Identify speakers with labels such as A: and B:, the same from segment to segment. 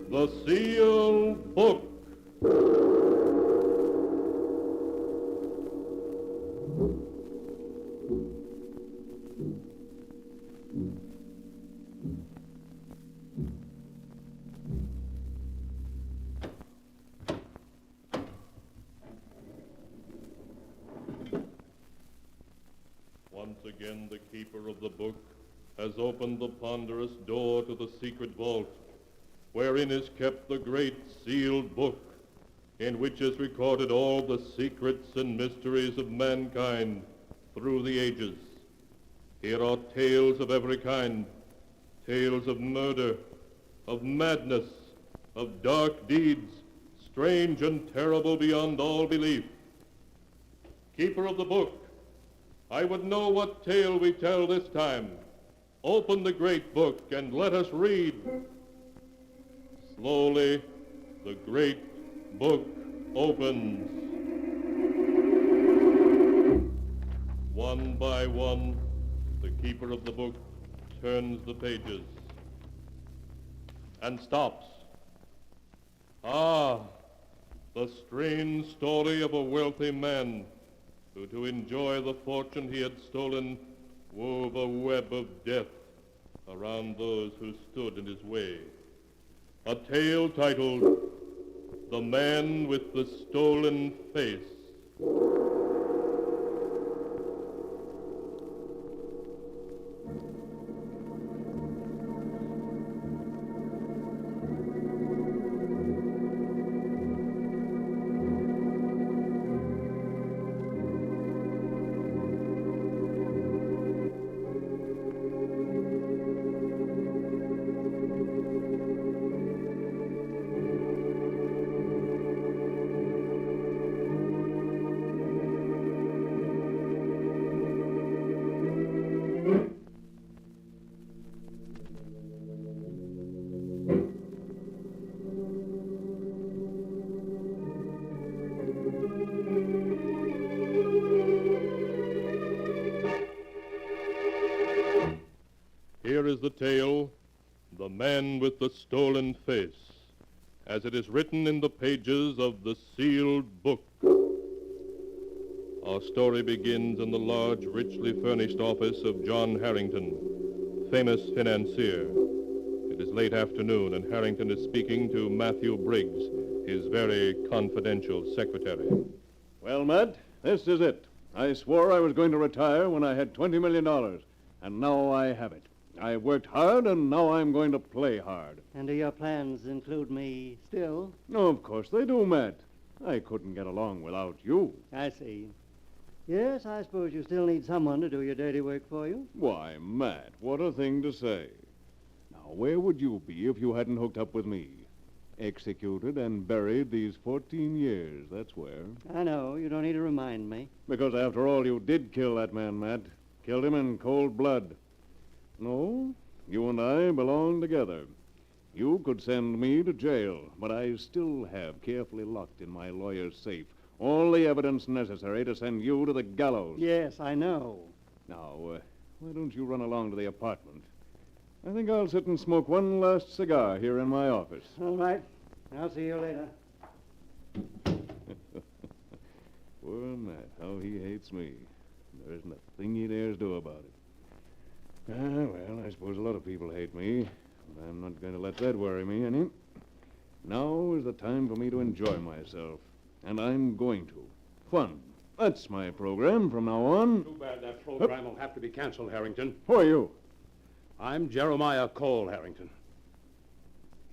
A: The Sealed Book. Once again, the keeper of the book has opened the ponderous door to the secret vault, wherein is kept the great sealed book, in which is recorded all the secrets and mysteries of mankind through the ages. Here are tales of every kind, tales of murder, of madness, of dark deeds, strange and terrible beyond all belief. Keeper of the book, I would know what tale we tell this time. Open the great book and let us read. Slowly, the great book opens. One by one, the keeper of the book turns the pages and stops. Ah, the strange story of a wealthy man who, to enjoy the fortune he had stolen, wove a web of death around those who stood in his way. A tale titled, The Man with the Stolen Face. Here is the tale, The Man with the Stolen Face, as it is written in the pages of the sealed book. Our story begins in the large, richly furnished office of John Harrington, famous financier. It is late afternoon, and Harrington is speaking to Matthew Briggs, his very confidential secretary.
B: Well, Matt, this is it. I swore I was going to retire when I had $20 million, and now I have it. I worked hard, and now I'm going to play hard.
C: And do your plans include me still?
B: No, of course they do, Matt. I couldn't get along without you.
C: I see. Yes, I suppose you still need someone to do your dirty work for you.
B: Why, Matt, what a thing to say. Now, where would you be if you hadn't hooked up with me? Executed and buried these 14 years, that's where.
C: I know. You don't need to remind me.
B: Because after all, you did kill that man, Matt. Killed him in cold blood. No, you and I belong together. You could send me to jail, but I still have carefully locked in my lawyer's safe all the evidence necessary to send you to the gallows.
C: Yes, I know.
B: Now, why don't you run along to the apartment? I think I'll sit and smoke one last cigar here in my office.
C: All right. I'll see you later.
B: Poor Matt, how he hates me. There isn't a thing he dares do about it. Well, I suppose a lot of people hate me, but I'm not going to let that worry me any. Now is the time for me to enjoy myself, and I'm going to. Fun. That's my program from now on.
D: Too bad that program will have to be canceled, Harrington.
B: Who are you?
D: I'm Jeremiah Cole, Harrington.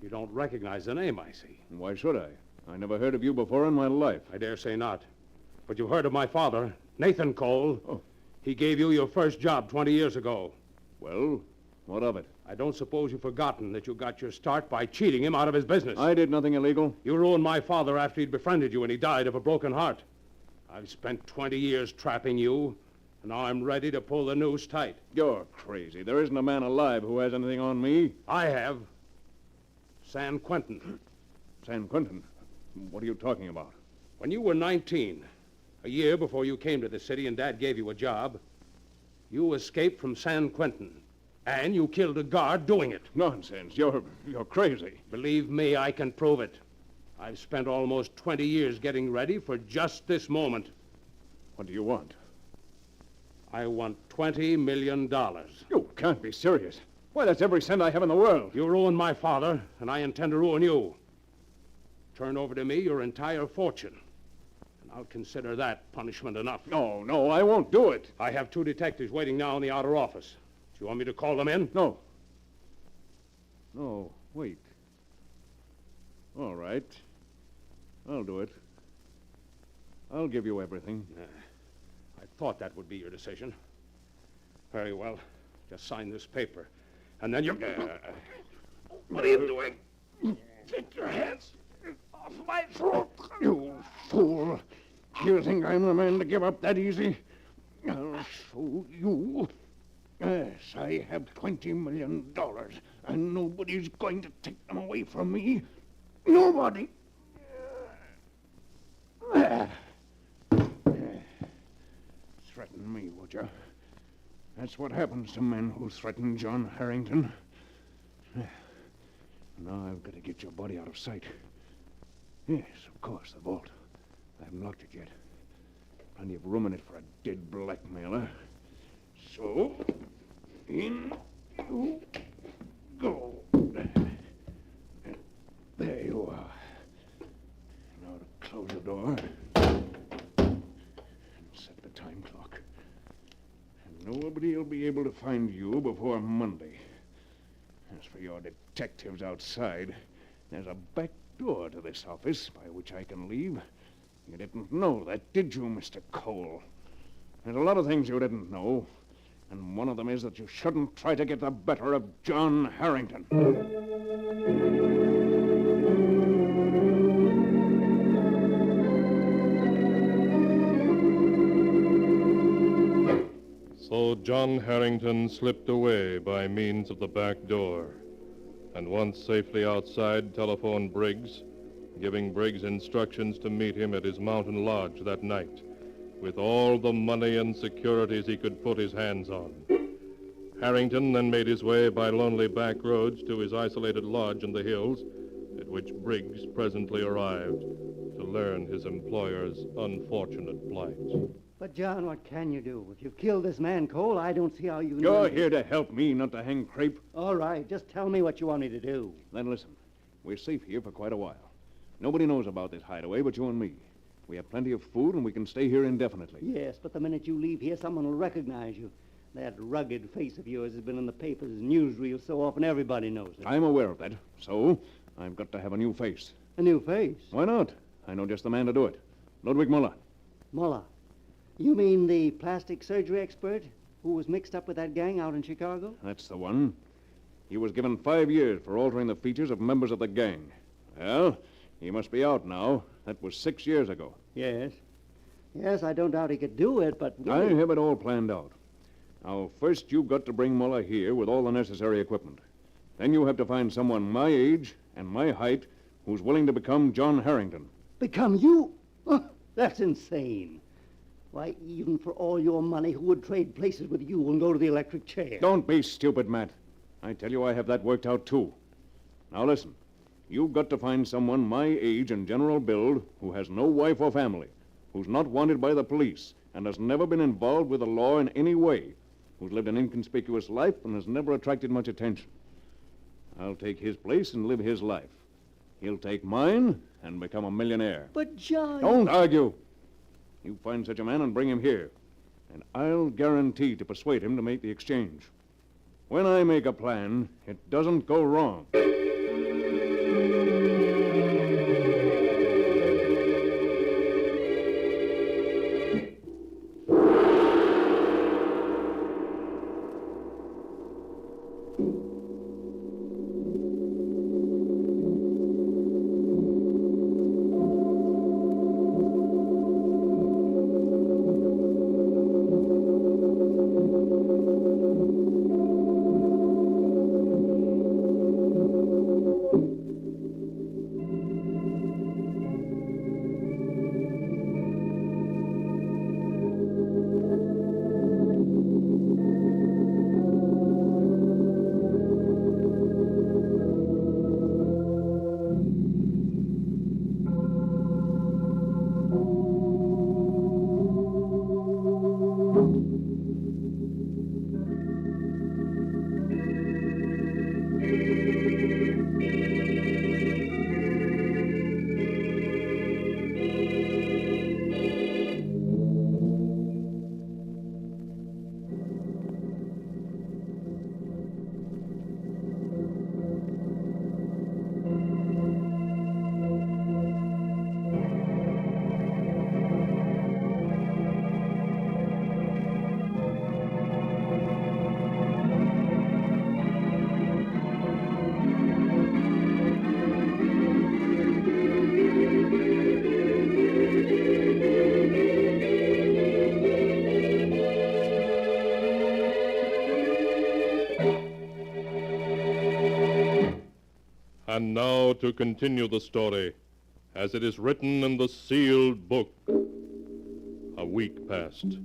D: You don't recognize the name, I see.
B: Why should I? I never heard of you before in my life.
D: I dare say not. But you've heard of my father, Nathan Cole.
B: Oh.
D: He gave you your first job 20 years ago.
B: Well, what of it?
D: I don't suppose you've forgotten that you got your start by cheating him out of his business.
B: I did nothing illegal.
D: You ruined my father after he'd befriended you and he died of a broken heart. I've spent 20 years trapping you, and now I'm ready to pull the noose tight.
B: You're crazy. There isn't a man alive who has anything on me.
D: I have. San Quentin.
B: San Quentin? What are you talking about?
D: When you were 19, a year before you came to the city and Dad gave you a job, you escaped from San Quentin. And you killed a guard doing it.
B: Nonsense. You're crazy.
D: Believe me, I can prove it. I've spent almost 20 years getting ready for just this moment.
B: What do you want?
D: I want $20 million.
B: You can't be serious. Why, that's every cent I have in the world.
D: You ruined my father, and I intend to ruin you. Turn over to me your entire fortune, and I'll consider that punishment enough.
B: No, I won't do it.
D: I have 2 detectives waiting now in the outer office. Do you want me to call them in?
B: No. No, wait. All right. I'll do it. I'll give you everything.
D: I thought that would be your decision. Very well. Just sign this paper. And then you... what are you doing? Take your hands off my throat.
B: You fool. You think I'm the man to give up that easy? I'll show you. Yes, I have $20 million, and nobody's going to take them away from me. Nobody. Threaten me, would you? That's what happens to men who threaten John Harrington. Now I've got to get your body out of sight. Yes, of course, the vault. I haven't locked it yet. Plenty of room in it for a dead blackmailer. So, in you go. There you are. Now to close the door and set the time clock. And nobody will be able to find you before Monday. As for your detectives outside, there's a back door to this office by which I can leave. You didn't know that, did you, Mr. Cole? There's a lot of things you didn't know, and one of them is that you shouldn't try to get the better of John Harrington.
A: So John Harrington slipped away by means of the back door, and once safely outside, telephoned Briggs, giving Briggs instructions to meet him at his mountain lodge that night, with all the money and securities he could put his hands on. Harrington then made his way by lonely back roads to his isolated lodge in the hills, at which Briggs presently arrived to learn his employer's unfortunate plight.
C: But, John, what can you do? If you've killed this man, Cole, I don't see how you...
B: You're here to help me, not to hang crepe.
C: All right, just tell me what you want me to do.
B: Then listen, we're safe here for quite a while. Nobody knows about this hideaway but you and me. We have plenty of food, and we can stay here indefinitely.
C: Yes, but the minute you leave here, someone will recognize you. That rugged face of yours has been in the papers, newsreels so often everybody knows it.
B: I'm aware of that, so I've got to have a new face.
C: A new face?
B: Why not? I know just the man to do it. Ludwig Muller.
C: Muller? You mean the plastic surgery expert who was mixed up with that gang out in Chicago?
B: That's the one. He was given 5 years for altering the features of members of the gang. Well, he must be out now. That was 6 years ago.
C: Yes. Yes, I don't doubt he could do it, but...
B: I have it all planned out. Now, first you've got to bring Muller here with all the necessary equipment. Then you have to find someone my age and my height who's willing to become John Harrington.
C: Become you? That's insane. Why, even for all your money, who would trade places with you and go to the electric chair?
B: Don't be stupid, Matt. I tell you I have that worked out, too. Now, listen. You've got to find someone my age and general build who has no wife or family, who's not wanted by the police, and has never been involved with the law in any way, who's lived an inconspicuous life and has never attracted much attention. I'll take his place and live his life. He'll take mine and become a millionaire.
C: But, John...
B: Don't argue. You find such a man and bring him here, and I'll guarantee to persuade him to make the exchange. When I make a plan, it doesn't go wrong.
A: And now to continue the story, as it is written in the sealed book. A week passed,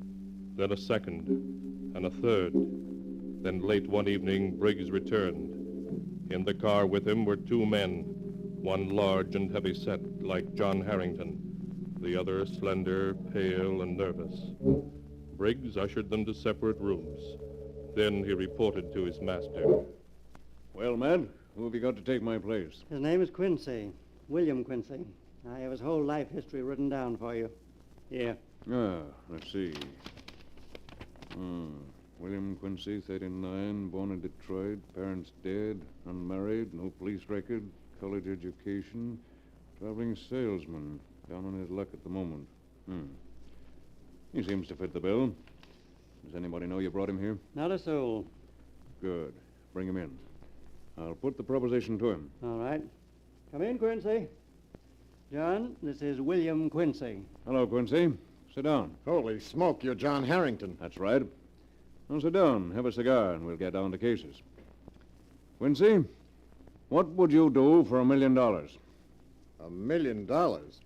A: then a second, and a third. Then late one evening, Briggs returned. In the car with him were two men, one large and heavy-set, like John Harrington, the other slender, pale, and nervous. Briggs ushered them to separate rooms. Then he reported to his master.
B: Well, Matt, who have you got to take my place?
C: His name is Quincy, William Quincy. I have his whole life history written down for you. Here.
B: Let's see. William Quincy, 39, born in Detroit, parents dead, unmarried, no police record, college education, traveling salesman, down on his luck at the moment. He seems to fit the bill. Does anybody know you brought him here?
C: Not a soul.
B: Good. Bring him in. I'll put the proposition to him.
C: All right. Come in, Quincy. John, this is William Quincy.
B: Hello, Quincy. Sit down.
E: Holy smoke, you're John Harrington.
B: That's right. Now sit down, have a cigar, and we'll get down to cases. Quincy, what would you do for $1 million?
E: $1 million?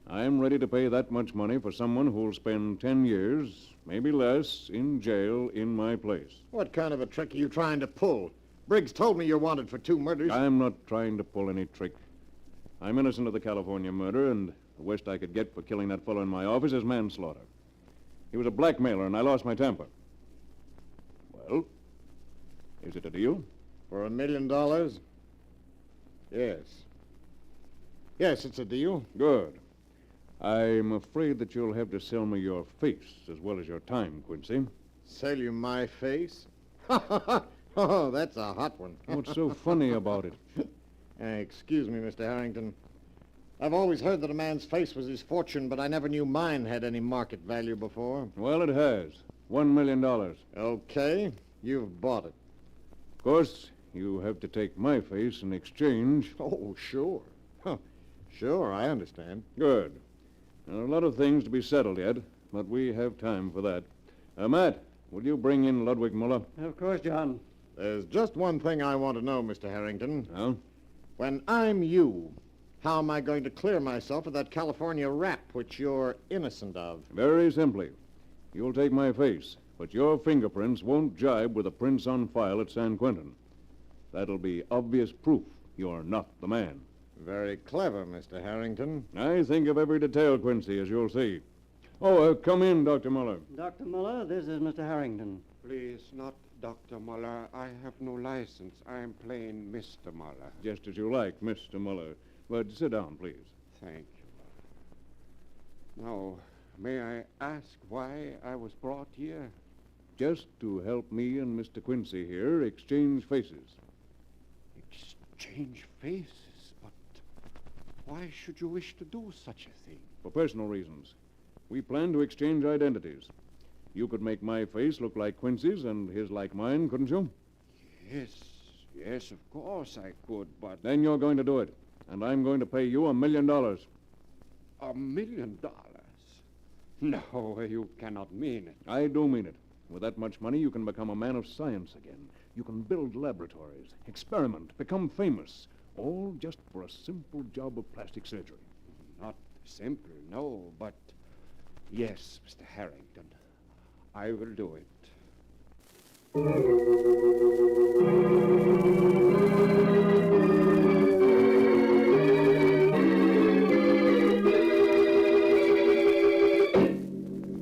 B: I'm ready to pay that much money for someone who'll spend 10 years, maybe less, in jail in my place.
E: What kind of a trick are you trying to pull? Briggs told me you're wanted for 2 murders.
B: I'm not trying to pull any trick. I'm innocent of the California murder, and the worst I could get for killing that fellow in my office is manslaughter. He was a blackmailer, and I lost my temper. Well, is it a deal?
E: For $1 million? Yes. Yes, it's a deal.
B: Good. I'm afraid that you'll have to sell me your face as well as your time, Quincy.
E: Sell you my face? Oh, that's a hot one.
B: What's so funny about it?
E: Excuse me, Mr. Harrington. I've always heard that a man's face was his fortune, but I never knew mine had any market value before.
B: Well, it has. $1 million.
E: Okay, you've bought it.
B: Of course, you have to take my face in exchange.
E: Oh, sure. Sure, I understand.
B: Good. There are a lot of things to be settled yet, but we have time for that. Matt, will you bring in Ludwig Muller?
C: Of course, John.
E: There's just one thing I want to know, Mr. Harrington.
B: Well?
E: When I'm you, how am I going to clear myself of that California rap which you're innocent of?
B: Very simply. You'll take my face, but your fingerprints won't jibe with the prints on file at San Quentin. That'll be obvious proof you're not the man.
E: Very clever, Mr. Harrington.
B: I think of every detail, Quincy, as you'll see. Oh, come in, Dr. Muller.
C: Dr. Muller, this is Mr. Harrington.
F: Please, not Dr. Muller. I have no license. I'm plain Mr. Muller.
B: Just as you like, Mr. Muller. But sit down, please.
F: Thank you. Now, may I ask why I was brought here?
B: Just to help me and Mr. Quincy here exchange faces.
F: Exchange faces? But why should you wish to do such a thing?
B: For personal reasons. We plan to exchange identities. You could make my face look like Quincy's and his like mine, couldn't you?
F: Yes, of course I could, but...
B: Then you're going to do it. And I'm going to pay you $1 million.
F: $1 million? No, you cannot mean it.
B: I do mean it. With that much money, you can become a man of science again. You can build laboratories, experiment, become famous. All just for a simple job of plastic surgery.
F: Not simple, no, but... Yes, Mr. Harrington. I will do it.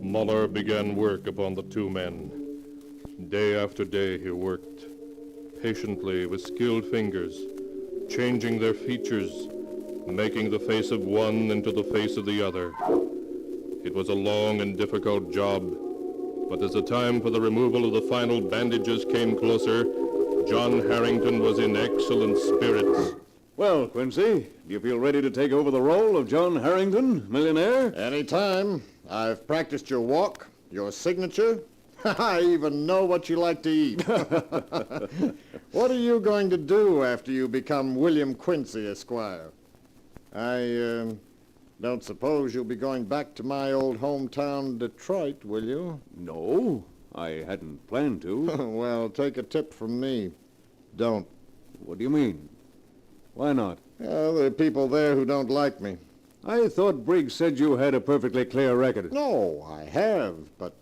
A: Muller began work upon the two men. Day after day he worked, patiently with skilled fingers, changing their features, making the face of one into the face of the other. It was a long and difficult job, but as the time for the removal of the final bandages came closer, John Harrington was in excellent spirits.
B: Well, Quincy, do you feel ready to take over the role of John Harrington, millionaire?
E: Anytime. I've practiced your walk, your signature. I even know what you like to eat. What are you going to do after you become William Quincy, Esquire? I don't suppose you'll be going back to my old hometown, Detroit, will you?
B: No, I hadn't planned to.
E: Well, take a tip from me. Don't.
B: What do you mean? Why not?
E: Well, there are people there who don't like me.
B: I thought Briggs said you had a perfectly clear record.
E: No, I have, but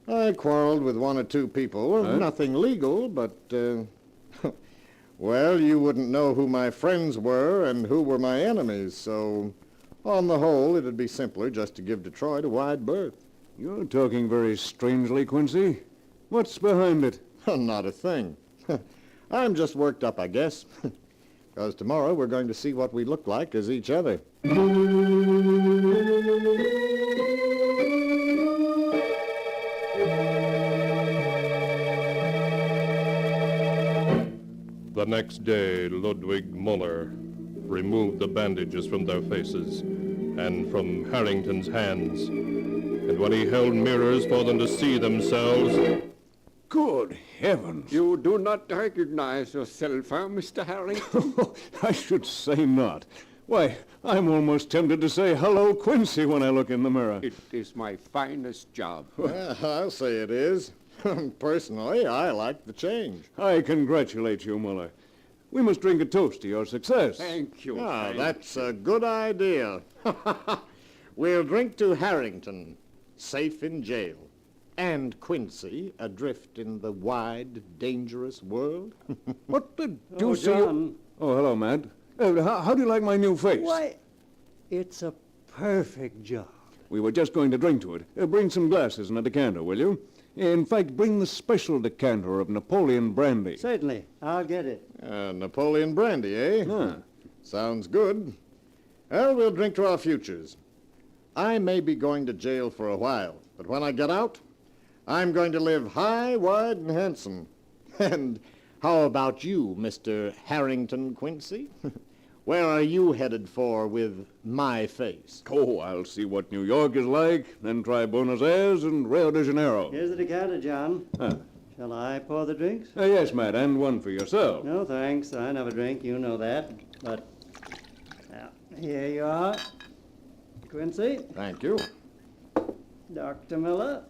E: I quarreled with one or two people.
B: Huh?
E: Nothing legal, but, well, you wouldn't know who my friends were and who were my enemies, so on the whole, it'd be simpler just to give Detroit a wide berth.
B: You're talking very strangely, Quincy. What's behind it?
E: Not a thing. I'm just worked up, I guess. Because tomorrow we're going to see what we look like as each other.
A: The next day, Ludwig Muller removed the bandages from their faces and from Harrington's hands. And when he held mirrors for them to see themselves...
B: Good heavens.
F: You do not recognize yourself, huh, Mr. Harrington?
B: I should say not. Why, I'm almost tempted to say hello, Quincy, when I look in the mirror.
F: It is my finest job.
E: Well, I'll say it is. Personally, I like the change.
B: I congratulate you, Muller. We must drink a toast to your success.
F: Thank you.
E: Ah,
F: thank
E: that's a good idea. We'll drink to Harrington, safe in jail, and Quincy, adrift in the wide, dangerous world.
B: What the
C: Oh,
B: deuce are you...
C: John.
B: Oh, hello, Matt. How do you like my new face?
C: Why, it's a perfect job.
B: We were just going to drink to it. Bring some glasses and a decanter, will you? In fact, bring the special decanter of Napoleon brandy.
C: Certainly. I'll get it.
E: Napoleon brandy, eh?
B: Huh.
E: Sounds good. Well, we'll drink to our futures. I may be going to jail for a while, but when I get out, I'm going to live high, wide, and handsome. And how about you, Mr. Harrington Quincy? Where are you headed for with my face?
B: Oh, I'll see what New York is like, then try Buenos Aires and Rio de Janeiro.
C: Here's the decanter, John.
B: Huh.
C: Shall I pour the drinks?
B: Yes, Matt, and one for yourself.
C: No, thanks. I never drink. You know that. But, now, here you are. Quincy,
E: Thank you.
C: Dr. Miller,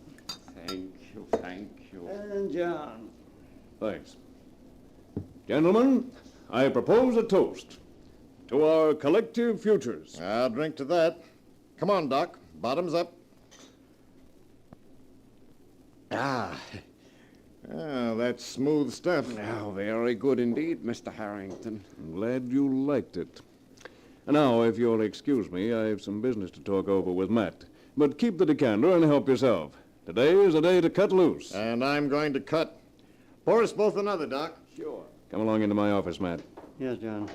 F: Thank you, thank you.
C: and John.
B: Thanks. Gentlemen, I propose a toast to our collective futures.
E: I'll drink to that. Come on, Doc. Bottoms up. Ah. That's smooth stuff.
F: Now, very good indeed, Mr. Harrington.
B: I'm glad you liked it. And now, if you'll excuse me, I have some business to talk over with Matt. But keep the decanter and help yourself. Today is a day to cut loose.
E: And I'm going to cut. Pour us both another, Doc.
F: Sure.
B: Come along into my office, Matt.
C: Yes, John.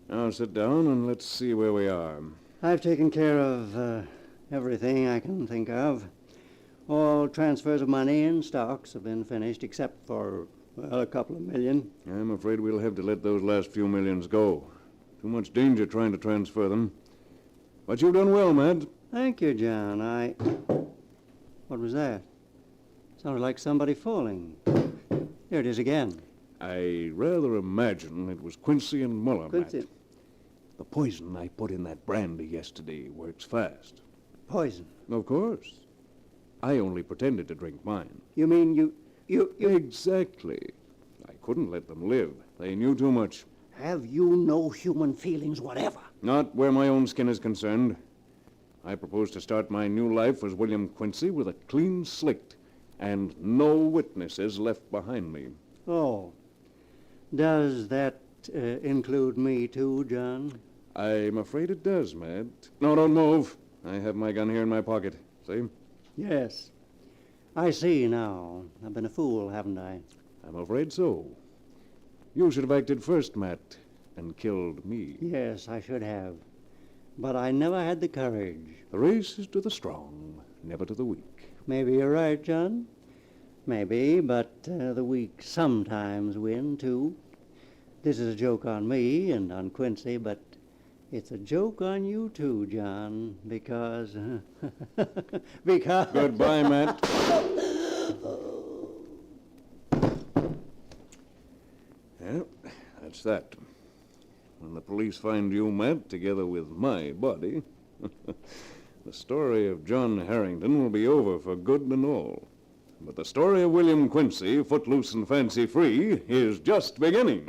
B: Now sit down and let's see where we are.
C: I've taken care of everything I can think of. All transfers of money and stocks have been finished, except for, well, a couple of million.
B: I'm afraid we'll have to let those last few millions go. Too much danger trying to transfer them. But you've done well, Matt.
C: Thank you, John. What was that? Sounded like somebody falling. There it is again.
B: I rather imagine it was Quincy and Muller,
C: Quincy.
B: Matt. The poison I put in that brandy yesterday works fast.
C: Poison.
B: Of course. I only pretended to drink mine.
C: You mean you...
B: Exactly. I couldn't let them live. They knew too much.
C: Have you no human feelings whatever?
B: Not where my own skin is concerned. I propose to start my new life as William Quincy with a clean slate and no witnesses left behind me.
C: Oh. Does that include me too, John?
B: I'm afraid it does, Matt. No, don't move. I have my gun here in my pocket. See?
C: Yes. I see now. I've been a fool, haven't I?
B: I'm afraid so. You should have acted first, Matt, and killed me.
C: Yes, I should have. But I never had the courage.
B: The race is to the strong, never to the weak.
C: Maybe you're right, John. Maybe, but the weak sometimes win, too. This is a joke on me and on Quincy, but it's a joke on you, too, John, because... because...
B: Goodbye, Matt. Well, that's that. When the police find you, Matt, together with my body, the story of John Harrington will be over for good and all. But the story of William Quincy, footloose and fancy-free, is just beginning.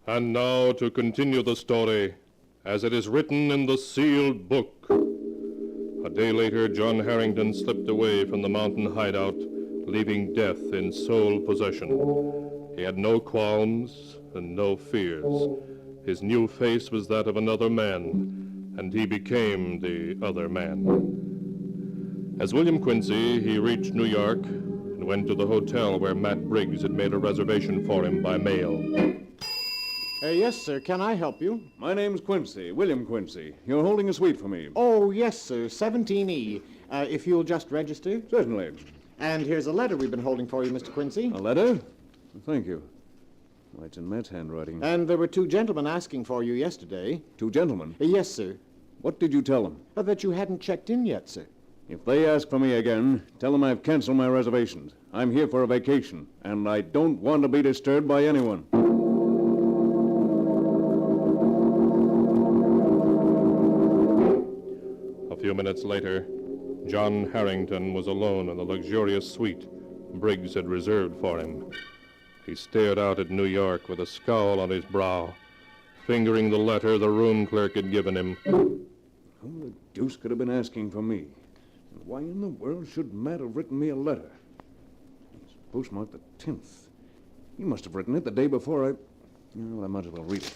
A: And now to continue the story as it is written in the sealed book. A day later, John Harrington slipped away from the mountain hideout, leaving death in sole possession. He had no qualms and no fears. His new face was that of another man, and he became the other man. As William Quincy, he reached New York and went to the hotel where Matt Briggs had made a reservation for him by mail.
E: Yes, sir. Can I help you?
B: My name's Quincy, William Quincy. You're holding a suite for me.
E: Oh, yes, sir. 17E. If you'll just register.
B: Certainly.
E: And here's a letter we've been holding for you, Mr. Quincy.
B: A letter? Thank you. Why, it's in Matt's handwriting.
E: And there were two gentlemen asking for you yesterday.
B: Two gentlemen?
E: Yes, sir.
B: What did you tell them?
E: That you hadn't checked in yet, sir.
B: If they ask for me again, tell them I've canceled my reservations. I'm here for a vacation, and I don't want to be disturbed by anyone.
A: A few minutes later, John Harrington was alone in the luxurious suite Briggs had reserved for him. He stared out at New York with a scowl on his brow, fingering the letter the room clerk had given him.
B: Who the deuce could have been asking for me? And why in the world should Matt have written me a letter? It's postmarked the 10th. He must have written it the day before I... Well, I might as well read it.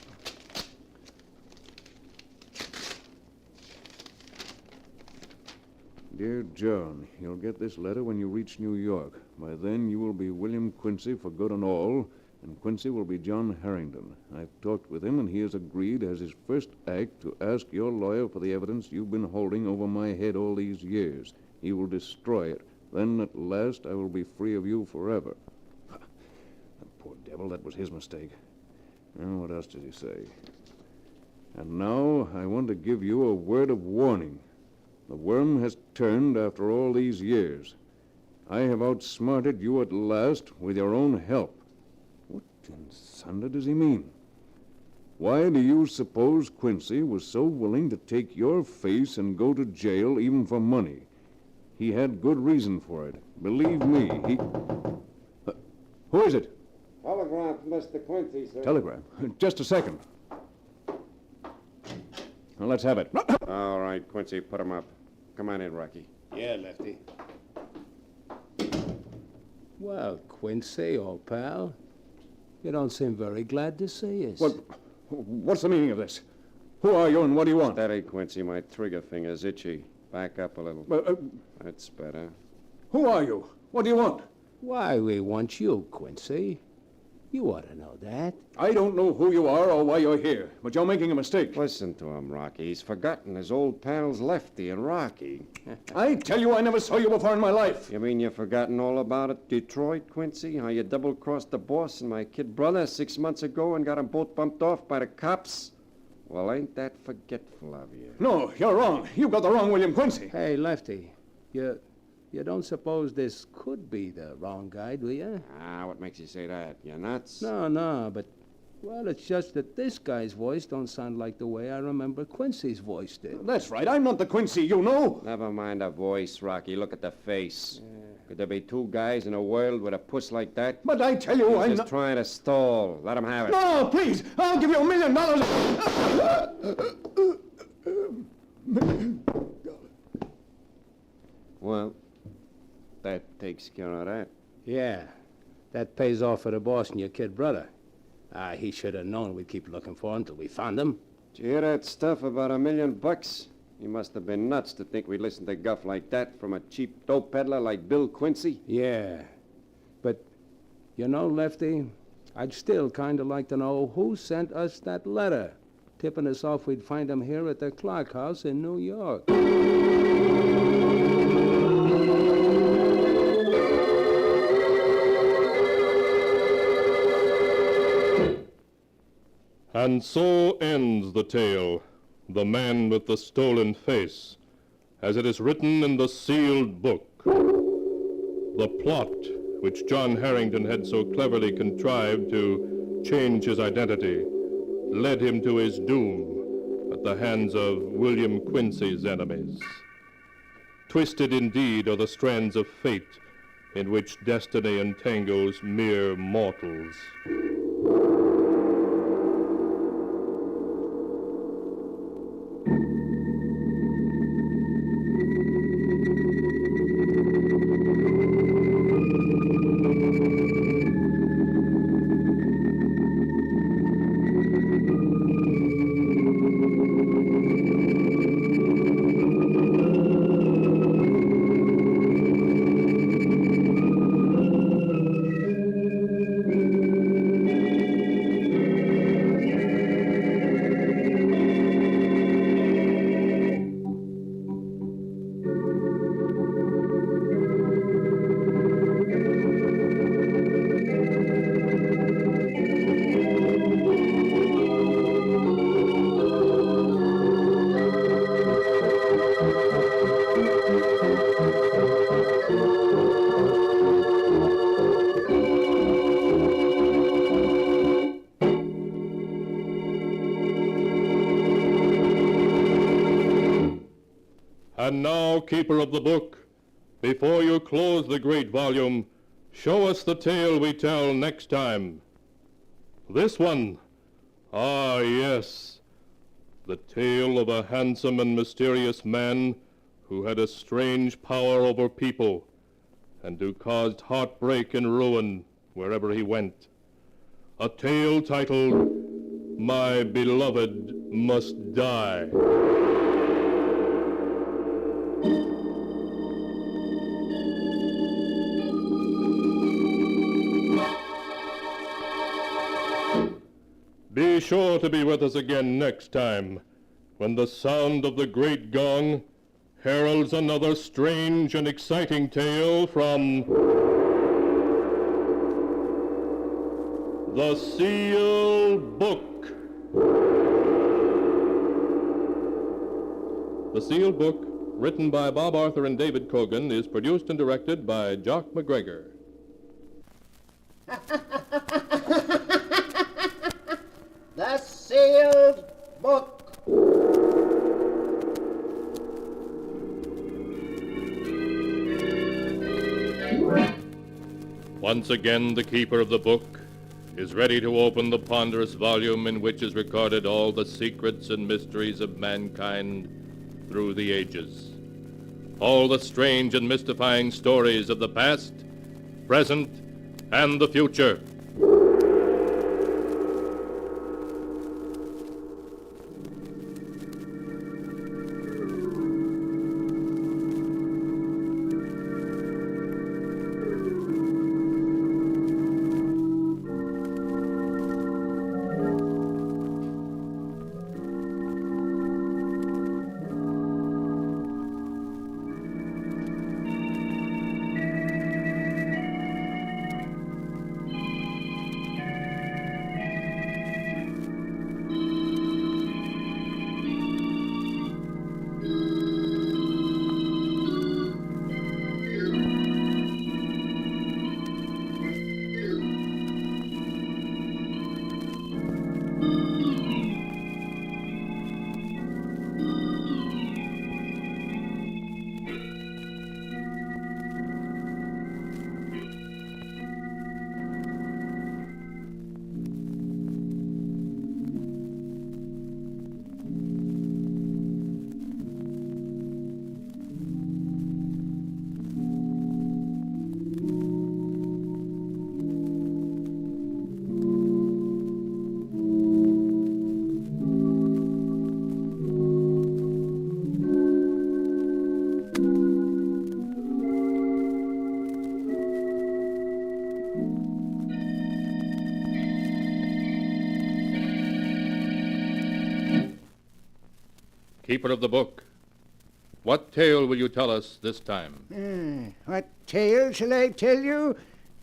B: Dear John, you'll get this letter when you reach New York. By then you will be William Quincy for good and all, and Quincy will be John Harrington. I've talked with him, and he has agreed as his first act to ask your lawyer for the evidence you've been holding over my head all these years. He will destroy it. Then, at last, I will be free of you forever. That poor devil, that was his mistake. Now, what else did he say? And now, I want to give you a word of warning. The worm has turned after all these years. I have outsmarted you at last with your own help. What in thunder does he mean? Why do you suppose Quincy was so willing to take your face and go to jail even for money? He had good reason for it. Believe me, he... who is it?
F: Telegram from Mr. Quincy, sir.
B: Telegram? Just a second. Well, let's have it.
F: All right, Quincy, put him up. Come on in, Rocky.
D: Yeah, Lefty. Well, Quincy, old pal, you don't seem very glad to see us.
B: What's the meaning of this? Who are you and what do you want?
F: Steady, Quincy. My trigger finger's itchy. Back up a little. That's better.
B: Who are you? What do you want?
D: Why, we want you, Quincy.
G: You ought to know that.
B: I don't know who you are or why you're here, but you're making a mistake.
F: Listen to him, Rocky. He's forgotten his old pals Lefty and Rocky.
B: I tell you, I never saw you before in my life.
F: You mean you've forgotten all about it, Detroit, Quincy? How you double-crossed the boss and my kid brother 6 months ago and got them both bumped off by the cops? Well, ain't that forgetful of you?
B: No, you're wrong. You got the wrong William Quincy.
G: Hey, Lefty, you don't suppose this could be the wrong guy, do you?
F: Ah, what makes you say that? You nuts?
G: No, but, well, it's just that this guy's voice don't sound like the way I remember Quincy's voice did.
B: That's right. I'm not the Quincy, you know.
F: Never mind the voice, Rocky. Look at the face. Could there be two guys in a world with a puss like that?
B: But I tell you, I'm
F: He's
B: not...
F: just trying to stall. Let him have it.
B: No, please! I'll give you $1 million!
F: Well, that takes care of that.
G: Yeah, that pays off for the boss and your kid brother. He should have known we'd keep looking for him till we found him.
F: Did you hear that stuff about $1 million? You must have been nuts to think we'd listen to guff like that from a cheap dope peddler like Bill Quincy.
G: Yeah, but, you know, Lefty, I'd still kind of like to know who sent us that letter, tipping us off we'd find him here at the Clark House in New York.
A: And so ends the tale, The Man with the Stolen Face, as it is written in the sealed book. The plot, which John Harrington had so cleverly contrived to change his identity, led him to his doom at the hands of William Quincy's enemies. Twisted indeed are the strands of fate in which destiny entangles mere mortals. And now, keeper of the book, before you close the great volume, show us the tale we tell next time. This one, ah yes, the tale of a handsome and mysterious man who had a strange power over people and who caused heartbreak and ruin wherever he went. A tale titled, My Beloved Must Die. Be sure to be with us again next time, when the sound of the great gong heralds another strange and exciting tale from the Sealed Book. The Sealed Book, written by Bob Arthur and David Kogan, is produced and directed by Jock MacGregor.
H: The Sealed Book.
A: Once again, the keeper of the book is ready to open the ponderous volume in which is recorded all the secrets and mysteries of mankind through the ages. All the strange and mystifying stories of the past, present, and the future. Keeper of the book, what tale will you tell us this time?
H: What tale shall I tell you?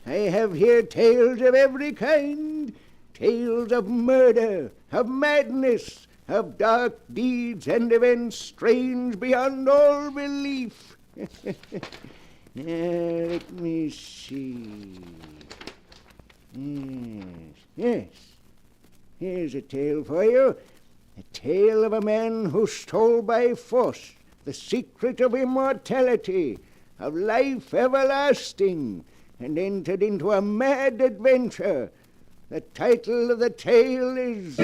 H: I have here tales of every kind. Tales of murder, of madness, of dark deeds and events strange beyond all belief. Let me see. Yes. Here's a tale for you. A tale of a man who stole by force the secret of immortality, of life everlasting, and entered into a mad adventure. The title of the tale is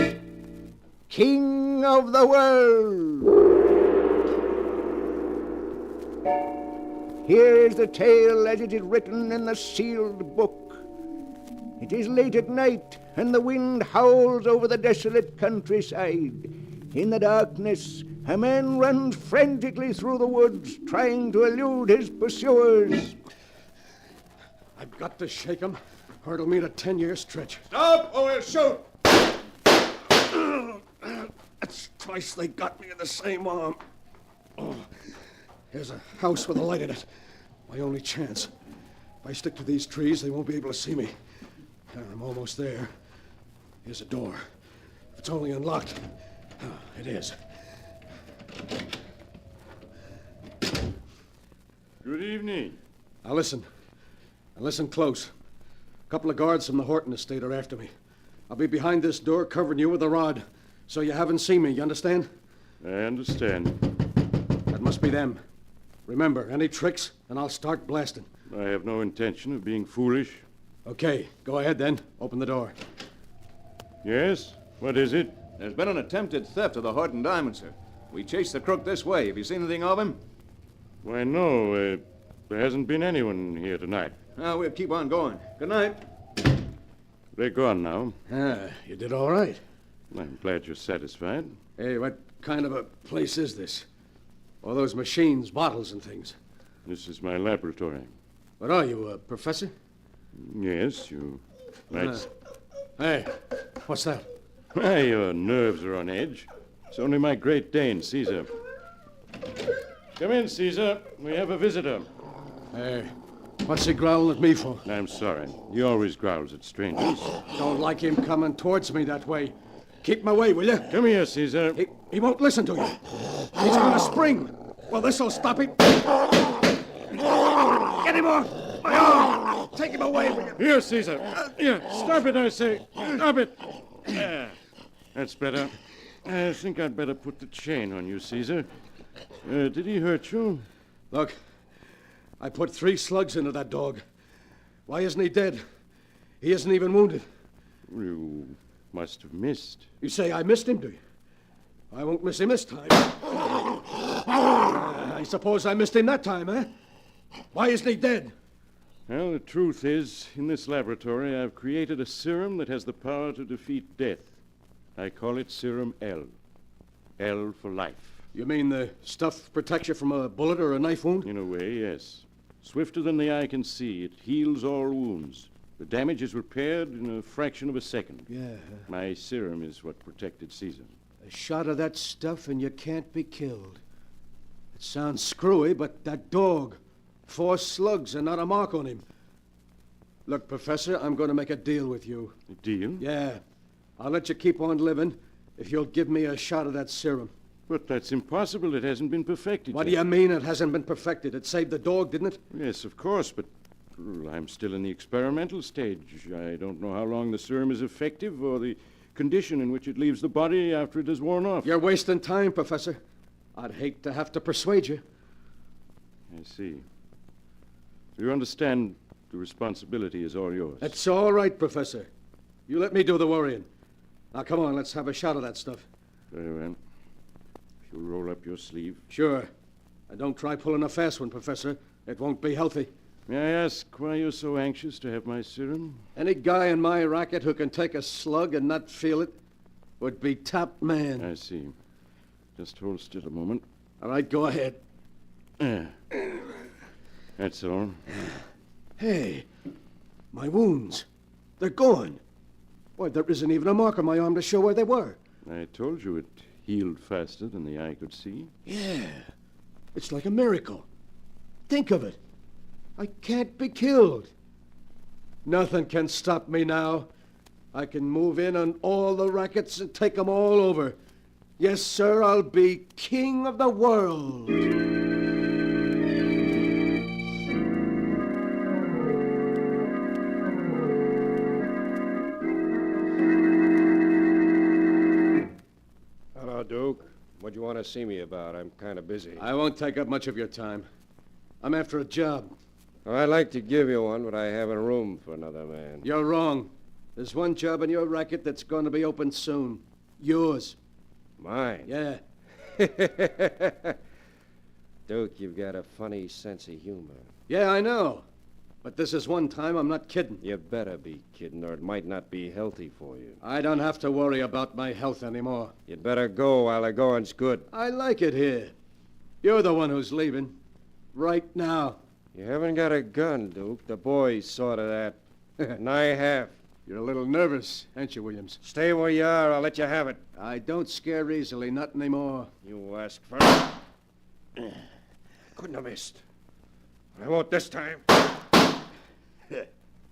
H: King of the World. Here is the tale as it is written in the sealed book. It is late at night, and the wind howls over the desolate countryside. In the darkness, a man runs frantically through the woods, trying to elude his pursuers.
D: I've got to shake him, or it'll mean a 10-year stretch.
E: Stop, or we'll shoot!
D: That's twice they got me in the same arm. Oh, here's a house with a light in it. My only chance. If I stick to these trees, they won't be able to see me. I'm almost there. Here's a door. If it's only unlocked. It is.
B: Good evening.
D: Now listen. And listen close. A couple of guards from the Horton estate are after me. I'll be behind this door covering you with a rod, so you haven't seen me, you understand?
B: I understand.
D: That must be them. Remember, any tricks, and I'll start blasting.
B: I have no intention of being foolish.
D: Okay, go ahead then. Open the door.
B: Yes? What is it?
I: There's been an attempted theft of the Horton diamond, sir. We chased the crook this way. Have you seen anything of him?
B: Why, no. There hasn't been anyone here tonight.
I: We'll keep on going. Good night.
B: They're gone now.
D: You did all right.
B: I'm glad you're satisfied.
D: Hey, what kind of a place is this? All those machines, bottles, and things.
B: This is my laboratory.
D: What are you, a professor?
B: Yes, you might...
D: Hey, what's that?
B: Why, your nerves are on edge. It's only my Great Dane, Caesar. Come in, Caesar. We have a visitor.
D: Hey, what's he growling at me for?
B: I'm sorry. He always growls at strangers.
D: Don't like him coming towards me that way. Keep him away, will you?
B: Come here, Caesar.
D: He won't listen to you. He's going to spring. Well, this'll stop him. Get him off! My arm! Take him away from you.
B: Here, Caesar. Here, stop it, I say. Stop it. That's better. I think I'd better put the chain on you, Caesar. Did he hurt you?
D: Look, I put 3 slugs into that dog. Why isn't he dead? He isn't even wounded.
B: You must have missed.
D: You say I missed him, do you? I won't miss him this time. I suppose I missed him that time, eh? Why isn't he dead?
B: Well, the truth is, in this laboratory, I've created a serum that has the power to defeat death. I call it Serum L. L for life.
D: You mean the stuff protects you from a bullet or a knife wound?
B: In a way, yes. Swifter than the eye can see, it heals all wounds. The damage is repaired in a fraction of a second.
D: Yeah.
B: My serum is what protected Caesar.
D: A shot of that stuff and you can't be killed. It sounds screwy, but that dog, 4 slugs and not a mark on him. Look, Professor, I'm going to make a deal with you.
B: A deal?
D: Yeah. I'll let you keep on living if you'll give me a shot of that serum.
B: But that's impossible. It hasn't been perfected
D: What do
B: yet.
D: you mean it hasn't been perfected? It saved the dog, didn't it?
B: Yes, of course, but I'm still in the experimental stage. I don't know how long the serum is effective or the condition in which it leaves the body after it is worn off.
D: You're wasting time, Professor. I'd hate to have to persuade you.
B: I see. So you understand the responsibility is all yours.
D: It's all right, Professor. You let me do the worrying. Now, come on, let's have a shot of that stuff.
B: Very well. If you'll roll up your sleeve.
D: Sure. And don't try pulling a fast one, Professor. It won't be healthy.
B: May I ask why you're so anxious to have my serum?
D: Any guy in my racket who can take a slug and not feel it would be top man.
B: I see. Just hold still a moment.
D: All right, go ahead.
B: That's all.
D: Hey, my wounds. They're gone. Why, there isn't even a mark on my arm to show where they were.
B: I told you it healed faster than the eye could see.
D: Yeah. It's like a miracle. Think of it. I can't be killed. Nothing can stop me now. I can move in on all the rackets and take them all over. Yes, sir, I'll be king of the world.
F: Hello, Duke. What do you want to see me about? I'm kind of busy.
D: I won't take up much of your time. I'm after a job.
F: Well, I'd like to give you one, but I haven't room for another man.
D: You're wrong. There's one job in your racket that's going to be open soon. Yours.
F: Mine?
D: Yeah.
F: Duke, you've got a funny sense of humor.
D: Yeah, I know. But this is one time I'm not kidding.
F: You better be kidding, or it might not be healthy for you.
D: I don't have to worry about my health anymore.
F: You'd better go while the going's good.
D: I like it here. You're the one who's leaving. Right now.
F: You haven't got a gun, Duke. The boys saw to that. And I have.
D: You're a little nervous, ain't you, Williams?
F: Stay where you are. I'll let you have it.
D: I don't scare easily, not anymore.
F: You asked for it. Couldn't have missed. I won't this time.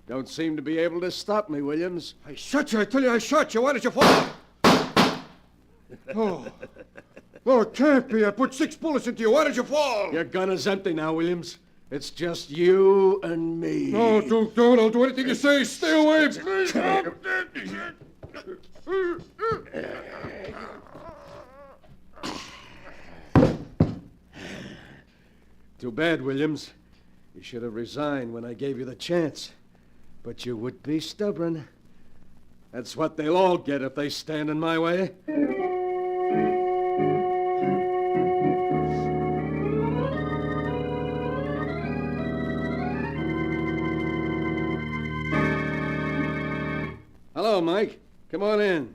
D: Don't seem to be able to stop me, Williams.
F: I shot you. I tell you I shot you. Why did you fall? Oh. Oh, it can't be. I put 6 bullets into you. Why did you fall?
D: Your gun is empty now, Williams. It's just you and me.
F: No, Duke, don't. I'll do anything you say. Stay away, please.
D: Too bad, Williams. You should have resigned when I gave you the chance. But you would be stubborn. That's what they'll all get if they stand in my way. Hello, Mike. Come on in.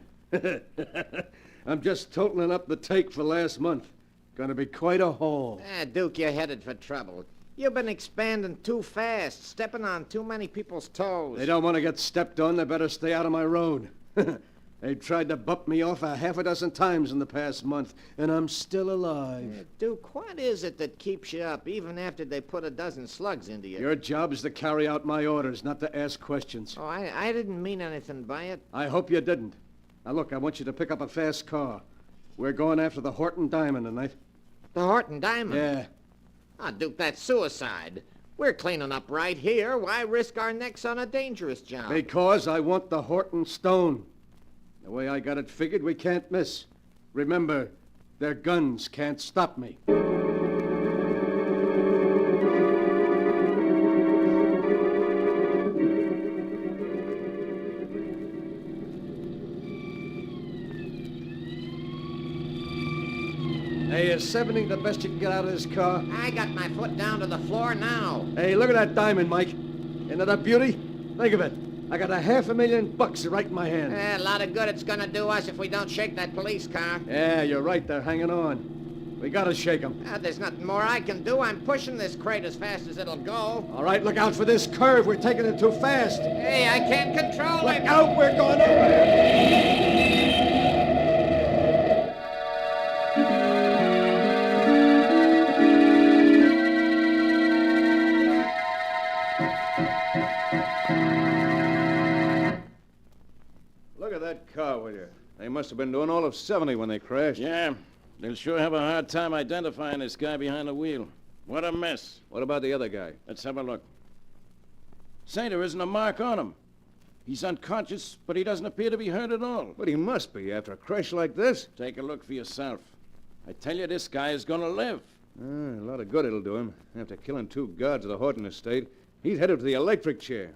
D: I'm just totaling up the take for last month. Gonna be quite a haul.
J: Duke, you're headed for trouble. You've been expanding too fast, stepping on too many people's toes.
D: They don't want to get stepped on. They better stay out of my road. They've tried to bump me off a half a dozen times in the past month, and I'm still alive.
J: Duke, what is it that keeps you up even after they put a dozen slugs into you?
D: Your job is to carry out my orders, not to ask questions.
J: Oh, I didn't mean anything by it.
D: I hope you didn't. Now, look, I want you to pick up a fast car. We're going after the Horton Diamond tonight.
J: The Horton Diamond?
D: Yeah.
J: Duke, that's suicide. We're cleaning up right here. Why risk our necks on a dangerous job?
D: Because I want the Horton Stone. The way I got it figured, we can't miss. Remember, their guns can't stop me. Hey, is 70 the best you can get out of this car?
J: I got my foot down to the floor now.
D: Hey, look at that diamond, Mike. Isn't it a beauty? Think of it. I got $500,000 right in my hand.
J: A lot of good it's gonna do us if we don't shake that police car.
D: Yeah, you're right. They're hanging on. We gotta shake them.
J: There's nothing more I can do. I'm pushing this crate as fast as it'll go.
D: All right, look out for this curve. We're taking it too fast.
J: Hey, I can't control it.
D: Look out, we're going over it.
B: Look at that car, will you? They must have been doing all of 70 when they crashed.
K: Yeah, they'll sure have a hard time identifying this guy behind the wheel. What a mess.
B: What about the other guy?
K: Let's have a look. Say, there isn't a mark on him. He's unconscious, but he doesn't appear to be hurt at all.
B: But he must be after a crash like this.
K: Take a look for yourself. I tell you, this guy is gonna live.
B: A lot of good it'll do him. After killing 2 guards of the Horton estate, he's headed to the electric chair.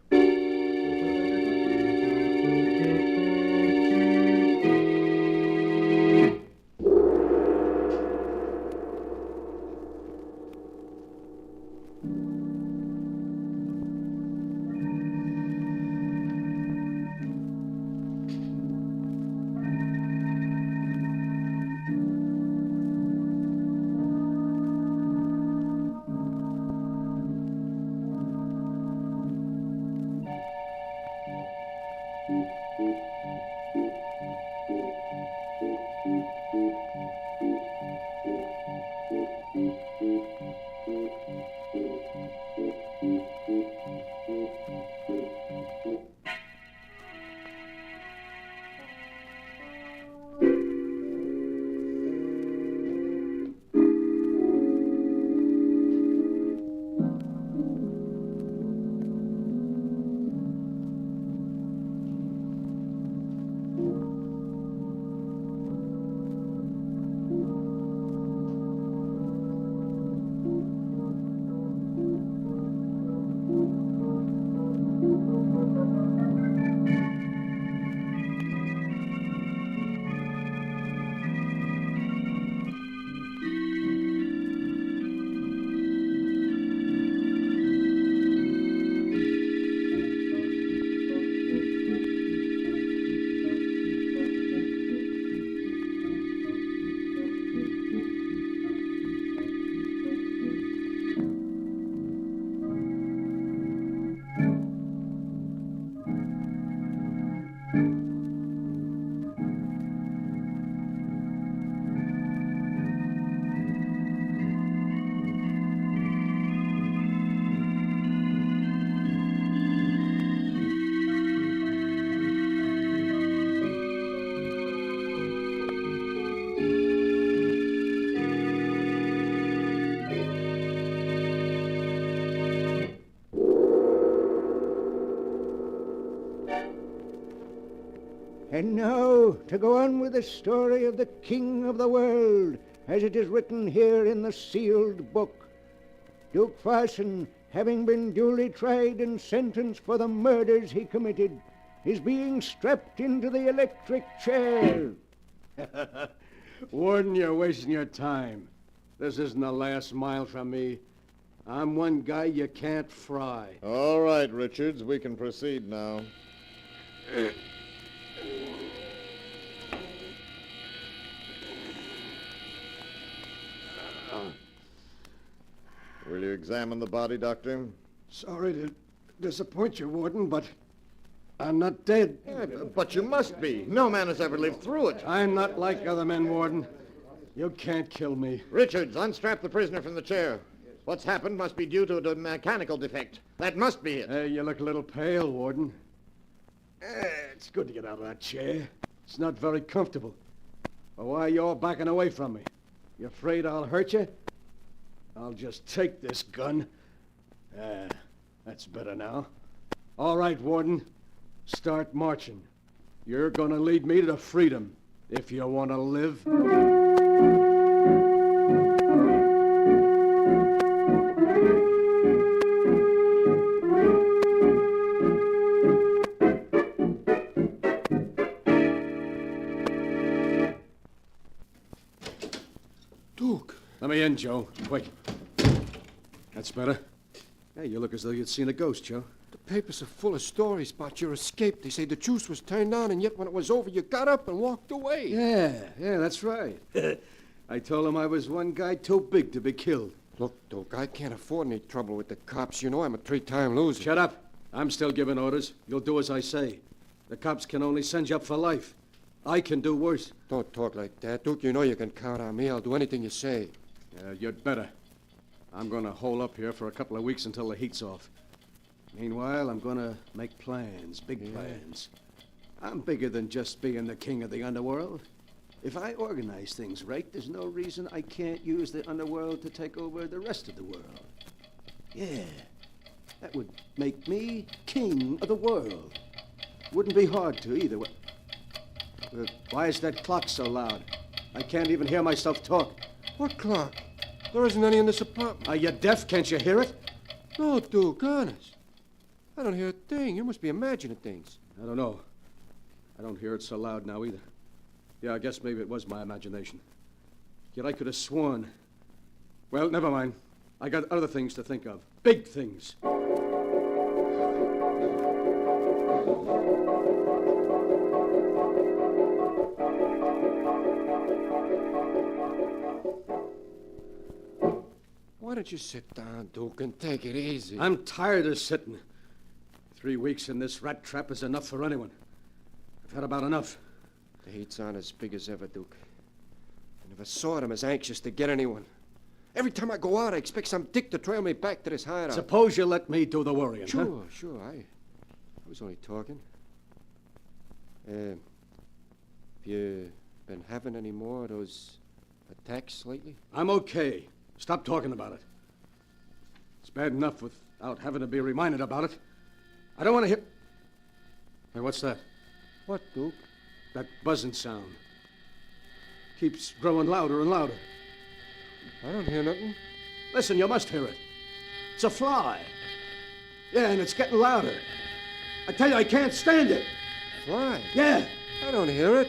H: And now, to go on with the story of the King of the World, as it is written here in the sealed book. Duke Farson, having been duly tried and sentenced for the murders he committed, is being strapped into the electric chair.
G: Warden, you're wasting your time. This isn't the last mile from me. I'm one guy you can't fry.
E: All right, Richards, we can proceed now. Will you examine the body, Doctor?
F: Sorry to disappoint you, Warden, but I'm not dead.
E: Yeah, but you must be. No man has ever lived through it.
G: I'm not like other men, Warden. You can't kill me.
E: Richards, unstrap the prisoner from the chair. What's happened must be due to a mechanical defect. That must be it.
G: Hey, you look a little pale, Warden. It's good to get out of that chair. It's not very comfortable. But why are you all backing away from me? You afraid I'll hurt you? I'll just take this gun. That's better now. All right, Warden. Start marching. You're gonna lead me to freedom, if you want to live.
F: Duke.
G: Let me in, Joe. Quick. That's better. Hey, you look as though you'd seen a ghost, Joe.
F: The papers are full of stories about your escape. They say the juice was turned on, and yet when it was over, you got up and walked away.
G: Yeah, that's right. I told him I was one guy too big to be killed.
F: Look, Duke, I can't afford any trouble with the cops. You know I'm a 3-time loser.
G: Shut up. I'm still giving orders. You'll do as I say. The cops can only send you up for life. I can do worse.
F: Don't talk like that, Duke. You know you can count on me. I'll do anything you say.
G: You'd better. I'm going to hole up here for a couple of weeks until the heat's off. Meanwhile, I'm going to make plans, big plans. I'm bigger than just being the king of the underworld. If I organize things right, there's no reason I can't use the underworld to take over the rest of the world. Yeah, that would make me king of the world. Wouldn't be hard to either. Why is that clock so loud? I can't even hear myself talk.
L: What clock? There isn't any in this apartment.
G: Are you deaf? Can't you hear it?
L: No, Duke, honest. I don't hear a thing. You must be imagining things.
G: I don't know. I don't hear it so loud now either. Yeah, I guess maybe it was my imagination. Yet I could have sworn. Well, never mind. I got other things to think of. Big things.
L: Why don't you sit down, Duke, and take it easy?
G: I'm tired of sitting. 3 weeks in this rat trap is enough for anyone. I've had about enough.
L: The heat's on as big as ever, Duke. I never saw them as anxious to get anyone. Every time I go out, I expect some dick to trail me back to this hideout.
G: Suppose you let me do the worrying, huh?
L: Sure. I was only talking. Have you been having any more of those attacks lately?
G: I'm okay. Stop talking about it. It's bad enough without having to be reminded about it. I don't want to hear... Hey, what's that?
L: What, Duke?
G: That buzzing sound. Keeps growing louder and louder.
L: I don't hear nothing.
G: Listen, you must hear it. It's a fly. Yeah, and it's getting louder. I tell you, I can't stand it.
L: Fly?
G: Yeah.
L: I don't hear it.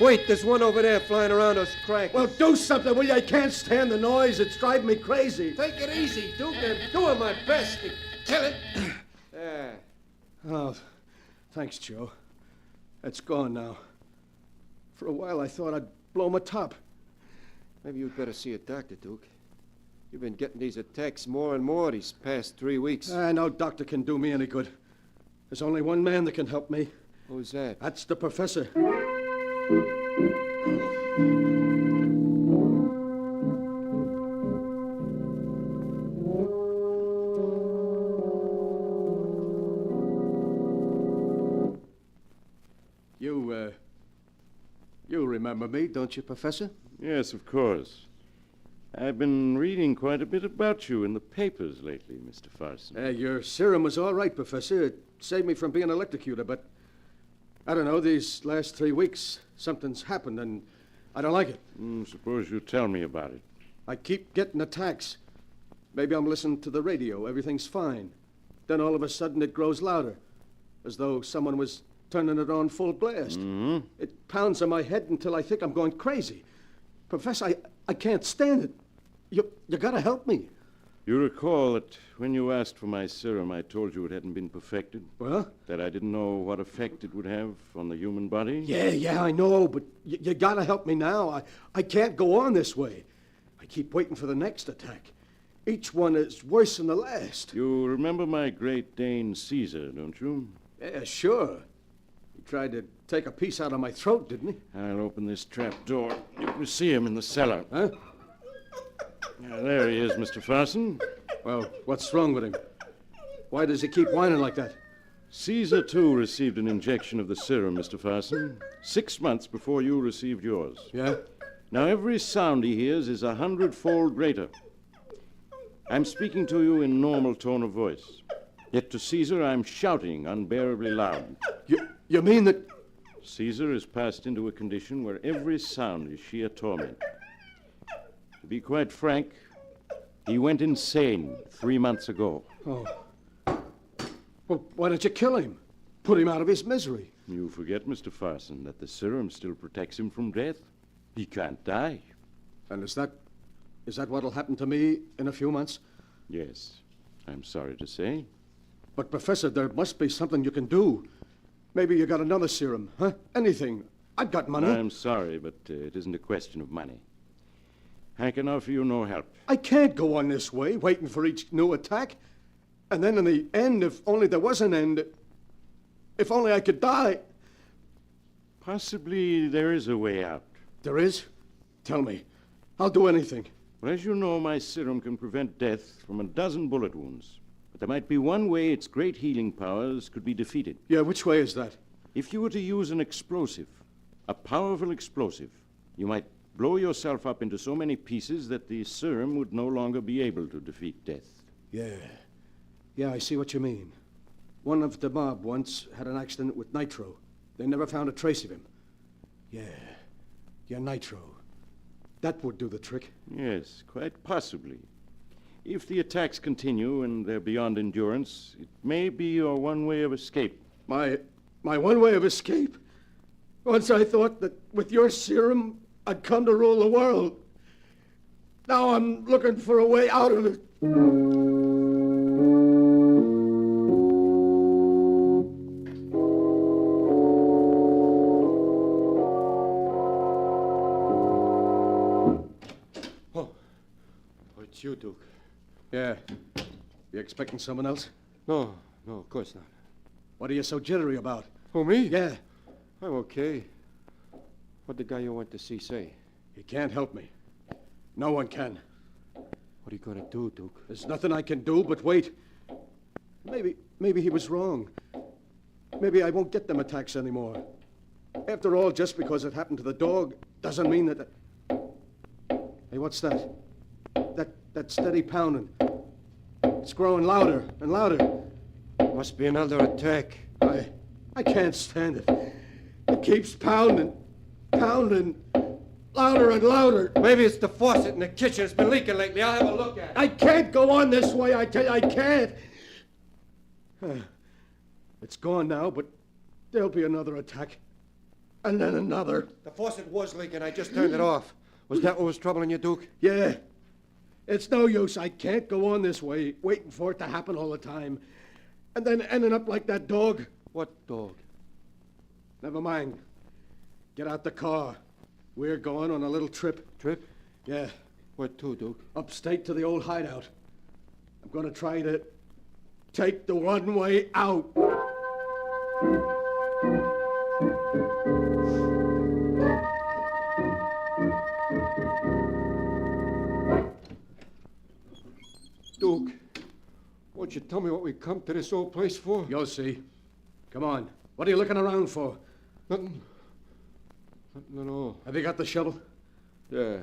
L: Wait, there's one over there flying around us crackers.
G: Well, do something, will you? I can't stand the noise. It's driving me crazy.
L: Take it easy, Duke. I'm doing my best to kill it.
G: Oh, thanks, Joe. It's gone now. For a while, I thought I'd blow my top.
L: Maybe you'd better see a doctor, Duke. You've been getting these attacks more and more these past 3 weeks.
G: No doctor can do me any good. There's only one man that can help me.
L: Who's that?
G: That's the professor. You remember me, don't you, Professor?
B: Yes, of course. I've been reading quite a bit about you in the papers lately, Mr. Farson.
G: Your serum was all right, Professor. It saved me from being electrocuted, but I don't know, these last 3 weeks, something's happened, and I don't like it.
B: Suppose you tell me about it.
G: I keep getting attacks. Maybe I'm listening to the radio. Everything's fine. Then all of a sudden it grows louder, as though someone was turning it on full blast.
B: Mm-hmm.
G: It pounds on my head until I think I'm going crazy. Professor, I can't stand it. You gotta help me.
B: You recall that when you asked for my serum, I told you it hadn't been perfected?
G: Well?
B: That I didn't know what effect it would have on the human body?
G: Yeah, I know, but you gotta help me now. I can't go on this way. I keep waiting for the next attack. Each one is worse than the last.
B: You remember my Great Dane Caesar, don't you?
G: Yeah, sure. He tried to take a piece out of my throat, didn't he?
B: I'll open this trap door. You can see him in the cellar.
G: Huh?
B: There he is, Mr. Farson.
G: Well, what's wrong with him? Why does he keep whining like that?
B: Caesar, too, received an injection of the serum, Mr. Farson, 6 months before you received yours.
G: Yeah?
B: Now, every sound he hears is 100-fold greater. I'm speaking to you in normal tone of voice. Yet to Caesar, I'm shouting unbearably loud.
G: You mean that...
B: Caesar has passed into a condition where every sound is sheer torment. To be quite frank, he went insane 3 months ago.
G: Oh. Well, why don't you kill him? Put him out of his misery.
B: You forget, Mr. Farson, that the serum still protects him from death. He can't die.
G: And is that what'll happen to me in a few months?
B: Yes, I'm sorry to say.
G: But, Professor, there must be something you can do. Maybe you got another serum, huh? Anything. I've got money.
B: I'm sorry, but it isn't a question of money. I can offer you no help.
G: I can't go on this way, waiting for each new attack. And then in the end, if only there was an end, if only I could die.
B: Possibly there is a way out.
G: There is? Tell me. I'll do anything.
B: Well, as you know, my serum can prevent death from a dozen bullet wounds. But there might be one way its great healing powers could be defeated.
G: Yeah, which way is that?
B: If you were to use an explosive, a powerful explosive, you might blow yourself up into so many pieces that the serum would no longer be able to defeat death.
G: Yeah, I see what you mean. One of the mob once had an accident with Nitro. They never found a trace of him. Yeah, Nitro. That would do the trick.
K: Yes, quite possibly. If the attacks continue and they're beyond endurance, it may be your one way of escape.
G: My one way of escape? Once I thought that with your serum, I'd come to rule the world. Now I'm looking for a way out of it.
L: Oh, it's you, Duke.
G: Yeah. You expecting someone else?
L: No, of course not.
G: What are you so jittery about?
L: Oh, me?
G: Yeah.
L: I'm okay. What'd the guy you went to see say?
G: He can't help me. No one can.
L: What are you gonna do, Duke?
G: There's nothing I can do but wait. Maybe he was wrong. Maybe I won't get them attacks anymore. After all, just because it happened to the dog doesn't mean that... Hey, what's that? That steady pounding. It's growing louder and louder.
L: Must be another attack.
G: I can't stand it. It keeps pounding, louder and louder.
L: Maybe it's the faucet in the kitchen. It's been leaking lately. I'll have a look at it.
G: I can't go on this way, I tell you, I can't. It's gone now, but there'll be another attack. And then another.
L: The faucet was leaking. I just turned it off. Was that what was troubling you, Duke?
G: Yeah. It's no use. I can't go on this way, waiting for it to happen all the time. And then ending up like that dog.
L: What dog?
G: Never mind. Get out the car. We're going on a little trip.
L: Trip?
G: Yeah.
L: Where to, Duke?
G: Upstate to the old hideout. I'm going to try to take the one way out.
L: Duke, won't you tell me what we come to this old place for?
G: You'll see. Come on. What are you looking around for?
L: Nothing. Nothing at all.
G: Have you got the shovel?
L: Yeah.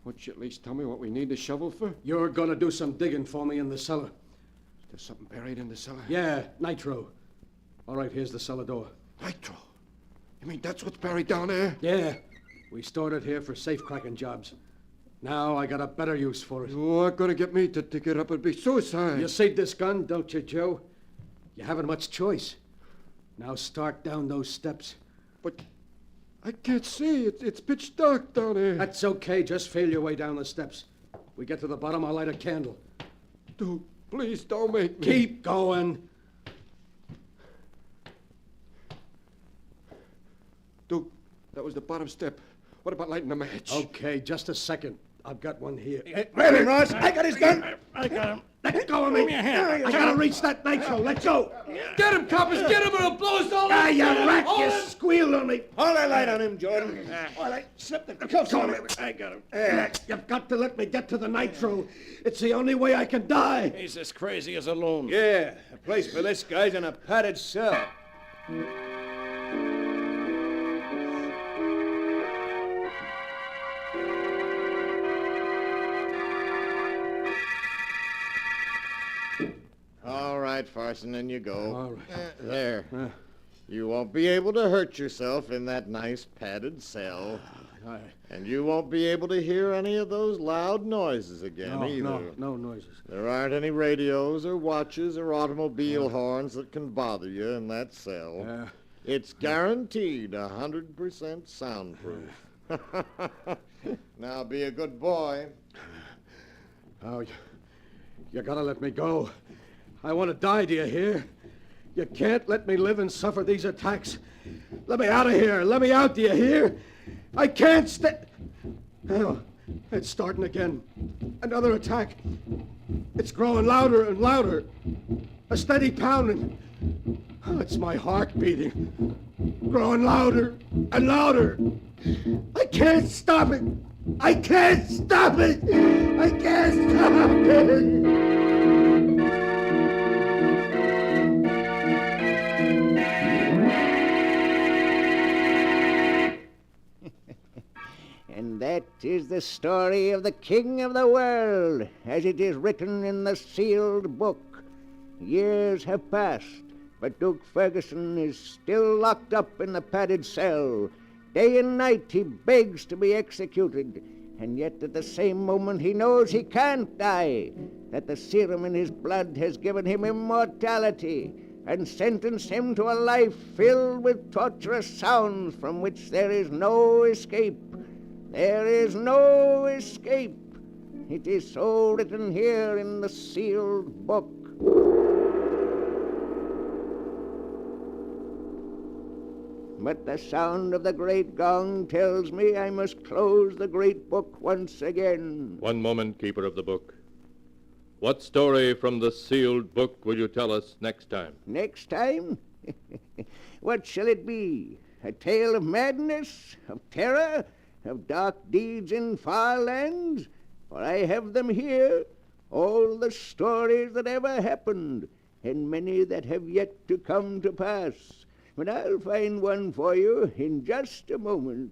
L: Won't you at least tell me what we need the shovel for?
G: You're going to do some digging for me in the cellar.
L: There's something buried in the cellar?
G: Yeah, nitro. All right, here's the cellar door.
L: Nitro? You mean that's what's buried down there?
G: Yeah. We stored it here for safe-cracking jobs. Now I got a better use for it.
L: You aren't going to get me to dig it up. It'd be suicide.
G: You see this gun, don't you, Joe? You haven't much choice. Now start down those steps.
L: But I can't see. It's pitch dark down there.
G: That's okay. Just feel your way down the steps. We get to the bottom, I'll light a candle.
L: Dude, please don't make me.
G: Keep going.
L: Duke, that was the bottom step. What about lighting a match?
G: Okay, just a second. I've got one here.
H: Grab him, Ross. I got his gun.
K: I got him.
G: Let go of me. I gotta reach that nitro. Let go.
L: Get him, coppers! Get him or he'll blow us all up!
H: You rat. You
L: him.
H: squealed on me. Hold that light on him, Jordan. Well, I slipped the cuffs on him.
G: I got him. You've got to let me get to the nitro. It's the only way I can die.
K: He's as crazy as a loon.
I: Yeah, the place for this guy's in a padded cell.
E: All right, Farson, in you go.
G: All right.
E: There. You won't be able to hurt yourself in that nice padded cell. And you won't be able to hear any of those loud noises again either.
G: No noises.
E: There aren't any radios or watches or automobile horns that can bother you in that cell.
G: Yeah.
E: It's guaranteed 100% soundproof. Now be a good boy.
G: Oh, you gotta let me go. I want to die, do you hear? You can't let me live and suffer these attacks. Let me out of here. Let me out, do you hear? I can't stay. Oh, it's starting again. Another attack. It's growing louder and louder. A steady pounding. Oh, it's my heart beating. Growing louder and louder. I can't stop it. I can't stop it. I can't stop it.
H: And that is the story of the King of the World, as it is written in the sealed book. Years have passed, but Duke Ferguson is still locked up in the padded cell. Day and night he begs to be executed, and yet at the same moment he knows he can't die, that the serum in his blood has given him immortality and sentenced him to a life filled with torturous sounds from which there is no escape. There is no escape. It is so written here in the sealed book. But the sound of the great gong tells me I must close the great book once again.
A: One moment, Keeper of the Book. What story from the sealed book will you tell us next time?
H: Next time? What shall it be? A tale of madness, of terror, of dark deeds in far lands? For I have them here, all the stories that ever happened, and many that have yet to come to pass. But I'll find one for you in just a moment.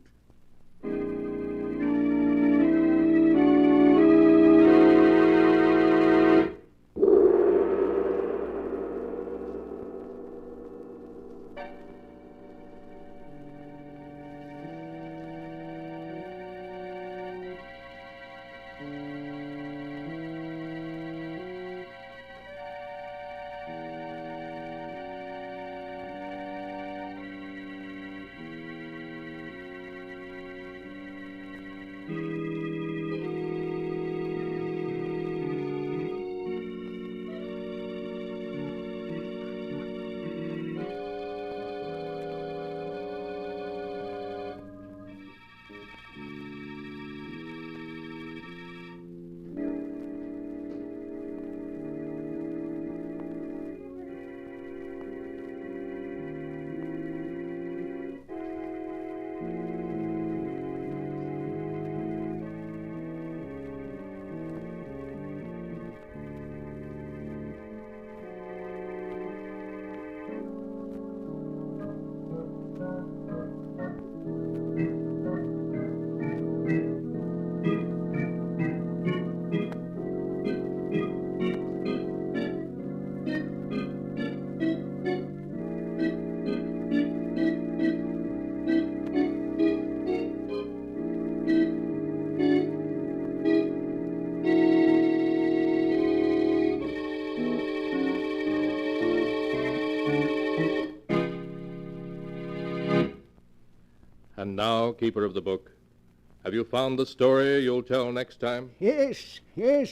A: And now, Keeper of the Book, have you found the story you'll tell next time?
H: Yes,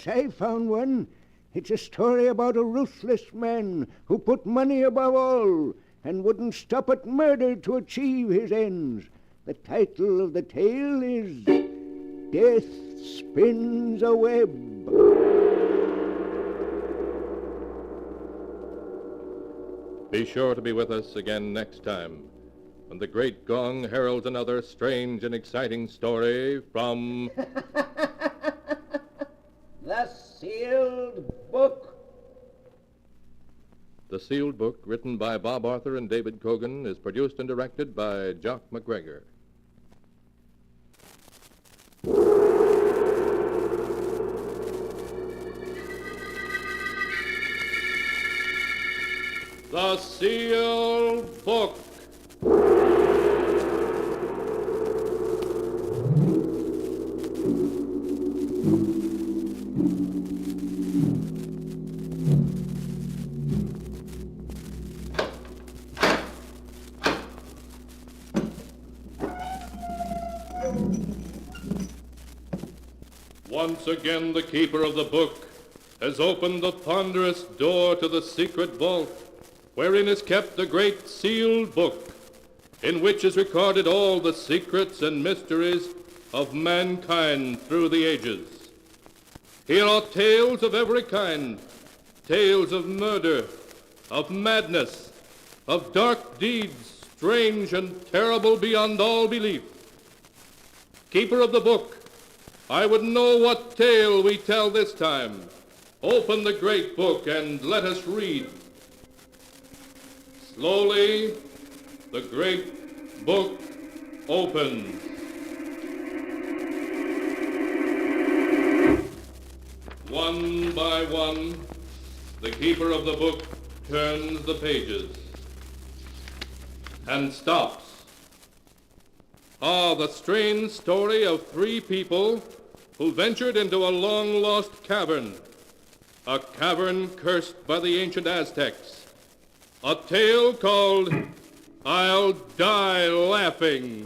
H: I found one. It's a story about a ruthless man who put money above all and wouldn't stop at murder to achieve his ends. The title of the tale is Death Spins a Web.
A: Be sure to be with us again next time, when the great gong heralds another strange and exciting story from...
H: The Sealed Book.
A: The Sealed Book, written by Bob Arthur and David Kogan, is produced and directed by Jock MacGregor. The Sealed Book. Once again, the Keeper of the Book has opened the ponderous door to the secret vault, wherein is kept the great sealed book, in which is recorded all the secrets and mysteries of mankind through the ages. Here are tales of every kind, tales of murder, of madness, of dark deeds, strange and terrible beyond all belief. Keeper of the Book, I would know what tale we tell this time. Open the great book and let us read. Slowly, the great book opens. One by one, The keeper of the book turns the pages and stops. Ah, the strange story of three people who ventured into a long-lost cavern. A cavern cursed by the ancient Aztecs. A tale called I'll Die Laughing.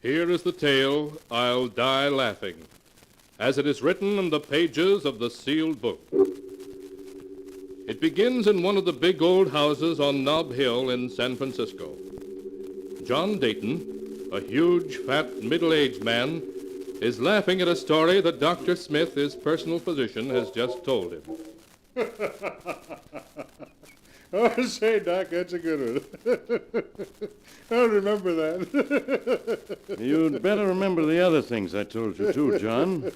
A: Here is the tale, I'll Die Laughing, as it is written in the pages of the sealed book. It begins in one of the big old houses on Nob Hill in San Francisco. John Dayton, a huge, fat, middle-aged man, is laughing at a story that Dr. Smith, his personal physician, has just told him.
B: Oh, say, Doc, that's a good one. I'll remember that.
K: You'd better remember the other things I told you, too, John.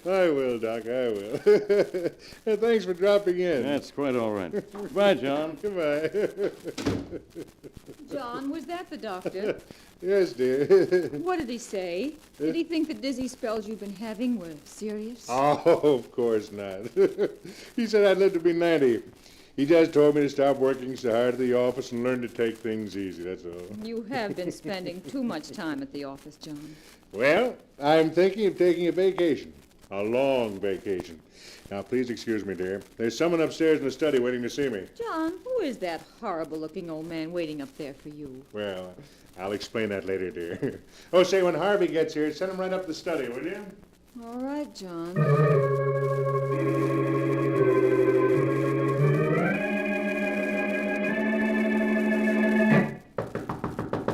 B: I will, Doc, I will. And thanks for dropping in.
K: That's quite all right. Goodbye, John.
B: Goodbye.
M: John, was that the doctor?
B: Yes, dear.
M: What did he say? Did he think the dizzy spells you've been having were serious?
B: Oh, of course not. He said I'd live to be 90. He just told me to stop working so hard at the office and learn to take things easy, that's all.
M: You have been spending too much time at the office, John.
B: Well, I'm thinking of taking a vacation. A long vacation. Now, please excuse me, dear. There's someone upstairs in the study waiting to see me.
M: John, who is that horrible-looking old man waiting up there for you?
B: Well, I'll explain that later, dear. Oh, say, when Harvey gets here, send him right up the study, will you?
M: All right, John.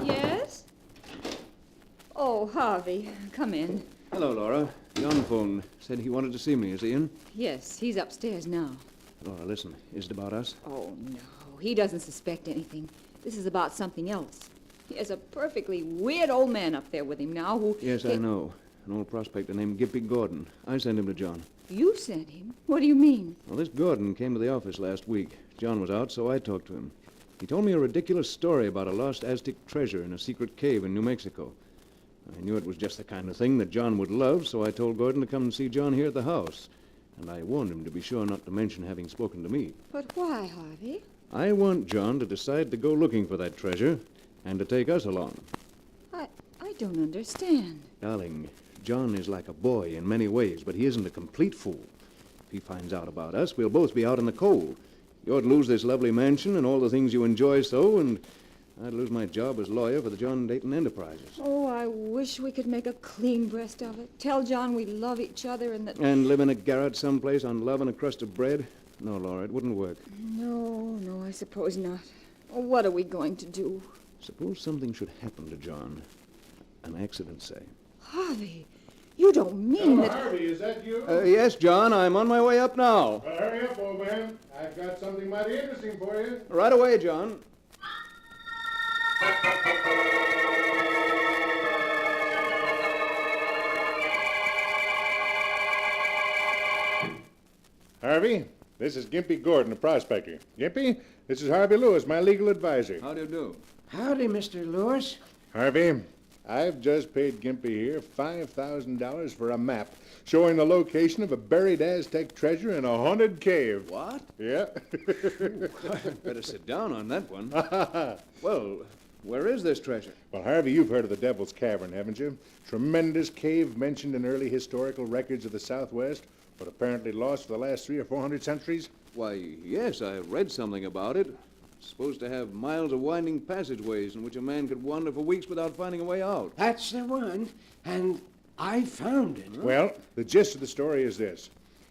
M: Yes? Oh, Harvey, come in.
F: Hello, Laura. John phoned. Said he wanted to see me. Is he in?
M: Yes, he's upstairs now.
F: Laura, listen. Is it about us?
M: Oh, no. He doesn't suspect anything. This is about something else. He has a perfectly weird old man up there with him now who...
F: Yes, I know. An old prospector named Gimpy Gordon. I sent him to John.
M: You sent him? What do you mean?
F: Well, this Gordon came to the office last week. John was out, so I talked to him. He told me a ridiculous story about a lost Aztec treasure in a secret cave in New Mexico. I knew it was just the kind of thing that John would love, so I told Gordon to come and see John here at the house. And I warned him to be sure not to mention having spoken to me.
M: But why, Harvey?
F: I want John to decide to go looking for that treasure and to take us along.
M: I don't understand.
F: Darling, John is like a boy in many ways, but he isn't a complete fool. If he finds out about us, we'll both be out in the cold. You'd lose this lovely mansion and all the things you enjoy so, and I'd lose my job as lawyer for the John Dayton Enterprises.
M: Oh, I wish we could make a clean breast of it. Tell John we love each other and that...
F: And live in a garret someplace on love and a crust of bread? No, Laura, it wouldn't work.
M: No, I suppose not. Oh, what are we going to do?
F: Suppose something should happen to John. An accident, say.
M: Harvey, you don't mean that...
B: Harvey, is that you?
F: Yes, John, I'm on my way up now.
B: Well, hurry up, old man. I've got something mighty interesting for you.
F: Right away, John.
B: Harvey, this is Gimpy Gordon, a prospector. Gimpy, this is Harvey Lewis, my legal advisor.
F: How do you do?
H: Howdy, Mr. Lewis.
B: Harvey, I've just paid Gimpy here $5,000 for a map showing the location of a buried Aztec treasure in a haunted cave.
F: What?
B: Yeah.
F: Better sit down on that one. Well, where is this treasure?
B: Well, Harvey, you've heard of the Devil's Cavern, haven't you? Tremendous cave mentioned in early historical records of the Southwest, but apparently lost for the last 300 or 400 centuries.
F: Why, yes, I read something about it. It's supposed to have miles of winding passageways in which a man could wander for weeks without finding a way out.
H: That's the one. And
G: I found it.
B: Well, the gist of the story is this.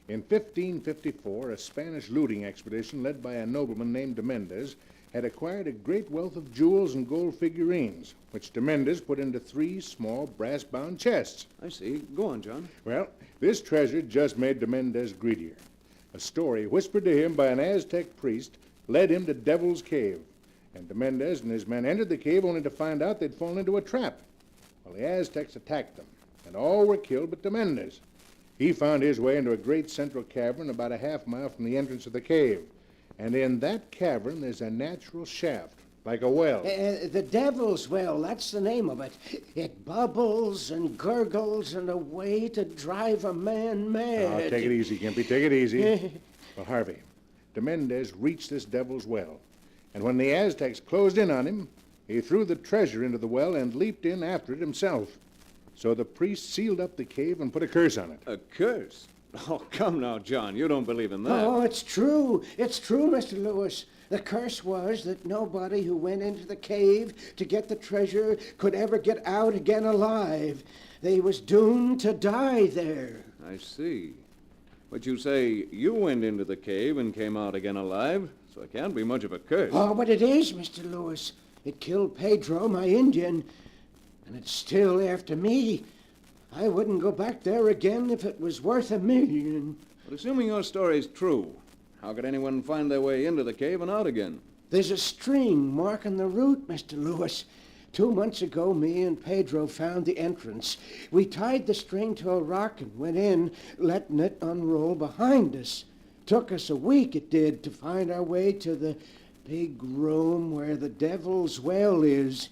B: In 1554, a Spanish looting expedition led by a nobleman named de Mendez had acquired a great wealth of jewels and gold figurines, which de Mendez put into 3 small brass-bound chests.
F: I see. Go on, John.
B: Well, this treasure just made de Mendez greedier. A story whispered to him by an Aztec priest led him to Devil's Cave, and de Mendez and his men entered the cave only to find out they'd fallen into a trap. Well, the Aztecs attacked them, and all were killed but de Mendez. He found his way into a great central cavern about a half-mile from the entrance of the cave. And in that cavern, there's a natural shaft, like a well.
H: The Devil's Well, that's the name of it. It bubbles and gurgles in a way to drive a man mad.
B: Oh, take it easy, Gimpy, take it easy. Well, Harvey, de Mendez reached this Devil's Well, and when the Aztecs closed in on him, he threw the treasure into the well and leaped in after it himself. So the priest sealed up the cave and put a curse on it.
F: A curse? Oh, come now, John. You don't believe in that.
H: Oh, it's true. It's true, Mr. Lewis. The curse was that nobody who went into the cave to get the treasure could ever get out again alive. They was doomed to die there.
F: I see. But you say you went into the cave and came out again alive, so it can't be much of a curse.
H: Oh, but it is, Mr. Lewis. It killed Pedro, my Indian, and it's still after me. I wouldn't go back there again if it was worth $1 million.
F: But assuming your story's true, how could anyone find their way into the cave and out again?
H: There's a string marking the route, Mr. Lewis. 2 months ago, me and Pedro found the entrance. We tied the string to a rock and went in, letting it unroll behind us. Took us a week, it did, to find our way to the big room where the Devil's Well is.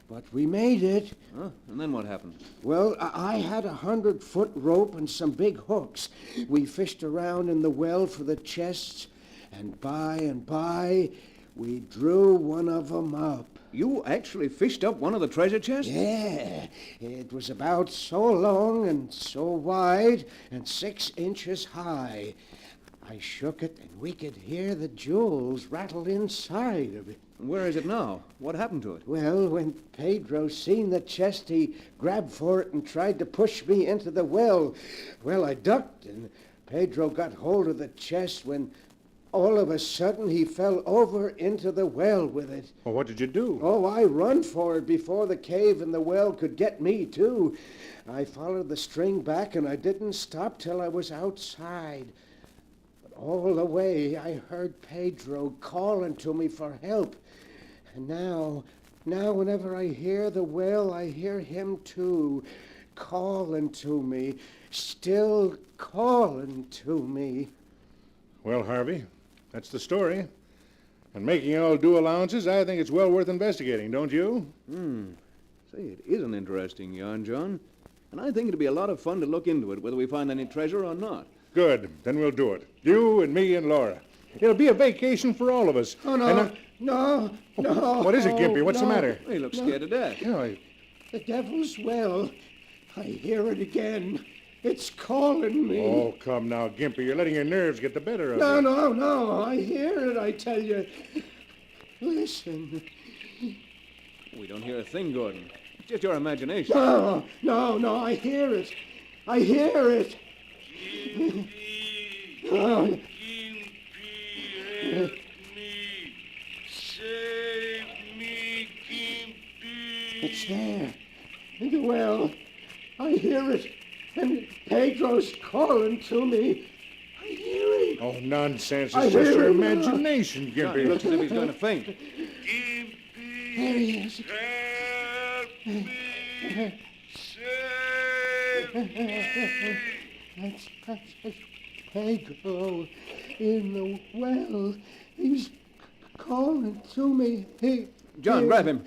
H: But we made it.
F: Huh? And then what happened?
H: Well, I had a 100-foot rope and some big hooks. We fished around in the well for the chests, and by, we drew one of them up.
F: You actually fished up one of the treasure chests?
H: Yeah. It was about so long and so wide and 6 inches high. I shook it, and we could hear the jewels rattle inside of it.
F: Where is it now? What happened to it?
H: Well, when Pedro seen the chest, he grabbed for it and tried to push me into the well. Well, I ducked, and Pedro got hold of the chest when all of a sudden he fell over into the well with it.
B: Well, what did you do?
H: Oh, I run for it before the cave and the well could get me, too. I followed the string back, and I didn't stop till I was outside. But all the way, I heard Pedro calling to me for help. And now whenever I hear the well, I hear him too, calling to me, still calling to me.
B: Well, Harvey, that's the story. And making all due allowances, I think it's well worth investigating, don't you?
F: Say, it is an interesting yarn, John. And I think it'd be a lot of fun to look into it, whether we find any treasure or not.
B: Good. Then we'll do it. You and me and Laura. It'll be a vacation for all of us.
H: Oh, no. No.
B: What is it, Gimpy? What's the matter?
F: He looks scared to death.
H: The Devil's Well. I hear it again. It's calling me.
B: Oh, come now, Gimpy. You're letting your nerves get the better of you.
H: No. I hear it, I tell you. Listen.
F: We don't hear a thing, Gordon. It's just your imagination.
H: No. I hear it. I hear it. Oh.
N: Save me, Gimpy.
H: It's there. In the well. I hear it. And Pedro's calling to me. I hear it.
B: Oh, nonsense.
H: I
B: It's just
H: hear
B: your
H: it.
B: imagination,
F: John, he
B: Gimpy.
F: looks as if he's going to faint.
N: Gimpy,
H: There he is.
N: help me. Save me.
H: That's Pedro in the well. He's calling to me.
F: John, grab him.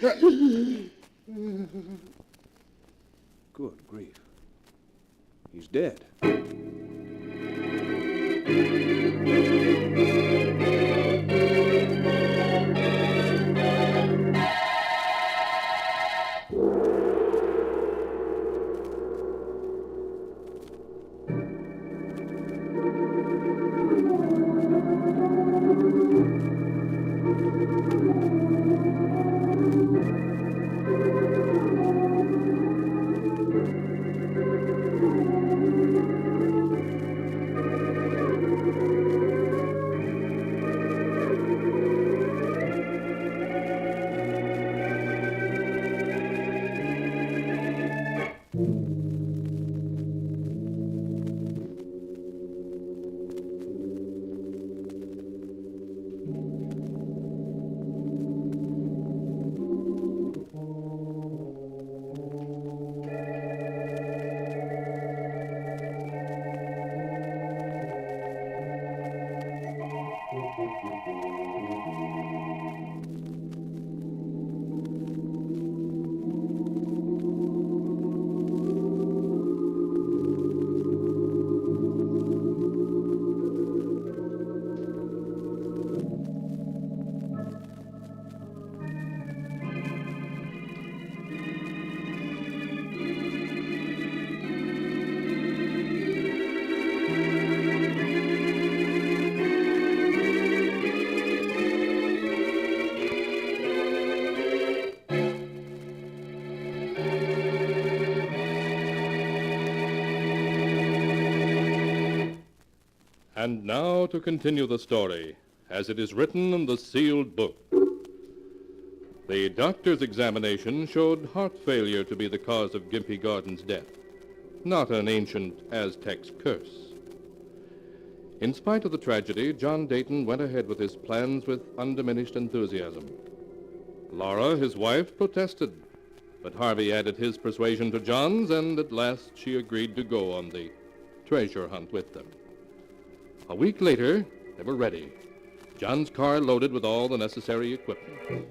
F: Good grief. He's dead.
A: And now to continue the story, as it is written in the sealed book. The doctor's examination showed heart failure to be the cause of Gimpy Gordon's death, not an ancient Aztec's curse. In spite of the tragedy, John Dayton went ahead with his plans with undiminished enthusiasm. Laura, his wife, protested, but Harvey added his persuasion to John's, and at last she agreed to go on the treasure hunt with them. A week later, they were ready, John's car loaded with all the necessary equipment.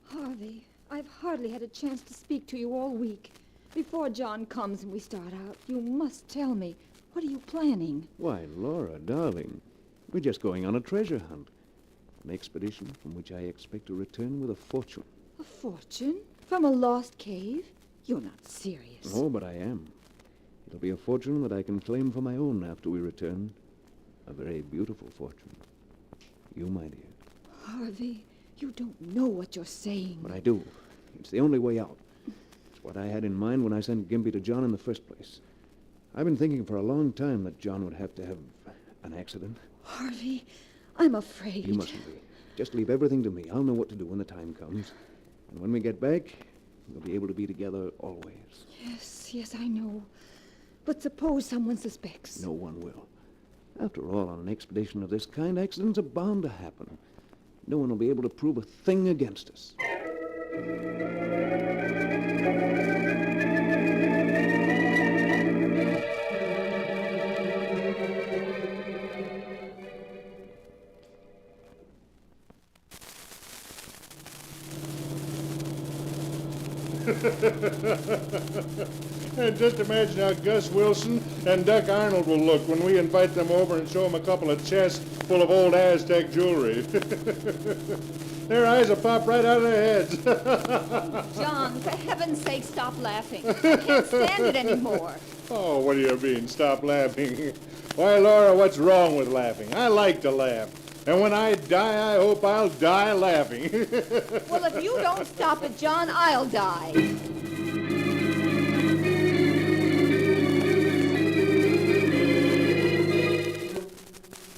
M: Harvey, I've hardly had a chance to speak to you all week. Before John comes and we start out, you must tell me, what are you planning?
F: Why, Laura, darling, we're just going on a treasure hunt. An expedition from which I expect to return with a fortune.
M: A fortune? From a lost cave? You're not serious.
F: Oh, but I am. It'll be a fortune that I can claim for my own after we return. A very beautiful fortune. You, my dear.
M: Harvey, you don't know what you're saying.
F: But I do. It's the only way out. It's what I had in mind when I sent Gimpy to John in the first place. I've been thinking for a long time that John would have to have an accident.
M: Harvey, I'm afraid.
F: You mustn't be. Just leave everything to me. I'll know what to do when the time comes. And when we get back, we'll be able to be together always.
M: Yes, I know. But suppose someone suspects.
F: No one will. After all, on an expedition of this kind, accidents are bound to happen. No one will be able to prove a thing against us.
E: And just imagine how Gus Wilson and Duck Arnold will look when we invite them over and show them a couple of chests full of old Aztec jewelry. Their eyes will pop right out of their heads.
M: John, for heaven's sake, stop laughing. I can't stand it anymore.
E: Oh, what do you mean, stop laughing? Why, Laura, what's wrong with laughing? I like to laugh. And when I die, I hope I'll die laughing.
M: Well, if you don't stop it, John, I'll die.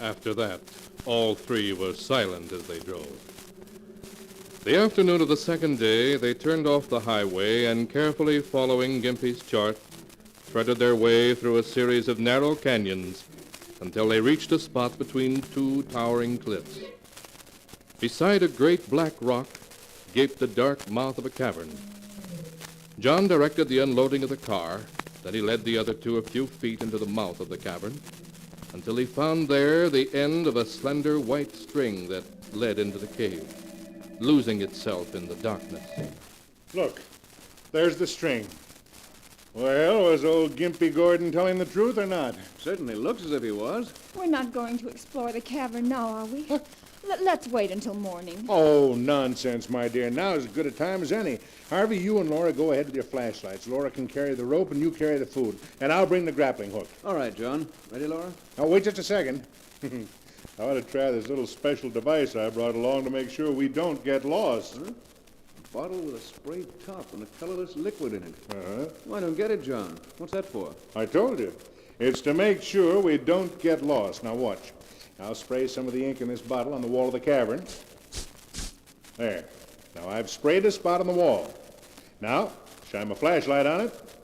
A: After that, all three were silent as they drove. The afternoon of the second day, they turned off the highway and, carefully following Gimpy's chart, threaded their way through a series of narrow canyons until they reached a spot between two towering cliffs. Beside a great black rock gaped the dark mouth of a cavern. John directed the unloading of the car, then he led the other two a few feet into the mouth of the cavern until he found there the end of a slender white string that led into the cave, losing itself in the darkness.
E: Look, there's the string. Well, was old Gimpy Gordon telling the truth or not?
F: Certainly looks as if he was.
M: We're not going to explore the cavern now, are we? Let's wait until morning.
E: Oh, nonsense, my dear. Now is as good a time as any. Harvey, you and Laura go ahead with your flashlights. Laura can carry the rope and you carry the food. And I'll bring the grappling hook.
F: All right, John. Ready, Laura?
E: Now, wait just a second. I ought to try this little special device I brought along to make sure we don't get lost.
F: Huh? A bottle with a sprayed top and a colorless liquid in it.
E: Uh-huh.
F: Well, I don't get it, John. What's that for?
E: I told you. It's to make sure we don't get lost. Now, watch. I'll spray some of the ink in this bottle on the wall of the cavern. There. Now, I've sprayed a spot on the wall. Now, shine my flashlight on it.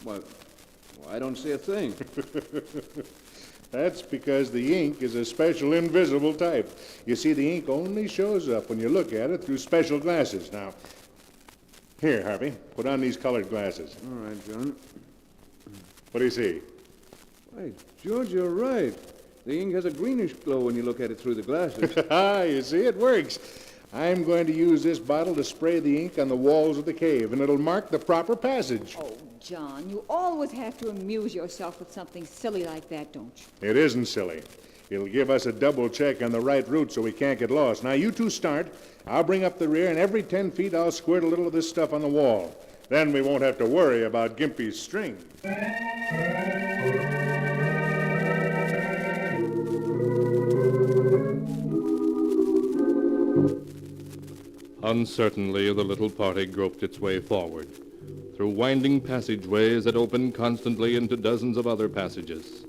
F: Well, I don't see a thing.
E: That's because the ink is a special invisible type. You see, the ink only shows up when you look at it through special glasses. Now, here, Harvey, put on these colored glasses.
F: All right, John.
E: What do you see?
F: Why, George, you're right. The ink has a greenish glow when you look at it through the glasses.
E: You see, it works. I'm going to use this bottle to spray the ink on the walls of the cave, and it'll mark the proper passage.
M: Oh, John, you always have to amuse yourself with something silly like that, don't you?
E: It isn't silly. It'll give us a double check on the right route so we can't get lost. Now, you two start. I'll bring up the rear, and every 10 feet I'll squirt a little of this stuff on the wall. Then we won't have to worry about Gimpy's string.
A: Uncertainly, the little party groped its way forward, through winding passageways that opened constantly into dozens of other passages.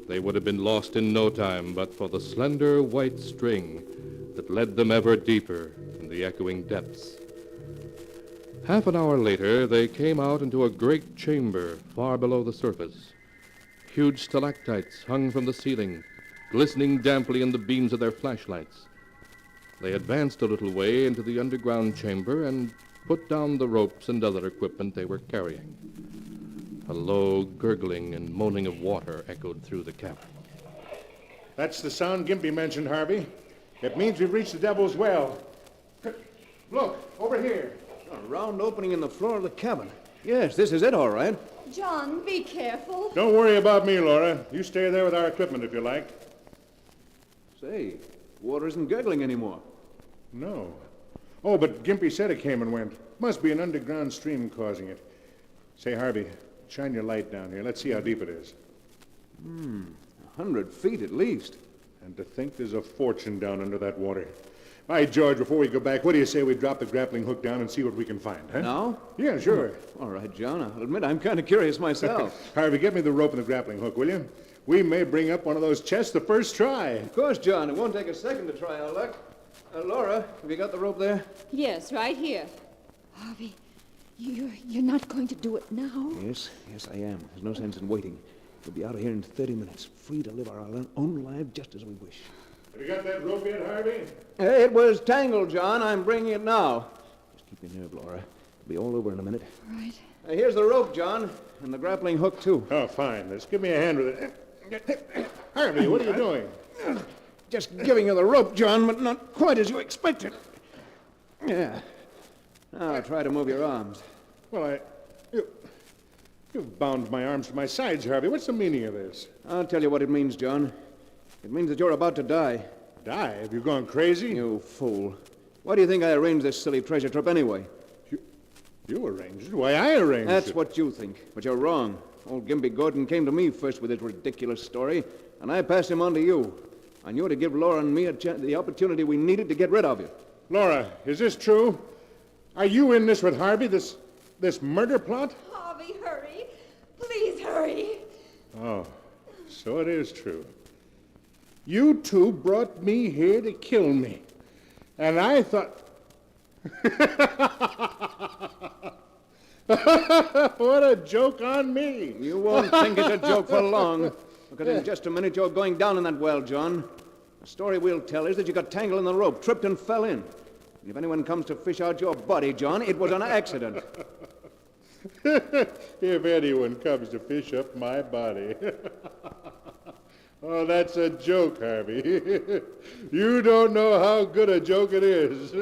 A: They would have been lost in no time but for the slender white string that led them ever deeper in the echoing depths. Half an hour later, they came out into a great chamber far below the surface. Huge stalactites hung from the ceiling, glistening damply in the beams of their flashlights. They advanced a little way into the underground chamber and put down the ropes and other equipment they were carrying. A low gurgling and moaning of water echoed through the cavern.
B: That's the sound Gimpy mentioned, Harvey. It means we've reached the Devil's Well. Look, over here.
F: A round opening in the floor of the cabin. Yes, this is it, all right.
M: John, be careful.
B: Don't worry about me, Laura. You stay there with our equipment if you like.
F: Say, water isn't gurgling anymore.
B: No. Oh, but Gimpy said it came and went. Must be an underground stream causing it. Say, Harvey, shine your light down here. Let's see how deep it is.
F: 100 feet at least.
B: And to think there's a fortune down under that water. By George, before we go back, what do you say we drop the grappling hook down and see what we can find, huh?
F: Now?
B: Yeah, sure.
F: All right, John. I'll admit I'm kind of curious myself.
B: Harvey, get me the rope and the grappling hook, will you? We may bring up one of those chests the first try.
F: Of course, John. It won't take a second to try our luck. Laura, have you got the rope there?
M: Yes, right here. Harvey, you're not going to do it now?
F: Yes, I am. There's no sense in waiting. We'll be out of here in 30 minutes, free to live our own lives just as we wish.
B: Have you got that rope yet, Harvey?
F: It was tangled, John. I'm bringing it now. Just keep your nerve, Laura. It'll be all over in a minute.
M: Right.
F: Here's the rope, John, and the grappling hook, too.
B: Oh, fine. Just give me a hand with it. Harvey, what are you doing?
F: Just giving you the rope, John, but not quite as you expected. Yeah. Now try to move your arms.
B: Well, you've bound my arms to my sides, Harvey. What's the meaning of this?
F: I'll tell you what it means, John. It means that you're about to die.
B: Die? Have you gone crazy?
F: You fool. Why do you think I arranged this silly treasure trip anyway?
B: You arranged it? Why, I arranged it.
F: That's what you think, but you're wrong. Old Gimpy Gordon came to me first with his ridiculous story, and I passed him on to you. I knew to give Laura and me the opportunity we needed to get rid of you.
B: Laura, is this true? Are you in this with Harvey, this murder plot?
M: Harvey, hurry. Please hurry.
B: Oh, so it is true. You two brought me here to kill me. And I thought... What a joke on me.
F: You won't think it's a joke for long, because in just a minute you're going down in that well, John. The story we'll tell is that you got tangled in the rope, tripped and fell in. And if anyone comes to fish out your body, John, it was an accident.
B: If anyone comes to fish up my body. Oh, that's a joke, Harvey. You don't know how good a joke it is.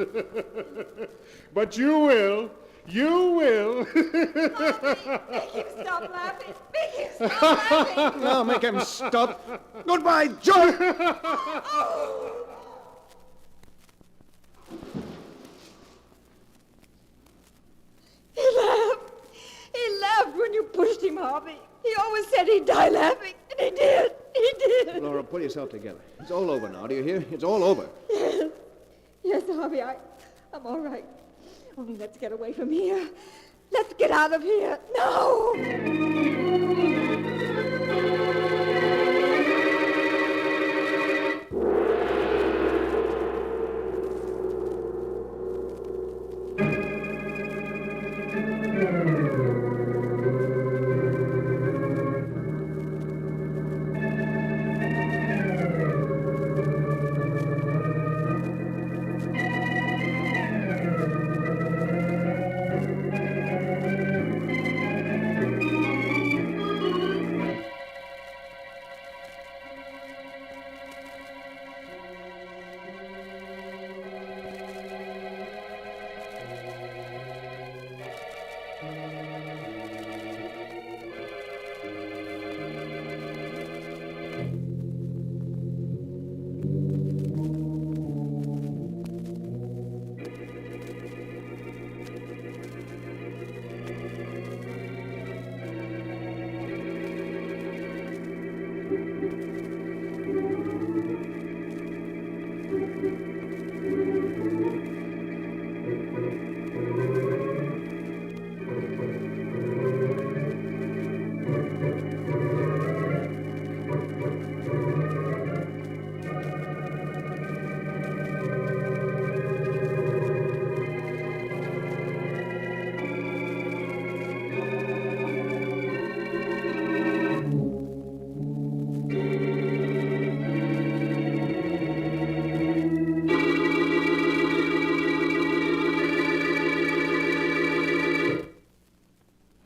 B: But you will. You will.
M: Make him stop laughing. Make him stop laughing.
F: Now make him stop. Goodbye, John.
M: He laughed. He laughed when you pushed him, Harvey. He always said he'd die laughing, and he did. He did.
F: Laura, pull yourself together. It's all over now, do you hear? It's all over.
M: Yes. Yes, Harvey, I'm all right. Only let's get away from here. Let's get out of here. No!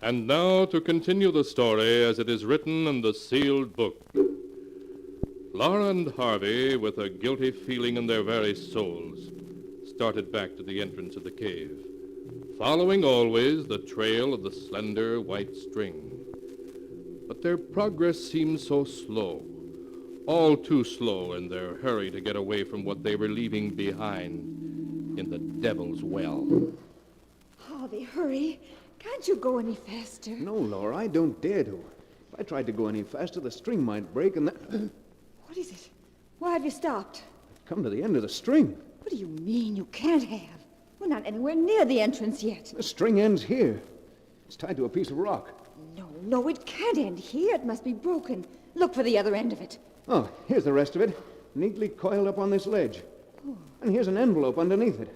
A: And now to continue the story as it is written in the sealed book. Laura and Harvey, with a guilty feeling in their very souls, started back to the entrance of the cave, following always the trail of the slender white string. But their progress seemed so slow, all too slow in their hurry to get away from what they were leaving behind in the Devil's Well.
M: Harvey, hurry. Can't you go any faster?
F: No, Laura, I don't dare to. If I tried to go any faster, the string might break and then...
M: What is it? Why have you stopped?
F: Come to the end of the string.
M: What do you mean you can't have? We're not anywhere near the entrance yet.
F: The string ends here. It's tied to a piece of rock.
M: No, it can't end here. It must be broken. Look for the other end of it.
F: Oh, here's the rest of it, neatly coiled up on this ledge.
M: Oh.
F: And here's an envelope underneath it.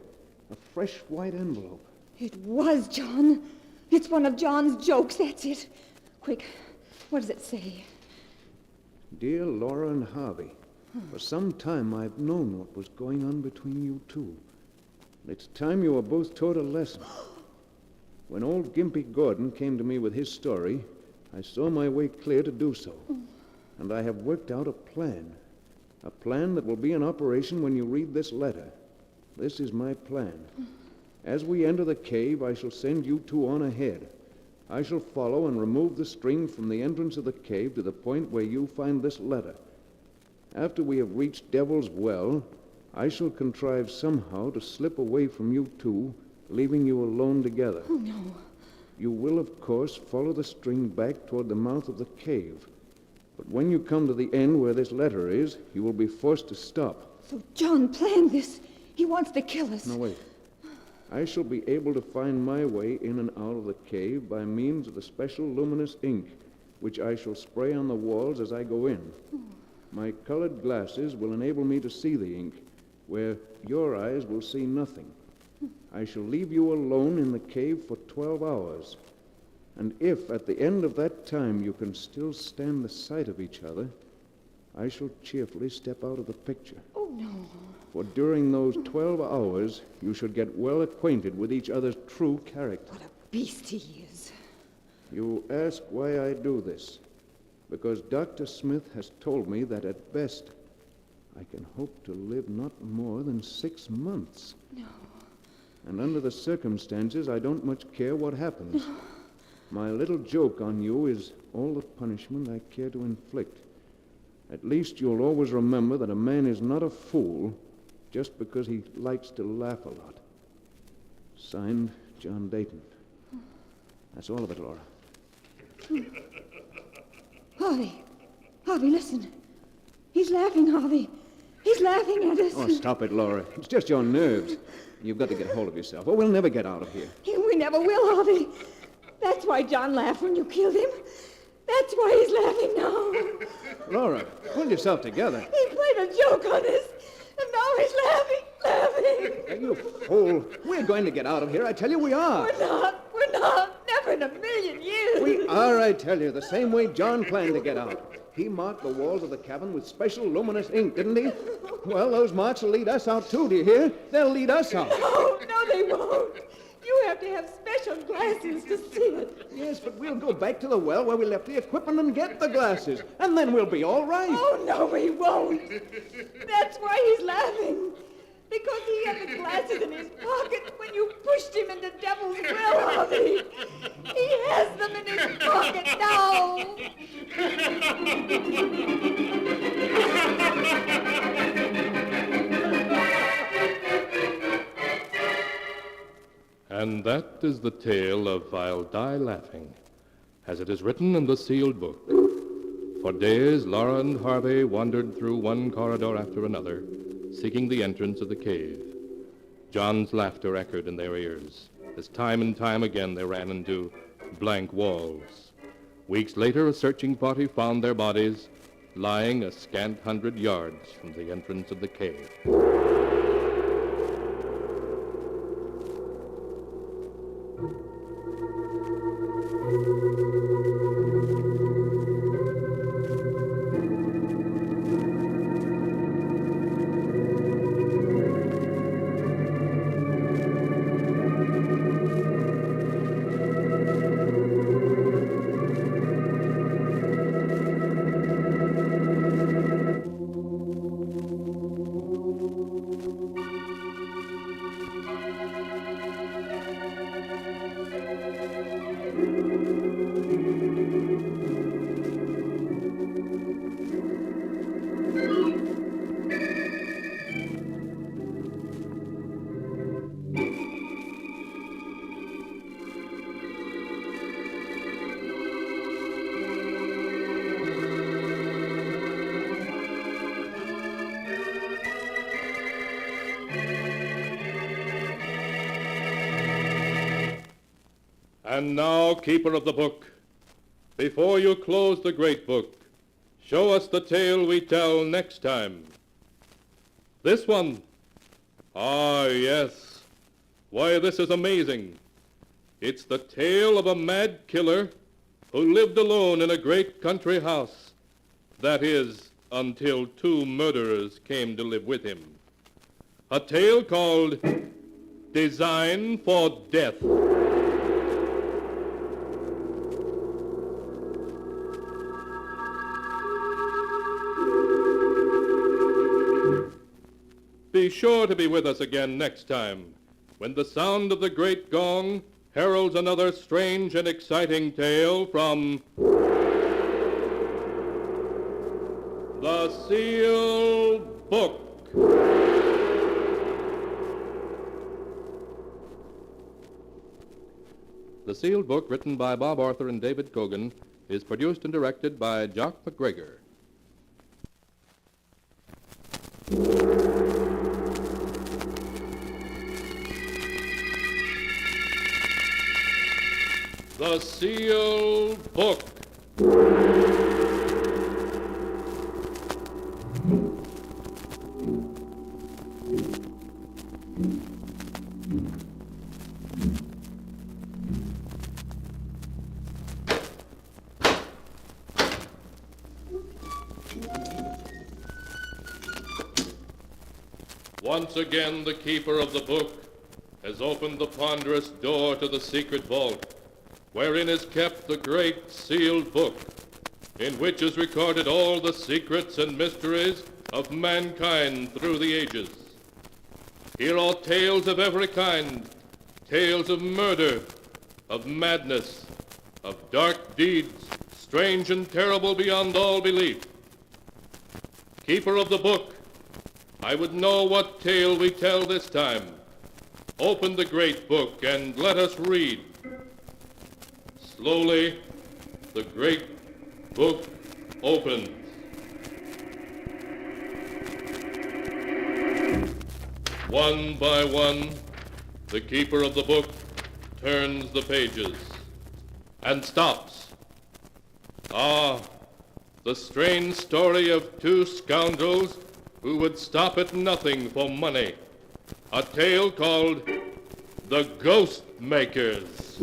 F: A fresh white envelope.
M: It was John. It's one of John's jokes, that's it. Quick, what does it say?
F: Dear Laura and Harvey, for some time I've known what was going on between you two. It's time you were both taught a lesson. When old Gimpy Gordon came to me with his story, I saw my way clear to do so. And I have worked out a plan that will be in operation when you read this letter. This is my plan. As we enter the cave, I shall send you two on ahead. I shall follow and remove the string from the entrance of the cave to the point where you find this letter. After we have reached Devil's Well, I shall contrive somehow to slip away from you two, leaving you alone together.
M: Oh, no.
F: You will, of course, follow the string back toward the mouth of the cave. But when you come to the end where this letter is, you will be forced to stop.
M: So John planned this. He wants to kill us.
F: No, wait. I shall be able to find my way in and out of the cave by means of the special luminous ink, which I shall spray on the walls as I go in. My colored glasses will enable me to see the ink, where your eyes will see nothing. I shall leave you alone in the cave for 12 hours. And if at the end of that time you can still stand the sight of each other, I shall cheerfully step out of the picture.
M: Oh, no.
F: For during those 12 hours, you should get well acquainted with each other's true character.
M: What a beast he is.
F: You ask why I do this. Because Dr. Smith has told me that at best, I can hope to live not more than 6 months.
M: No.
F: And under the circumstances, I don't much care what happens. No. My little joke on you is all the punishment I care to inflict. At least you'll always remember that a man is not a fool just because he likes to laugh a lot. Signed, John Dayton. That's all of it, Laura.
M: Harvey, listen. He's laughing, Harvey. He's laughing at us.
F: Oh, stop it, Laura. It's just your nerves. You've got to get hold of yourself, or we'll never get out of here.
M: We never will, Harvey. That's why John laughed when you killed him. That's why he's laughing now.
F: Laura, pull yourself together.
M: He played a joke on us, and now he's laughing.
F: You fool. We're going to get out of here. I tell you we are.
M: We're not. Never in a million years.
F: We are, I tell you, the same way John planned to get out. He marked the walls of the cavern with special luminous ink, didn't he? Well, those marks will lead us out, too, do you hear? They'll lead us out.
M: No, they won't. You have to have special glasses to see it.
F: Yes, but we'll go back to the well where we left the equipment and get the glasses, and then we'll be all right.
M: Oh, no, we won't. That's why he's laughing. Because he had the glasses in his pocket when you pushed him into Devil's Well, Harvey. He has them in his pocket now.
A: And that is the tale of I'll Die Laughing, as it is written in the sealed book. For days, Laura and Harvey wandered through one corridor after another, seeking the entrance of the cave. John's laughter echoed in their ears, as time and time again they ran into blank walls. Weeks later, a searching party found their bodies lying a scant 100 yards from the entrance of the cave. And now, keeper of the book, before you close the great book, show us the tale we tell next time. This one. Ah, yes. Why, this is amazing. It's the tale of a mad killer who lived alone in a great country house. That is, until two murderers came to live with him. A tale called Design for Death. Be sure to be with us again next time, when the sound of the great gong heralds another strange and exciting tale from the Sealed Book. The Sealed Book, written by Bob Arthur and David Kogan, is produced and directed by Jock MacGregor. The Sealed Book. Once again, the keeper of the book has opened the ponderous door to the secret vault, wherein is kept the great sealed book, in which is recorded all the secrets and mysteries of mankind through the ages. Here are tales of every kind, tales of murder, of madness, of dark deeds, strange and terrible beyond all belief. Keeper of the book, I would know what tale we tell this time. Open the great book and let us read. Slowly, the great book opens. One by one, the keeper of the book turns the pages and stops. Ah, the strange story of two scoundrels who would stop at nothing for money. A tale called The Ghost Makers.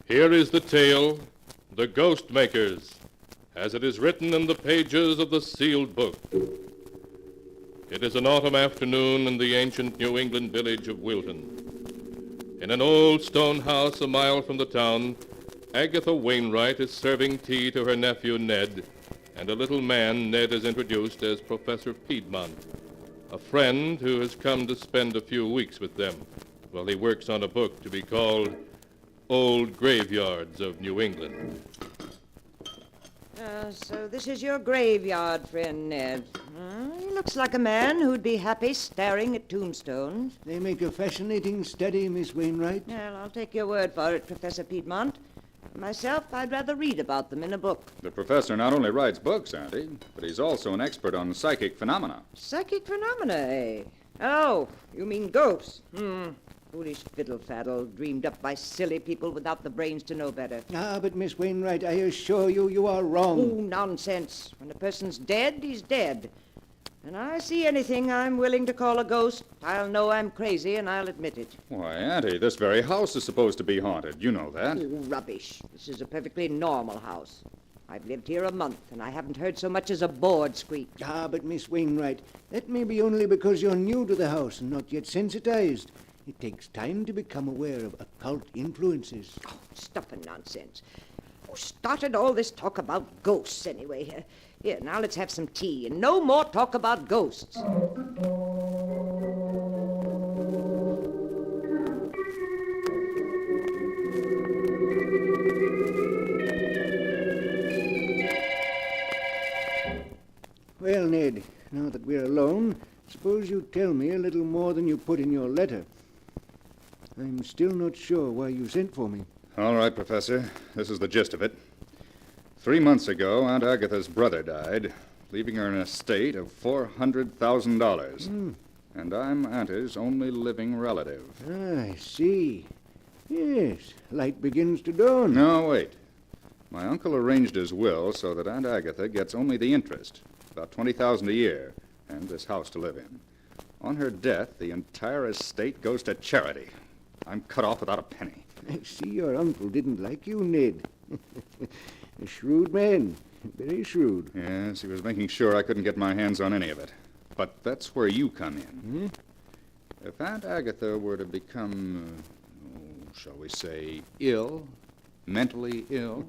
A: Here is the tale, The Ghost Makers, as it is written in the pages of the sealed book. It is an autumn afternoon in the ancient New England village of Wilton. In an old stone house a mile from the town, Agatha Wainwright is serving tea to her nephew Ned, and a little man Ned has introduced as Professor Piedmont, a friend who has come to spend a few weeks with them while he works on a book to be called Old Graveyards of New England.
O: So this is your graveyard, friend Ned. He looks like a man who'd be happy staring at tombstones.
H: They make a fascinating study, Miss Wainwright.
O: Well, I'll take your word for it, Professor Piedmont. Myself, I'd rather read about them in a book.
I: The professor not only writes books, Auntie, but he's also an expert on psychic phenomena.
O: Psychic phenomena, eh? Oh, you mean ghosts. Foolish fiddle-faddle, dreamed up by silly people without the brains to know better.
H: Ah, but Miss Wainwright, I assure you, you are wrong.
O: Oh, nonsense. When a person's dead, he's dead. When I see anything I'm willing to call a ghost, I'll know I'm crazy, and I'll admit it.
I: Why, Auntie, this very house is supposed to be haunted. You know that.
O: Oh, rubbish. This is a perfectly normal house. I've lived here a month, and I haven't heard so much as a board squeak.
H: Ah, but Miss Wainwright, that may be only because you're new to the house and not yet sensitized. It takes time to become aware of occult influences.
O: Oh, stuff and nonsense. Who started all this talk about ghosts, anyway? Here, now let's have some tea, and no more talk about ghosts.
H: Well, Ned, now that we're alone, suppose you tell me a little more than you put in your letter. I'm still not sure why you sent for me.
P: All right, Professor. This is the gist of it. 3 months ago, Aunt Agatha's brother died, leaving her an estate of $400,000. And I'm Auntie's only living relative.
H: I see. Yes, light begins to dawn.
P: No, wait. My uncle arranged his will so that Aunt Agatha gets only the interest, about $20,000 a year, and this house to live in. On her death, the entire estate goes to charity. I'm cut off without a penny.
H: I see your uncle didn't like you, Ned. A shrewd man. Very shrewd.
P: Yes, he was making sure I couldn't get my hands on any of it. But that's where you come in. If Aunt Agatha were to become, shall we say, ill, mentally ill...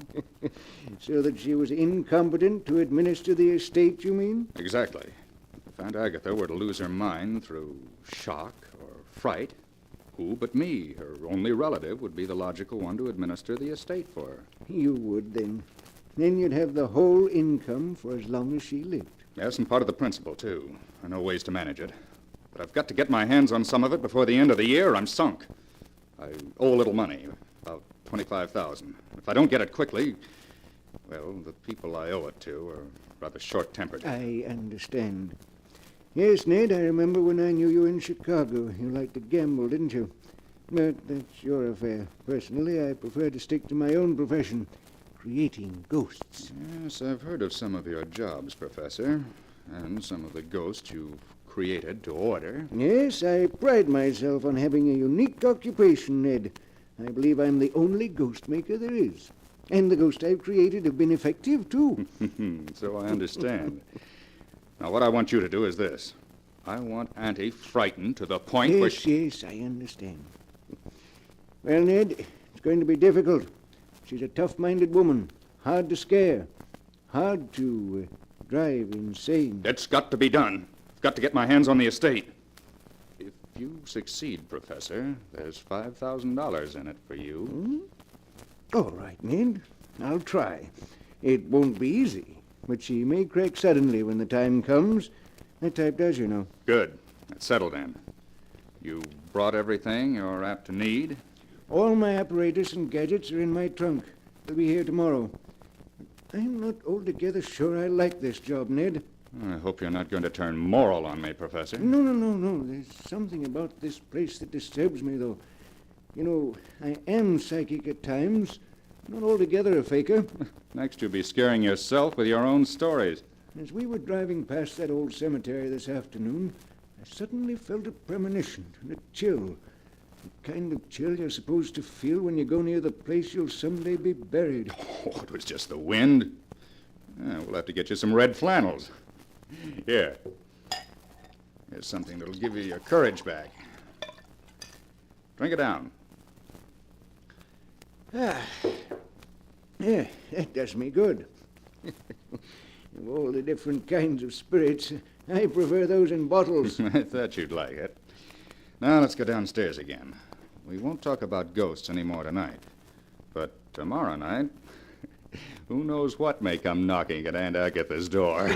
H: So that she was incompetent to administer the estate, you mean?
P: Exactly. If Aunt Agatha were to lose her mind through shock or fright, who but me, her only relative, would be the logical one to administer the estate for her?
H: You would, then. Then you'd have the whole income for as long as she lived.
P: Yes, and part of the principal, too. I know ways to manage it. But I've got to get my hands on some of it before the end of the year, or I'm sunk. I owe a little money, about $25,000. If I don't get it quickly, well, the people I owe it to are rather short-tempered.
H: I understand. Yes, Ned, I remember when I knew you in Chicago. You liked to gamble, didn't you? But that's your affair. Personally, I prefer to stick to my own profession, creating ghosts.
P: Yes, I've heard of some of your jobs, Professor, and some of the ghosts you've created to order.
H: Yes, I pride myself on having a unique occupation, Ned. I believe I'm the only ghost maker there is. And the ghosts I've created have been effective, too.
P: So I understand. Now, what I want you to do is this. I want Auntie frightened to the point where she...
H: Yes, I understand. Well, Ned, it's going to be difficult. She's a tough-minded woman, hard to scare, hard to drive insane.
P: It's got to be done. I've got to get my hands on the estate. If you succeed, Professor, there's $5,000 in it for you.
H: All right, Ned. I'll try. It won't be easy, but she may crack suddenly when the time comes. That type does, you know.
P: Good. That's settled then. You brought everything you're apt to need?
H: All my apparatus and gadgets are in my trunk. They'll be here tomorrow. I'm not altogether sure I like this job, Ned.
P: I hope you're not going to turn moral on me, Professor.
H: No. There's something about this place that disturbs me, though. You know, I am psychic at times. Not altogether a faker.
P: Next, you'll be scaring yourself with your own stories.
H: As we were driving past that old cemetery this afternoon, I suddenly felt a premonition and a chill. The kind of chill you're supposed to feel when you go near the place you'll someday be buried.
P: Oh, it was just the wind. We'll have to get you some red flannels. Here. Here's something that'll give you your courage back. Drink it down.
H: Yeah, that does me good. Of all the different kinds of spirits, I prefer those in bottles.
P: I thought you'd like it. Now let's go downstairs again. We won't talk about ghosts anymore tonight. But tomorrow night, who knows what may come knocking at Aunt Agatha's door.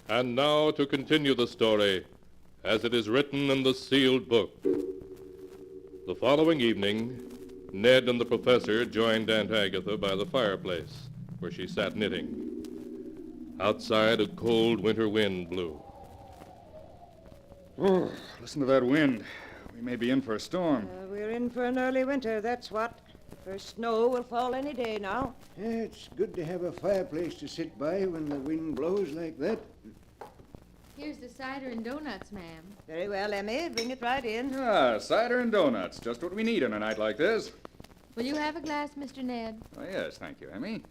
A: And now to continue the story, as it is written in the sealed book. The following evening, Ned and the professor joined Aunt Agatha by the fireplace, where she sat knitting. Outside, a cold winter wind blew.
P: Oh, listen to that wind. We may be in for a storm.
O: We're in for an early winter, that's what. The first snow will fall any day now.
H: Yeah, it's good to have a fireplace to sit by when the wind blows like that.
Q: Here's the cider and donuts, ma'am.
O: Very well, Emmy. Bring it right in.
P: Ah, cider and donuts. Just what we need on a night like this.
Q: Will you have a glass, Mr. Ned?
P: Oh, yes, thank you, Emmy.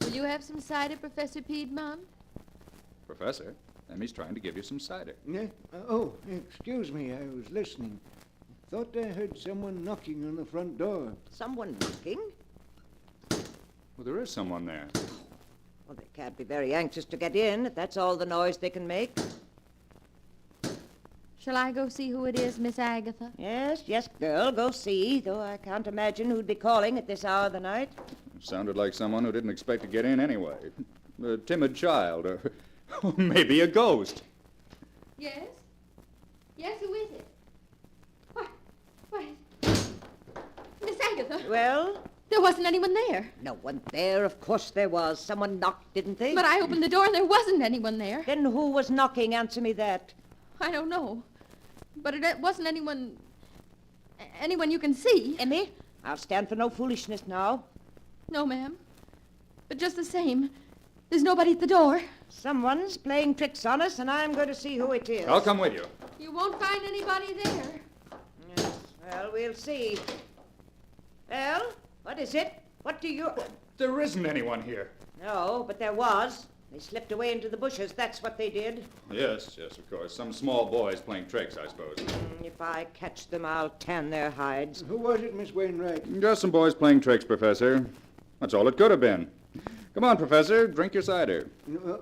Q: Will you have some cider, Professor Piedmont?
P: Professor, Emmy's trying to give you some cider.
H: Yeah? Oh, excuse me. I was listening. Thought I heard someone knocking on the front door.
O: Someone knocking?
P: Well, there is someone there.
O: Well, they can't be very anxious to get in, if that's all the noise they can make.
Q: Shall I go see who it is, Miss Agatha?
O: Yes, girl, go see, though I can't imagine who'd be calling at this hour of the night.
P: Sounded like someone who didn't expect to get in anyway. A timid child, or maybe a ghost.
Q: Yes? Yes, who is it? Why, Miss Agatha.
O: Well?
Q: There wasn't anyone there.
O: No one there, of course there was. Someone knocked, didn't they?
Q: But I opened the door and there wasn't anyone there.
O: Then who was knocking? Answer me that.
Q: I don't know. But it wasn't anyone you can see.
O: Emmy, I'll stand for no foolishness now.
Q: No, ma'am. But just the same, there's nobody at the door.
O: Someone's playing tricks on us, and I'm going to see who it is.
P: I'll come with you.
Q: You won't find anybody there.
O: Yes, well, we'll see. Well, what is it? What do you...
P: There isn't anyone here.
O: No, but there was. They slipped away into the bushes, that's what they did.
P: Yes, of course. Some small boys playing tricks, I suppose.
O: If I catch them, I'll tan their hides.
H: Who was it, Miss Wainwright?
P: Just some boys playing tricks, Professor. That's all it could have been. Come on, Professor, drink your cider.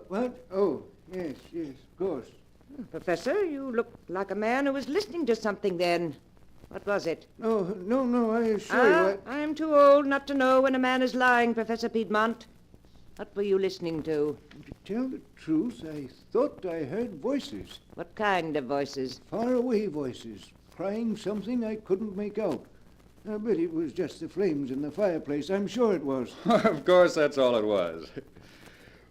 H: What? Oh, yes, of course.
O: Professor, you look like a man who was listening to something then. What was it?
H: Oh, no, I assure you.
O: I'm too old not to know when a man is lying, Professor Piedmont. What were you listening to?
H: To tell the truth, I thought I heard voices.
O: What kind of voices?
H: Far away voices, crying something I couldn't make out. I bet it was just the flames in the fireplace. I'm sure it was.
P: Of course, that's all it was.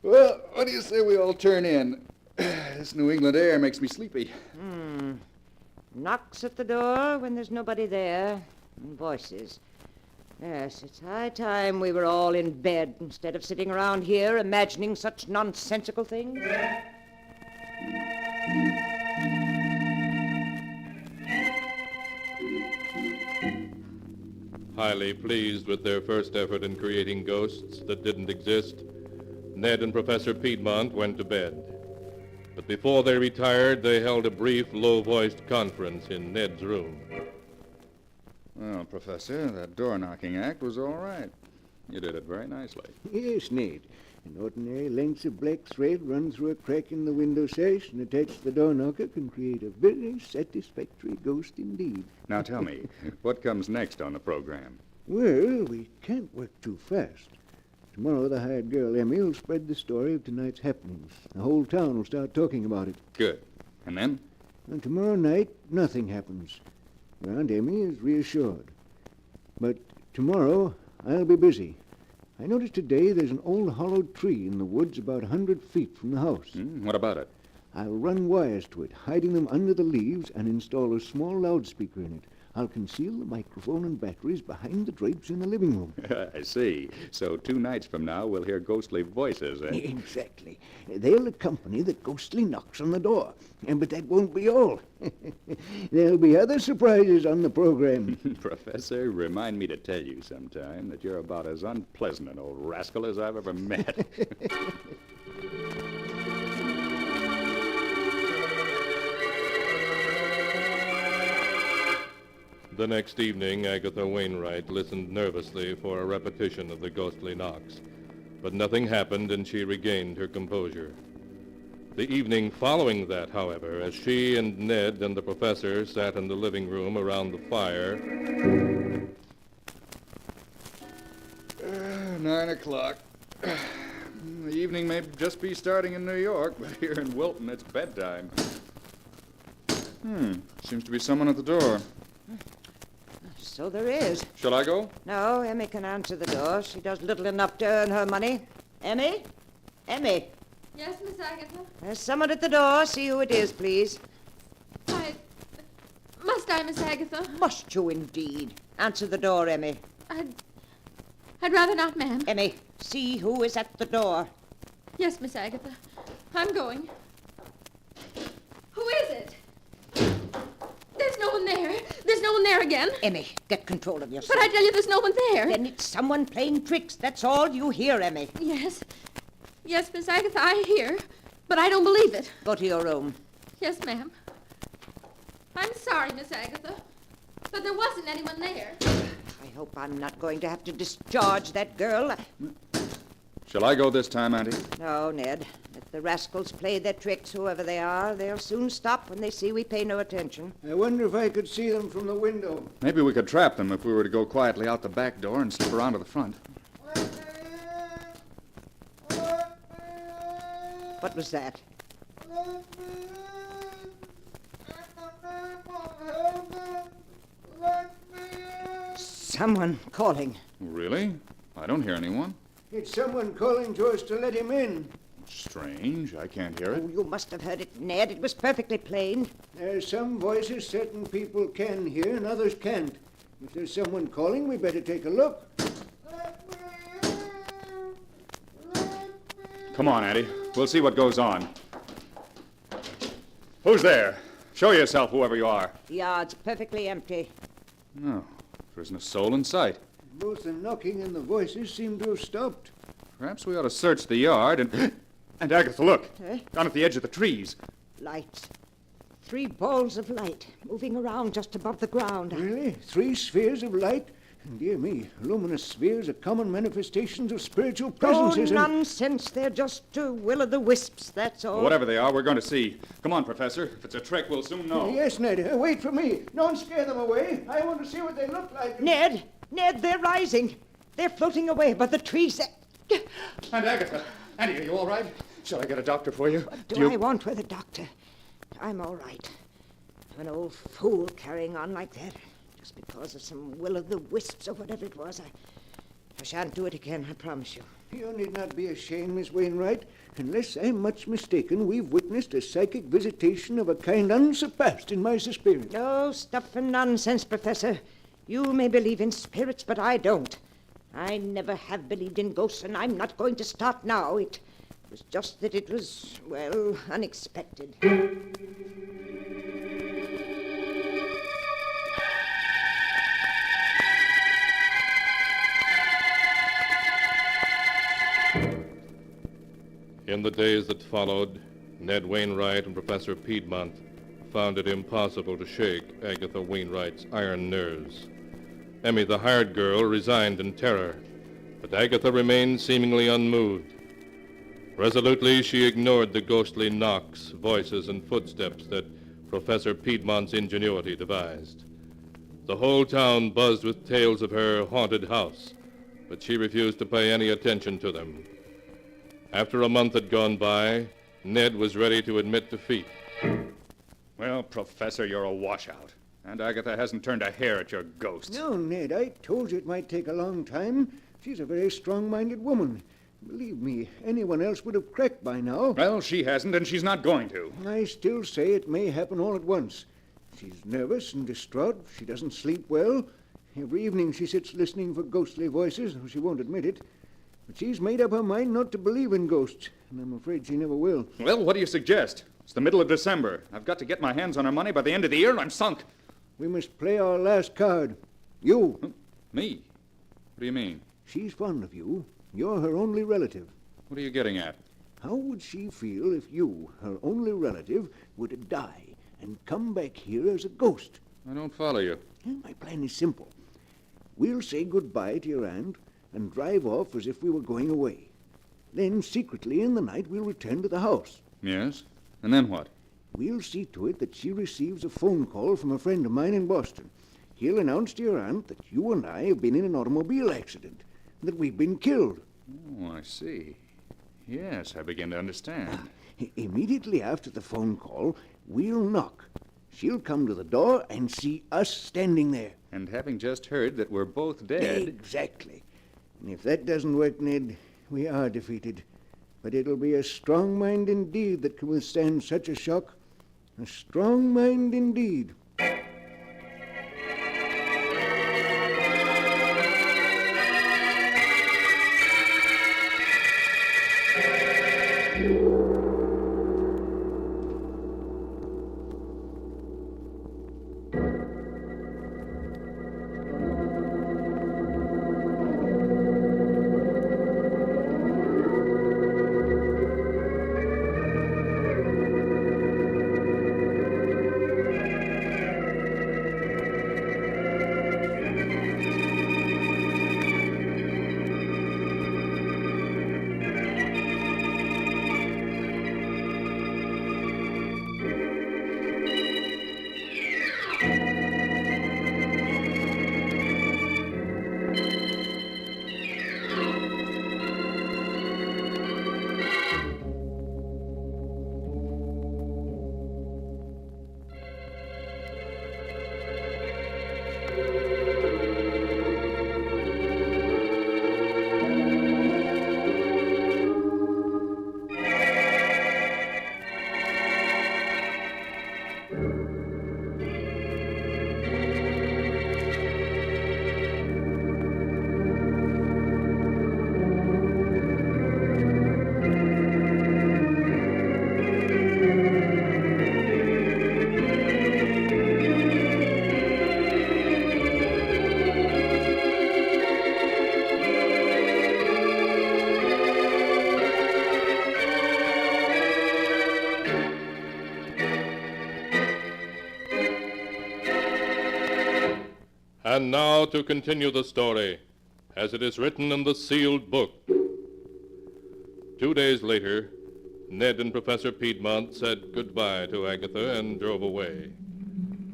P: Well, what do you say we all turn in? This New England air makes me sleepy.
O: Knocks at the door when there's nobody there. And voices. Yes, it's high time we were all in bed instead of sitting around here imagining such nonsensical things.
A: Highly pleased with their first effort in creating ghosts that didn't exist, Ned and Professor Piedmont went to bed. But before they retired, they held a brief, low-voiced conference in Ned's room.
P: Well, Professor, that door-knocking act was all right. You did it very nicely.
H: Yes, Ned. An ordinary length of black thread run through a crack in the window sash and attached to the door knocker can create a very satisfactory ghost indeed.
P: Now tell me, what comes next on the program?
H: Well, we can't work too fast. Tomorrow, the hired girl, Emmy, will spread the story of tonight's happenings. The whole town will start talking about it.
P: Good. And then?
H: And tomorrow night, nothing happens. Your Aunt Emmy is reassured. But tomorrow, I'll be busy. I noticed today there's an old hollowed tree in the woods about 100 feet from the house.
P: What about it?
H: I'll run wires to it, hiding them under the leaves, and install a small loudspeaker in it. I'll conceal the microphone and batteries behind the drapes in the living room.
P: I see. So 2 nights from now, we'll hear ghostly voices, eh?
H: Exactly. They'll accompany the ghostly knocks on the door. But that won't be all. There'll be other surprises on the program.
P: Professor, remind me to tell you sometime that you're about as unpleasant an old rascal as I've ever met.
A: The next evening, Agatha Wainwright listened nervously for a repetition of the ghostly knocks. But nothing happened, and she regained her composure. The evening following that, however, as she and Ned and the professor sat in the living room around the fire...
P: 9 o'clock. The evening may just be starting in New York, but here in Wilton, it's bedtime. Seems to be someone at the door.
O: So there is.
P: Shall I go?
O: No, Emmy can answer the door. She does little enough to earn her money. Emmy? Emmy?
Q: Yes, Miss Agatha?
O: There's someone at the door. See who it is, please.
Q: Must I, Miss Agatha?
O: Must you indeed? Answer the door, Emmy.
Q: I'd rather not, ma'am.
O: Emmy, see who is at the door.
Q: Yes, Miss Agatha. I'm going. Who is it? There's no one there. There's no one there again.
O: Emmy, get control of yourself.
Q: But I tell you, there's no one there.
O: Then it's someone playing tricks. That's all you hear, Emmy.
Q: Yes. Yes, Miss Agatha, I hear. But I don't believe it.
O: Go to your room.
Q: Yes, ma'am. I'm sorry, Miss Agatha. But there wasn't anyone there.
O: I hope I'm not going to have to discharge that girl.
P: Shall I go this time, Auntie?
O: No, Ned. Let the rascals play their tricks, whoever they are. They'll soon stop when they see we pay no attention.
H: I wonder if I could see them from the window.
P: Maybe we could trap them if we were to go quietly out the back door and slip around to the front.
O: What was that? Someone calling.
P: Really? I don't hear anyone.
H: It's someone calling to us to let him in.
P: Strange. I can't hear it.
O: Oh, you must have heard it, Ned. It was perfectly plain.
H: There's some voices certain people can hear and others can't. If there's someone calling, we better take a look.
P: Come on, Auntie. We'll see what goes on. Who's there? Show yourself, whoever you are.
O: The yard's perfectly empty.
P: No, there isn't a soul in sight.
H: Both the knocking and the voices seem to have stopped.
P: Perhaps we ought to search the yard and... And Agatha, look. Down at the edge of the trees.
O: Lights. 3 balls of light moving around just above the ground.
H: Really? 3 spheres of light? Dear me, luminous spheres are common manifestations of spiritual presences.
O: Oh, nonsense. They're just will-o'-the-wisps, that's all.
P: Whatever they are, we're going to see. Come on, Professor. If it's a trick, we'll soon know.
H: Yes, Ned. Wait for me. Don't scare them away. I want to see what they look like.
O: Ned, they're rising. They're floating away above the trees.
P: And Agatha. Annie, are you all right? Shall I get a doctor for you?
O: What do I want with a doctor? I'm all right. I'm an old fool carrying on like that. Just because of some will-o'-the-wisps or whatever it was. I shan't do it again, I promise you.
H: You need not be ashamed, Miss Wainwright. Unless I'm much mistaken, we've witnessed a psychic visitation of a kind unsurpassed in my experience.
O: No stuff and nonsense, Professor. You may believe in spirits, but I don't. I never have believed in ghosts, and I'm not going to start now. It was just that it was, well, unexpected.
A: In the days that followed, Ned Wainwright and Professor Piedmont found it impossible to shake Agatha Wainwright's iron nerves. Emmy, the hired girl, resigned in terror, but Agatha remained seemingly unmoved. Resolutely, she ignored the ghostly knocks, voices, and footsteps that Professor Piedmont's ingenuity devised. The whole town buzzed with tales of her haunted house, but she refused to pay any attention to them. After a month had gone by, Ned was ready to admit defeat.
P: Well, Professor, you're a washout. And Agatha hasn't turned a hair at your ghosts.
H: No, Ned, I told you it might take a long time. She's a very strong-minded woman. Believe me, anyone else would have cracked by now.
P: Well, she hasn't, and she's not going to.
H: I still say it may happen all at once. She's nervous and distraught. She doesn't sleep well. Every evening she sits listening for ghostly voices, though she won't admit it. But she's made up her mind not to believe in ghosts, and I'm afraid she never will.
P: Well, what do you suggest? It's the middle of December. I've got to get my hands on her money by the end of the year, and I'm sunk.
H: We must play our last card. You.
P: Me? What do you mean?
H: She's fond of you. You're her only relative.
P: What are you getting at?
H: How would she feel if you, her only relative, were to die and come back here as a ghost?
P: I don't follow you.
H: My plan is simple. We'll say goodbye to your aunt and drive off as if we were going away. Then, secretly in the night, we'll return to the house.
P: Yes? And then what?
H: We'll see to it that she receives a phone call from a friend of mine in Boston. He'll announce to your aunt that you and I have been in an automobile accident, and that we've been killed.
P: Oh, I see. Yes, I begin to understand.
H: Immediately after the phone call, we'll knock. She'll come to the door and see us standing there.
P: And having just heard that we're both dead...
H: Exactly. And if that doesn't work, Ned, we are defeated. But it'll be a strong mind indeed that can withstand such a shock. A strong mind indeed.
A: And now to continue the story, as it is written in the sealed book. 2 days later, Ned and Professor Piedmont said goodbye to Agatha and drove away.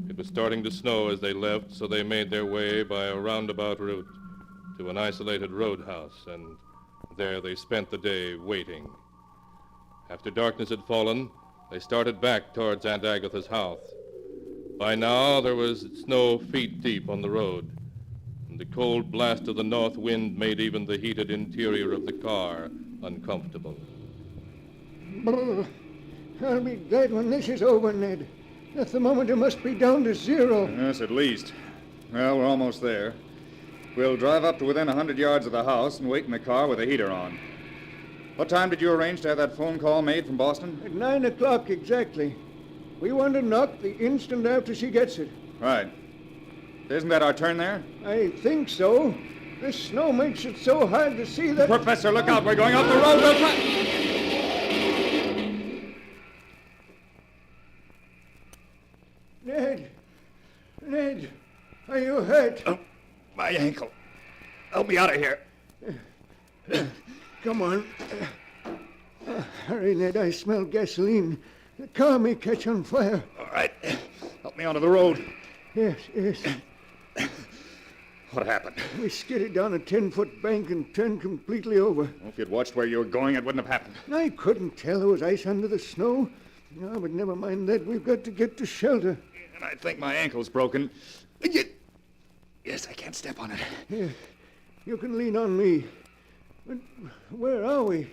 A: It was starting to snow as they left, so they made their way by a roundabout route to an isolated roadhouse, and there they spent the day waiting. After darkness had fallen, they started back towards Aunt Agatha's house. By now, there was snow feet deep on the road, and the cold blast of the north wind made even the heated interior of the car uncomfortable.
H: Brr. I'll be glad when this is over, Ned. The thermometer must be down to 0.
P: Yes, at least. Well, we're almost there. We'll drive up to within 100 yards of the house and wait in the car with the heater on. What time did you arrange to have that phone call made from Boston?
H: At 9 o'clock exactly. We want to knock the instant after she gets it.
P: Right. Isn't that our turn there?
H: I think so. This snow makes it so hard to see that...
P: Professor, look out. We're going off the road. We'll try...
H: Ned, are you hurt?
P: Oh, my ankle. Help me out of here.
H: Come on. Hurry, Ned. I smell gasoline. The car may catch on fire.
P: All right. Help me onto the road.
H: Yes.
P: What happened?
H: We skidded down a 10-foot bank and turned completely over.
P: Well, if you'd watched where you were going, it wouldn't have happened.
H: I couldn't tell there was ice under the snow. No, but never mind that. We've got to get to shelter.
P: And I think my ankle's broken. Yes, I can't step on it.
H: Here, you can lean on me. But where are we?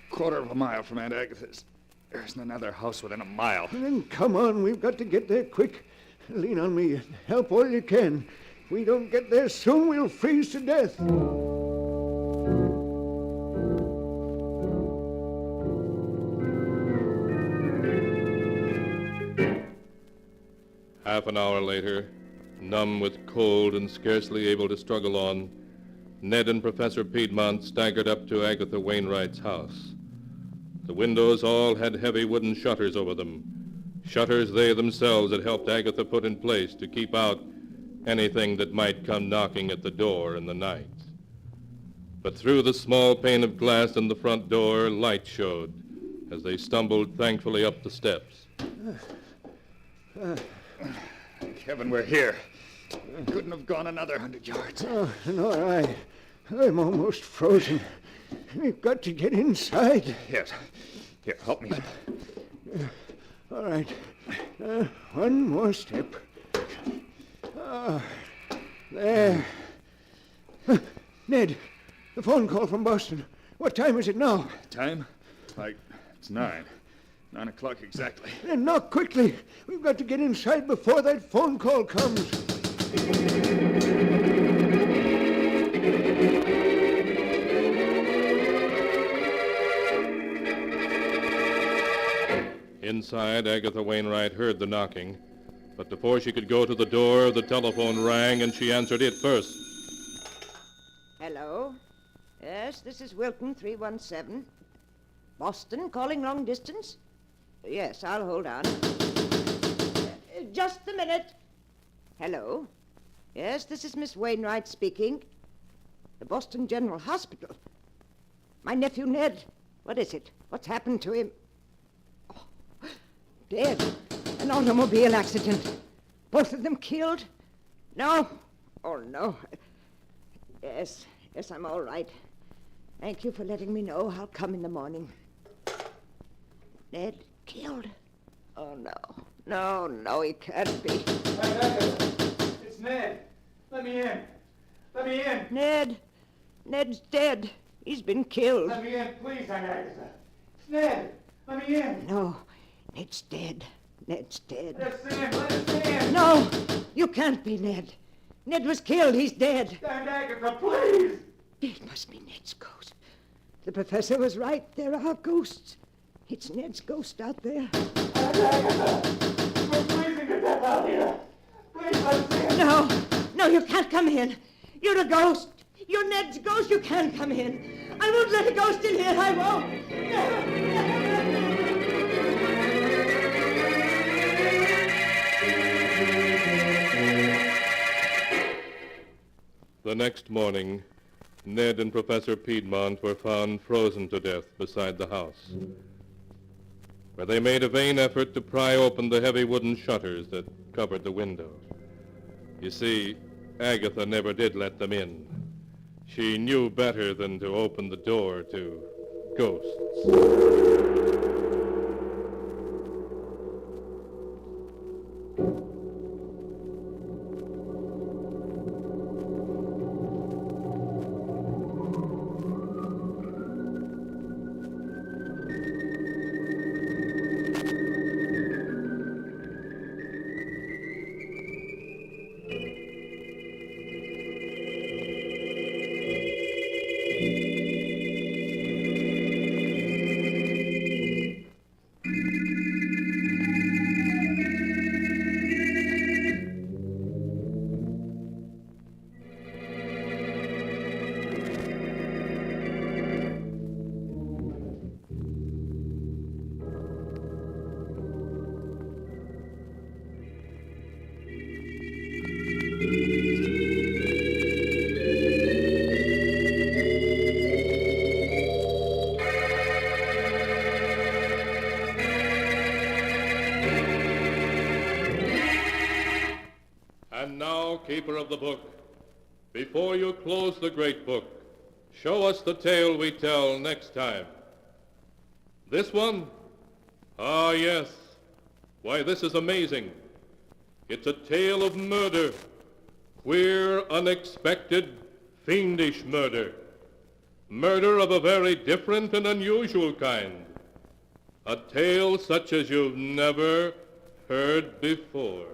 P: Quarter of a mile from Aunt Agatha's. There isn't another house within a mile.
H: Then come on, we've got to get there quick. Lean on me. Help all you can. If we don't get there soon, we'll freeze to death.
A: Half an hour later, numb with cold and scarcely able to struggle on, Ned and Professor Piedmont staggered up to Agatha Wainwright's house. The windows all had heavy wooden shutters over them, shutters they themselves had helped Agatha put in place to keep out anything that might come knocking at the door in the night. But through the small pane of glass in the front door, light showed as they stumbled thankfully up the steps.
P: Kevin, we're here. Couldn't have gone another 100 yards.
H: Oh, nor I. I'm almost frozen. We've got to get inside.
P: Yes. Here, help me up.
H: All right. One more step. There. Ned, the phone call from Boston. What time is it now?
P: Time? It's 9. 9 o'clock exactly.
H: Then knock quickly. We've got to get inside before that phone call comes.
A: Inside, Agatha Wainwright heard the knocking, but before she could go to the door, the telephone rang and she answered it first.
O: Hello? Yes, this is Wilton 317. Boston, calling long distance? Yes, I'll hold on. Just a minute. Hello? Yes, this is Miss Wainwright speaking. The Boston General Hospital. My nephew Ned. What is it? What's happened to him? Oh, dead. An automobile accident. Both of them killed? No. Oh, no. Yes, I'm all right. Thank you for letting me know. I'll come in the morning. Ned killed? Oh, no, he can't be.
N: It's Ned. Let me in.
O: Ned's dead. He's been killed.
N: Let me in, please, Aunt Agatha. It's Ned. Let me in.
O: No, Ned's dead.
N: Let us in.
O: No, you can't be Ned. Ned was killed. He's dead.
N: Aunt Agatha, please.
O: It must be Ned's ghost. The professor was right. There are ghosts. It's Ned's ghost out there.
N: Aunt Agatha, we're freezing to death out here. Please let us in.
O: No, you can't come in. You're a ghost. You're Ned's ghost. You can't come in. I won't let a ghost in here. I won't.
A: The next morning, Ned and Professor Piedmont were found frozen to death beside the house, where they made a vain effort to pry open the heavy wooden shutters that covered the window. You see, Agatha never did let them in. She knew better than to open the door to ghosts. And now, keeper of the book, before you close the great book, show us the tale we tell next time. This one? Ah, yes. Why, this is amazing. It's a tale of murder. Queer, unexpected, fiendish murder. Murder of a very different and unusual kind. A tale such as you've never heard before.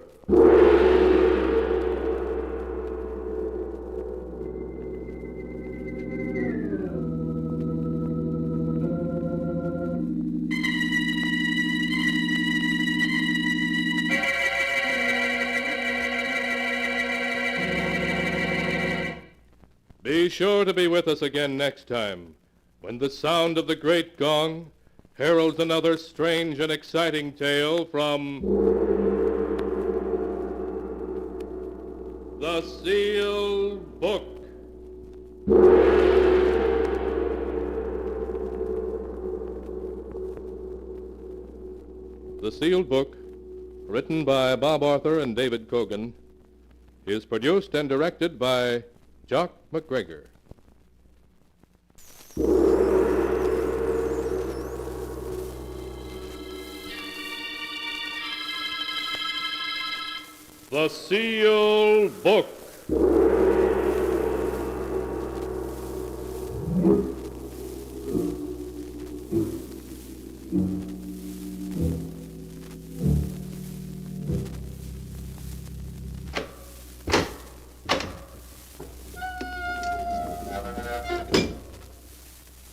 A: Be sure to be with us again next time, when the sound of the great gong heralds another strange and exciting tale from the Sealed Book. The Sealed Book, written by Bob Arthur and David Kogan, is produced and directed by Jock MacGregor. The Sealed Book.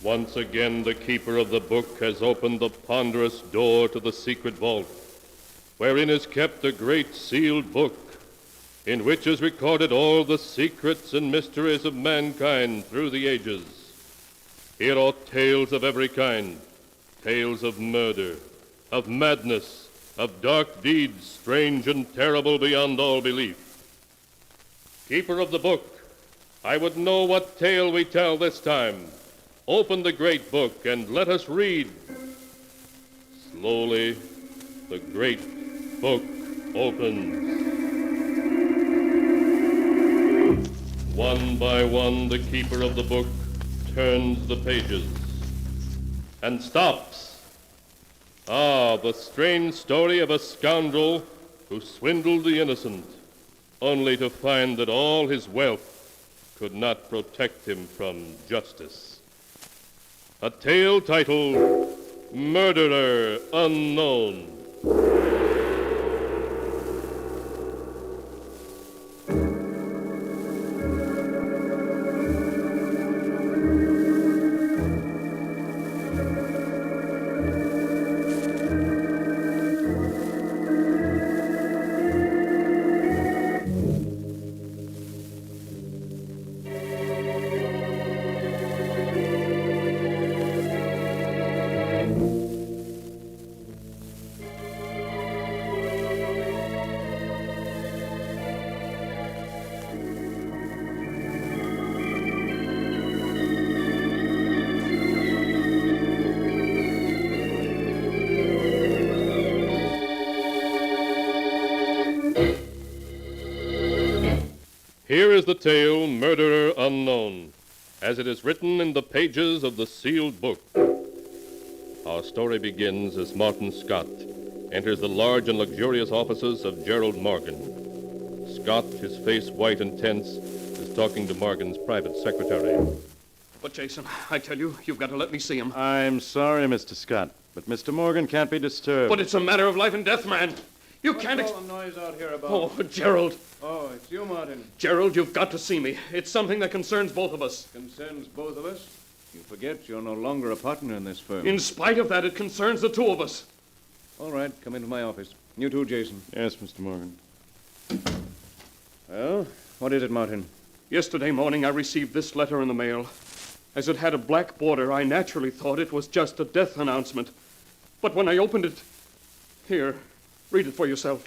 A: Once again, the keeper of the book has opened the ponderous door to the secret vault, wherein is kept a great sealed book, in which is recorded all the secrets and mysteries of mankind through the ages. Here are tales of every kind, tales of murder, of madness, of dark deeds strange and terrible beyond all belief. Keeper of the book, I would know what tale we tell this time. Open the great book and let us read. Slowly, the great book opens. One by one, the keeper of the book turns the pages and stops. Ah, the strange story of a scoundrel who swindled the innocent, only to find that all his wealth could not protect him from justice. A tale titled Murderer Unknown. Here is the tale, Murderer Unknown, as it is written in the pages of the sealed book. Our story begins as Martin Scott enters the large and luxurious offices of Gerald Morgan. Scott, his face white and tense, is talking to Morgan's private secretary.
D: But, Jason, I tell you, you've got to let me see him.
K: I'm sorry, Mr. Scott, but Mr. Morgan can't be disturbed.
D: But it's a matter of life and death, man. You can't...
F: What's all the noise out here about?
D: Oh, Gerald.
F: Oh, it's you, Martin.
D: Gerald, you've got to see me. It's something that concerns both of us.
F: Concerns both of us? You forget you're no longer a partner in this firm.
D: In spite of that, it concerns the two of us.
F: All right, come into my office. You too, Jason.
K: Yes, Mr. Morgan.
F: Well, what is it, Martin?
D: Yesterday morning, I received this letter in the mail. As it had a black border, I naturally thought it was just a death announcement. But when I opened it... Here, read it for yourself.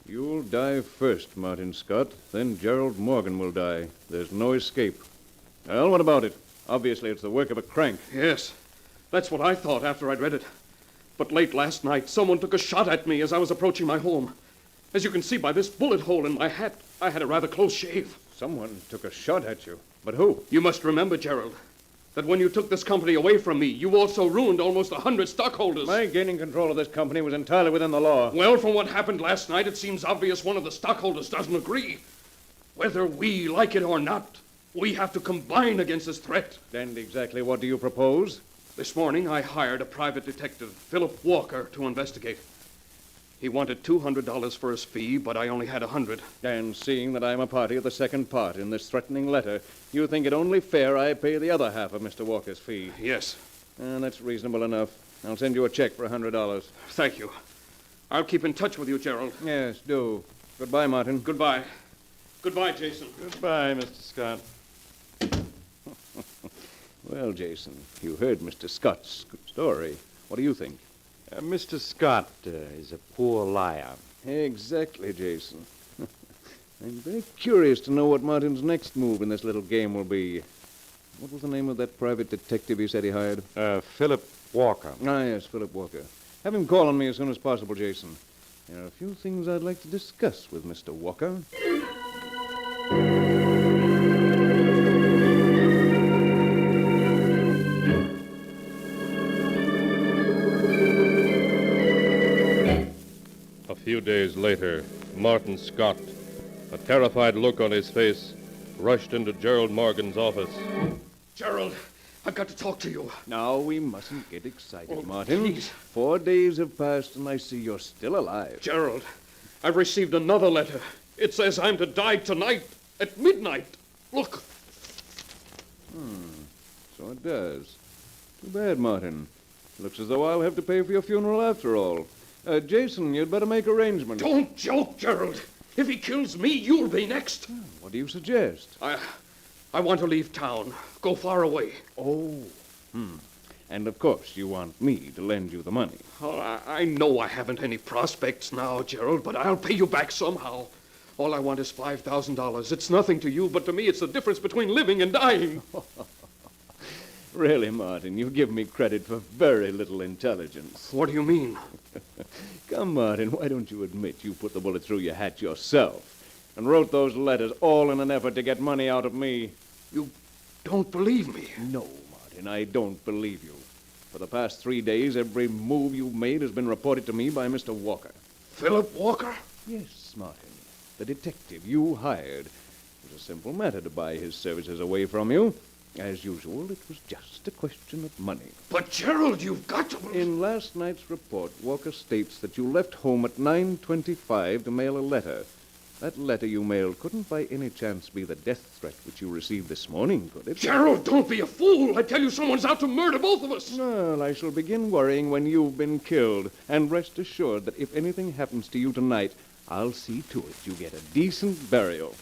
F: You'll die first, Martin Scott. Then Gerald Morgan will die. There's no escape. Well, what about it? Obviously, it's the work of a crank.
D: Yes, that's what I thought after I'd read it. But late last night, someone took a shot at me as I was approaching my home. As you can see by this bullet hole in my hat, I had a rather close shave.
F: Someone took a shot at you. But who?
D: You must remember, Gerald, that when you took this company away from me, you also ruined almost 100 stockholders.
F: My gaining control of this company was entirely within the law.
D: Well, from what happened last night, it seems obvious one of the stockholders doesn't agree. Whether we like it or not, we have to combine against this threat.
F: And exactly what do you propose?
D: This morning, I hired a private detective, Philip Walker, to investigate. He wanted $200 for his fee, but I only had $100.
F: And seeing that I'm a party of the second part in this threatening letter, you think it only fair I pay the other half of Mr. Walker's fee?
D: Yes.
F: That's reasonable enough. I'll send you a check for $100.
D: Thank you. I'll keep in touch with you, Gerald.
F: Yes, do. Goodbye, Martin.
D: Goodbye. Goodbye, Jason.
K: Goodbye, Mr. Scott.
F: Well, Jason, you heard Mr. Scott's story. What do you think?
K: Mr. Scott is a poor liar.
F: Exactly, Jason. I'm very curious to know what Martin's next move in this little game will be. What was the name of that private detective he said he hired?
K: Philip Walker.
F: Ah, yes, Philip Walker. Have him call on me as soon as possible, Jason. There are a few things I'd like to discuss with Mr. Walker.
A: A few days later, Martin Scott, a terrified look on his face, rushed into Gerald Morgan's office.
D: Gerald, I've got to talk to you.
F: Now, we mustn't get excited,
D: Oh,
F: Martin.
D: please.
F: 4 days have passed, and I see you're still alive.
D: Gerald, I've received another letter. It says I'm to die tonight at midnight. Look.
F: So it does. Too bad, Martin. Looks as though I'll have to pay for your funeral after all. Jason, you'd better make arrangements.
D: Don't joke, Gerald. If he kills me, you'll be next.
F: What do you suggest?
D: I want to leave town. Go far away.
F: Oh. And of course you want me to lend you the money.
D: Oh, I know I haven't any prospects now, Gerald, but I'll pay you back somehow. All I want is $5,000. It's nothing to you, but to me it's the difference between living and dying.
F: Really, Martin, you give me credit for very little intelligence.
D: What do you mean?
F: Come, Martin, why don't you admit you put the bullet through your hat yourself and wrote those letters all in an effort to get money out of me?
D: You don't believe me?
F: No, Martin, I don't believe you. For the past 3 days, every move you've made has been reported to me by Mr. Walker.
D: Philip Walker?
F: Yes, Martin. The detective you hired. It was a simple matter to buy his services away from you. As usual, it was just a question of money.
D: But, Gerald, you've got to...
F: In last night's report, Walker states that you left home at 9:25 to mail a letter. That letter you mailed couldn't by any chance be the death threat which you received this morning, could it?
D: Gerald, don't be a fool. I tell you, someone's out to murder both of us.
F: Well, I shall begin worrying when you've been killed. And rest assured that if anything happens to you tonight, I'll see to it you get a decent burial.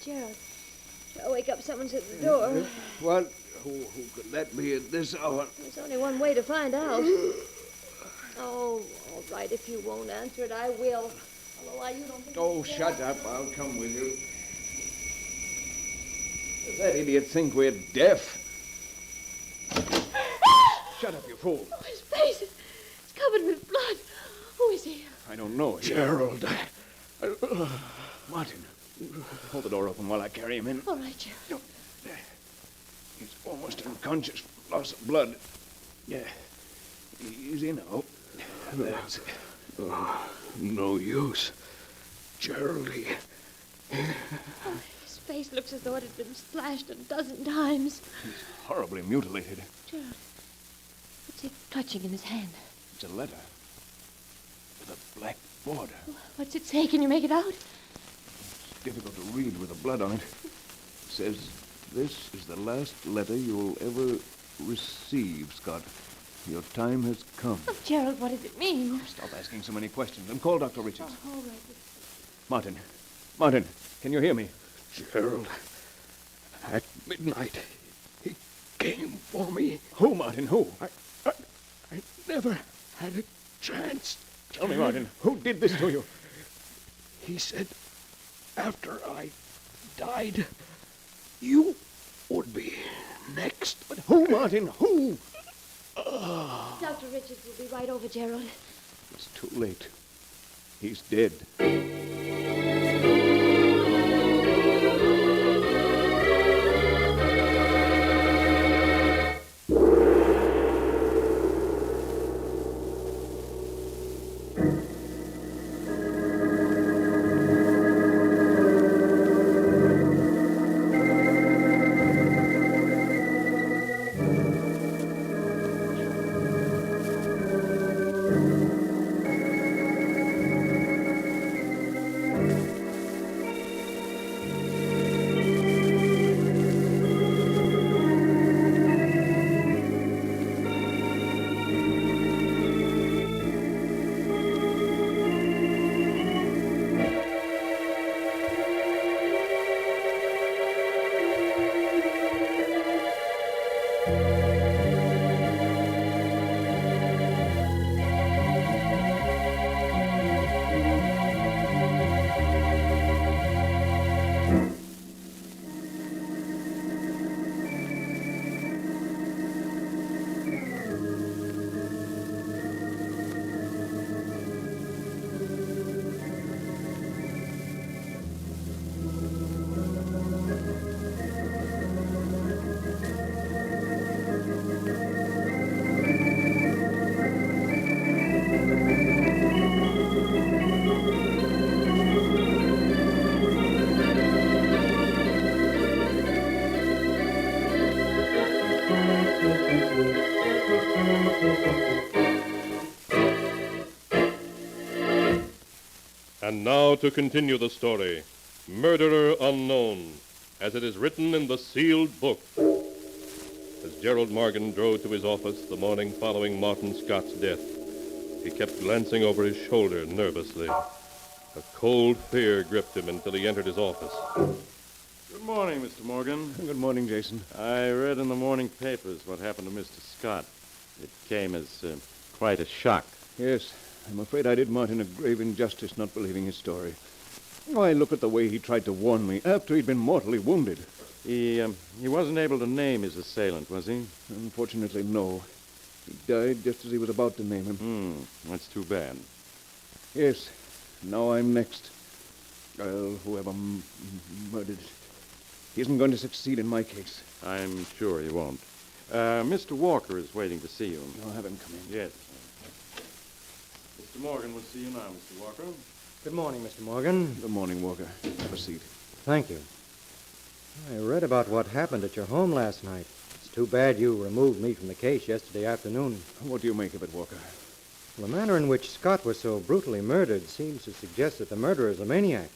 Q: Gerald, I'll wake up. Someone's at the door.
G: What? Who could that be at this hour?
Q: There's only one way to find out. Oh, all right. If you won't answer it, I will. Although why you don't think...
G: Oh, shut up. I'll come with you.
F: Does that idiot think we're deaf? Shut up, you fool.
Q: Oh, his face is covered with blood. Who is he?
F: I don't know.
D: Gerald.
F: Martin, hold the door open while I carry him in.
Q: All right, Gerald.
F: He's almost unconscious. Loss of blood. Yeah. Easy now. That's it.
D: Oh, no use. Geraldie.
Q: Oh, his face looks as though it had been slashed a dozen times.
F: He's horribly mutilated.
Q: Gerald, what's he clutching in his hand?
F: It's a letter with a black border.
Q: What's it say? Can you make it out?
F: It's difficult to read with the blood on it. It says, "This is the last letter you'll ever receive, Scott. Your time has come."
Q: Oh, Gerald, what does it mean?
F: Stop asking so many questions and call Dr. Richards.
Q: Oh, all right.
F: Martin, can you hear me?
D: Gerald, at midnight, he came for me.
F: Who, Martin, who?
D: I never had a chance.
F: Tell me, Martin, who did this to you?
D: He said after I died, you would be next.
F: But who, Martin, who?
Q: Dr. Richards will be right over, Gerald.
F: It's too late. He's dead.
A: And now to continue the story, Murderer Unknown, as it is written in the sealed book. As Gerald Morgan drove to his office the morning following Martin Scott's death, he kept glancing over his shoulder nervously. A cold fear gripped him until he entered his office.
K: Good morning, Mr. Morgan.
F: Good morning, Jason.
K: I read in the morning papers what happened to Mr. Scott. It came as quite a shock.
F: Yes, I'm afraid I did Martin a grave injustice not believing his story. Why, look at the way he tried to warn me after he'd been mortally wounded.
K: He wasn't able to name his assailant, was he?
F: Unfortunately, no. He died just as he was about to name him.
K: That's too bad.
F: Yes, now I'm next. Whoever murdered he isn't going to succeed in my case.
K: I'm sure he won't. Mr. Walker is waiting to see you.
F: I'll have him come in.
K: Yes. Mr. Morgan will see you now, Mr. Walker.
R: Good morning, Mr. Morgan.
F: Good morning, Walker. Have a seat.
R: Thank you. I read about what happened at your home last night. It's too bad you removed me from the case yesterday afternoon.
F: What do you make of it, Walker?
R: Well, the manner in which Scott was so brutally murdered seems to suggest that the murderer is a maniac.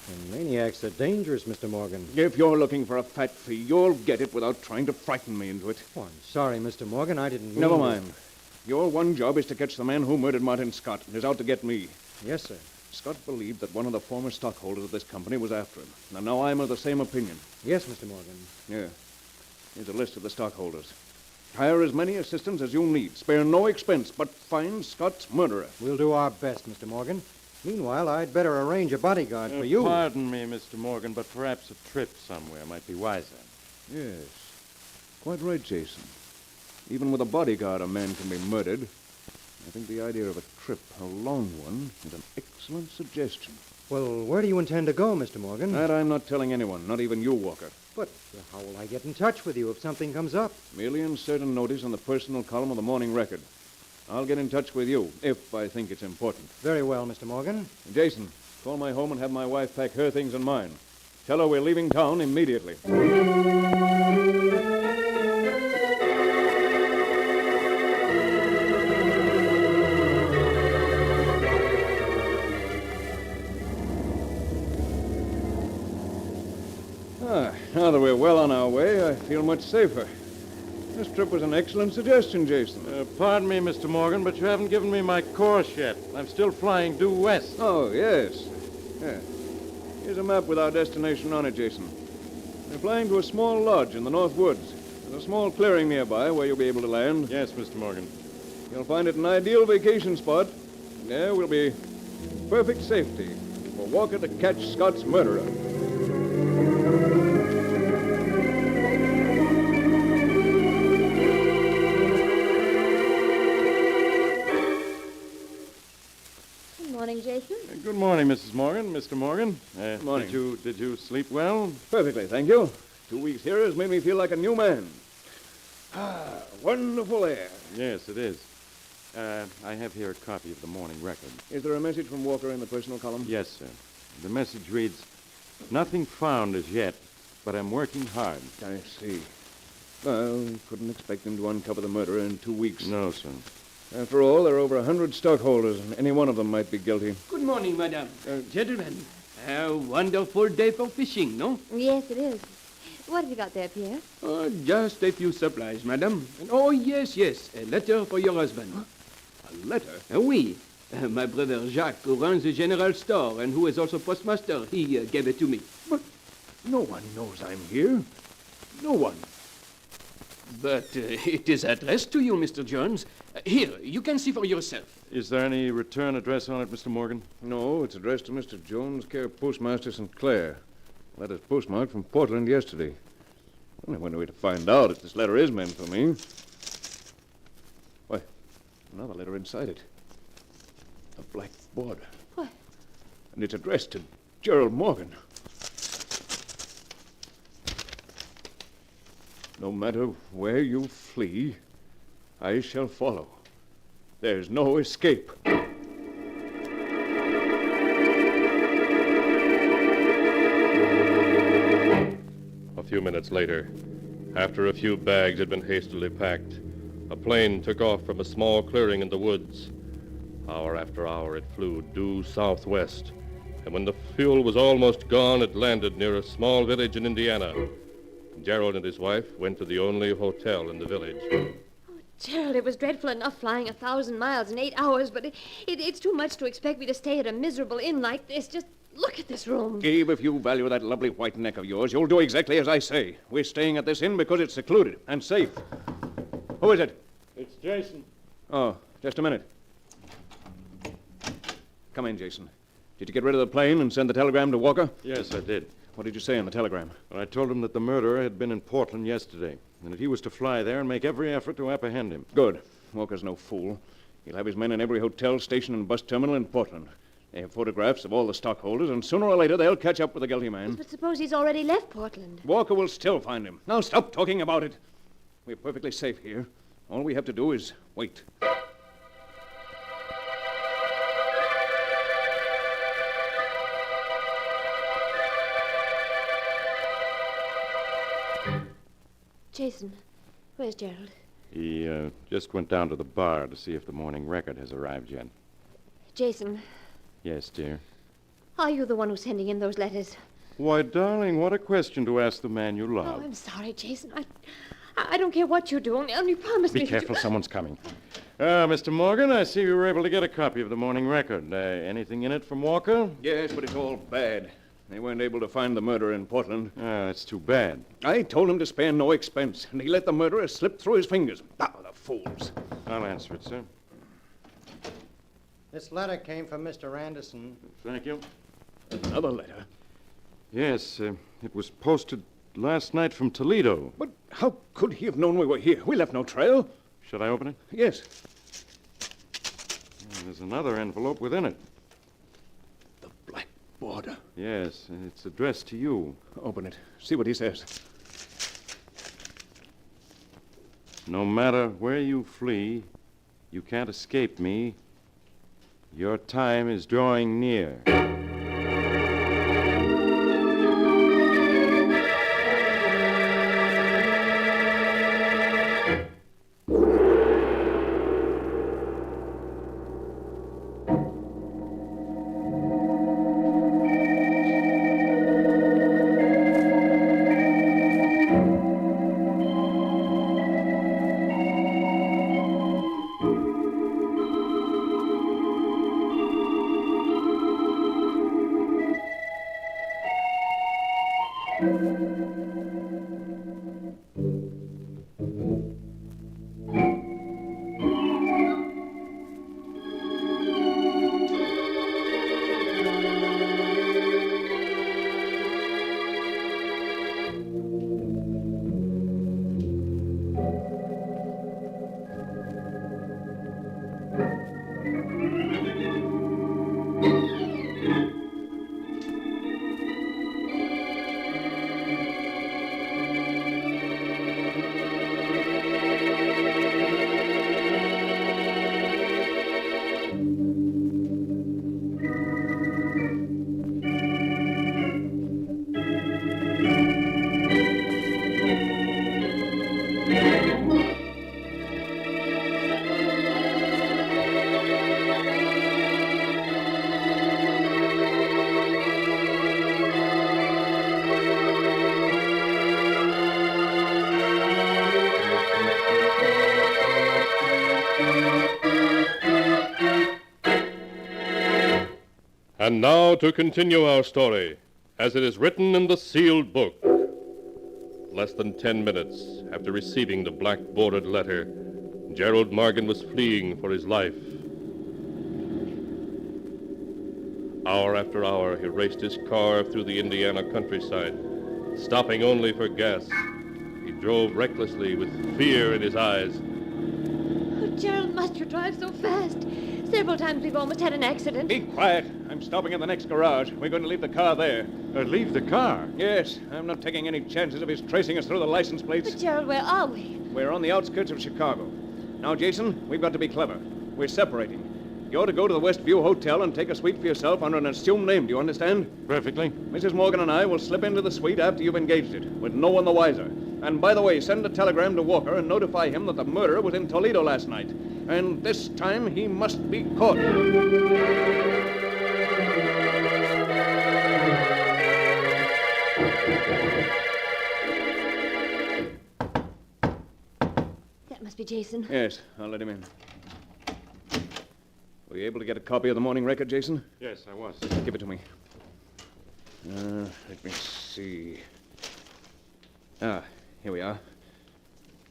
R: And maniacs are dangerous, Mr. Morgan.
F: If you're looking for a fat fee, you'll get it without trying to frighten me into it.
R: Oh, I'm sorry, Mr. Morgan. I didn't mean...
F: Never mind. Your one job is to catch the man who murdered Martin Scott and is out to get me.
R: Yes, sir.
F: Scott believed that one of the former stockholders of this company was after him. And now I'm of the same opinion.
R: Yes, Mr. Morgan.
F: Yeah. Here's a list of the stockholders. Hire as many assistants as you need. Spare no expense, but find Scott's murderer.
R: We'll do our best, Mr. Morgan. Meanwhile, I'd better arrange a bodyguard for you.
K: Pardon me, Mr. Morgan, but perhaps a trip somewhere might be wiser.
F: Yes. Quite right, Jason. Even with a bodyguard, a man can be murdered. I think the idea of a trip, a long one, is an excellent suggestion.
R: Well, where do you intend to go, Mr. Morgan?
F: That I'm not telling anyone, not even you, Walker.
R: But how will I get in touch with you if something comes up?
F: Merely insert a notice on the personal column of the Morning Record. I'll get in touch with you, if I think it's important.
R: Very well, Mr. Morgan.
F: Jason, call my home and have my wife pack her things and mine. Tell her we're leaving town immediately. Now that we're well on our way, I feel much safer. This trip was an excellent suggestion, Jason.
K: Pardon me, Mr. Morgan, but you haven't given me my course yet. I'm still flying due west.
F: Oh, yes. Yeah. Here's a map with our destination on it, Jason. We're flying to a small lodge in the North Woods. There's a small clearing nearby where you'll be able to land.
K: Yes, Mr. Morgan.
F: You'll find it an ideal vacation spot. There will be perfect safety for Walker to catch Scott's murderer.
Q: Morning, Jason.
K: Good morning, Mrs. Morgan. Mr. Morgan.
F: Good morning.
K: Did you sleep well?
F: Perfectly, thank you. 2 weeks here has made me feel like a new man. Wonderful air.
K: Yes, it is. I have here a copy of the Morning Record.
F: Is there a message from Walker in the personal column?
K: Yes, sir. The message reads, "Nothing found as yet, but I'm working hard."
F: I see. Well, couldn't expect him to uncover the murderer in 2 weeks.
K: No, sir.
F: After all, there are over 100 stockholders, and any one of them might be guilty.
S: Good morning, madam. Gentlemen, a wonderful day for fishing, no?
Q: Yes, it is. What have you got there, Pierre?
S: Just a few supplies, madam. Oh, yes, a letter for your husband.
F: A letter?
S: Oui. My brother Jacques, who runs the general store and who is also postmaster, he gave it to me.
F: But no one knows I'm here. No one.
S: But it is addressed to you, Mr. Jones. Here, you can see for yourself.
K: Is there any return address on it, Mr. Morgan?
F: No, it's addressed to Mr. Jones, care of Postmaster St. Clair. Letter's postmarked from Portland yesterday. Only one way to find out if this letter is meant for me. Why, another letter inside it. A black border.
Q: What?
F: And it's addressed to Gerald Morgan. No matter where you flee, I shall follow. There's no escape.
A: A few minutes later, After a few bags had been hastily packed, a plane took off from a small clearing in the woods. Hour after hour it flew due southwest, and when the fuel was almost gone, it landed near a small village in Indiana. Gerald and his wife went to the only hotel in the village.
Q: Gerald, it was dreadful enough flying 1,000 miles in 8 hours, but it's too much to expect me to stay at a miserable inn like this. Just look at this room.
F: Gabe, if you value that lovely white neck of yours, you'll do exactly as I say. We're staying at this inn because it's secluded and safe. Who is it?
K: It's Jason.
F: Oh, just a minute. Come in, Jason. Did you get rid of the plane and send the telegram to Walker?
K: Yes, I did.
F: What did you say in the telegram?
K: Well, I told him that the murderer had been in Portland yesterday, and that he was to fly there and make every effort to apprehend him.
F: Good. Walker's no fool. He'll have his men in every hotel, station, and bus terminal in Portland. They have photographs of all the stockholders, and sooner or later they'll catch up with the guilty man.
Q: But suppose he's already left Portland.
F: Walker will still find him. Now stop talking about it. We're perfectly safe here. All we have to do is wait.
Q: Jason, where's Gerald?
K: He just went down to the bar to see if the morning record has arrived yet.
Q: Jason,
K: Yes, dear.
Q: are you the one who's sending in those letters?
K: Why, darling, what a question to ask the man you
Q: Oh,
K: love.
Q: I'm sorry, Jason. I don't care what you do. Only promise me
K: Be
Q: that
K: careful, someone's coming. Mr. Morgan, I see you were able to get a copy of the morning record. Anything in it from Walker?
F: Yes, but it's all bad. They weren't able to find the murderer in Portland.
K: That's too bad.
F: I told him to spare no expense, and he let the murderer slip through his fingers. Ah, the fools.
K: I'll answer it, sir.
R: This letter came from Mr. Anderson.
K: Thank you.
F: Another letter?
K: Yes, it was posted last night from Toledo.
F: But how could he have known we were here? We left no trail.
K: Should I open it?
F: Yes.
K: There's another envelope within it.
F: Border.
K: Yes, it's addressed to you.
F: Open it. See what he says.
K: No matter where you flee, you can't escape me. Your time is drawing near. And now to continue our story, as it is written in the sealed book. Less than 10 minutes after receiving the black-bordered letter, Gerald Morgan was fleeing for his life. Hour after hour, he raced his car through the Indiana countryside, stopping only for gas. He drove recklessly with fear in his eyes.
Q: Oh, Gerald, must you drive so fast? Several times we've almost had an accident.
F: Be quiet. I'm stopping in the next garage. We're going to leave the car there.
K: Leave the car?
F: Yes. I'm not taking any chances of his tracing us through the license plates.
Q: But, Gerald, where are we?
F: We're on the outskirts of Chicago. Now, Jason, we've got to be clever. We're separating. You're to go to the Westview Hotel and take a suite for yourself under an assumed name. Do you understand?
K: Perfectly.
F: Mrs. Morgan and I will slip into the suite after you've engaged it, with no one the wiser. And by the way, send a telegram to Walker and notify him that the murderer was in Toledo last night. And this time he must be caught.
Q: That must be Jason.
F: Yes, I'll let him in. Were you able to get a copy of the morning record, Jason?
K: Yes, I was.
F: Give it to me. Let me see. Here we are.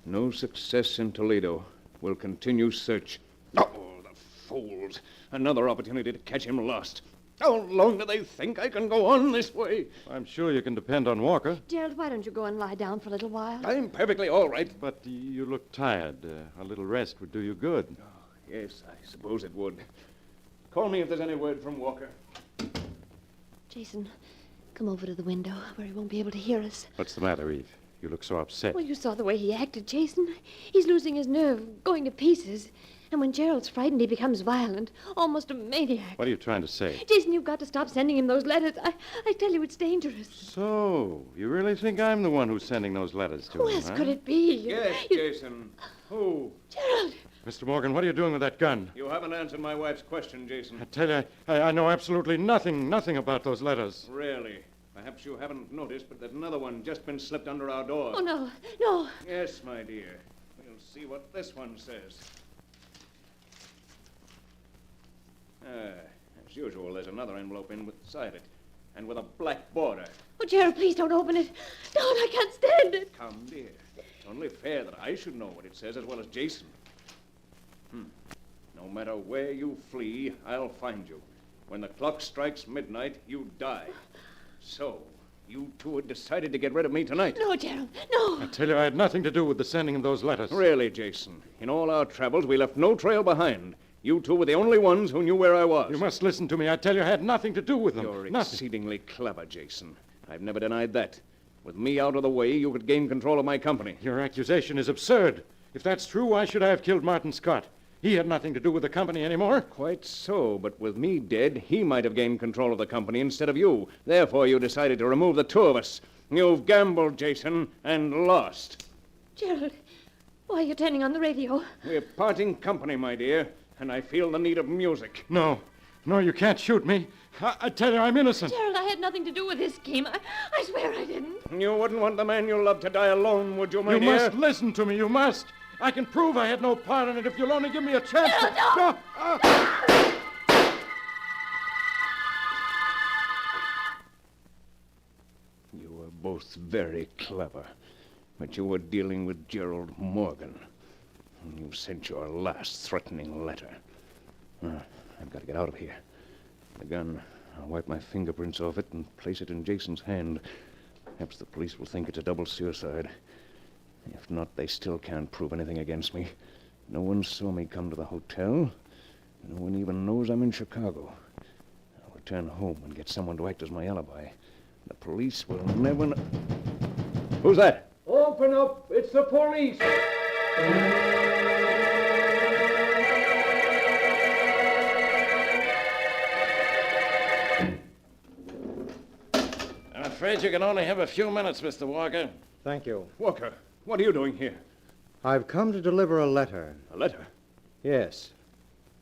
F: No success in Toledo. Will continue search. Oh, the fools. Another opportunity to catch him lost. How long do they think I can go on this way?
K: I'm sure you can depend on Walker.
Q: Gerald, why don't you go and lie down for a little while?
F: I'm perfectly all right.
K: But you look tired. A little rest would do you good.
F: Yes, I suppose it would. Call me if there's any word from Walker.
Q: Jason, come over to the window where he won't be able to hear us.
K: What's the matter, Eve? You look so upset.
Q: Well, you saw the way he acted, Jason. He's losing his nerve, going to pieces. And when Gerald's frightened, he becomes violent, almost a maniac.
K: What are you trying to say?
Q: Jason, you've got to stop sending him those letters. I tell you, it's dangerous.
K: So, you really think I'm the one who's sending those letters to
Q: Who
K: him,
Q: else
K: huh?
Q: could it be?
F: Yes, Jason. Who?
Q: Gerald!
K: Mr. Morgan, what are you doing with that gun?
F: You haven't answered my wife's question, Jason.
K: I tell you, I know absolutely nothing about those letters.
F: Really? Perhaps you haven't noticed, but there's another one just been slipped under our door.
Q: Oh, no, no.
F: Yes, my dear. We'll see what this one says. As usual, there's another envelope inside it, and with a black border.
Q: Oh, Gerald, please don't open it. Don't, I can't stand it.
F: Come, dear. It's only fair that I should know what it says as well as Jason. No matter where you flee, I'll find you. When the clock strikes midnight, you die. So, you two had decided to get rid of me tonight.
Q: No, Gerald, no.
K: I tell you, I had nothing to do with the sending of those letters.
F: Really, Jason. In all our travels, we left no trail behind. You two were the only ones who knew where I was.
K: You must listen to me. I tell you, I had nothing to do with them.
F: You're
K: nothing.
F: exceedingly clever, Jason. I've never denied that. With me out of the way, you could gain control of my company.
K: Your accusation is absurd. If that's true, why should I have killed Martin Scott? He had nothing to do with the company anymore.
F: Quite so, but with me dead, he might have gained control of the company instead of you. Therefore, you decided to remove the two of us. You've gambled, Jason, and lost.
Q: Gerald, why are you turning on the radio?
F: We're parting company, my dear, and I feel the need of music.
K: No, you can't shoot me. I tell you, I'm innocent.
Q: Gerald, I had nothing to do with this scheme. I swear I didn't.
F: You wouldn't want the man you love to die alone, would you, my dear?
K: You must listen to me. You must. I can prove I had no part in it if you'll only give me a chance.
Q: No.
F: You were both very clever, but you were dealing with Gerald Morgan. You sent your last threatening letter. I've got to get out of here. The gun, I'll wipe my fingerprints off it and place it in Jason's hand. Perhaps the police will think it's a double suicide. If not, they still can't prove anything against me. No one saw me come to the hotel. No one even knows I'm in Chicago. I'll return home and get someone to act as my alibi. The police will never know. Who's that?
G: Open up! It's the police!
B: I'm afraid you can only have a few minutes, Mr. Walker.
R: Thank you.
F: Walker, what are you doing here?
R: I've come to deliver a letter.
F: A letter?
R: Yes.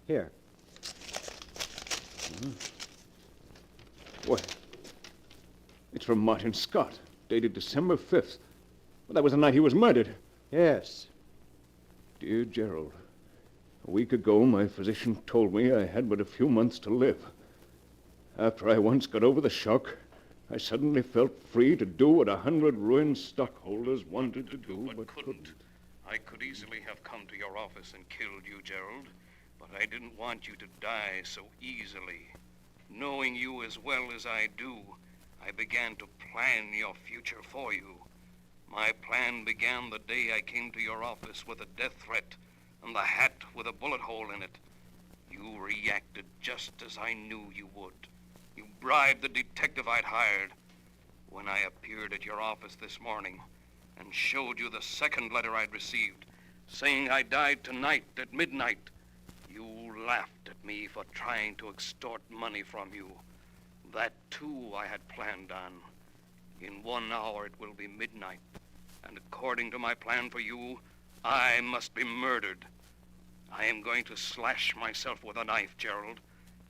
R: Here.
F: What? It's from Martin Scott, dated December 5th. Well, that was the night he was murdered.
R: Yes.
F: Dear Gerald, a week ago my physician told me I had but a few months to live. After I once got over the shock, I suddenly felt free to do what 100 ruined stockholders wanted to do, but couldn't.
D: I could easily have come to your office and killed you, Gerald, but I didn't want you to die so easily. Knowing you as well as I do, I began to plan your future for you. My plan began the day I came to your office with a death threat and the hat with a bullet hole in it. You reacted just as I knew you would. You bribed the detective I'd hired. When I appeared at your office this morning and showed you the second letter I'd received, saying I died tonight at midnight, you laughed at me for trying to extort money from you. That, too, I had planned on. In 1 hour it will be midnight, and according to my plan for you, I must be murdered. I am going to slash myself with a knife, Gerald,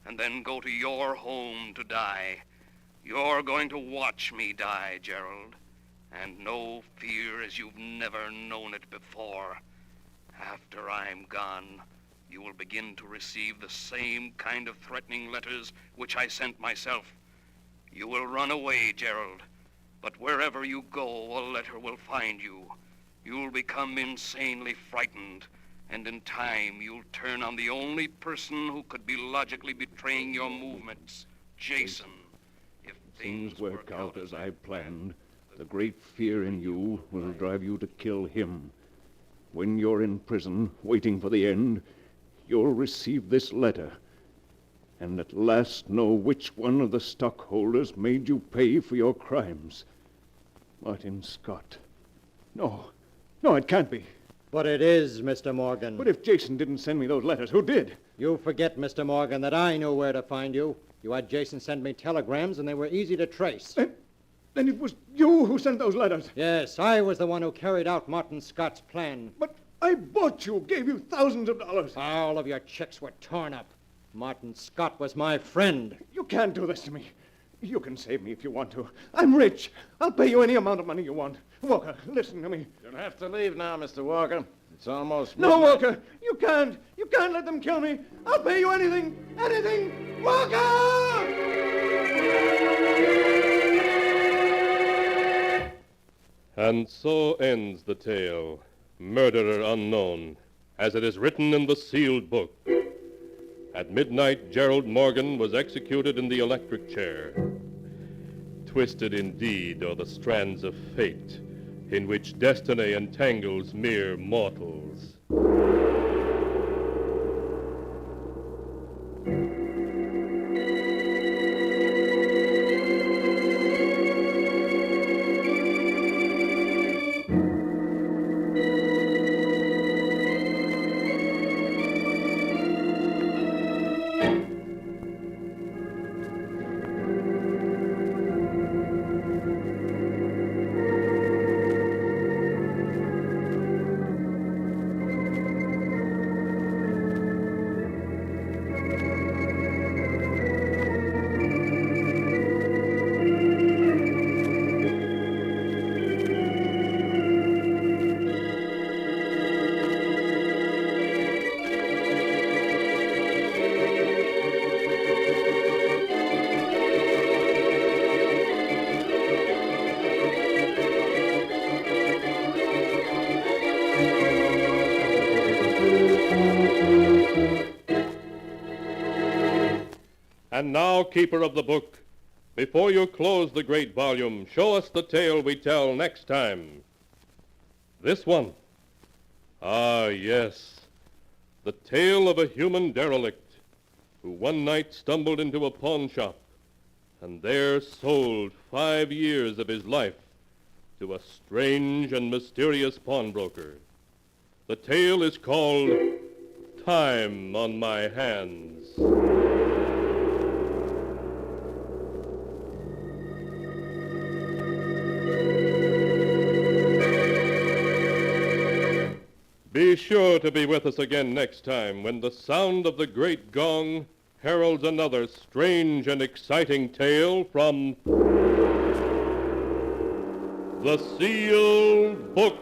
D: and then go to your home to die. You're going to watch me die, Gerald, and know fear as you've never known it before. After I'm gone, you will begin to receive the same kind of threatening letters which I sent myself. You will run away, Gerald, but wherever you go, a letter will find you. You'll become insanely frightened, and in time you'll turn on the only person who could be logically betraying your movements, Jason. If
B: things work out as I planned, the great fear in you will drive you to kill him. When you're in prison, waiting for the end, you'll receive this letter, and at last know which one of the stockholders made you pay for your crimes. Martin Scott. No, it can't be.
R: But it is, Mr. Morgan.
B: But if Jason didn't send me those letters, who did?
R: You forget, Mr. Morgan, that I knew where to find you. You had Jason send me telegrams, and they were easy to trace.
B: Then it was you who sent those letters.
R: Yes, I was the one who carried out Martin Scott's plan.
B: But I bought you, gave you thousands of dollars.
R: All of your checks were torn up. Martin Scott was my friend.
B: You can't do this to me. You can save me if you want to. I'm rich. I'll pay you any amount of money you want. Walker, listen to me.
E: You'll have to leave now, Mr. Walker. It's almost...
B: No, Walker, you can't. You can't let them kill me. I'll pay you anything. Anything. Walker!
K: And so ends the tale, Murderer Unknown, as it is written in the sealed book. At midnight, Gerald Morgan was executed in the electric chair. Twisted indeed are the strands of fate, in which destiny entangles mere mortals. And now, keeper of the book, before you close the great volume, show us the tale we tell next time. This one. Ah, yes. The tale of a human derelict who one night stumbled into a pawn shop and there sold 5 years of his life to a strange and mysterious pawnbroker. The tale is called Time on My Hands. Be sure to be with us again next time when the sound of the great gong heralds another strange and exciting tale from the Sealed Book.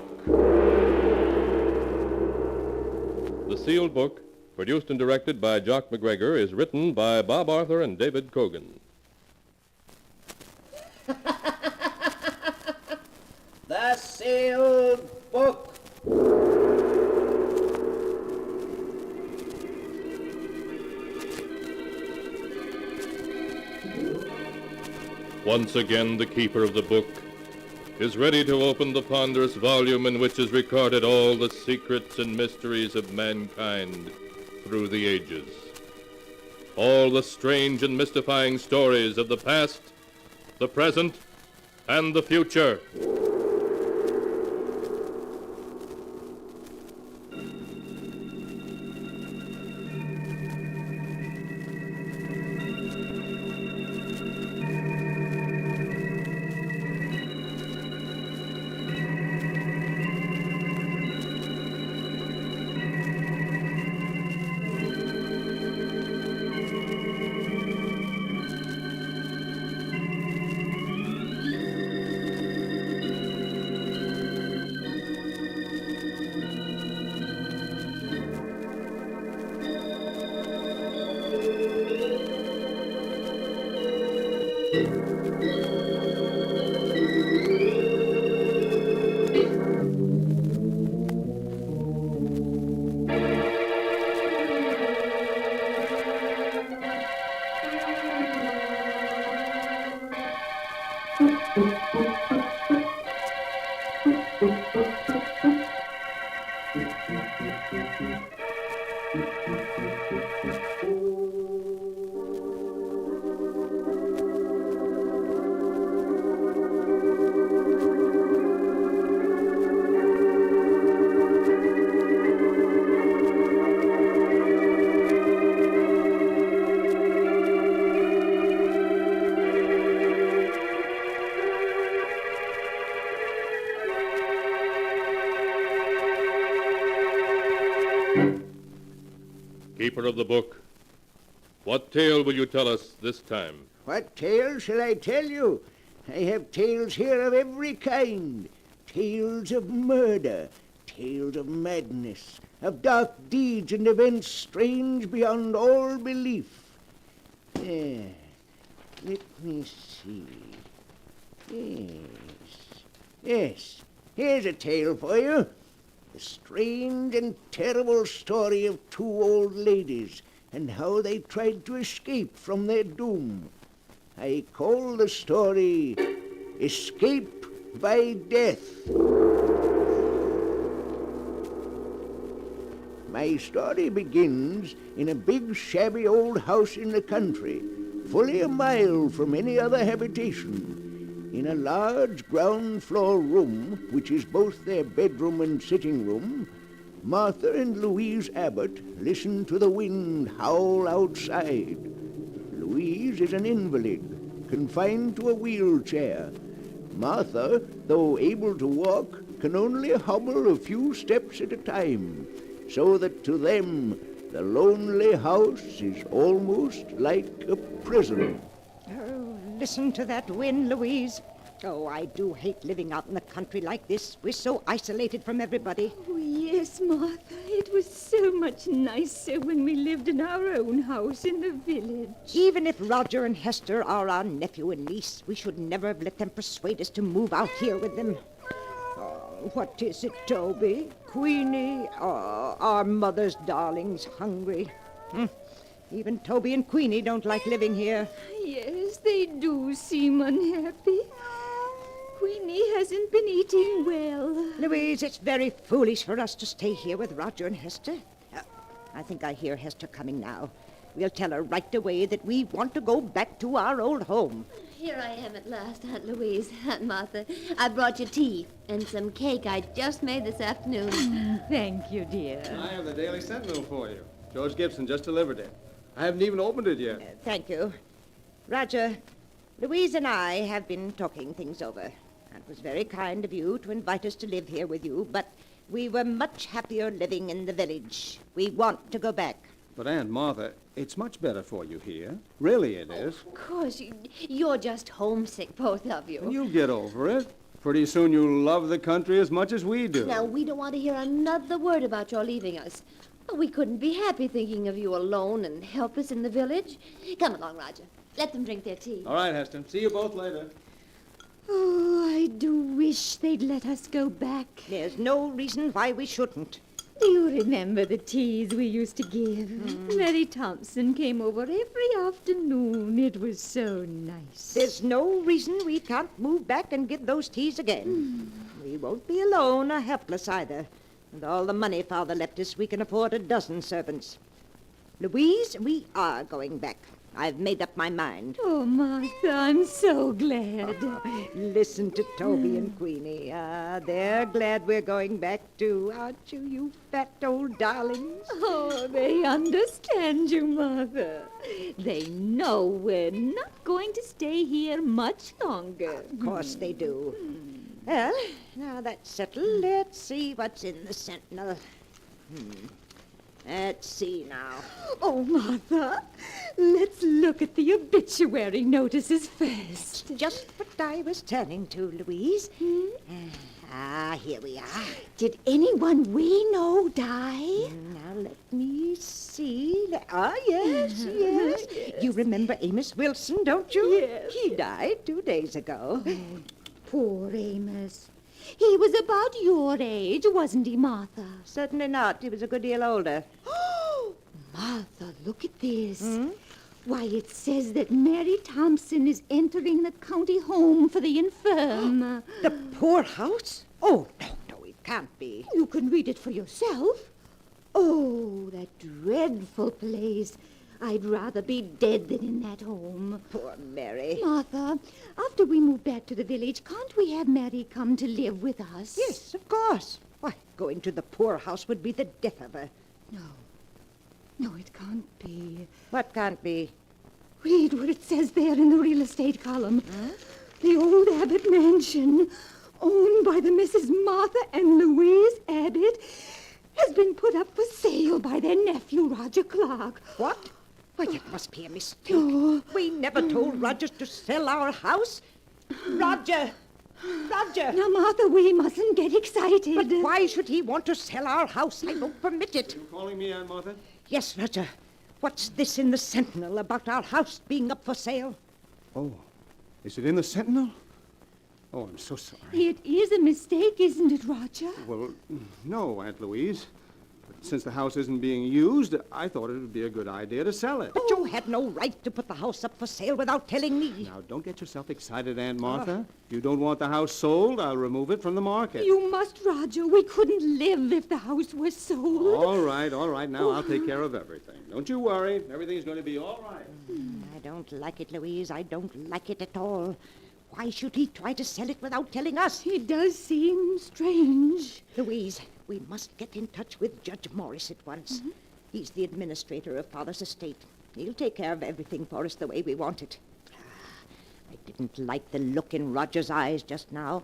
K: The Sealed Book, produced and directed by Jock MacGregor, is written by Bob Arthur and David Kogan.
H: The Sealed Book.
K: Once again, the keeper of the book is ready to open the ponderous volume in which is recorded all the secrets and mysteries of mankind through the ages. All the strange and mystifying stories of the past, the present, and the future. Keeper of the book, what tale will you tell us this time?
H: What tale shall I tell you? I have tales here of every kind. Tales of murder, tales of madness, of dark deeds and events strange beyond all belief. Let me see. Yes, here's a tale for you. The strange and terrible story of two old ladies and how they tried to escape from their doom. I call the story Escape by Death. My story begins in a big, shabby old house in the country, fully a mile from any other habitation. In a large ground-floor room, which is both their bedroom and sitting room, Martha and Louise Abbott listen to the wind howl outside. Louise is an invalid, confined to a wheelchair. Martha, though able to walk, can only hobble a few steps at a time, so that to them the lonely house is almost like a prison.
O: Oh, listen to that wind, Louise. Oh, I do hate living out in the country like this. We're so isolated from everybody.
M: Oh, yes, Martha. It was so much nicer when we lived in our own house in the village.
O: Even if Roger and Hester are our nephew and niece, we should never have let them persuade us to move out here with them. Oh, what is it, Toby? Queenie? Oh, our mother's darling's hungry. Even Toby and Queenie don't like living here.
M: Yes, they do seem unhappy. Queenie hasn't been eating well.
O: Louise, it's very foolish for us to stay here with Roger and Hester. I think I hear Hester coming now. We'll tell her right away that we want to go back to our old home.
T: Here I am at last, Aunt Louise, Aunt Martha. I brought you tea and some cake I just made this afternoon.
M: Thank you, dear.
U: I have the Daily Sentinel for you. George Gibson just delivered it. I haven't even opened it yet.
O: Thank you. Roger, Louise and I have been talking things over. It was very kind of you to invite us to live here with you, but we were much happier living in the village. We want to go back.
U: But, Aunt Martha, it's much better for you here. Really it is.
T: Of course, you're just homesick, both of you.
U: And you'll get over it. Pretty soon you'll love the country as much as we do.
T: Now, we don't want to hear another word about your leaving us. We couldn't be happy thinking of you alone and helpless in the village. Come along, Roger. Let them drink their tea.
U: All right, Heston. See you both later.
M: Oh, I do wish they'd let us go back.
O: There's no reason why we shouldn't.
M: Do you remember the teas we used to give? Mary Thompson came over every afternoon. It was so nice.
O: There's no reason we can't move back and give those teas again. We won't be alone or helpless either. With all the money Father left us, we can afford a dozen servants. Louise, we are going back. I've made up my mind.
M: Oh, Martha, I'm so glad.
O: Listen to Toby and Queenie. They're glad we're going back too, aren't you, you fat old darlings?
M: Oh, they understand you, Mother. They know we're not going to stay here much longer.
O: Of course they do. Well, now that's settled. Let's see what's in the Sentinel. Let's see now.
M: Oh, Martha, let's look at the obituary notices first.
O: Just what I was turning to, Louise. Here we are.
M: Did anyone we know die?
O: Now, let me see. Yes. You remember Amos Wilson, don't you?
M: Yes.
O: He died 2 days ago.
T: Poor Amos. He was about your age, wasn't he, Martha?
O: Certainly not. He was a good deal older.
T: Oh, Martha, look at this. Why, it says that Mary Thompson is entering the county home for the infirm.
O: The poorhouse? Oh, no, it can't be.
T: You can read it for yourself. Oh, that dreadful place. I'd rather be dead than in that home.
O: Poor Mary.
T: Martha, after we move back to the village, can't we have Mary come to live with us?
O: Yes, of course. Why, going to the poorhouse would be the death of her.
T: No, it can't be.
O: What can't be?
T: Read what it says there in the real estate column. The old Abbott mansion, owned by the Mrs. Martha and Louise Abbott, has been put up for sale by their nephew, Roger Clark.
O: What? Why, it must be a mistake. We never told Roger to sell our house. Roger! Roger!
T: Now, Martha, we mustn't get excited.
O: But why should he want to sell our house? I don't permit it.
U: You calling me, Aunt Martha?
O: Yes, Roger. What's this in the Sentinel about our house being up for sale?
U: Oh, is it in the Sentinel? Oh, I'm so sorry.
T: It is a mistake, isn't it, Roger?
U: Well, no, Aunt Louise. But since the house isn't being used, I thought it would be a good idea to sell it.
O: But you had no right to put the house up for sale without telling me.
U: Now, don't get yourself excited, Aunt Martha. If you don't want the house sold, I'll remove it from the market.
T: You must, Roger. We couldn't live if the house was sold.
U: All right. Now I'll take care of everything. Don't you worry. Everything's going to be all right.
O: I don't like it, Louise. I don't like it at all. Why should he try to sell it without telling us?
T: It does seem strange.
O: Louise, we must get in touch with Judge Morris at once. He's the administrator of Father's estate. He'll take care of everything for us the way we want it. I didn't like the look in Roger's eyes just now.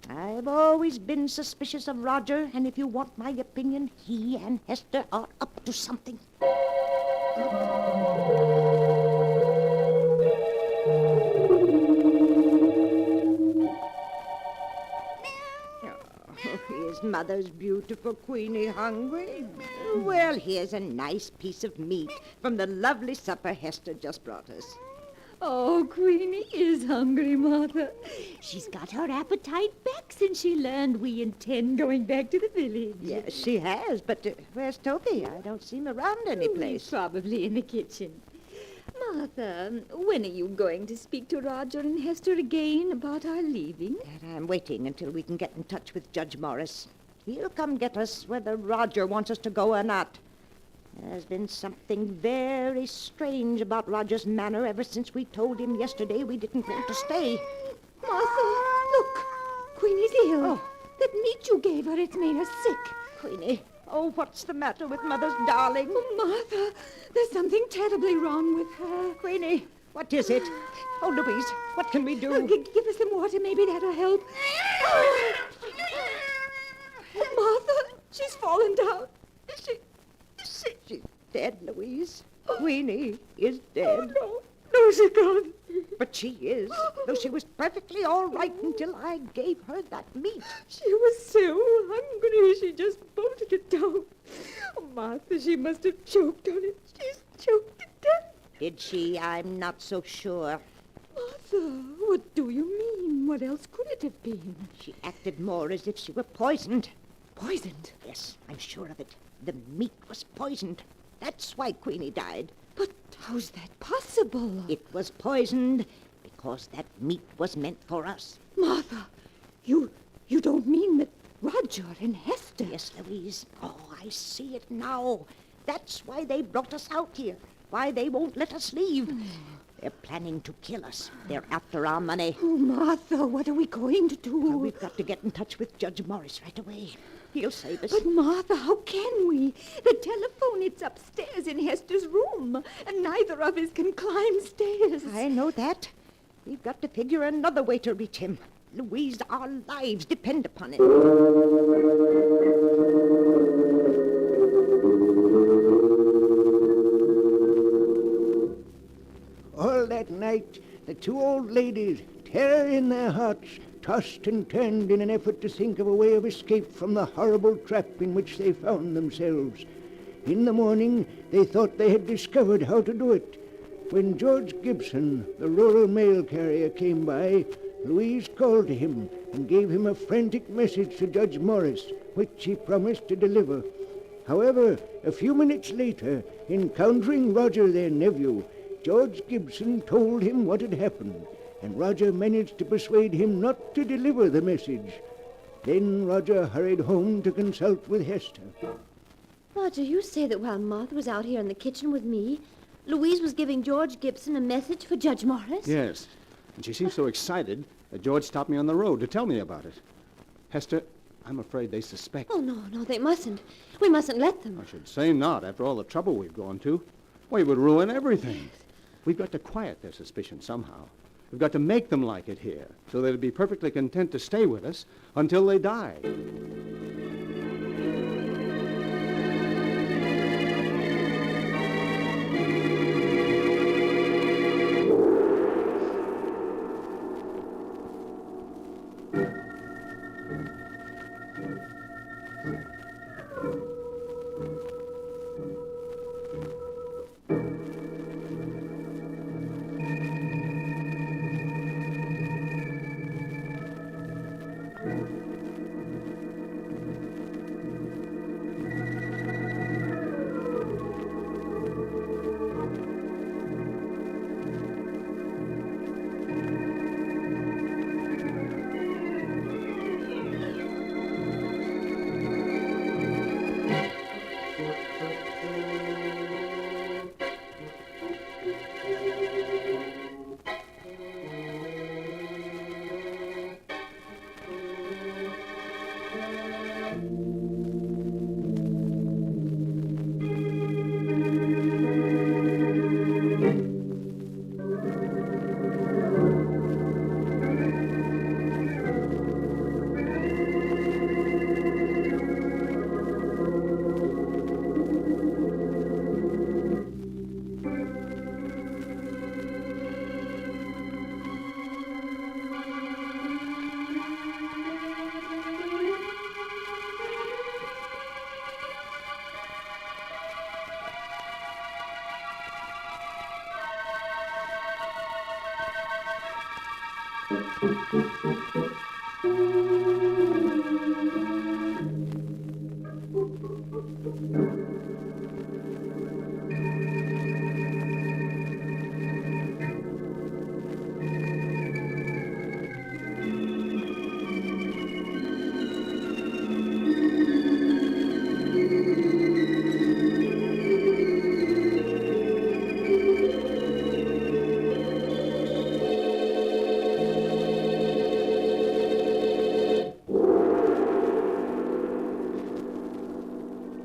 O: I've always been suspicious of Roger, and if you want my opinion, he and Hester are up to something. Is Mother's beautiful Queenie hungry? Well, here's a nice piece of meat from the lovely supper Hester just brought us.
T: Oh, Queenie is hungry, Martha. She's got her appetite back since she learned we intend going back to the village.
O: Yes, she has, but where's Toby? I don't see him around any place.
T: He's probably in the kitchen. Martha, when are you going to speak to Roger and Hester again about our leaving?
O: I'm waiting until we can get in touch with Judge Morris. He'll come get us whether Roger wants us to go or not. There's been something very strange about Roger's manner ever since we told him yesterday we didn't want to stay.
T: Martha, look. Queenie's ill.
O: Oh.
T: That meat you gave her, it's made her sick.
O: Queenie, oh, what's the matter with Mother's darling?
T: Oh, Martha, there's something terribly wrong with her.
O: Queenie, what is it? Oh, Louise, what can we do?
T: Give her some water, maybe that'll help. Martha, she's fallen down.
O: She's dead, Louise. Queenie is dead.
T: Oh, no, she can't.
O: But she is, though she was perfectly all right until I gave her that meat.
T: She was so hungry, she just bolted it down. Oh, Martha, she must have choked on it. She's choked to death.
O: Did she? I'm not so sure.
T: Martha, what do you mean? What else could it have been?
O: She acted more as if she were poisoned.
T: Poisoned?
O: Yes, I'm sure of it. The meat was poisoned. That's why Queenie died.
T: But how's that possible?
O: It was poisoned because that meat was meant for us.
T: Martha, you don't mean that Roger and Hester...
O: Yes, Louise. Oh, I see it now. That's why they brought us out here. Why they won't let us leave. They're planning to kill us. They're after our money.
T: Oh, Martha, what are we going to do?
O: We've got to get in touch with Judge Morris right away. He'll save us.
T: But, Martha, how can we? The telephone, it's upstairs in Hester's room, and neither of us can climb stairs.
O: I know that. We've got to figure another way to reach him. Louise, our lives depend upon it.
H: All that night, the two old ladies, terror in their hearts, tossed and turned in an effort to think of a way of escape from the horrible trap in which they found themselves. In the morning, they thought they had discovered how to do it. When George Gibson, the rural mail carrier, came by, Louise called to him and gave him a frantic message to Judge Morris, which he promised to deliver. However, a few minutes later, encountering Roger, their nephew, George Gibson told him what had happened, and Roger managed to persuade him not to deliver the message. Then Roger hurried home to consult with Hester.
C: Roger, you say that while Martha was out here in the kitchen with me, Louise was giving George Gibson a message for Judge Morris?
U: Yes. And she seemed so excited that George stopped me on the road to tell me about it. Hester, I'm afraid they suspect.
C: Oh, no, they mustn't. We mustn't let them.
U: I should say not, after all the trouble we've gone to. We would ruin everything. We've got to quiet their suspicion somehow. We've got to make them like it here, so they'd be perfectly content to stay with us until they die.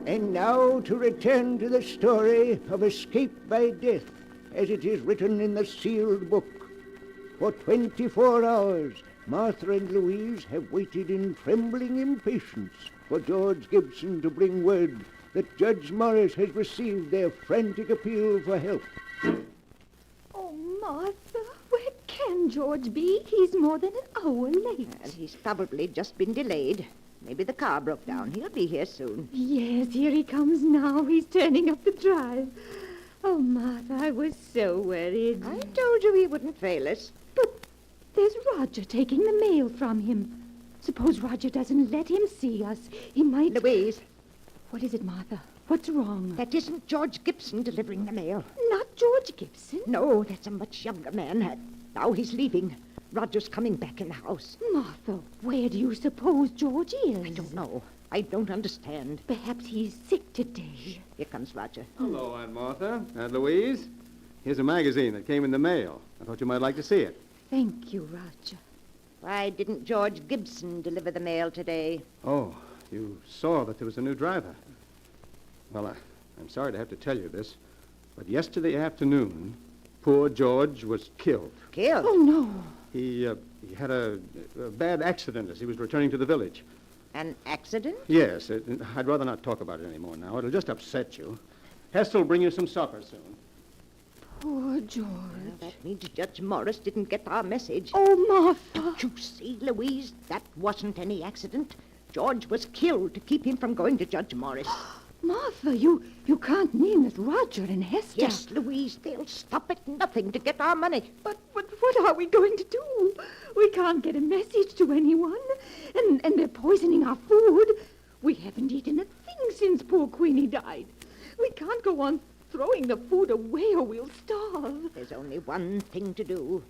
H: And now to return to the story of escape by death, as it is written in the sealed book. For 24 hours, Martha and Louise have waited in trembling impatience for George Gibson to bring word that Judge Morris has received their frantic appeal for help.
T: Oh, Martha, where can George be? He's more than an hour late.
O: Well, he's probably just been delayed. Maybe the car broke down. He'll be here soon.
T: Yes, here he comes now. He's turning up the drive. Oh, Martha, I was so worried.
O: I told you he wouldn't fail us.
T: But there's Roger taking the mail from him. Suppose Roger doesn't let him see us. He might...
O: Louise.
T: What is it, Martha? What's wrong?
O: That isn't George Gibson delivering the mail.
T: Not George Gibson?
O: No, that's a much younger man. Now he's leaving. Roger's coming back in the house.
T: Martha, where do you suppose George is?
O: I don't know. I don't understand.
T: Perhaps he's sick today.
O: Here comes Roger.
U: Hello, Aunt Martha. Aunt Louise. Here's a magazine that came in the mail. I thought you might like to see it.
T: Thank you, Roger.
O: Why didn't George Gibson deliver the mail today?
U: Oh, you saw that there was a new driver. Well, I'm sorry to have to tell you this, but yesterday afternoon, poor George was killed.
O: Killed?
T: Oh, no.
U: He had a bad accident as he was returning to the village.
O: An accident?
U: Yes. I'd rather not talk about it anymore now. It'll just upset you. Hester will bring you some supper soon.
T: Poor George.
O: Well, that means Judge Morris didn't get our message.
T: Oh, Martha.
O: Don't you see, Louise? That wasn't any accident. George was killed to keep him from going to Judge Morris.
T: Martha, you can't mean that Roger and Hester...
O: Yes, Louise, they'll stop at nothing to get our money.
T: But what are we going to do? We can't get a message to anyone. And they're poisoning our food. We haven't eaten a thing since poor Queenie died. We can't go on throwing the food away or we'll starve.
O: There's only one thing to do.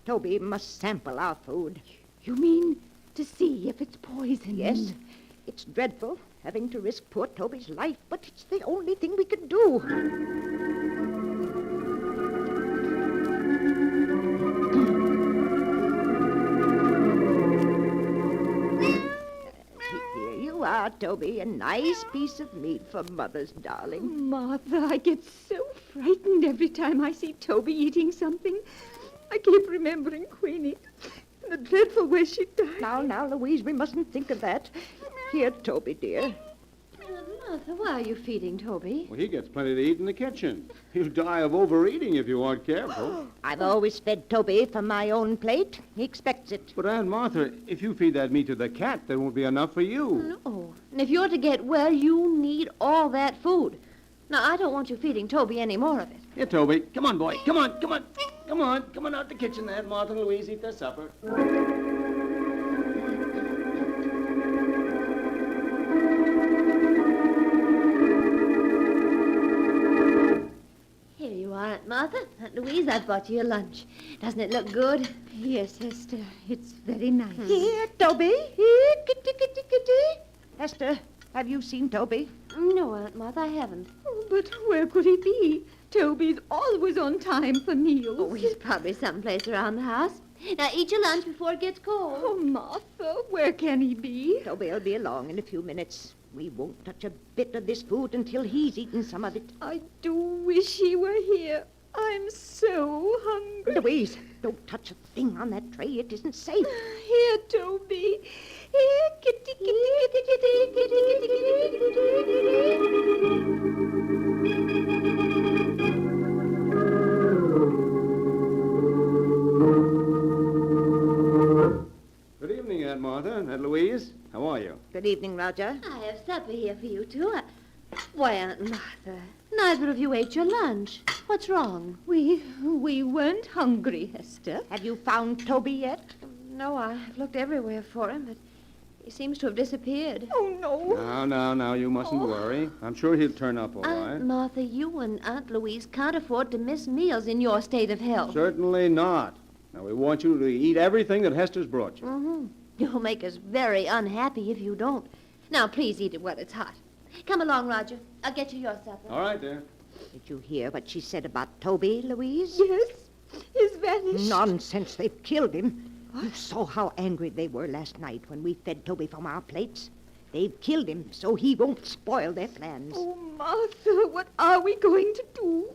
O: Toby must sample our food.
T: You mean to see if it's poisoned?
O: Yes. It's dreadful, having to risk poor Toby's life, but it's the only thing we can do. Here you are, Toby. A nice piece of meat for Mother's darling.
T: Martha, I get so frightened every time I see Toby eating something. I keep remembering Queenie. The dreadful way she died.
O: Now, Louise, we mustn't think of that. Here, Toby, dear.
C: Martha, why are you feeding Toby?
U: Well, he gets plenty to eat in the kitchen. He'll die of overeating if you aren't careful.
O: I've always fed Toby from my own plate. He expects it.
U: But, Aunt Martha, if you feed that meat to the cat, there won't be enough for you.
C: No. And if you're to get well, you need all that food. Now, I don't want you feeding Toby any more of it.
U: Here, Toby. Come on, boy. Come on. Come on out the kitchen there. Martha and Louise eat their supper.
C: Here you are, Aunt Martha. Aunt Louise, I've brought you your lunch. Doesn't it look good?
T: Yes, Hester. It's very nice.
O: Here, Toby. Here, kitty. Hester, have you seen Toby?
C: No, Aunt Martha, I haven't.
T: Oh, but where could he be? Toby's always on time for meals.
C: Oh, he's probably someplace around the house. Now, eat your lunch before it gets cold.
T: Oh, Martha, where can he be?
O: Toby'll be along in a few minutes. We won't touch a bit of this food until he's eaten some of it.
T: I do wish he were here. I'm so hungry.
O: Louise, don't touch a thing on that tray. It isn't safe.
T: Here, Toby. Here, kitty,
U: Good evening, Aunt Martha. Aunt Louise, how are you?
O: Good evening, Roger.
C: I have supper here for you, too. Why, Aunt Martha, neither of you ate your lunch. What's wrong?
T: We weren't hungry, Hester.
O: Have you found Toby yet?
C: No, I've looked everywhere for him, but he seems to have disappeared.
T: Oh, no.
U: Now, you mustn't worry. I'm sure he'll turn up all right.
C: Aunt Martha, you and Aunt Louise can't afford to miss meals in your state of health.
U: Certainly not. Now, we want you to eat everything that Hester's brought you.
C: Mm-hmm. You'll make us very unhappy if you don't. Now, please eat it while it's hot. Come along, Roger. I'll get you your supper.
U: All right, dear.
O: Did you hear what she said about Toby, Louise?
T: Yes. He's vanished.
O: Nonsense. They've killed him. You saw how angry they were last night when we fed Toby from our plates. They've killed him so he won't spoil their plans.
T: Oh, Martha, what are we going to do?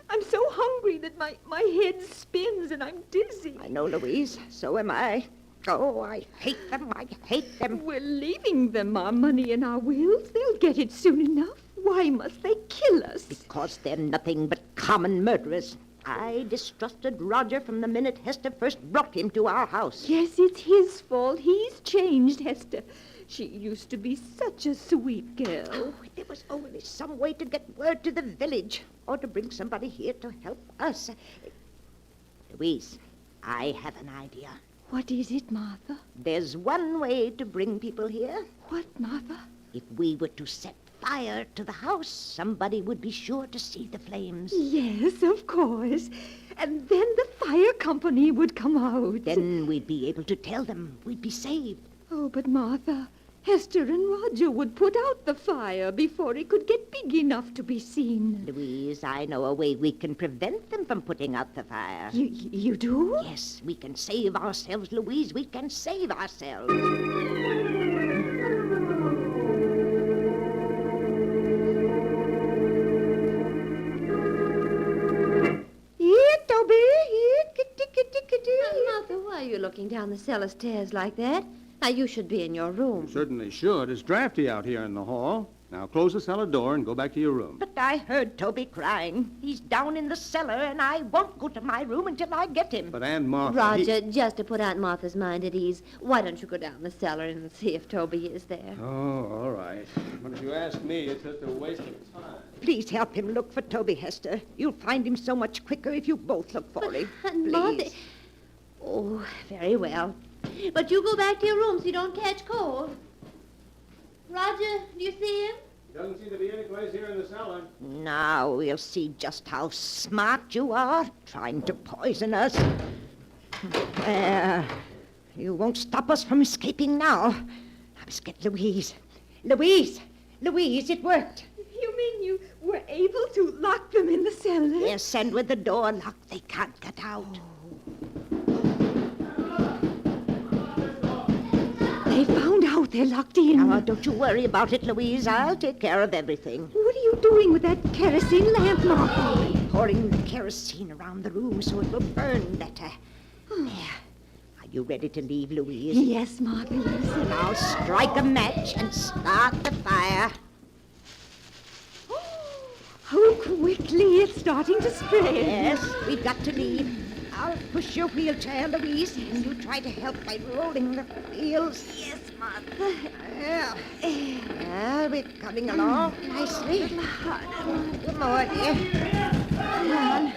T: I'm so hungry that my head spins and I'm dizzy.
O: I know, Louise. So am I. Oh, I hate them. I hate them.
T: We're leaving them our money and our wills. They'll get it soon enough. Why must they kill us?
O: Because they're nothing but common murderers. I distrusted Roger from the minute Hester first brought him to our house.
T: Yes, it's his fault. He's changed Hester. She used to be such a sweet girl.
O: Oh, there was only some way to get word to the village or to bring somebody here to help us. Louise, I have an idea.
T: What is it, Martha?
O: There's one way to bring people here.
T: What, Martha?
O: If we were to set fire to the house, somebody would be sure to see the flames.
T: Yes, of course. And then the fire company would come out.
O: Then we'd be able to tell them. We'd be saved.
T: Oh, but Martha, Hester and Roger would put out the fire before it could get big enough to be seen.
O: Louise, I know a way we can prevent them from putting out the fire.
T: You do?
O: Yes, we can save ourselves, Louise. We can save ourselves.
T: Here, Toby. Here, kitty.
C: Martha, why are you looking down the cellar stairs like that? Now, you should be in your room.
U: Certainly should. It's drafty out here in the hall. Now close the cellar door and go back to your room.
O: But I heard Toby crying. He's down in the cellar, and I won't go to my room until I get him.
U: But Aunt Martha...
C: Roger, just to put Aunt Martha's mind at ease, why don't you go down the cellar and see if Toby is there?
U: Oh, all right. But if you ask me, it's just a waste of time.
O: Please help him look for Toby, Hester. You'll find him so much quicker if you both look for him.
C: Aunt Martha...
O: Please.
C: Oh, very well. But you go back to your room so you don't catch cold. Roger, do you see him?
U: Doesn't seem to be any place here in the cellar.
O: Now we'll see just how smart you are, trying to poison us. There. You won't stop us from escaping now. I must get Louise. Louise! Louise, it worked.
T: You mean you were able to lock them in the cellar?
O: Yes, and with the door locked, they can't get out.
T: They found out they're locked in.
O: Now, don't you worry about it, Louise. I'll take care of everything.
T: What are you doing with that kerosene lamp, Martha?
O: Pouring the kerosene around the room so it will burn better. There. Are you ready to leave, Louise?
T: Yes, Martha, yes.
O: Now strike a match and start the fire.
T: How quickly it's starting to spread.
O: Yes, we've got to leave. I'll push your wheelchair, Louise, and you try to help by rolling the wheels. Yes, Martha. We're coming along nicely. Come on, dear. Come on.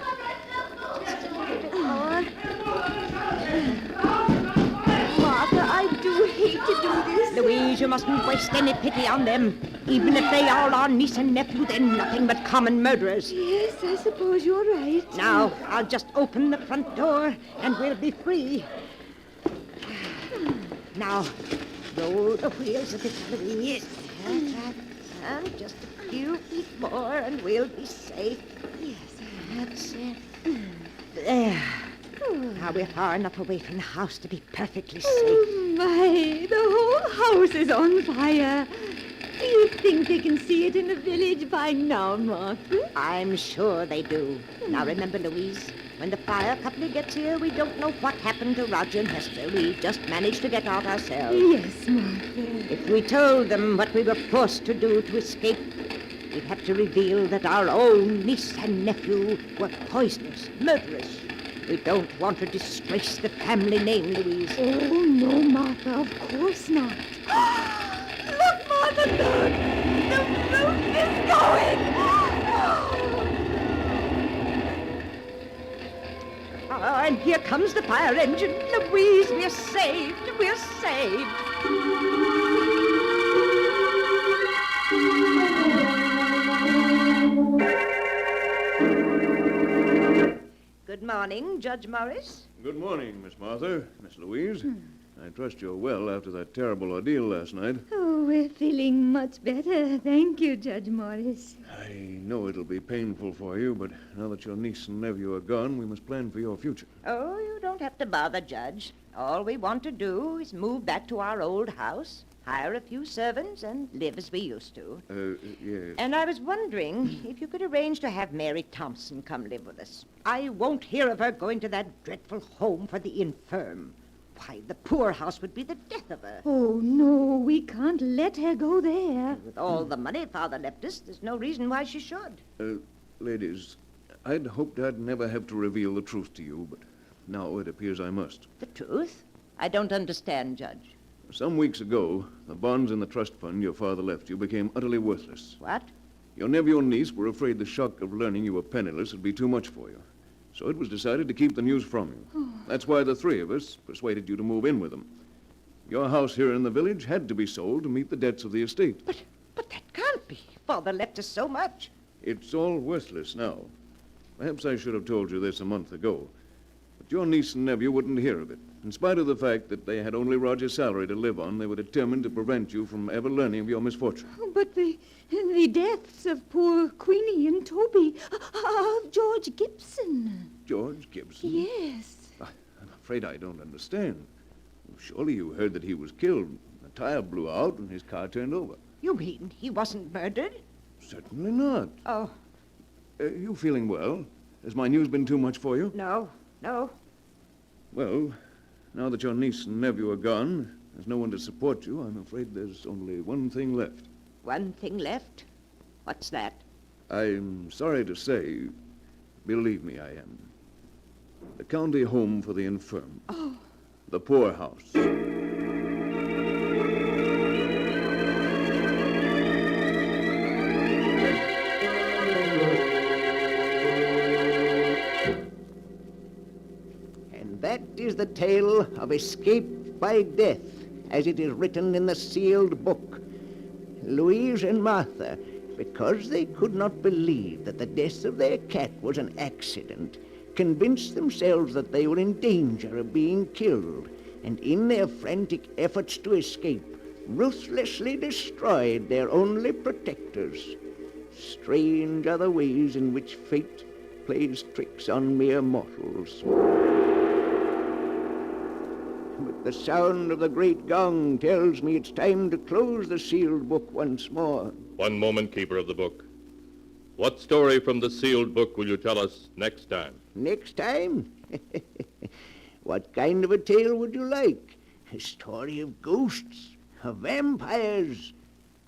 O: Just a little bit more.
T: Martha, I do hate to do this.
O: Louise, you mustn't waste any pity on them. Even if they are our niece and nephew, they're nothing but common murderers.
T: Yes, I suppose you're right.
O: Now, I'll just open the front door, and we'll be free. Now, roll the wheels a bit, Louise. And just a few feet more, and we'll be safe. Yes, that's it. There. Now we're far enough away from the house to be perfectly safe.
T: Oh, my. The whole house is on fire. Do you think they can see it in the village by now, Martha?
O: I'm sure they do. Now remember, Louise, when the fire company gets here, we don't know what happened to Roger and Hester. We just managed to get out ourselves.
T: Yes, Martha.
O: If we told them what we were forced to do to escape, we'd have to reveal that our own niece and nephew were poisoners, murderers. We don't want to disgrace the family name, Louise.
T: Oh, no, Martha, of course not. Look, Martha, look! The roof is going!
O: Oh, and here comes the fire engine. Louise, we're saved. We're saved. Good morning, Judge Morris.
F: Good morning, Miss Martha, Miss Louise. I trust you're well after that terrible ordeal last night.
T: Oh, we're feeling much better. Thank you, Judge Morris.
F: I know it'll be painful for you, but now that your niece and nephew are gone, we must plan for your future.
O: Oh, you don't have to bother, Judge. All we want to do is move back to our old house, hire a few servants, and live as we used to.
F: Yes.
O: And I was wondering if you could arrange to have Mary Thompson come live with us. I won't hear of her going to that dreadful home for the infirm. Why, the poorhouse would be the death of her.
T: Oh, no, we can't let her go there.
O: With all the money Father left us, there's no reason why she should.
F: Ladies, I'd hoped I'd never have to reveal the truth to you, but now it appears I must.
O: The truth? I don't understand, Judge.
F: Some weeks ago, the bonds in the trust fund your father left you became utterly worthless.
O: What?
F: Your nephew and niece were afraid the shock of learning you were penniless would be too much for you. So it was decided to keep the news from you. That's why the three of us persuaded you to move in with them. Your house here in the village had to be sold to meet the debts of the estate.
O: But that can't be. Father left us so much.
F: It's all worthless now. Perhaps I should have told you this a month ago. But your niece and nephew wouldn't hear of it. In spite of the fact that they had only Roger's salary to live on, they were determined to prevent you from ever learning of your misfortune.
T: But the deaths of poor Queenie and Toby, of George Gibson.
F: George Gibson?
T: Yes.
F: I'm afraid I don't understand. Surely you heard that he was killed. The tire blew out and his car turned over.
O: You mean he wasn't murdered?
F: Certainly not.
O: Oh.
F: You feeling well? Has my news been too much for you?
O: No.
F: Well, now that your niece and nephew are gone, there's no one to support you, I'm afraid there's only one thing left.
O: one thing left. What's that?
F: I'm sorry to say, believe me, I am. The county home for the infirm.
O: Oh.
F: The poorhouse.
H: And that is the tale of escape by death, as it is written in the sealed book. Louise and Martha, because they could not believe that the death of their cat was an accident, convinced themselves that they were in danger of being killed, and in their frantic efforts to escape, ruthlessly destroyed their only protectors. Strange are the ways in which fate plays tricks on mere mortals. But the sound of the great gong tells me it's time to close the sealed book once more.
K: One moment, Keeper of the Book. What story from the sealed book will you tell us next time?
H: Next time? What kind of a tale would you like? A story of ghosts, of vampires,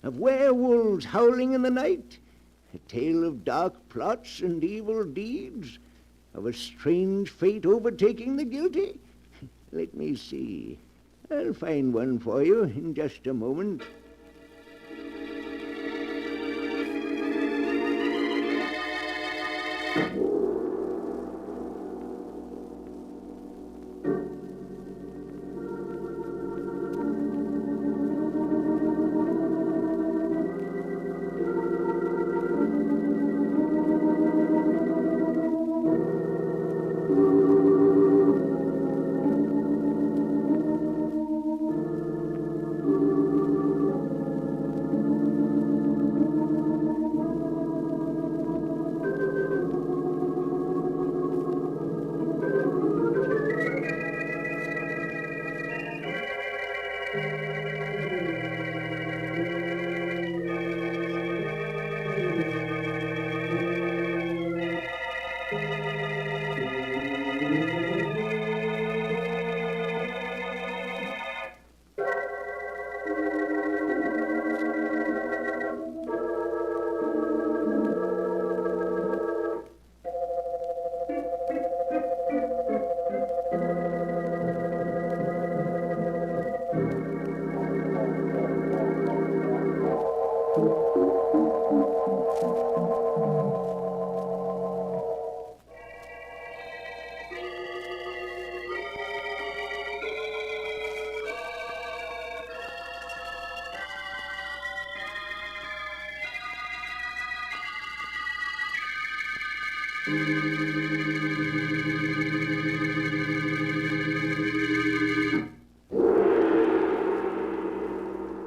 H: of werewolves howling in the night? A tale of dark plots and evil deeds? Of a strange fate overtaking the guilty? Let me see. I'll find one for you in just a moment.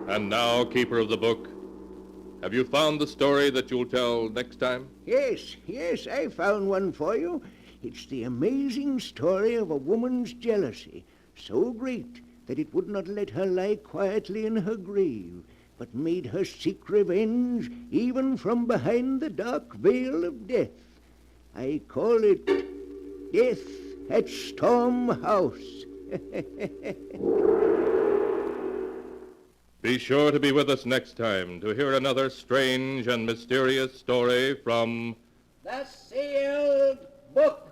K: And now, Keeper of the Book, have you found the story that you'll tell next time?
H: Yes, I found one for you. It's the amazing story of a woman's jealousy, so great that it would not let her lie quietly in her grave, but made her seek revenge even from behind the dark veil of death. I call it Death at Storm House.
K: Be sure to be with us next time to hear another strange and mysterious story from
H: The Sealed Book.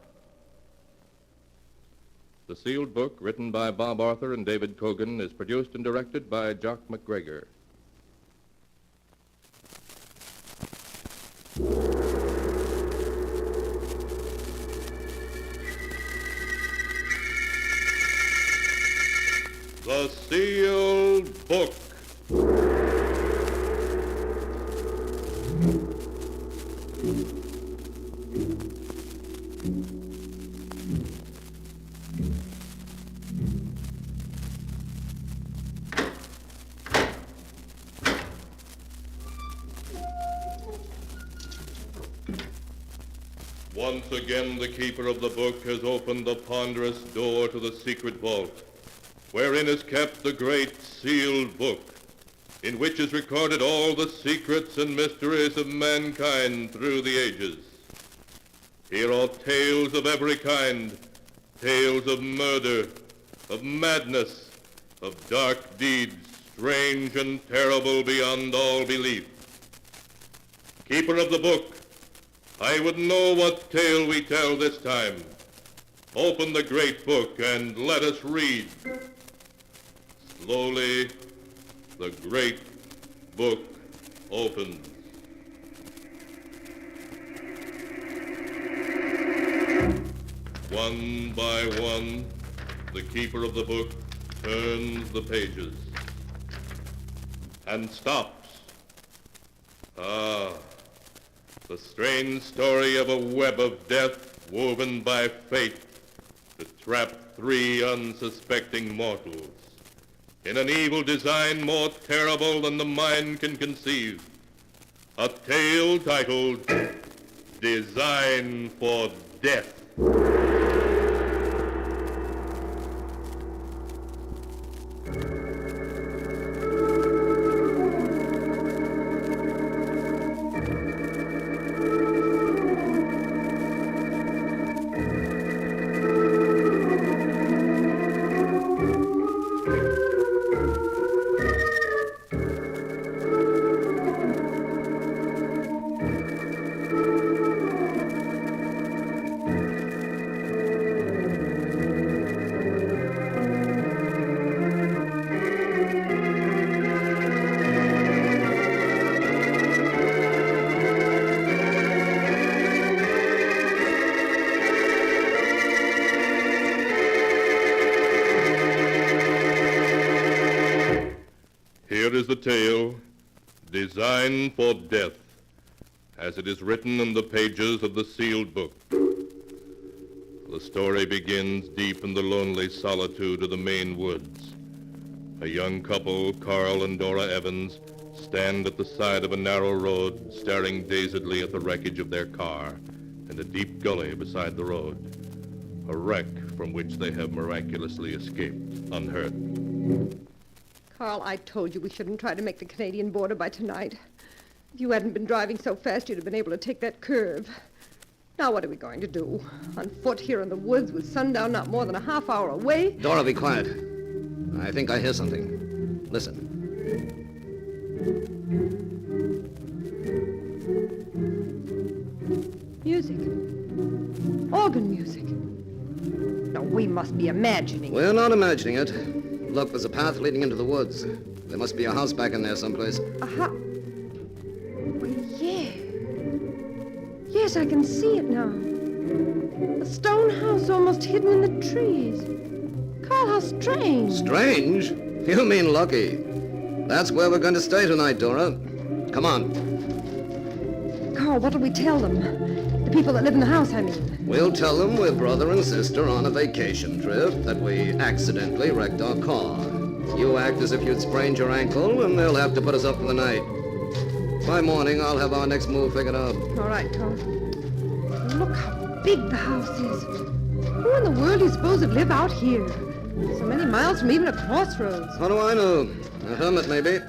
K: The Sealed Book, written by Bob Arthur and David Kogan, is produced and directed by Jock MacGregor. The Sealed Book. Once again, the Keeper of the Book has opened the ponderous door to the secret vault, wherein is kept the great sealed book, in which is recorded all the secrets and mysteries of mankind through the ages. Here are tales of every kind, tales of murder, of madness, of dark deeds, strange and terrible beyond all belief. Keeper of the book, I would know what tale we tell this time. Open the great book and let us read. Slowly, the great book opens. One by one, the keeper of the book turns the pages and stops. Ah, the strange story of a web of death woven by fate to trap 3 unsuspecting mortals in an evil design more terrible than the mind can conceive. A tale titled Design for Death. Here is the tale, Design for Death, as it is written in the pages of the sealed book. The story begins deep in the lonely solitude of the Maine woods. A young couple, Carl and Dora Evans, stand at the side of a narrow road, staring dazedly at the wreckage of their car and a deep gully beside the road, a wreck from which they have miraculously escaped unhurt.
O: Carl, I told you we shouldn't try to make the Canadian border by tonight. If you hadn't been driving so fast, you'd have been able to take that curve. Now what are we going to do? On foot here in the woods with sundown not more than a half hour away?
J: Dora, be quiet. I think I hear something. Listen.
O: Music. Organ music. No, we must be imagining.
J: We're not imagining it. Look, there's a path leading into the woods. There must be a house back in there someplace.
O: A house? Well, yeah. Yes, I can see it now. A stone house almost hidden in the trees. Carl, how strange.
J: Strange? You mean lucky. That's where we're going to stay tonight, Dora. Come on.
O: Carl, what'll we tell them? The people that live in the house, I mean.
J: We'll tell them we're brother and sister on a vacation trip, that we accidentally wrecked our car. You act as if you'd sprained your ankle, and they'll have to put us up for the night. By morning, I'll have our next move figured out.
O: All right, Carl. Look how big the house is. Who in the world do you suppose would live out here? So many miles from even a crossroads.
J: How do I know? A hermit, maybe.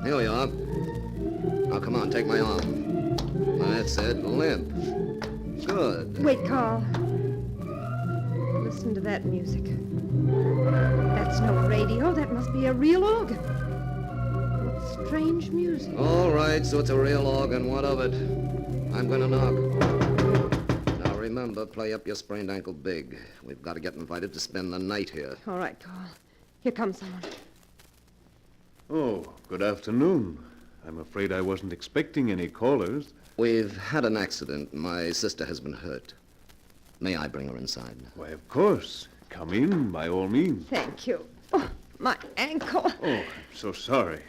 J: Here we are. Now, come on, take my arm. That's it, limp. Good.
O: Wait, Carl. Listen to that music. That's no radio. That must be a real organ. What strange music.
J: All right, so it's a real organ. What of it? I'm going to knock. Now, remember, play up your sprained ankle big. We've got to get invited to spend the night here.
O: All right, Carl. Here comes someone.
F: Oh, good afternoon. I'm afraid I wasn't expecting any callers.
J: We've had an accident. My sister has been hurt. May I bring her inside?
F: Why, of course. Come in, by all means.
O: Thank you. Oh, my ankle.
F: Oh, I'm so sorry.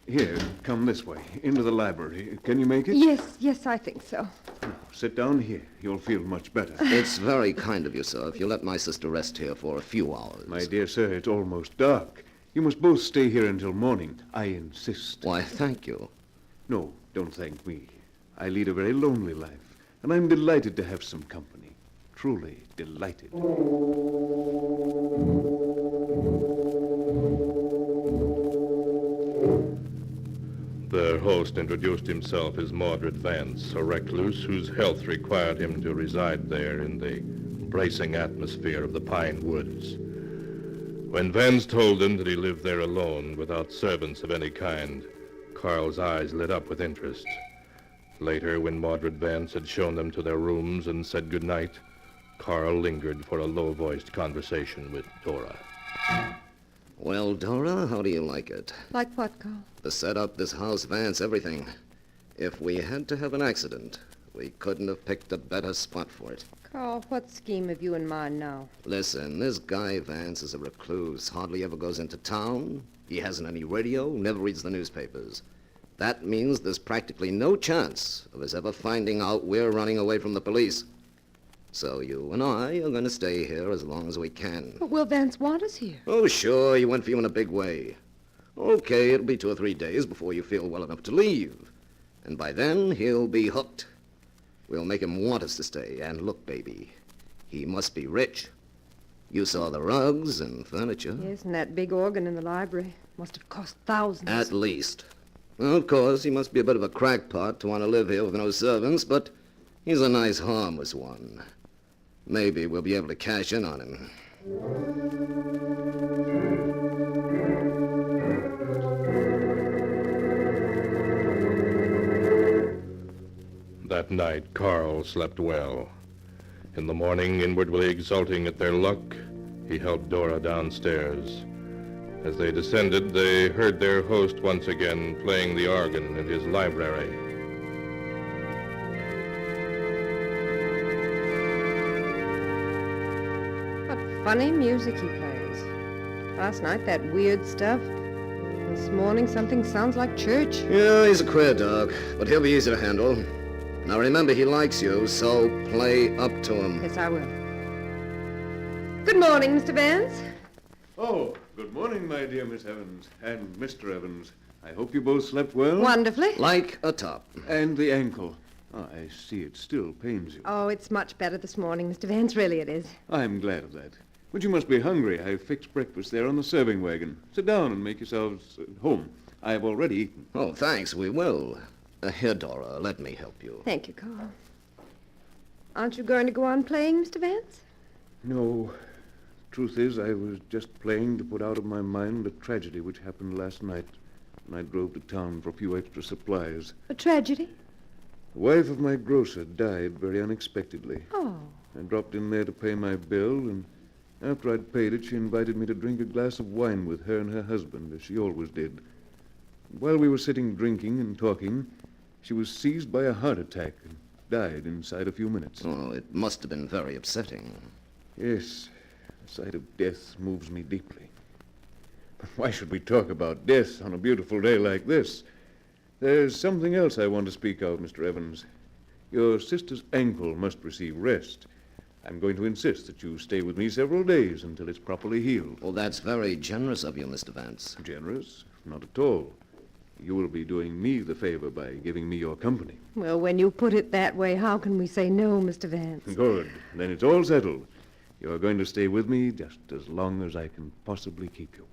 F: Here, come this way, into the library. Can you make it?
O: Yes, I think so.
F: Now, sit down here. You'll feel much better.
J: It's very kind of you, sir, if you let my sister rest here for a few hours.
F: My dear sir, it's almost dark. You must both stay here until morning. I insist.
J: Why, thank you.
F: No, don't thank me. I lead a very lonely life, and I'm delighted to have some company. Truly delighted.
K: Their host introduced himself as Mordred Vance, a recluse whose health required him to reside there in the bracing atmosphere of the pine woods. When Vance told him that he lived there alone, without servants of any kind, Carl's eyes lit up with interest. Later, when Mordred Vance had shown them to their rooms and said goodnight, Carl lingered for a low-voiced conversation with Dora.
J: Well, Dora, how do you like it?
O: Like what, Carl?
J: The setup, this house, Vance, everything. If we had to have an accident, we couldn't have picked a better spot for it.
O: Carl, what scheme have you in mind now?
J: Listen, this guy Vance is a recluse, hardly ever goes into town. He hasn't any radio, never reads the newspapers. That means there's practically no chance of us ever finding out we're running away from the police. So you and I are going to stay here as long as we can.
O: But will Vance want us here?
J: Oh, sure, he went for you in a big way. Okay, it'll be 2 or 3 days before you feel well enough to leave. And by then, he'll be hooked. We'll make him want us to stay. And look, baby, he must be rich. You saw the rugs and furniture.
O: Yes, and that big organ in the library must have cost thousands.
J: At least. Well, of course, he must be a bit of a crackpot to want to live here with no servants, but he's a nice, harmless one. Maybe we'll be able to cash in on him.
K: That night, Carl slept well. In the morning, inwardly exulting at their luck, he helped Dora downstairs. As they descended, they heard their host once again playing the organ in his library.
O: What funny music he plays. Last night, that weird stuff. This morning, something sounds like church.
J: Yeah, he's a queer dog, but he'll be easy to handle. Now remember, he likes you, so play up to him.
O: Yes, I will. Good morning, Mr. Vance.
F: Oh, good morning, my dear Miss Evans. And Mr. Evans. I hope you both slept well?
O: Wonderfully.
J: Like a top.
F: And the ankle. Oh, I see it still pains you.
O: Oh, it's much better this morning, Mr. Vance. Really it is.
F: I'm glad of that. But you must be hungry. I've fixed breakfast there on the serving wagon. Sit down and make yourselves at home. I've already eaten.
J: Oh, thanks, we will. Here, Dora, let me help you.
O: Thank you, Carl. Aren't you going to go on playing, Mr. Vance?
F: No. Truth is, I was just playing to put out of my mind a tragedy which happened last night when I drove to town for a few extra supplies.
O: A tragedy?
F: The wife of my grocer died very unexpectedly.
O: Oh.
F: I dropped in there to pay my bill, and after I'd paid it, she invited me to drink a glass of wine with her and her husband, as she always did. While we were sitting drinking and talking, she was seized by a heart attack and died inside a few minutes.
J: Oh, it must have been very upsetting.
F: Yes, the sight of death moves me deeply. But why should we talk about death on a beautiful day like this? There's something else I want to speak of, Mr. Evans. Your sister's ankle must receive rest. I'm going to insist that you stay with me several days until it's properly healed.
J: Well, that's very generous of you, Mr. Vance.
F: Generous? Not at all. You will be doing me the favor by giving me your company.
O: Well, when you put it that way, how can we say no, Mr. Vance?
F: Good. Then it's all settled. You're going to stay with me just as long as I can possibly keep you.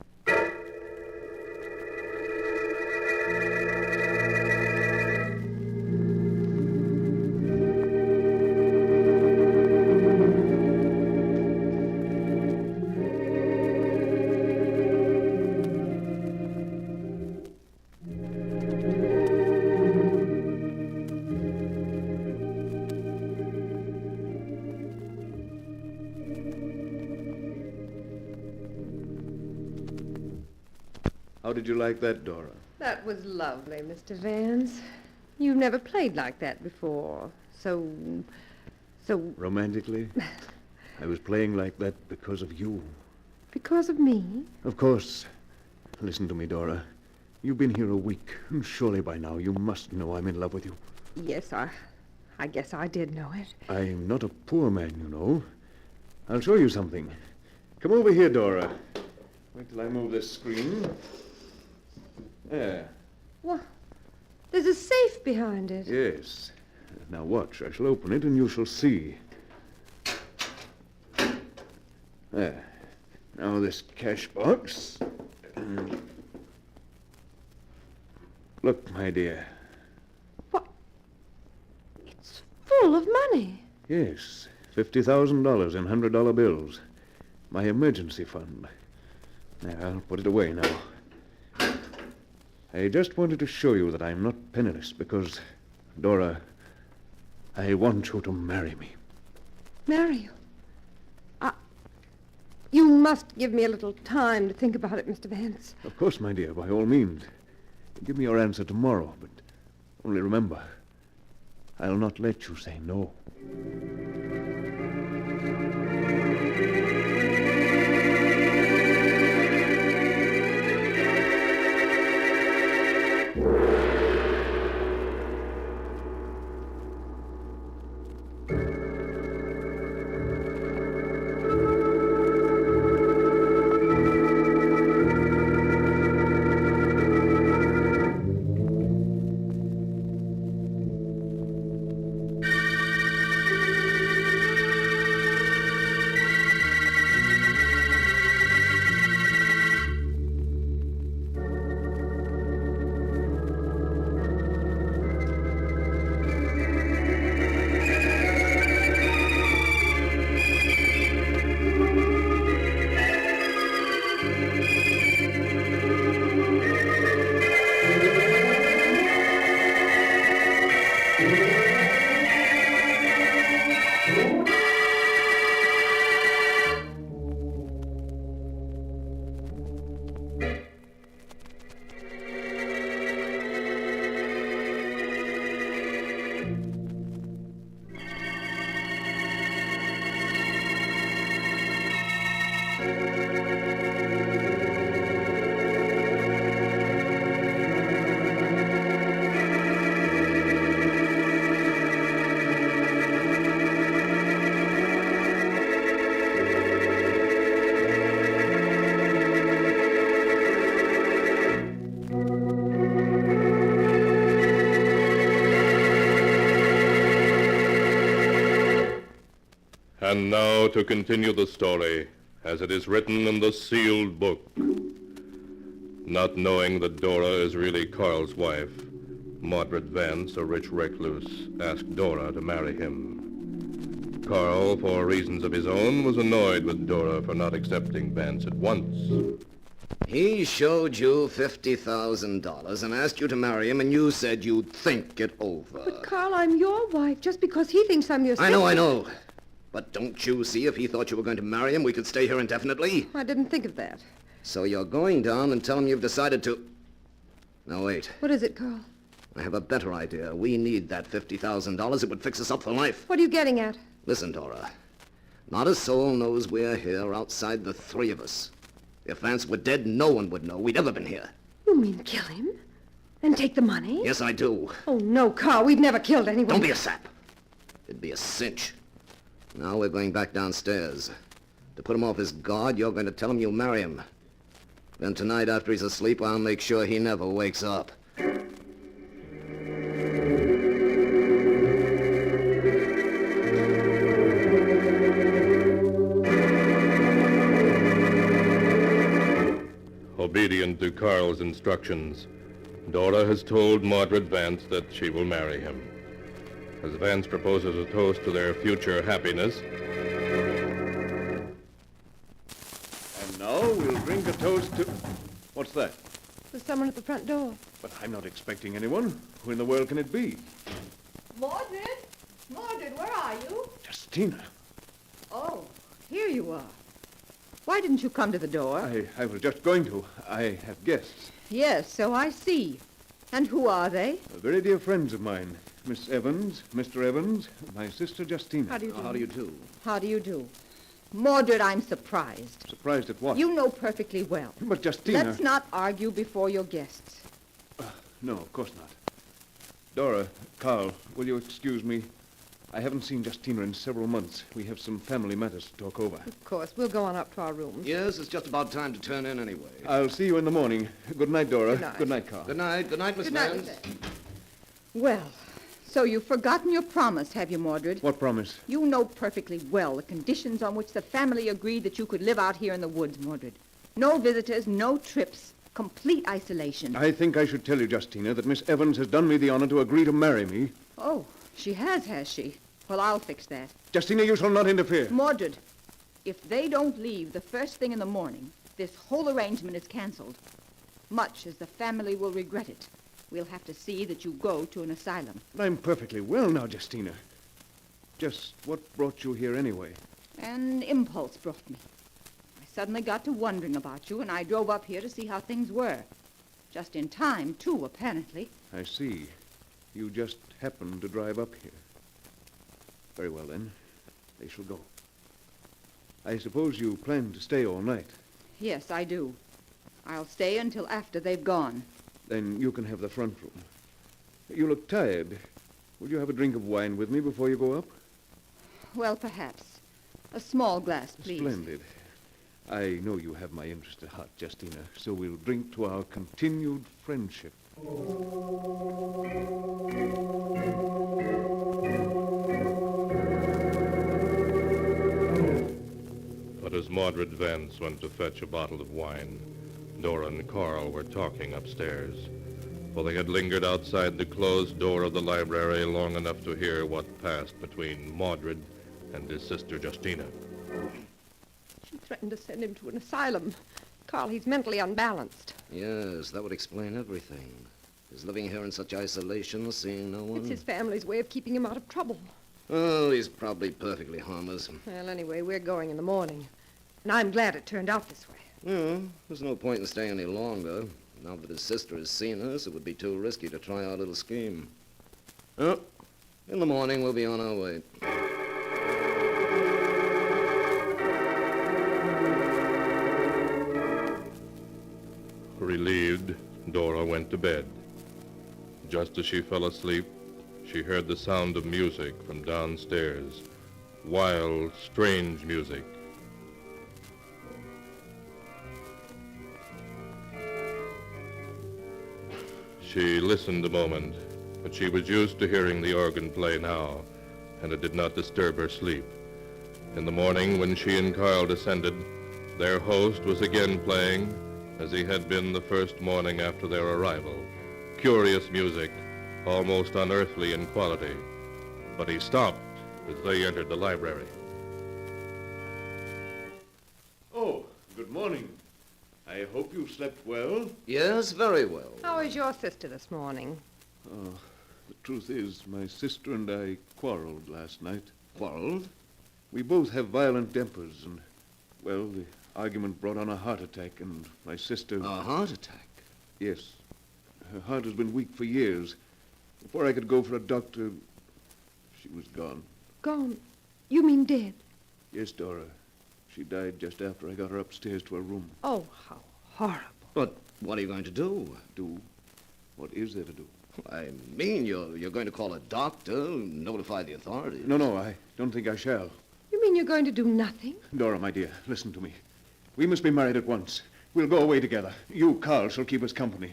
F: How did you like that, Dora?
O: That was lovely, Mr. Vance. You've never played like that before. So...
F: Romantically? I was playing like that because of you.
O: Because of me?
F: Of course. Listen to me, Dora. You've been here a week, and surely by now you must know I'm in love with you.
O: Yes, I guess I did know it.
F: I'm not a poor man, you know. I'll show you something. Come over here, Dora. Wait till I move this screen. There.
O: What? There's a safe behind it.
F: Yes. Now watch. I shall open it and you shall see. There. Now this cash box. Look, my dear.
O: Full of money.
F: Yes. $50,000 in $100 bills. My emergency fund. There, I'll put it away now. I just wanted to show you that I'm not penniless, because Dora, I want you to marry me.
T: Marry you? You must give me a little time to think about it, Mr. Vance.
F: Of course, my dear, by all means. Give me your answer tomorrow, but only remember, I'll not let you say no.
K: And now to continue the story as it is written in the sealed book. Not knowing that Dora is really Carl's wife, Mordred Vance, a rich recluse, asked Dora to marry him. Carl, for reasons of his own, was annoyed with Dora for not accepting Vance at once.
J: He showed you $50,000 and asked you to marry him, and you said you'd think it over.
T: But, Carl, I'm your wife just because he thinks I'm your sister.
J: I know. But don't you see, if he thought you were going to marry him, we could stay here indefinitely?
T: I didn't think of that.
J: So you're going down and tell him you've decided to... Now, wait.
T: What is it, Carl?
J: I have a better idea. We need that $50,000. It would fix us up for life.
T: What are you getting at?
J: Listen, Dora. Not a soul knows we're here outside the three of us. If Vance were dead, no one would know we'd ever been here.
T: You mean kill him? And take the money?
J: Yes, I do.
T: Oh, no, Carl. We've never killed anyone.
J: Don't be a sap. It'd be a cinch. Now we're going back downstairs. To put him off his guard, you're going to tell him you'll marry him. Then tonight, after he's asleep, I'll make sure he never wakes up.
K: Obedient to Carl's instructions, Dora has told Mordred Vance that she will marry him. As Vance proposes a toast to their future happiness.
F: And now we'll drink a toast to... What's that?
T: There's someone at the front door.
F: But I'm not expecting anyone. Who in the world can it be?
M: Mordred? Mordred, where are you?
F: Justina.
O: Oh, here you are. Why didn't you come to the door?
F: I was just going to. I have guests.
O: Yes, so I see. And who are they?
F: Very dear friends of mine. Miss Evans, Mr. Evans, my sister Justina.
O: How do you do?
J: How do you do?
O: How do you do? Mordred, I'm surprised.
F: Surprised at what?
O: You know perfectly well.
F: But Justina...
O: Let's not argue before your guests.
F: No, of course not. Dora, Carl, will you excuse me? I haven't seen Justina in several months. We have some family matters to talk over.
T: Of course. We'll go on up to our rooms.
J: Yes, it's just about time to turn in anyway.
F: I'll see you in the morning. Good night, Dora.
T: Good night.
F: Good night, Carl.
J: Good night. Good night, Miss Vance.
O: Well, so you've forgotten your promise, have you, Mordred?
F: What promise?
O: You know perfectly well the conditions on which the family agreed that you could live out here in the woods, Mordred. No visitors, no trips, complete isolation.
F: I think I should tell you, Justina, that Miss Evans has done me the honor to agree to marry me.
O: Oh, she has she? Well, I'll fix that.
F: Justina, you shall not interfere.
O: Mordred, if they don't leave the first thing in the morning, this whole arrangement is canceled. Much as the family will regret it, We'll have to see that you go to an asylum.
F: I'm perfectly well now, Justina. Just what brought you here anyway?
O: An impulse brought me. I suddenly got to wondering about you, and I drove up here to see how things were. Just in time, too, apparently.
F: I see. You just happened to drive up here. Very well, then. They shall go. I suppose you plan to stay all night.
O: Yes, I do. I'll stay until after they've gone.
F: Then you can have the front room. You look tired. Would you have a drink of wine with me before you go up?
O: Well, perhaps. A small glass, please.
F: Splendid. I know you have my interest at heart, Justina, so we'll drink to our continued friendship.
K: But as Mordred Vance went to fetch a bottle of wine, Dora and Carl were talking upstairs, for they had lingered outside the closed door of the library long enough to hear what passed between Mordred and his sister Justina.
L: She threatened to send him to an asylum. Carl, he's mentally unbalanced.
J: Yes, that would explain everything. His living here in such isolation, seeing no one.
L: It's his family's way of keeping him out of trouble.
J: Oh, he's probably perfectly harmless.
L: Well, anyway, we're going in the morning. And I'm glad it turned out this way.
J: Yeah, there's no point in staying any longer. Now that his sister has seen us, it would be too risky to try our little scheme. Oh, in the morning we'll be on our way.
K: Relieved, Dora went to bed. Just as she fell asleep, she heard the sound of music from downstairs. Wild, strange music. She listened a moment, but she was used to hearing the organ play now, and it did not disturb her sleep. In the morning, when she and Carl descended, their host was again playing, as he had been the first morning after their arrival. Curious music, almost unearthly in quality. But he stopped as they entered the library.
F: Oh, good morning. I hope you slept well.
J: Yes, very well.
L: How is your sister this morning?
F: Oh, the truth is, my sister and I quarreled last night.
J: Quarreled?
F: We both have violent tempers, and, well, the argument brought on a heart attack, and my sister...
J: A heart attack?
F: Yes. Her heart has been weak for years. Before I could go for a doctor, she was gone.
L: Gone? You mean dead?
F: Yes, Dora. She died just after I got her upstairs to her room.
L: Oh, how horrible.
J: But what are you going to do?
F: Do? What is there to do?
J: I mean, you're going to call a doctor, notify the authorities.
F: No, I don't think I shall.
L: You mean you're going to do nothing?
F: Dora, my dear, listen to me. We must be married at once. We'll go away together. You, Carl, shall keep us company.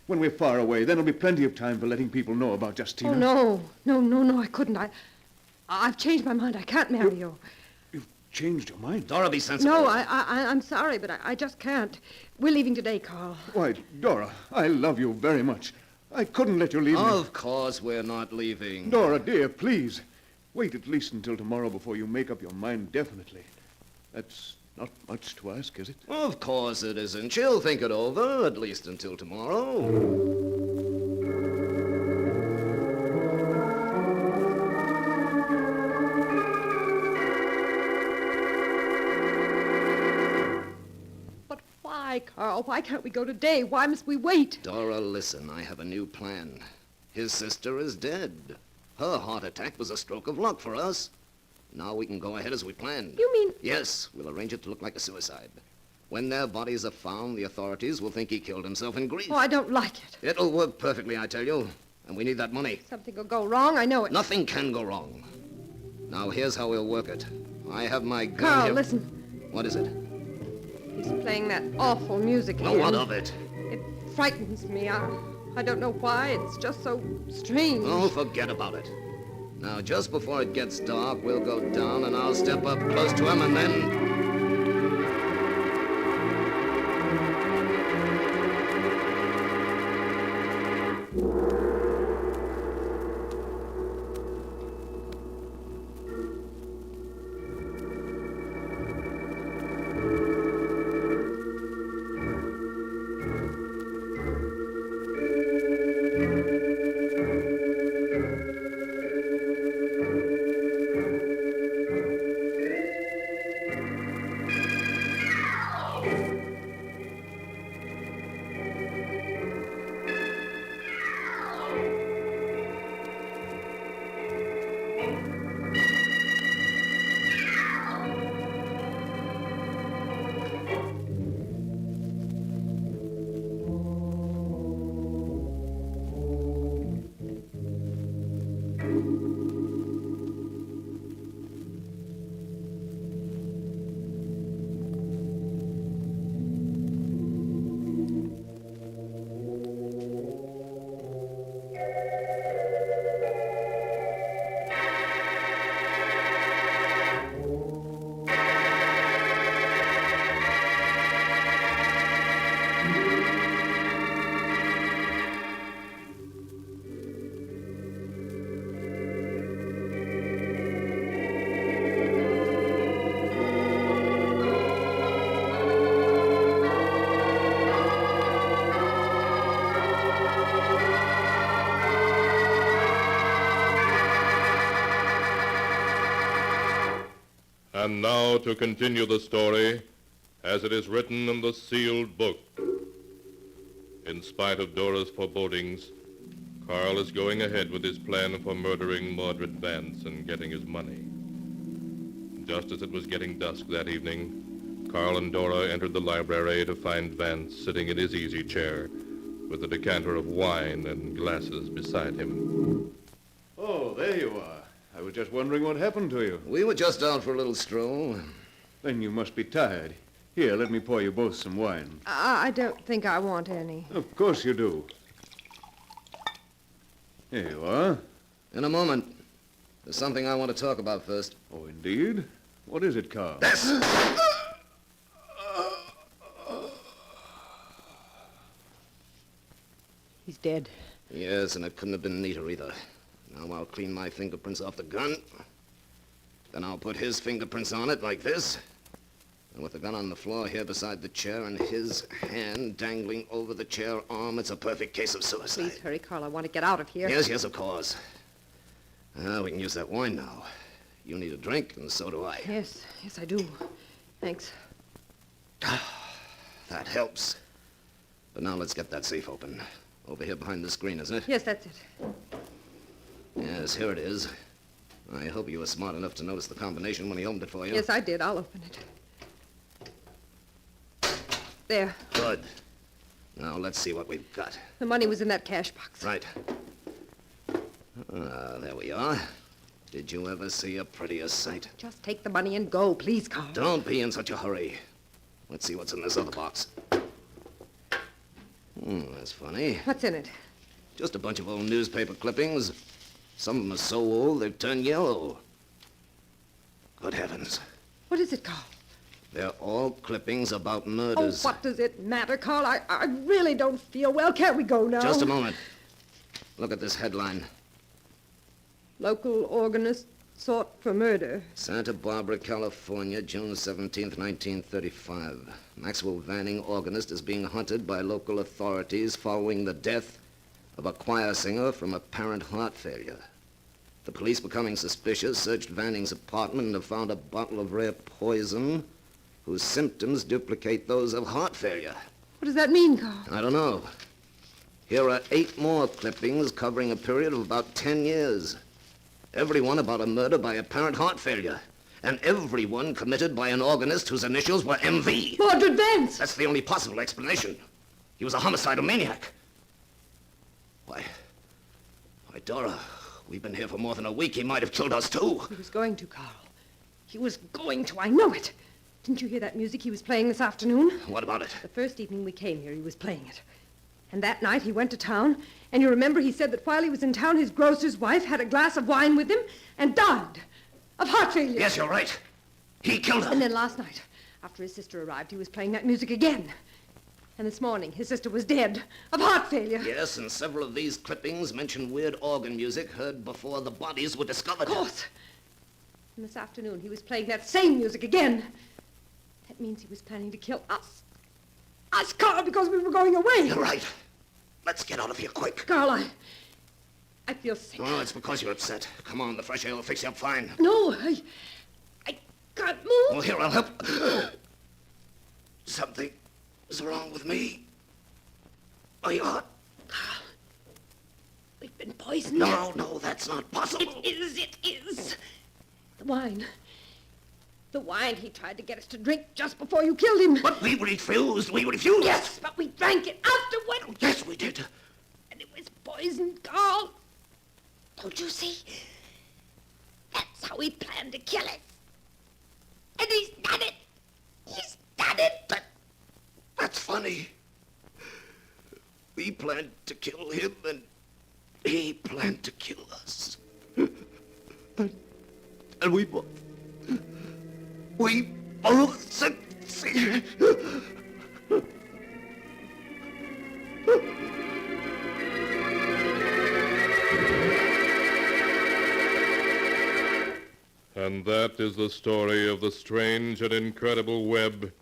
F: When we're far away, then there'll be plenty of time for letting people know about Justina.
L: Oh, no, I couldn't. I've changed my mind. I can't marry you.
F: You've changed your mind?
J: Dora, be sensible.
L: No, I'm sorry, but I just can't. We're leaving today, Carl.
F: Why, Dora, I love you very much. I couldn't let you leave me.
J: Of course we're not leaving.
F: Dora, dear, please. Wait at least until tomorrow before you make up your mind definitely. That's not much to ask, is it?
J: Of course it isn't. She'll think it over, at least until tomorrow.
L: Why, Carl? Why can't we go today? Why must we wait?
J: Dora, listen, I have a new plan. His sister is dead. Her heart attack was a stroke of luck for us. Now we can go ahead as we planned.
L: You mean...
J: Yes, we'll arrange it to look like a suicide. When their bodies are found, the authorities will think he killed himself in grief.
L: Oh, I don't like it.
J: It'll work perfectly, I tell you. And we need that money.
L: Something will go wrong, I know it.
J: Nothing can go wrong. Now, here's how we'll work it. I have my gun
L: Carl,
J: here.
L: listen.
J: What is it?
L: He's playing that awful music
J: Well,
L: again.
J: what of it?
L: It frightens me. I don't know why. It's just so strange.
J: Oh, forget about it. Now, just before it gets dark, we'll go down and I'll step up close to him and then...
K: And now to continue the story as it is written in the sealed book. In spite of Dora's forebodings, Carl is going ahead with his plan for murdering Mordred Vance and getting his money. Just as it was getting dusk that evening, Carl and Dora entered the library to find Vance sitting in his easy chair with a decanter of wine and glasses beside him.
B: Oh, there you are. I was just wondering what happened to you.
J: We were just out for a little stroll.
B: Then you must be tired. Here, let me pour you both some wine.
L: I don't think I want any.
B: Of course you do. Here you are.
J: In a moment. There's something I want to talk about first.
B: Oh, indeed? What is it, Carl?
J: This!
L: He's dead.
J: Yes, and it couldn't have been neater either. Now I'll clean my fingerprints off the gun. Then I'll put his fingerprints on it like this. And with the gun on the floor here beside the chair and his hand dangling over the chair arm, it's a perfect case of suicide.
L: Please hurry, Carl. I want to get out of here.
J: Yes, of course. We can use that wine now. You need a drink, and so do I.
L: Yes, I do. Thanks.
J: That helps. But now let's get that safe open. Over here behind the screen, isn't it?
L: Yes, that's it.
J: Yes, here it is. I hope you were smart enough to notice the combination when he opened it for you.
L: Yes, I did. I'll open it. There.
J: Good. Now, let's see what we've got.
L: The money was in that cash box.
J: Right. There we are. Did you ever see a prettier sight?
L: Just take the money and go, please, Carl.
J: Don't be in such a hurry. Let's see what's in this other box. That's funny.
L: What's in it?
J: Just a bunch of old newspaper clippings. Some of them are so old they've turned yellow. Good heavens.
L: What is it, Carl?
J: They're all clippings about murders.
L: Oh, what does it matter, Carl? I really don't feel well. Can't we go now?
J: Just a moment. Look at this headline.
L: Local organist sought for murder.
J: Santa Barbara, California, June 17th, 1935. Maxwell Vanning, organist, is being hunted by local authorities following the death of a choir singer from apparent heart failure. The police, becoming suspicious, searched Vanning's apartment and have found a bottle of rare poison whose symptoms duplicate those of heart failure.
L: What does that mean, Carl?
J: I don't know. Here are 8 more clippings covering a period of about 10 years. Every one about a murder by apparent heart failure. And every one committed by an organist whose initials were MV.
L: Mordred Vance!
J: That's the only possible explanation. He was a homicidal maniac. Why, Dora, we've been here for more than a week. He might have killed us, too.
L: He was going to, Carl. He was going to. I know it. Didn't you hear that music he was playing this afternoon?
J: What about it?
L: The first evening we came here, he was playing it. And that night he went to town, and you remember he said that while he was in town, his grocer's wife had a glass of wine with him and died of heart failure.
J: Yes, you're right. He killed her.
L: And then last night, after his sister arrived, he was playing that music again. And this morning, his sister was dead of heart failure.
J: Yes, and several of these clippings mention weird organ music heard before the bodies were discovered.
L: Of course. And this afternoon, he was playing that same music again. That means he was planning to kill us. Us, Carl, because we were going away.
J: You're right. Let's get out of here quick.
L: Carl, I feel sick.
J: Oh, it's because you're upset. Come on, the fresh air will fix you up fine.
L: No, I can't move.
J: Well, here, I'll help. Something is wrong with me. My heart.
L: Carl, we've been poisoned.
J: No, no, that's not possible.
L: It is. The wine. The wine he tried to get us to drink just before you killed him.
J: But we refused. We refused.
L: Yes, but we drank it afterward.
J: Oh, yes, we did.
L: And it was poisoned, Carl. Don't you see? That's how he planned to kill us. And he's done it. He's done it.
J: That's funny. We planned to kill him, and he planned to kill us. And we both succeeded.
K: And that is the story of the strange and incredible web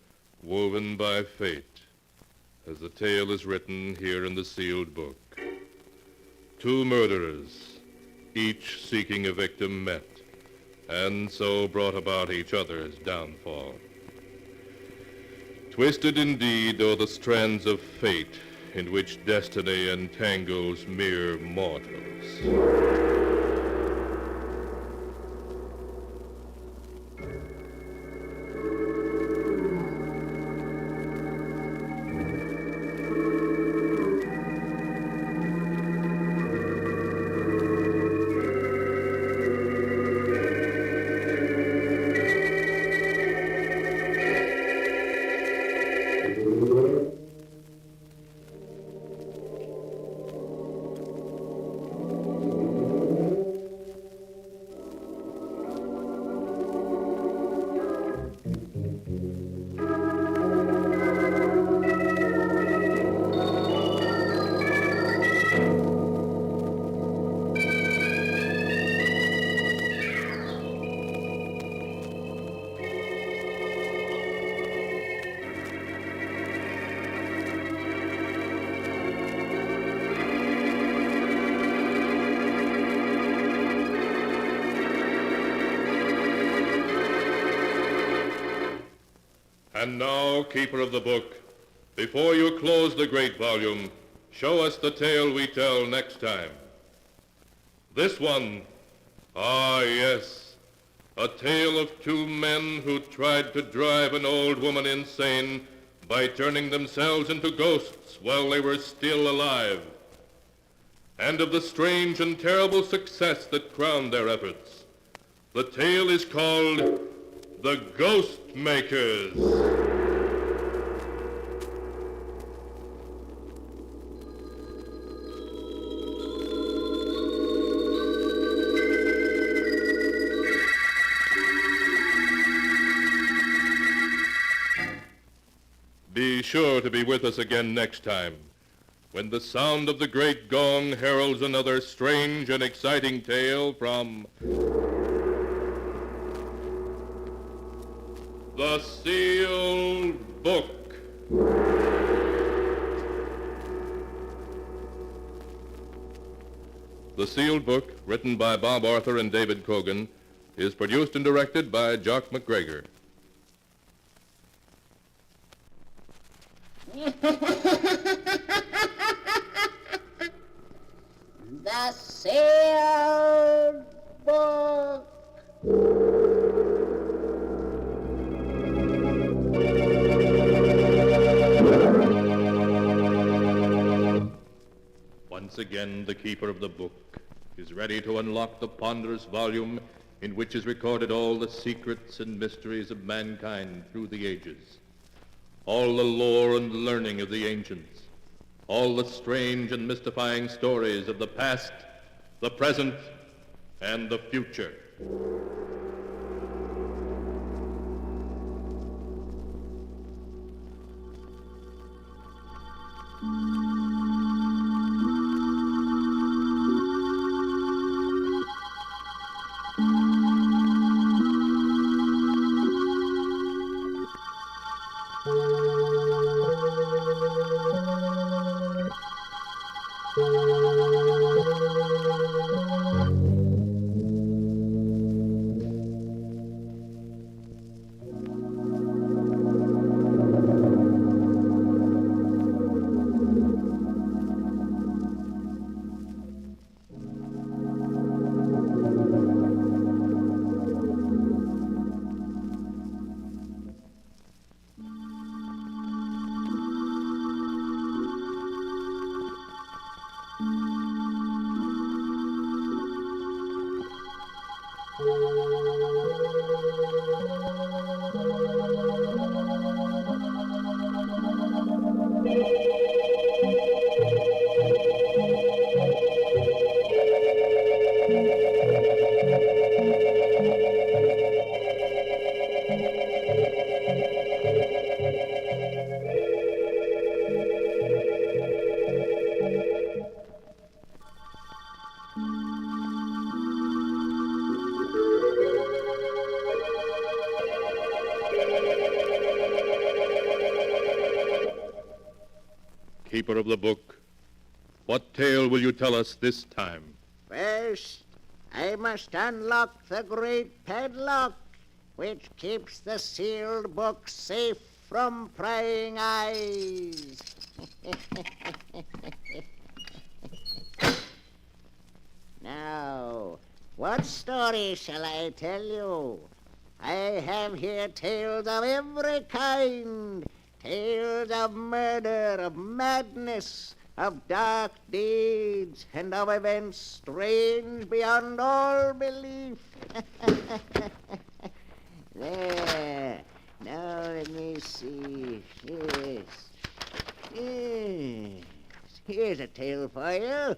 K: woven by fate, as the tale is written here in the sealed book. Two murderers, each seeking a victim, met, and so brought about each other's downfall. Twisted indeed are the strands of fate in which destiny entangles mere mortals. And now, keeper of the book, before you close the great volume, show us the tale we tell next time. This one, yes, a tale of two men who tried to drive an old woman insane by turning themselves into ghosts while they were still alive, and of the strange and terrible success that crowned their efforts. The tale is called The Ghost Makers. Be sure to be with us again next time, when the sound of the great gong heralds another strange and exciting tale from The Sealed Book. The Sealed Book, written by Bob Arthur and David Kogan, is produced and directed by Jock MacGregor.
I: The Sealed Book.
A: Once again, the keeper of the book is ready to unlock the ponderous volume in which is recorded all the secrets and mysteries of mankind through the ages, all the lore and learning of the ancients, all the strange and mystifying stories of the past, the present, and the future.
K: Keeper of the book, what tale will you tell us this time?
H: First, I must unlock the great padlock which keeps the sealed book safe from prying eyes. Now, what story shall I tell you? I have here tales of every kind. Tales of murder, of madness, of dark deeds, and of events strange beyond all belief. There. Now let me see. Yes. Here's a tale for you.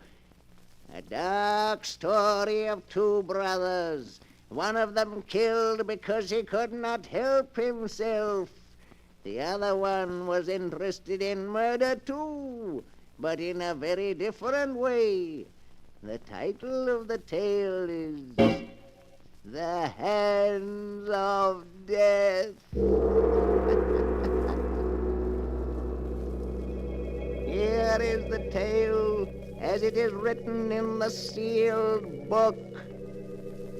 H: A dark story of two brothers. One of them killed because he could not help himself. The other one was interested in murder too, but in a very different way. The title of the tale is The Hands of Death. Here is the tale as it is written in the sealed book.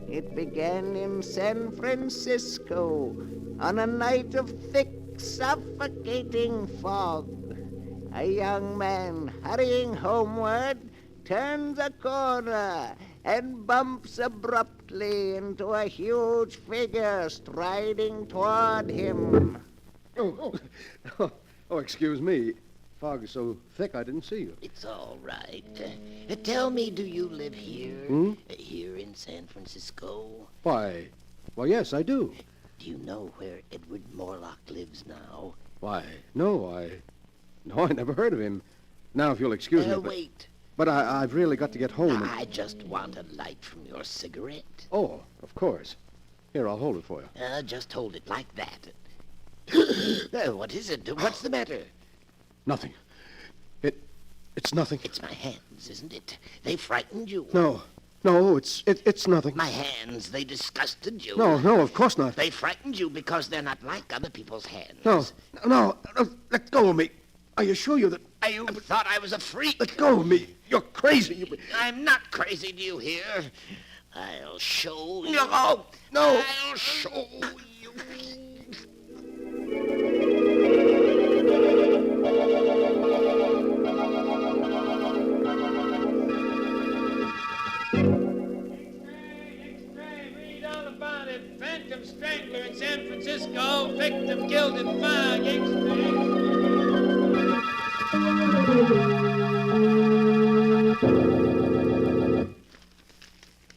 H: It began in San Francisco on a night of thick, suffocating fog. A young man hurrying homeward turns a corner and bumps abruptly into a huge figure striding toward him.
U: Oh, excuse me. Fog is so thick I didn't see you.
P: It's all right. Tell me, do you live here? Here in San Francisco?
U: Why, yes, I do.
P: Do you know where Edward Morlock lives now?
U: Why, no, I never heard of him. Now, if you'll excuse me.
P: Wait.
U: But I've really got to get home.
P: I just want a light from your cigarette.
U: Oh, of course. Here, I'll hold it for you.
P: Just hold it like that. What is it? What's the matter?
U: Nothing. It's nothing.
P: It's my hands, isn't it? They frightened you.
U: No, it's nothing.
P: My hands, they disgusted you.
U: No, of course not.
P: They frightened you because they're not like other people's hands.
U: No, let go of me. Are you sure you're the...
P: You thought I was a freak.
U: Let go of me. You're crazy.
P: I'm not crazy, do you hear? I'll show you.
U: No.
P: I'll show you.
V: Phantom strangler in San Francisco, victim killed in fog.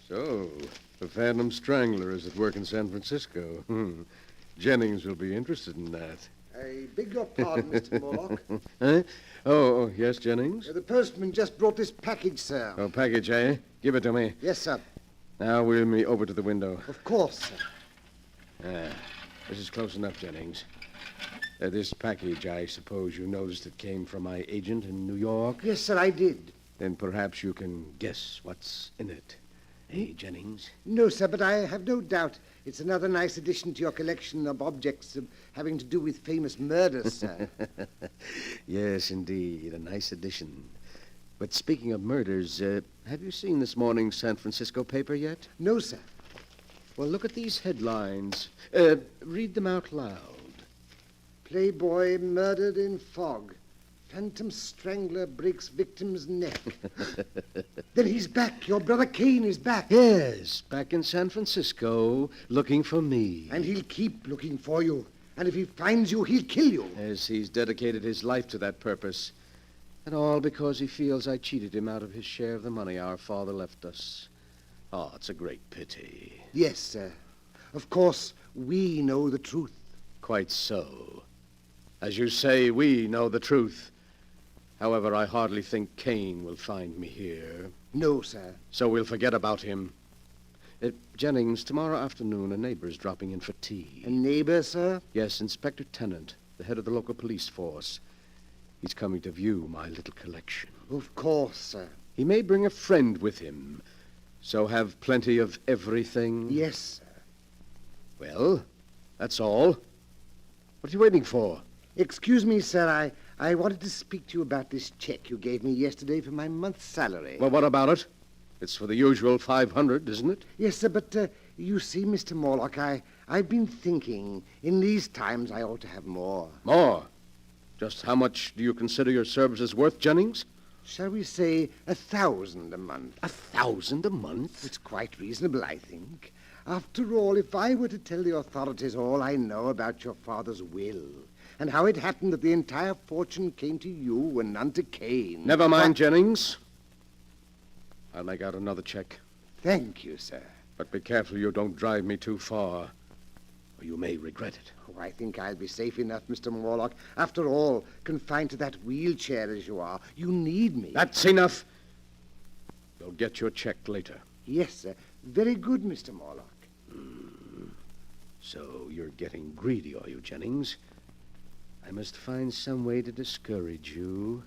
U: So, the Phantom Strangler is at work in San Francisco. Jennings will be interested in that.
G: I beg your pardon, Mr. Morlock.
U: Huh? Oh, yes, Jennings?
G: The postman just brought this package, sir.
U: Oh, package, eh? Give it to me.
G: Yes, sir.
U: Now, wheel me over to the window.
G: Of course, sir.
U: This is close enough, Jennings. This package, I suppose you noticed it came from my agent in New York?
G: Yes, sir, I did.
U: Then perhaps you can guess what's in it. Eh, Jennings?
G: No, sir, but I have no doubt it's another nice addition to your collection of objects having to do with famous murders, sir.
U: Yes, indeed, a nice addition. But speaking of murders, have you seen this morning's San Francisco paper yet?
G: No, sir.
U: Well, look at these headlines. Read them out loud.
G: Playboy murdered in fog. Phantom strangler breaks victim's neck. Then he's back. Your brother Kane is back.
U: Yes, back in San Francisco, looking for me.
G: And he'll keep looking for you. And if he finds you, he'll kill you.
U: Yes, he's dedicated his life to that purpose. And all because he feels I cheated him out of his share of the money our father left us.
D: Oh, it's a great pity.
N: Yes, sir. Of course, we know the truth.
D: Quite so. As you say, we know the truth. However, I hardly think Kane will find me here.
N: No, sir.
D: So we'll forget about him. Jennings, tomorrow afternoon, a neighbor's dropping in for tea.
N: A neighbor, sir?
D: Yes, Inspector Tennant, the head of the local police force. He's coming to view my little collection.
N: Of course, sir.
D: He may bring a friend with him, so have plenty of everything.
N: Yes, sir.
D: Well, that's all. What are you waiting for?
N: Excuse me, sir. I wanted to speak to you about this check you gave me yesterday for my month's salary.
D: Well, what about it? It's for the usual 500, isn't it?
N: Yes, sir, but you see, Mr. Morlock, I've been thinking in these times I ought to have more.
D: More? Just how much do you consider your services worth, Jennings?
N: Shall we say 1,000 a month?
D: 1,000 a month?
N: It's quite reasonable, I think. After all, if I were to tell the authorities all I know about your father's will, and how it happened that the entire fortune came to you and none to Kane...
D: Never mind, Jennings. I'll make out another check.
N: Thank you, sir.
D: But be careful you don't drive me too far, or you may regret it.
N: Oh, I think I'll be safe enough, Mr. Morlock. After all, confined to that wheelchair as you are, you need me.
D: That's enough. You'll get your check later.
N: Yes, sir. Very good, Mr. Morlock.
D: So you're getting greedy, are you, Jennings? I must find some way to discourage you.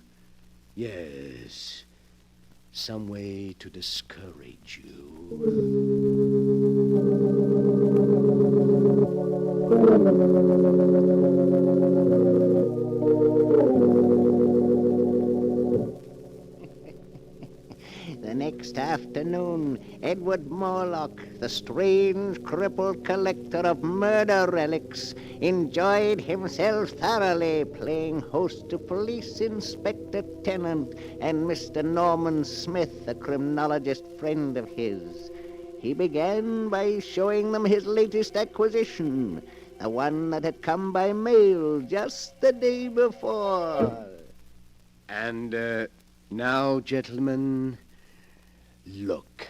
D: Yes, some way to discourage you.
H: The next afternoon, Edward Morlock, the strange, crippled collector of murder relics, enjoyed himself thoroughly playing host to Police Inspector Tennant and Mr. Norman Smith, a criminologist friend of his. He began by showing them his latest acquisition, the one that had come by mail just the day before.
D: And now, gentlemen, look.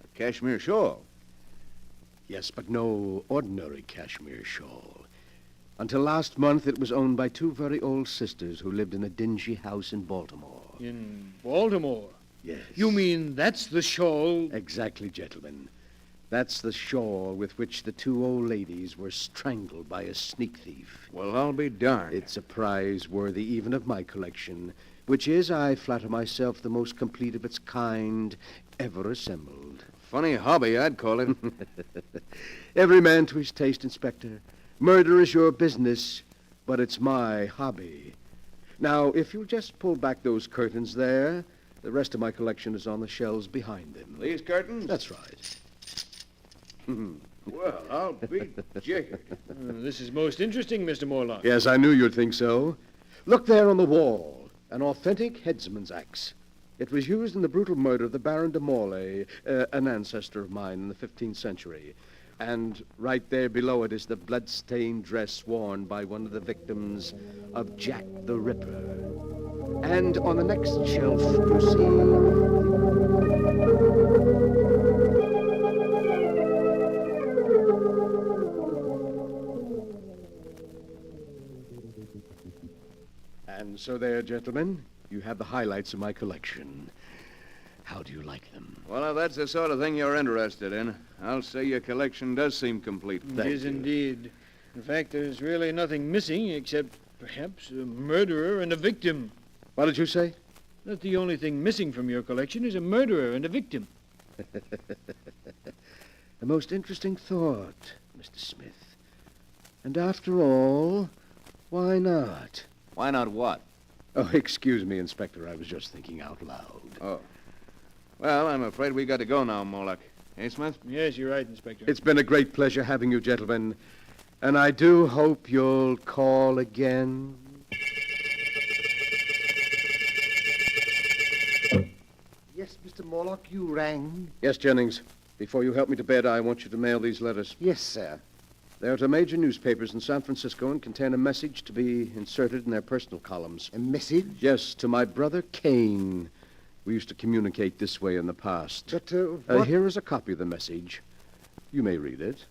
F: A cashmere shawl?
D: Yes, but no ordinary cashmere shawl. Until last month, it was owned by two very old sisters who lived in a dingy house in Baltimore.
S: In Baltimore?
D: Yes.
S: You mean that's the shawl?
D: Exactly, gentlemen. That's the shawl with which the two old ladies were strangled by a sneak thief.
F: Well, I'll be darned.
D: It's a prize worthy even of my collection, which is, I flatter myself, the most complete of its kind ever assembled.
F: Funny hobby, I'd call it.
D: Every man to his taste, Inspector. Murder is your business, but it's my hobby. Now, if you'll just pull back those curtains there, the rest of my collection is on the shelves behind them.
F: These curtains?
D: That's right.
F: Well, I'll be jiggered.
S: This is most interesting, Mr. Morlock.
D: Yes, I knew you'd think so. Look there on the wall. An authentic headsman's axe. It was used in the brutal murder of the Baron de Morlaix, an ancestor of mine in the 15th century. And right there below it is the blood-stained dress worn by one of the victims of Jack the Ripper. And on the next shelf, you And so there, gentlemen, you have the highlights of my collection. How do you like them?
F: Well, if that's the sort of thing you're interested in, I'll say your collection does seem complete.
S: It is indeed. In fact, there's really nothing missing except perhaps a murderer and a victim.
D: What did you say?
S: That the only thing missing from your collection is a murderer and a victim.
D: A most interesting thought, Mr. Smith. And after all, why not?
F: Why not what?
D: Oh, excuse me, Inspector. I was just thinking out loud.
F: Oh. Well, I'm afraid we got to go now, Morlock. Eh, Smith?
S: Yes, you're right, Inspector.
D: It's been a great pleasure having you, gentlemen. And I do hope you'll call again.
N: Yes, Mr. Morlock, you rang?
D: Yes, Jennings. Before you help me to bed, I want you to mail these letters.
N: Yes, sir.
D: They're to major newspapers in San Francisco and contain a message to be inserted in their personal columns.
N: A message?
D: Yes, to my brother Kane.
U: We used to communicate this way in the past.
N: But, what...
U: Here is a copy of the message. You may read it.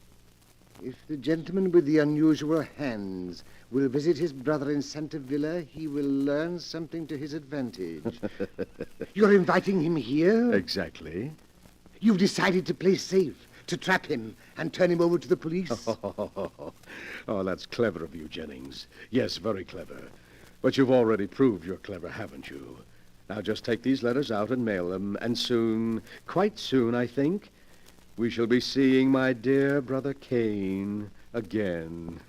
N: If the gentleman with the unusual hands will visit his brother in Santa Villa, he will learn something to his advantage. You're inviting him here?
U: Exactly.
N: You've decided to play safe, to trap him and turn him over to the police?
U: Oh, that's clever of you, Jennings. Yes, very clever. But you've already proved you're clever, haven't you? Now just take these letters out and mail them, and soon, quite soon, I think, we shall be seeing my dear brother Kane again.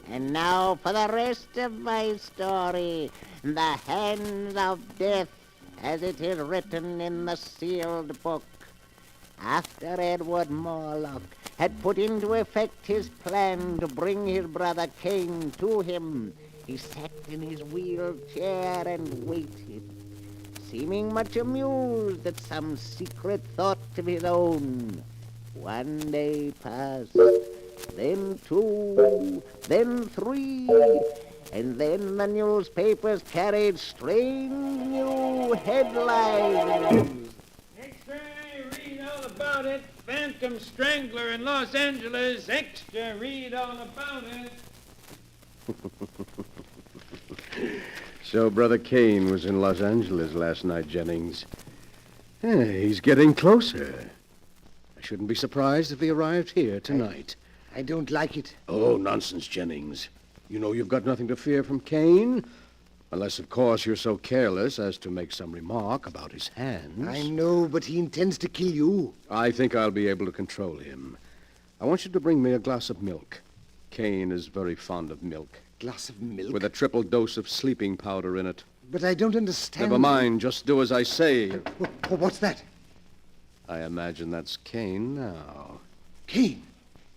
P: And now for the rest of my story, the hands of death, as it is written in the sealed book. After Edward Morlock had put into effect his plan to bring his brother Kane to him, he sat in his wheelchair and waited, seeming much amused at some secret thought of his own. One day passed, then two, then three, and then the newspapers carried strange new headlines.
V: Extra, read all about it. Phantom Strangler in Los Angeles. Extra, read all about it.
U: So Brother Kane was in Los Angeles last night, Jennings. He's getting closer. I shouldn't be surprised if he arrived here tonight.
N: I don't like it.
U: Oh, nonsense, Jennings. You know you've got nothing to fear from Kane. Unless, of course, you're so careless as to make some remark about his hands.
N: I know, but he intends to kill you.
U: I think I'll be able to control him. I want you to bring me a glass of milk. Kane is very fond of milk.
N: Glass of milk?
U: With a triple dose of sleeping powder in it.
N: But I don't understand.
U: Never mind. Just do as I say.
N: What's that?
U: I imagine that's Kane now.
N: Kane?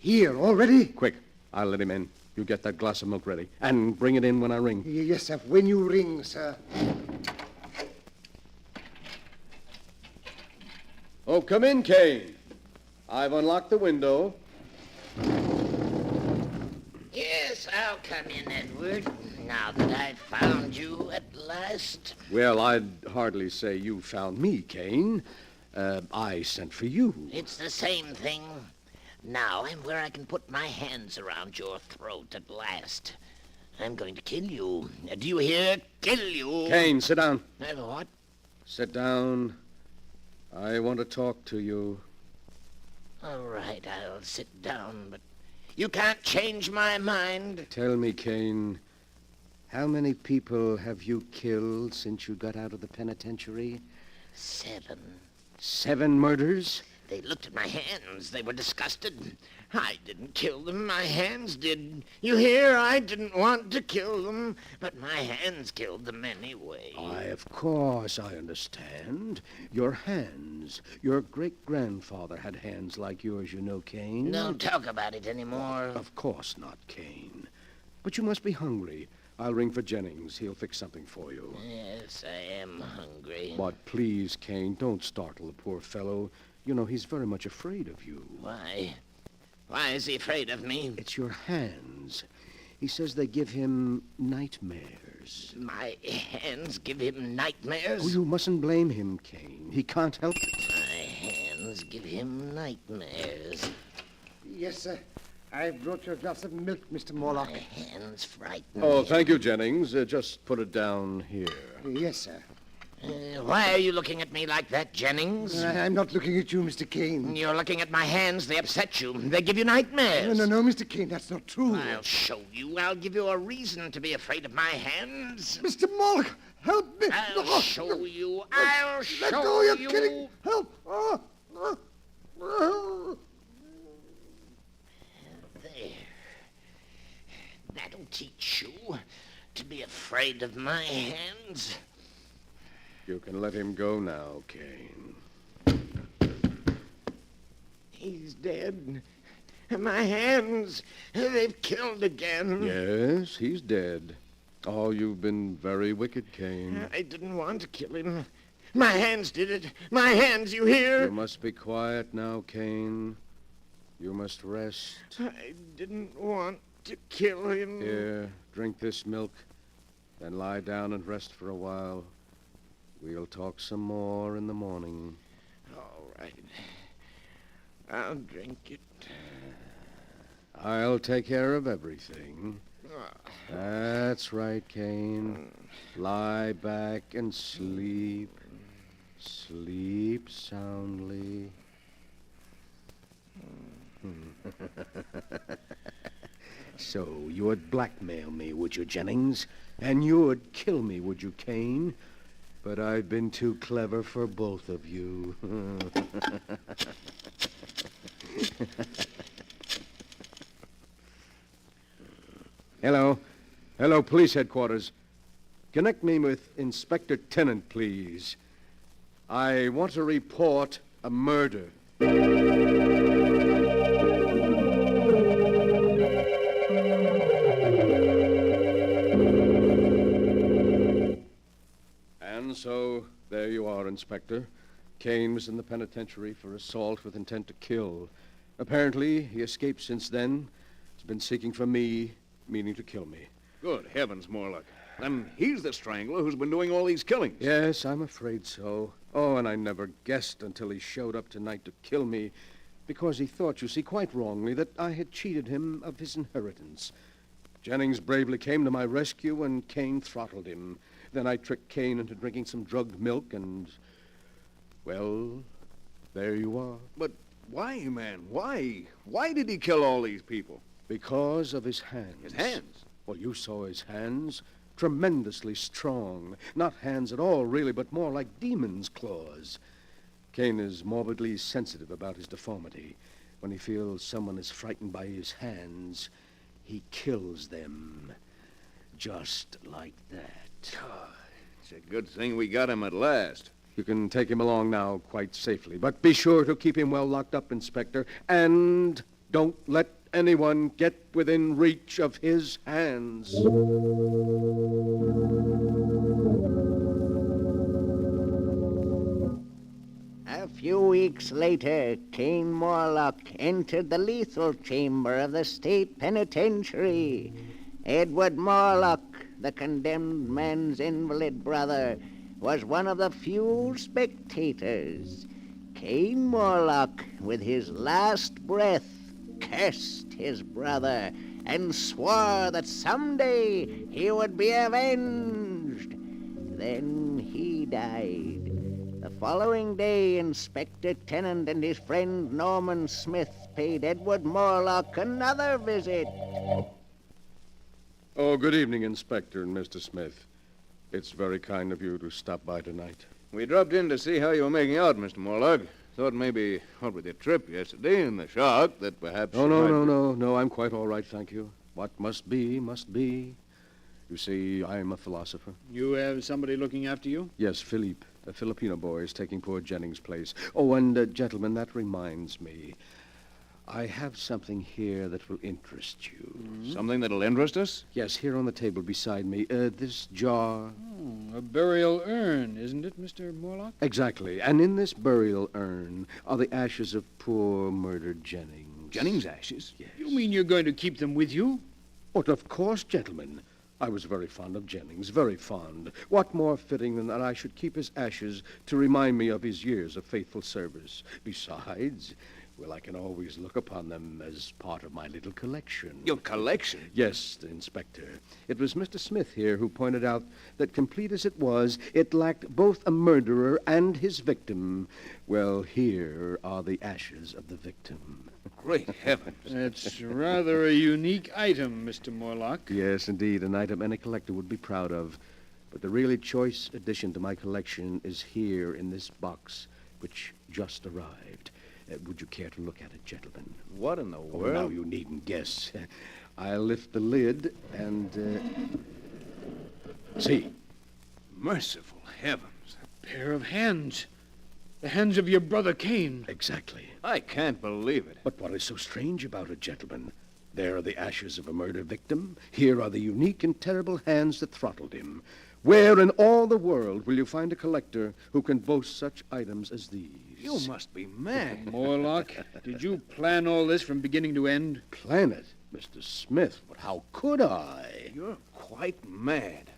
N: Here, already?
U: Quick. I'll let him in. You get that glass of milk ready. And bring it in when I ring.
N: Yes, sir. When you ring, sir.
U: Oh, come in, Kane. I've unlocked the window.
P: Yes, I'll come in, Edward, now that I've found you at last.
U: Well, I'd hardly say you found me, Kane. I sent for you.
P: It's the same thing. Now I'm where I can put my hands around your throat at last. I'm going to kill you. Do you hear? Kill you.
D: Kane, sit down.
P: What?
D: Sit down. I want to talk to you.
P: All right, I'll sit down, but you can't change my mind.
D: Tell me, Kane, how many people have you killed since you got out of the penitentiary?
P: 7.
D: 7 murders?
P: They looked at my hands. They were disgusted. I didn't kill them. My hands did. You hear? I didn't want to kill them, but my hands killed them anyway.
D: Why, of course, I understand. Your hands. Your great-grandfather had hands like yours, you know, Kane.
P: Don't talk about it anymore.
D: Of course not, Kane. But you must be hungry. I'll ring for Jennings. He'll fix something for you.
P: Yes, I am hungry.
D: But please, Kane, don't startle the poor fellow. You know, he's very much afraid of you.
P: Why? Why is he afraid of me?
D: It's your hands. He says they give him nightmares.
P: My hands give him nightmares?
D: Oh, you mustn't blame him, Kane. He can't help it.
P: My hands give him nightmares.
N: Yes, sir. I brought you a glass of milk, Mr. Morlock.
P: My hands frighten
D: Oh,
P: me.
D: thank you, Jennings. Just put it down here.
N: Yes, sir.
P: Why are you looking at me like that, Jennings?
N: I'm not looking at you, Mr. Kane.
P: You're looking at my hands. They upset you. They give you nightmares.
N: No, Mr. Kane, that's not true.
P: I'll show you. I'll give you a reason to be afraid of my hands.
N: Mr. Morlock, help me.
P: I'll show you. I'll show you.
N: Let go, you're kidding. Help.
P: There. That'll teach you to be afraid of my hands.
D: You can let him go now, Kane.
P: He's dead. My hands, they've killed again.
D: Yes, he's dead. Oh, you've been very wicked, Kane.
P: I didn't want to kill him. My hands did it. My hands, you hear?
D: You must be quiet now, Kane. You must rest.
P: I didn't want to kill him.
D: Here, drink this milk, then lie down and rest for a while. We'll talk some more in the morning.
P: All right. I'll drink it.
D: I'll take care of everything. That's right, Kane. Lie back and sleep. Sleep soundly. So you would blackmail me, would you, Jennings? And you would kill me, would you, Kane? But I've been too clever for both of you. Hello. Hello, police headquarters. Connect me with Inspector Tennant, please. I want to report a murder. And so, there you are, Inspector. Kane was in the penitentiary for assault with intent to kill. Apparently, he escaped since then. He's been seeking for me, meaning to kill me.
F: Good heavens, Morlock. Then he's the strangler who's been doing all these killings.
D: Yes, I'm afraid so. Oh, and I never guessed until he showed up tonight to kill me, because he thought, you see, quite wrongly, that I had cheated him of his inheritance. Jennings bravely came to my rescue, and Kane throttled him. Then I tricked Kane into drinking some drugged milk, and, well, there you are.
F: But why, man? Why? Why did he kill all these people?
D: Because of his hands.
F: His hands?
D: Well, you saw his hands. Tremendously strong. Not hands at all, really, but more like demon's claws. Kane is morbidly sensitive about his deformity. When he feels someone is frightened by his hands, he kills them. Just like that.
F: It's a good thing we got him at last.
D: You can take him along now quite safely, but be sure to keep him well locked up, Inspector, and don't let anyone get within reach of his hands.
P: A
H: few weeks later, Kane Morlock entered the lethal chamber of the state penitentiary. Edward Morlock, the condemned man's invalid brother, was one of the few spectators. Kane Morlock, with his last breath, cursed his brother and swore that someday he would be avenged. Then he died. The following day, Inspector Tennant and his friend Norman Smith paid Edward Morlock another visit.
D: Oh, good evening, Inspector and Mr. Smith. It's very kind of you to stop by tonight.
F: We dropped in to see how you were making out, Mr. Morlock. Thought maybe, what with your trip yesterday and the shock, that perhaps...
D: Oh, no, I'm quite all right, thank you. What must be, must be. You see, I'm a philosopher.
S: You have somebody looking after you?
D: Yes, Philippe, a Filipino boy, is taking poor Jennings' place. Oh, and, gentlemen, that reminds me. I have something here that will interest you.
F: Mm-hmm. Something that'll interest us?
D: Yes, here on the table beside me. This jar.
S: Oh, a burial urn, isn't it, Mr. Morlock?
D: Exactly. And in this burial urn are the ashes of poor murdered Jennings.
F: Jennings' ashes?
D: Yes.
S: You mean you're going to keep them with you?
D: But of course, gentlemen. I was very fond of Jennings, very fond. What more fitting than that I should keep his ashes to remind me of his years of faithful service? Besides, well, I can always look upon them as part of my little collection.
F: Your collection?
D: Yes, Inspector. It was Mr. Smith here who pointed out that, complete as it was, it lacked both a murderer and his victim. Well, here are the ashes of the victim.
F: Great heavens.
S: That's rather a unique item, Mr. Morlock.
D: Yes, indeed, an item any collector would be proud of. But the really choice addition to my collection is here in this box, which just arrived. Would you care to look at it, gentlemen?
F: What in the world?
D: Oh, now you needn't guess. I'll lift the lid and, see.
F: Merciful heavens.
S: A pair of hands. The hands of your brother Cain.
D: Exactly.
F: I can't believe it.
D: But what is so strange about it, gentlemen? There are the ashes of a murder victim. Here are the unique and terrible hands that throttled him. Where in all the world will you find a collector who can boast such items as these?
F: You must be mad.
S: Morlock, did you plan all this from beginning to end?
D: Plan it, Mr. Smith? But how could I?
F: You're quite mad.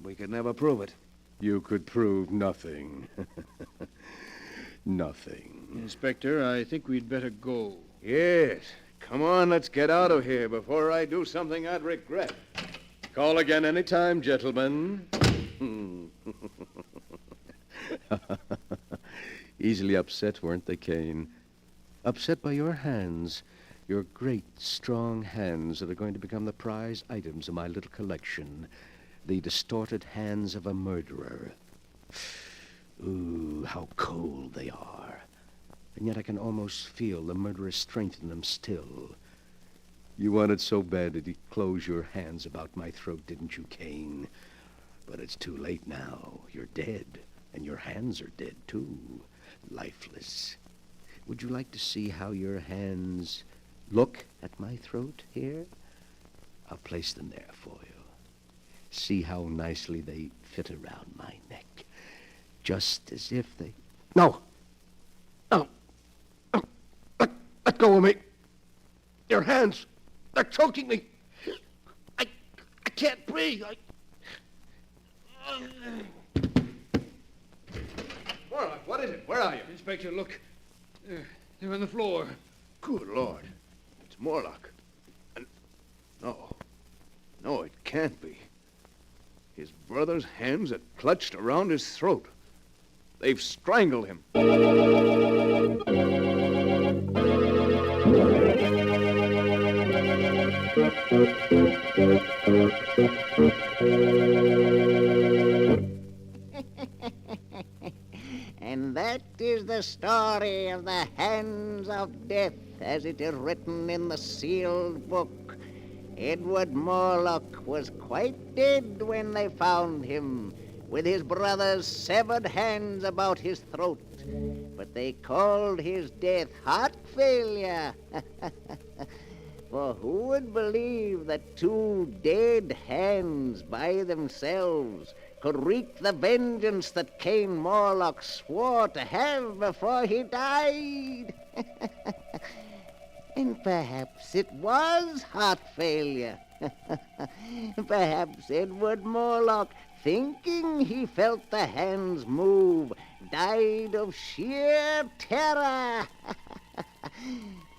F: We could never prove it.
D: You could prove nothing. Nothing.
S: Inspector, I think we'd better go.
F: Yes. Come on, let's get out of here before I do something I'd regret.
D: Call again any time, gentlemen. Easily upset, weren't they, Cain? Upset by your hands. Your great, strong hands that are going to become the prize items of my little collection. The distorted hands of a murderer. Ooh, how cold they are. And yet I can almost feel the murderous strength in them still. You wanted so bad to close your hands about my throat, didn't you, Cain? But it's too late now. You're dead, and your hands are dead, too. Lifeless. Would you like to see how your hands look at my throat here? I'll place them there for you. See how nicely they fit around my neck. Just as if they... No! No! Let go of me! Your hands! They're choking me! I can't breathe!
F: Morlock, what is it? Where are you?
S: Inspector, look. They're on the floor.
F: Good Lord. It's Morlock. And... No, it can't be. His brother's hands are clutched around his throat. They've strangled him.
H: And that is the story of the Hands of Death, as it is written in the sealed book. Edward Morlock was quite dead when they found him, with his brother's severed hands about his throat. But they called his death heart failure. For who would believe that two dead hands by themselves could wreak the vengeance that Cain Morlock swore to have before he died? And perhaps it was heart failure. Perhaps Edward Morlock, thinking he felt the hands move, died of sheer terror.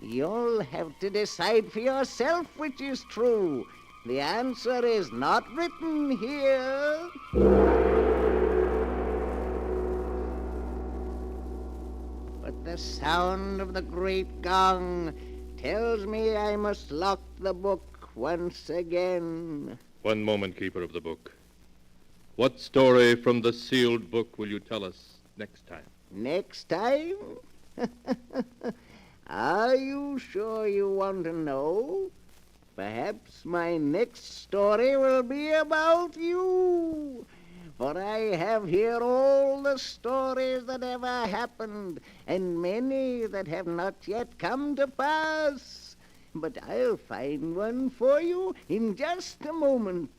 P: You'll have to decide for yourself which is true. The answer is not written here. But the sound of the great gong tells me I must lock the book once again.
K: One moment, Keeper of the Book. What story from the sealed book will you tell us next time?
P: Next time? Are you sure you want to know? Perhaps my next story will be about you. For I have here all the stories that ever happened, and many that have not yet come to pass. But I'll find one for you in just a moment.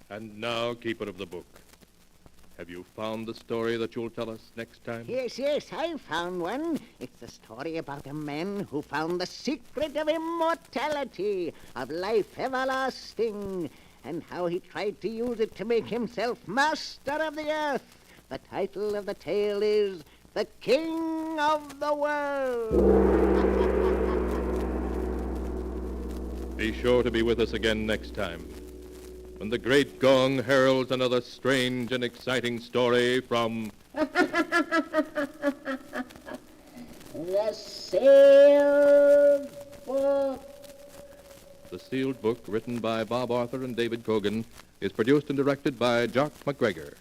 K: And now, Keeper of the Book, have you found the story that you'll tell us next time?
P: Yes, I found one. It's the story about a man who found the secret of immortality, of life everlasting, and how he tried to use it to make himself master of the earth. The title of the tale is The King of the World.
K: Be sure to be with us again next time, when the great gong heralds another strange and exciting story from
I: The Sealed Book.
K: The Sealed Book, written by Bob Arthur and David Kogan, is produced and directed by Jock MacGregor.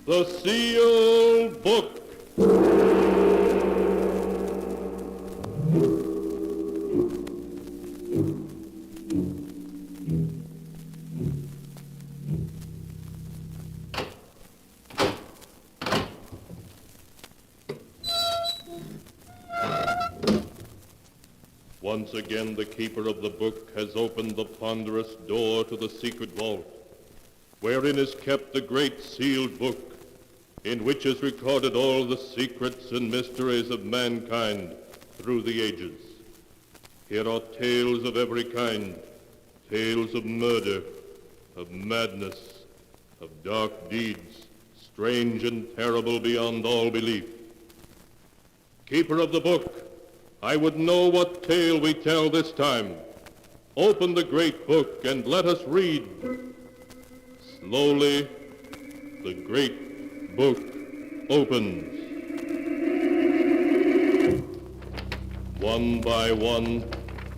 A: The Sealed Book. Once again, the keeper of the book has opened the ponderous door to the secret vault, wherein is kept the great sealed book, in which is recorded all the secrets and mysteries of mankind through the ages. Here are tales of every kind, tales of murder, of madness, of dark deeds, strange and terrible beyond all belief. Keeper of the book, I would know what tale we tell this time. Open the great book and let us read. Slowly, the great book opens. One by one,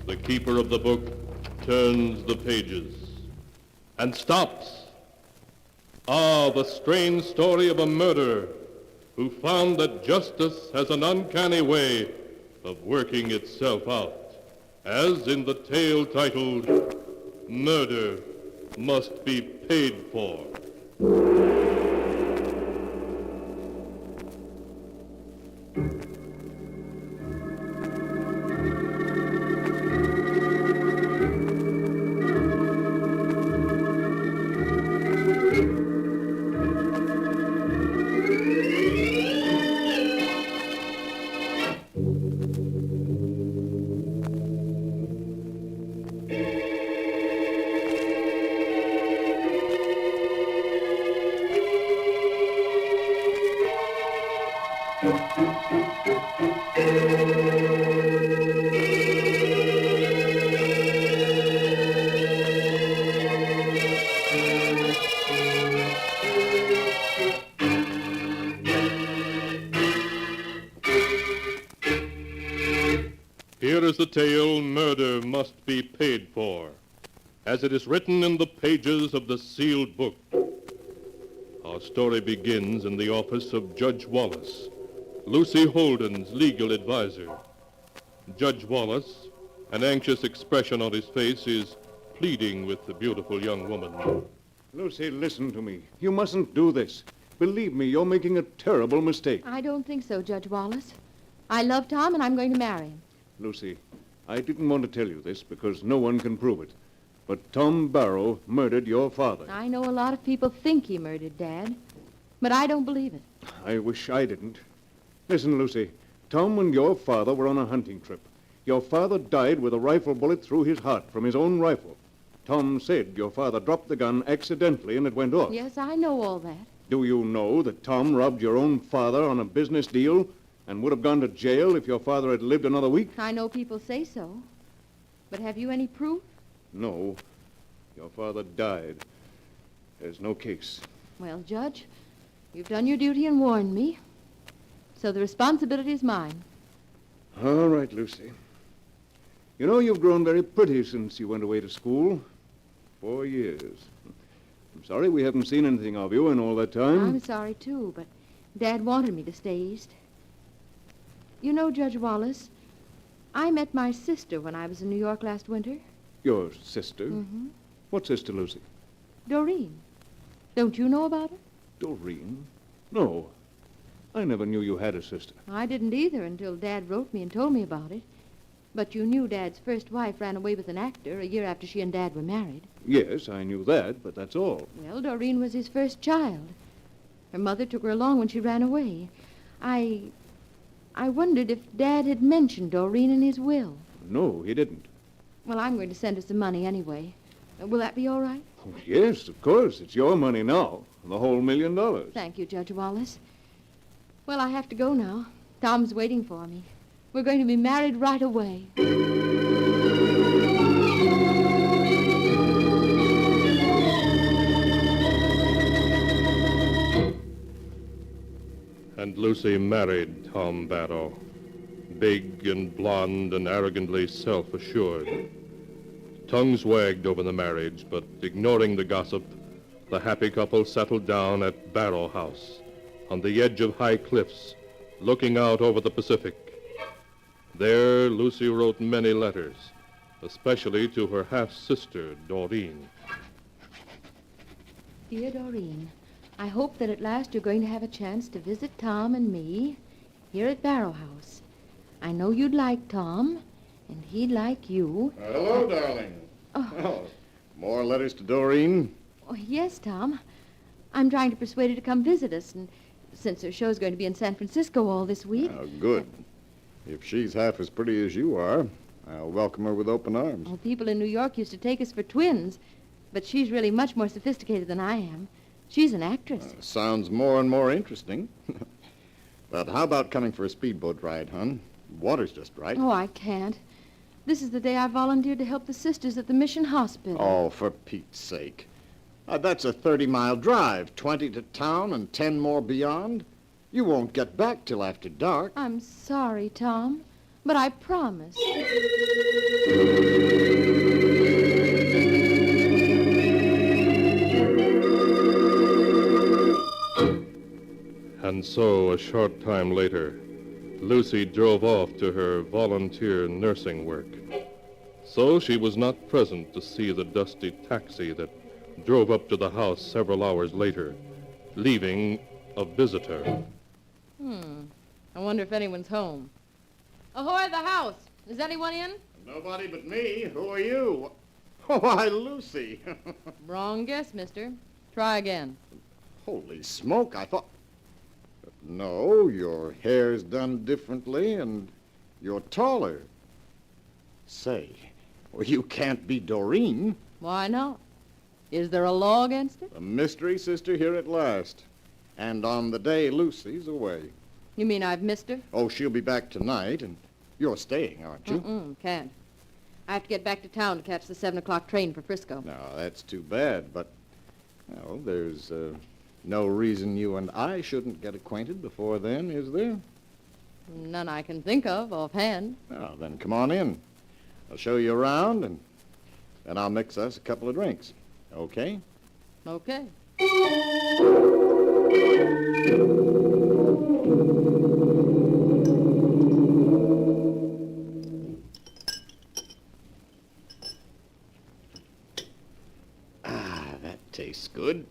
A: the keeper of the book turns the pages and stops. Ah, the strange story of a murderer who found that justice has an uncanny way of working itself out. as in the tale titled Murder Must Be Paid For. Here is the tale Murder Must Be Paid For, as it is written in the pages of the sealed book. Our story begins in the office of Judge Wallace, Lucy Holden's legal advisor. Judge Wallace, an anxious expression on his face, is pleading with the beautiful young woman.
F: Lucy, listen to me. You mustn't do this. Believe me, you're making a terrible mistake.
C: I don't think so, Judge Wallace. I love Tom, and I'm going to marry him.
F: Lucy, I didn't want to tell you this because no one can prove it. But Tom Barrow murdered your father.
C: I know a lot of people think he murdered Dad, but I don't believe it.
F: I wish I didn't. Listen, Lucy. Tom and your father were on a hunting trip. Your father died with a rifle bullet through his heart from his own rifle. Tom said your father dropped the gun accidentally and it went off.
C: Yes, I know all that.
F: Do you know that Tom robbed your own father on a business deal and would have gone to jail if your father had lived another week?
C: I know people say so. But have you any proof?
F: No. Your father died. There's no case.
C: Well, Judge, you've done your duty and warned me. So the responsibility is mine.
F: All right, Lucy. You know, you've grown very pretty since you went away to school. 4 years. I'm sorry we haven't seen anything of you in all that time.
C: I'm sorry, too, but Dad wanted me to stay east. You know, Judge Wallace, I met my sister when I was in New York last winter.
F: Your sister?
C: Mm-hmm.
F: What sister, Lucy?
C: Doreen. Don't you know about her?
F: Doreen? No. I never knew you had a sister.
C: I didn't either until Dad wrote me and told me about it. But you knew Dad's first wife ran away with an actor a year after she and Dad were married.
F: Yes, I knew that, but that's all.
C: Well, Doreen was his first child. Her mother took her along when she ran away. I wondered if Dad had mentioned Doreen in his will.
F: No, he didn't.
C: Well, I'm going to send her some money anyway. Will that be all right?
F: Oh, yes, of course. It's your money now. The whole $1 million.
C: Thank you, Judge Wallace. Well, I have to go now. Tom's waiting for me. We're going to be married right away.
A: And Lucy married Tom Barrow, big and blonde and arrogantly self-assured. Tongues wagged over the marriage, but ignoring the gossip, the happy couple settled down at Barrow House, on the edge of high cliffs, looking out over the Pacific. There, Lucy wrote many letters, especially to her half-sister, Doreen.
C: Dear Doreen, I hope that at last you're going to have a chance to visit Tom and me here at Barrow House. I know you'd like Tom, and he'd like you.
E: Hello, darling.
C: Oh.
E: More letters to Doreen?
C: Oh, yes, Tom. I'm trying to persuade her to come visit us, and since her show's going to be in San Francisco all this week.
E: Oh, good. If she's half as pretty as you are, I'll welcome her with open arms.
C: Well, people in New York used to take us for twins, but she's really much more sophisticated than I am. She's an actress.
E: Sounds more and more interesting. But how about coming for a speedboat ride, hon? Water's just right.
C: Oh, I can't. This is the day I volunteered to help the sisters at the Mission Hospital.
E: Oh, for Pete's sake. That's a 30-mile drive, 20 to town and 10 more beyond. You won't get back till after dark.
C: I'm sorry, Tom, but I promise.
A: And so, a short time later, Lucy drove off to her volunteer nursing work.
K: So she was not present to see the dusty taxi that drove up to the house several hours later, leaving a visitor.
C: I wonder if anyone's home. Ahoy, the house! Is anyone in?
E: Nobody but me. Who are you? Why, Lucy.
C: Wrong guess, mister. Try again.
E: Holy smoke, I thought... No, your hair's done differently, and you're taller. Say, well, you can't be Doreen.
C: Why not? Is there a law against it?
E: A mystery sister here at last. And on the day Lucy's away.
C: You mean I've missed her?
E: Oh, she'll be back tonight, and you're staying, aren't you?
C: Can't. I have to get back to town to catch the 7 o'clock train for Frisco.
E: No, that's too bad, but, well, there's no reason you and I shouldn't get acquainted before then, is there?
C: None I can think of offhand.
E: Well, then come on in. I'll show you around, and then I'll mix us a couple of drinks. Okay?
C: Okay.
E: That tastes good.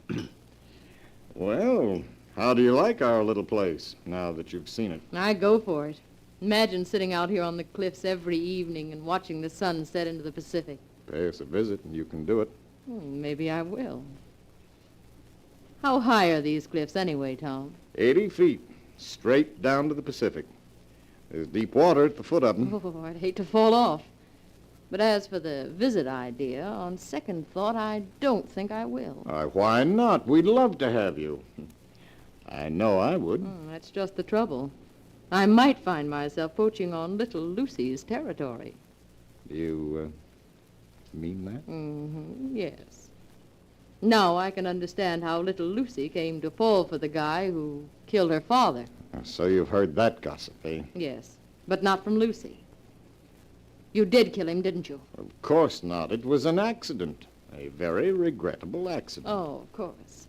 E: Well, how do you like our little place, now that you've seen it?
C: I go for it. Imagine sitting out here on the cliffs every evening and watching the sun set into the Pacific.
E: Pay us a visit, and you can do it.
C: Maybe I will. How high are these cliffs anyway, Tom?
E: 80 feet, straight down to the Pacific. There's deep water at the foot of them.
C: Oh, I'd hate to fall off. But as for the visit idea, on second thought, I don't think I will.
E: Why not? We'd love to have you. I know I would.
C: That's just the trouble. I might find myself poaching on little Lucy's territory.
E: You mean that?
C: Yes. Now I can understand how little Lucy came to fall for the guy who killed her father.
E: So you've heard that gossip, eh?
C: Yes, but not from Lucy. You did kill him, didn't you?
E: Of course not. It was an accident. A very regrettable accident.
C: Oh, of course.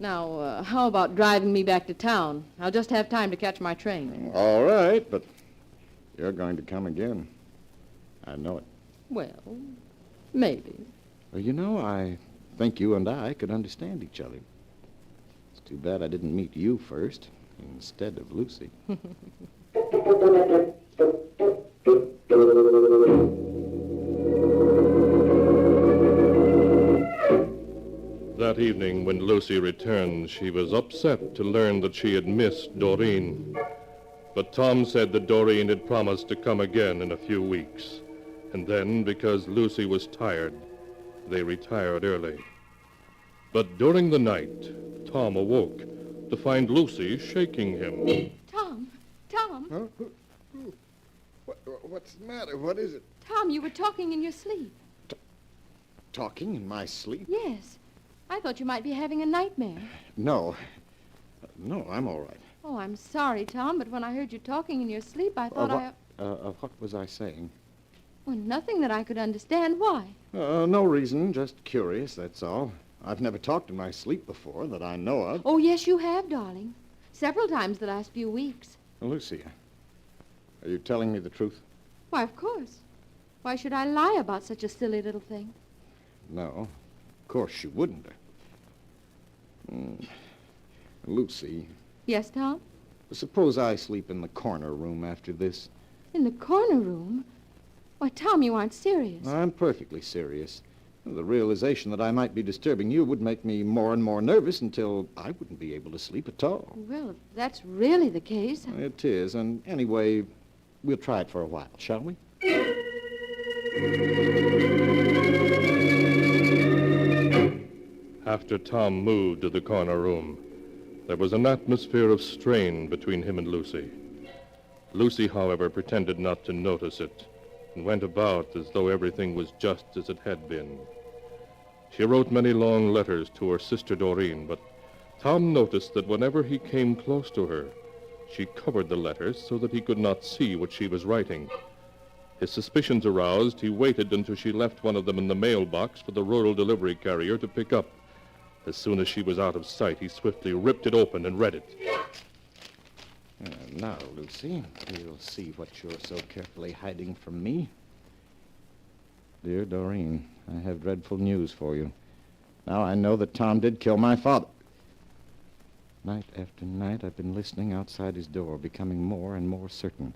C: Now, how about driving me back to town? I'll just have time to catch my train.
E: All right, but you're going to come again. I know it.
C: Well, maybe.
E: Well, you know, I think you and I could understand each other. It's too bad I didn't meet you first, instead of Lucy.
K: That evening, when Lucy returned, she was upset to learn that she had missed Doreen. But Tom said that Doreen had promised to come again in a few weeks. And then, because Lucy was tired, they retired early. But during the night, Tom awoke to find Lucy shaking him.
C: Tom!
E: Huh? What's the matter? What is it?
C: Tom, you were talking in your sleep.
E: Talking in my sleep?
C: Yes. I thought you might be having a nightmare.
E: No. No, I'm all right.
C: Oh, I'm sorry, Tom, but when I heard you talking in your sleep, I thought
E: What was I saying?
C: Well, nothing that I could understand. Why?
E: No reason, just curious, that's all. I've never talked in my sleep before that I know of.
C: Oh, yes, you have, darling. Several times the last few weeks.
E: Lucy, are you telling me the truth?
C: Why, of course. Why should I lie about such a silly little thing?
E: No, of course you wouldn't. Lucy.
C: Yes, Tom?
E: Suppose I sleep in the corner room after this.
C: In the corner room? Why, Tom, you aren't serious.
E: I'm perfectly serious. The realization that I might be disturbing you would make me more and more nervous until I wouldn't be able to sleep at all.
C: Well, if that's really the case...
E: It is, and anyway, we'll try it for a while, shall we?
K: After Tom moved to the corner room, there was an atmosphere of strain between him and Lucy. Lucy, however, pretended not to notice it and went about as though everything was just as it had been. She wrote many long letters to her sister Doreen, but Tom noticed that whenever he came close to her, she covered the letters so that he could not see what she was writing. His suspicions aroused, he waited until she left one of them in the mailbox for the rural delivery carrier to pick up. As soon as she was out of sight, he swiftly ripped it open and read it.
E: Now, Lucy, we'll see what you're so carefully hiding from me. Dear Doreen, I have dreadful news for you. Now I know that Tom did kill my father. Night after night, I've been listening outside his door, becoming more and more certain.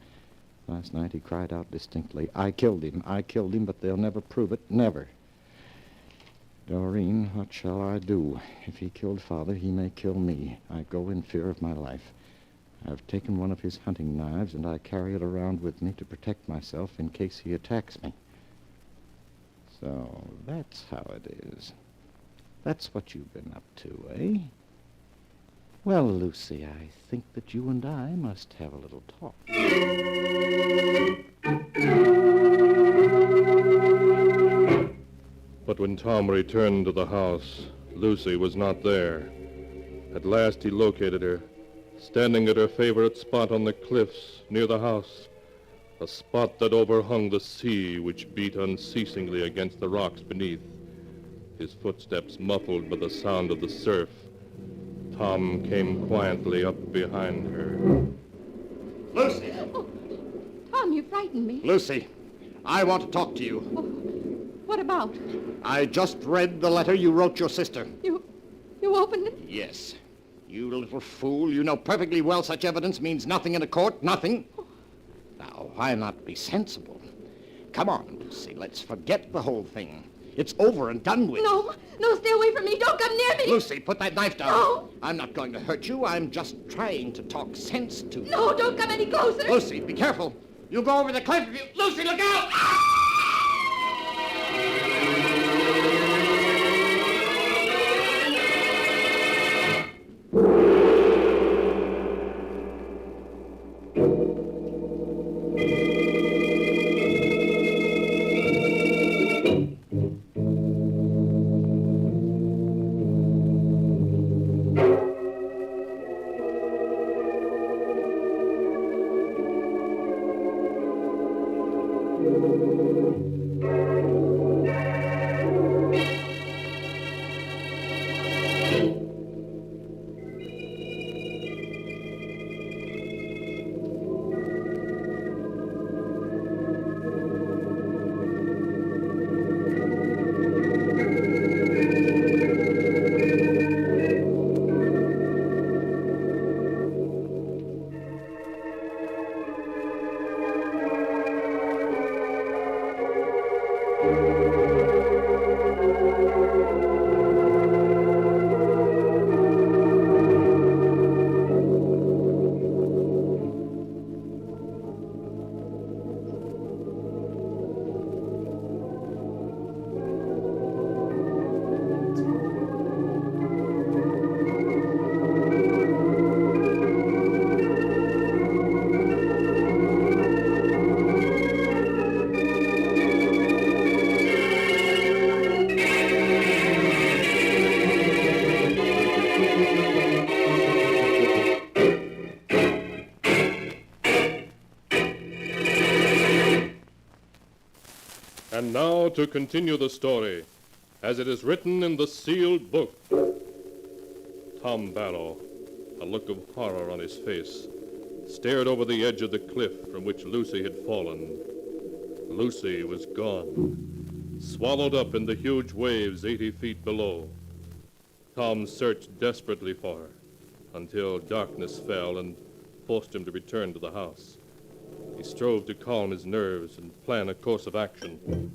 E: Last night, he cried out distinctly, I killed him, but they'll never prove it, never. Doreen, what shall I do? If he killed Father, he may kill me. I go in fear of my life. I've taken one of his hunting knives, and I carry it around with me to protect myself in case he attacks me. So that's how it is. That's what you've been up to, eh? Well, Lucy, I think that you and I must have a little talk.
K: But when Tom returned to the house, Lucy was not there. At last he located her, standing at her favorite spot on the cliffs near the house, a spot that overhung the sea which beat unceasingly against the rocks beneath, his footsteps muffled by the sound of the surf. Tom came quietly up behind her.
E: Lucy!
C: Oh, Tom, you frightened me.
E: Lucy, I want to talk to you.
C: What about?
E: I just read the letter you wrote your sister.
C: You opened it?
E: Yes. You little fool, you know perfectly well such evidence means nothing in a court, nothing. Now, why not be sensible? Come on, Lucy, let's forget the whole thing. It's over and done with.
C: No, stay away from me. Don't come near me.
E: Lucy, put that knife down.
C: No.
E: I'm not going to hurt you. I'm just trying to talk sense to you.
C: No, don't come any closer.
E: Lucy, be careful. You'll go over the cliff if you... Lucy, look out!
K: And now to continue the story, as it is written in the sealed book. Tom Barrow, a look of horror on his face, stared over the edge of the cliff from which Lucy had fallen. Lucy was gone, swallowed up in the huge waves 80 feet below. Tom searched desperately for her until darkness fell and forced him to return to the house. He strove to calm his nerves and plan a course of action.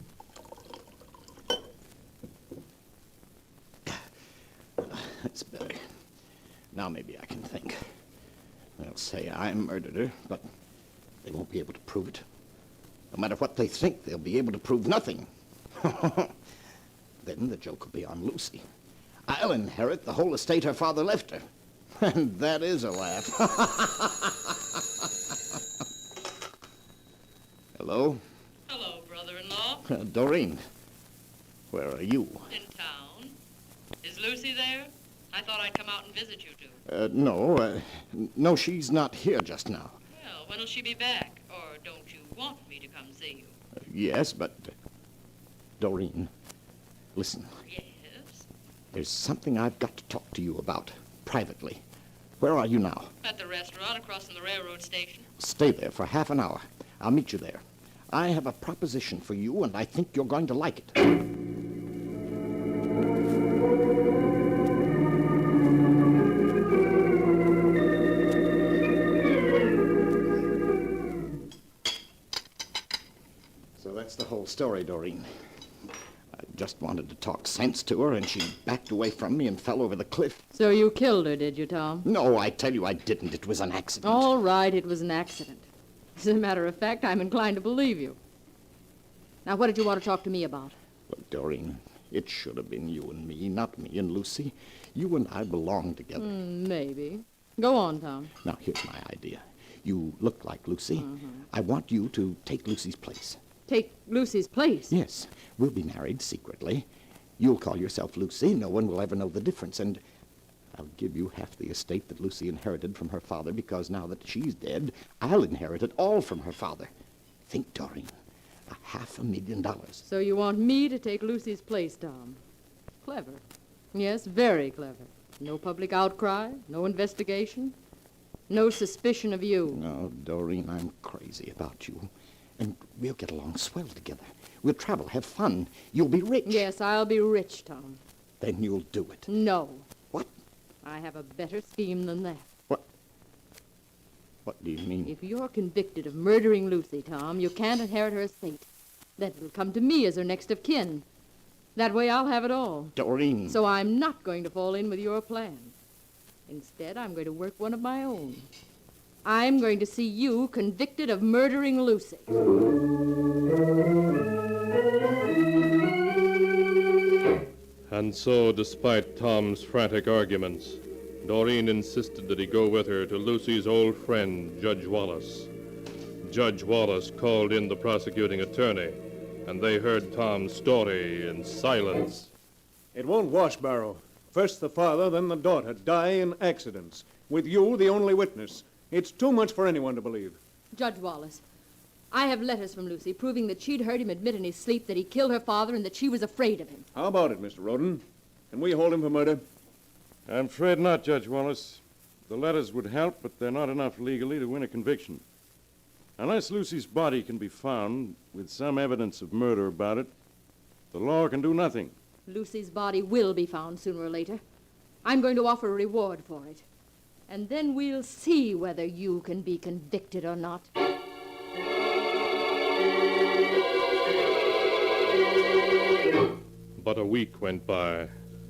E: That's better. Now maybe I can think. They'll say I murdered her, but they won't be able to prove it. No matter what they think, they'll be able to prove nothing. Then the joke will be on Lucy. I'll inherit the whole estate her father left her. And that is a laugh. Hello?
Q: Hello, brother-in-law.
E: Doreen, where are you?
Q: In town. Is Lucy there? I thought I'd come out and visit you two.
E: No, she's not here just now.
Q: Well, when'll she be back? Or don't you want me to come see you?
E: Yes, but... Doreen, listen.
Q: Yes?
E: There's something I've got to talk to you about, privately. Where are you now?
Q: At the restaurant across from the railroad station.
E: Stay there for half an hour. I'll meet you there. I have a proposition for you, and I think you're going to like it. So that's the whole story, Doreen. I just wanted to talk sense to her, and she backed away from me and fell over the cliff.
C: So you killed her, did you, Tom?
E: No, I tell you I didn't. It was an accident.
C: All right, it was an accident. As a matter of fact, I'm inclined to believe you. Now, what did you want to talk to me about?
E: Look, Doreen, it should have been you and me, not me and Lucy. You and I belong together.
C: Maybe. Go on, Tom.
E: Now, here's my idea. You look like Lucy. I want you to take Lucy's place.
C: Take Lucy's place?
E: Yes. We'll be married secretly. You'll call yourself Lucy. No one will ever know the difference. And I'll give you half the estate that Lucy inherited from her father, because now that she's dead, I'll inherit it all from her father. Think, Doreen. $500,000.
C: So you want me to take Lucy's place, Tom? Clever. Yes, very clever. No public outcry, no investigation, no suspicion of you.
E: No, Doreen, I'm crazy about you. And we'll get along swell together. We'll travel, have fun. You'll be rich.
C: Yes, I'll be rich, Tom.
E: Then you'll do it.
C: No.
E: What?
C: I have a better scheme than that.
E: What do you mean?
C: If you're convicted of murdering Lucy, Tom, you can't inherit her estate. Then it'll come to me as her next of kin. That way I'll have it all.
E: Doreen.
C: So I'm not going to fall in with your plan. Instead, I'm going to work one of my own. I'm going to see you convicted of murdering Lucy.
K: And so, despite Tom's frantic arguments, Doreen insisted that he go with her to Lucy's old friend, Judge Wallace. Judge Wallace called in the prosecuting attorney, and they heard Tom's story in silence.
F: It won't wash, Barrow. First the father, then the daughter die in accidents, with you the only witness. It's too much for anyone to believe.
C: Judge Wallace, I have letters from Lucy proving that she'd heard him admit in his sleep that he killed her father and that she was afraid of him.
F: How about it, Mr. Roden? Can we hold him for murder?
B: I'm afraid not, Judge Wallace. The letters would help, but they're not enough legally to win a conviction. Unless Lucy's body can be found with some evidence of murder about it, the law can do nothing.
C: Lucy's body will be found sooner or later. I'm going to offer a reward for it. And then we'll see whether you can be convicted or not.
K: But a week went by,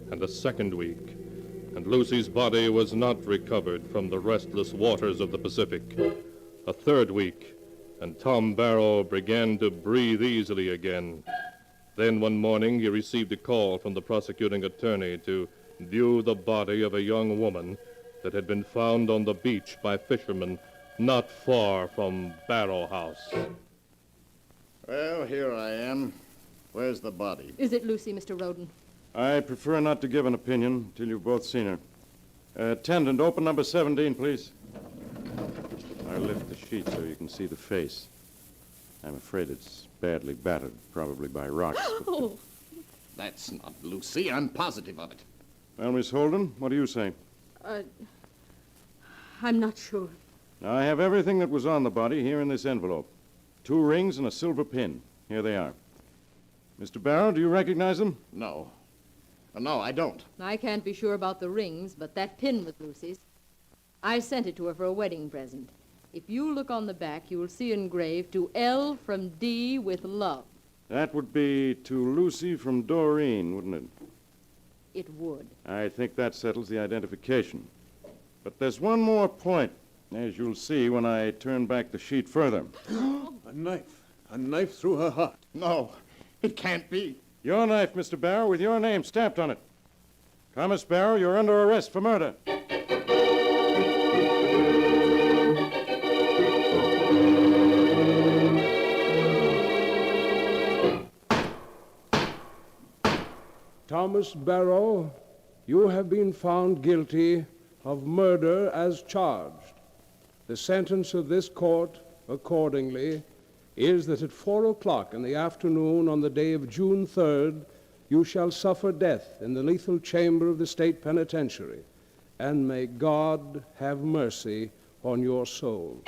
K: and a second week, and Lucy's body was not recovered from the restless waters of the Pacific. A third week, and Tom Barrow began to breathe easily again. Then one morning he received a call from the prosecuting attorney to view the body of a young woman that had been found on the beach by fishermen not far from Barrow House.
E: Well, here I am. Where's the body?
C: Is it Lucy, Mr. Roden?
B: I prefer not to give an opinion till you've both seen her. Attendant, open number 17, please. I'll lift the sheet so you can see the face. I'm afraid it's badly battered, probably by rocks.
C: Oh.
E: That's not Lucy. I'm positive of it.
B: Well, Miss Holden, what do you say?
C: I'm not sure.
B: Now, I have everything that was on the body here in this envelope. 2 rings and a silver pin. Here they are. Mr. Barrow, do you recognize them?
E: No. No, I don't.
C: I can't be sure about the rings, but that pin was Lucy's. I sent it to her for a wedding present. If you look on the back, you will see engraved, "To L from D with love."
B: That would be to Lucy from Doreen, wouldn't it?
C: It would.
B: I think that settles the identification. But there's one more point, as you'll see when I turn back the sheet further.
F: A knife. A knife through her heart.
E: No, it can't be.
B: Your knife, Mr. Barrow, with your name stamped on it. Thomas Barrow, you're under arrest for murder.
M: Thomas Barrow, you have been found guilty of murder as charged. The sentence of this court, accordingly, is that at 4 o'clock in the afternoon on the day of June 3rd, you shall suffer death in the lethal chamber of the state penitentiary, and may God have mercy on your soul.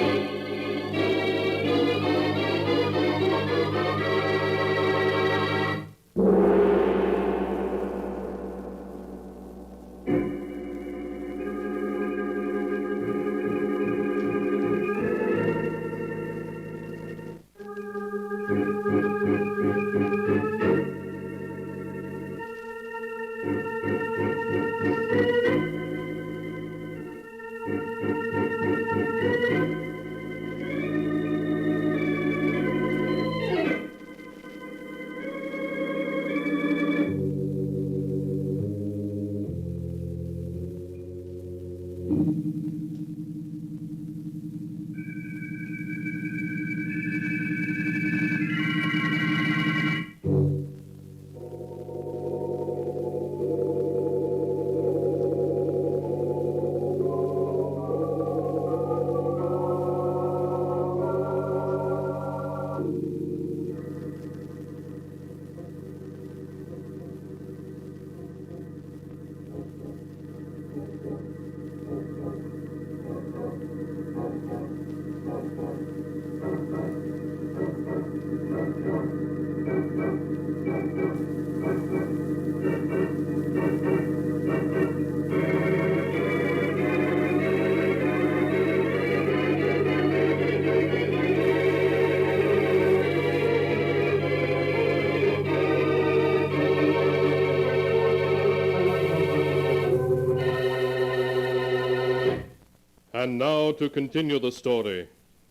K: And now to continue the story,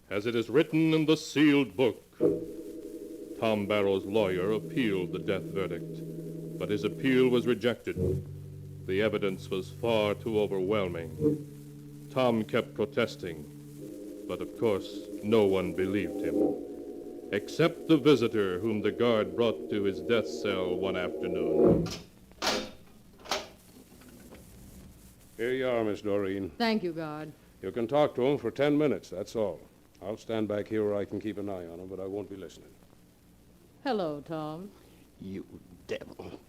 K: as it is written in the sealed book. Tom Barrow's lawyer appealed the death verdict, but his appeal was rejected. The evidence was far too overwhelming. Tom kept protesting, but of course no one believed him, except the visitor whom the guard brought to his death cell one afternoon.
D: Here you are, Miss Doreen.
L: Thank you, guard.
D: You can talk to him for 10 minutes, that's all. I'll stand back here where I can keep an eye on him, but I won't be listening.
L: Hello, Tom.
E: You devil.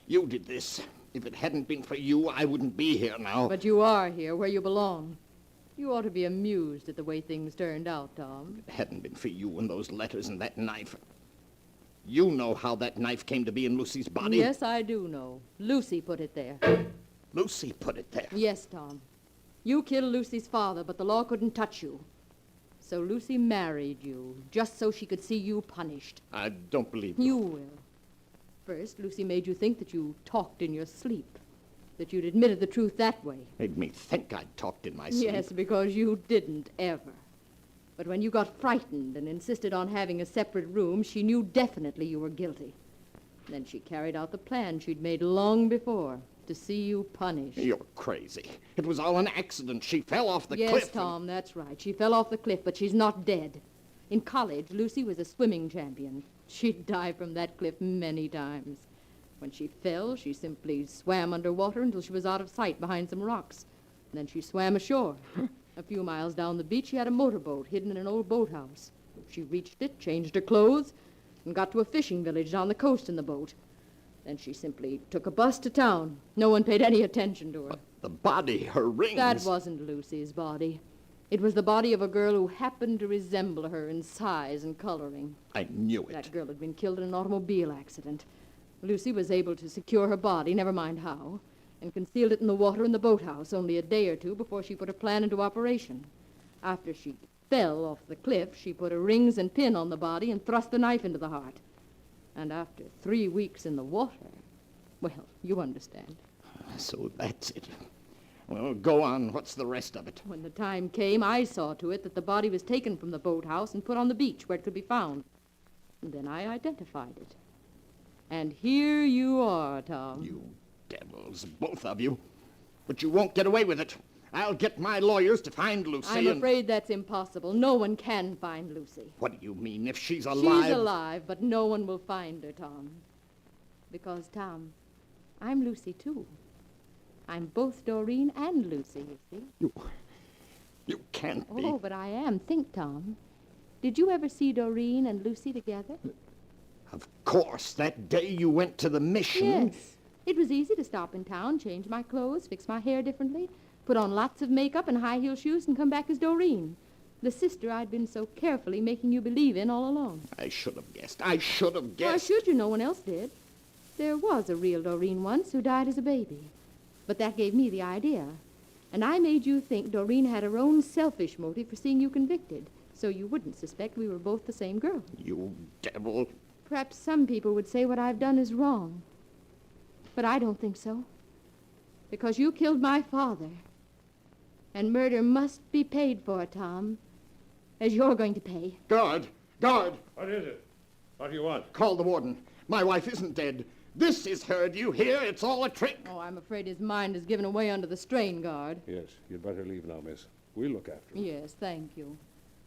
E: You did this. If it hadn't been for you, I wouldn't be here now.
L: But you are here, where you belong. You ought to be amused at the way things turned out, Tom.
E: If it hadn't been for you and those letters and that knife. You know how that knife came to be in Lucy's body?
L: Yes, I do know. Lucy put it there.
E: Lucy put it there?
L: Yes, Tom. You killed Lucy's father, but the law couldn't touch you. So Lucy married you, just so she could see you punished.
E: I don't believe
L: you. You will. First, Lucy made you think that you talked in your sleep, that you'd admitted the truth that way.
E: Made me think I'd talked in my sleep.
L: Yes, because you didn't, ever. But when you got frightened and insisted on having a separate room, she knew definitely you were guilty. Then she carried out the plan she'd made long before, to see you punished.
E: You're crazy. It was all an accident. She fell off the cliff.
L: Yes, Tom, that's right. She fell off the cliff, but she's not dead. In college, Lucy was a swimming champion. She'd dive from that cliff many times. When she fell, she simply swam underwater until she was out of sight behind some rocks. And then she swam ashore. A few miles down the beach, she had a motorboat hidden in an old boathouse. She reached it, changed her clothes, and got to a fishing village down the coast in the boat. Then she simply took a bus to town. No one paid any attention to her.
E: But the body, her rings...
L: That wasn't Lucy's body. It was the body of a girl who happened to resemble her in size and coloring.
E: I knew it.
L: That girl had been killed in an automobile accident. Lucy was able to secure her body, never mind how, and concealed it in the water in the boathouse only a day or two before she put her plan into operation. After she fell off the cliff, she put her rings and pin on the body and thrust the knife into the heart. And after 3 weeks in the water, well, you understand.
E: So that's it. Well, go on. What's the rest of it?
L: When the time came, I saw to it that the body was taken from the boathouse and put on the beach where it could be found. And then I identified it. And here you are, Tom.
E: You devils, both of you. But you won't get away with it. I'll get my lawyers to find Lucy.
L: I'm afraid that's impossible. No one can find Lucy.
E: What do you mean, if she's alive?
L: She's alive, but no one will find her, Tom. Because, Tom, I'm Lucy, too. I'm both Doreen and Lucy, you see.
E: You can't be.
L: Oh, but I am. Think, Tom. Did you ever see Doreen and Lucy together?
E: Of course, that day you went to the mission.
L: Yes. It was easy to stop in town, change my clothes, fix my hair differently, put on lots of makeup and high-heel shoes, and come back as Doreen, the sister I'd been so carefully making you believe in all along.
E: I should have guessed. I should have guessed.
L: Why should you? No one else did. There was a real Doreen once who died as a baby. But that gave me the idea. And I made you think Doreen had her own selfish motive for seeing you convicted, so you wouldn't suspect we were both the same girl.
E: You devil.
L: Perhaps some people would say what I've done is wrong. But I don't think so. Because you killed my father. And murder must be paid for, Tom. As you're going to pay.
E: Guard! Guard!
D: What is it? What do you want?
E: Call the warden. My wife isn't dead. This is her. Do you hear? It's all a trick.
L: Oh, I'm afraid his mind is given away under the strain, guard.
D: Yes, you'd better leave now, miss. We'll look after him.
L: Yes, thank you.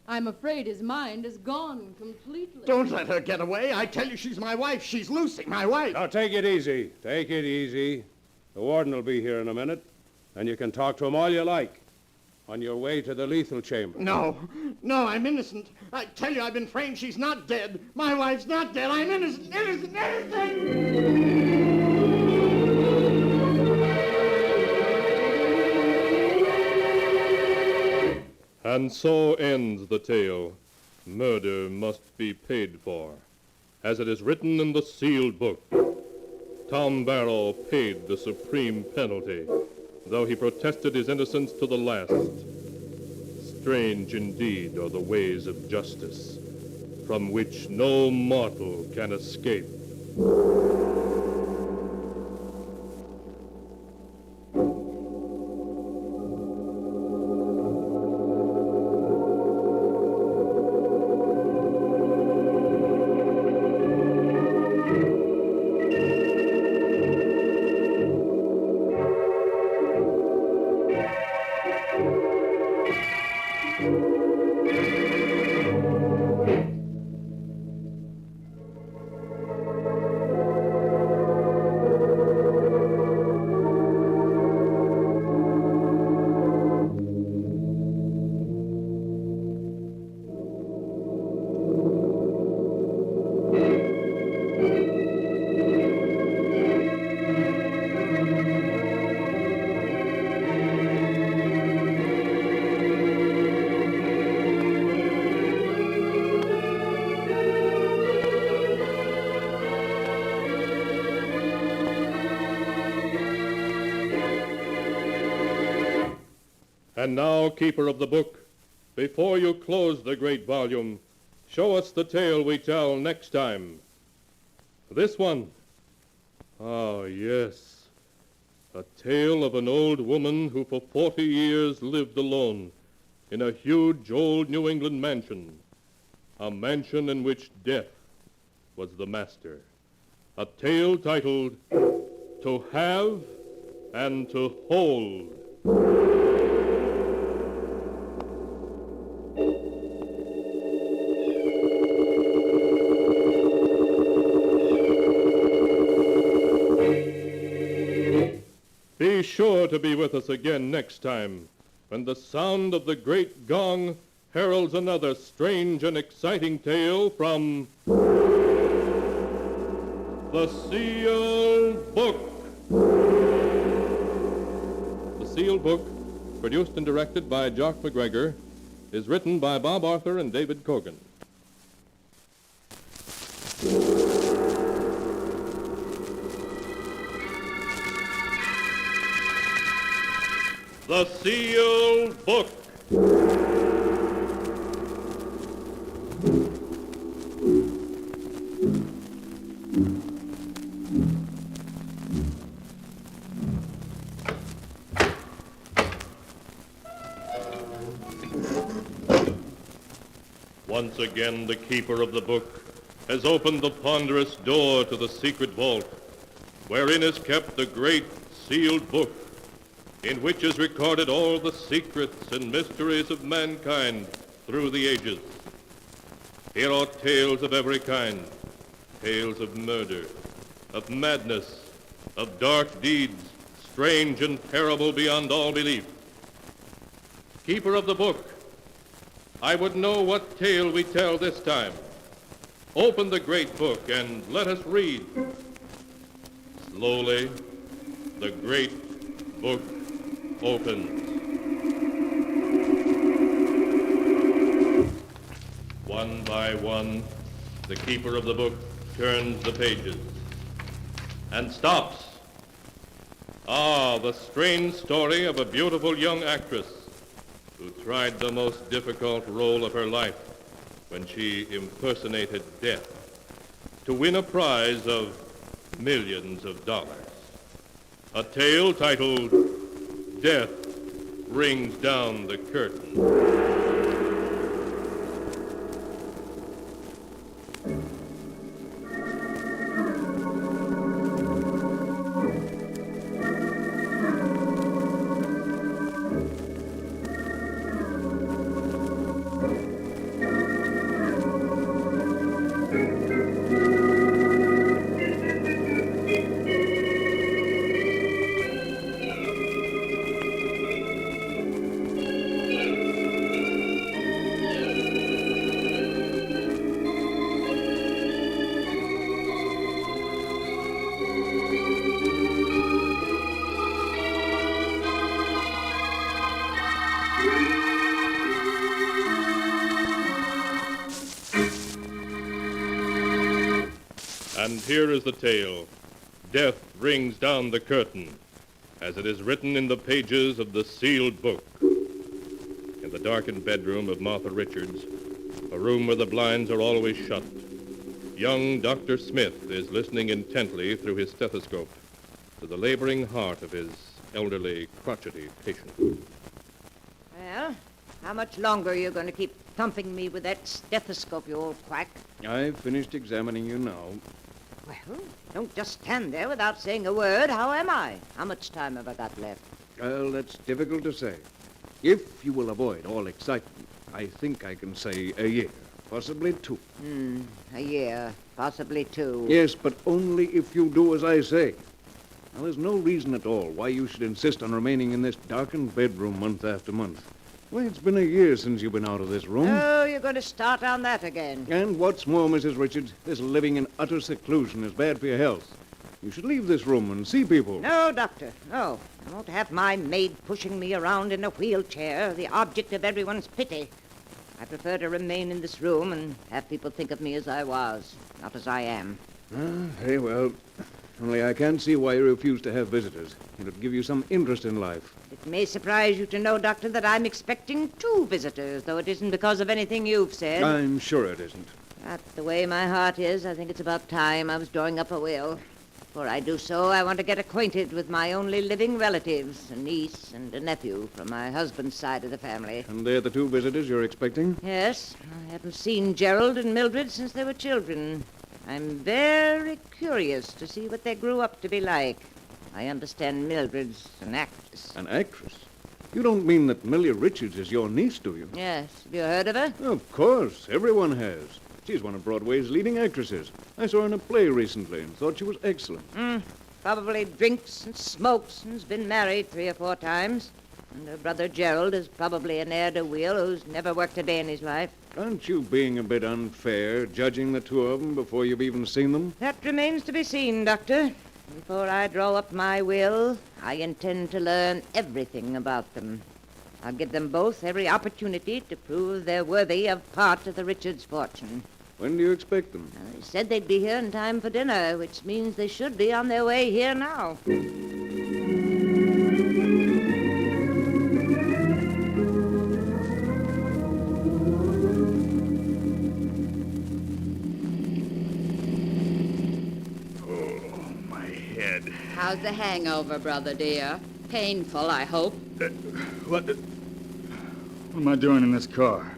L: I'm afraid his mind is gone completely.
E: Don't let her get away. I tell you, she's my wife. She's Lucy, my wife.
D: Now, take it easy. Take it easy. The warden will be here in a minute, and you can talk to him all you like. On your way to the lethal chamber.
E: No, I'm innocent. I tell you, I've been framed. She's not dead. My wife's not dead. I'm innocent.
K: And so ends the tale. Murder must be paid for, as it is written in the sealed book. Tom Barrow paid the supreme penalty, though he protested his innocence to the last. Strange indeed are the ways of justice, from which no mortal can escape. And now, keeper of the book, before you close the great volume, show us the tale we tell next time. This one. Ah, yes. A tale of an old woman who for 40 years lived alone in a huge old New England mansion. A mansion in which death was the master. A tale titled To Have and to Hold. Be sure to be with us again next time, when the sound of the great gong heralds another strange and exciting tale from The Sealed Book. The Sealed Book, produced and directed by Jock MacGregor, is written by Bob Arthur and David Kogan. The Sealed Book. Once again, the keeper of the book has opened the ponderous door to the secret vault, wherein is kept the great sealed book, in which is recorded all the secrets and mysteries of mankind through the ages. Here are tales of every kind, tales of murder, of madness, of dark deeds, strange and terrible beyond all belief. Keeper of the book, I would know what tale we tell this time. Open the great book and let us read. Slowly, the great book opens. One by one, the keeper of the book turns the pages and stops. Ah, the strange story of a beautiful young actress who tried the most difficult role of her life when she impersonated death to win a prize of millions of dollars. A tale titled Death Rings Down the Curtain. And here is the tale, Death Rings Down the Curtain, as it is written in the pages of the sealed book. In the darkened bedroom of Martha Richards, a room where the blinds are always shut, young Dr. Smith is listening intently through his stethoscope to the laboring heart of his elderly, crotchety patient.
O: Well, how much longer are you going to keep thumping me with that stethoscope, you old quack?
F: I've finished examining you now.
O: Well, don't just stand there without saying a word. How am I? How much time have I got left?
F: Well, that's difficult to say. If you will avoid all excitement, I think I can say a year, possibly 2.
O: A year, possibly 2.
F: Yes, but only if you do as I say. Now, there's no reason at all why you should insist on remaining in this darkened bedroom month after month. Why, it's been a year since you've been out of this room.
O: Oh, you're going to start on that again.
F: And what's more, Mrs. Richards, this living in utter seclusion is bad for your health. You should leave this room and see people.
O: No, Doctor, no. I won't have my maid pushing me around in a wheelchair, the object of everyone's pity. I prefer to remain in this room and have people think of me as I was, not as I am.
F: Very well. Only I can't see why you refuse to have visitors. It'll give you some interest in life.
O: It may surprise you to know, Doctor, that I'm expecting 2 visitors, though it isn't because of anything you've said.
F: I'm sure it isn't.
O: That's the way my heart is. I think it's about time I was drawing up a will. Before I do so, I want to get acquainted with my only living relatives, a niece and a nephew from my husband's side of the family.
F: And they're the 2 visitors you're expecting?
O: Yes, I haven't seen Gerald and Mildred since they were children. I'm very curious to see what they grew up to be like. I understand Mildred's an actress.
F: An actress? You don't mean that Millie Richards is your niece, do you?
O: Yes. Have you heard of her?
F: Of course. Everyone has. She's one of Broadway's leading actresses. I saw her in a play recently and thought she was excellent.
O: Probably drinks and smokes and's been married 3 or 4 times. And her brother Gerald is probably an heir-to-wheel who's never worked a day in his life.
F: Aren't you being a bit unfair, judging the 2 of them before you've even seen them?
O: That remains to be seen, Doctor. Before I draw up my will, I intend to learn everything about them. I'll give them both every opportunity to prove they're worthy of part of the Richards' fortune.
F: When do you expect them?
O: They said they'd be here in time for dinner, which means they should be on their way here now.
R: How's the hangover, brother dear? Painful, I hope.
T: What am I doing in this car?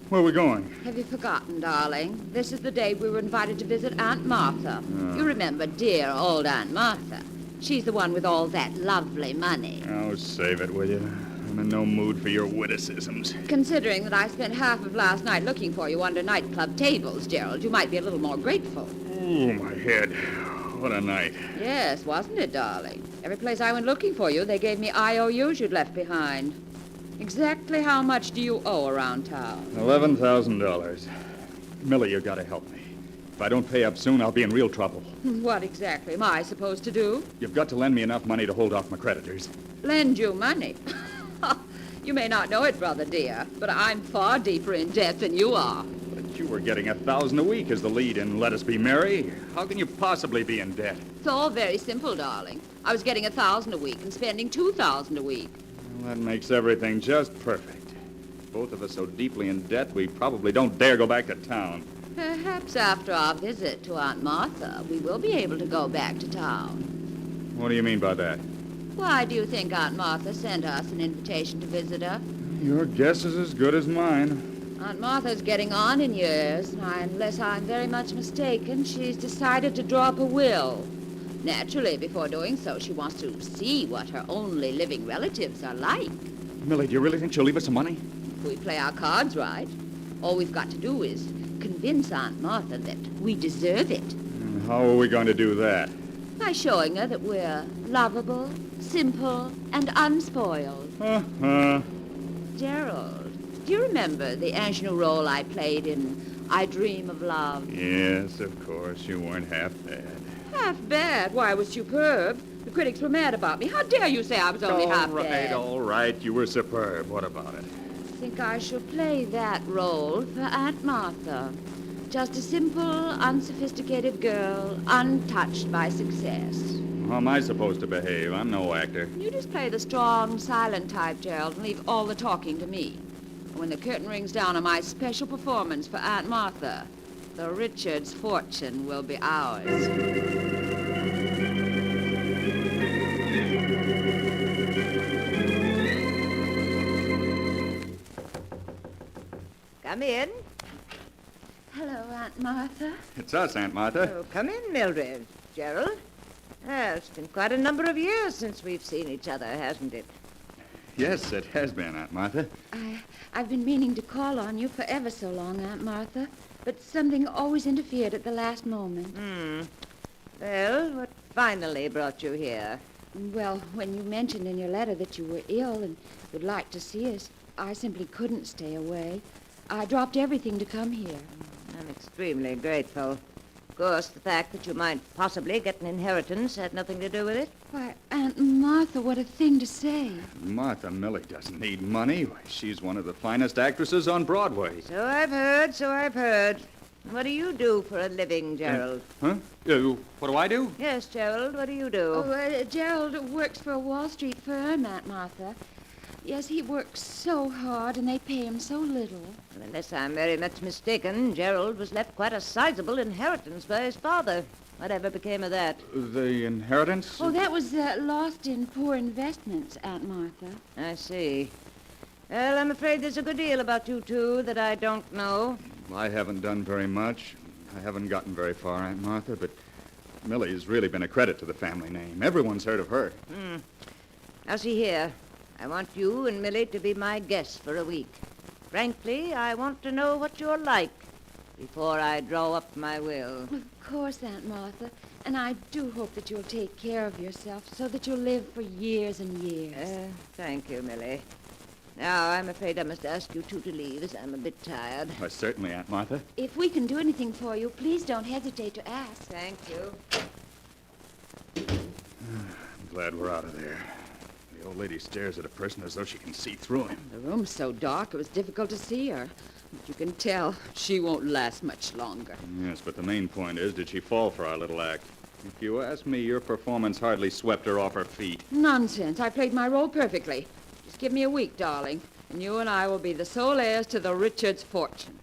T: Where are we going?
R: Have you forgotten, darling? This is the day we were invited to visit Aunt Martha. You remember dear old Aunt Martha. She's the one with all that lovely money.
T: Oh, save it, will you? I'm in no mood for your witticisms.
R: Considering that I spent half of last night looking for you under nightclub tables, Gerald, you might be a little more grateful.
T: Oh, my head. What a night.
R: Yes, wasn't it, darling? Every place I went looking for you, they gave me IOUs you'd left behind. Exactly how much do you owe around town?
T: $11,000. Millie, you gotta help me. If I don't pay up soon, I'll be in real trouble.
R: What exactly am I supposed to do?
T: You've got to lend me enough money to hold off my creditors.
R: Lend you money? You may not know it, brother dear, but I'm far deeper in debt than you are.
T: But you were getting $1,000 a week as the lead in Let Us Be Merry. How can you possibly be in debt?
R: It's all very simple, darling. I was getting $1,000 a week and spending $2,000 a week.
T: Well, that makes everything just perfect. Both of us so deeply in debt, we probably don't dare go back to town.
R: Perhaps after our visit to Aunt Martha, we will be able to go back to town.
T: What do you mean by that?
R: Why do you think Aunt Martha sent us an invitation to visit her?
T: Your guess is as good as mine.
R: Aunt Martha's getting on in years, and unless I'm very much mistaken, she's decided to draw up a will. Naturally, before doing so, she wants to see what her only living relatives are like.
T: Millie, do you really think she'll leave us some money?
R: If we play our cards right, all we've got to do is convince Aunt Martha that we deserve it.
T: And how are we going to do that?
R: By showing her that we're lovable, simple, and unspoiled. Gerald, do you remember the ingenue role I played in I Dream of Love?
T: Yes, of course. You weren't half bad.
R: Half bad? Why, I was superb. The critics were mad about me. How dare you say I was only half bad?
T: All right. You were superb. What about it?
R: I think I shall play that role for Aunt Martha. Just a simple, unsophisticated girl, untouched by success.
T: How am I supposed to behave? I'm no actor.
R: You just play the strong, silent type, Gerald, and leave all the talking to me. When the curtain rings down on my special performance for Aunt Martha, the Richards' fortune will be ours.
O: Come in.
R: Hello, Aunt Martha.
T: It's us, Aunt Martha.
O: Oh, come in, Mildred. Gerald. It's been quite a number of years since we've seen each other, hasn't it?
T: Yes, it has been, Aunt Martha.
R: I've been meaning to call on you for ever so long, Aunt Martha, but something always interfered at the last moment.
O: Well, what finally brought you here?
R: Well, when you mentioned in your letter that you were ill and would like to see us, I simply couldn't stay away. I dropped everything to come here.
O: I'm extremely grateful. Of course, the fact that you might possibly get an inheritance had nothing to do with it.
R: Why, Aunt Martha, what a thing to say.
T: Martha, Millie doesn't need money. She's one of the finest actresses on Broadway.
O: So I've heard. What do you do for a living, Gerald?
T: Huh? What do I do?
O: Yes, Gerald, what do you do?
R: Oh, Gerald works for a Wall Street firm, Aunt Martha. Yes, he works so hard and they pay him so little.
O: Unless I'm very much mistaken, Gerald was left quite a sizable inheritance by his father. Whatever became of that?
T: The inheritance?
R: Oh, that was lost in poor investments, Aunt Martha.
O: I see. Well, I'm afraid there's a good deal about you two that I don't know.
T: I haven't done very much. I haven't gotten very far, Aunt Martha, but Millie's really been a credit to the family name. Everyone's heard of her.
O: Now, see here. I want you and Millie to be my guests for a week. Frankly, I want to know what you're like before I draw up my will.
R: Of course, Aunt Martha. And I do hope that you'll take care of yourself so that you'll live for years and years.
O: Thank you, Millie. Now, I'm afraid I must ask you two to leave, as I'm a bit tired.
T: Why, certainly, Aunt Martha.
R: If we can do anything for you, please don't hesitate to ask.
O: Thank you.
T: I'm glad we're out of there. The old lady stares at a person as though she can see through him.
R: The room's so dark, it was difficult to see her. But you can tell she won't last much longer.
T: Yes, but the main point is, did she fall for our little act? If you ask me, your performance hardly swept her off her feet.
R: Nonsense. I played my role perfectly. Just give me a week, darling, and you and I will be the sole heirs to the Richards' fortune.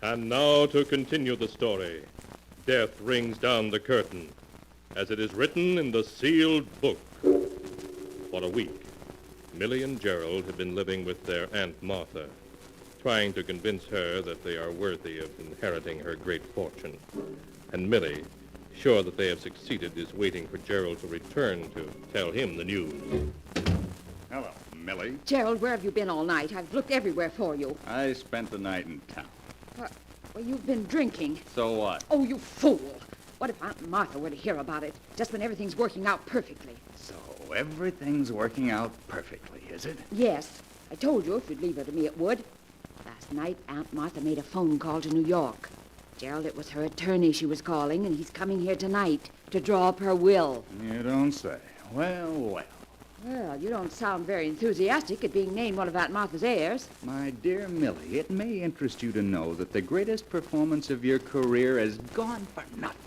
K: And now to continue the story. Death rings down the curtain, as it is written in the sealed book. For a week, Millie and Gerald have been living with their Aunt Martha, trying to convince her that they are worthy of inheriting her great fortune. And Millie, sure that they have succeeded, is waiting for Gerald to return to tell him the news.
T: Hello, Millie.
R: Gerald, where have you been all night? I've looked everywhere for you.
T: I spent the night in town.
R: Well, you've been drinking.
T: So what?
R: Oh, you fool. What if Aunt Martha were to hear about it, just when everything's working out perfectly?
T: So everything's working out perfectly, is it?
R: Yes. I told you if you'd leave her to me, it would. Last night, Aunt Martha made a phone call to New York. Gerald, it was her attorney she was calling, and he's coming here tonight to draw up her will.
T: You don't say. Well, well.
R: Well, you don't sound very enthusiastic at being named one of Aunt Martha's heirs.
T: My dear Millie, it may interest you to know that the greatest performance of your career has gone for nothing.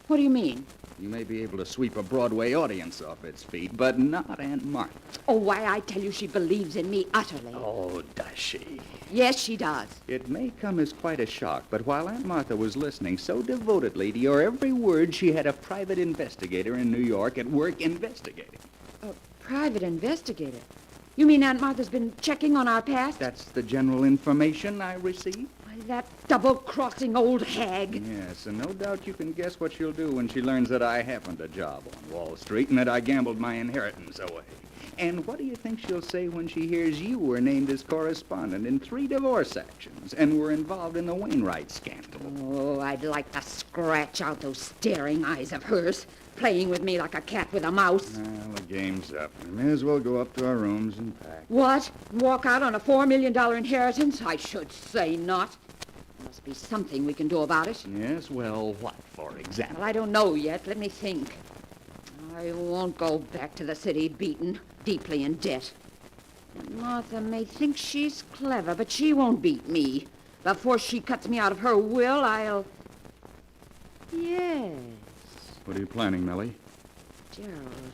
R: What do you mean?
T: You may be able to sweep a Broadway audience off its feet, but not Aunt Martha.
R: Oh, why, I tell you, she believes in me utterly.
T: Oh, does she?
R: Yes, she does.
T: It may come as quite a shock, but while Aunt Martha was listening so devotedly to your every word, she had a private investigator in New York at work investigating.
R: Private investigator? You mean Aunt Martha's been checking on our past?
T: That's the general information I received.
R: Why, that double-crossing old hag.
T: Yes, and no doubt you can guess what she'll do when she learns that I happened a job on Wall Street and that I gambled my inheritance away. And what do you think she'll say when she hears you were named as correspondent in 3 divorce actions and were involved in the Wainwright scandal?
R: Oh, I'd like to scratch out those staring eyes of hers, playing with me like a cat with a mouse.
T: Well, the game's up. We may as well go up to our rooms and pack.
R: What? Walk out on a $4 million inheritance? I should say not. There must be something we can do about it.
T: Yes, well, what, for example?
R: Well, I don't know yet. Let me think. I won't go back to the city beaten, deeply in debt. And Martha may think she's clever, but she won't beat me. Before she cuts me out of her will, I'll... Yes,
T: What are you planning, Millie?
R: Gerald,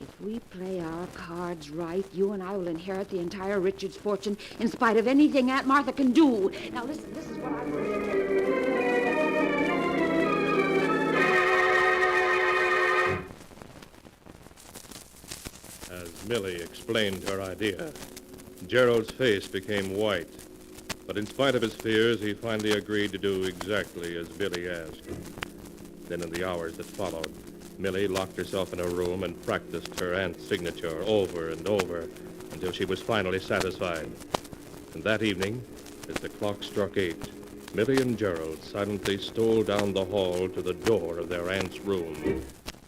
R: if we play our cards right, you and I will inherit the entire Richards fortune in spite of anything Aunt Martha can do. Now, listen, this is what I'm going to do.
K: As Millie explained her idea, Gerald's face became white. But in spite of his fears, he finally agreed to do exactly as Billy asked. Then in the hours that followed, Millie locked herself in her room and practiced her aunt's signature over and over until she was finally satisfied. And that evening, as the clock struck 8, Millie and Gerald silently stole down the hall to the door of their aunt's room.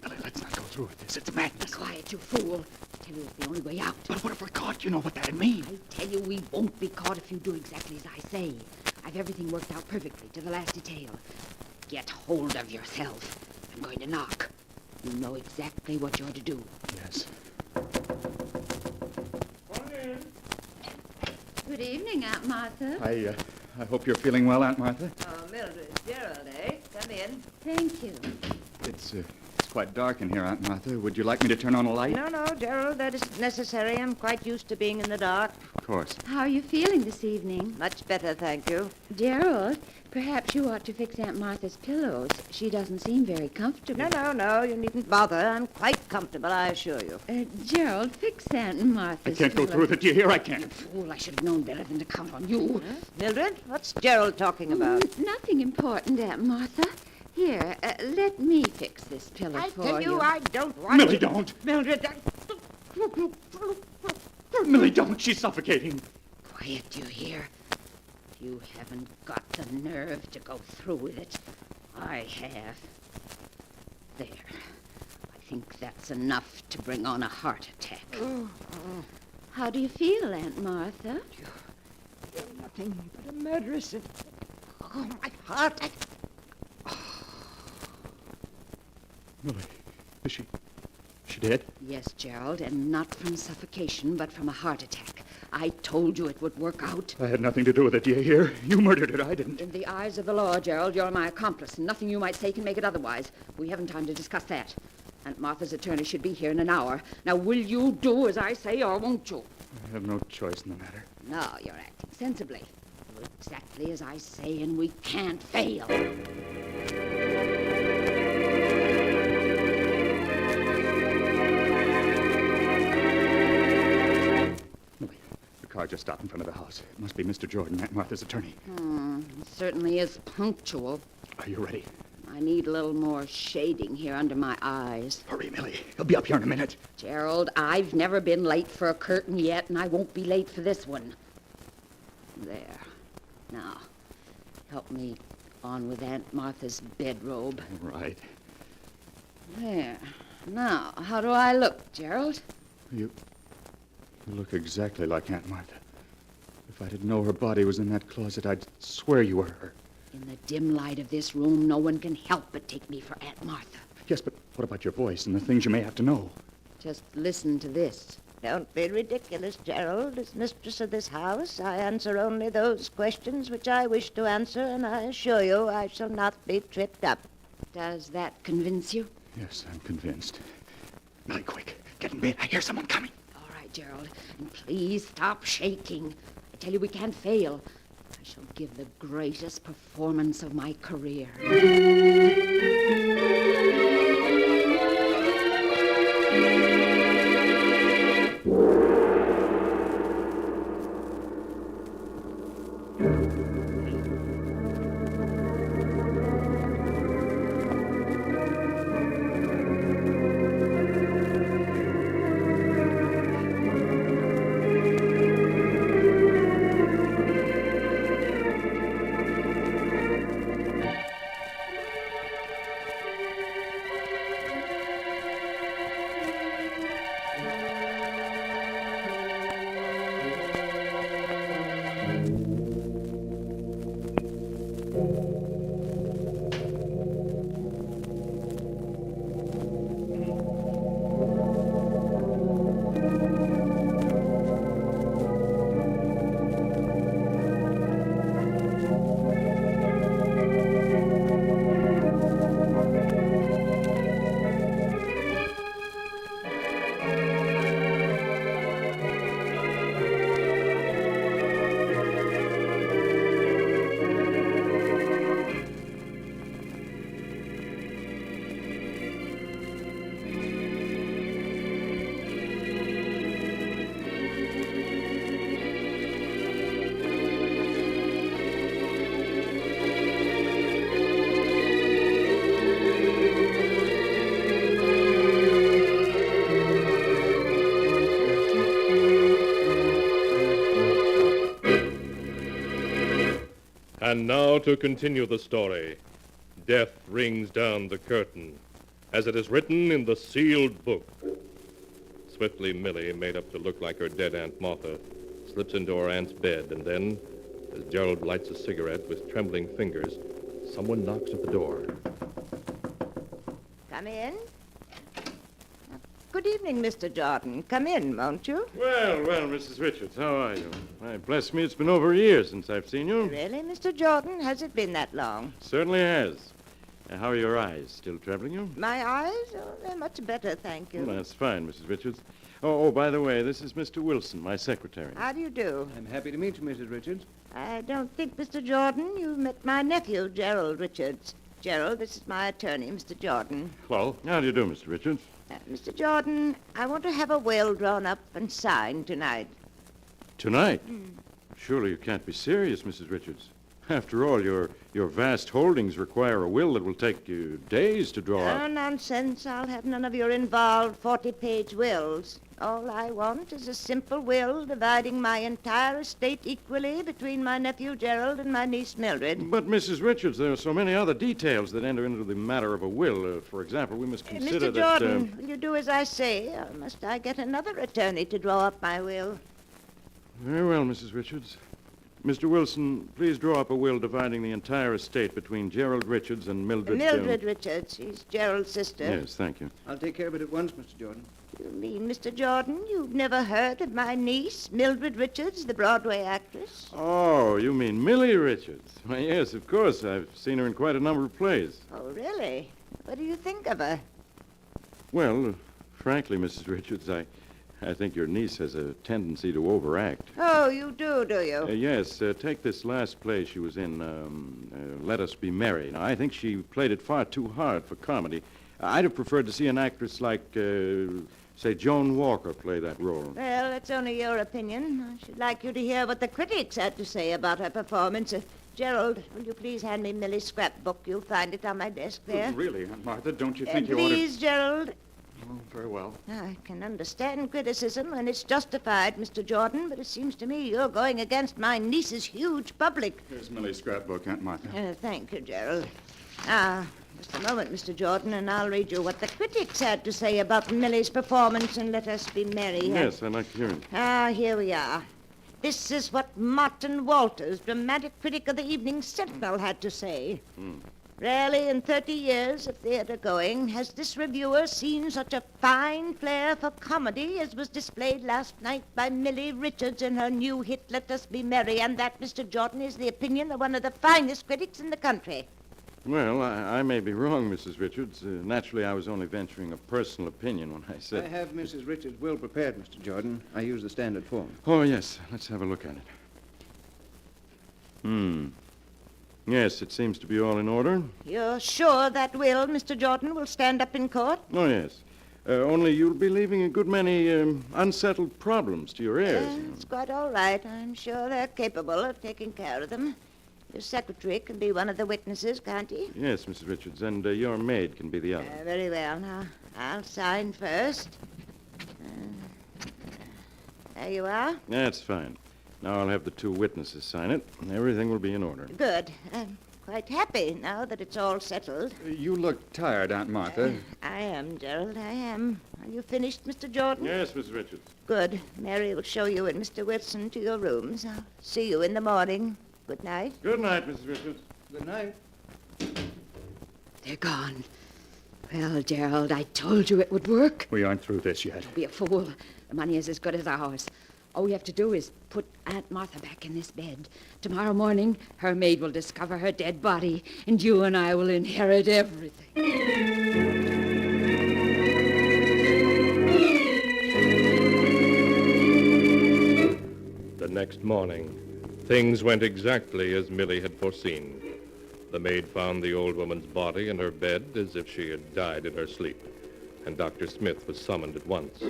T: Millie, let's not go through with this. It's madness.
R: Be quiet, you fool. I tell you, it's the only way out.
T: But what if we're caught? You know what that'd mean.
R: I tell you, we won't be caught if you do exactly as I say. I've everything worked out perfectly, to the last detail. Get hold of yourself. I'm going to knock. You know exactly what you're to do.
T: Yes.
R: Good evening, Aunt Martha.
T: I hope you're feeling well, Aunt Martha.
O: Oh, Mildred, Gerald, eh? Come in.
R: Thank you.
T: It's quite dark in here, Aunt Martha. Would you like me to turn on a light?
O: No, Gerald, that isn't necessary. I'm quite used to being in the dark.
T: Of course.
C: How are you feeling this evening?
O: Much better, thank you.
C: Gerald, perhaps you ought to fix Aunt Martha's pillows. She doesn't seem very comfortable.
O: No, you needn't bother. I'm quite comfortable, I assure you.
C: Gerald, fix Aunt Martha's
T: I can't go through with it. Do you hear? I can't.
R: Fool, I should have known better than to count on you.
O: Mildred, what's Gerald talking about?
C: Nothing important, Aunt Martha. Here, let me fix this pillow
O: I
C: for
O: tell you, I don't want
T: Millie,
O: to.
T: don't.
O: Mildred,
T: Millie, don't. She's suffocating.
R: Quiet, do you hear? You haven't got the nerve to go through with it. I have. There. I think that's enough to bring on a heart attack.
C: How do you feel, Aunt Martha?
O: You're nothing but a murderess. Oh, my heart.
T: Millie, is she dead?
R: Yes, Gerald, and not from suffocation, but from a heart attack. I told you it would work out.
T: I had nothing to do with it. Do you hear? You murdered her. I didn't.
R: In the eyes of the law, Gerald, you're my accomplice, and nothing you might say can make it otherwise. We haven't time to discuss that. Aunt Martha's attorney should be here in an hour. Now, will you do as I say, or won't you?
T: I have no choice in the matter.
R: No, you're acting sensibly. Do exactly as I say, and we can't fail.
T: The car just stopped in front of the house. It must be Mr. Jordan, Aunt Martha's attorney.
R: It certainly is punctual.
T: Are you ready?
R: I need a little more shading here under my eyes.
T: Hurry, Millie. He'll be up here in a minute.
R: Gerald, I've never been late for a curtain yet, and I won't be late for this one. There. Now, help me on with Aunt Martha's bedrobe.
T: Right.
R: There. Now, how do I look, Gerald?
T: You look exactly like Aunt Martha. If I didn't know her body was in that closet, I'd swear you were her.
R: In the dim light of this room, no one can help but take me for Aunt Martha.
T: Yes, but what about your voice and the things you may have to know?
R: Just listen to this.
O: Don't be ridiculous, Gerald. As mistress of this house, I answer only those questions which I wish to answer, and I assure you I shall not be tripped up.
R: Does that convince you?
T: Yes, I'm convinced. Millie, quick. Get in bed. I hear someone coming.
R: All right, Gerald. And please stop shaking. I tell you, we can't fail. I shall give the greatest performance of my career.
K: And now to continue the story. Death rings down the curtain, as it is written in the sealed book. Swiftly, Millie, made up to look like her dead Aunt Martha, slips into her aunt's bed, and then, as Gerald lights a cigarette with trembling fingers, someone knocks at the door.
O: Come in. Good evening, Mr. Jordan. Come in, won't you?
B: Well, Mrs. Richards, how are you? Why, bless me, it's been over a year since I've seen you.
O: Really, Mr. Jordan? Has it been that long?
B: Certainly has. How are your eyes? Still troubling you?
O: My eyes? Oh, they're much better, thank you.
B: Well, that's fine, Mrs. Richards. Oh, by the way, this is Mr. Wilson, my secretary.
O: How do you do?
U: I'm happy to meet you, Mrs. Richards.
O: I don't think, Mr. Jordan, you met my nephew, Gerald Richards. Gerald, this is my attorney, Mr. Jordan.
B: Hello. How do you do, Mr. Richards?
O: Mr. Jordan, I want to have a will drawn up and signed tonight.
B: Tonight? Surely you can't be serious, Mrs. Richards. After all, your vast holdings require a will that will take you days to draw up.
O: Oh, nonsense. I'll have none of your involved 40-page wills. All I want is a simple will dividing my entire estate equally between my nephew Gerald and my niece Mildred.
B: But, Mrs. Richards, there are so many other details that enter into the matter of a will. For example, we must consider
O: Mr. Jordan, will you do as I say, or must I get another attorney to draw up my will?
B: Very well, Mrs. Richards. Mr. Wilson, please draw up a will dividing the entire estate between Gerald Richards and Mildred...
O: Mildred Richards. She's Gerald's sister.
B: Yes, thank you.
U: I'll take care of it at once, Mr. Jordan.
O: You mean, Mr. Jordan, you've never heard of my niece, Mildred Richards, the Broadway actress?
B: Oh, you mean Millie Richards? Why, yes, of course. I've seen her in quite a number of plays.
O: Oh, really? What do you think of her?
B: Well, frankly, Mrs. Richards, I think your niece has a tendency to overact.
O: Oh, you do you?
B: Yes, take this last play she was in, Let Us Be Merry. Now, I think she played it far too hard for comedy. I'd have preferred to see an actress like, say, Joan Walker play that role.
O: Well, that's only your opinion. I should like you to hear what the critics had to say about her performance. Gerald, will you please hand me Millie's scrapbook? You'll find it on my desk there.
T: Really, Aunt Martha, don't you think you ought
O: Please, Gerald.
T: Oh, very well.
O: I can understand criticism when it's justified, Mr. Jordan, but it seems to me you're going against my niece's huge public.
T: Here's Millie's scrapbook, Aunt Martha.
O: Thank you, Gerald. Now, just a moment, Mr. Jordan, and I'll read you what the critics had to say about Millie's performance in Let Us Be Merry.
B: Yes, I'd like to hear it.
O: Here we are. This is what Martin Walters, dramatic critic of the Evening Sentinel, had to say. Rarely in 30 years of theater going has this reviewer seen such a fine flair for comedy as was displayed last night by Millie Richards in her new hit, Let Us Be Merry, and that, Mr. Jordan, is the opinion of one of the finest critics in the country.
B: Well, I may be wrong, Mrs. Richards. Naturally, I was only venturing a personal opinion when I said...
U: I have Mrs. Richards' will prepared, Mr. Jordan. I use the standard form.
B: Oh, yes. Let's have a look at it. Yes, it seems to be all in order.
O: You're sure that will, Mr. Jordan, will stand up in court?
B: Oh, yes. Only you'll be leaving a good many unsettled problems to your heirs.
O: It's quite all right. I'm sure they're capable of taking care of them. Your secretary can be one of the witnesses, can't he?
B: Yes, Mrs. Richards, and your maid can be the other.
O: Very well. Now, I'll sign first. There you are.
B: That's fine. Now I'll have the two witnesses sign it, and everything will be in order.
O: Good. I'm quite happy now that it's all settled.
T: You look tired, Aunt Martha.
O: I am, Gerald, I am. Are you finished, Mr. Jordan?
B: Yes, Mrs. Richards.
O: Good. Mary will show you and Mr. Wilson to your rooms. I'll see you in the morning. Good night.
B: Good night, Mrs. Richards.
U: Good night.
R: They're gone. Well, Gerald, I told you it would work.
T: We aren't through this yet.
R: Don't be a fool. The money is as good as ours. All we have to do is put Aunt Martha back in this bed. Tomorrow morning, her maid will discover her dead body, and you and I will inherit everything.
K: The next morning, things went exactly as Millie had foreseen. The maid found the old woman's body in her bed as if she had died in her sleep, and Dr. Smith was summoned at once.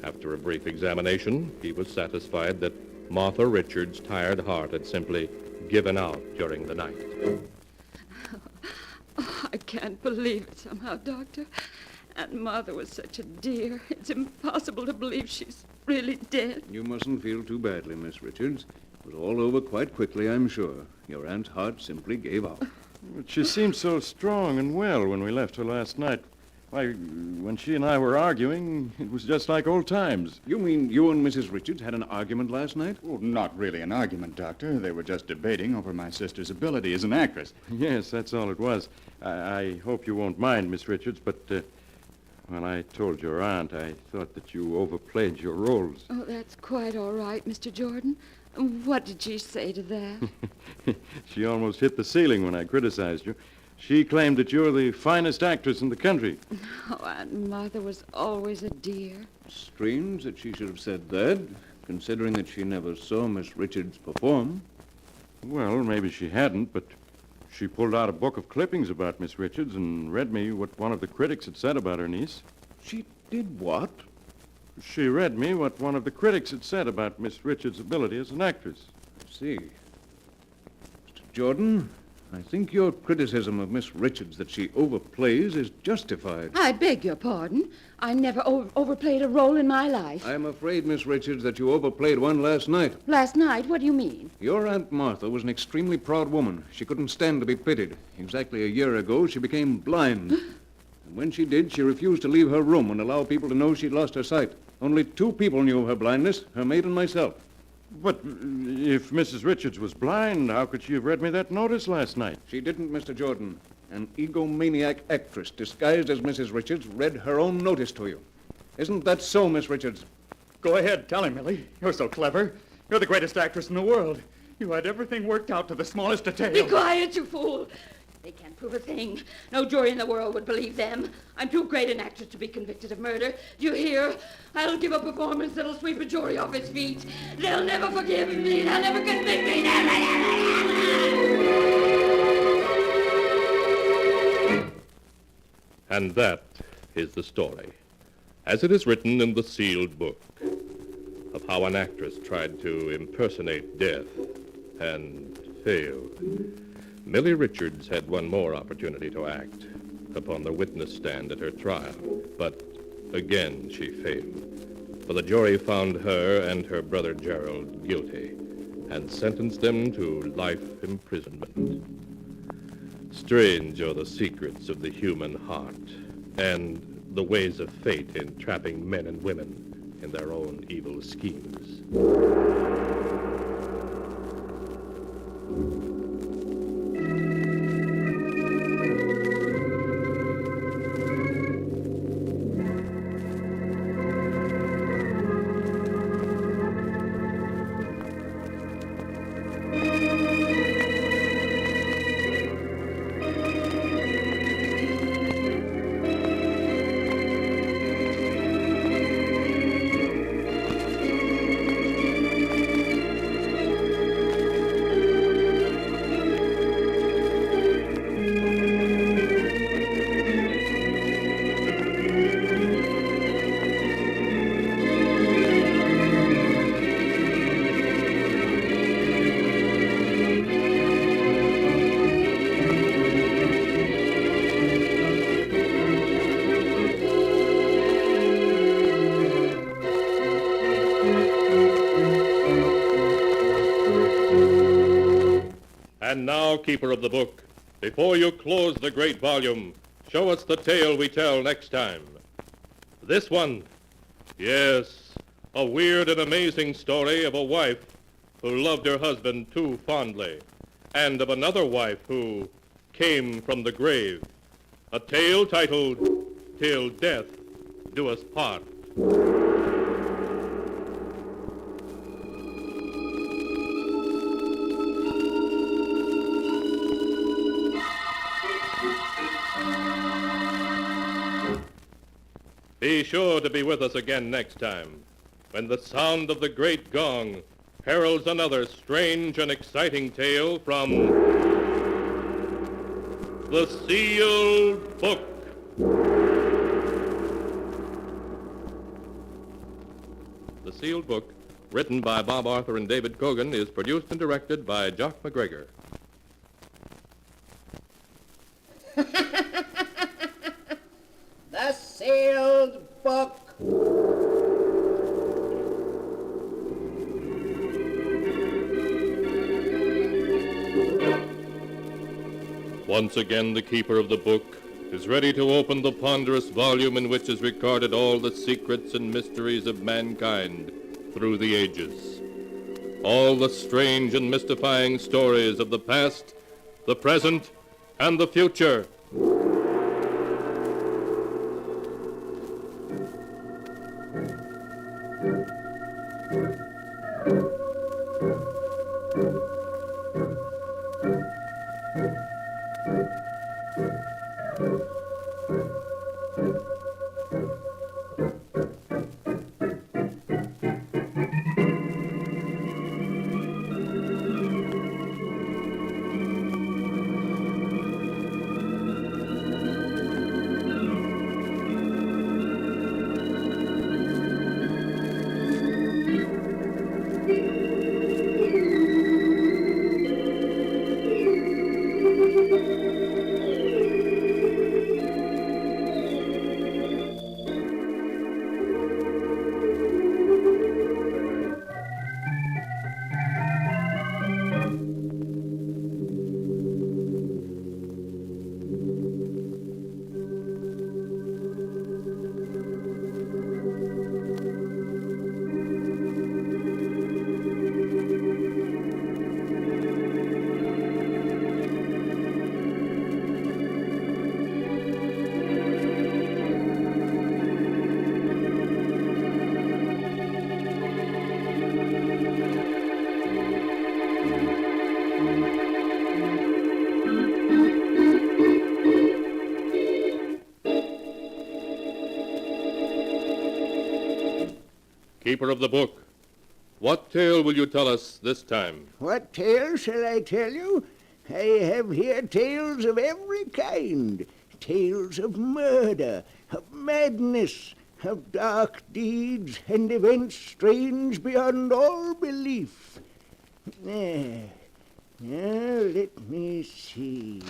K: After a brief examination, he was satisfied that Martha Richards' tired heart had simply given out during the night.
R: Oh, I can't believe it somehow, Doctor. Aunt Martha was such a dear. It's impossible to believe she's really dead.
F: You mustn't feel too badly, Miss Richards. It was all over quite quickly, I'm sure. Your aunt's heart simply gave out.
G: But she seemed so strong and well when we left her last night. Why, when she and I were arguing, it was just like old times.
F: You mean you and Mrs. Richards had an argument last night?
T: Well, not really an argument, Doctor. They were just debating over my sister's ability as an actress.
G: Yes, that's all it was. I hope you won't mind, Miss Richards, but when I told your aunt, I thought that you overplayed your roles.
R: Oh, that's quite all right, Mr. Jordan. What did she say to that?
G: She almost hit the ceiling when I criticized you. She claimed that you're the finest actress in the country.
R: Oh, Aunt Martha was always a dear.
F: Strange that she should have said that, considering that she never saw Miss Richards perform.
G: Well, maybe she hadn't, but she pulled out a book of clippings about Miss Richards and read me what one of the critics had said about her niece.
F: She did what?
G: She read me what one of the critics had said about Miss Richards' ability as an actress.
F: I see. Mr. Jordan, I think your criticism of Miss Richards that she overplays is justified.
R: I beg your pardon. I never overplayed a role in my life.
F: I'm afraid, Miss Richards, that you overplayed one last night.
R: Last night? What do you mean?
F: Your Aunt Martha was an extremely proud woman. She couldn't stand to be pitied. Exactly a year ago, she became blind. And when she did, she refused to leave her room and allow people to know she'd lost her sight. Only 2 people knew of her blindness, her maid and myself.
G: But if Mrs. Richards was blind, how could she have read me that notice last night?
F: She didn't, Mr. Jordan. An egomaniac actress disguised as Mrs. Richards read her own notice to you. Isn't that so, Miss Richards?
T: Go ahead, tell him, Millie. You're so clever. You're the greatest actress in the world. You had everything worked out to the smallest detail.
R: Be quiet, you fool. They can't prove a thing. No jury in the world would believe them. I'm too great an actress to be convicted of murder. Do you hear? I'll give a performance that'll sweep a jury off its feet. They'll never forgive me. They'll never convict me.
K: And that is the story, as it is written in the sealed book, of how an actress tried to impersonate death and failed. Millie Richards had one more opportunity to act upon the witness stand at her trial, but again she failed. For the jury found her and her brother Gerald guilty and sentenced them to life imprisonment. Strange are the secrets of the human heart and the ways of fate in trapping men and women in their own evil schemes. And now, keeper of the book, before you close the great volume, show us the tale we tell next time. This one, yes, a weird and amazing story of a wife who loved her husband too fondly, and of another wife who came from the grave. A tale titled, Till Death Do Us Part. Be sure to be with us again next time, when the sound of the great gong heralds another strange and exciting tale from the sealed book. The Sealed Book, written by Bob Arthur and David Kogan, is produced and directed by Jock MacGregor.
I: The Sealed Book.
K: Once again, the keeper of the book is ready to open the ponderous volume in which is recorded all the secrets and mysteries of mankind through the ages. All the strange and mystifying stories of the past, the present, and the future. Keeper of the book, what tale will you tell us this time?
H: What tale shall I tell you? I have here tales of every kind. Tales of murder, of madness, of dark deeds and events strange beyond all belief. Now, let me see.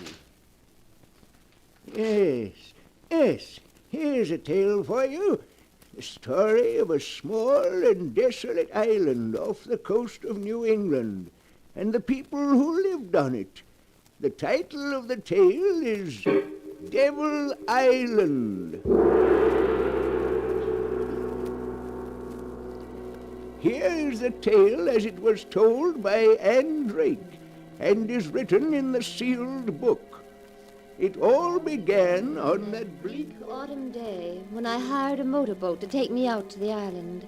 H: Yes, here's a tale for you. The story of a small and desolate island off the coast of New England and the people who lived on it. The title of the tale is Devil Island. Here is the tale as it was told by Anne Drake and is written in the sealed book. It all began on that
C: bleak autumn day when I hired a motorboat to take me out to the island,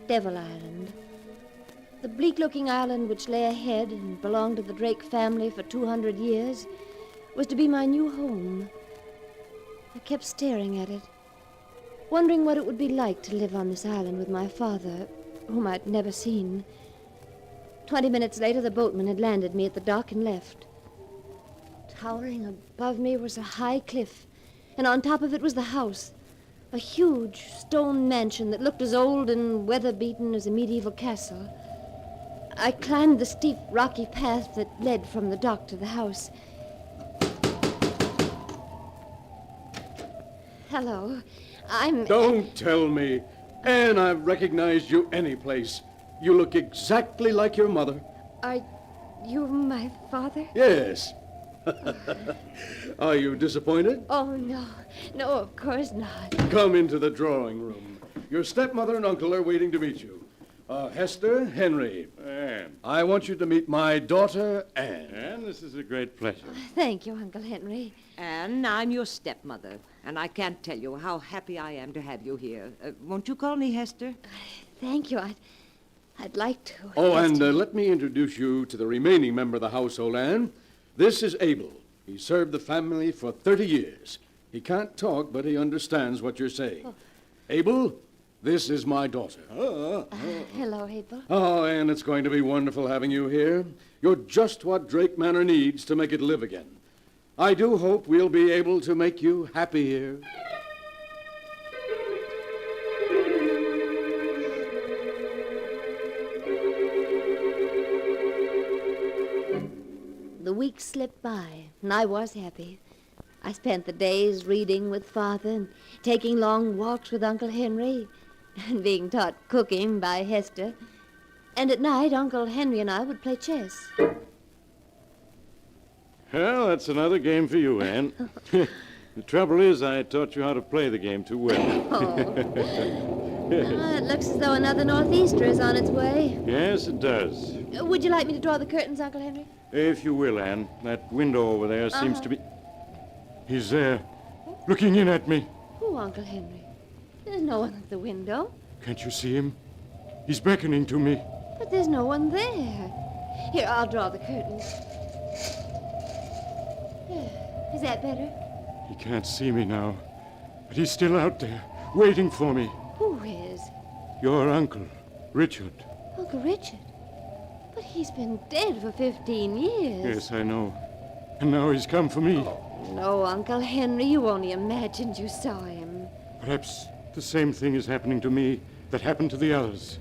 C: Devil Island. The bleak-looking island which lay ahead and belonged to the Drake family for 200 years was to be my new home. I kept staring at it, wondering what it would be like to live on this island with my father, whom I'd never seen. 20 minutes later, the boatman had landed me at the dock and left. Towering above me was a high cliff, and on top of it was the house, a huge stone mansion that looked as old and weather-beaten as a medieval castle. I climbed the steep, rocky path that led from the dock to the house. Hello, I'm...
U: Don't tell me. Anne, I've recognized you any place. You look exactly like your mother.
C: Are you my father?
U: Yes. Are you disappointed?
C: Oh, no. No, of course not.
U: Come into the drawing room. Your stepmother and uncle are waiting to meet you. Hester, Henry.
G: Anne.
U: I want you to meet my daughter, Anne.
G: Anne, this is a great pleasure.
C: Thank you, Uncle Henry.
O: Anne, I'm your stepmother, and I can't tell you how happy I am to have you here. Won't you call me Hester?
C: Thank you. I'd like to.
U: Oh, and let me introduce you to the remaining member of the household, Anne. This is Abel. He served the family for 30 years. He can't talk, but he understands what you're saying.
C: Oh.
U: Abel, this is my daughter.
C: Hello, Abel.
U: Oh, Anne, it's going to be wonderful having you here. You're just what Drake Manor needs to make it live again. I do hope we'll be able to make you happy here.
C: The weeks slipped by, and I was happy. I spent the days reading with Father and taking long walks with Uncle Henry and being taught cooking by Hester. And at night, Uncle Henry and I would play chess.
B: Well, that's another game for you, Anne. The trouble is, I taught you how to play the game too well.
C: It looks as though another northeaster is on its way.
B: Yes, it does.
C: Would you like me to draw the curtains, Uncle Henry?
B: If you will, Anne. That window over there seems to be... He's there, looking in at me.
C: Who, Uncle Henry? There's no one at the window.
B: Can't you see him? He's beckoning to me.
C: But there's no one there. Here, I'll draw the curtains. Is that better?
B: He can't see me now, but he's still out there, waiting for me.
C: Who is?
B: Your uncle, Richard.
C: Uncle Richard? But he's been dead for 15 years.
B: Yes, I know. And now he's come for me.
C: No, Uncle Henry, you only imagined you saw him.
B: Perhaps the same thing is happening to me that happened to the others.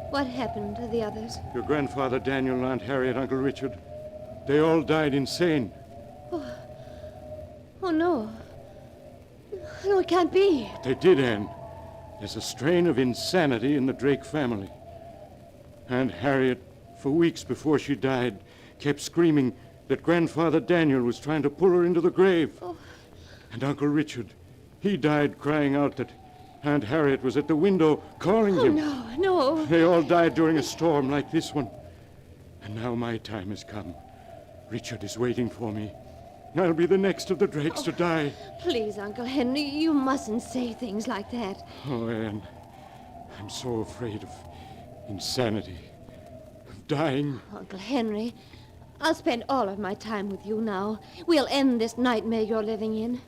C: What happened to the others?
B: Your grandfather Daniel, Aunt Harriet, Uncle Richard. They all died insane.
C: Oh, no. No, it can't be.
B: But they did, Anne. There's a strain of insanity in the Drake family. Aunt Harriet, for weeks before she died, kept screaming that Grandfather Daniel was trying to pull her into the grave. And Uncle Richard, he died crying out that Aunt Harriet was at the window calling him.
C: No.
B: They all died during a storm like this one. And now my time has come. Richard is waiting for me. I'll be the next of the Drakes to die.
C: Please, Uncle Henry, you mustn't say things like that.
B: Oh, Anne, I'm so afraid of insanity, of dying.
C: Uncle Henry, I'll spend all of my time with you now. We'll end this nightmare you're living in.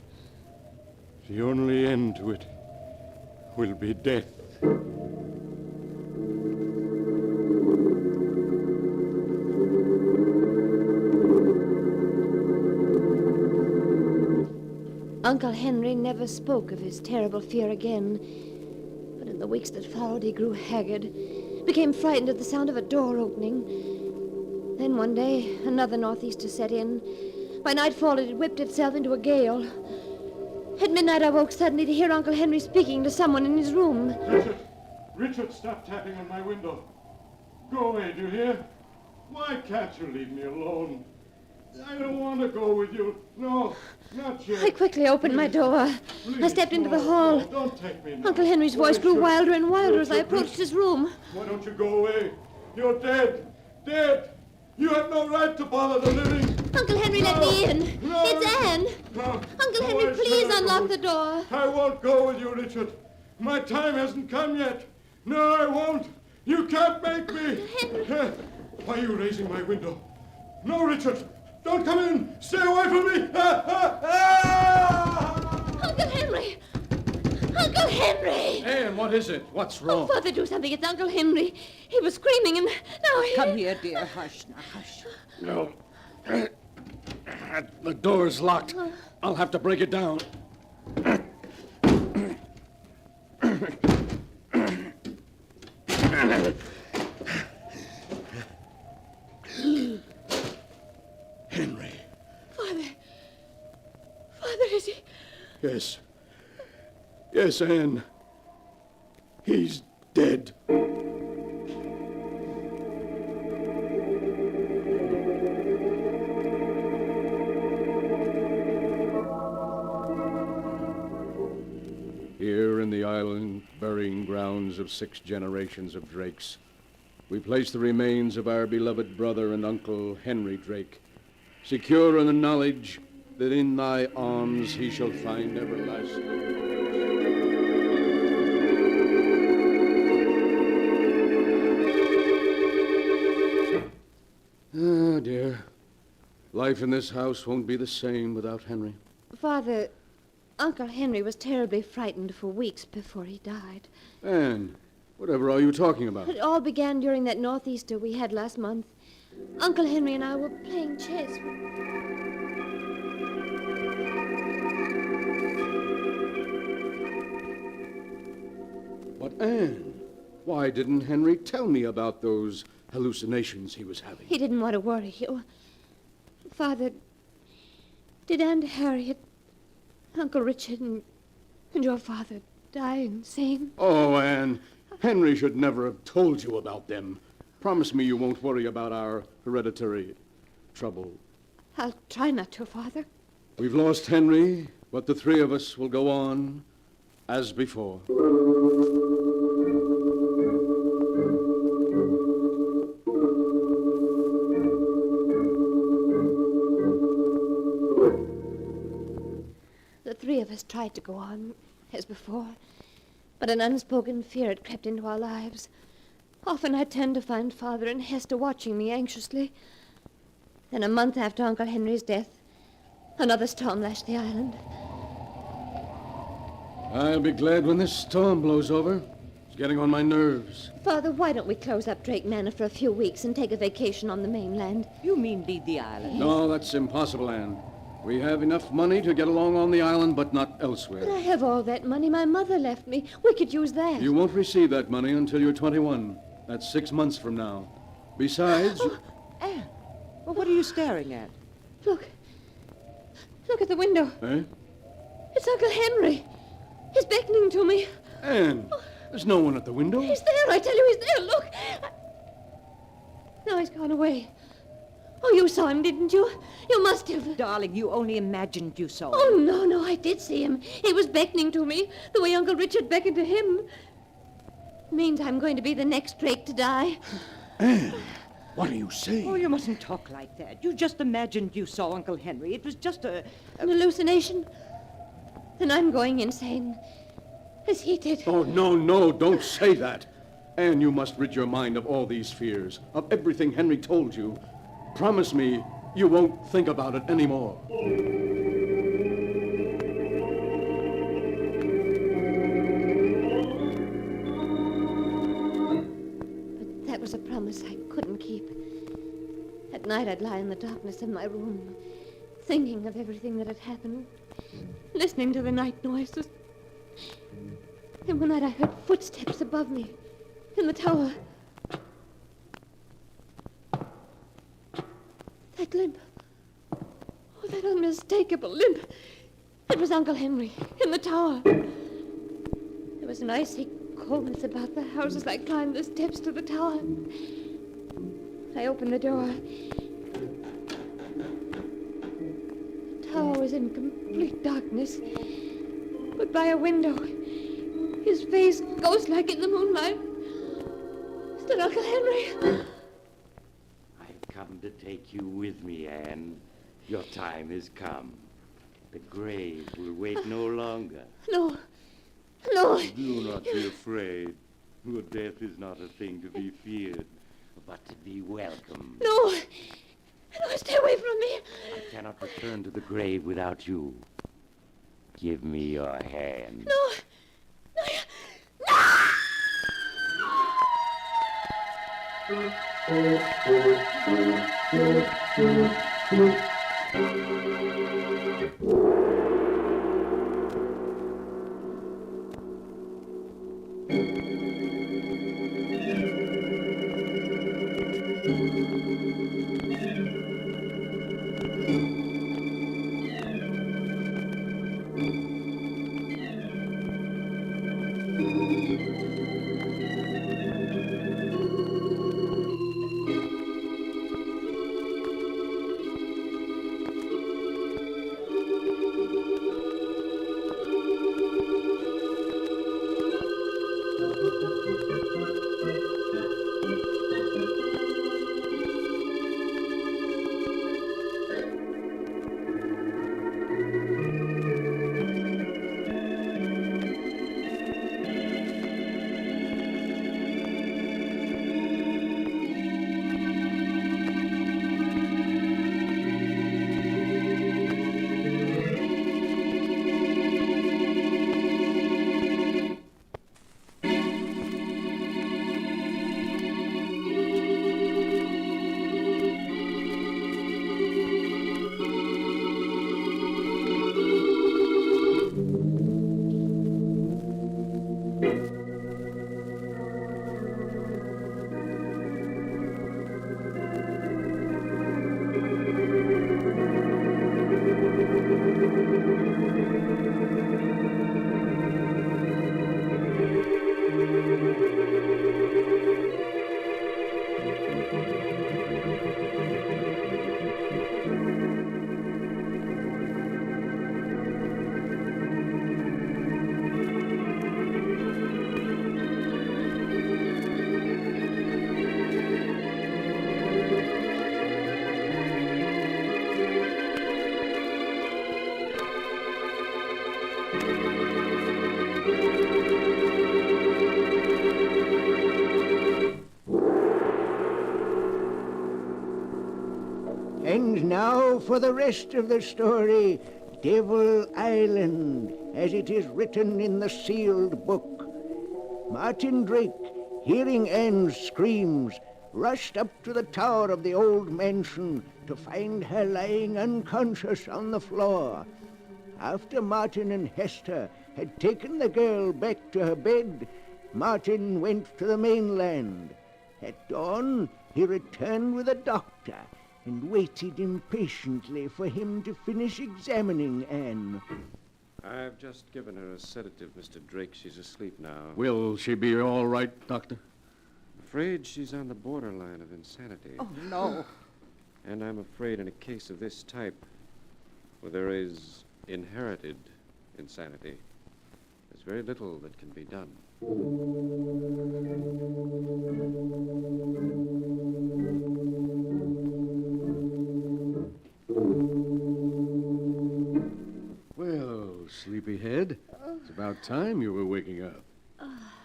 B: The only end to it will be death.
C: Uncle Henry never spoke of his terrible fear again. But in the weeks that followed, he grew haggard, became frightened at the sound of a door opening. Then one day, another northeaster set in. By nightfall, it had whipped itself into a gale. At midnight, I woke suddenly to hear Uncle Henry speaking to someone in his room.
B: Richard, stop tapping on my window. Go away, do you hear? Why can't you leave me alone? I don't want to go with you. No, not yet.
C: I quickly opened my door. I stepped into the hall.
B: Don't take me now.
C: Uncle Henry's voice grew wilder and wilder as I approached his room.
B: Why don't you go away? You're dead. Dead. You have no right to bother the living.
C: Uncle Henry, let me in.
B: No,
C: It's Anne.
B: No.
C: Uncle Henry, please unlock the door.
B: I won't go with you, Richard. My time hasn't come yet. No, I won't. You can't make me.
C: Henry.
B: Why are you raising my window? No, Richard. Don't come in. Stay away from me.
C: Uncle Henry. Uncle Henry.
U: Anne, what is it? What's wrong?
C: Oh, Father, do something. It's Uncle Henry. He was screaming and now he...
O: Come here, dear. Hush now, hush.
U: No. The door's locked. I'll have to break it down. Henry.
C: Father, is he...
U: Yes. Yes, Anne. He's dead. Here in the island, burying grounds of 6 generations of Drakes, we place the remains of our beloved brother and uncle, Henry Drake, secure in the knowledge that in thy arms he shall find everlasting. Ah, dear. Life in this house won't be the same without Henry.
C: Father, Uncle Henry was terribly frightened for weeks before he died.
U: Anne, whatever are you talking about?
C: It all began during that northeaster we had last month. Uncle Henry and I were playing chess.
U: But Anne, why didn't Henry tell me about those hallucinations he was having?
C: He didn't want to worry you. Father, did Aunt Harriet, Uncle Richard, and your father die insane?
U: Oh, Anne, Henry should never have told you about them. Promise me you won't worry about our hereditary trouble.
C: I'll try not to, Father.
U: We've lost Henry, but the three of us will go on as before.
C: The three of us tried to go on as before, but an unspoken fear had crept into our lives. Often I turned to find Father and Hester watching me anxiously. Then a month after Uncle Henry's death, another storm lashed the island.
U: I'll be glad when this storm blows over. It's getting on my nerves.
C: Father, why don't we close up Drake Manor for a few weeks and take a vacation on the mainland?
J: You mean leave the island?
U: No, that's impossible, Anne. We have enough money to get along on the island, but not elsewhere.
C: But I have all that money my mother left me. We could use that.
U: You won't receive that money until you're 21. That's 6 months from now. Besides...
J: Anne, well, what are you staring at?
C: Look. Look at the window.
U: Eh?
C: It's Uncle Henry. He's beckoning to me.
U: Anne, there's no one at the window.
C: He's there. I tell you, he's there. Look. Now he's gone away. Oh, you saw him, didn't you? You must have.
J: Darling, you only imagined you saw him.
C: Oh, no, I did see him. He was beckoning to me, the way Uncle Richard beckoned to him. Means I'm going to be the next Drake to die.
U: Anne, what are you saying?
J: Oh, you mustn't talk like that. You just imagined you saw Uncle Henry. It was just an
C: hallucination. Then I'm going insane. As he did.
U: Oh, no, don't say that. Anne, you must rid your mind of all these fears, of everything Henry told you. Promise me you won't think about it anymore.
C: But that was a promise I couldn't keep. At night I'd lie in the darkness of my room, thinking of everything that had happened, listening to the night noises. Then one night I heard footsteps above me in the tower. That limp. Oh, that unmistakable limp. It was Uncle Henry in the tower. There was an icy coldness about the house as I climbed the steps to the tower. I opened the door. The tower was in complete darkness. But by a window, his face ghost-like in the moonlight, stood Uncle Henry.
V: Come to take you with me, Anne. Your time has come. The grave will wait no longer.
C: No.
V: Do not be afraid. Your death is not a thing to be feared, but to be welcomed.
C: No, stay away from me.
V: I cannot return to the grave without you. Give me your hand.
C: No.
H: And now for the rest of the story. Devil Island, as it is written in the sealed book. Martin Drake, hearing Anne's screams, rushed up to the tower of the old mansion to find her lying unconscious on the floor. After Martin and Hester had taken the girl back to her bed, Martin went to the mainland. At dawn, he returned with a doctor and waited impatiently for him to finish examining Anne.
B: I've just given her a sedative, Mr. Drake. She's asleep now.
U: Will she be all right, Doctor?
B: Afraid she's on the borderline of insanity.
O: Oh, no.
B: And I'm afraid in a case of this type, where there is inherited insanity, there's very little that can be done.
U: Well, sleepyhead, it's about time you were waking up.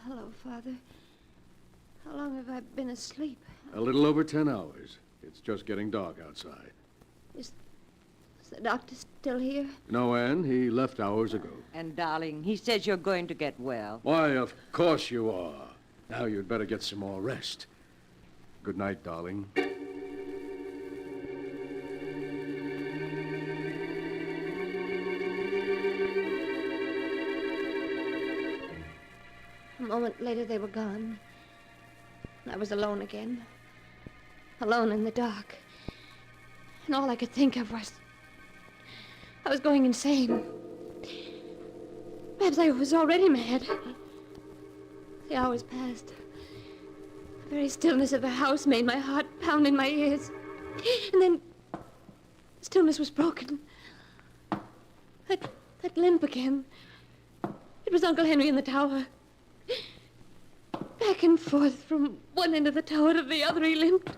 C: Hello, Father. How long have I been asleep?
U: A little over 10 hours. It's just getting dark outside.
C: Is the doctor still here?
U: No, Anne, he left hours ago.
O: And, darling, he says you're going to get well.
U: Why, of course you are. Now you'd better get some more rest. Good night, darling.
C: A moment later, they were gone. I was alone again. Alone in the dark. And all I could think of was... I was going insane. Perhaps I was already mad. The hours passed. The very stillness of the house made my heart pound in my ears. And then... the stillness was broken. That limp again. It was Uncle Henry in the tower. Back and forth from one end of the tower to the other he limped.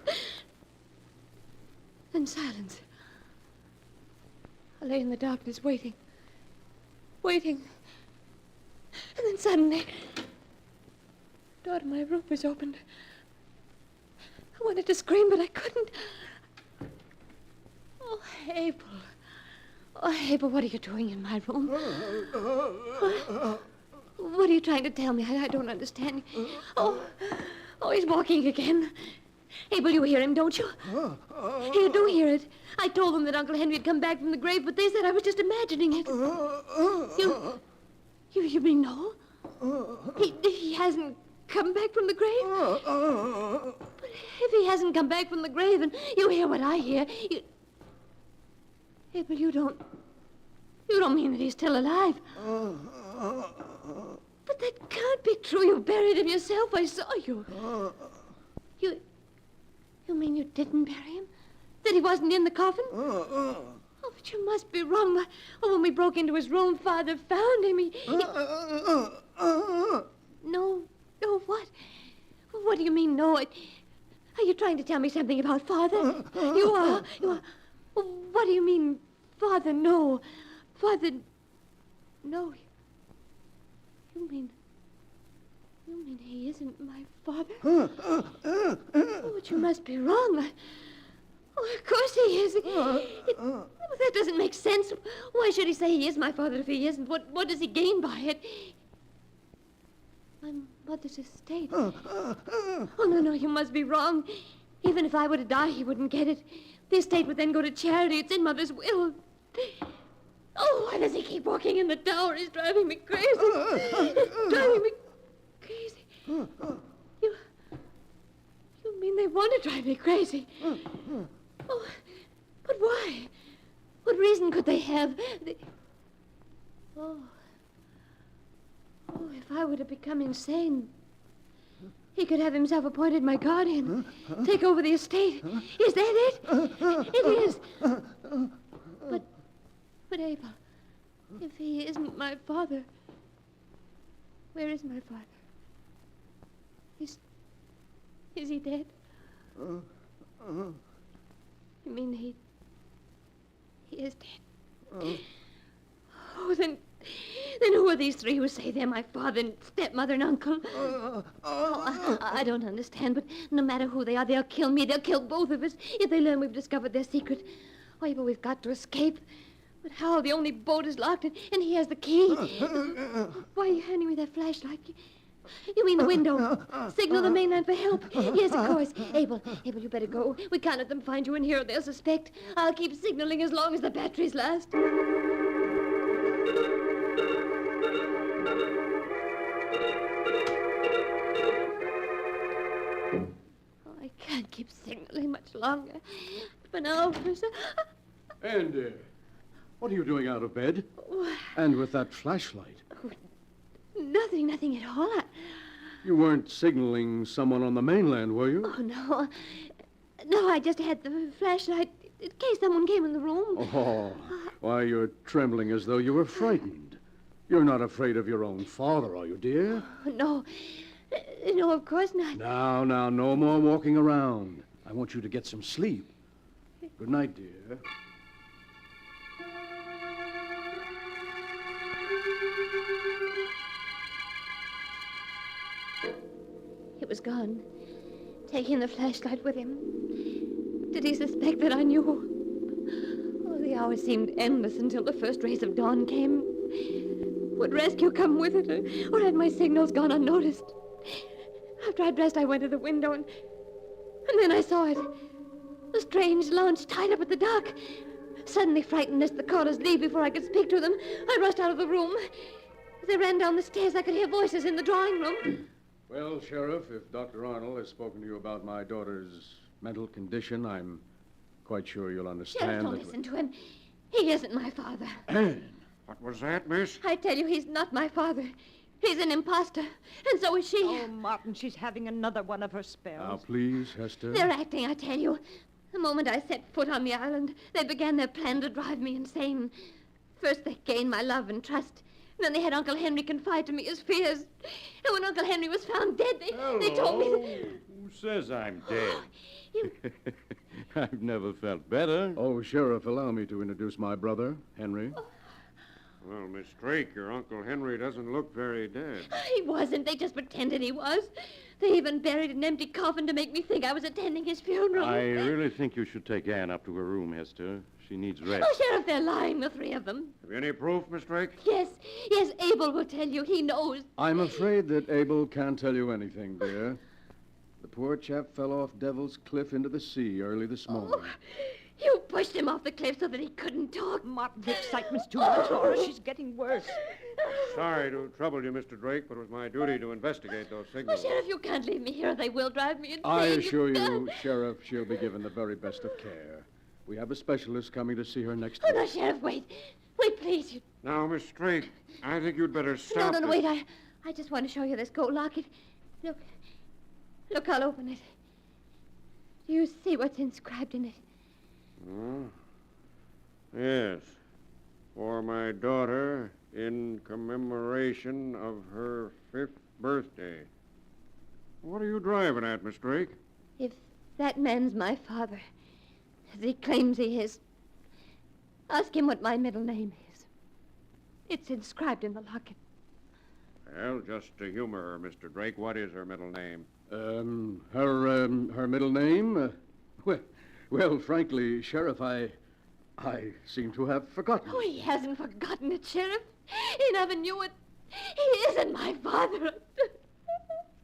C: Then silence. I lay in the darkness waiting. Waiting. And then suddenly, the door to my room was opened. I wanted to scream, but I couldn't. Oh, Abel. Oh, Abel, what are you doing in my room? What are you trying to tell me? I don't understand. Oh, he's walking again. Abel, you hear him, don't you? You do hear it. I told them that Uncle Henry had come back from the grave, but they said I was just imagining it. You mean no? He hasn't come back from the grave? But if he hasn't come back from the grave and you hear what I hear, Abel, you don't mean that he's still alive. But that can't be true. You buried him yourself. I saw you. You mean you didn't bury him? That he wasn't in the coffin? Oh, but you must be wrong. When we broke into his room, Father found him. No, what? What do you mean, no? Are you trying to tell me something about Father? You are. What do you mean, Father? No. Father, no. You mean he isn't my father? Oh, but you must be wrong. Of course he is. That doesn't make sense. Why should he say he is my father if he isn't? What does he gain by it? My mother's estate. Oh, no, you must be wrong. Even if I were to die, he wouldn't get it. The estate would then go to charity. It's in Mother's will. Oh, why does he keep walking in the tower? He's driving me crazy. He's driving me crazy. You mean they want to drive me crazy? Oh, but why? What reason could they have? Oh, if I were to become insane, he could have himself appointed my guardian, take over the estate. Is that it? It is. But Abel, if he isn't my father, where is my father? Is he dead? You mean he is dead? Oh, then who are these three who say they're my father and stepmother and uncle? I don't understand, but no matter who they are, they'll kill me. They'll kill both of us if they learn we've discovered their secret. Abel, we've got to escape. But how? The only boat is locked, and he has the key. Why are you handing me that flashlight? You mean the window? Signal the mainland for help. Yes, of course. Abel, you better go. We can't let them find you in here or they'll suspect. I'll keep signaling as long as the batteries last. I can't keep signaling much longer. For now,
U: And, what are you doing out of bed? And with that flashlight?
C: Nothing at all.
U: You weren't signaling someone on the mainland, were you?
C: Oh, no. No, I just had the flashlight in case someone came in the room.
U: Oh, why, you're trembling as though you were frightened. You're not afraid of your own father, are you, dear?
C: No. No, of course not.
U: Now, no more walking around. I want you to get some sleep. Good night, dear.
C: He was gone, taking the flashlight with him. Did he suspect that I knew? Oh, the hours seemed endless until the first rays of dawn came. Would rescue come with it, or had my signals gone unnoticed? After I dressed, I went to the window, and then I saw it. A strange launch tied up at the dock. Suddenly frightened lest the callers leave before I could speak to them, I rushed out of the room. As I ran down the stairs, I could hear voices in the drawing room.
U: Well, Sheriff, if Dr. Arnold has spoken to you about my daughter's mental condition, I'm quite sure you'll understand
C: Sheriff, don't listen to him. He isn't my father.
U: Anne!
E: What was that, miss?
C: I tell you, he's not my father. He's an imposter, and so is she.
O: Oh, Martin, she's having another one of her spells.
U: Now, please, Hester.
C: They're acting, I tell you. The moment I set foot on the island, they began their plan to drive me insane. First, they gained my love and trust. Then they had Uncle Henry confide to me his fears. And when Uncle Henry was found dead, they told me that...
G: Who says I'm dead?
C: You...
G: I've never felt better.
U: Oh, Sheriff, allow me to introduce my brother, Henry.
E: Well, Miss Drake, your Uncle Henry doesn't look very dead.
C: He wasn't. They just pretended he was. They even buried an empty coffin to make me think I was attending his funeral.
G: I really think you should take Anne up to her room, Hester. She needs rest.
C: Oh, Sheriff, they're lying, the three of them.
E: Have you any proof, Miss Drake?
C: Yes, Abel will tell you. He knows.
U: I'm afraid that Abel can't tell you anything, dear. The poor chap fell off Devil's Cliff into the sea early this morning.
C: Oh, you pushed him off the cliff so that he couldn't talk.
O: Martin, the excitement's too much, Laura. She's getting worse.
E: Sorry to trouble you, Mr. Drake, but it was my duty to investigate those signals.
C: Oh, Sheriff, you can't leave me here or they will drive me insane.
U: I assure you, Sheriff, she'll be given the very best of care. We have a specialist coming to see her next week.
C: Oh, no, Sheriff, wait. Wait, please.
E: Now, Miss Drake, I think you'd better stop.
C: No, wait. I just want to show you this gold locket. Look, I'll open it. Do you see what's inscribed in it?
E: Oh, yes. For my daughter, in commemoration of her 5th birthday. What are you driving at, Miss Drake?
C: If that man's my father, as he claims he is, ask him what my middle name is. It's inscribed in the locket.
E: Well, just to humor her, Mr. Drake, what is her middle name?
U: Her middle name? Well, frankly, Sheriff, I seem to have forgotten.
C: Oh, he hasn't forgotten it, Sheriff. He never knew it. He isn't my father.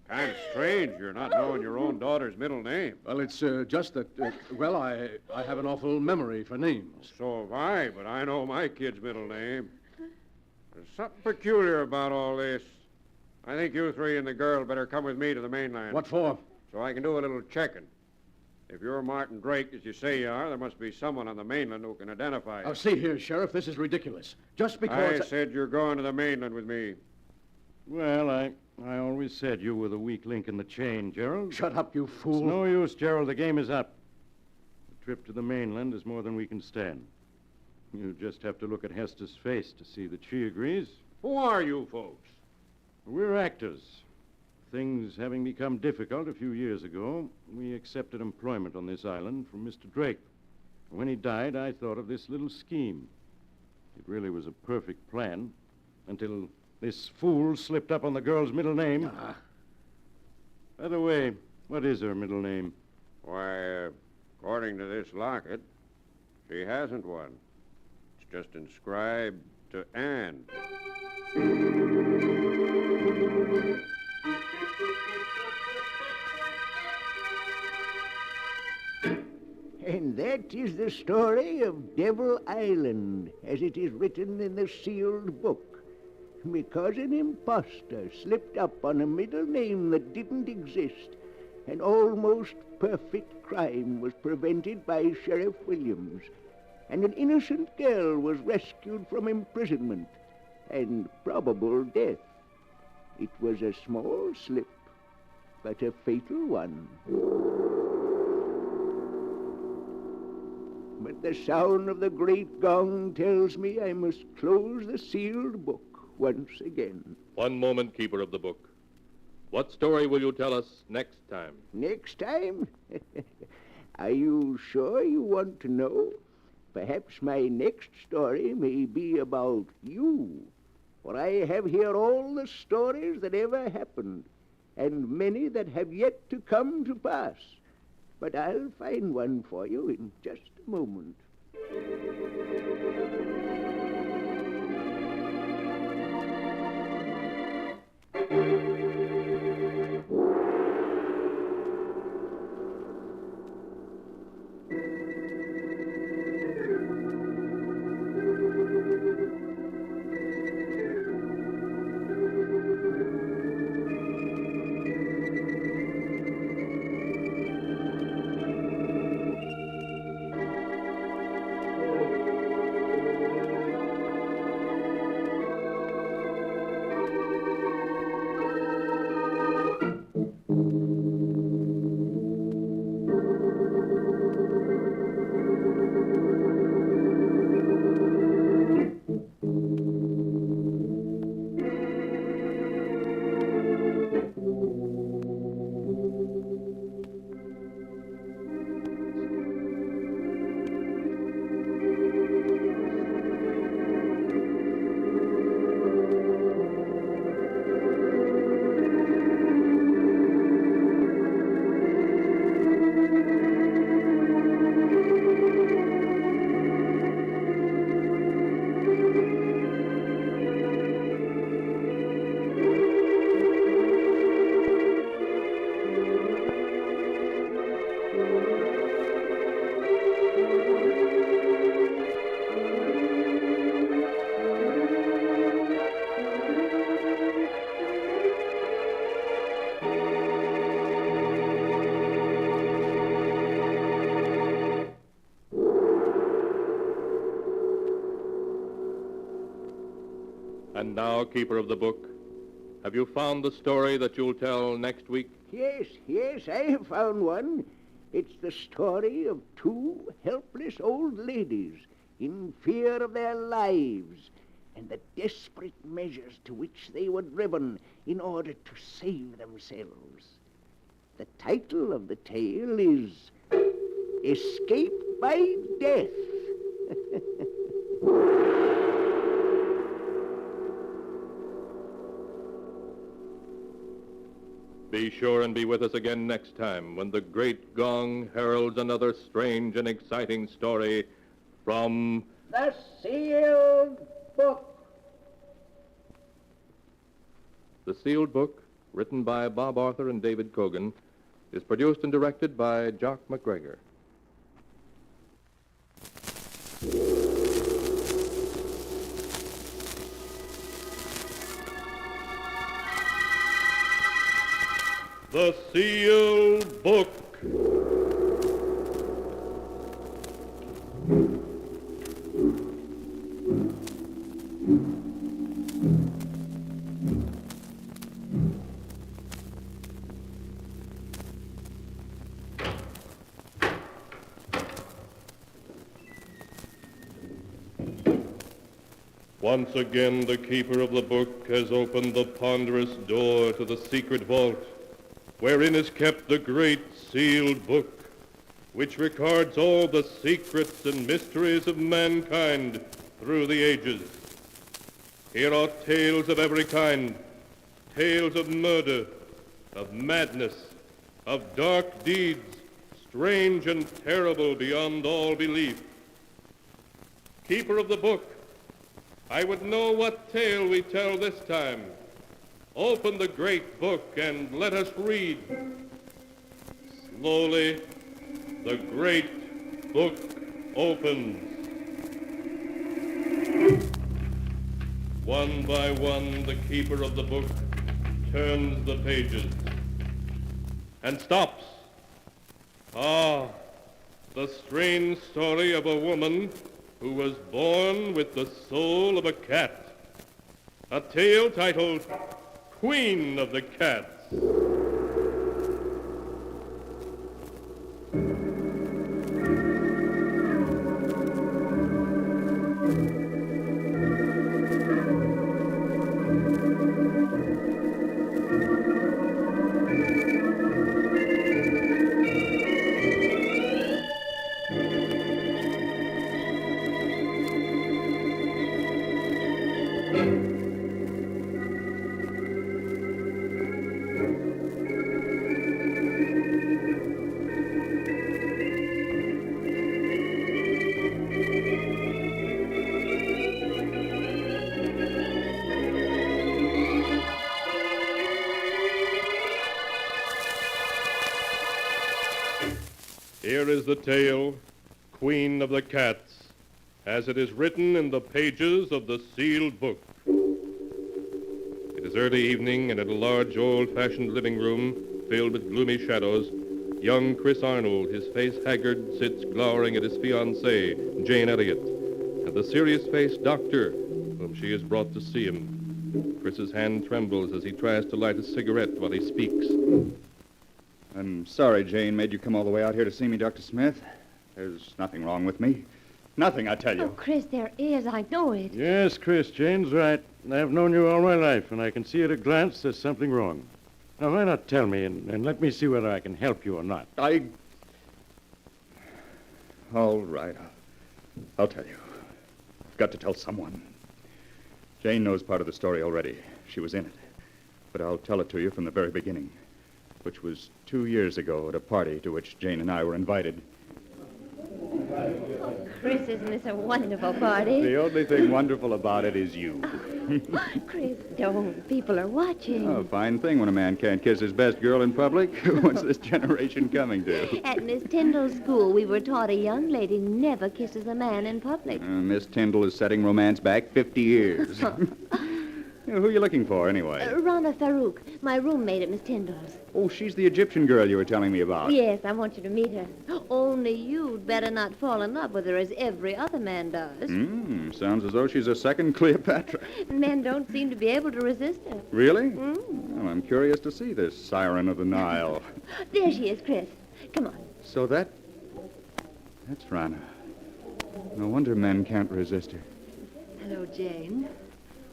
E: Kind of strange you're not knowing your own daughter's middle name.
U: Well, it's just that, I have an awful memory for names.
E: So have I, but I know my kid's middle name. There's something peculiar about all this. I think you three and the girl better come with me to the mainland.
U: What for?
E: So I can do a little checking. If you're Martin Drake, as you say you are, there must be someone on the mainland who can identify you.
U: Oh, see here, Sheriff, this is ridiculous. Just because...
E: I said you're going to the mainland with me.
G: Well, I always said you were the weak link in the chain, Gerald.
U: Shut up, you fool.
G: It's no use, Gerald. The game is up. The trip to the mainland is more than we can stand. You just have to look at Hester's face to see that she agrees.
E: Who are you folks?
G: We're actors. Things having become difficult a few years ago, we accepted employment on this island from Mr. Drake. When he died, I thought of this little scheme. It really was a perfect plan until this fool slipped up on the girl's middle name. By the way, what is her middle name?
E: Why, according to this locket,
B: She hasn't one. It's just inscribed to Anne.
H: And that is the story of Devil Island, as it is written in the sealed book. Because an impostor slipped up on a middle name that didn't exist, an almost perfect crime was prevented by Sheriff Williams, and an innocent girl was rescued from imprisonment and probable death. It was a small slip, but a fatal one. But the sound of the great gong tells me I must close the sealed book once again.
K: One moment, Keeper of the Book. What story will you tell us next time?
H: Next time? Are you sure you want to know? Perhaps my next story may be about you. For I have here all the stories that ever happened, and many that have yet to come to pass. But I'll find one for you in just a moment.
K: And now, Keeper of the Book, have you found the story that you'll tell next week?
H: Yes, I have found one. It's the story of two helpless old ladies in fear of their lives and the desperate measures to which they were driven in order to save themselves. The title of the tale is Escape by Death.
K: Be sure and be with us again next time when the great gong heralds another strange and exciting story from
H: The Sealed Book.
K: The Sealed Book, written by Bob Arthur and David Kogan, is produced and directed by Jock MacGregor. The Sealed Book. Once again, the keeper of the book has opened the ponderous door to the secret vault, wherein is kept the great sealed book, which records all the secrets and mysteries of mankind through the ages. Here are tales of every kind, tales of murder, of madness, of dark deeds, strange and terrible beyond all belief. keeper of the book, I would know what tale we tell this time. Open the great book and let us read. Slowly, the great book opens. One by one, the keeper of the book turns the pages and stops. Ah, the strange story of a woman who was born with the soul of a cat. A tale titled Queen of the Cats. Here is the tale, Queen of the Cats, as it is written in the pages of the sealed book. It is early evening, and in a large, old-fashioned living room filled with gloomy shadows, young Chris Arnold, his face haggard, sits glowering at his fiancée, Jane Elliott, and the serious-faced doctor, whom she has brought to see him. Chris's hand trembles as he tries to light a cigarette while he speaks.
T: I'm sorry Jane made you come all the way out here to see me, Dr. Smith. There's nothing wrong with me. Nothing, I tell you.
C: Oh, Chris, there is. I know it.
G: Yes, Chris, Jane's right. I've known you all my life, and I can see at a glance there's something wrong. Now, why not tell me, and let me see whether I can help you or not?
T: All right. I'll tell you. I've got to tell someone. Jane knows part of the story already. She was in it. But I'll tell it to you from the very beginning, which was 2 years ago at a party to which Jane and I were invited.
C: Oh, Chris, isn't this a wonderful party?
T: The only thing wonderful about it is you.
C: Chris, don't. People are watching.
T: Oh, fine thing when a man can't kiss his best girl in public. What's this generation coming to?
C: At Miss Tyndall's school, we were taught a young lady never kisses a man in public.
T: Miss Tyndall is setting romance back 50 years. Who are you looking for, anyway?
C: Rana Farouk, my roommate at Miss Tyndall's.
T: Oh, she's the Egyptian girl you were telling me about.
C: Yes, I want you to meet her. Only you'd better not fall in love with her as every other man does.
T: Sounds as though she's a second Cleopatra.
C: Men don't seem to be able to resist her.
T: Really? Well, I'm curious to see this siren of the Nile.
C: There she is, Chris. Come on.
T: So that's Rana. No wonder men can't resist her.
N: Hello, Jane.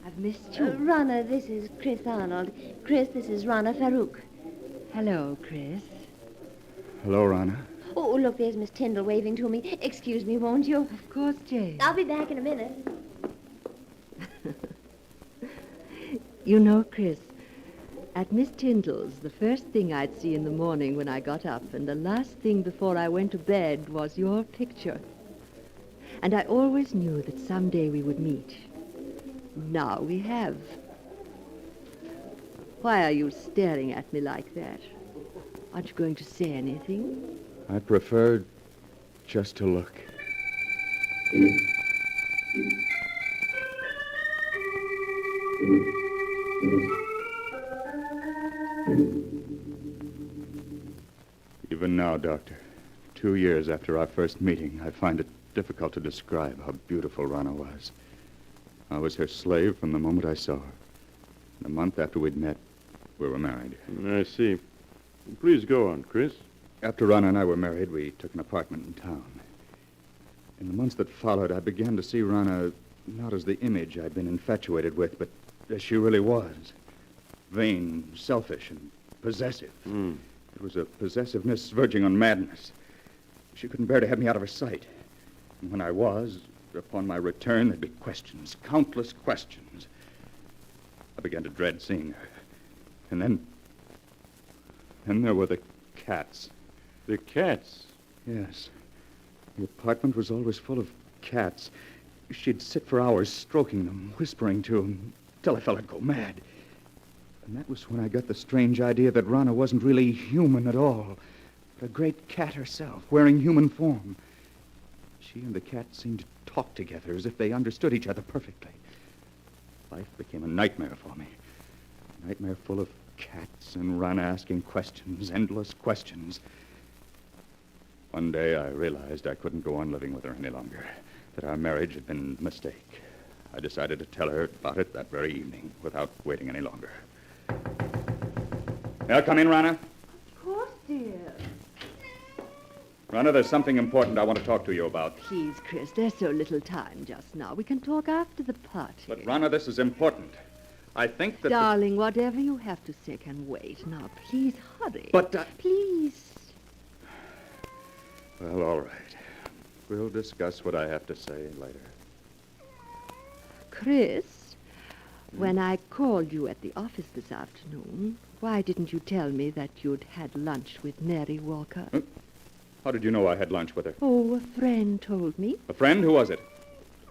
N: I've missed you.
C: Rana, this is Chris Arnold. Chris, this is Rana Farouk.
N: Hello, Chris.
T: Hello, Rana.
C: Oh, look, there's Miss Tyndall waving to me. Excuse me, won't you?
N: Of course, Jane.
C: I'll be back in a minute.
N: You know, Chris, at Miss Tyndall's, the first thing I'd see in the morning when I got up and the last thing before I went to bed was your picture. And I always knew that someday we would meet. Now we have. Why are you staring at me like that? Aren't you going to say anything?
T: I prefer just to look. Even now, Doctor, 2 years after our first meeting, I find it difficult to describe how beautiful Rana was. I was her slave from the moment I saw her. And a month after we'd met, we were married.
G: I see. Please go on, Chris.
T: After Rana and I were married, we took an apartment in town. In the months that followed, I began to see Rana not as the image I'd been infatuated with, but as she really was. Vain, selfish, and possessive. It was a possessiveness verging on madness. She couldn't bear to have me out of her sight. And when I was, upon my return, there'd be questions, countless questions. I began to dread seeing her. And then there were the cats.
G: The cats?
T: Yes. The apartment was always full of cats. She'd sit for hours stroking them, whispering to them, till I felt I'd go mad. And that was when I got the strange idea that Rana wasn't really human at all, but a great cat herself, wearing human form. She and the cat seemed to talk together as if they understood each other perfectly. Life became a nightmare for me. A nightmare full of cats and Rana asking questions, endless questions. One day I realized I couldn't go on living with her any longer, that our marriage had been a mistake. I decided to tell her about it that very evening, without waiting any longer. May I come in, Rana?
N: Of course, dear.
T: Rana, there's something important I want to talk to you about.
N: Please, Chris, there's so little time just now. We can talk after the party.
T: But, Rana, this is important. I think that...
N: Darling, whatever you have to say can wait. Now, please hurry.
T: But,
N: Please.
T: Well, all right. We'll discuss what I have to say later.
N: Chris, when I called you at the office this afternoon, why didn't you tell me that you'd had lunch with Mary Walker?
T: How did you know I had lunch with her?
N: Oh, a friend told me.
T: A friend? Who was it?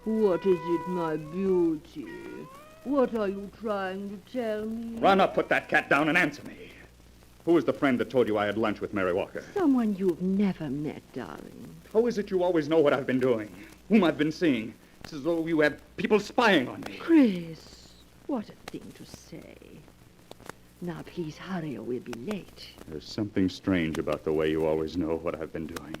N: What is it, my beauty? What are you trying to tell me?
T: Rana, put that cat down and answer me. Who was the friend that told you I had lunch with Mary Walker?
N: Someone you've never met, darling.
T: How is it you always know what I've been doing? Whom I've been seeing? It's as though you have people spying on me.
N: Chris, what a thing to say. Now, please hurry or we'll be late.
T: There's something strange about the way you always know what I've been doing.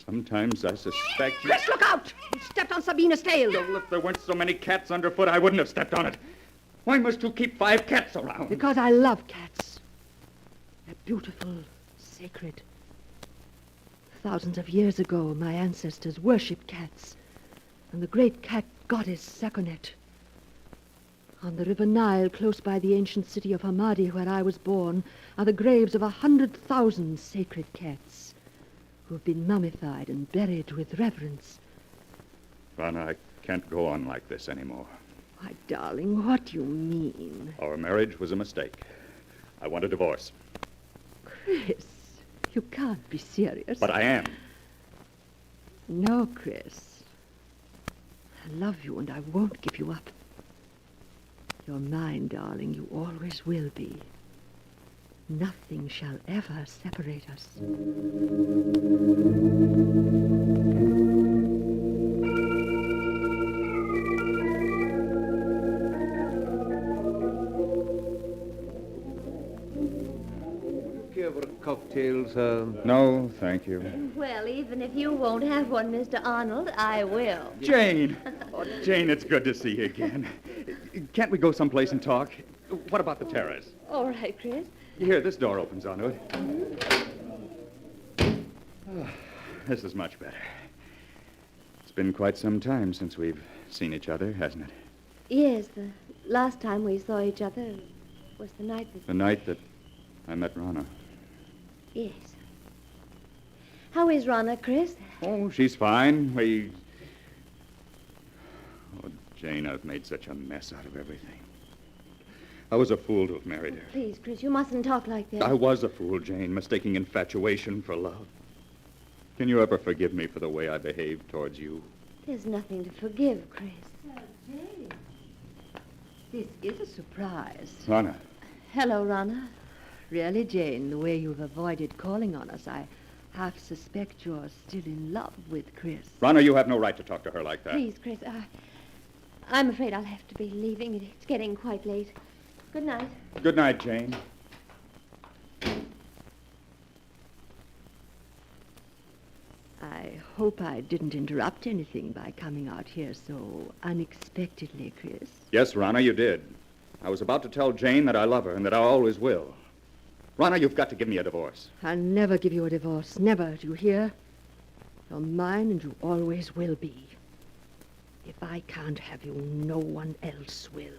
T: Sometimes I suspect you...
N: Chris, look out! You stepped on Sabina's tail.
T: Well, if there weren't so many cats underfoot, I wouldn't have stepped on it. Why must you keep 5 cats around?
N: Because I love cats. They're beautiful, sacred. Thousands of years ago, my ancestors worshipped cats. And the great cat goddess Sakonet. On the River Nile, close by the ancient city of Hamadi, where I was born, are the graves of 100,000 sacred cats who have been mummified and buried with reverence.
T: Rana, I can't go on like this anymore.
N: Why, darling, what do you mean?
T: Our marriage was a mistake. I want a divorce.
N: Chris, you can't be serious.
T: But I am.
N: No, Chris. I love you and I won't give you up. You're mine, darling. You always will be. Nothing shall ever separate us.
F: Care for a cocktail, sir?
T: No, thank you.
C: Well, even if you won't have one, Mr. Arnold, I will.
T: Jane! Oh, Jane, it's good to see you again. Can't we go someplace and talk? What about the terrace?
C: All right, Chris.
T: Here, this door opens onto it. Oh, this is much better. It's been quite some time since we've seen each other, hasn't it?
C: Yes, the last time we saw each other was the night that...
T: The night that I met Rana.
C: Yes. How is Rana, Chris?
T: Oh, she's fine. Oh, Jane, I've made such a mess out of everything. I was a fool to have married her.
C: Please, Chris, you mustn't talk like that.
T: I was a fool, Jane, mistaking infatuation for love. Can you ever forgive me for the way I behaved towards you?
C: There's nothing to forgive, Chris.
N: Jane, this is a surprise.
T: Rana.
C: Hello, Rana.
N: Really, Jane, the way you've avoided calling on us, I half suspect you're still in love with Chris.
T: Rana, you have no right to talk to her like that.
C: Please, Chris, I'm afraid I'll have to be leaving. It's getting quite late. Good night.
T: Good night, Jane.
N: I hope I didn't interrupt anything by coming out here so unexpectedly, Chris.
T: Yes, Rana, you did. I was about to tell Jane that I love her and that I always will. Rana, you've got to give me a divorce.
N: I'll never give you a divorce. Never, do you hear? You're mine and you always will be. If I can't have you, no one else will.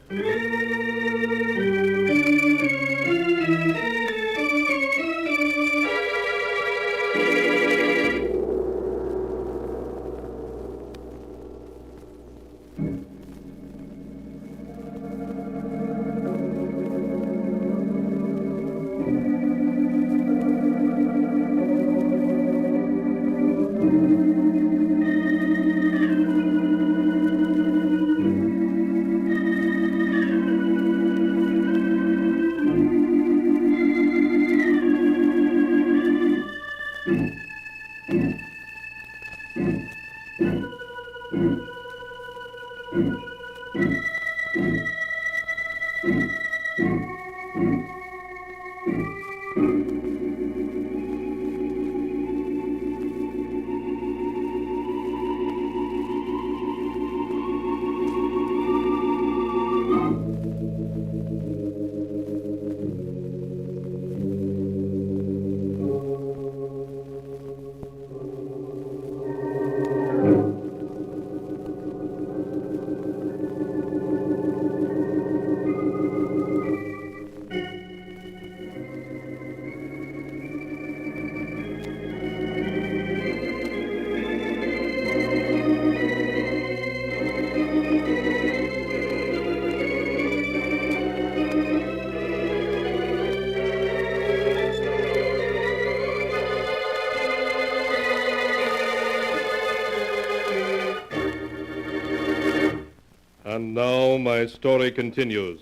K: And now my story continues,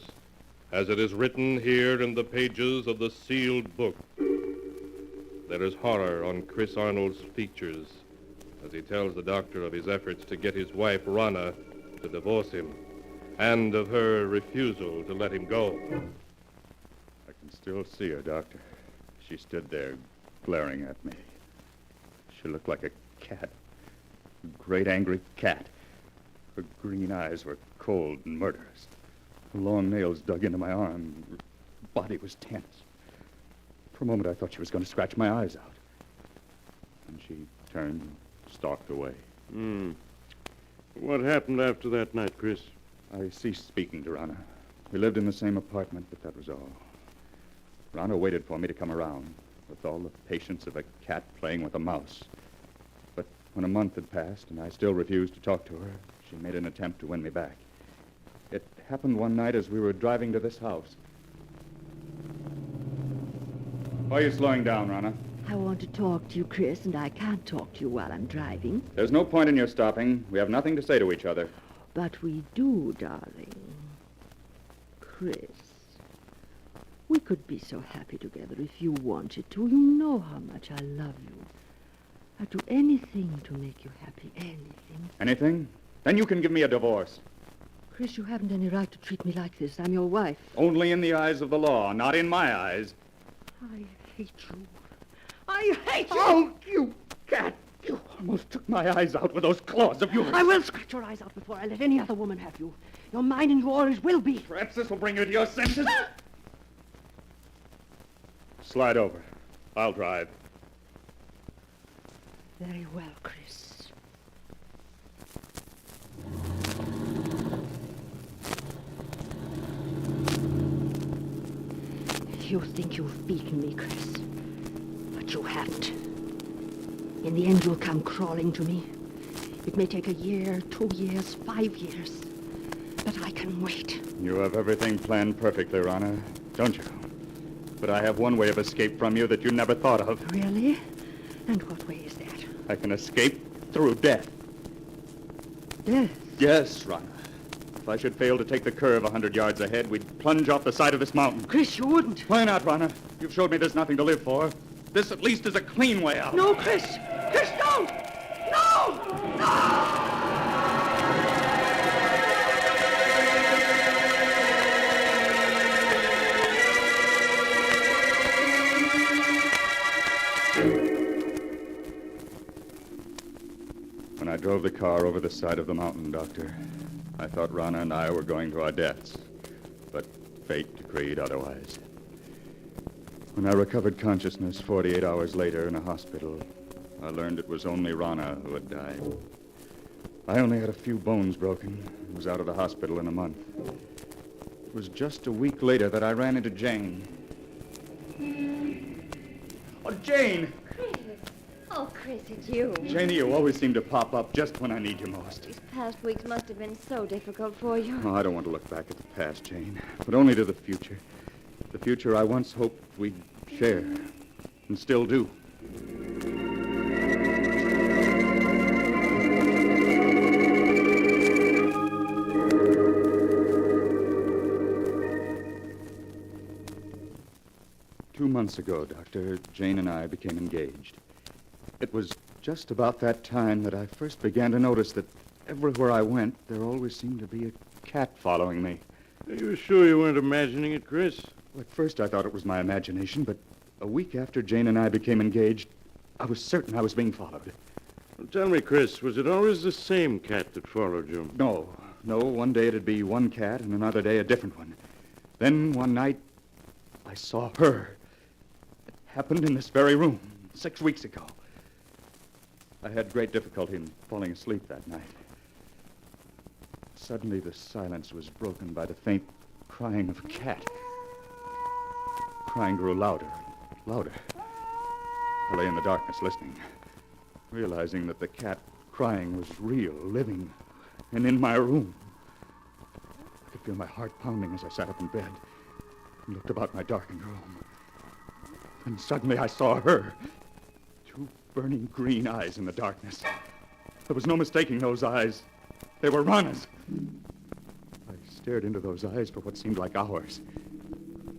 K: as it is written here in the pages of the sealed book. There is horror on Chris Arnold's features as he tells the doctor of his efforts to get his wife, Rana, to divorce him, and of her refusal to let him go.
T: I can still see her, Doctor. She stood there, glaring at me. She looked like a cat. A great angry cat. Her green eyes were cold and murderous. Her long nails dug into my arm. Her body was tense. For a moment, I thought she was going to scratch my eyes out. And she turned and stalked away.
G: What happened after that night, Chris?
T: I ceased speaking to Rana. We lived in the same apartment, but that was all. Rana waited for me to come around, with all the patience of a cat playing with a mouse. But when a month had passed and I still refused to talk to her, she made an attempt to win me back. It happened one night as we were driving to this house. Why are you slowing down, Rana?
N: I want to talk to you, Chris, and I can't talk to you while I'm driving.
T: There's no point in your stopping. We have nothing to say to each other.
N: But we do, darling. Chris, we could be so happy together if you wanted to. You know how much I love you. I'd do anything to make you happy, anything.
T: Anything? Then you can give me a divorce.
N: Chris, you haven't any right to treat me like this. I'm your wife.
T: Only in the eyes of the law, not in my eyes.
N: I hate you. I hate you!
T: Oh, you cat! You almost took my eyes out with those claws of yours.
N: I will scratch your eyes out before I let any other woman have you. You're mine and you always will be.
T: Perhaps this will bring you to your senses. Slide over. I'll drive.
N: Very well, Chris. You think you've beaten me, Chris, but you haven't. In the end, you'll come crawling to me. It may take a year, 2 years, 5 years, but I can wait.
T: You have everything planned perfectly, Rana, don't you? But I have one way of escape from you that you never thought of.
N: Really? And what way is that?
T: I can escape through death.
N: Death?
T: Yes, Rana. If I should fail to take the curve 100 yards ahead, we'd plunge off the side of this mountain.
N: Chris, you wouldn't.
T: Why not, Rana? You've showed me there's nothing to live for. This at least is a clean way out.
N: No, Chris! Chris, don't! No! No!
T: When I drove the car over the side of the mountain, Doctor, I thought Rana and I were going to our deaths, but fate decreed otherwise. When I recovered consciousness 48 hours later in a hospital, I learned it was only Rana who had died. I only had a few bones broken and was out of the hospital in a month. It was just a week later that I ran into Jane. Oh, Jane!
C: Oh, Chris, it's you.
T: Janie, you always seem to pop up just when I need you most.
C: These past weeks must have been so difficult for you.
T: Oh, I don't want to look back at the past, Jane, but only to the future. The future I once hoped we'd share, and still do. Two months ago, Doctor, Jane and I became engaged. It was just about that time that I first began to notice that everywhere I went, there always seemed to be a cat following me.
G: Are you sure you weren't imagining it, Chris?
T: Well, at first I thought it was my imagination, but a week after Jane and I became engaged, I was certain I was being followed.
G: Well, tell me, Chris, was it always the same cat that followed you?
T: No. One day it'd be one cat, and another day a different one. Then one night, I saw her. It happened in this very room 6 weeks ago. I had great difficulty in falling asleep that night. Suddenly, the silence was broken by the faint crying of a cat. The crying grew louder and louder. I lay in the darkness listening, realizing that the cat crying was real, living, and in my room. I could feel my heart pounding as I sat up in bed and looked about my darkened room. And suddenly I saw her. Two burning green eyes in the darkness. There was no mistaking those eyes. They were Rana's. I stared into those eyes for what seemed like hours.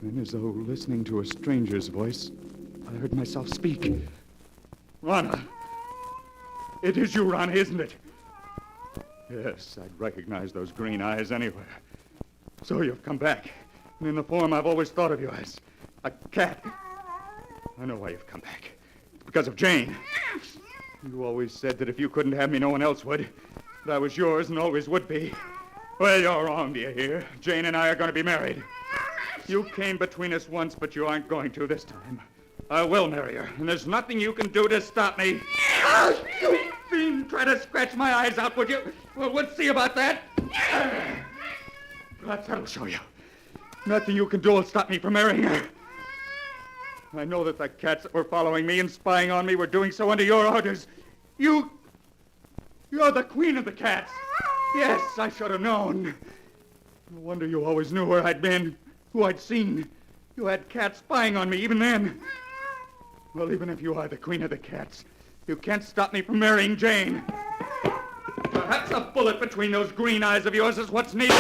T: Then, as though listening to a stranger's voice, I heard myself speak. Rana! It is you, Rana, isn't it? Yes, I'd recognize those green eyes anywhere. So you've come back, and in the form I've always thought of you as, a cat. I know why you've come back. It's because of Jane. You always said that if you couldn't have me, no one else would. That I was yours and always would be. Well, you're wrong, do you hear? Jane and I are going to be married. You came between us once, but you aren't going to this time. I will marry her, and there's nothing you can do to stop me. You fiend, try to scratch my eyes out, would you? Well, we'll see about that. Perhaps that'll show you. Nothing you can do will stop me from marrying her. I know that the cats that were following me and spying on me were doing so under your orders. You're the queen of the cats. Yes, I should have known. No wonder you always knew where I'd been, who I'd seen. You had cats spying on me even then. Well, even if you are the queen of the cats, you can't stop me from marrying Jane. Perhaps a bullet between those green eyes of yours is what's needed.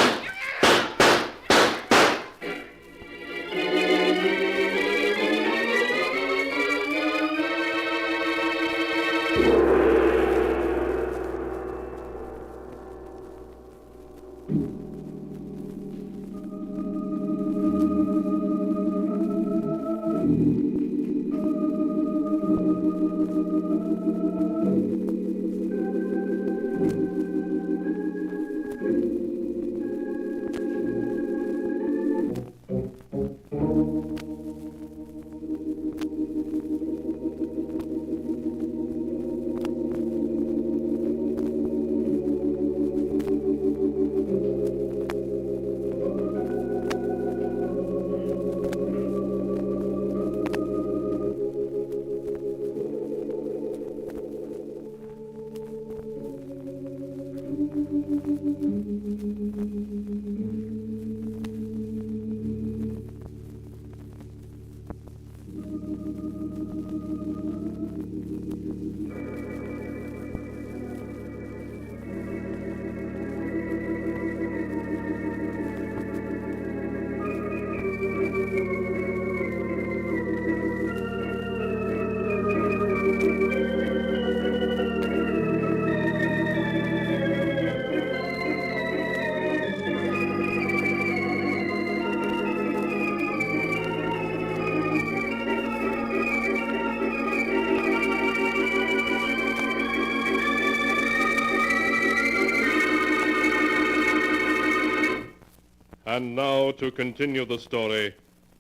K: And now to continue the story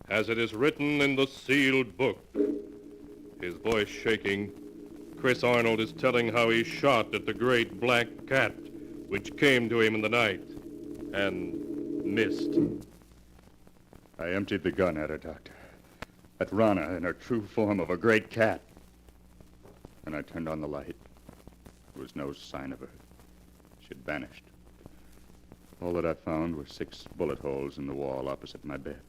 K: as it is written in the sealed book. His voice shaking, Chris Arnold is telling how he shot at the great black cat which came to him in the night and missed.
T: I emptied the gun at her, Doctor. At Rana in her true form of a great cat. And I turned on the light. There was no sign of her. She had vanished. All that I found were 6 bullet holes in the wall opposite my bed.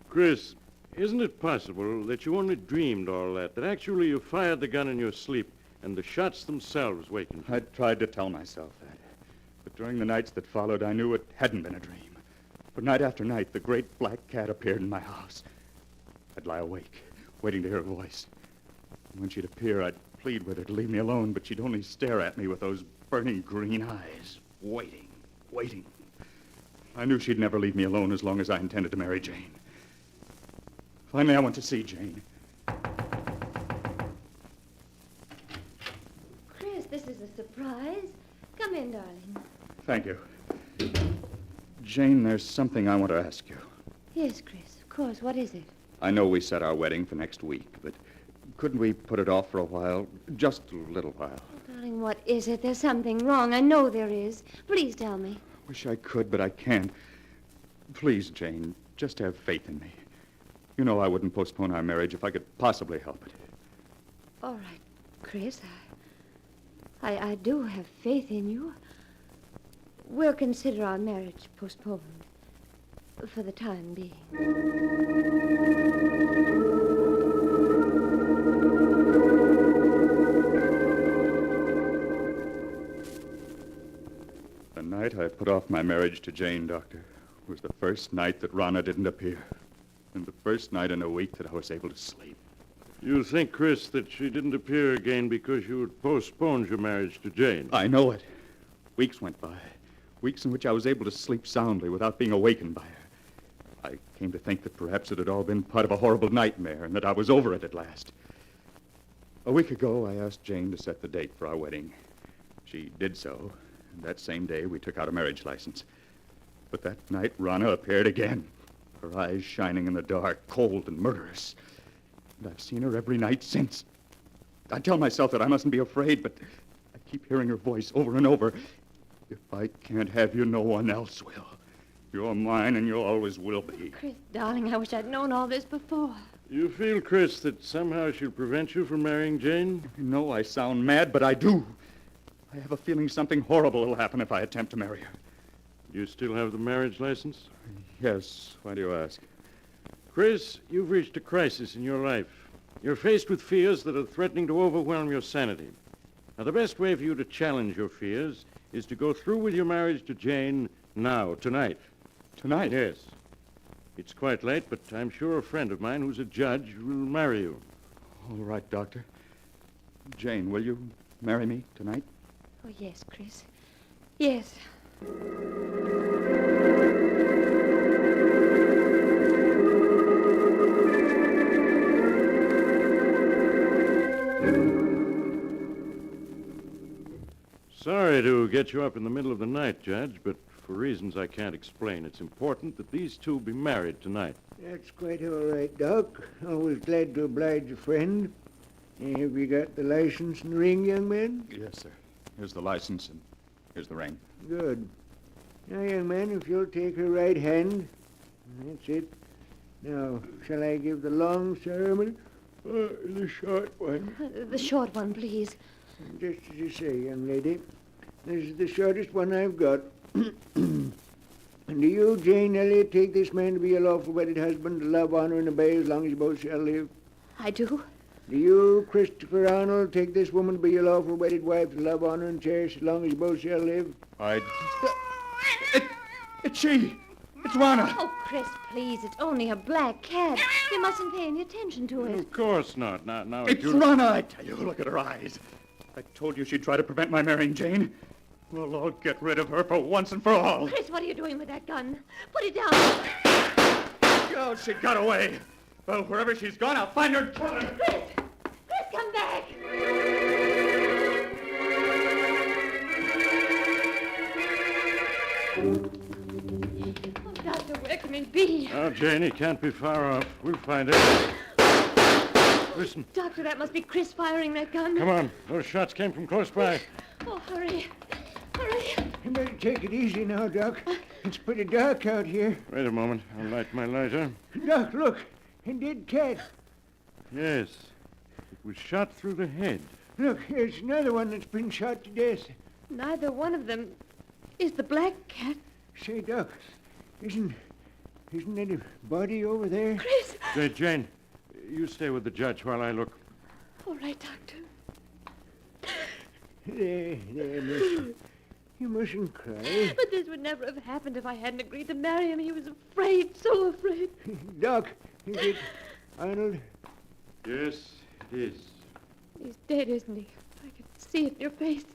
G: Chris, isn't it possible that you only dreamed all that actually you fired the gun in your sleep and the shots themselves wakened you?
T: I tried to tell myself that. But during the nights that followed, I knew it hadn't been a dream. For night after night, the great black cat appeared in my house. I'd lie awake, waiting to hear her voice. When she'd appear, I'd plead with her to leave me alone, but she'd only stare at me with those burning green eyes, waiting. I knew she'd never leave me alone as long as I intended to marry Jane. Finally, I went to see Jane.
C: Chris, this is a surprise. Come in, darling.
T: Thank you. Jane, there's something I want to ask you.
C: Yes, Chris, of course. What is it?
T: I know we set our wedding for next week, but couldn't we put it off for a while? Just a little while.
C: Oh, darling, what is it? There's something wrong. I know there is. Please tell me.
T: Wish I could, but I can't. Please, Jane, just have faith in me. You know I wouldn't postpone our marriage if I could possibly help it.
C: All right, Chris. I do have faith in you. We'll consider our marriage postponed for the time being.
T: The night I put off my marriage to Jane, Doctor, was the first night that Rana didn't appear. And the first night in a week that I was able to sleep.
G: You think, Chris, that she didn't appear again because you had postponed your marriage to Jane?
T: I know it. Weeks went by. Weeks in which I was able to sleep soundly without being awakened by her. I came to think that perhaps it had all been part of a horrible nightmare and that I was over it at last. A week ago, I asked Jane to set the date for our wedding. She did so, and that same day we took out a marriage license. But that night, Rana appeared again, her eyes shining in the dark, cold and murderous. And I've seen her every night since. I tell myself that I mustn't be afraid, but I keep hearing her voice over and over. If I can't have you, no one else will. You're mine, and you always will be.
C: Chris, darling, I wish I'd known all this before.
G: You feel, Chris, that somehow she'll prevent you from marrying Jane?
T: I know I sound mad, but I do. I have a feeling something horrible will happen if I attempt to marry her.
G: You still have the marriage license?
T: Yes. Why do you ask?
G: Chris, you've reached a crisis in your life. You're faced with fears that are threatening to overwhelm your sanity. Now, the best way for you to challenge your fears is to go through with your marriage to Jane now, tonight.
T: Tonight?
G: Yes. It's quite late, but I'm sure a friend of mine who's a judge will marry you.
T: All right, Doctor. Jane, will you marry me tonight?
C: Oh, yes, Chris. Yes.
G: Sorry to get you up in the middle of the night, Judge, but for reasons I can't explain, it's important that these two be married tonight.
H: That's quite all right, Doc. Always glad to oblige a friend. Have you got the license and ring, young man?
T: Yes, sir. Here's the license and here's the ring.
H: Good. Now, young man, if you'll take her right hand. That's it. Now, shall I give the long ceremony or the short one?
C: The short one, please.
H: Just as you say, young lady. This is the shortest one I've got. And do you, Jane Elliott, take this man to be your lawful wedded husband, to love, honor, and obey as long as you both shall live?
C: I do.
H: Do you, Christopher Arnold, take this woman to be your lawful wedded wife, to love, honor, and cherish as long as you both shall live?
T: It's she! It's Rana!
C: Oh, Chris, please. It's only a black cat. You mustn't pay any attention to it.
G: Of course not. Now
T: It's Rana, I tell you. Look at her eyes. I told you she'd try to prevent my marrying Jane. Well, I'll get rid of her for once and for all.
C: Chris, what are you doing with that gun? Put it down.
T: Oh, she got away. Well, wherever she's gone, I'll find her and kill her.
C: Chris, come back. Oh, Doctor, where can it be?
G: Oh, Jane, he can't be far off. We'll find it. Listen.
C: Doctor, that must be Chris firing that gun.
G: Come on. Those shots came from close by.
C: Oh, hurry. Hurry.
H: You better take it easy now, Doc. It's pretty dark out here.
G: Wait a moment. I'll light my lighter.
H: Doc, look. A dead cat.
G: Yes. It was shot through the head.
H: Look, here's another one that's been shot to death.
C: Neither one of them is the black cat.
H: Say, Doc, isn't that a body over there?
C: Chris!
G: Say, Jane, you stay with the judge while I look.
C: All right, Doctor.
H: There, miss. You mustn't cry.
C: But this would never have happened if I hadn't agreed to marry him. He was afraid, so afraid.
H: Doc, is it Arnold?
G: Yes, it is.
P: He's dead, isn't he? I can see it in your face.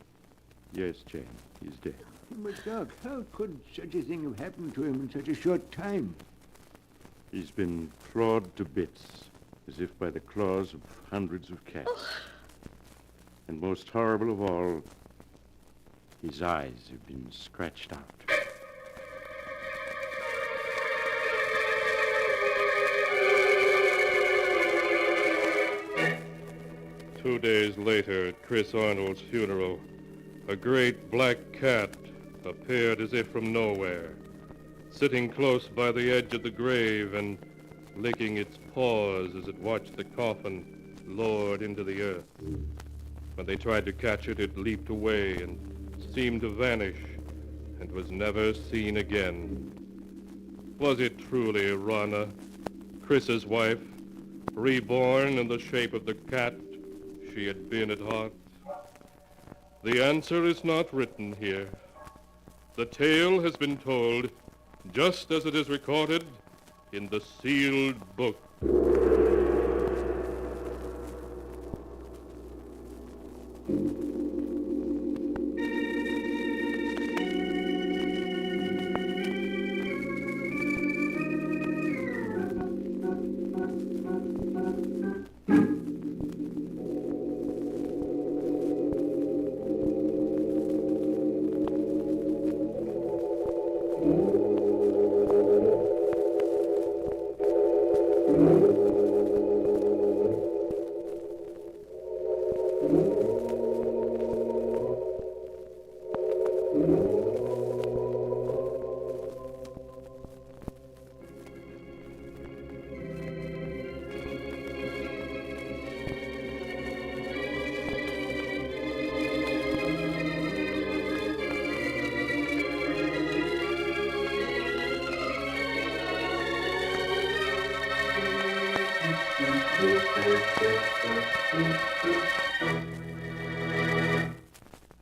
G: Yes, Jane, he's dead.
H: But, Doc, how could such a thing have happened to him in such a short time?
G: He's been clawed to bits, as if by the claws of hundreds of cats. And most horrible of all, his eyes have been scratched out.
K: 2 days later, at Chris Arnold's funeral, a great black cat appeared as if from nowhere, sitting close by the edge of the grave and licking its paws as it watched the coffin lowered into the earth. When they tried to catch it, it leaped away and seemed to vanish and was never seen again. Was it truly Rana, Chris's wife, reborn in the shape of the cat she had been at heart? The answer is not written here. The tale has been told just as it is recorded in the sealed book.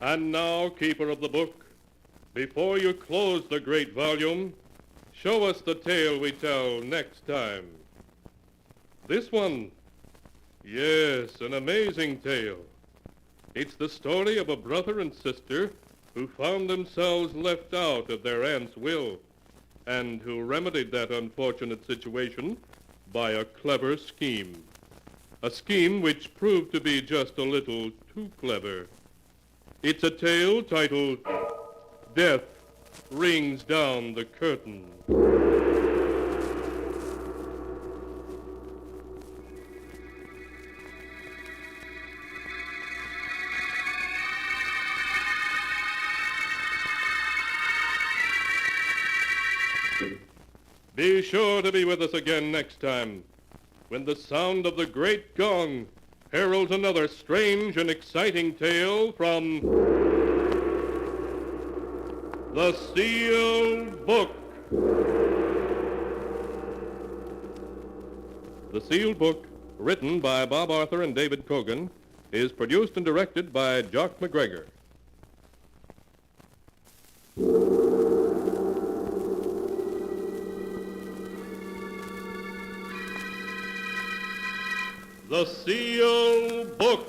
K: And now, keeper of the book, before you close the great volume, show us the tale we tell next time. This one, yes, an amazing tale. It's the story of a brother and sister who found themselves left out of their aunt's will and who remedied that unfortunate situation by a clever scheme. A scheme which proved to be just a little too clever. It's a tale titled Death Rings Down the Curtain. Be sure to be with us again next time, when the sound of the great gong heralds another strange and exciting tale from the Sealed Book. The Sealed Book, written by Bob Arthur and David Kogan, is produced and directed by Jock MacGregor. The Sealed Book.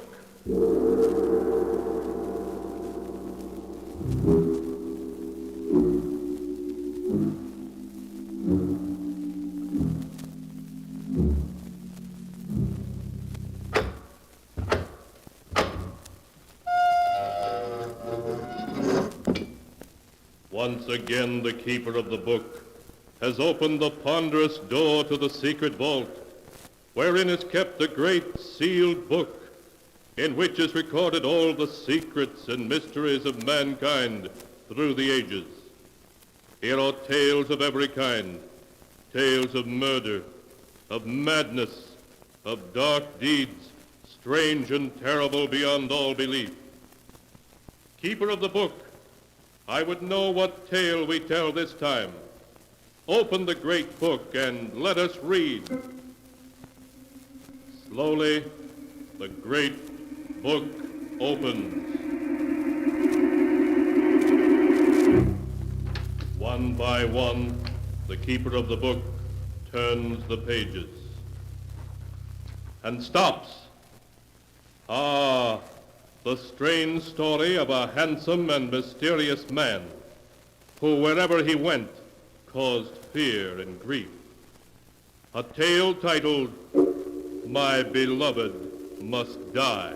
K: Once again, the keeper of the book has opened the ponderous door to the secret vault, wherein is kept the great sealed book, in which is recorded all the secrets and mysteries of mankind through the ages. Here are tales of every kind, tales of murder, of madness, of dark deeds, strange and terrible beyond all belief. Keeper of the book, I would know what tale we tell this time. Open the great book and let us read. Slowly, the great book opens. One by one, the keeper of the book turns the pages and stops. Ah, the strange story of a handsome and mysterious man who, wherever he went, caused fear and grief. A tale titled, My Beloved Must Die.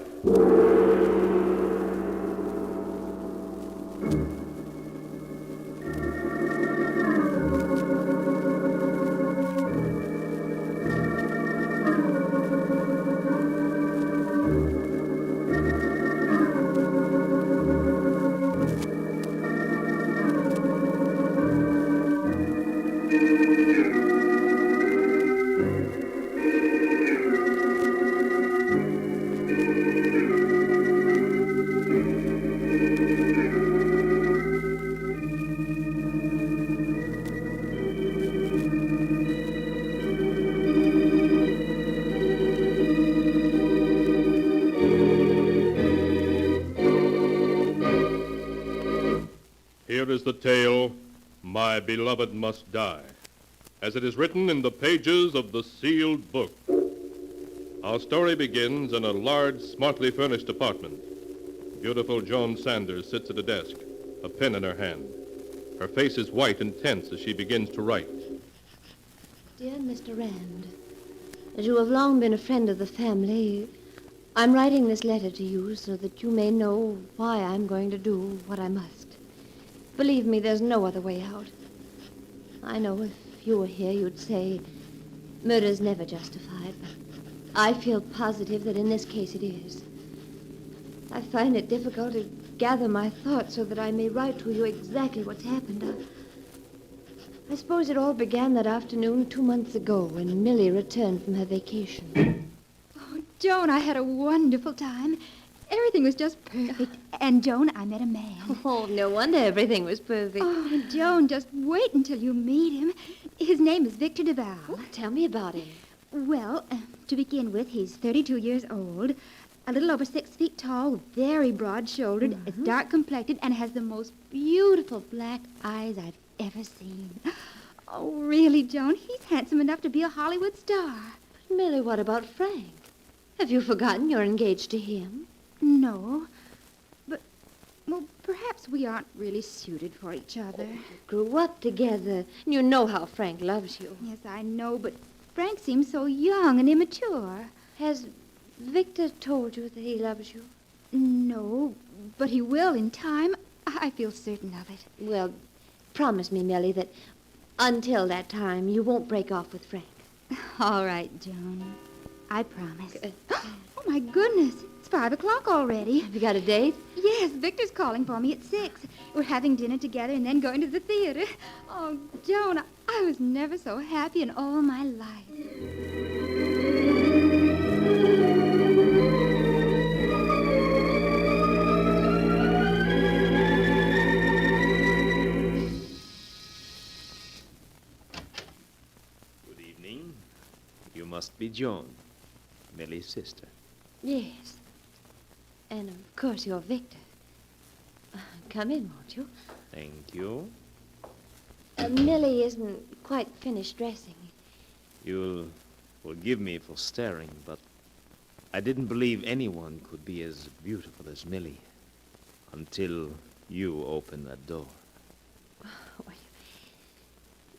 K: Here is the tale, My Beloved Must Die, as it is written in the pages of the sealed book. Our story begins in a large, smartly furnished apartment. Beautiful Joan Sanders sits at a desk, a pen in her hand. Her face is white and tense as she begins to write.
C: Dear Mr. Rand, as you have long been a friend of the family, I'm writing this letter to you so that you may know why I'm going to do what I must. Believe me, there's no other way out. I know if you were here, you'd say murder's never justified, but I feel positive that in this case it is. I find it difficult to gather my thoughts so that I may write to you exactly what's happened. I suppose it all began that afternoon 2 months ago when Millie returned from her vacation.
A: Oh, Joan, I had a wonderful time. Everything was just perfect. And, Joan, I met a man.
C: Oh, no wonder everything was perfect.
A: Oh, Joan, just wait until you meet him. His name is Victor Duval.
C: Oh, tell me about him.
A: Well, to begin with, he's 32 years old, a little over 6 feet tall, very broad-shouldered, dark complected, and has the most beautiful black eyes I've ever seen. Oh, really, Joan, he's handsome enough to be a Hollywood star.
C: Millie, what about Frank? Have you forgotten you're engaged to him?
A: No, but, well, perhaps we aren't really suited for each other.
C: Oh, grew up together. You know how Frank loves you.
A: Yes, I know, but Frank seems so young and immature.
C: Has Victor told you that he loves you?
A: No, but he will in time. I feel certain of it.
C: Well, promise me, Millie, that until that time you won't break off with Frank.
A: All right, Joan. I promise. Oh, my goodness. It's 5 o'clock already.
C: Have you got a date?
A: Yes, Victor's calling for me at 6. We're having dinner together and then going to the theater. Oh, Joan, I was never so happy in all my life.
S: Good evening. You must be Joan, Millie's sister.
C: Yes. And of course you're Victor. Come in, won't you?
S: Thank you.
C: Millie isn't quite finished dressing.
S: You'll forgive me for staring, but I didn't believe anyone could be as beautiful as Millie until you opened that door.
C: Oh,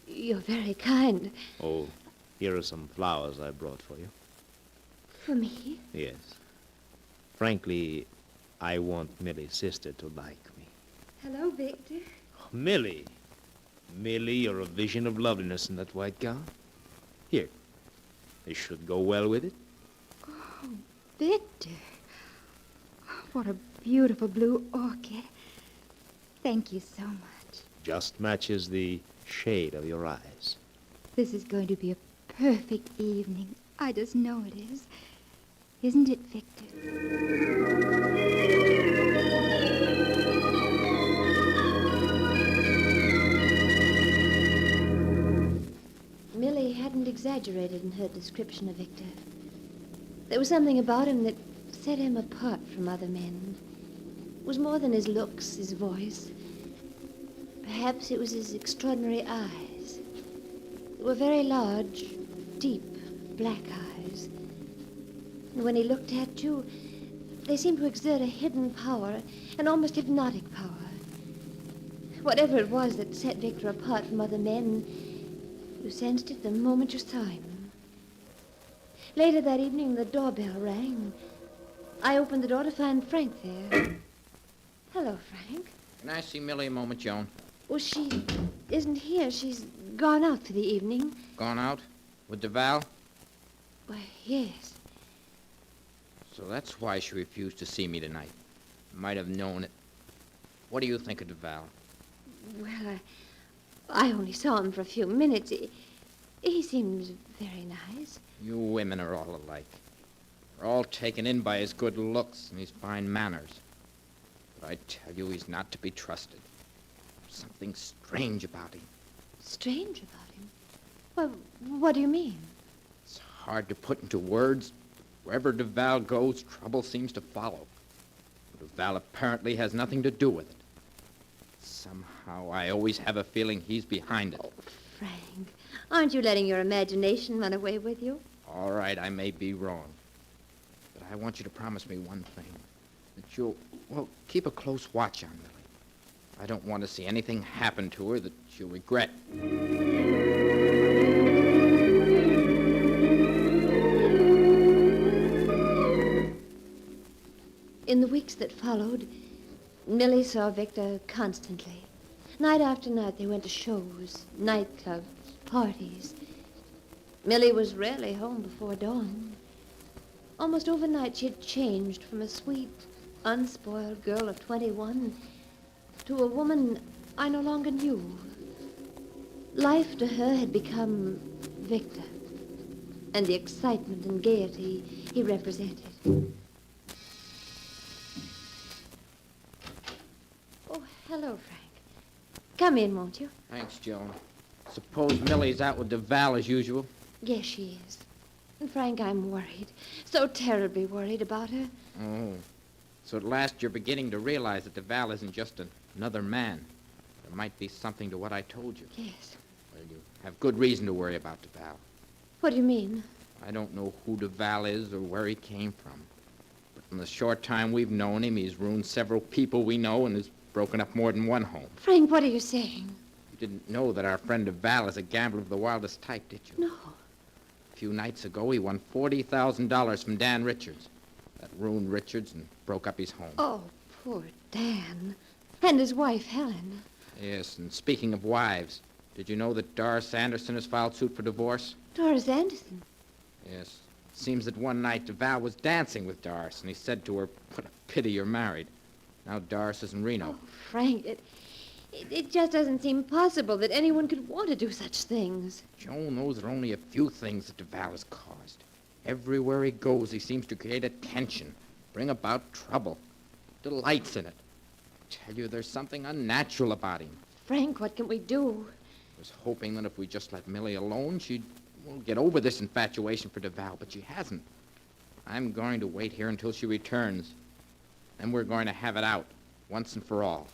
C: you're very kind.
S: Oh, here are some flowers I brought for you.
C: For me?
S: Yes. Frankly, I want Millie's sister to like me.
A: Hello, Victor.
S: Oh, Millie. Millie, you're a vision of loveliness in that white gown. Here. This should go well with it.
A: Oh, Victor. What a beautiful blue orchid. Thank you so much.
S: Just matches the shade of your eyes.
A: This is going to be a perfect evening. I just know it is. Isn't it, Victor?
C: Millie hadn't exaggerated in her description of Victor. There was something about him that set him apart from other men. It was more than his looks, his voice. Perhaps it was his extraordinary eyes. They were very large, deep, black eyes. And when he looked at you, They seem to exert a hidden power, an almost hypnotic power. Whatever it was that set Victor apart from other men, you sensed it the moment you saw him. Later that evening, the doorbell rang. I opened the door to find Frank there. Hello, Frank.
M: Can I see Millie a moment, Joan?
C: Well, she isn't here. She's gone out for the evening.
M: Gone out? With Duval?
C: Why, yes.
M: So that's why she refused to see me tonight. Might have known it. What do you think of Duval?
C: Well, I only saw him for a few minutes. He seems very nice.
M: You women are all alike. We're all taken in by his good looks and his fine manners. But I tell you, he's not to be trusted. Something strange about him.
C: Strange about him? Well, what do you mean?
M: It's hard to put into words. Wherever Duval goes, trouble seems to follow. Duval apparently has nothing to do with it. Somehow, I always have a feeling he's behind it.
C: Oh, Frank, aren't you letting your imagination run away with you?
M: All right, I may be wrong. But I want you to promise me one thing. That you'll, keep a close watch on Millie. I don't want to see anything happen to her that she'll regret.
C: In the weeks that followed, Millie saw Victor constantly. Night after night, they went to shows, nightclubs, parties. Millie was rarely home before dawn. Almost overnight, she had changed from a sweet, unspoiled girl of 21 to a woman I no longer knew. Life to her had become Victor and the excitement and gaiety he represented. Oh, hello, Frank. Come in, won't you?
M: Thanks, Joan. Suppose Millie's out with Duval as usual?
C: Yes, she is. And Frank, I'm worried. So terribly worried about her.
M: Oh. So at last you're beginning to realize that Duval isn't just another man. There might be something to what I told you.
C: Yes.
M: Well, you have good reason to worry about Duval.
C: What do you mean?
M: I don't know who Duval is or where he came from. But in the short time we've known him, he's ruined several people we know and has broken up more than one home.
C: Frank, what are you saying?
M: You didn't know that our friend Duval is a gambler of the wildest type, did you?
C: No.
M: A few nights ago, he won $40,000 from Dan Richards. That ruined Richards and broke up his home.
C: Oh, poor Dan. And his wife, Helen.
M: Yes, and speaking of wives, did you know that Doris Anderson has filed suit for divorce?
C: Doris Anderson?
M: Yes. It seems that one night Duval was dancing with Doris, and he said to her, "What a pity you're married." Now Doris is in Reno.
C: Oh, Frank, it just doesn't seem possible that anyone could want to do such things.
M: Joan, those are only a few things that Duval has caused. Everywhere he goes, he seems to create attention, bring about trouble, delights in it. I tell you, there's something unnatural about him.
C: Frank, what can we do?
M: I was hoping that if we just let Millie alone, she'd get over this infatuation for Duval, but she hasn't. I'm going to wait here until she returns. Then we're going to have it out, once and for all.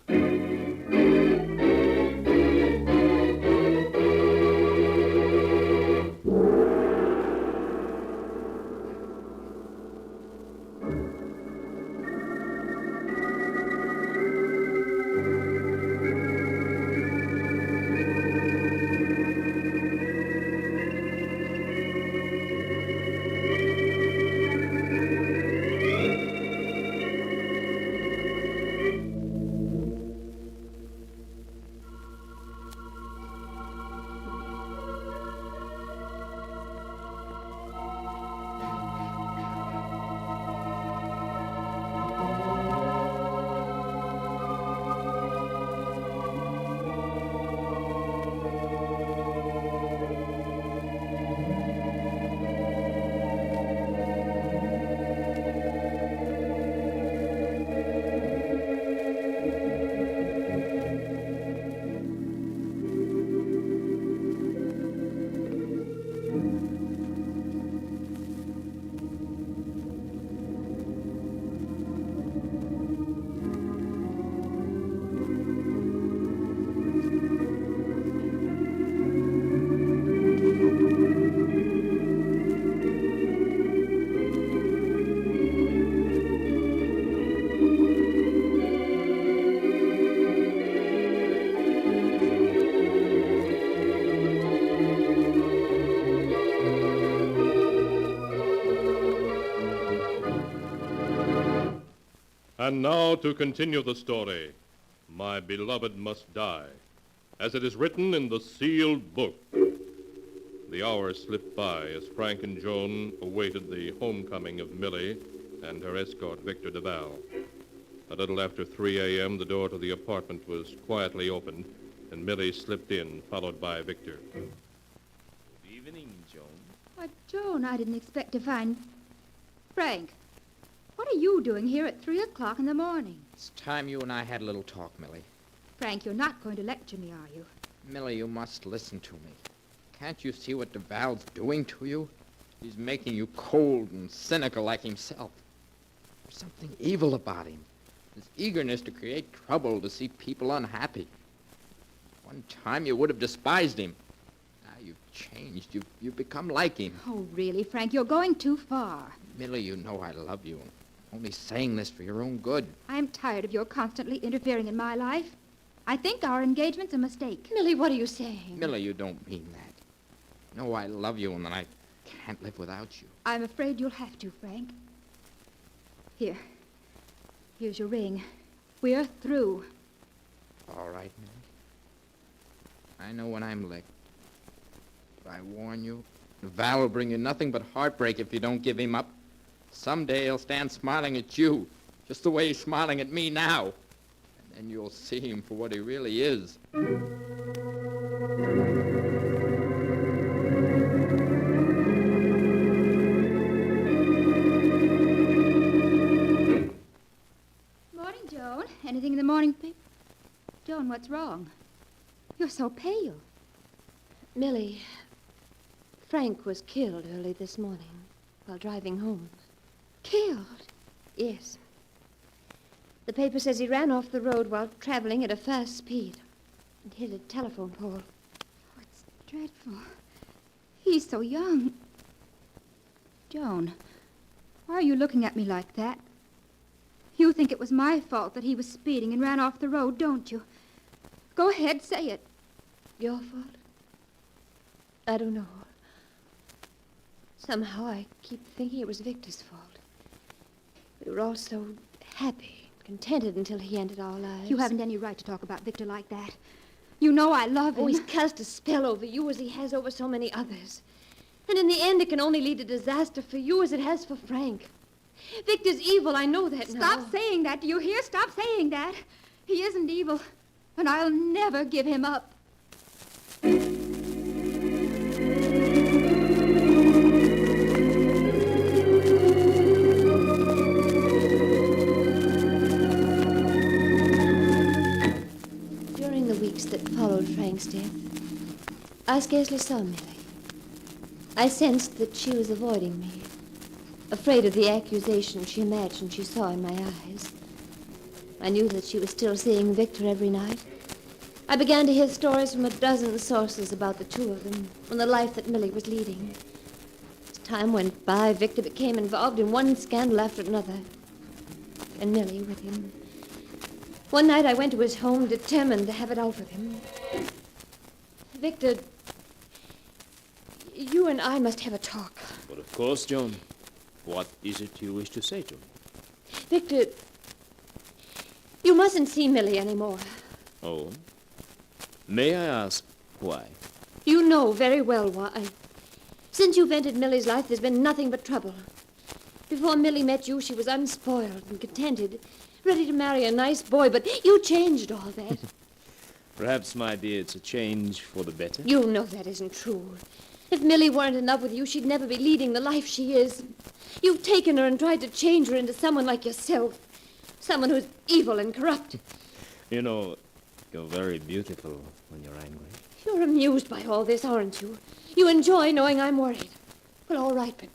K: And now to continue the story. My beloved must die, as it is written in the sealed book. The hours slipped by as Frank and Joan awaited the homecoming of Millie and her escort, Victor Duval. A little after 3 a.m., the door to the apartment was quietly opened, and Millie slipped in, followed by Victor.
M: Good evening, Joan.
A: Why, Joan, I didn't expect to find... Frank, what are you doing here at 3 o'clock in the morning?
M: It's time you and I had a little talk, Millie.
A: Frank, you're not going to lecture me, are you?
M: Millie, you must listen to me. Can't you see what Duval's doing to you? He's making you cold and cynical like himself. There's something evil about him. His eagerness to create trouble, to see people unhappy. One time you would have despised him. Now you've changed. You've become like him.
A: Oh, really, Frank, you're going too far.
M: Millie, you know I love you. I'm only saying this for your own good.
A: I'm tired of your constantly interfering in my life. I think our engagement's a mistake.
C: Millie, what are you saying?
M: Millie, you don't mean that. You know I love you and that I can't live without you.
A: I'm afraid you'll have to, Frank. Here's your ring. We're through.
M: All right, Millie. I know when I'm licked. But I warn you, Val will bring you nothing but heartbreak if you don't give him up. Someday he'll stand smiling at you, just the way he's smiling at me now. And then you'll see him for what he really is.
A: Morning, Joan. Anything in the morning paper? Joan, what's wrong? You're so pale.
C: Millie, Frank was killed early this morning while driving home.
A: Killed?
C: Yes. The paper says he ran off the road while traveling at a fast speed and hit a telephone pole.
A: Oh, it's dreadful. He's so young. Joan, why are you looking at me like that? You think it was my fault that he was speeding and ran off the road, don't you? Go ahead, say it.
C: Your fault? I don't know. Somehow I keep thinking it was Victor's fault. We were all so happy, contented until he ended our lives.
A: You haven't any right to talk about Victor like that. You know I love him.
C: Oh, he's cast a spell over you as he has over so many others. And in the end, it can only lead to disaster for you as it has for Frank. Victor's evil, I know that now.
A: Stop saying that. Do you hear? Stop saying that. He isn't evil, and I'll never give him up.
C: During the weeks that followed Frank's death, I scarcely saw Millie. I sensed that she was avoiding me, afraid of the accusation she imagined she saw in my eyes. I knew that she was still seeing Victor every night. I began to hear stories from a dozen sources about the two of them and the life that Millie was leading. As time went by, Victor became involved in one scandal after another, and Millie with him. One night I went to his home determined to have it out with him. Victor, you and I must have a talk.
S: But of course, Joan. What is it you wish to say to me?
C: Victor, you mustn't see Millie anymore.
S: Oh? May I ask why?
C: You know very well why. Since you've entered Millie's life, there's been nothing but trouble. Before Millie met you, she was unspoiled and contented, ready to marry a nice boy, but you changed all that.
S: Perhaps, my dear, it's a change for the better.
C: You know that isn't true. If Millie weren't in love with you, she'd never be leading the life she is. You've taken her and tried to change her into someone like yourself. Someone who's evil and corrupt.
S: You know, you're very beautiful when you're angry.
C: You're amused by all this, aren't you? You enjoy knowing I'm worried. Well, all right, but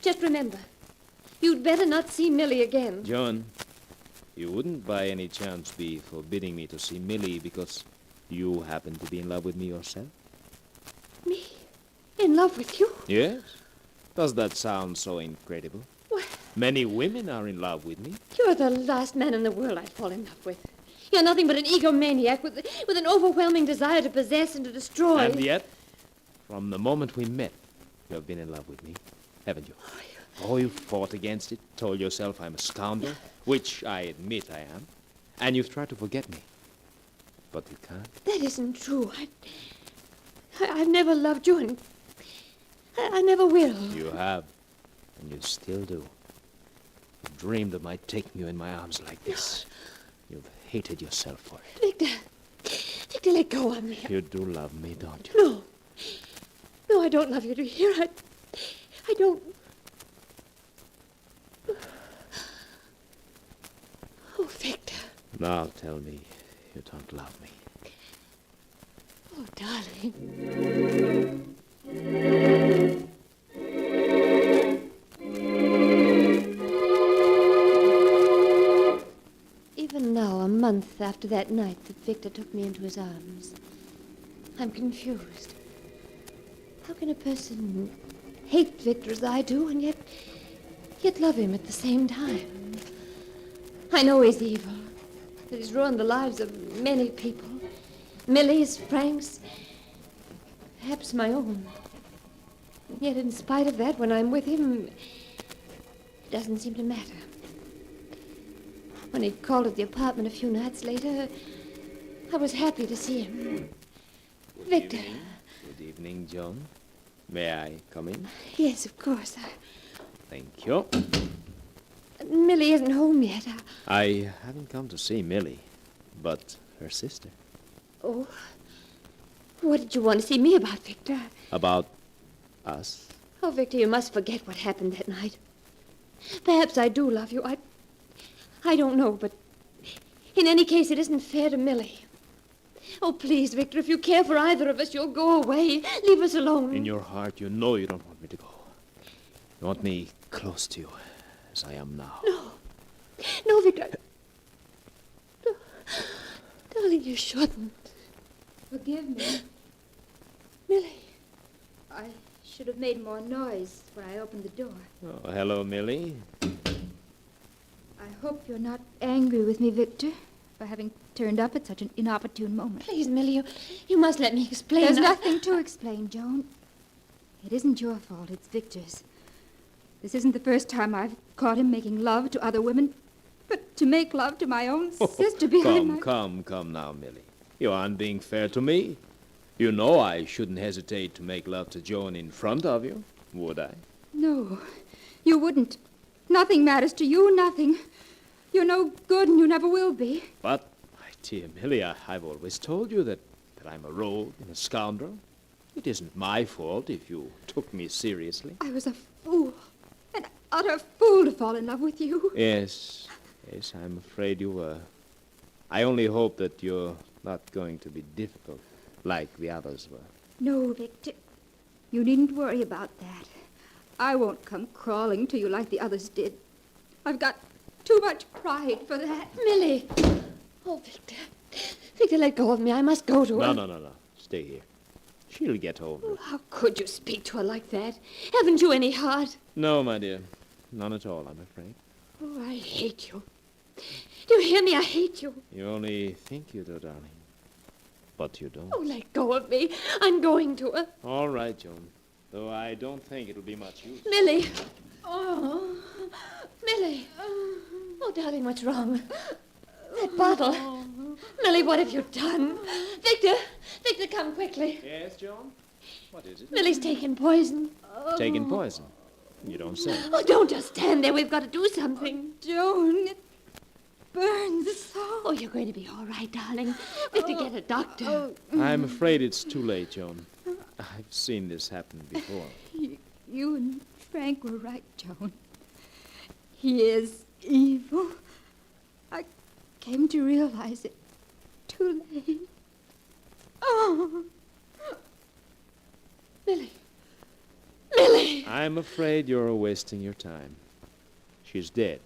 C: just remember, you'd better not see Millie again.
S: Joan, you wouldn't by any chance be forbidding me to see Millie because you happen to be in love with me yourself?
C: Me? In love with you?
S: Yes. Does that sound so incredible?
C: What?
S: Many women are in love with me.
C: You're the last man in the world I'd fall in love with. You're nothing but an egomaniac with an overwhelming desire to possess and to destroy.
S: And yet, from the moment we met, you have been in love with me, haven't you?
C: Oh,
M: Oh, you fought against it, told yourself I'm a scoundrel, which I admit I am, and you've tried to forget me. But you can't.
P: That isn't true. I've never loved you, and I never will.
M: You have, and you still do. You dreamed of my taking you in my arms like this. You've hated yourself for it.
P: Victor, let go of me.
M: You do love me, don't you?
P: No. No, I don't love you to hear. I don't. Oh, Victor.
M: Now tell me you don't love me.
P: Oh, darling.
C: Even now, a month after that night that Victor took me into his arms, I'm confused. How can a person hate Victor as I do and yet love him at the same time? I know he's evil, that he's ruined the lives of many people. Millie's, Frank's, perhaps my own. Yet in spite of that, when I'm with him, it doesn't seem to matter. When he called at the apartment a few nights later, I was happy to see him. Victor.
M: Good evening, John. May I come in?
P: Yes, of course.
M: Thank you.
P: Millie isn't home yet.
M: I haven't come to see Millie, but her sister.
P: Oh, what did you want to see me about, Victor?
M: About us?
P: Oh, Victor, you must forget what happened that night. Perhaps I do love you. I don't know, but in any case, it isn't fair to Millie. Oh, please, Victor, if you care for either of us, you'll go away. Leave us alone.
M: In your heart, you know you don't want me to go. You want me close to you, as I am now.
P: No. No, Victor. No. Darling, you shouldn't.
A: Forgive me.
P: Millie.
A: I should have made more noise when I opened the door.
M: Oh, hello, Millie.
A: I hope you're not angry with me, Victor, for having turned up at such an inopportune moment.
P: Please, Millie, you must let me explain.
A: There's nothing to explain, Joan. It isn't your fault, it's Victor's. This isn't the first time I've caught him making love to other women, but to make love to my own sister behind
M: Come now, Millie. You aren't being fair to me. You know I shouldn't hesitate to make love to Joan in front of you, would I?
A: No, you wouldn't. Nothing matters to you, nothing. You're no good and you never will be.
M: But, my dear Millie, I've always told you that I'm a rogue and a scoundrel. It isn't my fault if you took me seriously.
A: I was a fool, an utter fool to fall in love with you.
M: Yes, I'm afraid you were. I only hope that you're not going to be difficult like the others were.
A: No, Victor. You needn't worry about that. I won't come crawling to you like the others did. I've got too much pride for that.
P: Millie! Oh, Victor. Victor, let go of me. I must go to her.
M: No. Stay here. She'll get over it.
P: How could you speak to her like that? Haven't you any heart?
M: No, my dear. None at all, I'm afraid.
P: Oh, I hate you. Do you hear me? I hate you.
M: You only think you do, darling. But you don't.
P: Oh, let go of me. I'm going to her.
M: All right, Joan. Though I don't think it'll be much use.
P: Millie! Oh, Millie! Oh, darling, what's wrong? That bottle. Millie, what have you done? Victor! Victor, come quickly.
M: Yes, Joan? What is it?
P: Millie's taken poison.
M: Taken poison? You don't say.
P: Oh, don't just stand there. We've got to do something.
A: Joan, it burns so.
P: Oh, you're going to be all right, darling. Victor, get a doctor.
M: I'm afraid it's too late, Joan. I've seen this happen before.
A: You and Frank were right, Joan. He is evil. I came to realize it too late. Oh.
P: Millie. Millie!
M: I'm afraid you're wasting your time. She's dead.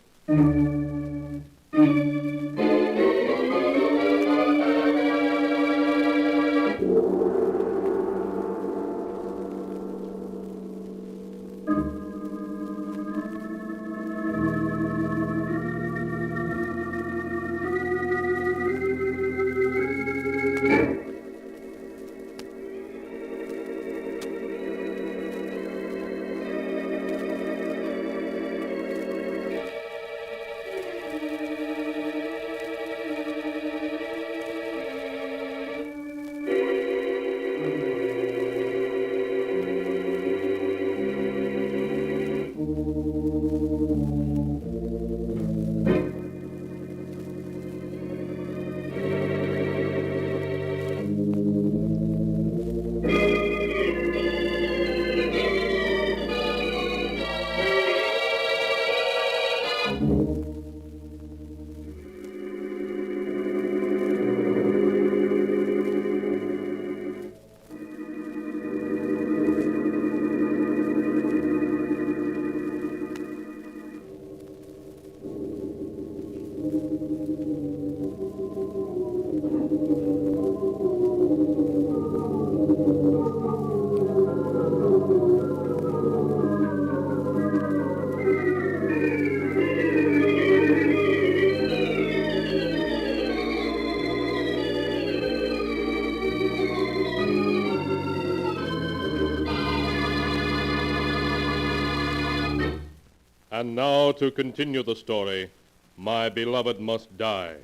K: And now to continue the story, My Beloved Must Die,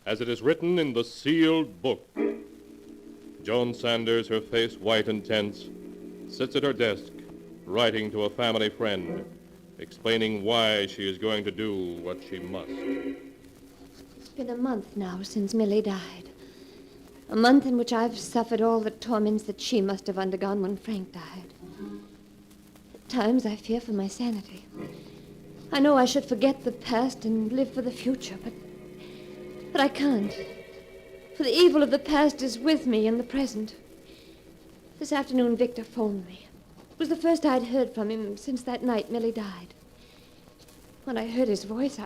K: as it is written in the sealed book. Joan Sanders, her face white and tense, sits at her desk, writing to a family friend, explaining why she is going to do what she must.
C: It's been a month now since Millie died. A month in which I've suffered all the torments that she must have undergone when Frank died. At times I fear for my sanity. I know I should forget the past and live for the future, but I can't. For the evil of the past is with me in the present. This afternoon, Victor phoned me. It was the first I'd heard from him since that night Millie died. When I heard his voice,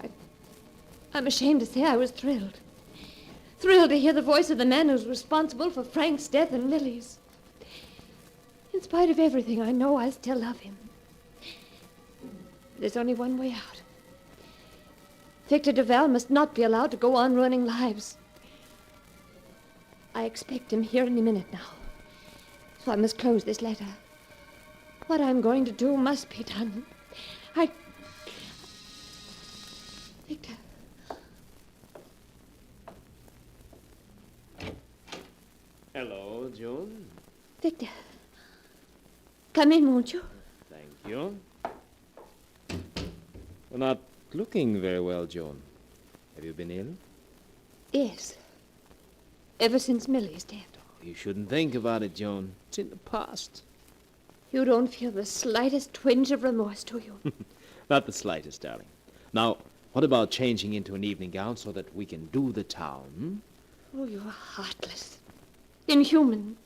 C: I'm ashamed to say I was thrilled. Thrilled to hear the voice of the man who's responsible for Frank's death and Millie's. In spite of everything, I know I still love him. There's only one way out. Victor Duval must not be allowed to go on ruining lives. I expect him here any minute now. So I must close this letter. What I'm going to do must be done. Victor.
S: Hello, Joan.
C: Victor. Come in, won't you?
S: Thank you. You're not looking very well, Joan. Have you been ill?
C: Yes. Ever since Millie's death.
S: You shouldn't think about it, Joan. It's in the past.
C: You don't feel the slightest twinge of remorse, do you?
S: Not the slightest, darling. Now, what about changing into an evening gown so that we can do the town?
C: Oh, you're heartless. Inhuman.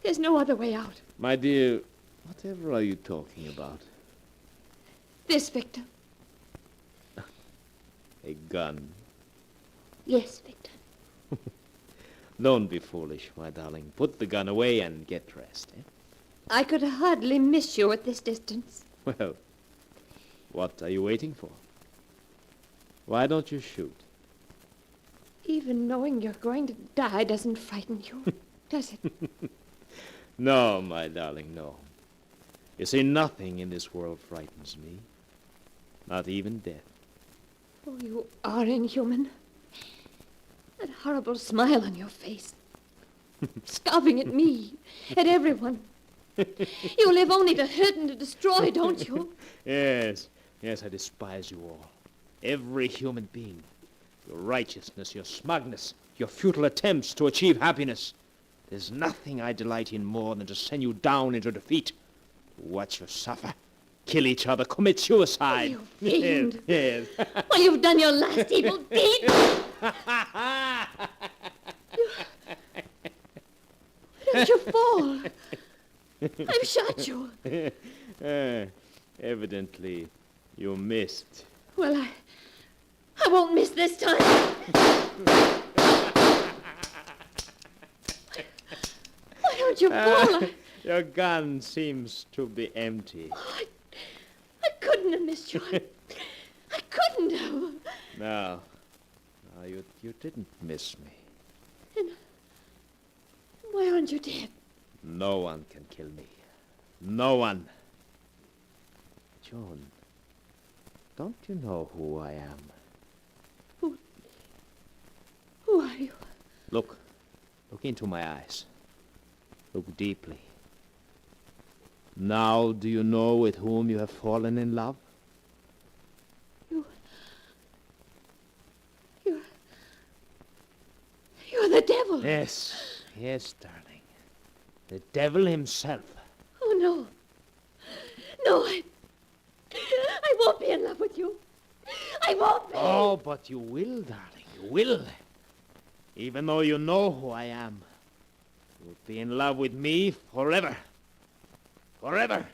C: There's no other way out.
S: My dear, whatever are you talking about?
C: This, Victor.
S: A gun.
C: Yes, Victor.
S: Don't be foolish, my darling. Put the gun away and get dressed, eh?
C: I could hardly miss you at this distance.
S: Well, what are you waiting for? Why don't you shoot?
C: Even knowing you're going to die doesn't frighten you, does it?
S: No, my darling, no. You see, nothing in this world frightens me. Not even death.
C: Oh, you are inhuman. That horrible smile on your face. Scoffing at me, at everyone. You live only to hurt and to destroy, don't you?
S: Yes, I despise you all. Every human being. Your righteousness, your smugness, your futile attempts to achieve happiness. There's nothing I delight in more than to send you down into defeat. To watch you suffer, kill each other, commit suicide.
C: Oh, you fiend.
S: Yes.
C: Well, you've done your last evil deed. Don't you fall. I've shot you.
S: Evidently, you missed.
C: Well, I won't miss this time. Why don't you fall?
S: Your gun seems to be empty.
C: Oh, I couldn't have missed you. I couldn't have.
S: No, you didn't miss me.
C: And why aren't you dead?
S: No one can kill me. No one. Joan, don't you know who I am?
C: Who are you?
S: Look into my eyes. Look deeply. Now, do you know with whom you have fallen in love?
C: You're the devil.
S: Yes, darling. The devil himself.
C: Oh, no. No, I won't be in love with you. I won't be.
S: Oh, but you will, darling. You will. Even though you know who I am. You'll be in love with me forever. Forever.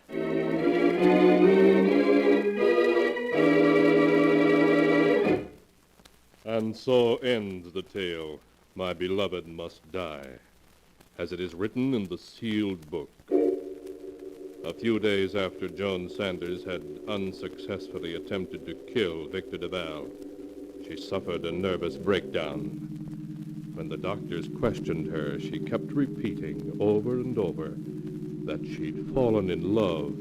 K: And so ends the tale, My Beloved Must Die, as it is written in the sealed book. A few days after Joan Sanders had unsuccessfully attempted to kill Victor Duval, she suffered a nervous breakdown. When the doctors questioned her, she kept repeating over and over that she'd fallen in love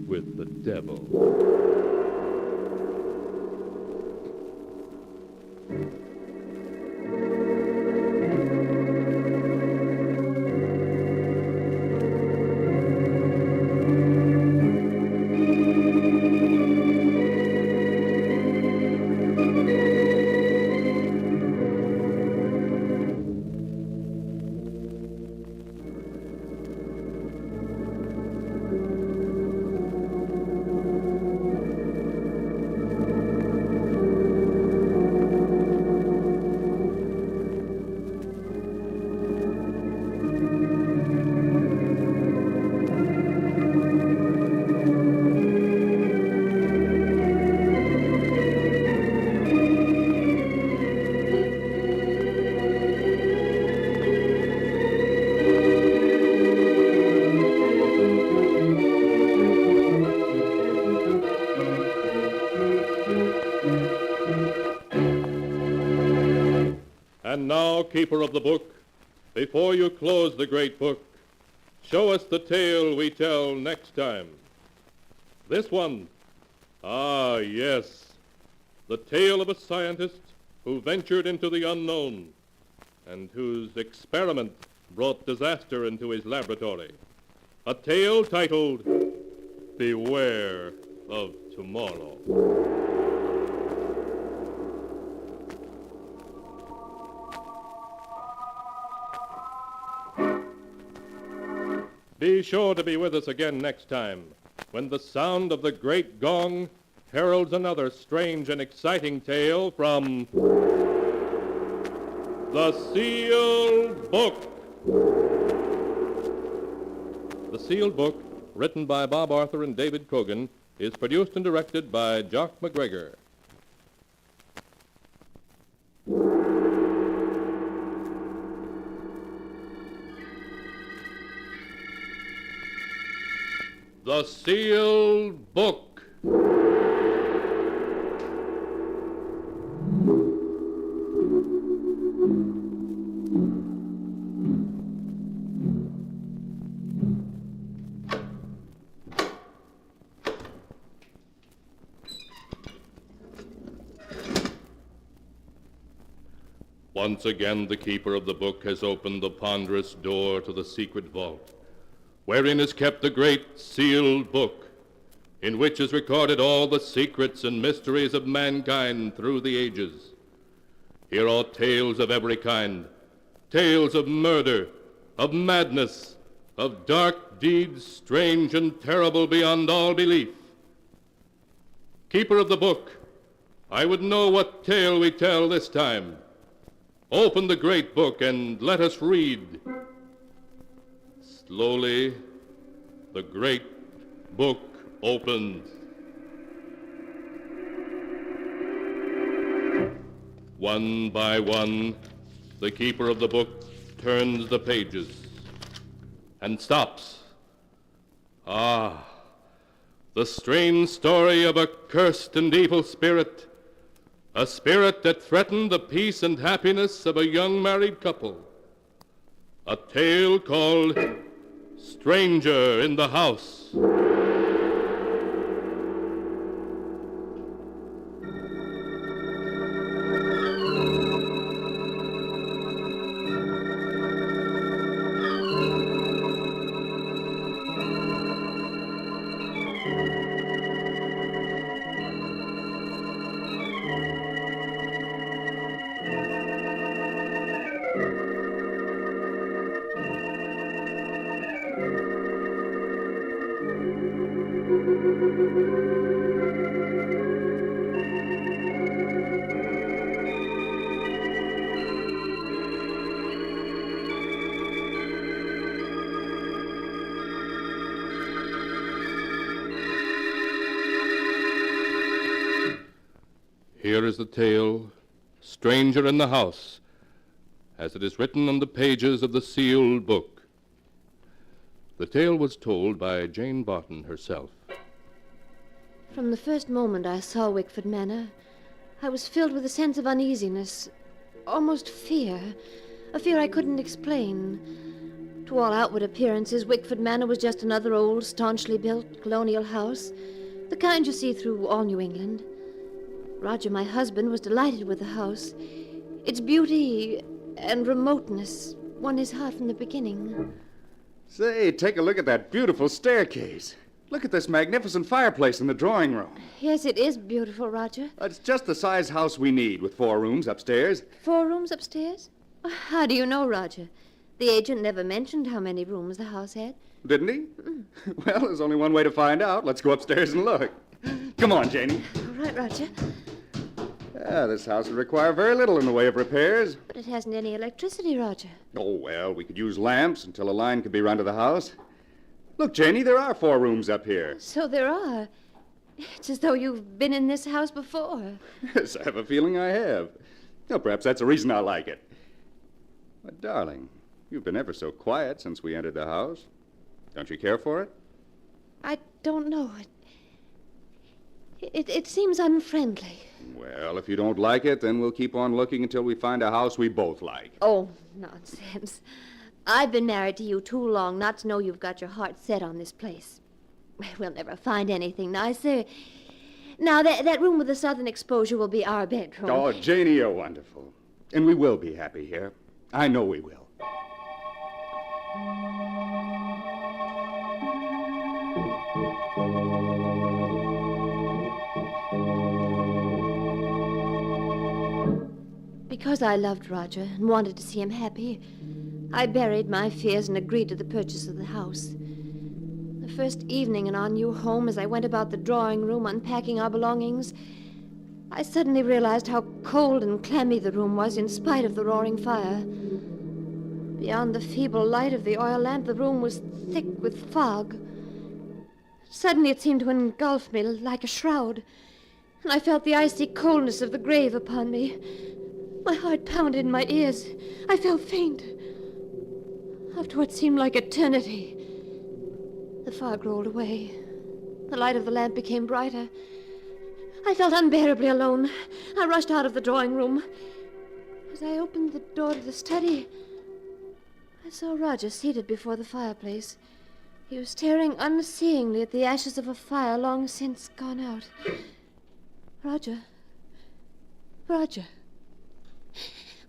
K: with the devil. And now, keeper of the book, before you close the great book, show us the tale we tell next time. This one. Ah, yes. The tale of a scientist who ventured into the unknown and whose experiment brought disaster into his laboratory. A tale titled Beware of Tomorrow. Be sure to be with us again next time, when the sound of the great gong heralds another strange and exciting tale from The Sealed Book. The Sealed Book, written by Bob Arthur and David Kogan, is produced and directed by Jock MacGregor. The Sealed Book. Once again, the keeper of the book has opened the ponderous door to the secret vault, wherein is kept the great sealed book, in which is recorded all the secrets and mysteries of mankind through the ages. Here are tales of every kind, tales of murder, of madness, of dark deeds strange and terrible beyond all belief. Keeper of the book, I would know what tale we tell this time. Open the great book and let us read. Slowly, the great book opens. One by one, the keeper of the book turns the pages and stops. Ah, the strange story of a cursed and evil spirit, a spirit that threatened the peace and happiness of a young married couple. A tale called Stranger in the House. Here is the tale, Stranger in the House, as it is written on the pages of the sealed book. The tale was told by Jane Barton herself.
C: From the first moment I saw Wickford Manor, I was filled with a sense of uneasiness, almost fear, a fear I couldn't explain. To all outward appearances, Wickford Manor was just another old, staunchly built colonial house, the kind you see through all New England. Roger, my husband, was delighted with the house. Its beauty and remoteness won his heart from the beginning.
T: Say, take a look at that beautiful staircase. Look at this magnificent fireplace in the drawing room.
C: Yes, it is beautiful, Roger.
T: It's just the size house we need, with 4 rooms upstairs.
C: 4 rooms upstairs? How do you know, Roger? The agent never mentioned how many rooms the house had.
T: Didn't he? Well, there's only one way to find out. Let's go upstairs and look. Come on, Janie.
C: All right, Roger.
T: This house would require very little in the way of repairs.
C: But it hasn't any electricity, Roger.
T: Oh, well, we could use lamps until a line could be run to the house. Look, Janie, there are 4 rooms up here.
C: So there are. It's as though you've been in this house before.
T: Yes, I have a feeling I have. Well, perhaps that's the reason I like it. But, darling, you've been ever so quiet since we entered the house. Don't you care for it?
C: I don't know.
P: It seems unfriendly.
L: Well, if you don't like it, then we'll keep on looking until we find a house we both like.
C: Oh, nonsense. I've been married to you too long not to know you've got your heart set on this place. We'll never find anything nicer. Now, that room with the southern exposure will be our bedroom.
L: Oh, Janie, you're wonderful. And we will be happy here. I know we will.
C: Because I loved Roger and wanted to see him happy, I buried my fears and agreed to the purchase of the house. The first evening in our new home, as I went about the drawing room unpacking our belongings, I suddenly realized how cold and clammy the room was in spite of the roaring fire. Beyond the feeble light of the oil lamp, the room was thick with fog. Suddenly it seemed to engulf me like a shroud, and I felt the icy coldness of the grave upon me. My heart pounded in my ears. I felt faint. After what seemed like eternity, the fog rolled away. The light of the lamp became brighter. I felt unbearably alone. I rushed out of the drawing room. As I opened the door to the study, I saw Roger seated before the fireplace. He was staring unseeingly at the ashes of a fire long since gone out. Roger. Roger.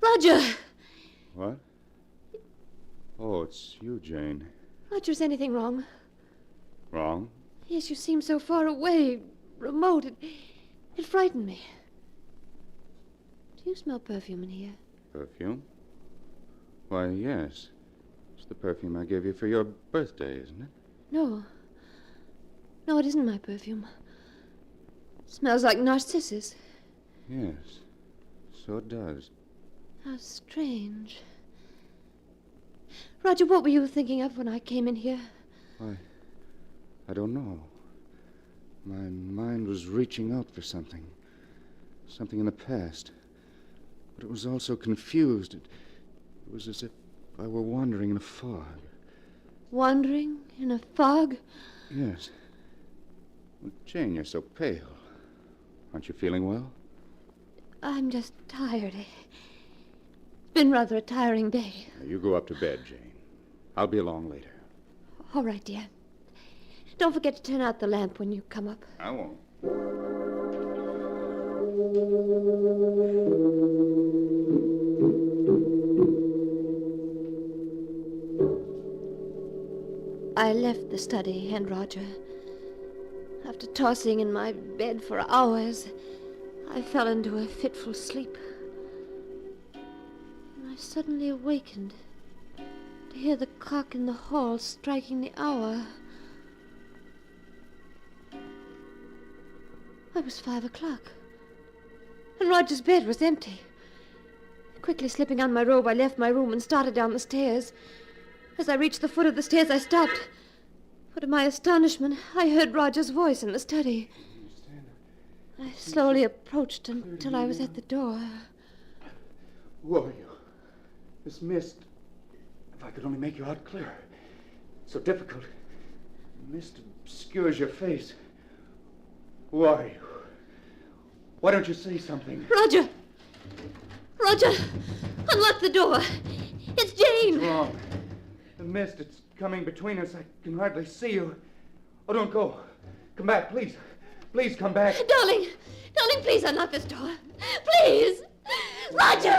C: Roger!
L: What? Oh, it's you, Jane.
P: Roger, is anything wrong?
L: Wrong?
P: Yes, you seem so far away, remote. It frightened me. Do you smell perfume in here?
L: Perfume? Why, yes. It's the perfume I gave you for your birthday, isn't it?
P: No. No, it isn't my perfume. It smells like narcissus.
L: Yes. So it does.
P: How strange. Roger, what were you thinking of when I came in here?
L: Why, I don't know. My mind was reaching out for something. Something in the past. But it was also confused. It was as if I were wandering in a fog.
P: Wandering in a fog?
L: Yes. Well, Jane, you're so pale. Aren't you feeling well?
P: I'm just tired. It's been rather a tiring day.
L: Now, you go up to bed, Jane. I'll be along later.
P: All right, dear. Don't forget to turn out the lamp when you come up.
L: I won't.
P: I left the study and Roger. After tossing in my bed for hours, I fell into a fitful sleep. And I suddenly awakened to hear the clock in the hall striking the hour. It was 5 o'clock, and Roger's bed was empty. Quickly slipping on my robe, I left my room and started down the stairs. As I reached the foot of the stairs, I stopped. For to my astonishment, I heard Roger's voice in the study. I slowly approached until I was at the door.
T: Who are you? This mist. If I could only make you out clearer. So difficult. The mist obscures your face. Who are you? Why don't you say something?
P: Roger! Roger! Unlock the door! It's Jane!
T: What's wrong? The mist, it's coming between us. I can hardly see you. Oh, don't go. Come back, please. Please come back.
P: Darling! Darling, please unlock this door. Please! Roger!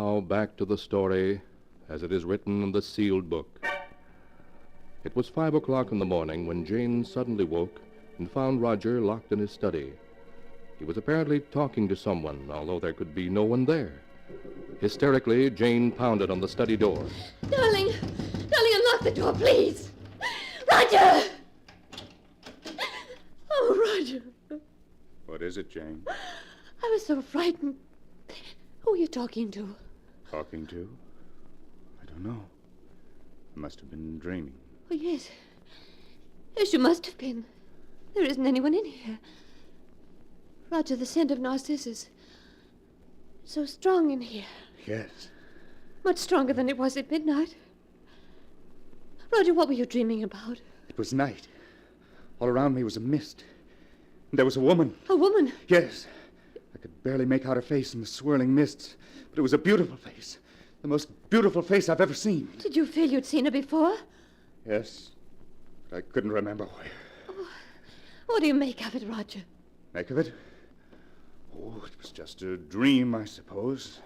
K: now back to the story as it is written in the sealed book. It was 5 o'clock in the morning when Jane suddenly woke and found Roger locked in his study. He was apparently talking to someone, although there could be no one there. Hysterically, Jane pounded on the study door.
P: Darling, unlock the door, please. Roger! Oh, Roger.
T: What is it, Jane?
P: I was so frightened. Who are you talking to?
T: Talking to? I don't know. I must have been dreaming.
P: Oh, yes. Yes, you must have been. There isn't anyone in here. Roger, the scent of narcissus. So strong in here.
T: Yes.
P: Much stronger than it was at midnight. Roger, what were you dreaming about?
T: It was night. All around me was a mist. And there was a woman.
P: A woman?
T: Yes. I could barely make out her face in the swirling mists, but it was a beautiful face. The most beautiful face I've ever seen.
P: Did you feel you'd seen her before?
T: Yes. But I couldn't remember where.
P: Oh, what do you make of it, Roger?
T: Make of it? Oh, it was just a dream, I suppose.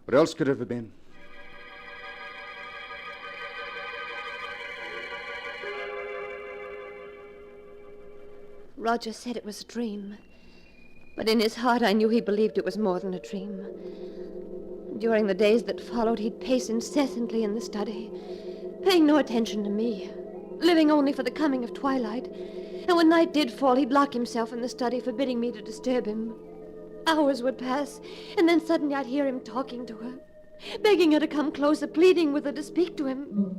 T: What else could it have been?
P: Roger said it was a dream. But in his heart, I knew he believed it was more than a dream. During the days that followed, he'd pace incessantly in the study, paying no attention to me, living only for the coming of twilight. And when night did fall, he'd lock himself in the study, forbidding me to disturb him. Hours would pass, and then suddenly I'd hear him talking to her, begging her to come closer, pleading with her to speak to him.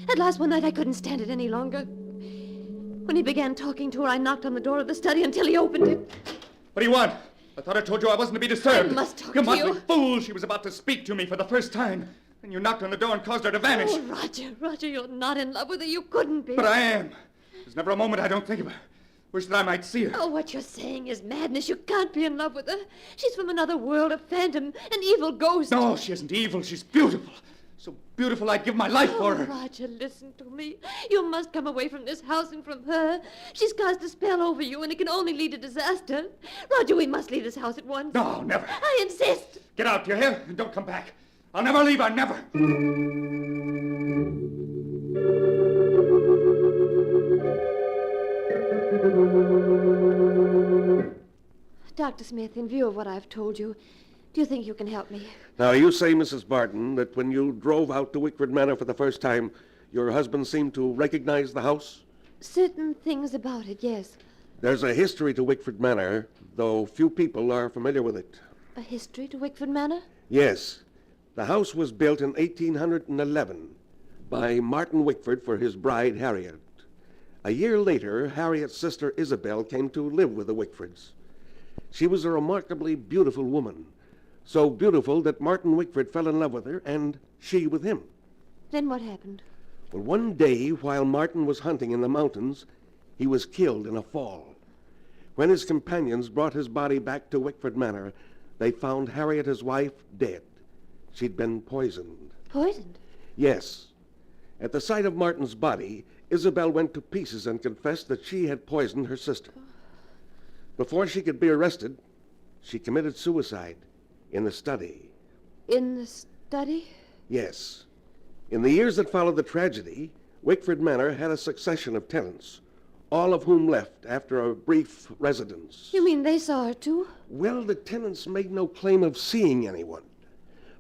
P: At last one night I couldn't stand it any longer. When he began talking to her, I knocked on the door of the study until he opened it.
T: What do you want? I thought I told you I wasn't to be disturbed.
P: I must talk
T: you
P: to you.
T: motley fool! She was about to speak to me for the first time. And you knocked on the door and caused her to vanish.
P: Oh, Roger, you're not in love with her. You couldn't be.
T: But I am. There's never a moment I don't think of her. Wish that I might see her.
P: Oh, what you're saying is madness. You can't be in love with her. She's from another world, a phantom, an evil ghost.
T: No, she isn't evil. She's beautiful. So beautiful I'd give my life for her.
P: Roger, listen to me. You must come away from this house and from her. She's cast a spell over you, and it can only lead to disaster. Roger, we must leave this house at once.
T: No, never.
P: I insist.
T: Get out, you hear? And don't come back. I'll never leave her, never.
P: Dr. Smith, in view of what I've told you, do you think you can help me?
D: Now, you say, Mrs. Barton, that when you drove out to Wickford Manor for the first time, your husband seemed to recognize the house?
P: Certain things about it, yes.
D: There's a history to Wickford Manor, though few people are familiar with it.
P: A history to Wickford Manor?
D: Yes. The house was built in 1811 by Martin Wickford for his bride, Harriet. A year later, Harriet's sister Isabel came to live with the Wickfords. She was a remarkably beautiful woman, so beautiful that Martin Wickford fell in love with her, and she with him.
P: Then what happened?
D: Well, one day, while Martin was hunting in the mountains, he was killed in a fall. When his companions brought his body back to Wickford Manor, they found Harriet, his wife, dead. She'd been poisoned.
P: Poisoned?
D: Yes. At the sight of Martin's body, Isabel went to pieces and confessed that she had poisoned her sister. Before she could be arrested, she committed suicide in the study.
P: In the study?
D: Yes. In the years that followed the tragedy, Wickford Manor had a succession of tenants, all of whom left after a brief residence.
P: You mean they saw her too?
D: Well, the tenants made no claim of seeing anyone,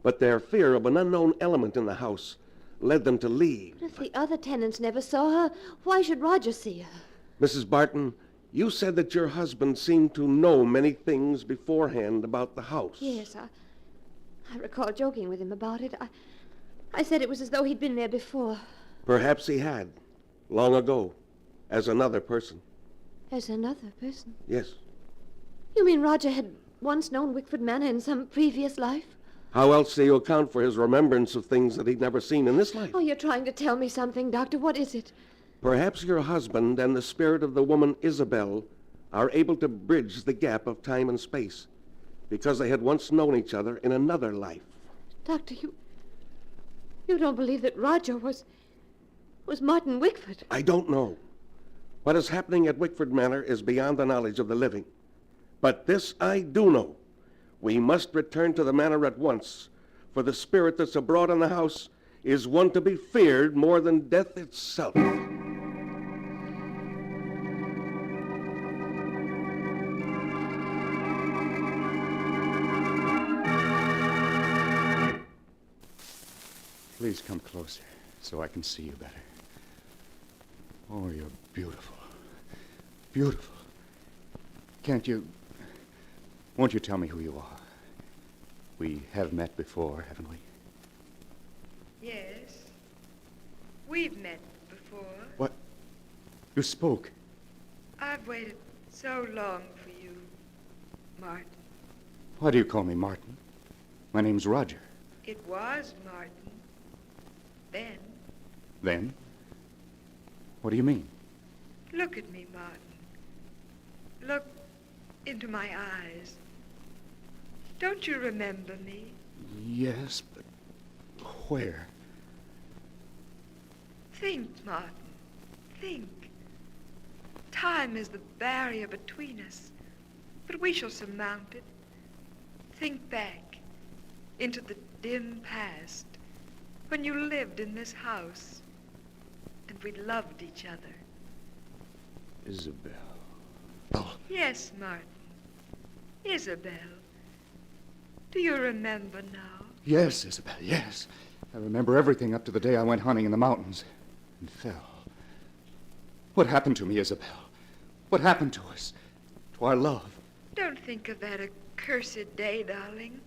D: but their fear of an unknown element in the house led them to leave.
P: But if the other tenants never saw her, why should Roger see her?
D: Mrs. Barton, you said that your husband seemed to know many things beforehand about the house.
P: Yes, I recall joking with him about it. I said it was as though he'd been there before.
D: Perhaps he had, long ago, as another person.
P: As another person?
D: Yes.
P: You mean Roger had once known Wickford Manor in some previous life?
D: How else do you account for his remembrance of things that he'd never seen in this life?
P: Oh, you're trying to tell me something, Doctor. What is it?
D: Perhaps your husband and the spirit of the woman Isabel are able to bridge the gap of time and space because they had once known each other in another life.
P: Doctor, you don't believe that Roger was Martin Wickford?
D: I don't know. What is happening at Wickford Manor is beyond the knowledge of the living. But this I do know. We must return to the manor at once, for the spirit that's abroad in the house is one to be feared more than death itself.
L: Please come closer so I can see you better. Oh, you're beautiful. Beautiful. Won't you tell me who you are? We have met before, haven't we?
Q: Yes. We've met before.
L: What? You spoke.
Q: I've waited so long for you, Martin.
L: Why do you call me Martin? My name's Roger.
Q: It was Martin. Then.
L: Then? What do you mean?
Q: Look at me, Martin. Look into my eyes. Don't you remember me?
L: Yes, but where?
Q: Think, Martin. Think. Time is the barrier between us, but we shall surmount it. Think back into the dim past when you lived in this house and we loved each other.
L: Isabel.
Q: Yes, Martin. Isabel. Do you remember now?
L: Yes, Isabel, yes. I remember everything up to the day I went hunting in the mountains and fell. What happened to me, Isabel? What happened to us? To our love?
Q: Don't think of that accursed day, darling,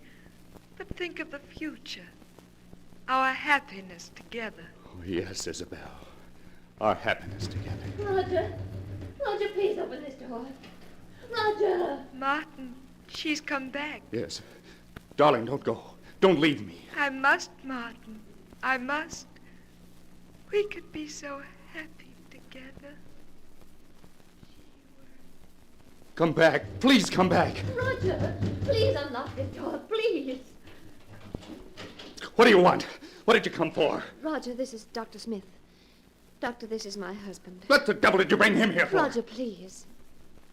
Q: but think of the future. Our happiness together.
L: Oh, yes, Isabel. Our happiness together.
P: Roger. Roger, please open this door. Roger!
Q: Martin, she's come back.
L: Yes. Darling, don't go. Don't leave me.
Q: I must, Martin. I must. We could be so happy together.
L: Come back. Please come back.
P: Roger, please unlock this door, please.
L: What do you want? What did you come for?
P: Roger, this is Dr. Smith. Doctor, this is my husband.
L: What the devil did you bring him here for?
P: Roger, please.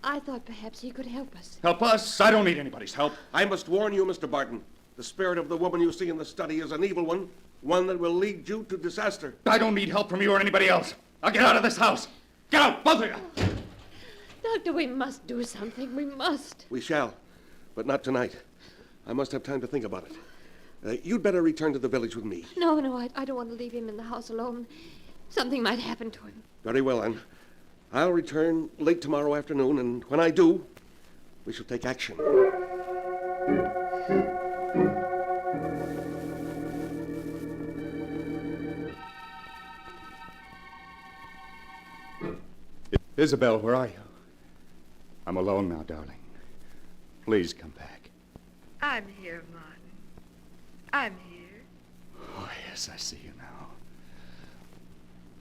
P: I thought perhaps he could help us.
L: Help us? I don't need anybody's help.
D: I must warn you, Mr. Barton. The spirit of the woman you see in the study is an evil one that will lead you to disaster.
L: I don't need help from you or anybody else. I'll get out of this house. Get out, both of you!
P: Doctor, we must do something. We must.
D: We shall, but not tonight. I must have time to think about it. You'd better return to the village with me.
P: No, I don't want to leave him in the house alone. Something might happen to him.
D: Very well, then. I'll return late tomorrow afternoon, and when I do, we shall take action.
L: Isabel, where are you? I'm alone now, darling. Please come back.
Q: I'm here, Martin. I'm here.
L: Oh, yes, I see you now.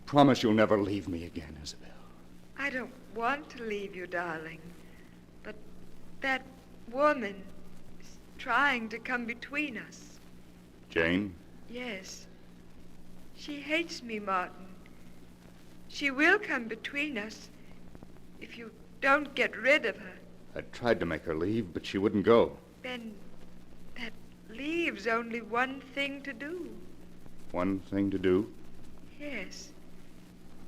L: Promise you'll never leave me again, Isabel.
Q: I don't want to leave you, darling. But that woman is trying to come between us.
L: Jane?
Q: Yes. She hates me, Martin. She will come between us if you don't get rid of her.
L: I tried to make her leave, but she wouldn't go.
Q: Then that leaves only one thing to do.
L: One thing to do?
Q: Yes.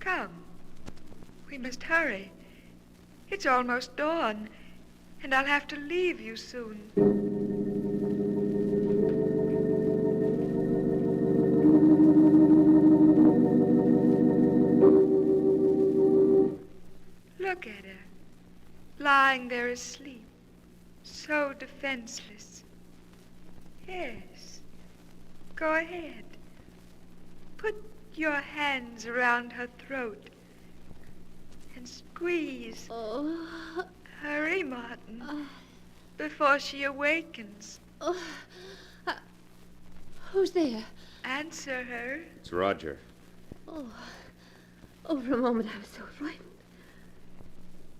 Q: Come. We must hurry. It's almost dawn, and I'll have to leave you soon. Look at her, lying there asleep, so defenseless. Yes, go ahead. Put your hands around her throat and squeeze.
P: Oh.
Q: Hurry, Martin, before she awakens.
P: Who's there?
Q: Answer her.
L: It's Roger.
P: Oh, for a moment I was so frightened.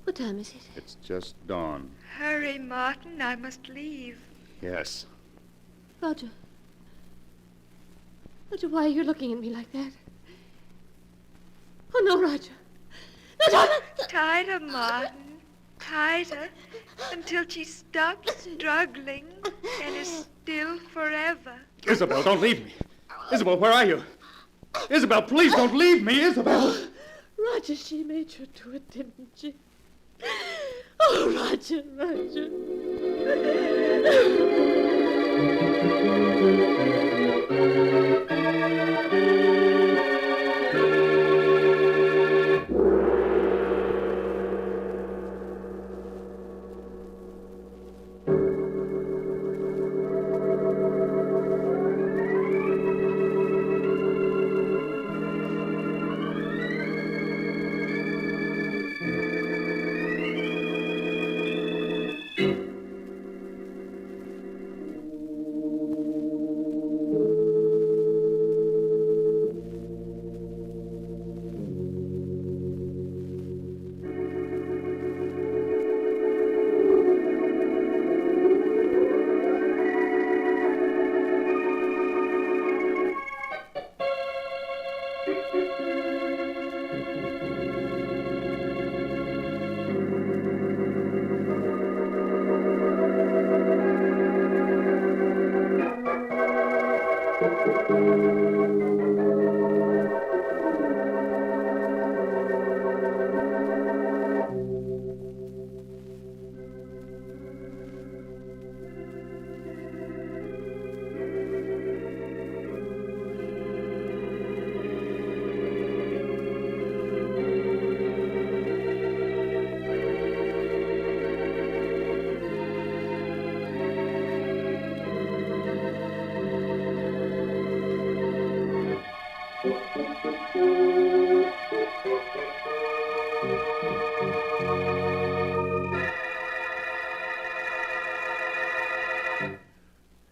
P: What time is it?
L: It's just dawn.
Q: Hurry, Martin, I must leave.
L: Yes.
P: Roger. Roger, why are you looking at me like that? Oh, no, Roger. No, don't.
Q: Tighter, Martin. Tighter until she stops struggling and is still forever.
T: Isabel, don't leave me. Isabel, where are you? Isabel, please don't leave me, Isabel.
P: Roger, she made you do it, didn't she? Oh, Roger, Roger.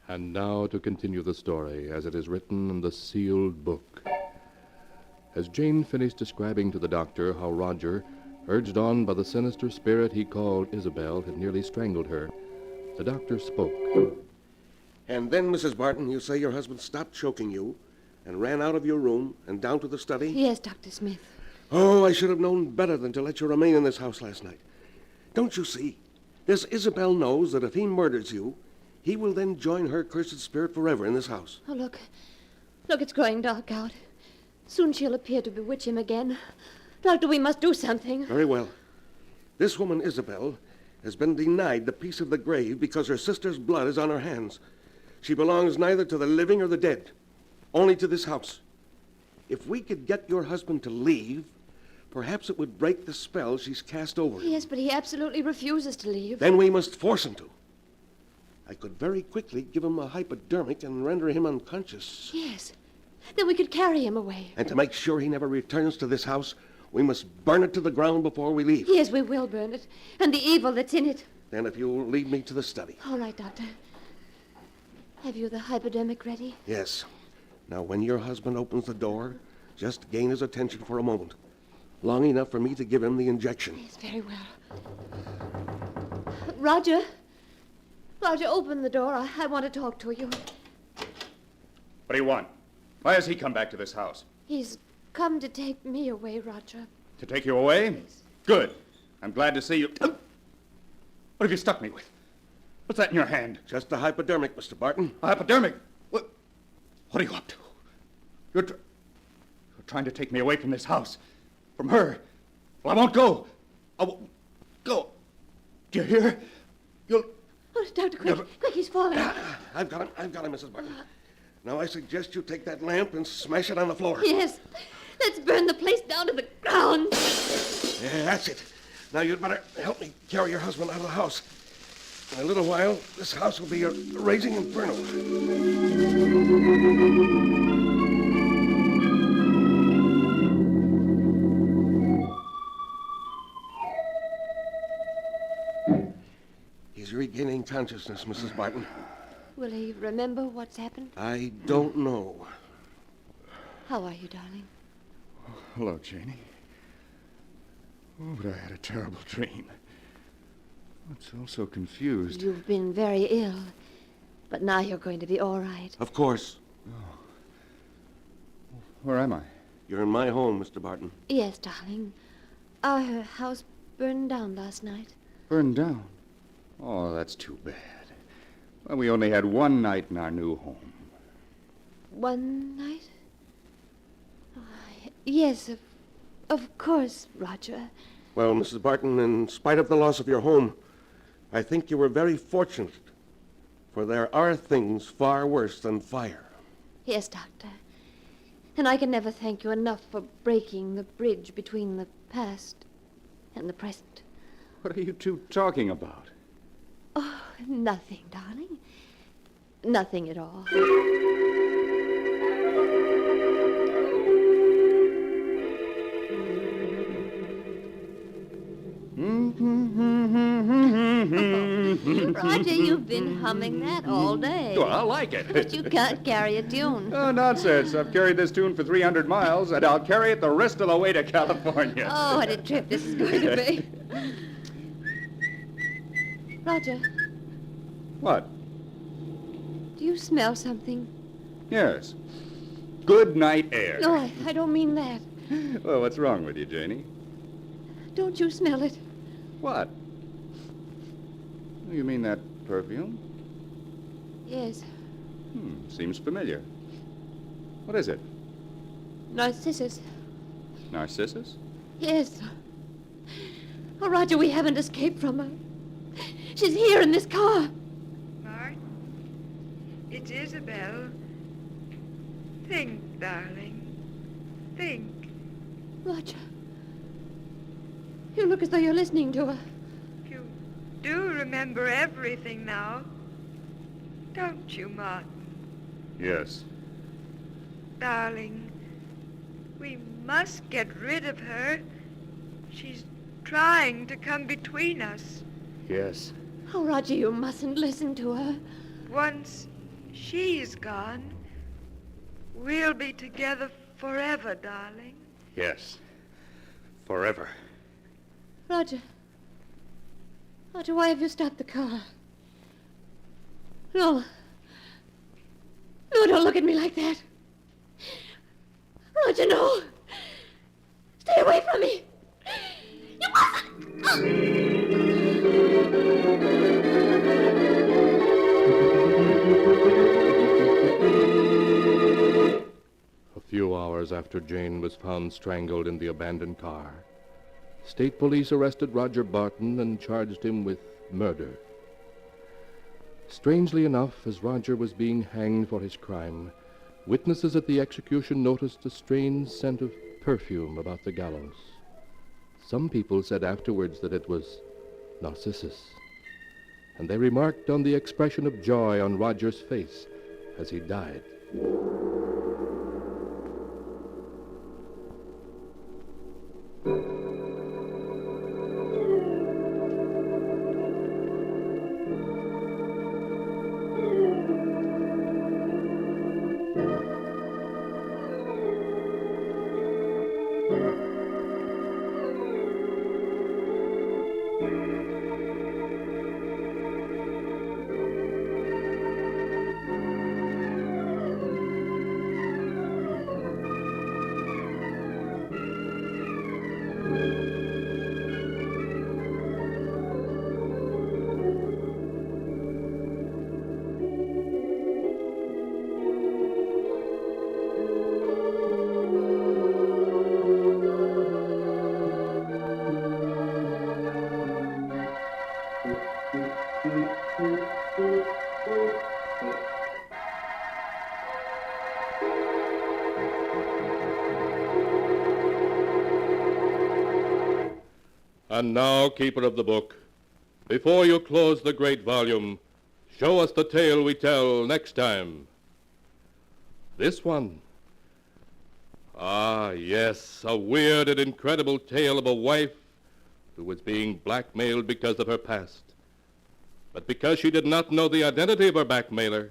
K: And now to continue the story as it is written in the sealed book. As Jane finished describing to the doctor how Roger, urged on by the sinister spirit he called Isabel, had nearly strangled her, the doctor spoke.
D: And then, Mrs. Barton, you say your husband stopped choking you and ran out of your room and down to the study?
C: Yes, Dr. Smith.
D: Oh, I should have known better than to let you remain in this house last night. Don't you see? This Isabel knows that if he murders you, he will then join her cursed spirit forever in this house.
C: Oh, look. Look, it's growing dark out. Soon she'll appear to bewitch him again. Doctor, we must do something.
D: Very well. This woman, Isabel, has been denied the peace of the grave because her sister's blood is on her hands. She belongs neither to the living or the dead, only to this house. If we could get your husband to leave, perhaps it would break the spell she's cast over him.
C: Yes, but he absolutely refuses to leave.
D: Then we must force him to. I could very quickly give him a hypodermic and render him unconscious.
C: Yes. Then we could carry him away.
D: And to make sure he never returns to this house, we must burn it to the ground before we leave.
C: Yes, we will burn it. And the evil that's in it.
D: Then if you'll lead me to the study.
C: All right, Doctor. Have you the hypodermic ready?
D: Yes. Now, when your husband opens the door, just gain his attention for a moment. Long enough for me to give him the injection.
C: Yes, very well. Roger. Roger, open the door. I want to talk to you.
T: What do you want? Why has he come back to this house?
C: He's come to take me away, Roger.
T: To take you away?
C: Yes.
T: Good. I'm glad to see you. What have you stuck me with? What's that in your hand?
D: Just a hypodermic, Mr. Barton.
T: A hypodermic? What are you up to? You're trying to take me away from this house. From her. Well, I won't go. I won't go. Do you hear? You'll...
C: Oh, Doctor, quick, he's falling.
D: I've got him, Mrs. Barton. Now I suggest you take that lamp and smash it on the floor.
C: Yes. Let's burn the place down to the ground.
D: Yeah, that's it. Now you'd better help me carry your husband out of the house. In a little while, this house will be a raging inferno. He's regaining consciousness, Mrs. Barton.
C: Will he remember what's happened?
D: I don't know.
C: How are you, darling?
T: Hello, Janie. Oh, but I had a terrible dream. It's all so confused.
C: You've been very ill, but now you're going to be all right.
D: Of course.
T: Oh. Where am I?
D: You're in my home, Mr. Barton.
C: Yes, darling. Our house burned down last night.
T: Burned down? Oh, that's too bad. Well, we only had one night in our new home.
C: One night? Oh, yes, of course, Roger.
D: Well, Mrs. Barton, in spite of the loss of your home, I think you were very fortunate, for there are things far worse than fire.
C: Yes, Doctor. And I can never thank you enough for breaking the bridge between the past and the present.
T: What are you two talking about?
C: Oh, nothing, darling. Nothing at all. Roger, you've been humming that all day.
T: Well, I like it.
C: But you can't carry a tune.
T: Oh, nonsense. I've carried this tune for 300 miles, and I'll carry it the rest of the way to California.
C: Oh, what a trip this is going to be. Roger,
T: What?
C: do you smell something?
T: Yes. Good night air.
C: No, I don't mean that.
T: Well, what's wrong with you, Janie?
C: Don't you smell it?
T: What? You mean that perfume?
C: Yes,
T: Seems familiar. What is it?
C: Narcissus.
T: Narcissus?
C: Yes. Oh, Roger, we haven't escaped from her. She's here in this car.
Q: Mart, it's Isabel. Think, darling. Think.
C: Roger, you look as though you're listening to her.
Q: You do remember everything now. Don't you, Mart?
T: Yes.
Q: Darling, we must get rid of her. She's trying to come between us.
T: Yes.
C: Oh, Roger, you mustn't listen to her.
Q: Once she's gone, we'll be together forever, darling.
T: Yes. Forever.
C: Roger. Roger, why have you stopped the car? No. No, don't look at me like that. Roger, no. Stay away from me. You mustn't.
K: A few hours after Jane was found strangled in the abandoned car, state police arrested Roger Barton and charged him with murder. Strangely enough, as Roger was being hanged for his crime, witnesses at the execution noticed a strange scent of perfume about the gallows. Some people said afterwards that it was Narcissus, and they remarked on the expression of joy on Roger's face as he died. And now, keeper of the book, before you close the great volume, show us the tale we tell next time. This one. Ah, yes, a weird and incredible tale of a wife who was being blackmailed because of her past. But because she did not know the identity of her blackmailer,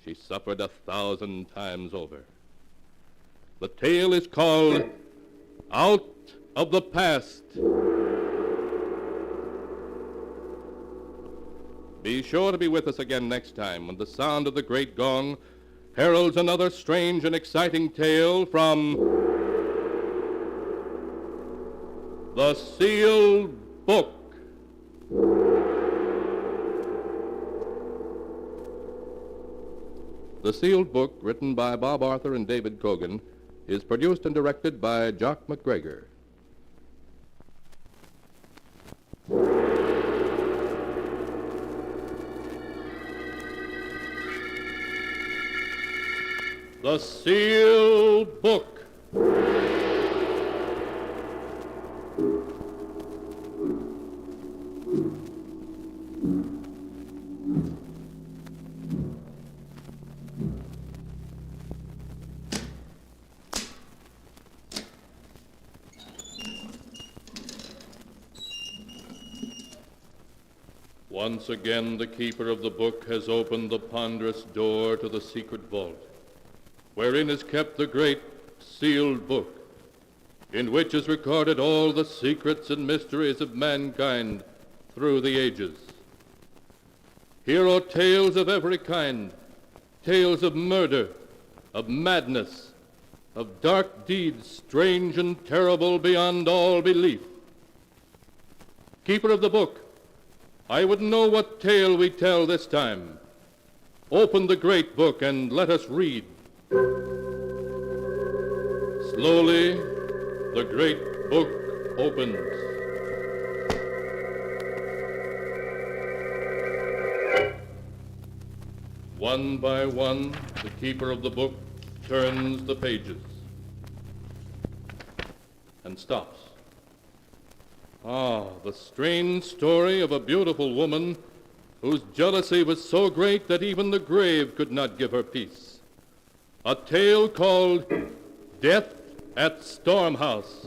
K: she suffered 1,000 times over. The tale is called Out of the Past. Be sure to be with us again next time when the sound of the great gong heralds another strange and exciting tale from the sealed book. The sealed book, written by Bob Arthur and David Kogan, is produced and directed by Jock MacGregor. The Sealed Book. Once again, the keeper of the book has opened the ponderous door to the secret vault, wherein is kept the great sealed book, in which is recorded all the secrets and mysteries of mankind through the ages. Here are tales of every kind, tales of murder, of madness, of dark deeds strange and terrible beyond all belief. Keeper of the book, I would know what tale we tell this time. Open the great book and let us read. Slowly, the great book opens. One by one, the keeper of the book turns the pages and stops. Ah, the strange story of a beautiful woman whose jealousy was so great that even the grave could not give her peace. A tale called Death at Stormhouse.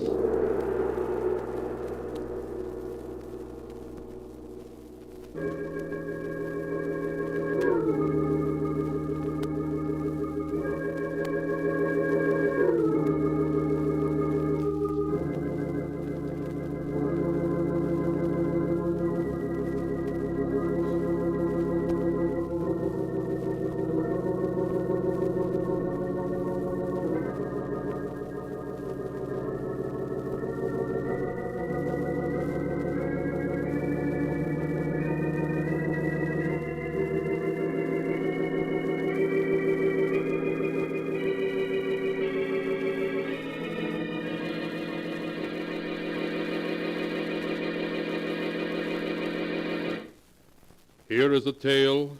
K: Here is a tale,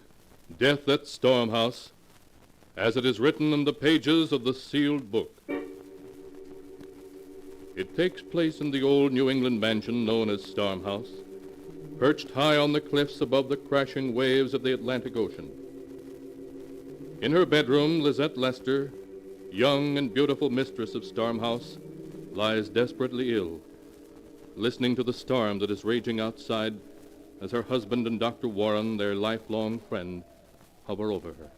K: Death at Stormhouse, as it is written in the pages of the sealed book. It takes place in the old New England mansion known as Stormhouse, perched high on the cliffs above the crashing waves of the Atlantic Ocean. In her bedroom, Lizette Lester, young and beautiful mistress of Stormhouse, lies desperately ill, listening to the storm that is raging outside as her husband and Dr. Warren, their lifelong friend, hover over her.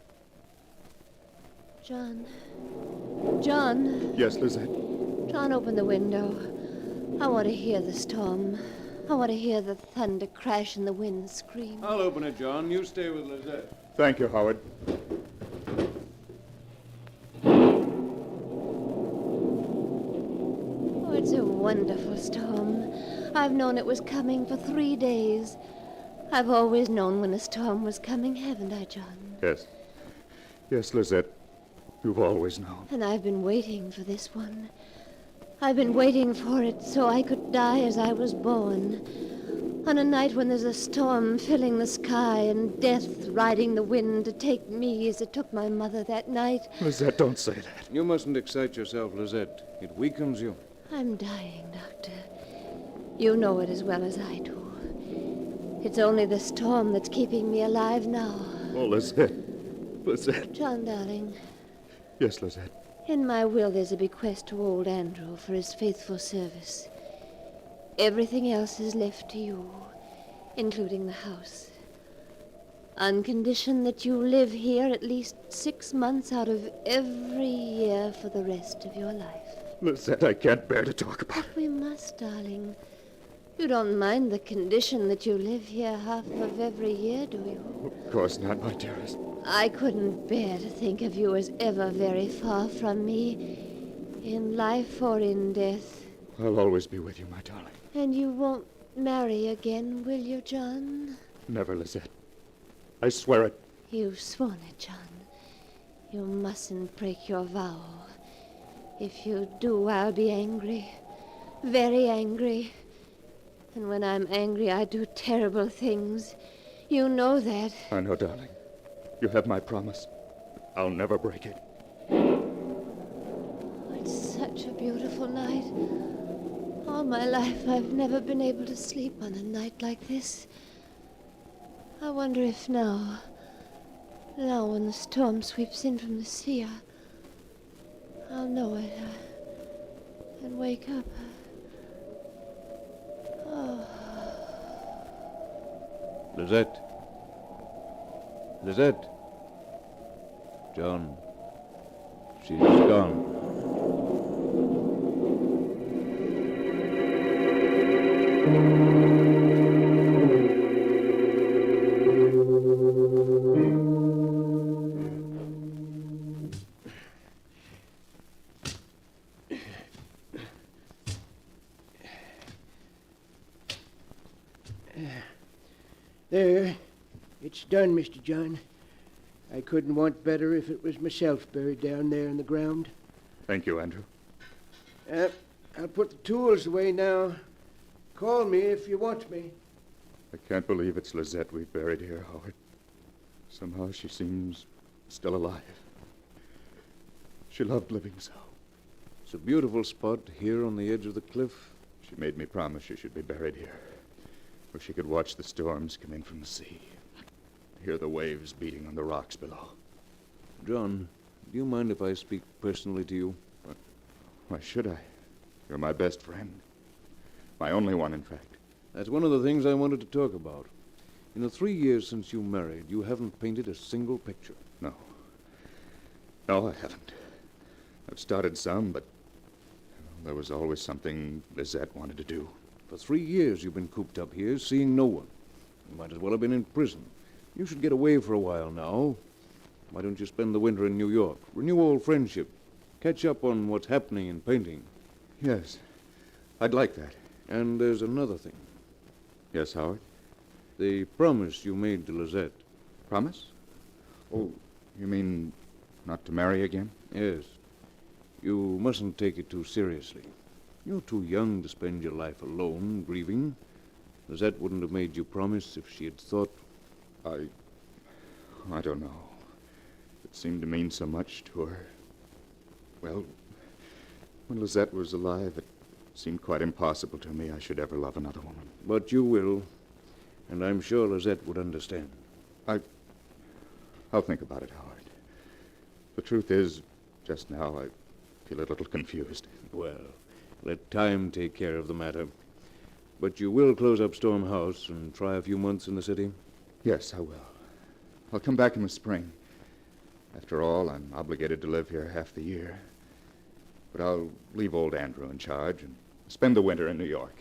C: John. John.
L: Yes, Lizette?
C: John, open the window. I want to hear the storm. I want to hear the thunder crash and the wind scream.
F: I'll open it, John. You stay with Lizette.
L: Thank you, Howard.
C: Oh, it's a wonderful storm. I've known it was coming for 3 days. I've always known when a storm was coming, haven't I, John?
L: Yes. Yes, Lizette. You've always known.
C: And I've been waiting for this one. I've been waiting for it so I could die as I was born. On a night when there's a storm filling the sky and death riding the wind to take me as it took my mother that night.
L: Lizette, don't say that.
F: You mustn't excite yourself, Lizette. It weakens you.
C: I'm dying, Doctor. You know it as well as I do. It's only the storm that's keeping me alive now.
L: Oh, Lizette. Lizette.
C: John, darling,
L: Yes, Lizette.
C: in my will there's a bequest to old Andrew for his faithful service. Everything else is left to you, including the house. On condition that you live here at least 6 months out of every year for the rest of your life.
L: Lizette, I can't bear to talk about it.
C: We must, darling. You don't mind the condition that you live here half of every year, do you?
L: Of course not, my dearest.
C: I couldn't bear to think of you as ever very far from me, in life or in death.
L: I'll always be with you, my darling.
C: And you won't marry again, will you, John?
L: Never, Lizette. I swear it.
C: You've sworn it, John. You mustn't break your vow. If you do, I'll be angry. Very angry. And when I'm angry, I do terrible things. You know that.
T: I know, darling. You have my promise. I'll never break it.
C: It's such a beautiful night. All my life, I've never been able to sleep on a night like this. I wonder if now when the storm sweeps in from the sea, I'll know it and wake up. Oh.
F: Lizette. Lizette. John. She's gone.
H: There. It's done, Mr. John. I couldn't want better if it was myself buried down there in the ground.
T: Thank you, Andrew.
H: I'll put the tools away now. Call me if you want me.
T: I can't believe it's Lizette we've buried here, Howard. Somehow she seems still alive. She loved living so.
F: It's a beautiful spot here on the edge of the cliff.
T: She made me promise she should be buried here, where she could watch the storms come in from the sea, hear the waves beating on the rocks below.
F: John, do you mind if I speak personally to you?
T: Why should I? You're my best friend. My only one, in fact.
F: That's one of the things I wanted to talk about. In the 3 years since you married, you haven't painted a single picture.
T: No. No, I haven't. I've started some, but there was always something Lizette wanted to do.
F: For 3 years you've been cooped up here, seeing no one. You might as well have been in prison. You should get away for a while now. Why don't you spend the winter in New York? Renew old friendship. Catch up on what's happening in painting.
T: Yes, I'd like that.
F: And there's another thing.
T: Yes, Howard?
F: The promise you made to Lizette.
T: Promise? Oh, you mean not to marry again?
F: Yes. You mustn't take it too seriously. You're too young to spend your life alone, grieving. Lizette wouldn't have made you promise if she had thought...
T: I don't know. It seemed to mean so much to her. Well, when Lizette was alive, it seemed quite impossible to me I should ever love another woman.
F: But you will, and I'm sure Lizette would understand.
T: I'll think about it, Howard. The truth is, just now I feel a little confused.
F: Well, let time take care of the matter. But you will close up Storm House and try a few months in the city?
T: Yes, I will. I'll come back in the spring. After all, I'm obligated to live here half the year. But I'll leave old Andrew in charge and spend the winter in New York.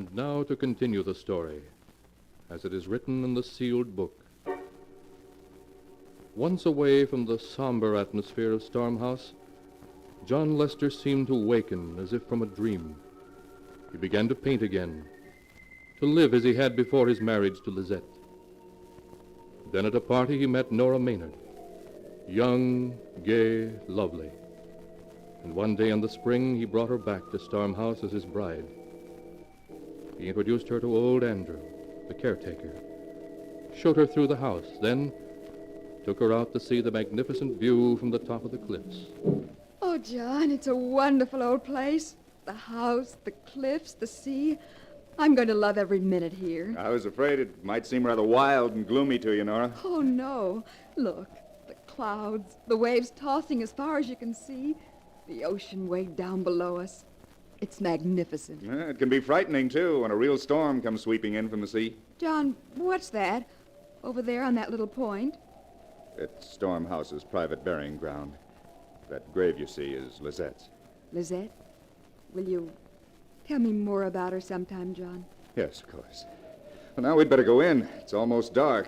K: And now to continue the story, as it is written in the sealed book. Once away from the somber atmosphere of Storm House, John Lester seemed to waken as if from a dream. He began to paint again, to live as he had before his marriage to Lizette. Then at a party he met Nora Maynard, young, gay, lovely. And one day in the spring he brought her back to Storm House as his bride. He introduced her to old Andrew, the caretaker, showed her through the house, then took her out to see the magnificent view from the top of the cliffs.
I: Oh, John, it's a wonderful old place. The house, the cliffs, the sea. I'm going to love every minute here.
L: I was afraid it might seem rather wild and gloomy to you, Nora.
I: Oh, no. Look, the clouds, the waves tossing as far as you can see, the ocean way down below us. It's magnificent.
L: It can be frightening, too, when a real storm comes sweeping in from the sea.
I: John, what's that? Over there on that little point?
L: It's Storm House's private burying ground. That grave you see is Lizette's.
I: Lizette? Will you tell me more about her sometime, John?
L: Yes, of course. Well, now we'd better go in. It's almost dark.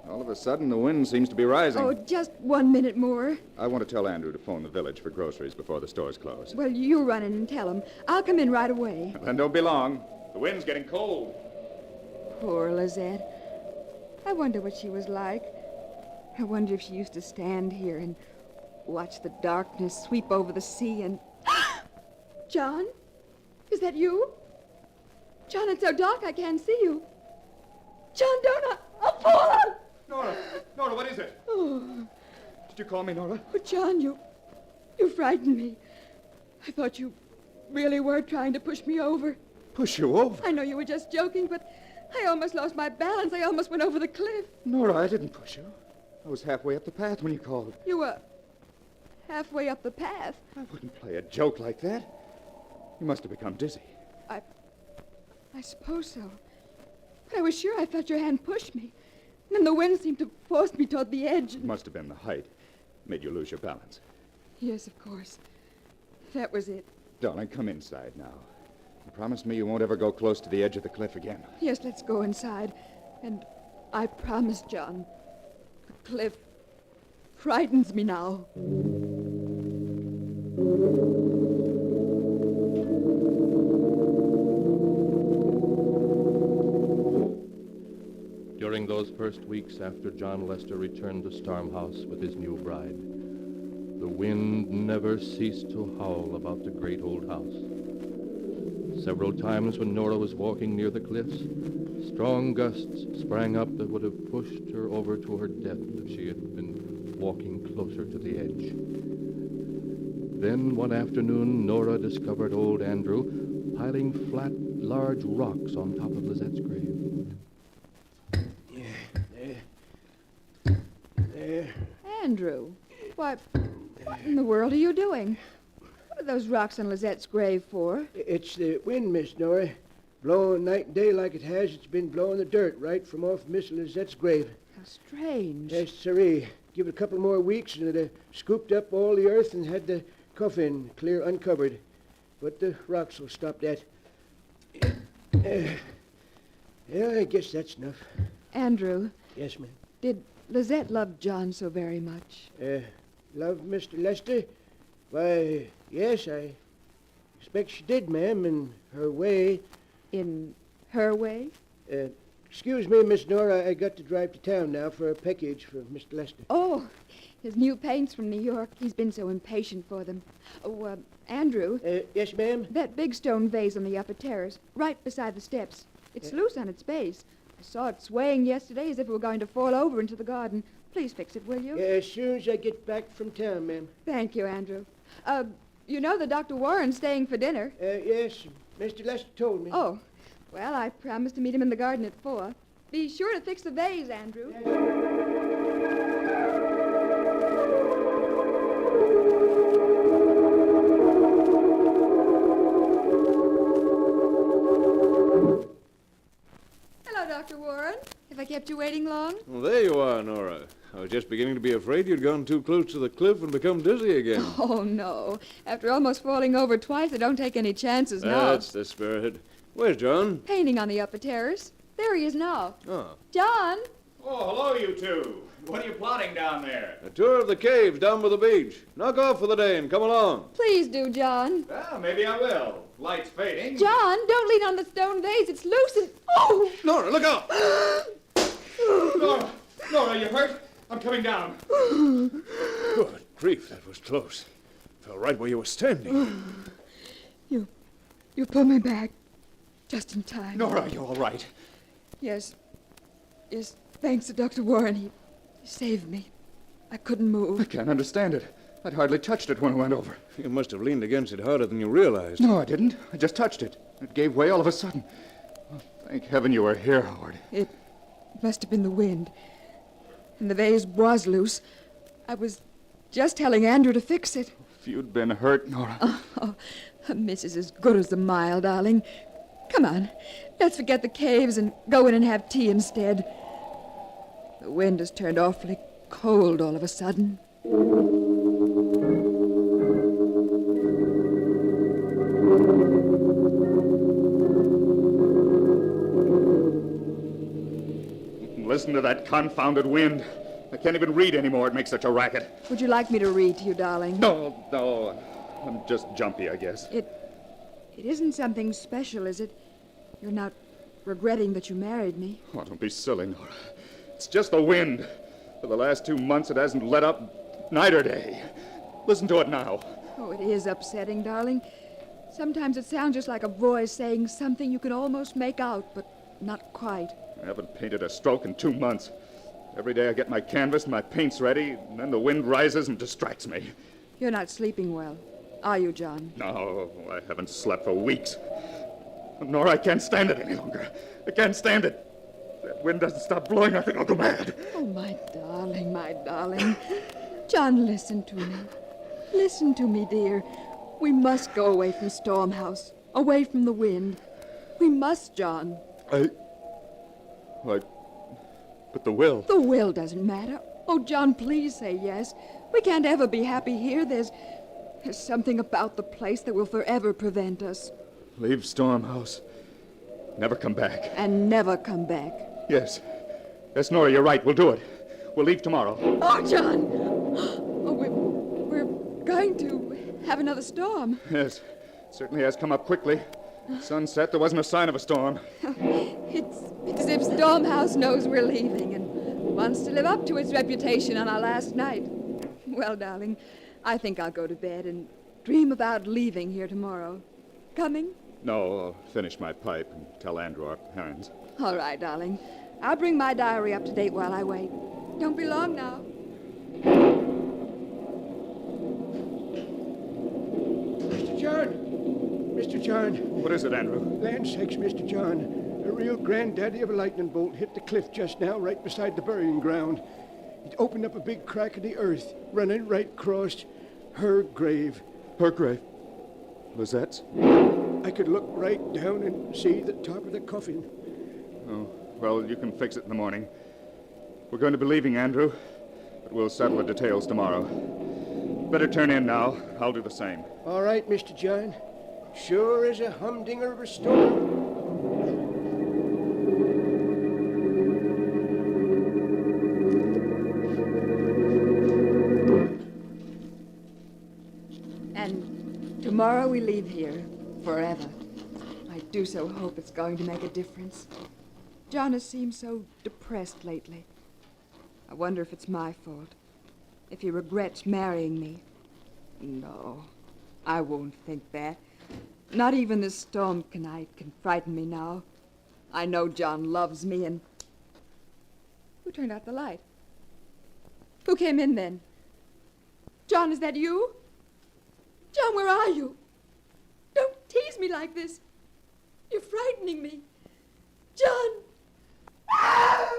L: All of a sudden, the wind seems to be rising.
I: Oh, just 1 minute more.
L: I want to tell Andrew to phone the village for groceries before the stores close.
I: Well, you run in and tell him. I'll come in right away.
L: Then don't be long. The wind's getting cold.
I: Poor Lizette. I wonder what she was like. I wonder if she used to stand here and watch the darkness sweep over the sea and... John? Is that you? John, it's so dark I can't see you. John, don't I'll fall!
L: Nora, what is it?
I: Oh.
L: Did you call me, Nora?
I: Oh, John, you frightened me. I thought you really were trying to push me over.
L: Push you over?
I: I know you were just joking, but I almost lost my balance. I almost went over the cliff.
L: Nora, I didn't push you. I was halfway up the path when you called.
I: You were halfway up the path.
L: I wouldn't play a joke like that. You must have become dizzy.
I: I suppose so. But I was sure I felt your hand push me. And then the wind seemed to force me toward the edge.
L: It must have been the height. Made you lose your balance.
I: Yes, of course. That was it.
L: Darling, come inside now. You promise me you won't ever go close to the edge of the cliff again.
I: Yes, let's go inside. And I promise, John, the cliff frightens me now.
K: During those first weeks after John Lester returned to Storm House with his new bride, the wind never ceased to howl about the great old house. Several times when Nora was walking near the cliffs, strong gusts sprang up that would have pushed her over to her death if she had been walking closer to the edge. Then one afternoon, Nora discovered old Andrew piling flat, large rocks on top of Lizette's grave.
I: There. Andrew, what in the world are you doing? What are those rocks on Lizette's grave for?
R: It's the wind, Miss Nora. Blowing night and day like it has, it's been blowing the dirt right from off Miss Lizette's grave.
I: How strange.
R: Yes, sirree. Give it a couple more weeks and it'd have scooped up all the earth and had the coffin clear uncovered. But the rocks will stop that. Yeah, I guess that's enough.
I: Andrew.
R: Yes, ma'am.
I: Did Lizette love John so very much?
R: Love Mr. Lester? Why, yes, I expect she did, ma'am, in her way.
I: In her way?
R: Excuse me, Miss Nora, I got to drive to town now for a package for Mr. Lester.
I: Oh, his new paints from New York. He's been so impatient for them. Oh, Andrew.
R: Yes, ma'am?
I: That big stone vase on the upper terrace, right beside the steps. It's loose on its base. I saw it swaying yesterday as if it were going to fall over into the garden. Please fix it, will you?
R: As soon as I get back from town, ma'am.
I: Thank you, Andrew. You know that Dr. Warren's staying for dinner?
R: Yes, Mr. Lester told me.
I: Oh, well, I promised to meet him in the garden at 4. Be sure to fix the vase, Andrew. Hello, Dr. Warren. Have I kept you waiting long?
F: Well, there you are, Nora. I was just beginning to be afraid you'd gone too close to the cliff and become dizzy again.
I: Oh, no. After almost falling over twice, I don't take any chances now.
F: That's the spirit. Where's John?
I: Painting on the upper terrace. There he is now.
F: Oh.
I: John!
T: Oh, hello, you two. What are you plotting down there?
F: A tour of the caves down by the beach. Knock off for the day and come along.
I: Please do, John.
T: Well, maybe I will. Light's fading.
I: John, don't lean on the stone vase. It's loose and... Oh!
F: Nora, look out!
T: Nora, you hurt? I'm coming down.
F: Good grief, that was close. Fell right where you were standing.
I: You pulled me back. Just in time.
T: Nora, are you all right?
I: Yes. Yes, thanks to Dr. Warren. He saved me. I couldn't move.
T: I can't understand it. I'd hardly touched it when I went over.
F: You must have leaned against it harder than you realized.
T: No, I didn't. I just touched it. It gave way all of a sudden. Oh, thank heaven you were here, Howard.
I: It must have been the wind. And the vase was loose. I was just telling Andrew to fix it.
T: If you'd been hurt, Nora.
I: Oh, a miss is as good as a mile, darling. Come on, let's forget the caves and go in and have tea instead. The wind has turned awfully cold all of a sudden.
T: Listen to that confounded wind. I can't even read anymore. It makes such a racket.
I: Would you like me to read to you, darling?
T: No. I'm just jumpy, I guess.
I: It isn't something special, is it? You're not regretting that you married me?
T: Oh, don't be silly, Nora. It's just the wind. For the last 2 months, it hasn't let up night or day. Listen to it now.
I: Oh, it is upsetting, darling. Sometimes it sounds just like a voice saying something you can almost make out, but not quite.
T: I haven't painted a stroke in 2 months. Every day I get my canvas and my paints ready, and then the wind rises and distracts me.
I: You're not sleeping well, are you, John?
T: No, I haven't slept for weeks. Nora, I can't stand it any longer. I can't stand it. That wind doesn't stop blowing, I think I'll go mad.
I: Oh, my darling, my darling. John, listen to me. Listen to me, dear. We must go away from Stormhouse, away from the wind. We must, John.
T: But the will.
I: The will doesn't matter. Oh, John, please say yes. We can't ever be happy here. There's something about the place that will forever prevent us.
T: Leave Stormhouse. Never come back.
I: And never come back.
T: Yes. Yes, Nora, you're right. We'll do it. We'll leave tomorrow.
I: Oh, John! Oh, we're going to have another storm.
T: Yes. It certainly has come up quickly. Sunset, there wasn't a sign of a storm.
I: It's as if Stormhouse knows we're leaving and wants to live up to its reputation on our last night. Well, darling, I think I'll go to bed and dream about leaving here tomorrow. Coming?
T: No, I'll finish my pipe and tell Andrew our plans.
I: All right, darling. I'll bring my diary up to date while I wait. Don't be long now.
R: Mr. John! Mr. John.
T: What is it, Andrew?
R: Land sakes, Mr. John. A real granddaddy of a lightning bolt hit the cliff just now, right beside the burying ground. It opened up a big crack in the earth, running right across her grave.
T: Her grave? Lizette's?
R: I could look right down and see the top of the coffin.
T: Oh, well, you can fix it in the morning. We're going to be leaving, Andrew, but we'll settle the details tomorrow. Better turn in now. I'll do the same.
R: All right, Mr. John. Sure is a humdinger of a storm.
I: And tomorrow we leave here forever. I do so hope it's going to make a difference. John has seemed so depressed lately. I wonder if it's my fault. If he regrets marrying me. No, I won't think that. Not even this storm tonight can frighten me now. I know John loves me and... Who turned out the light? Who came in then? John, is that you? John, where are you? Don't tease me like this. You're frightening me. John! Ah!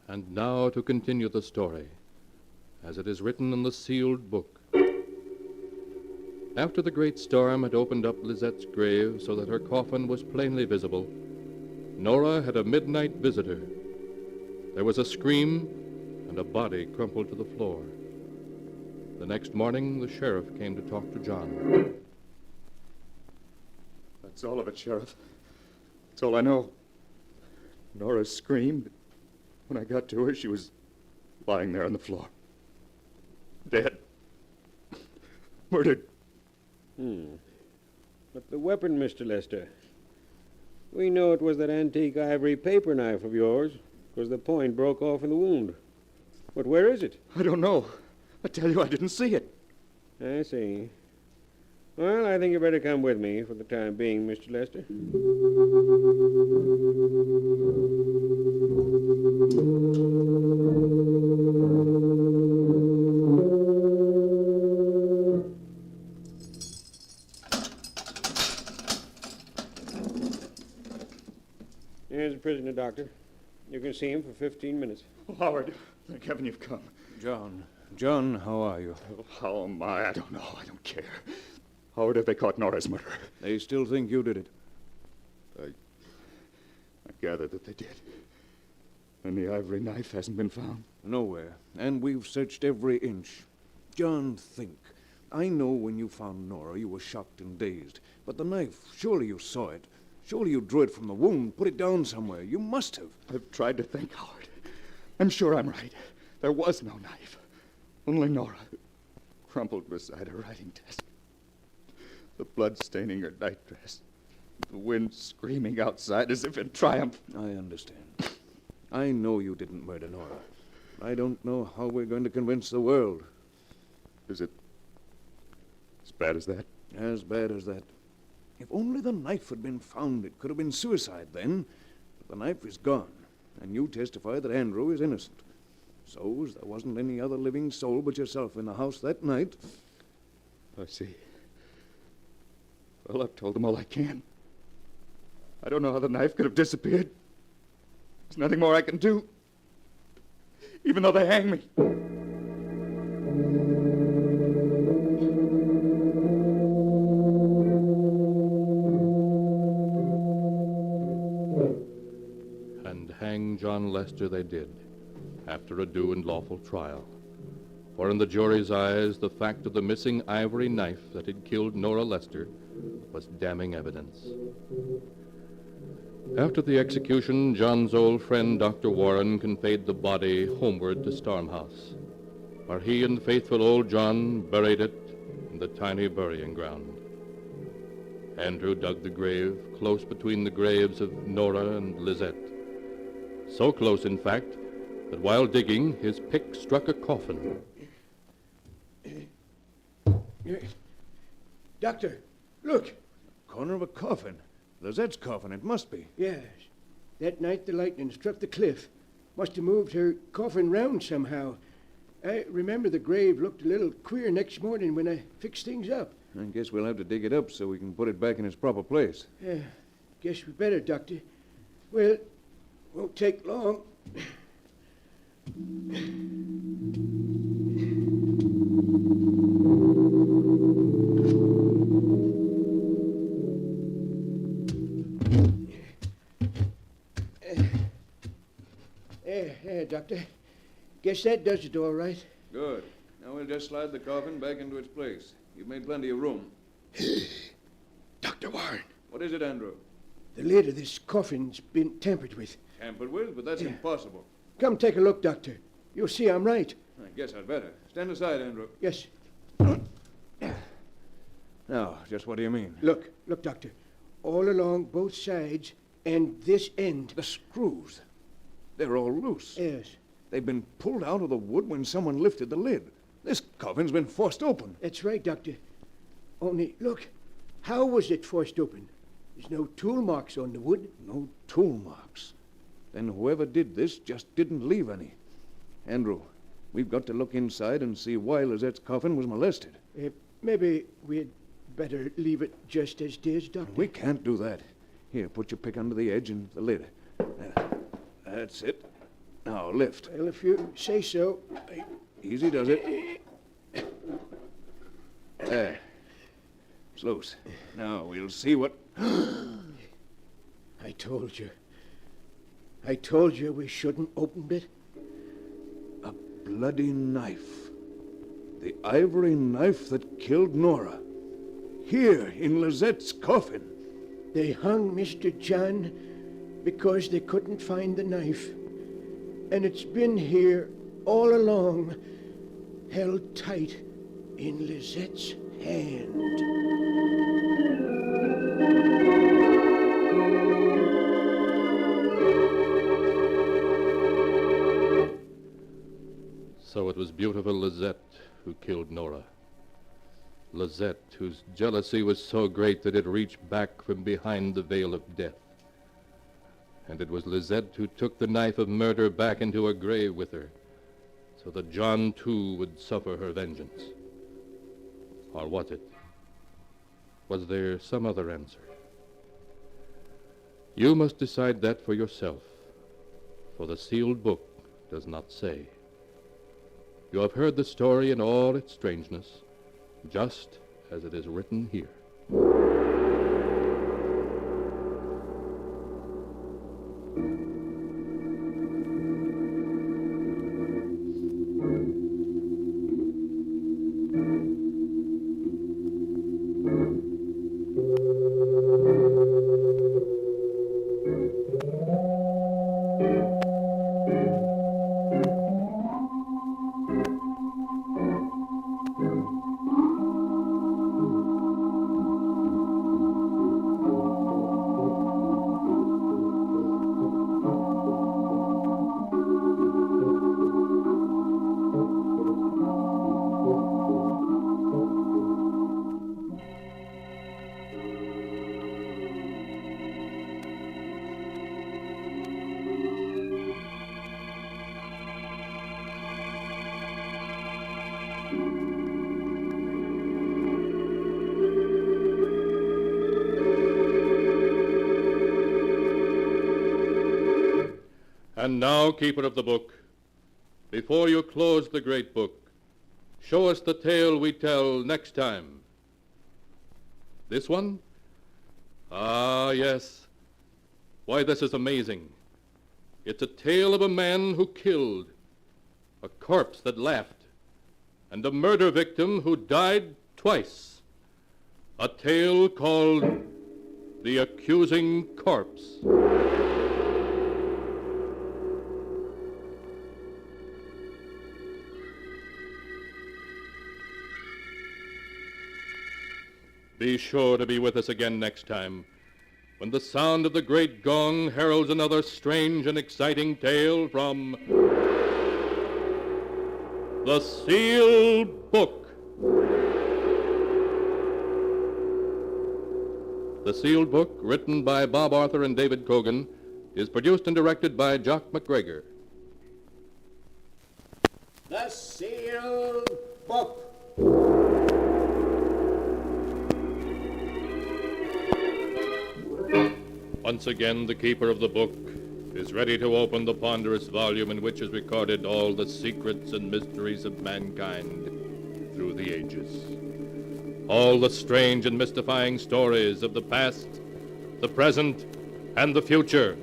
K: And now to continue the story, as it is written in the sealed book. After the great storm had opened up Lizette's grave so that her coffin was plainly visible, Nora had a midnight visitor. There was a scream, and a body crumpled to the floor. The next morning, the sheriff came to talk to John.
T: That's all of it, Sheriff. That's all I know. Nora screamed. When I got to her, she was lying there on the floor. Dead. Murdered.
J: But the weapon, Mr. Lester. We know it was that antique ivory paper knife of yours, because the point broke off in the wound. But where is it?
T: I don't know. I tell you, I didn't see it.
J: I see. Well, I think you better come with me for the time being, Mr. Lester. Here's the prisoner, Doctor. You can see him for 15 minutes.
T: Oh, Howard, thank heaven you've come.
F: John, how are you?
T: Oh, how am I? I don't know. I don't care. Howard, have they caught Nora's murderer?
F: They still think you did it.
T: I gather that they did. And the ivory knife hasn't been found?
F: Nowhere. And we've searched every inch. John, think. I know when you found Nora, you were shocked and dazed. But the knife, surely you saw it. Surely you drew it from the wound, put it down somewhere. You must have.
T: I've tried to think, Howard. I'm sure I'm right. There was no knife. Only Nora, crumpled beside her writing desk. The blood staining her nightdress. The wind screaming outside as if in triumph.
F: I understand. I know you didn't murder Nora. I don't know how we're going to convince the world.
T: Is it as bad as that?
F: As bad as that. If only the knife had been found, it could have been suicide then. But the knife is gone, and you testify that Andrew is innocent. So, as there wasn't any other living soul but yourself in the house that night...
T: I see. Well, I've told them all I can. I don't know how the knife could have disappeared. There's nothing more I can do. Even though they hang me.
K: And hang John Lester they did, after a due and lawful trial. For in the jury's eyes, the fact of the missing ivory knife that had killed Nora Lester was damning evidence. After the execution, John's old friend, Dr. Warren, conveyed the body homeward to Stormhouse, where he and faithful old John buried it in the tiny burying ground. Andrew dug the grave close between the graves of Nora and Lizette. So close, in fact, that while digging, his pick struck a coffin.
R: Doctor, look.
F: Corner of a coffin. Lizette's coffin, it must be.
R: Yes. That night the lightning struck the cliff. Must have moved her coffin round somehow. I remember the grave looked a little queer next morning when I fixed things up.
F: I guess we'll have to dig it up so we can put it back in its proper place.
R: Yeah, guess we better, Doctor. Well, won't take long. Doctor. Guess that does it all right.
F: Good. Now we'll just slide the coffin back into its place. You've made plenty of room.
R: Dr. Warren.
F: What is it, Andrew?
R: The lid of this coffin's been tampered with.
F: Tampered with? But that's impossible.
R: Come take a look, Doctor. You'll see I'm right.
F: I guess I'd better. Stand aside, Andrew.
R: Yes.
F: Now, just what do you mean?
R: Look, Doctor. All along both sides and this end.
F: The screws. They're all loose.
R: Yes.
F: They've been pulled out of the wood when someone lifted the lid. This coffin's been forced open.
R: That's right, Doctor. Only, look, how was it forced open? There's no tool marks on the wood.
F: No tool marks. Then whoever did this just didn't leave any. Andrew, we've got to look inside and see why Lizette's coffin was molested.
R: Maybe we'd better leave it just as it is, Doctor.
F: We can't do that. Here, put your pick under the edge and the lid. That's it. Now, lift.
R: Well, if you say so.
F: Easy does it. There. It's loose. Now, we'll see what...
R: I told you. I told you we shouldn't opened it.
F: A bloody knife. The ivory knife that killed Nora. Here, in Lizette's coffin.
R: They hung Mr. John because they couldn't find the knife. And it's been here all along, held tight in Lizette's hand.
K: So it was beautiful Lizette who killed Nora. Lizette, whose jealousy was so great that it reached back from behind the veil of death. And it was Lizette who took the knife of murder back into her grave with her, so that John, too, would suffer her vengeance. Or was it? Was there some other answer? You must decide that for yourself, for the sealed book does not say. You have heard the story in all its strangeness, just as it is written here. And now, keeper of the book, before you close the great book, show us the tale we tell next time. This one? Ah, yes. Why, this is amazing. It's a tale of a man who killed, a corpse that laughed, and a murder victim who died twice. A tale called The Accusing Corpse. Be sure to be with us again next time, when the sound of the great gong heralds another strange and exciting tale from The Sealed Book. The Sealed Book, written by Bob Arthur and David Kogan, is produced and directed by Jock MacGregor.
H: The Sealed Book.
K: Once again, the keeper of the book is ready to open the ponderous volume in which is recorded all the secrets and mysteries of mankind through the ages. All the strange and mystifying stories of the past, the present, and the future.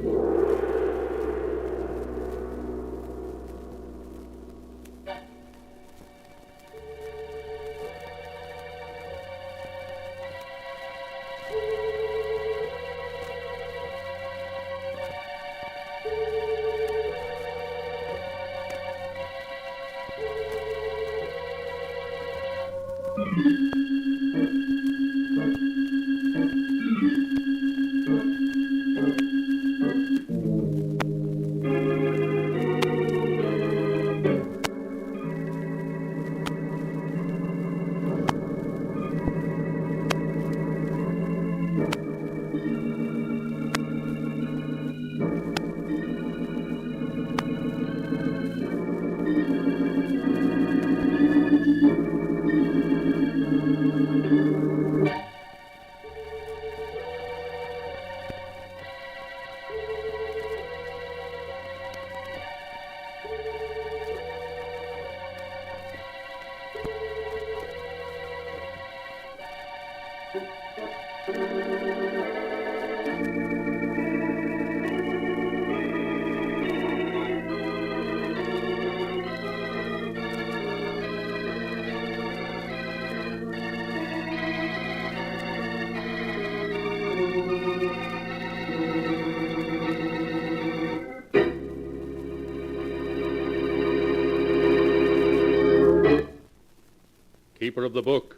K: Keeper of the book,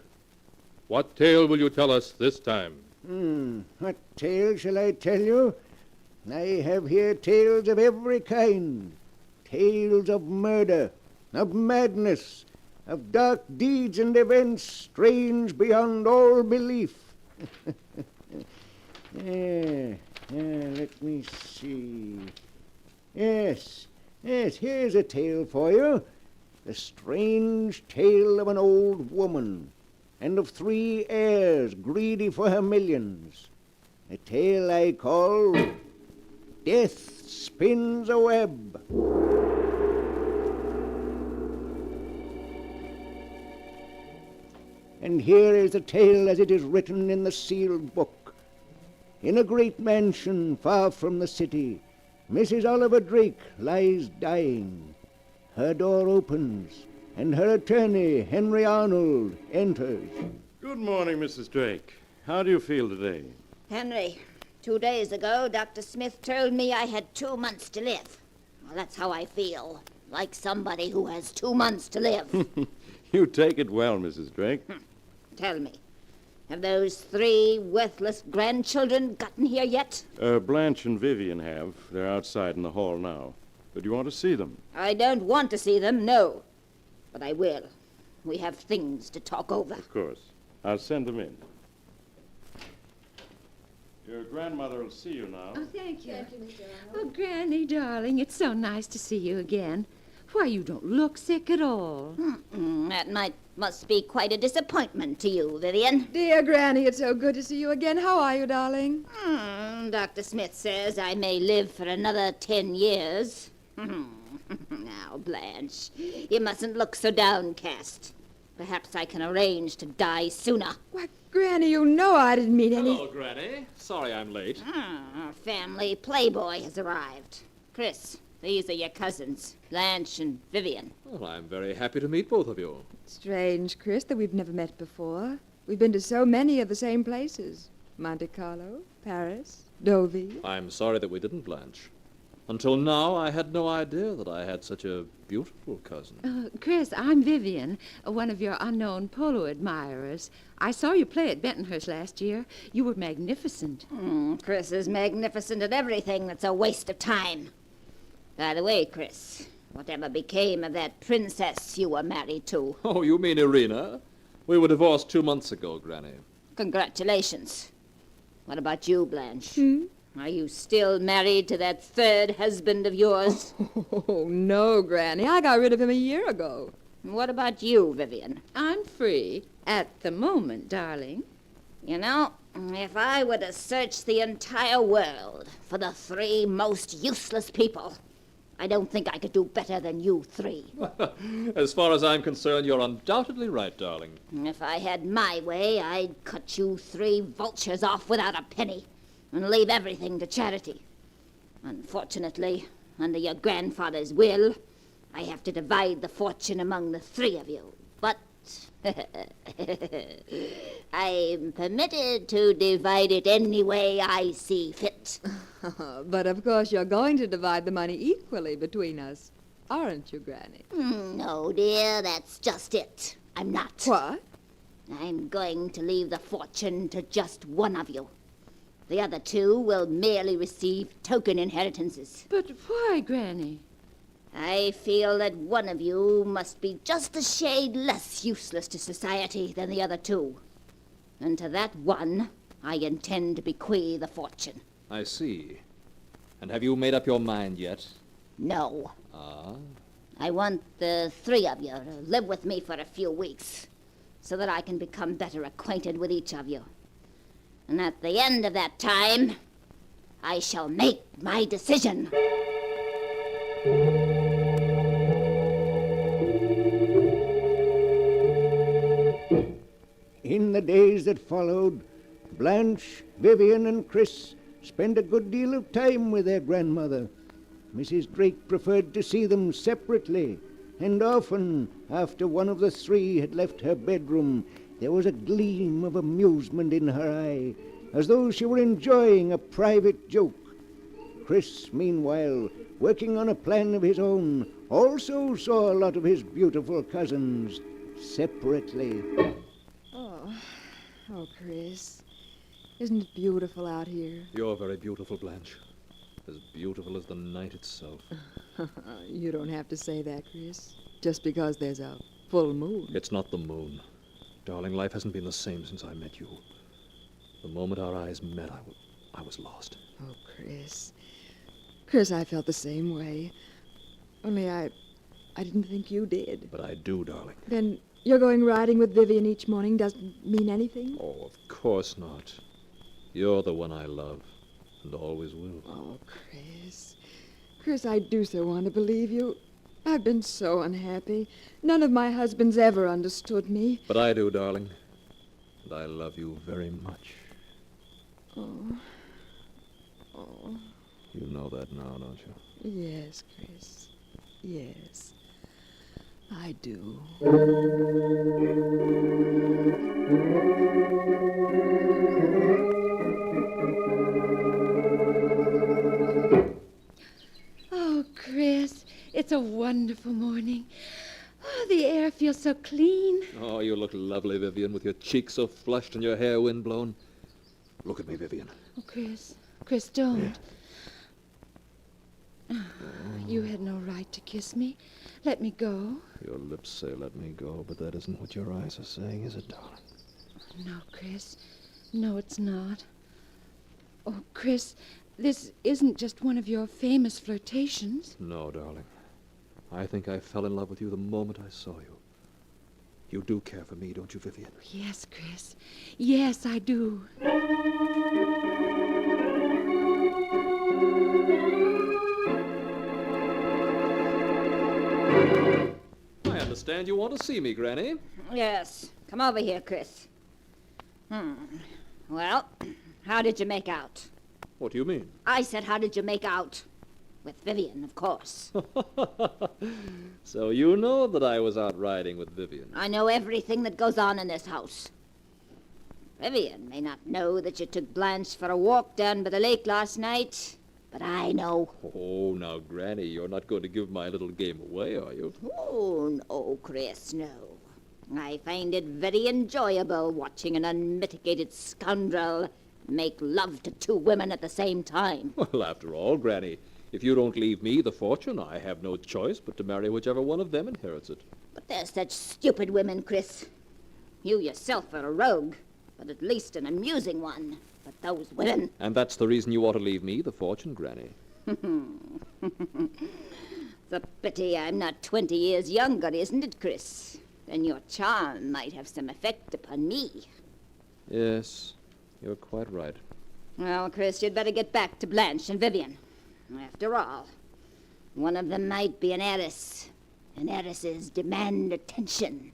K: what tale will you tell us this time?
H: What tale shall I tell you? I have here tales of every kind. Tales of murder, of madness, of dark deeds and events strange beyond all belief. Let me see. Yes, here's a tale for you. The strange tale of an old woman and of 3 heirs greedy for her millions. A tale I call Death Spins a Web. And here is the tale as it is written in the sealed book. In a great mansion far from the city, Mrs. Oliver Drake lies dying. Her door opens, and her attorney, Henry Arnold, enters.
G: Good morning, Mrs. Drake. How do you feel today?
O: Henry, 2 days ago, Dr. Smith told me I had 2 months to live. Well, that's how I feel. Like somebody who has 2 months to live.
G: You take it well, Mrs. Drake.
O: Tell me, have those 3 worthless grandchildren gotten here yet?
G: Blanche and Vivian have. They're outside in the hall now. But you want to see them?
O: I don't want to see them, no. But I will. We have things to talk over.
G: Of course. I'll send them in. Your grandmother will see you now.
V: Oh, thank you. Oh, Granny, darling, it's so nice to see you again. Why, you don't look sick at all.
O: That must be quite a disappointment to you, Vivian.
I: Dear Granny, it's so good to see you again. How are you, darling?
O: Dr. Smith says I may live for another 10 years. Now, Blanche, you mustn't look so downcast. Perhaps I can arrange to die sooner.
I: Why, Granny, you know I didn't mean any...
W: Hello, Granny. Sorry I'm late.
O: Our family playboy has arrived. Chris, these are your cousins, Blanche and Vivian.
W: Well, I'm very happy to meet both of you.
I: Strange, Chris, that we've never met before. We've been to so many of the same places. Monte Carlo, Paris, Deauville.
W: I'm sorry that we didn't, Blanche. Until now, I had no idea that I had such a beautiful cousin.
V: Chris, I'm Vivian, one of your unknown polo admirers. I saw you play at Bentonhurst last year. You were magnificent.
O: Chris is magnificent at everything that's a waste of time. By the way, Chris, whatever became of that princess you were married to?
W: Oh, you mean Irina? We were divorced 2 months ago, Granny.
O: Congratulations. What about you, Blanche? Are you still married to that 3rd husband of yours?
I: Oh, no, Granny. I got rid of him a year ago.
O: What about you, Vivian?
V: I'm free at the moment, darling.
O: You know, if I were to search the entire world for the 3 most useless people, I don't think I could do better than you 3.
W: As far as I'm concerned, you're undoubtedly right, darling.
O: If I had my way, I'd cut you 3 vultures off without a penny and leave everything to charity. Unfortunately, under your grandfather's will, I have to divide the fortune among the 3 of you. But I'm permitted to divide it any way I see fit.
I: But of course you're going to divide the money equally between us, aren't you, Granny?
O: No, dear, that's just it. I'm not.
I: What?
O: I'm going to leave the fortune to just one of you. The other two will merely receive token inheritances.
V: But why, Granny?
O: I feel that one of you must be just a shade less useless to society than the other two. And to that one, I intend to bequeath the fortune.
W: I see. And have you made up your mind yet?
O: No.
W: Ah?
O: I want the three of you to live with me for a few weeks, so that I can become better acquainted with each of you. And at the end of that time, I shall make my decision.
H: In the days that followed, Blanche, Vivian, and Chris spent a good deal of time with their grandmother. Mrs. Drake preferred to see them separately, and often, after one of the three had left her bedroom, there was a gleam of amusement in her eye, as though she were enjoying a private joke. Chris, meanwhile, working on a plan of his own, also saw a lot of his beautiful cousins separately.
I: Oh, Chris. Isn't it beautiful out here?
W: You're very beautiful, Blanche. As beautiful as the night itself.
I: You don't have to say that, Chris. Just because there's a full moon.
W: It's not the moon. Darling, life hasn't been the same since I met you. The moment our eyes met, I was lost.
I: Oh, Chris. Chris, I felt the same way. Only I didn't think you did.
W: But I do, darling.
I: Then you're going riding with Vivian each morning doesn't mean anything?
W: Oh, of course not. You're the one I love, and always will.
I: Oh, Chris. Chris, I do so want to believe you. I've been so unhappy. None of my husbands ever understood me.
W: But I do, darling. And I love you very much.
I: Oh. Oh.
W: You know that now, don't you?
I: Yes, Chris. Yes. I do.
V: Oh, Chris, it's a wonderful morning. Oh, the air feels so clean.
W: Oh, you look lovely, Vivian, with your cheeks so flushed and your hair windblown. Look at me, Vivian.
V: Oh, Chris, don't. You had no right to kiss me. Let me go.
W: Your lips say let me go, but that isn't what your eyes are saying, is it, darling?
V: No, Chris. No, it's not. Oh, Chris, this isn't just one of your famous flirtations.
W: No, darling. I think I fell in love with you the moment I saw you. You do care for me, don't you, Vivian?
V: Yes, Chris. Yes, I do.
W: I understand you want to see me, Granny.
O: Yes. Come over here, Chris. Well, how did you make out?
W: What do you mean?
O: I said, how did you make out? With Vivian, of course.
W: So you know that I was out riding with Vivian.
O: I know everything that goes on in this house. Vivian may not know that you took Blanche for a walk down by the lake last night, but I know.
W: Oh, now, Granny, you're not going to give my little game away, are you?
O: Oh, no, Chris, no. I find it very enjoyable watching an unmitigated scoundrel make love to two women at the same time.
W: Well, after all, Granny, if you don't leave me the fortune, I have no choice but to marry whichever one of them inherits it.
O: But they're such stupid women, Chris. You yourself are a rogue, but at least an amusing one. But those women...
W: And that's the reason you ought to leave me the fortune, Granny.
O: It's a pity I'm not 20 years younger, isn't it, Chris? Then your charm might have some effect upon me.
W: Yes, you're quite right.
O: Well, Chris, you'd better get back to Blanche and Vivian. After all, one of them might be an heiress, and heiresses demand attention.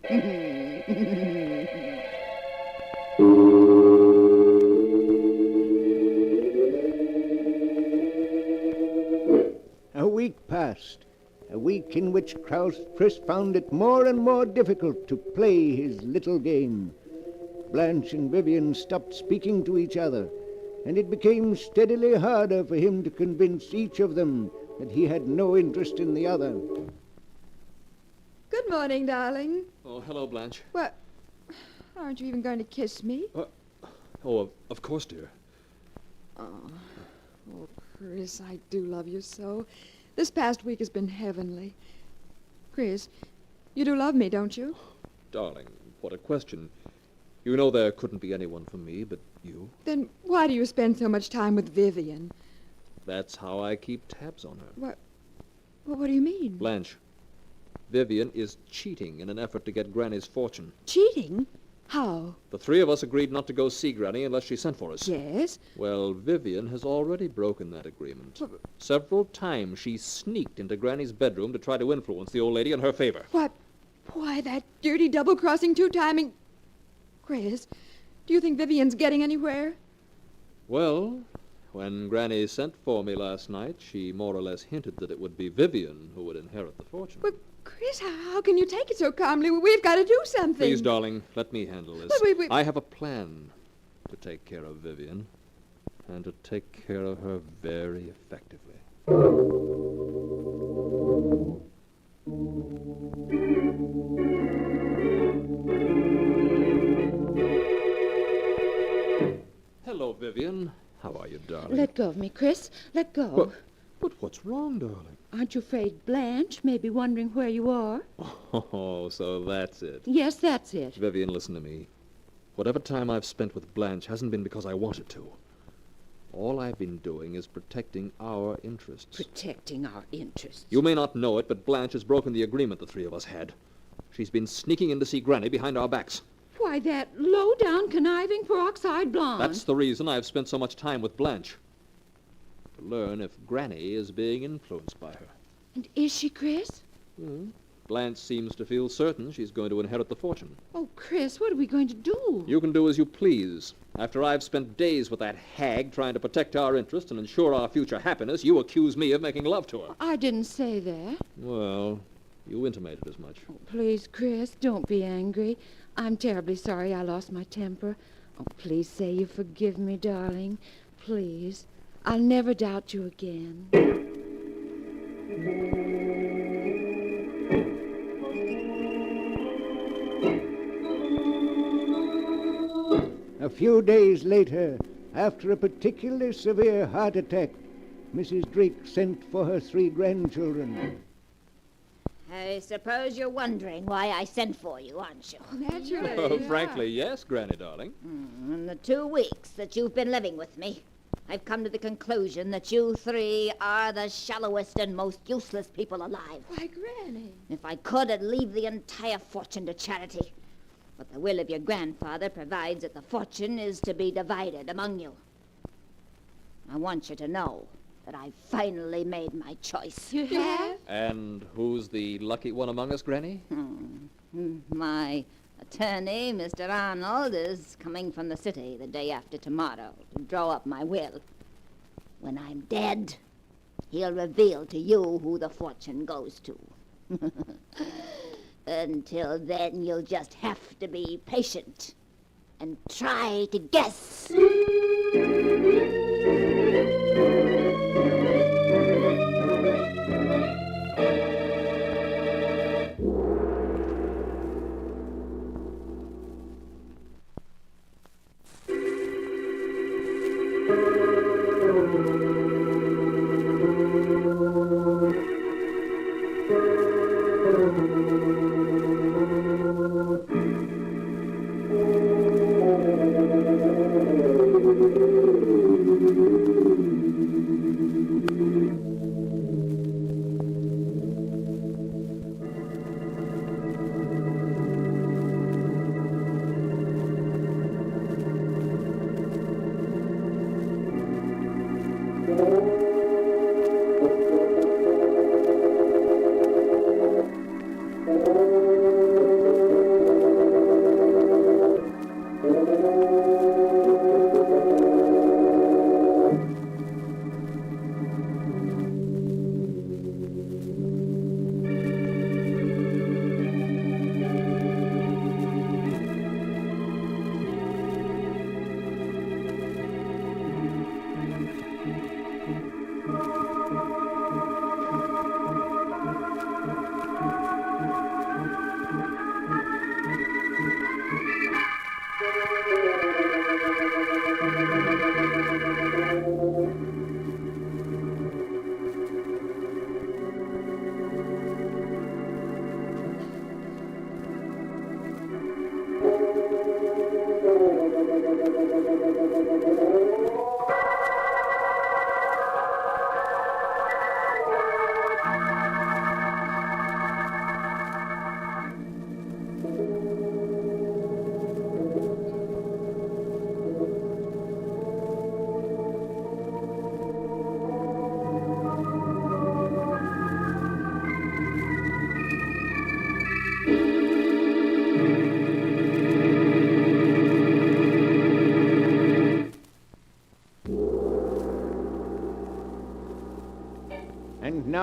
H: A week passed, a week in which Chris found it more and more difficult to play his little game. Blanche and Vivian stopped speaking to each other, and it became steadily harder for him to convince each of them that he had no interest in the other.
I: Good morning, darling.
W: Oh, hello, Blanche.
I: Well, Aren't you even going to kiss me?
W: Oh, of course, dear.
I: Oh, Chris, I do love you so. This past week has been heavenly. Chris, you do love me, don't you?
W: Darling, what a question. You know there couldn't be anyone for me but you.
I: Then why do you spend so much time with Vivian?
W: That's how I keep tabs on her.
I: What do you mean?
W: Blanche, Vivian is cheating in an effort to get Granny's fortune.
I: Cheating? How?
W: The three of us agreed not to go see Granny unless she sent for us.
I: Yes?
W: Well, Vivian has already broken that agreement. Several times she sneaked into Granny's bedroom to try to influence the old lady in her favor.
I: Why, that dirty double-crossing, two-timing... Chris, do you think Vivian's getting anywhere?
W: Well, when Granny sent for me last night, she more or less hinted that it would be Vivian who would inherit the fortune.
I: But, Chris, how can you take it so calmly? We've got to do something.
W: Please, darling, let me handle this.
I: Wait.
W: I have a plan to take care of Vivian, and to take care of her very effectively. Hello, Vivian. How are you, darling?
V: Let go of me, Chris. Let go.
W: But what's wrong, darling?
V: Aren't you afraid Blanche may be wondering where you are?
W: Oh, so that's it.
V: Yes, that's it.
W: Vivian, listen to me. Whatever time I've spent with Blanche hasn't been because I wanted to. All I've been doing is protecting our interests.
V: Protecting our interests?
W: You may not know it, but Blanche has broken the agreement the three of us had. She's been sneaking in to see Granny behind our backs.
V: Why, that low-down, conniving, peroxide blonde.
W: That's the reason I've spent so much time with Blanche. To learn if Granny is being influenced by her.
V: And is she, Chris?
W: Blanche seems to feel certain she's going to inherit the fortune.
V: Oh, Chris, what are we going to do?
W: You can do as you please. After I've spent days with that hag trying to protect our interests and ensure our future happiness, you accuse me of making love to her.
V: I didn't say that.
W: Well, you intimated as much.
V: Oh, please, Chris, don't be angry. I'm terribly sorry I lost my temper. Oh, please say you forgive me, darling. Please. I'll never doubt you again.
H: A few days later, after a particularly severe heart attack, Mrs. Drake sent for her 3 grandchildren.
O: I suppose you're wondering why I sent for you, aren't you?
I: Naturally.
W: Frankly, yes, Granny, darling.
O: In the 2 weeks that you've been living with me, I've come to the conclusion that you 3 are the shallowest and most useless people alive.
I: Why, Granny.
O: If I could, I'd leave the entire fortune to charity. But the will of your grandfather provides that the fortune is to be divided among you. I want you to know that I've finally made my choice.
V: You have?
W: And who's the lucky one among us, Granny?
O: My attorney, Mr. Arnold, is coming from the city the day after tomorrow to draw up my will. When I'm dead, he'll reveal to you who the fortune goes to. Until then, you'll just have to be patient and try to guess.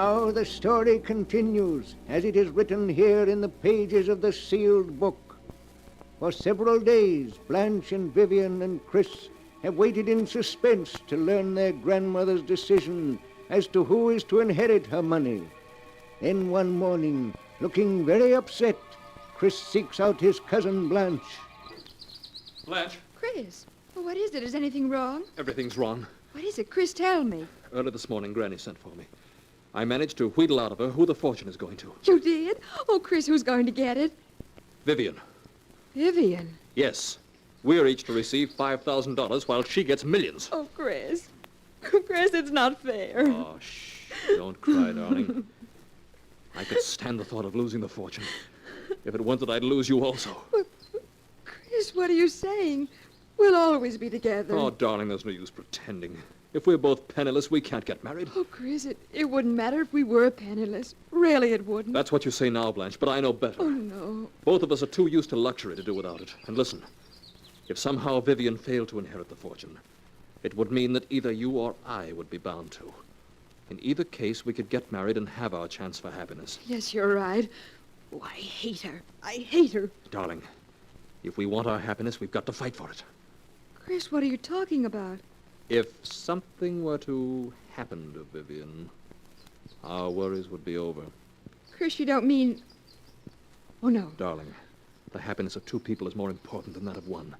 H: now the story continues, as it is written here in the pages of the sealed book. For several days, Blanche and Vivian and Chris have waited in suspense to learn their grandmother's decision as to who is to inherit her money. Then one morning, looking very upset, Chris seeks out his cousin Blanche.
W: Blanche,
I: Chris, what is it? Is anything wrong?
W: everything's wrong.
I: What is it? Chris, tell me.
W: Early this morning, Granny sent for me. I managed to wheedle out of her who the fortune is going to.
I: You did? Oh, Chris, who's going to get it?
W: Vivian.
I: Vivian.
W: Yes. We're each to receive $5,000 while she gets millions.
I: Oh, Chris. Chris, it's not fair.
W: Oh, shh. Don't cry, darling. I could stand the thought of losing the fortune. If it weren't that I'd lose you also.
I: Chris, what are you saying? We'll always be together.
W: Oh, darling, there's no use pretending. If we're both penniless, we can't get married.
I: Oh, Chris, it wouldn't matter if we were penniless. Really, it wouldn't.
W: That's what you say now, Blanche, but I know better.
I: Oh, no.
W: Both of us are too used to luxury to do without it. And listen, if somehow Vivian failed to inherit the fortune, it would mean that either you or I would be bound to. In either case, we could get married and have our chance for happiness.
I: Yes, you're right. Oh, I hate her. I hate her.
W: Darling, if we want our happiness, we've got to fight for it.
I: Chris, what are you talking about?
W: If something were to happen to Vivian, our worries would be over.
I: Chris, you don't mean... Oh, no.
W: Darling, the happiness of two people is more important than that of one.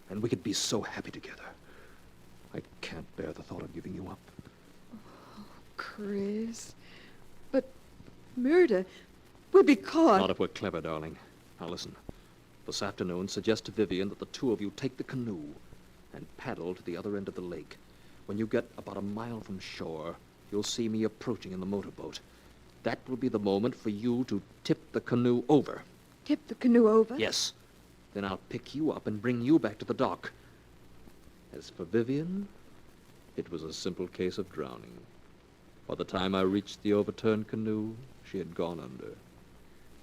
W: And we could be so happy together. I can't bear the thought of giving you up.
I: Oh, Chris. But murder... We'll be caught.
W: Not if we're clever, darling. Now listen. This afternoon, suggest to Vivian that the two of you take the canoe and paddle to the other end of the lake. When you get about a mile from shore, you'll see me approaching in the motorboat. That will be the moment for you to tip the canoe over.
I: Tip the canoe over?
W: Yes. Then I'll pick you up and bring you back to the dock. As for Vivian, it was a simple case of drowning. By the time I reached the overturned canoe, she had gone under.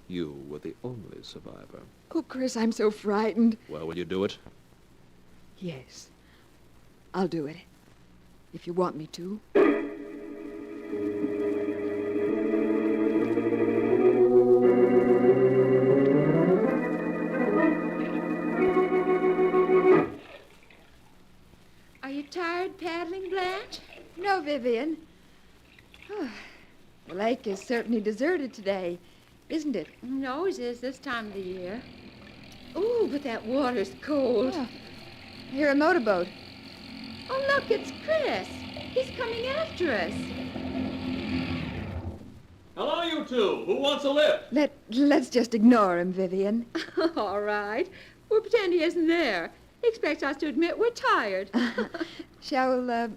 W: You were the only survivor.
I: Oh, Chris, I'm so frightened.
W: Well, will you do it?
I: Yes. I'll do it. If you want me to.
P: Are you tired paddling, Blanche?
I: No, Vivian. Oh, the lake is certainly deserted today, isn't it?
P: It always is this time of the year. Ooh, but that water's cold.
I: Oh, I hear a motorboat.
P: Oh, look, it's Chris. He's coming after us.
W: Hello, you two. Who wants a lift?
I: Let's just ignore him, Vivian.
P: All right. We'll pretend he isn't there. He expects us to admit we're tired.
I: Shall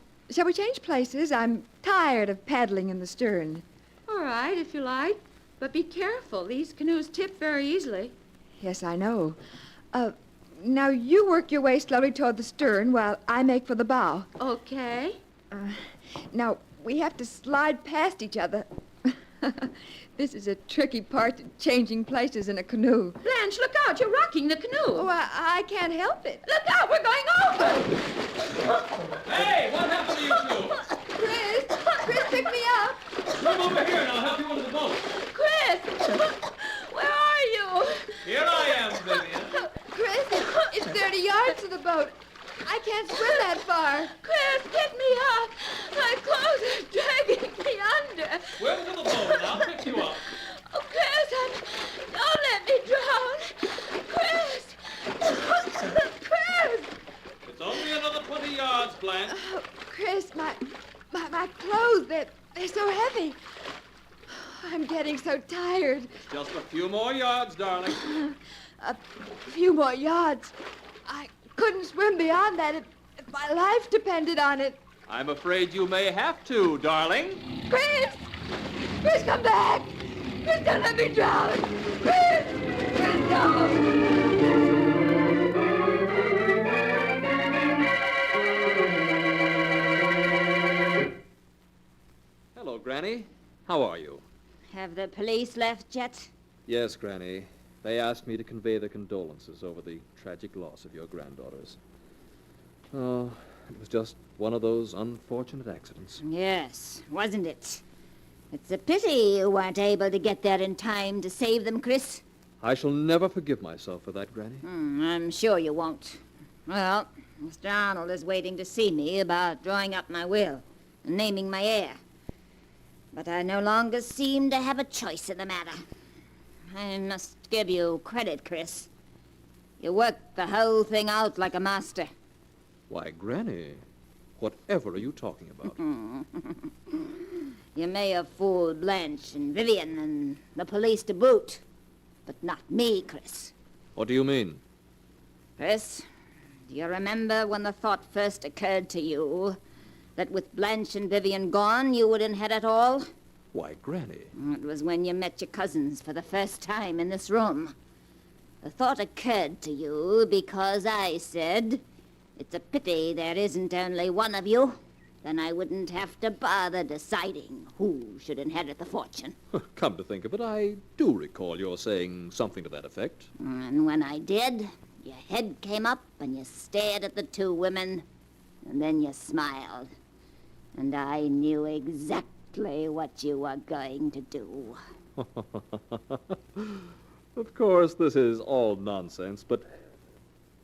I: we change places? I'm tired of paddling in the stern.
P: All right, if you like. But be careful. These canoes tip very easily.
I: Yes, I know. Now you work your way slowly toward the stern while I make for the bow.
P: Okay.
I: Now, we have to slide past each other. This is a tricky part to changing places in a canoe.
P: Blanche, look out. You're rocking the canoe.
I: Oh, I can't help it.
P: Look out. We're going over.
W: Hey, what happened to you two?
I: Chris, pick me up.
W: Come over here and I'll help you into the boat.
P: Chris, where are you?
W: Here I am, Vivian.
I: Chris, it's 30 yards to the boat. I can't swim that far.
P: Chris, pick me up. My clothes are dragging me under.
W: Swim to the boat and I'll pick you up.
P: Oh, Chris, don't let me drown. Chris! Chris!
W: It's only another 20 yards, Blanche.
I: Oh, Chris, my clothes, they're so heavy. I'm getting so tired.
W: Just a few more yards, darling.
I: A few more yards. I couldn't swim beyond that if my life depended on it.
W: I'm afraid you may have to, darling.
I: Chris! Chris, come back! Chris, don't let me drown! Chris! Chris, no!
W: Hello, Granny. How are you?
O: Have the police left yet?
W: Yes, Granny. They asked me to convey their condolences over the tragic loss of your granddaughters. Oh, it was just one of those unfortunate accidents.
O: Yes, wasn't it? It's a pity you weren't able to get there in time to save them, Chris.
W: I shall never forgive myself for that, Granny.
O: I'm sure you won't. Well, Mr. Arnold is waiting to see me about drawing up my will and naming my heir. But I no longer seem to have a choice in the matter. I must give you credit, Chris. You worked the whole thing out like a master.
W: Why, Granny, whatever are you talking about?
O: You may have fooled Blanche and Vivian and the police to boot, but not me, Chris.
W: What do you mean?
O: Chris, do you remember when the thought first occurred to you that with Blanche and Vivian gone, you would inherit all?
W: Why, Granny.
O: It was when you met your cousins for the first time in this room. The thought occurred to you because I said, it's a pity there isn't only one of you. Then I wouldn't have to bother deciding who should inherit the fortune.
W: Come to think of it, I do recall your saying something to that effect.
O: And when I did, your head came up and you stared at the two women, and then you smiled. And I knew exactly what you were going to do.
W: Of course, this is all nonsense, but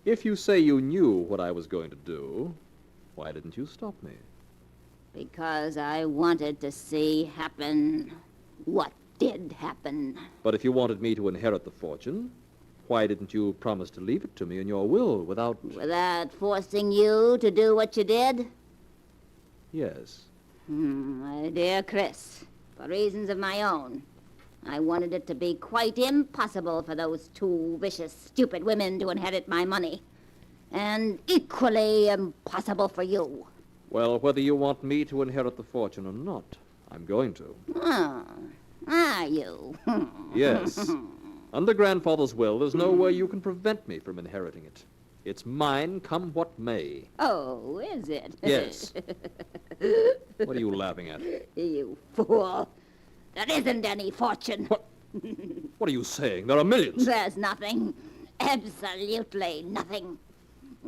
W: if you say you knew what I was going to do, why didn't you stop me?
O: Because I wanted to see happen what did happen.
W: But if you wanted me to inherit the fortune, why didn't you promise to leave it to me in your will without...
O: Without forcing you to do what you did?
W: Yes.
O: My dear Chris, for reasons of my own, I wanted it to be quite impossible for those two vicious, stupid women to inherit my money. And equally impossible for you.
W: Well, whether you want me to inherit the fortune or not, I'm going to.
O: Oh, are you?
W: Yes. Under Grandfather's will, there's no way you can prevent me from inheriting it. It's mine, come what may.
O: Oh, is it?
W: Yes. What are you laughing at?
O: You fool. There isn't any fortune.
W: What are you saying? There are millions.
O: There's nothing. Absolutely nothing.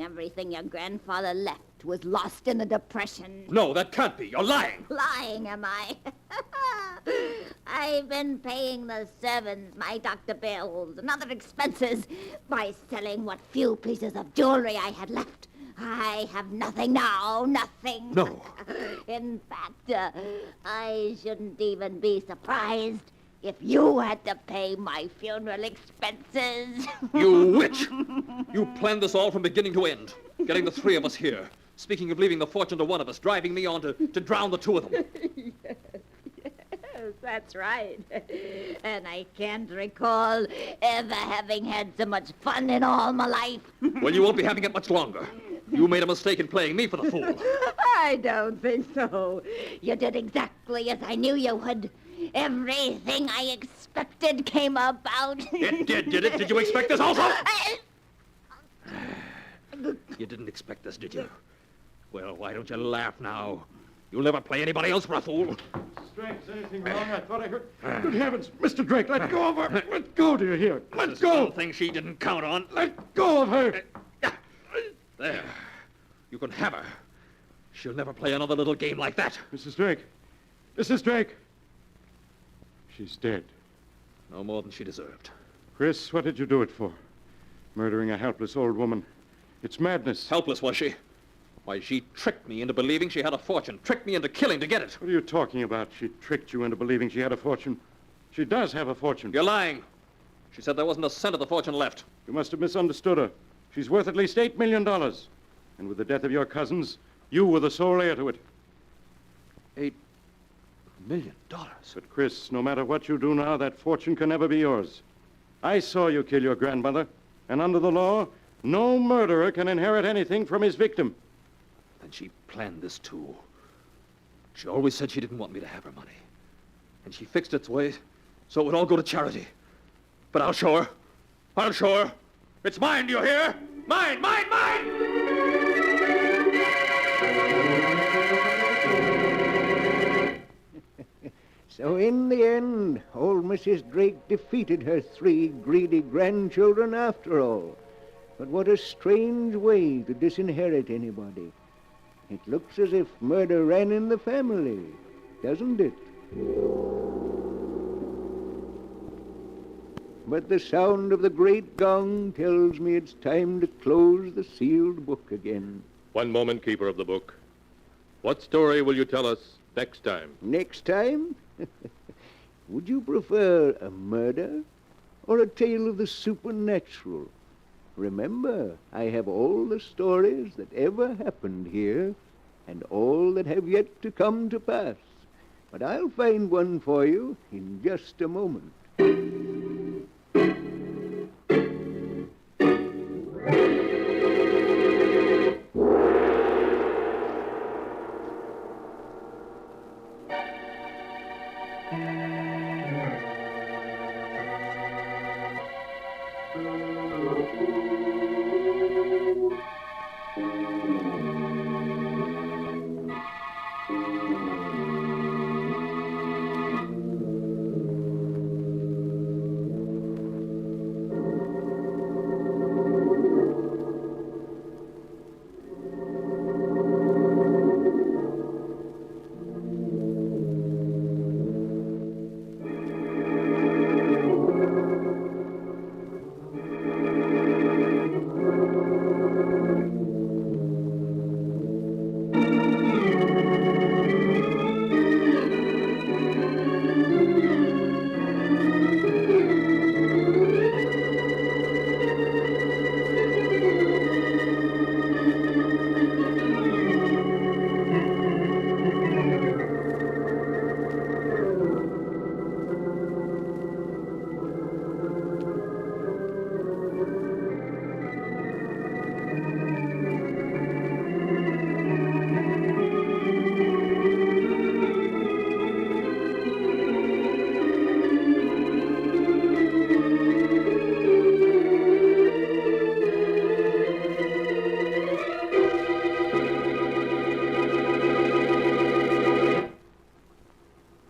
O: Everything your grandfather left was lost in the Depression.
W: No, that can't be. You're lying.
O: Lying, am I? I've been paying the servants my doctor bills and other expenses by selling what few pieces of jewelry I had left. I have nothing now, nothing.
W: No.
O: In fact, I shouldn't even be surprised if you had to pay my funeral expenses.
W: You witch! You planned this all from beginning to end, getting the three of us here. Speaking of leaving the fortune to one of us, driving me on to drown the two of them.
O: Yes, that's right. And I can't recall ever having had so much fun in all my life.
W: Well, you won't be having it much longer. You made a mistake in playing me for the fool.
O: I don't think so. You did exactly as I knew you would. Everything I expected came about.
W: It did it? Did you expect this also? You didn't expect this, did you? Well, why don't you laugh now? You'll never play anybody else for a fool.
G: Drake, is anything wrong? I thought I heard... Good heavens, Mr. Drake, let go of her. Let go, do you hear? Let go.
W: One thing she didn't count on.
G: Let go of her.
W: There. You can have her. She'll never play another little game like that.
G: Mrs. Drake. Mrs. Drake. She's dead.
W: No more than she deserved.
G: Chris, what did you do it for? Murdering a helpless old woman. It's madness.
W: Helpless, was she? Why, she tricked me into believing she had a fortune. Tricked me into killing to get it.
G: What are you talking about? She tricked you into believing she had a fortune. She does have a fortune.
W: You're lying. She said there wasn't a cent of the fortune left.
G: You must have misunderstood her. She's worth at least $8 million. And with the death of your cousins, you were the sole heir to it.
W: $8 million?
G: But, Chris, no matter what you do now, that fortune can never be yours. I saw you kill your grandmother, and under the law, no murderer can inherit anything from his victim.
W: Then she planned this, too. She always said she didn't want me to have her money. And she fixed its way so it would all go to charity. But I'll show her. I'll show her. It's mine, do you hear? Mine, mine, mine!
H: So in the end, old Mrs. Drake defeated her 3 greedy grandchildren after all. But what a strange way to disinherit anybody. It looks as if murder ran in the family, doesn't it? But the sound of the great gong tells me it's time to close the sealed book again.
K: One moment, Keeper of the Book. What story will you tell us next time?
H: Next time? Would you prefer a murder or a tale of the supernatural? Remember, I have all the stories that ever happened here and all that have yet to come to pass. But I'll find one for you in just a moment.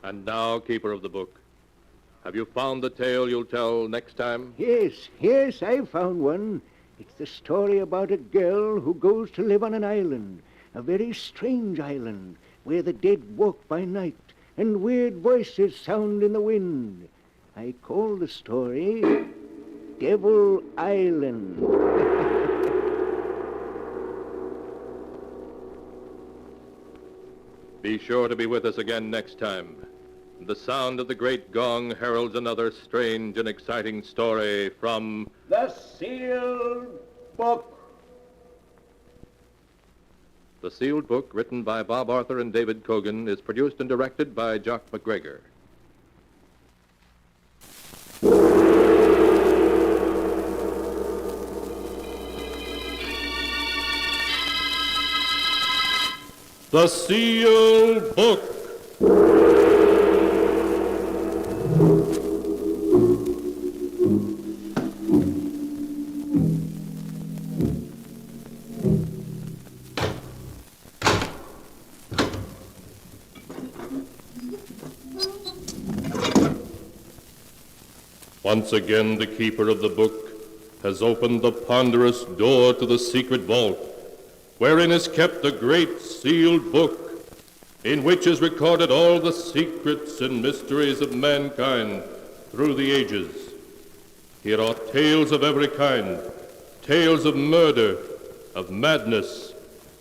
K: And now, Keeper of the Book, have you found the tale you'll tell next time?
H: Yes, I found one. It's the story about a girl who goes to live on an island, a very strange island, where the dead walk by night and weird voices sound in the wind. I call the story Devil Island.
K: Be sure to be with us again next time. The sound of the great gong heralds another strange and exciting story from
H: The Sealed Book.
K: The Sealed Book, written by Bob Arthur and David Kogan, is produced and directed by Jock MacGregor. The Sealed Book. Once again, the keeper of the book has opened the ponderous door to the secret vault, wherein is kept the great sealed book, in which is recorded all the secrets and mysteries of mankind through the ages. Here are tales of every kind, tales of murder, of madness,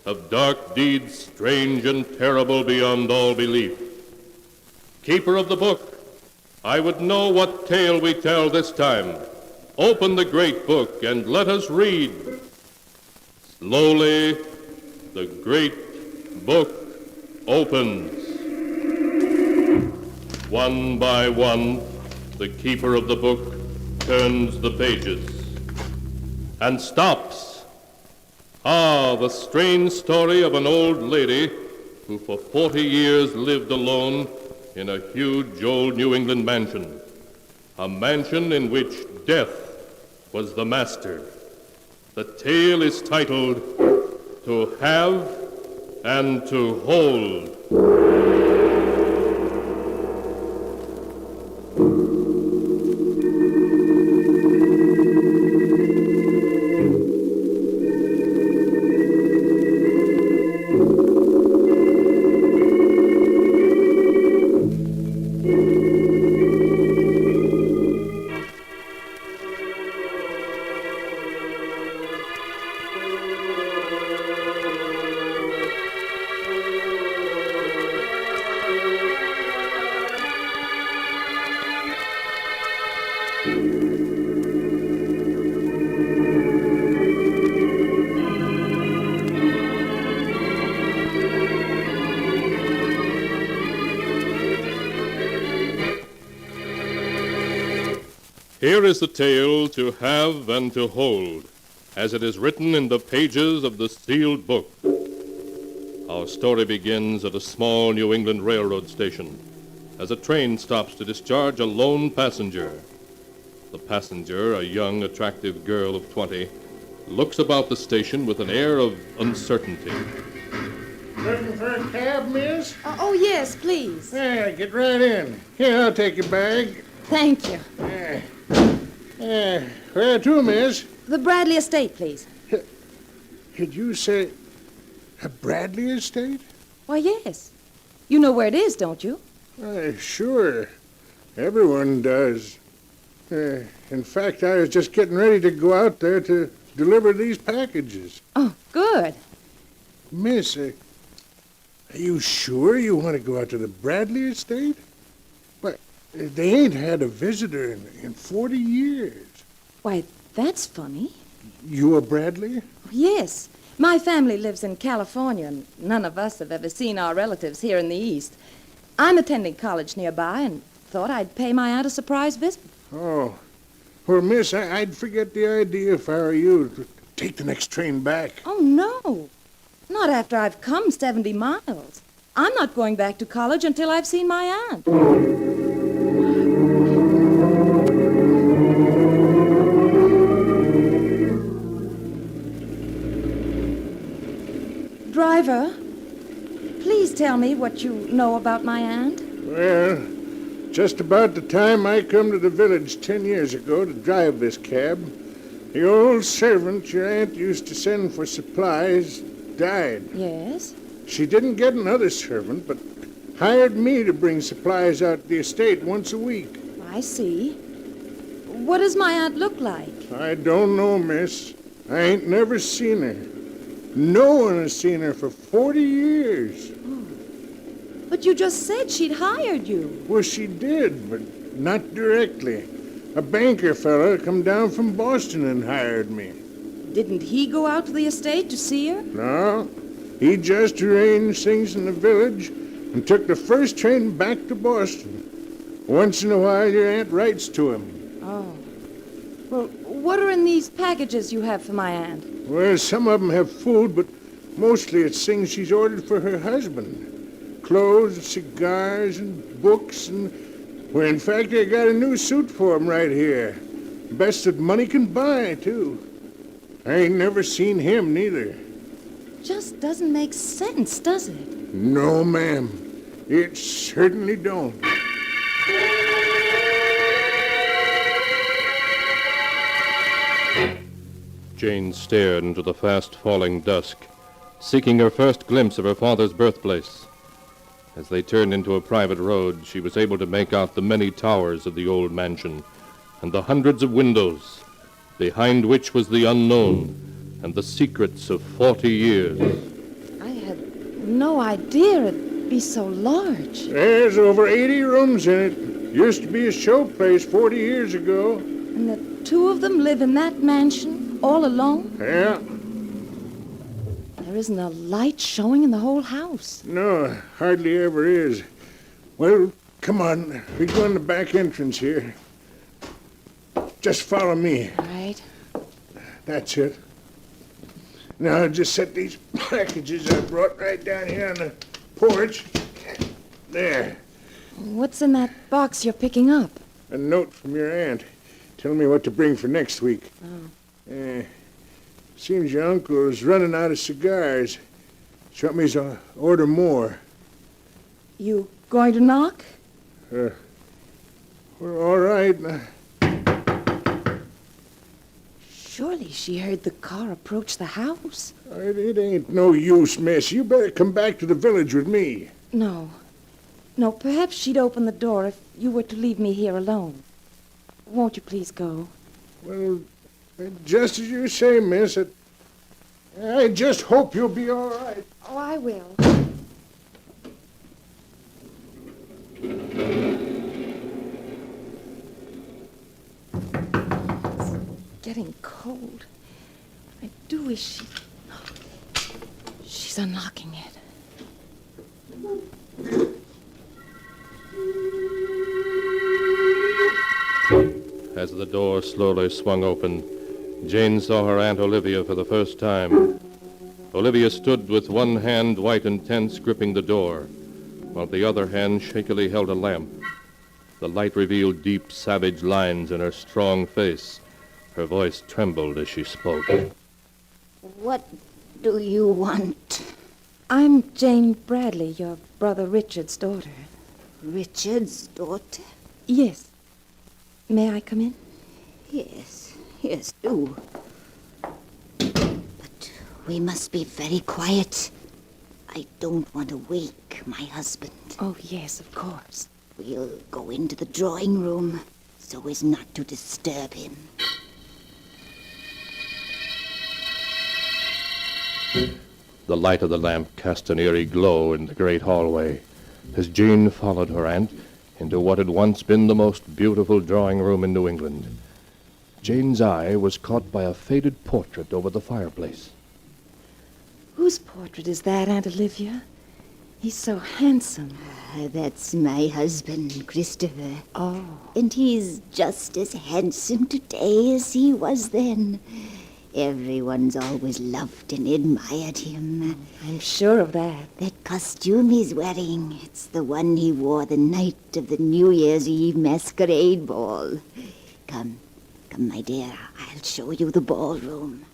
K: of dark deeds strange and terrible beyond all belief. Keeper of the book, I would know what tale we tell this time. Open the great book and let us read. Slowly, the great book opens. One by one, the keeper of the book turns the pages and stops. Ah, the strange story of an old lady who for 40 years lived alone in a huge old New England mansion, a mansion in which death was the master. The tale is titled To Have and to Hold. Here is the tale to have and to hold, as it is written in the pages of the sealed book. Our story begins at a small New England railroad station, as a train stops to discharge a lone passenger. The passenger, a young, attractive girl of 20, looks about the station with an air of uncertainty.
B: Looking for a cab, miss?
V: Oh, yes, please.
B: Yeah, get right in. Here, I'll take your bag.
V: Thank you.
B: Where to, miss?
V: The Bradley estate, please.
B: Did you say a Bradley estate?
V: Why, yes. You know where it is, don't you?
B: Sure. Everyone does. In fact, I was just getting ready to go out there to deliver these packages.
V: Oh, good.
B: Miss, are you sure you want to go out to the Bradley estate? But they ain't had a visitor in 40 years.
V: Why, that's funny.
B: You a Bradley?
V: Yes. My family lives in California, and none of us have ever seen our relatives here in the East. I'm attending college nearby and thought I'd pay my aunt a surprise visit.
B: Oh. Well, miss, I'd forget the idea if I were you to take the next train back.
V: Oh, no. Not after I've come 70 miles. I'm not going back to college until I've seen my aunt. Driver, please tell me what you know about my aunt.
B: Well, just about the time I come to the village 10 years ago to drive this cab, the old servant your aunt used to send for supplies died.
V: Yes?
B: She didn't get another servant, but hired me to bring supplies out to the estate once a week.
V: I see. What does my aunt look like?
B: I don't know, miss. I ain't never seen her. No one has seen her for 40 years.
V: Oh. But you just said she'd hired you.
B: Well, she did, but not directly. A banker fella come down from Boston and hired me.
V: Didn't he go out to the estate to see her?
B: No. He just arranged things in the village and took the first train back to Boston. Once in a while, your aunt writes to him.
V: Oh. Well, what are in these packages you have for my aunt?
B: Well, some of them have food, but mostly it's things she's ordered for her husband. Clothes, cigars, and books, and... Well, in fact, I got a new suit for him right here. Best that money can buy, too. I ain't never seen him, neither.
V: Just doesn't make sense, does it?
B: No, ma'am. It certainly don't.
K: Jane stared into the fast-falling dusk, seeking her first glimpse of her father's birthplace. As they turned into a private road, she was able to make out the many towers of the old mansion and the hundreds of windows, behind which was the unknown and the secrets of 40 years.
V: I had no idea it'd be so large.
B: There's over 80 rooms in it. Used to be a show place 40 years ago.
V: And the two of them live in that mansion, all alone?
B: Yeah.
V: There isn't a light showing in the whole house.
B: No, hardly ever is. Well, come on. We go in the back entrance here. Just follow me.
V: All right.
B: That's it. Now, I'll just set these packages I brought right down here on the porch. There.
V: What's in that box you're picking up?
B: A note from your aunt. Telling me what to bring for next week.
V: Oh.
B: Seems your uncle is running out of cigars. She want me to order more.
V: You going to knock?
B: Well, all right.
V: Surely she heard the car approach the house.
B: It ain't no use, miss. You better come back to the village with me.
V: No. No, perhaps she'd open the door if you were to leave me here alone. Won't you please go?
B: Well, just as you say, miss. I just hope you'll be all right.
V: Oh, I will. getting cold. I do wish she's unlocking it.
K: As the door slowly swung open, Jane saw her Aunt Olivia for the first time. Olivia stood with one hand white and tense, gripping the door, while the other hand shakily held a lamp. The light revealed deep, savage lines in her strong face. Her voice trembled as she spoke.
O: What do you want?
V: I'm Jane Bradley, your brother Richard's daughter.
O: Richard's daughter?
V: Yes. May I come in?
O: Yes, do. But we must be very quiet. I don't want to wake my husband.
V: Oh, yes, of course.
O: We'll go into the drawing room so as not to disturb him.
K: The light of the lamp cast an eerie glow in the great hallway as Jane followed her aunt into what had once been the most beautiful drawing room in New England. Jane's eye was caught by a faded portrait over the fireplace.
V: Whose portrait is that, Aunt Olivia? He's so handsome.
O: That's my husband, Christopher.
V: Oh.
O: And he's just as handsome today as he was then. Everyone's always loved and admired him.
V: I'm sure of that.
O: That costume he's wearing, it's the one he wore the night of the New Year's Eve masquerade ball. Come, my dear, I'll show you the ballroom.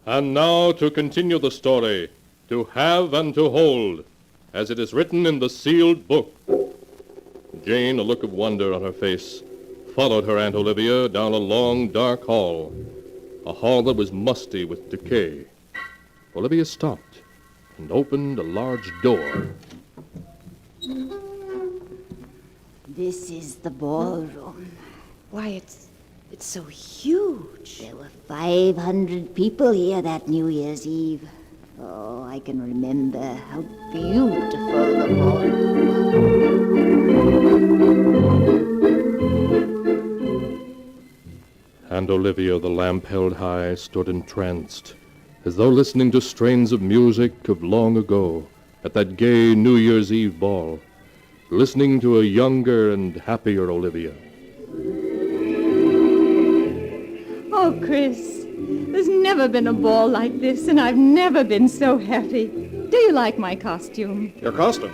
K: And now to continue the story, To Have and to Hold, as it is written in the sealed book. Jane, a look of wonder on her face, followed her Aunt Olivia down a long, dark hall, a hall that was musty with decay. Olivia stopped and opened a large door.
O: This is the ballroom.
V: Why, it's so huge.
O: There were 500 people here that New Year's Eve. Oh, I can remember how beautiful the ballroom.
K: And Olivia, the lamp held high, stood entranced, as though listening to strains of music of long ago at that gay New Year's Eve ball, listening to a younger and happier Olivia.
V: Oh, Chris, there's never been a ball like this, and I've never been so happy. Do you like my costume?
F: Your costume?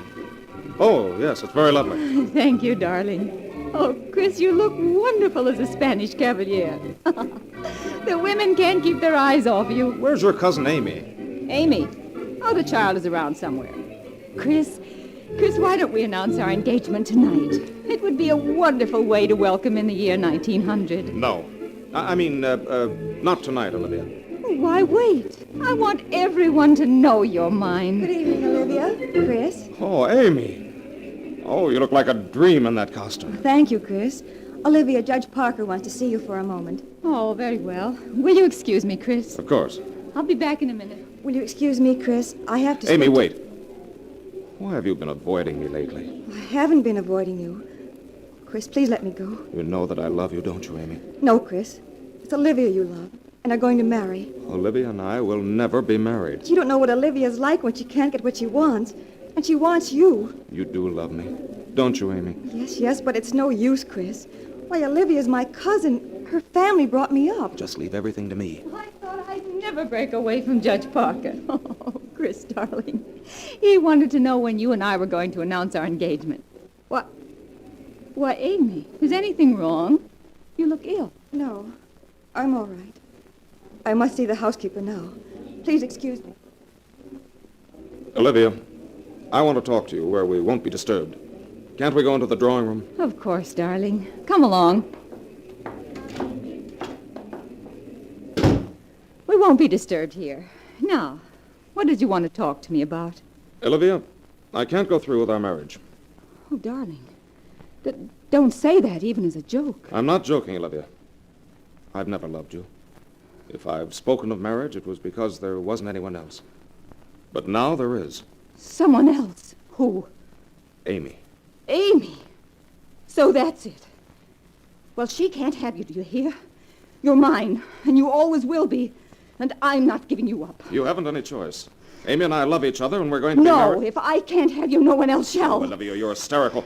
F: Oh, yes, it's very lovely.
V: Thank you, darling. Oh, Chris, you look wonderful as a Spanish cavalier. The women can't keep their eyes off you.
F: Where's your cousin Amy?
V: Amy? Oh, the child is around somewhere. Chris, why don't we announce our engagement tonight? It would be a wonderful way to welcome in the year 1900.
F: No. I mean, not tonight, Olivia.
V: Why, wait. I want everyone to know you're mine.
I: Good evening, Olivia. Chris.
J: Oh, Amy. Oh, you look like a dream in that costume.
I: Thank you, Chris. Olivia, Judge Parker wants to see you for a moment.
V: Oh, very well. Will you excuse me, Chris?
J: Of course.
V: I'll be back in a minute.
I: Will you excuse me, Chris? I have to
J: Amy,
I: speak to-
J: wait. Why have you been avoiding me lately?
I: I haven't been avoiding you. Chris, please let me go.
J: You know that I love you, don't you, Amy?
I: No, Chris. It's Olivia you love, and are going to marry.
J: Olivia and I will never be married.
I: You don't know what Olivia's like when she can't get what she wants. And she wants you.
J: You do love me, don't you, Amy?
I: Yes, but it's no use, Chris. Why, Olivia's my cousin. Her family brought me up.
J: Just leave everything to me.
V: I thought I'd never break away from Judge Parker. Oh, Chris, darling. He wanted to know when you and I were going to announce our engagement. Why, Amy, is anything wrong? You look ill.
I: No, I'm all right. I must see the housekeeper now. Please excuse me.
J: Olivia, I want to talk to you where we won't be disturbed. Can't we go into the drawing room?
V: Of course, darling. Come along. We won't be disturbed here. Now, what did you want to talk to me about?
J: Olivia, I can't go through with our marriage.
V: Oh, darling. Don't say that even as a joke.
J: I'm not joking, Olivia. I've never loved you. If I've spoken of marriage, it was because there wasn't anyone else. But now there is.
V: Someone else? Who?
J: Amy.
V: Amy. So that's it. Well, she can't have you, do you hear? You're mine, and you always will be. And I'm not giving you up.
J: You haven't any choice. Amy and I love each other, and we're going to be married.
V: No, if I can't have you, no one else shall.
J: Oh, Olivia, you're hysterical.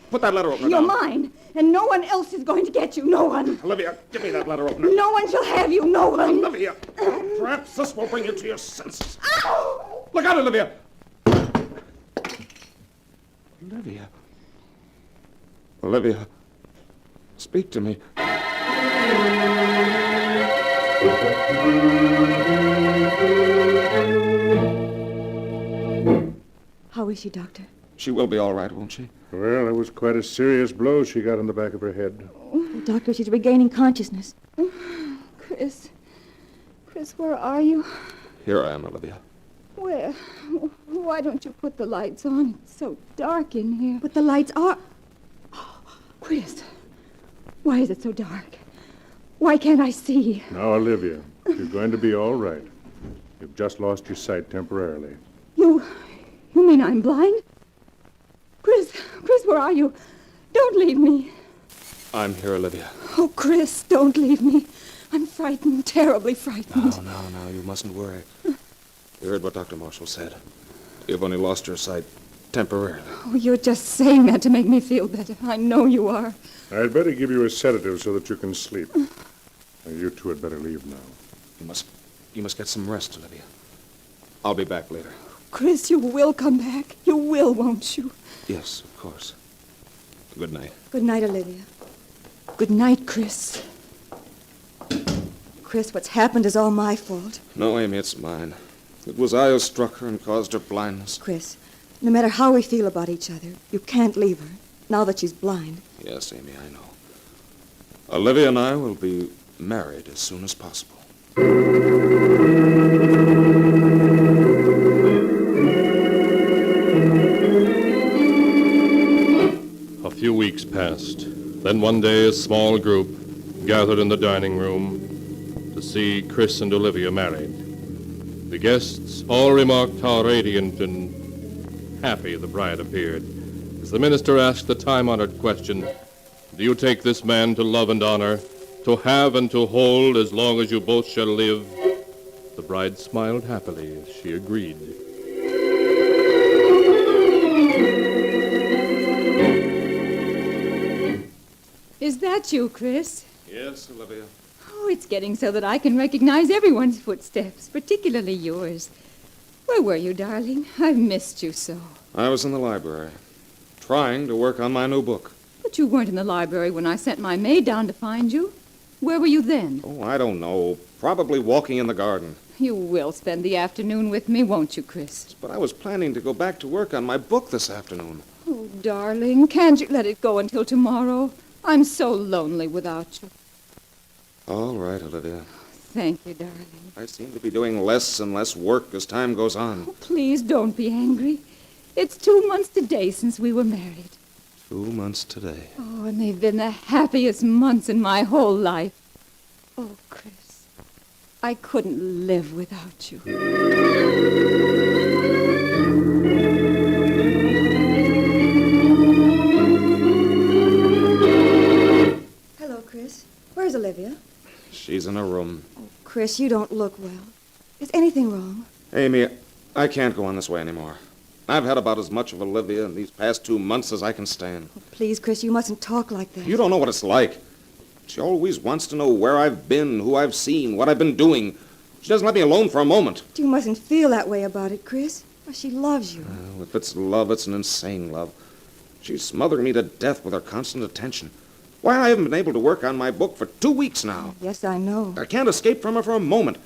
J: Put that letter opener
V: You're
J: down.
V: mine, and no one else is going to get you. No one.
J: Olivia, give me that letter opener.
V: No one shall have you. No one.
J: Olivia, perhaps this will bring you to your senses. Ow! Look out, Olivia! Olivia. Olivia, speak to me.
I: How is she, Doctor?
J: She will be all right, won't she?
B: Well, it was quite a serious blow she got in the back of her head.
I: Oh, Doctor, she's regaining consciousness.
V: Chris, where are you?
J: Here I am, Olivia.
V: Where? Why don't you put the lights on? It's so dark in here.
I: But the lights are...
V: Oh, Chris, why is it so dark? Why can't I see?
B: Now, Olivia, you're going to be all right. You've just lost your sight temporarily.
V: You mean I'm blind? Chris, where are you? Don't leave me.
J: I'm here, Olivia.
V: Oh, Chris, don't leave me. I'm frightened, terribly frightened.
J: No, you mustn't worry. You heard what Dr. Marshall said. You've only lost your sight temporarily.
V: Oh, you're just saying that to make me feel better. I know you are.
B: I'd better give you a sedative so that you can sleep. Now, you two had better leave now.
J: You must get some rest, Olivia. I'll be back later.
V: Chris, you will come back. You will, won't you?
J: Yes, of course. Good night.
I: Good night, Olivia.
V: Good night, Chris.
I: Chris, what's happened is all my fault.
J: No, Amy, it's mine. It was I who struck her and caused her blindness.
I: Chris, no matter how we feel about each other, you can't leave her, now that she's blind.
J: Yes, Amy, I know. Olivia and I will be married as soon as possible.
K: A few weeks passed. Then one day a small group gathered in the dining room to see Chris and Olivia married. The guests all remarked how radiant and happy the bride appeared as the minister asked the time-honored question, "Do you take this man to love and honor, to have and to hold as long as you both shall live?" The bride smiled happily as she agreed.
V: Is that you, Chris?
J: Yes, Olivia.
V: Oh, it's getting so that I can recognize everyone's footsteps, particularly yours. Where were you, darling? I've missed you so.
J: I was in the library, trying to work on my new book.
V: But you weren't in the library when I sent my maid down to find you. Where were you then?
J: Oh, I don't know. Probably walking in the garden.
V: You will spend the afternoon with me, won't you, Chris?
J: But I was planning to go back to work on my book this afternoon.
V: Oh, darling, can't you let it go until tomorrow? I'm so lonely without you.
J: All right, Olivia.
V: thank you, darling.
E: I seem to be doing less and less work as time goes on.
V: Oh, please don't be angry. It's 2 months today since we were married.
E: 2 months today.
V: Oh, and they've been the happiest months in my whole life. Oh, Chris, I couldn't live without you.
N: Hello, Chris. Where's Olivia?
E: She's in her room.
N: Chris, you don't look well. Is anything wrong?
E: Amy, I can't go on this way anymore. I've had about as much of Olivia in these past 2 months as I can stand.
N: Please, Chris, you mustn't talk like that.
E: You don't know what it's like. She always wants to know where I've been, who I've seen, what I've been doing. She doesn't let me alone for a moment.
N: You mustn't feel that way about it, Chris. She loves you.
E: Well, if it's love, it's an insane love. She's smothering me to death with her constant attention. Why, I haven't been able to work on my book for 2 weeks now.
N: Yes, I know.
E: I can't escape from her for a moment.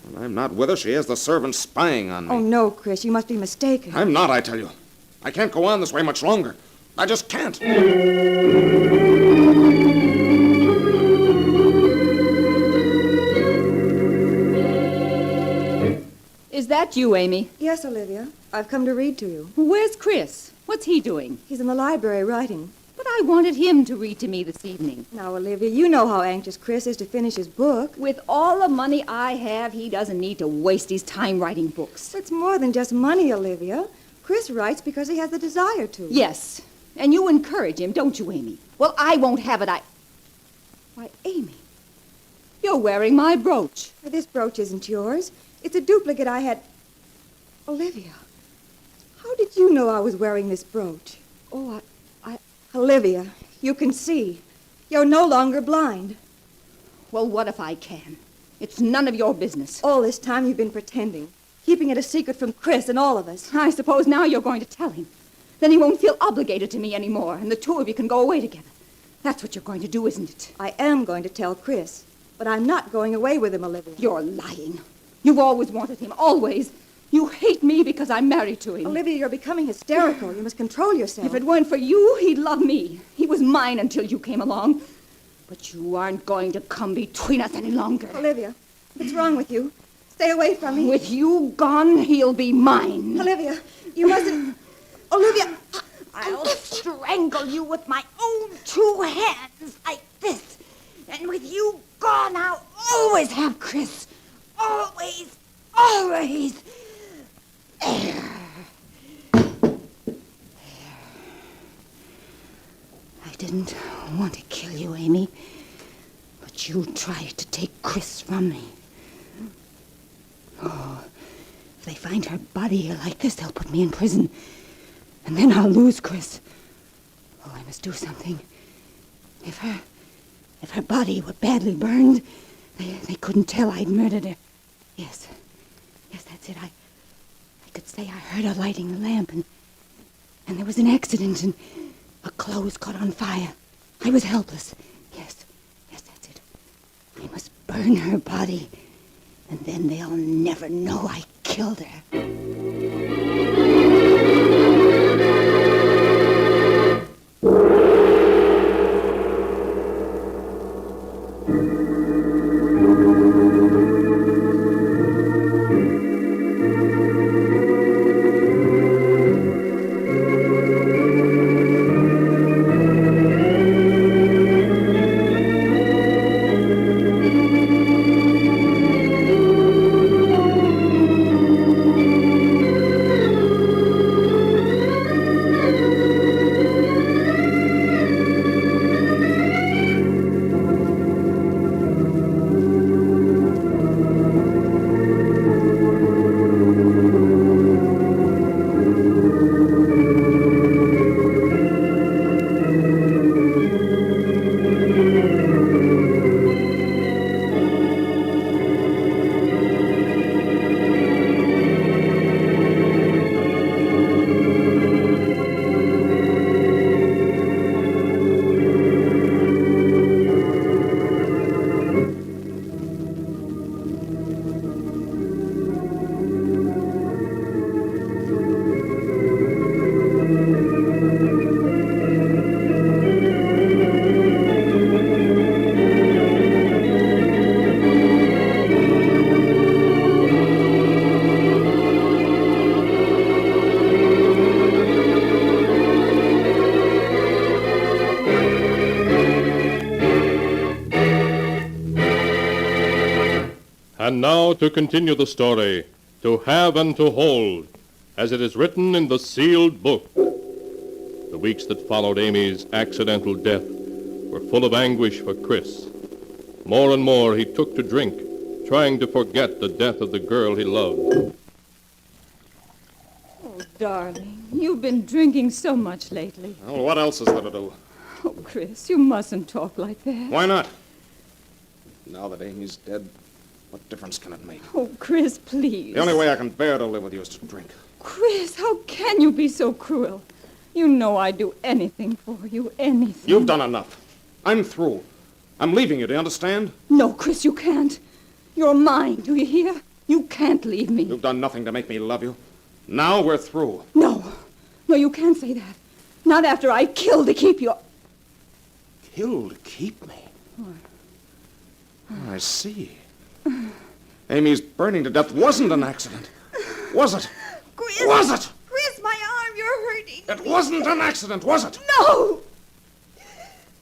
E: When I'm not with her, she has the servants spying on me.
N: Oh, no, Chris, you must be mistaken.
E: I'm not, I tell you. I can't go on this way much longer. I just can't.
V: Is that you, Amy?
N: Yes, Olivia. I've come to read to you.
V: Where's Chris? What's he doing?
N: He's in the library writing.
V: But I wanted him to read to me this evening.
N: Now, Olivia, you know how anxious Chris is to finish his book.
V: With all the money I have, he doesn't need to waste his time writing books.
N: It's more than just money, Olivia. Chris writes because he has the desire to.
V: Yes, and you encourage him, don't you, Amy? Well, I won't have it. Why, Amy, you're wearing my brooch.
N: This brooch isn't yours. It's a duplicate I had... Olivia, how did you know I was wearing this brooch? Oh, Olivia, you can see. You're no longer blind.
V: Well, what if I can? It's none of your business.
N: All this time you've been pretending, keeping it a secret from Chris and all of us.
V: I suppose now you're going to tell him. Then he won't feel obligated to me anymore, and the two of you can go away together. That's what you're going to do, isn't it?
N: I am going to tell Chris, but I'm not going away with him, Olivia.
V: You're lying. You've always wanted him, always. You hate me because I'm married to him.
N: Olivia, you're becoming hysterical. You must control yourself.
V: If it weren't for you, he'd love me. He was mine until you came along. But you aren't going to come between us any longer.
N: Olivia, what's wrong with you? Stay away from me.
V: With you gone, he'll be mine.
N: Olivia, you mustn't... Olivia!
V: I'll strangle you with my own 2 hands like this. And with you gone, I'll always have Chris. Always, always. There. I didn't want to kill you, Amy. But you tried to take Chris from me. Oh, if they find her body here like this, they'll put me in prison. And then I'll lose Chris. Oh, I must do something. If her body were badly burned, they couldn't tell I'd murdered her. Yes, that's it. I could say I heard her lighting the lamp, and there was an accident, and her clothes caught on fire. I was helpless. Yes, that's it. I must burn her body, and then they'll never know I killed her.
K: And now to continue the story, To Have and to Hold, as it is written in the sealed book. The weeks that followed Amy's accidental death were full of anguish for Chris. More and more he took to drink, trying to forget the death of the girl he loved.
V: Oh, darling, you've been drinking so much lately.
E: Well, what else is there to do?
V: Oh, Chris, you mustn't talk like that.
E: Why not? Now that Amy's dead, what difference can it make?
V: Oh, Chris, please.
E: The only way I can bear to live with you is to drink.
V: Chris, how can you be so cruel? You know I'd do anything for you, anything.
E: You've done enough. I'm through. I'm leaving you, do you understand?
V: No, Chris, you can't. You're mine, do you hear? You can't leave me.
E: You've done nothing to make me love you. Now we're through.
V: No, you can't say that. Not after I killed to keep you.
E: Killed to keep me? I see. Amy's burning to death wasn't an accident. Was it?
N: Chris!
E: Was it?
N: Chris, my arm, you're hurting.
E: It wasn't an accident, was it?
V: No!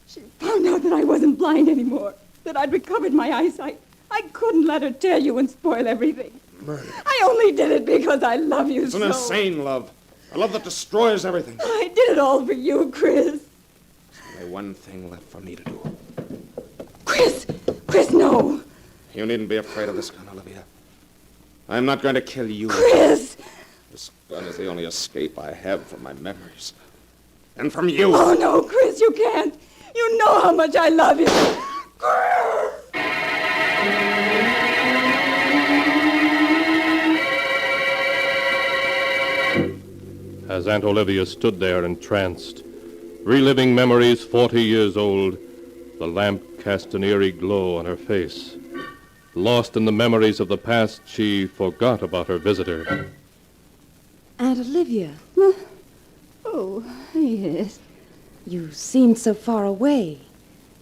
V: She found out that I wasn't blind anymore, that I'd recovered my eyesight. I couldn't let her tell you and spoil everything.
E: Murder.
V: I only did it because I love you
E: It's
V: so.
E: an insane love. A love that destroys everything.
V: I did it all for you, Chris.
E: There's only one thing left for me to do.
V: Chris, no.
E: You needn't be afraid of this gun, Olivia. I'm not going to kill you.
V: Chris!
E: This gun is the only escape I have from my memories. And from you.
V: Oh, no, Chris, you can't. You know how much I love you.
K: As Aunt Olivia stood there entranced, reliving memories 40 years old, the lamp cast an eerie glow on her face. Lost in the memories of the past, she forgot about her visitor.
P: Aunt Olivia,
V: Oh, yes.
P: you seemed so far away,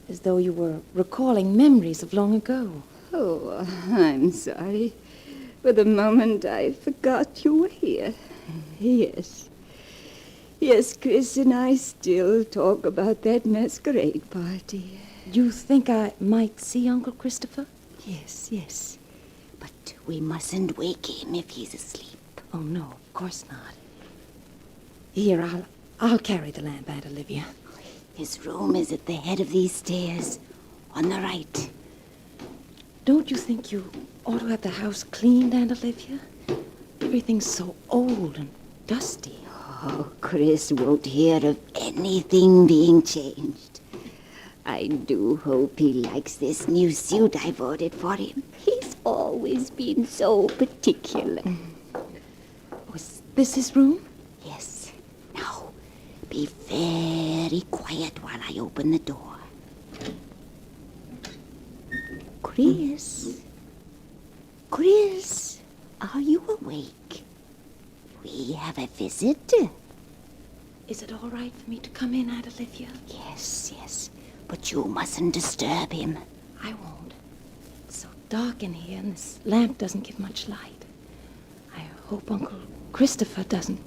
P: as though you were recalling memories of long ago.
V: Oh, I'm sorry. For the moment, I forgot you were here. Yes. Yes, Chris and I still talk about that masquerade party.
P: You think I might see Uncle Christopher?
O: Yes. But we mustn't wake him if he's asleep.
P: Oh, no, of course not. Here, I'll carry the lamp, Aunt Olivia.
O: His room is at the head of these stairs, on the right.
P: Don't you think you ought to have the house cleaned, Aunt Olivia? Everything's so old and dusty.
O: Oh, Chris won't hear of anything being changed. I do hope he likes this new suit I've ordered for him. He's always been so particular.
P: Was this his room?
O: Yes. Now, be very quiet while I open the door. Chris? Chris, are you awake? We have a visitor.
P: Is it all right for me to come in, Aunt Olivia?
O: Yes. But you mustn't disturb him.
P: I won't. It's so dark in here, and this lamp doesn't give much light. I hope Uncle Christopher doesn't...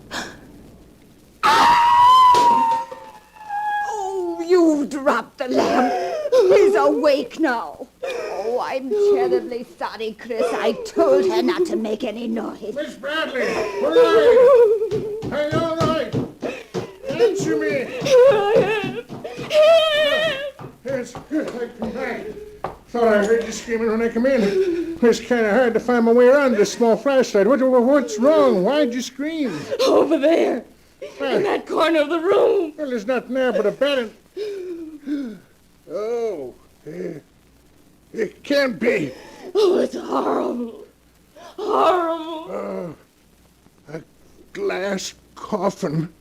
V: Oh, you dropped the lamp. He's awake now.
O: Oh, I'm terribly sorry, Chris. I told her not to make any noise.
B: Miss Bradley, where are you? Are you all right? Answer me.
V: Here I am.
B: Yes, good. I come back. Thought I heard you screaming when I come in. It's kind of hard to find my way around this small flashlight. What's wrong? Why'd you scream?
V: Over there. In that corner of the room.
B: Well, there's nothing there but a bed and... Oh, it can't be.
V: Oh, it's horrible. Horrible.
B: A glass coffin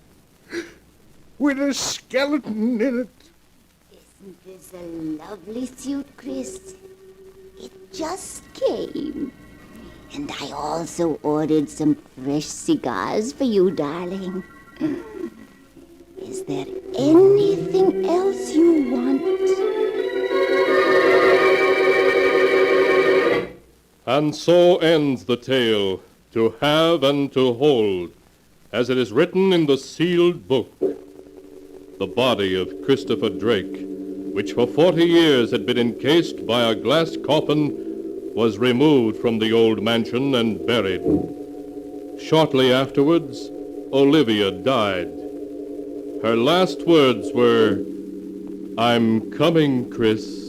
B: with a skeleton in it.
O: Isn't this a lovely suit, Chris? It just came. And I also ordered some fresh cigars for you, darling. Is there anything else you want?
K: And so ends the tale, To Have and to Hold, as it is written in the sealed book. The body of Christopher Drake, which for 40 years had been encased by a glass coffin, was removed from the old mansion and buried. Shortly afterwards, Olivia died. Her last words were, "I'm coming, Chris."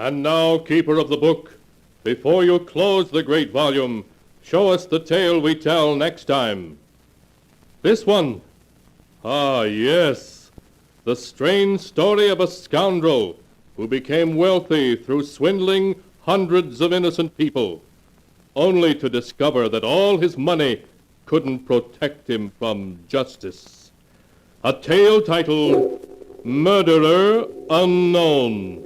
K: And now, keeper of the book, before you close the great volume, show us the tale we tell next time. This one. Ah, yes. The strange story of a scoundrel who became wealthy through swindling hundreds of innocent people, only to discover that all his money couldn't protect him from justice. A tale titled Murderer Unknown.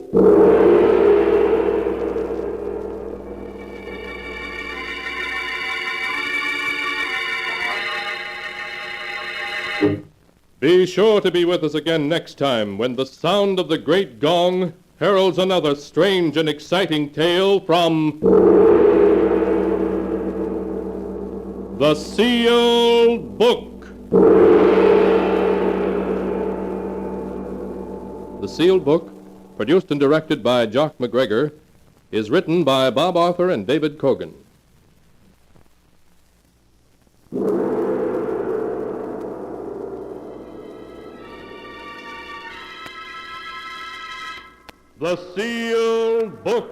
K: Be sure to be with us again next time when the sound of the great gong heralds another strange and exciting tale from The Sealed Book. The Sealed Book, produced and directed by Jock MacGregor, is written by Bob Arthur and David Kogan. The Sealed Book.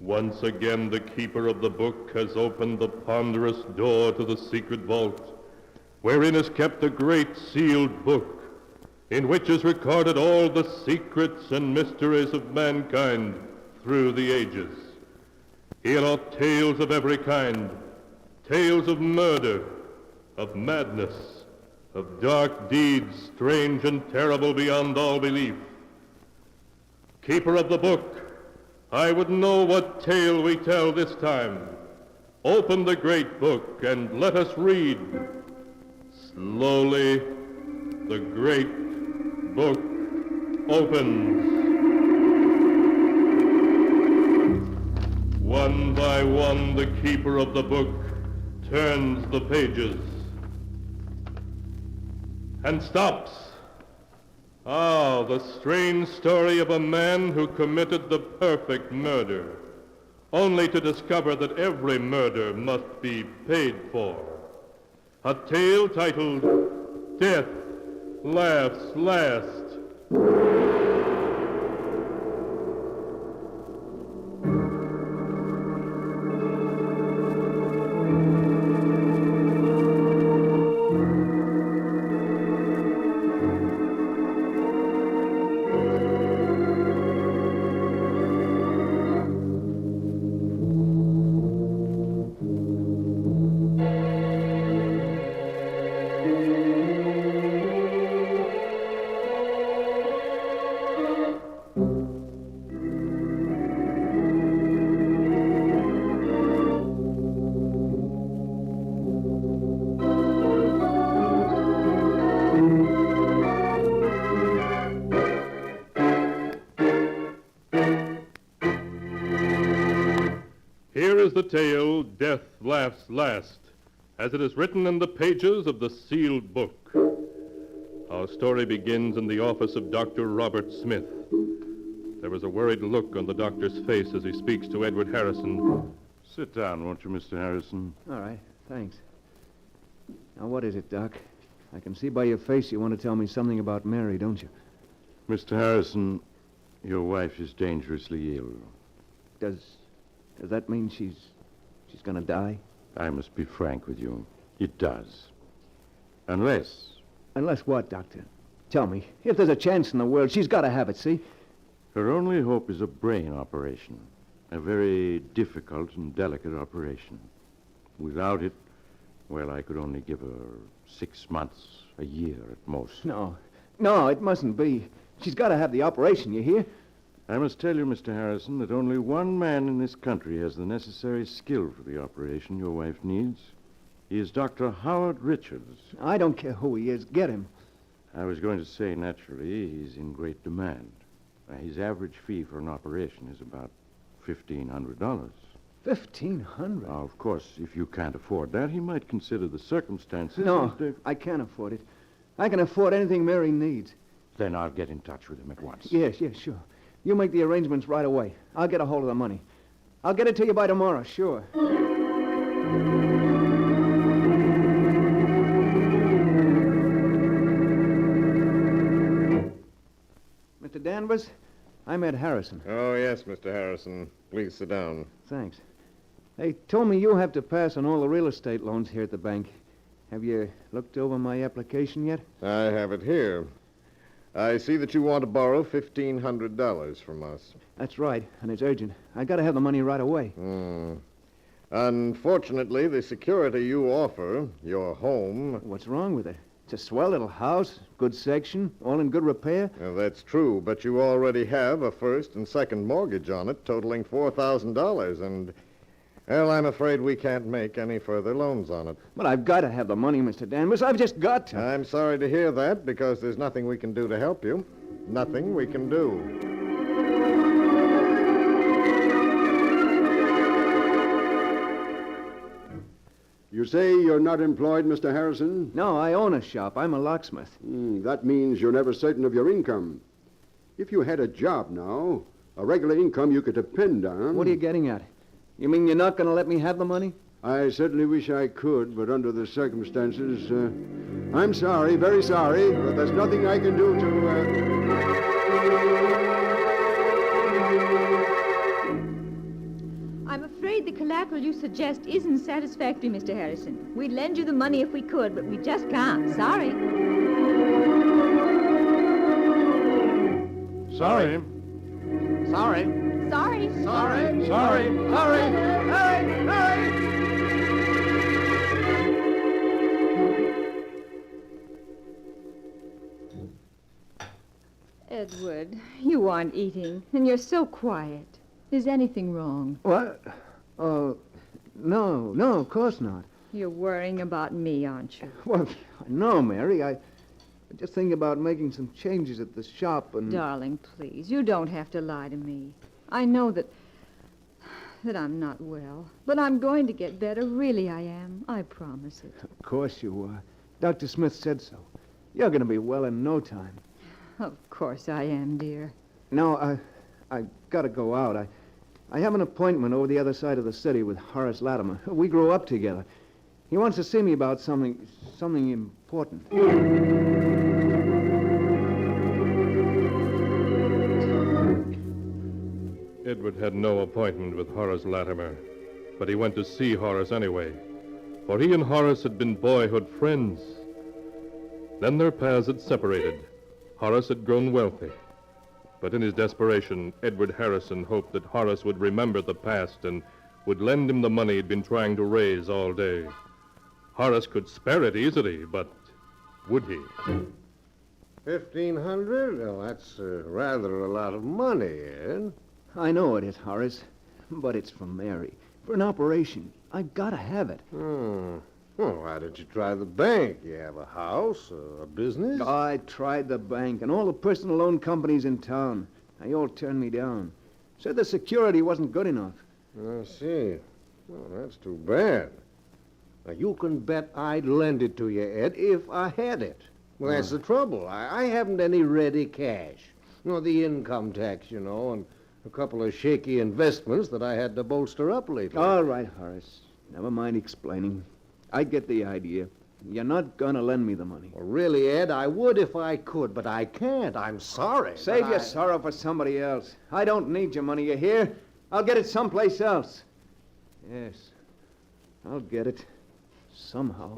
K: Once again, the keeper of the book has opened the ponderous door to the secret vault, wherein is kept a great sealed book, in which is recorded all the secrets and mysteries of mankind through the ages. Here are tales of every kind, tales of murder, of madness, of dark deeds strange and terrible beyond all belief. Keeper of the book, I would know what tale we tell this time. Open the great book and let us read. Slowly, the great book opens. One by one, the keeper of the book turns the pages and stops. Ah, the strange story of a man who committed the perfect murder, only to discover that every murder must be paid for. A tale titled Death Laughs Last. Here is the tale, Death Laughs Last, as it is written in the pages of the sealed book. Our story begins in the office of Dr. Robert Smith. There is a worried look on the doctor's face as he speaks to Edward Harrison.
G: Sit down, won't you, Mr. Harrison?
F: All right, thanks. Now, what is it, Doc? I can see by your face you want to tell me something about Mary, don't you?
G: Mr. Harrison, your wife is dangerously ill.
F: Does that mean she's going to die?
G: I must be frank with you. It does. Unless...
F: Unless what, Doctor? Tell me. If there's a chance in the world, she's got to have it, see?
G: Her only hope is a brain operation. A very difficult and delicate operation. Without it, well, I could only give her 6 months, a year at most.
F: No, it mustn't be. She's got to have the operation, you hear?
G: I must tell you, Mr. Harrison, that only one man in this country has the necessary skill for the operation your wife needs. He is Dr. Howard Richards.
F: I don't care who he is. Get him.
G: I was going to say, naturally, he's in great demand. His average fee for an operation is about $1,500.
F: $1,500?
G: Now, of course, if you can't afford that, he might consider the circumstances.
F: No, I can't afford it. I can afford anything Mary needs.
G: Then I'll get in touch with him at once.
F: Yes, sure. You make the arrangements right away. I'll get a hold of the money. I'll get it to you by tomorrow, sure. Mr. Danvers, I'm Ed Harrison.
E: Oh, yes, Mr. Harrison. Please sit down.
F: Thanks. They told me you have to pass on all the real estate loans here at the bank. Have you looked over my application yet?
E: I have it here. I see that you want to borrow $1,500 from us.
F: That's right, and it's urgent. I got to have the money right away.
E: Unfortunately, the security you offer, your home...
F: What's wrong with it? It's a swell little house, good section, all in good repair.
E: That's true, but you already have a first and second mortgage on it, totaling $4,000, and... Well, I'm afraid we can't make any further loans on it.
F: But I've got to have the money, Mr. Danvers. I've just got to.
E: I'm sorry to hear that, because there's nothing we can do to help you. Nothing we can do.
A: You say you're not employed, Mr. Harrison?
F: No, I own a shop. I'm a locksmith.
A: That means you're never certain of your income. If you had a job now, a regular income you could depend on...
F: What are you getting at? You mean you're not going to let me have the money?
A: I certainly wish I could, but under the circumstances, I'm sorry, very sorry, but there's nothing I can do to...
V: I'm afraid the collateral you suggest isn't satisfactory, Mr. Harrison. We'd lend you the money if we could, but we just can't. Sorry.
G: Sorry.
V: Sorry. Sorry.
G: Sorry. Sorry.
V: Edward, you aren't eating, and you're so quiet. Is anything wrong?
F: What? No, of course not.
V: You're worrying about me, aren't you?
F: Well, no, Mary. I just think about making some changes at the shop and...
V: Darling, please, you don't have to lie to me. I know that I'm not well, but I'm going to get better. Really, I am. I promise it.
F: Of course you are. Dr. Smith said so. You're going to be well in no time.
V: Of course I am, dear.
F: No, I got to go out. I have an appointment over the other side of the city with Horace Latimer. We grew up together. He wants to see me about something important.
K: Edward had no appointment with Horace Latimer, but he went to see Horace anyway, for he and Horace had been boyhood friends. Then their paths had separated. Horace had grown wealthy, but in his desperation, Edward Harrison hoped that Horace would remember the past and would lend him the money he'd been trying to raise all day. Horace could spare it easily, but would he?
B: $1,500? Well, that's rather a lot of money, Ed.
F: I know it is, Horace, but it's for Mary. For an operation. I've got to have it.
B: Well, why didn't you try the bank? You have a house, a business?
F: I tried the bank and all the personal loan companies in town. They all turned me down. Said the security wasn't good enough.
B: I see. Well, that's too bad.
M: Now, you can bet I'd lend it to you, Ed, if I had it. Well, that's the trouble. I haven't any ready cash. The income tax, and a couple of shaky investments that I had to bolster up lately.
F: All right, Horace. Never mind explaining. I get the idea. You're not gonna lend me the money.
M: Well, really, Ed, I would if I could, but I can't. I'm sorry.
F: Save your sorrow for somebody else. I don't need your money, you hear? I'll get it someplace else. Yes, I'll get it. Somehow.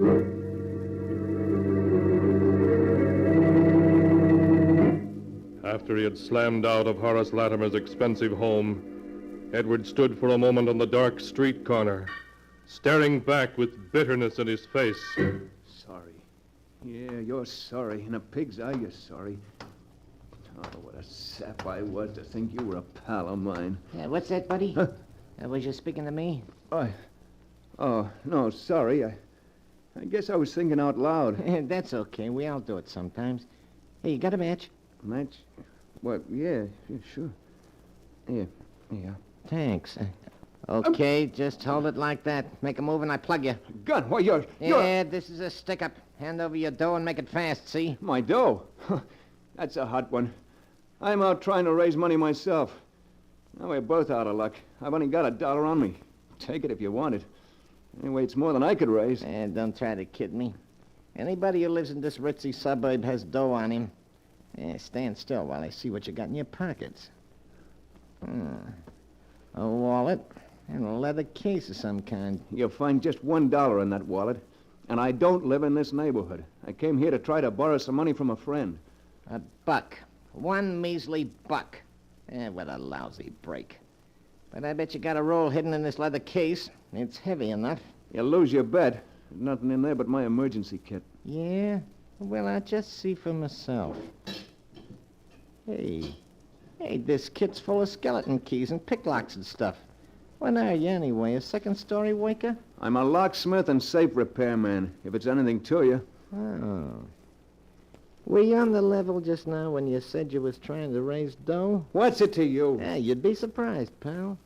K: After he had slammed out of Horace Latimer's expensive home, Edward stood for a moment on the dark street corner, staring back with bitterness in his face.
F: Sorry. Yeah, you're sorry. In a pig's eye, you're sorry. Oh, what a sap I was to think you were a pal of mine.
S: Yeah, what's that, buddy? Was you speaking to me?
F: Oh, no, sorry. I guess I was thinking out loud.
S: That's okay. We all do it sometimes. Hey, you got a match?
F: Match? What? Yeah, sure. Yeah.
S: Thanks. Okay, just hold it like that. Make a move and I plug you.
F: Gun? Why, you're...
S: Yeah, this is a stick-up. Hand over your dough and make it fast, see?
F: My dough? That's a hot one. I'm out trying to raise money myself. Now we're both out of luck. I've only got $1 on me. Take it if you want it. Anyway, it's more than I could raise.
S: Don't try to kid me. Anybody who lives in this ritzy suburb has dough on him. Stand still while I see what you got in your pockets. A wallet and a leather case of some kind.
F: You'll find just $1 in that wallet. And I don't live in this neighborhood. I came here to try to borrow some money from a friend.
S: $1. One measly buck. What a lousy break. But I bet you got a roll hidden in this leather case. It's heavy enough.
F: You'll lose your bet. There's nothing in there but my emergency kit.
S: Yeah? Well, I'll just see for myself. Hey, this kit's full of skeleton keys and picklocks and stuff. What are you, anyway, a second-story waker?
F: I'm a locksmith and safe repairman, if it's anything to you.
S: Oh. Were you on the level just now when you said you was trying to raise dough?
F: What's it to you?
S: You'd be surprised, pal.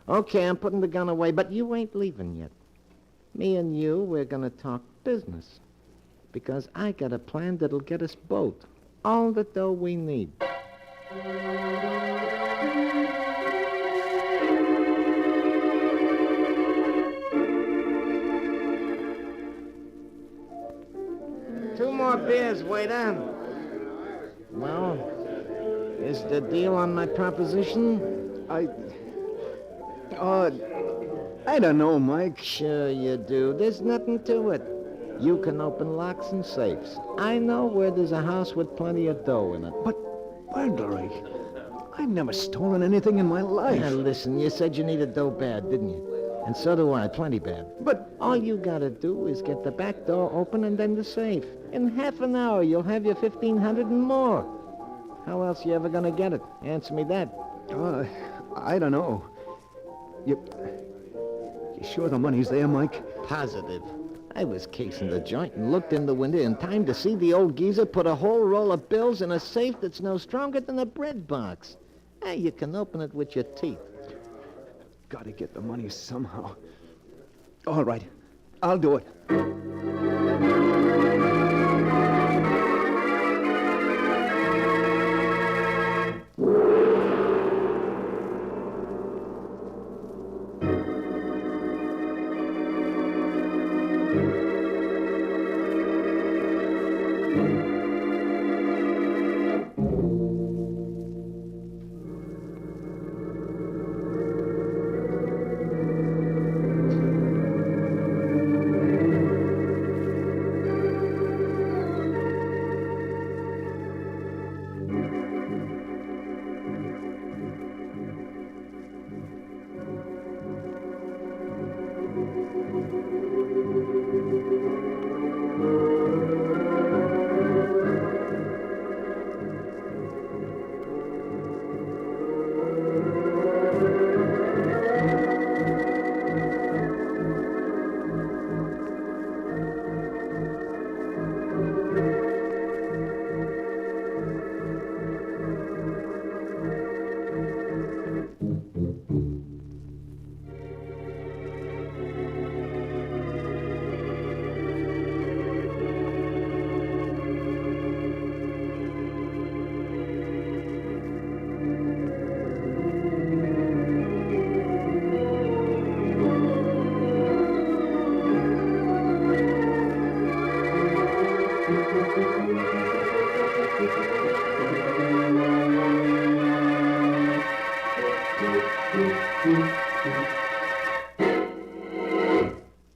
S: Okay, I'm putting the gun away, but you ain't leaving yet. Me and you, we're gonna talk business. Because I got a plan that'll get us both all the dough we need. Two more beers, waiter. Well, is the deal on my proposition?
F: I don't know, Mike.
S: Sure you do. There's nothing to it. You can open locks and safes. I know where there's a house with plenty of dough in it.
F: But burglary? I've never stolen anything in my life.
S: Now, listen, you said you needed dough bad, didn't you? And so do I, plenty bad.
F: But
S: all you gotta do is get the back door open and then the safe. In half an hour, you'll have your 1,500 and more. How else you ever gonna get it? Answer me that.
F: I don't know. You sure the money's there, Mike?
S: Positive. I was casing the joint and looked in the window in time to see the old geezer put a whole roll of bills in a safe that's no stronger than a bread box. You can open it with your teeth.
F: Gotta get the money somehow. All right, I'll do it.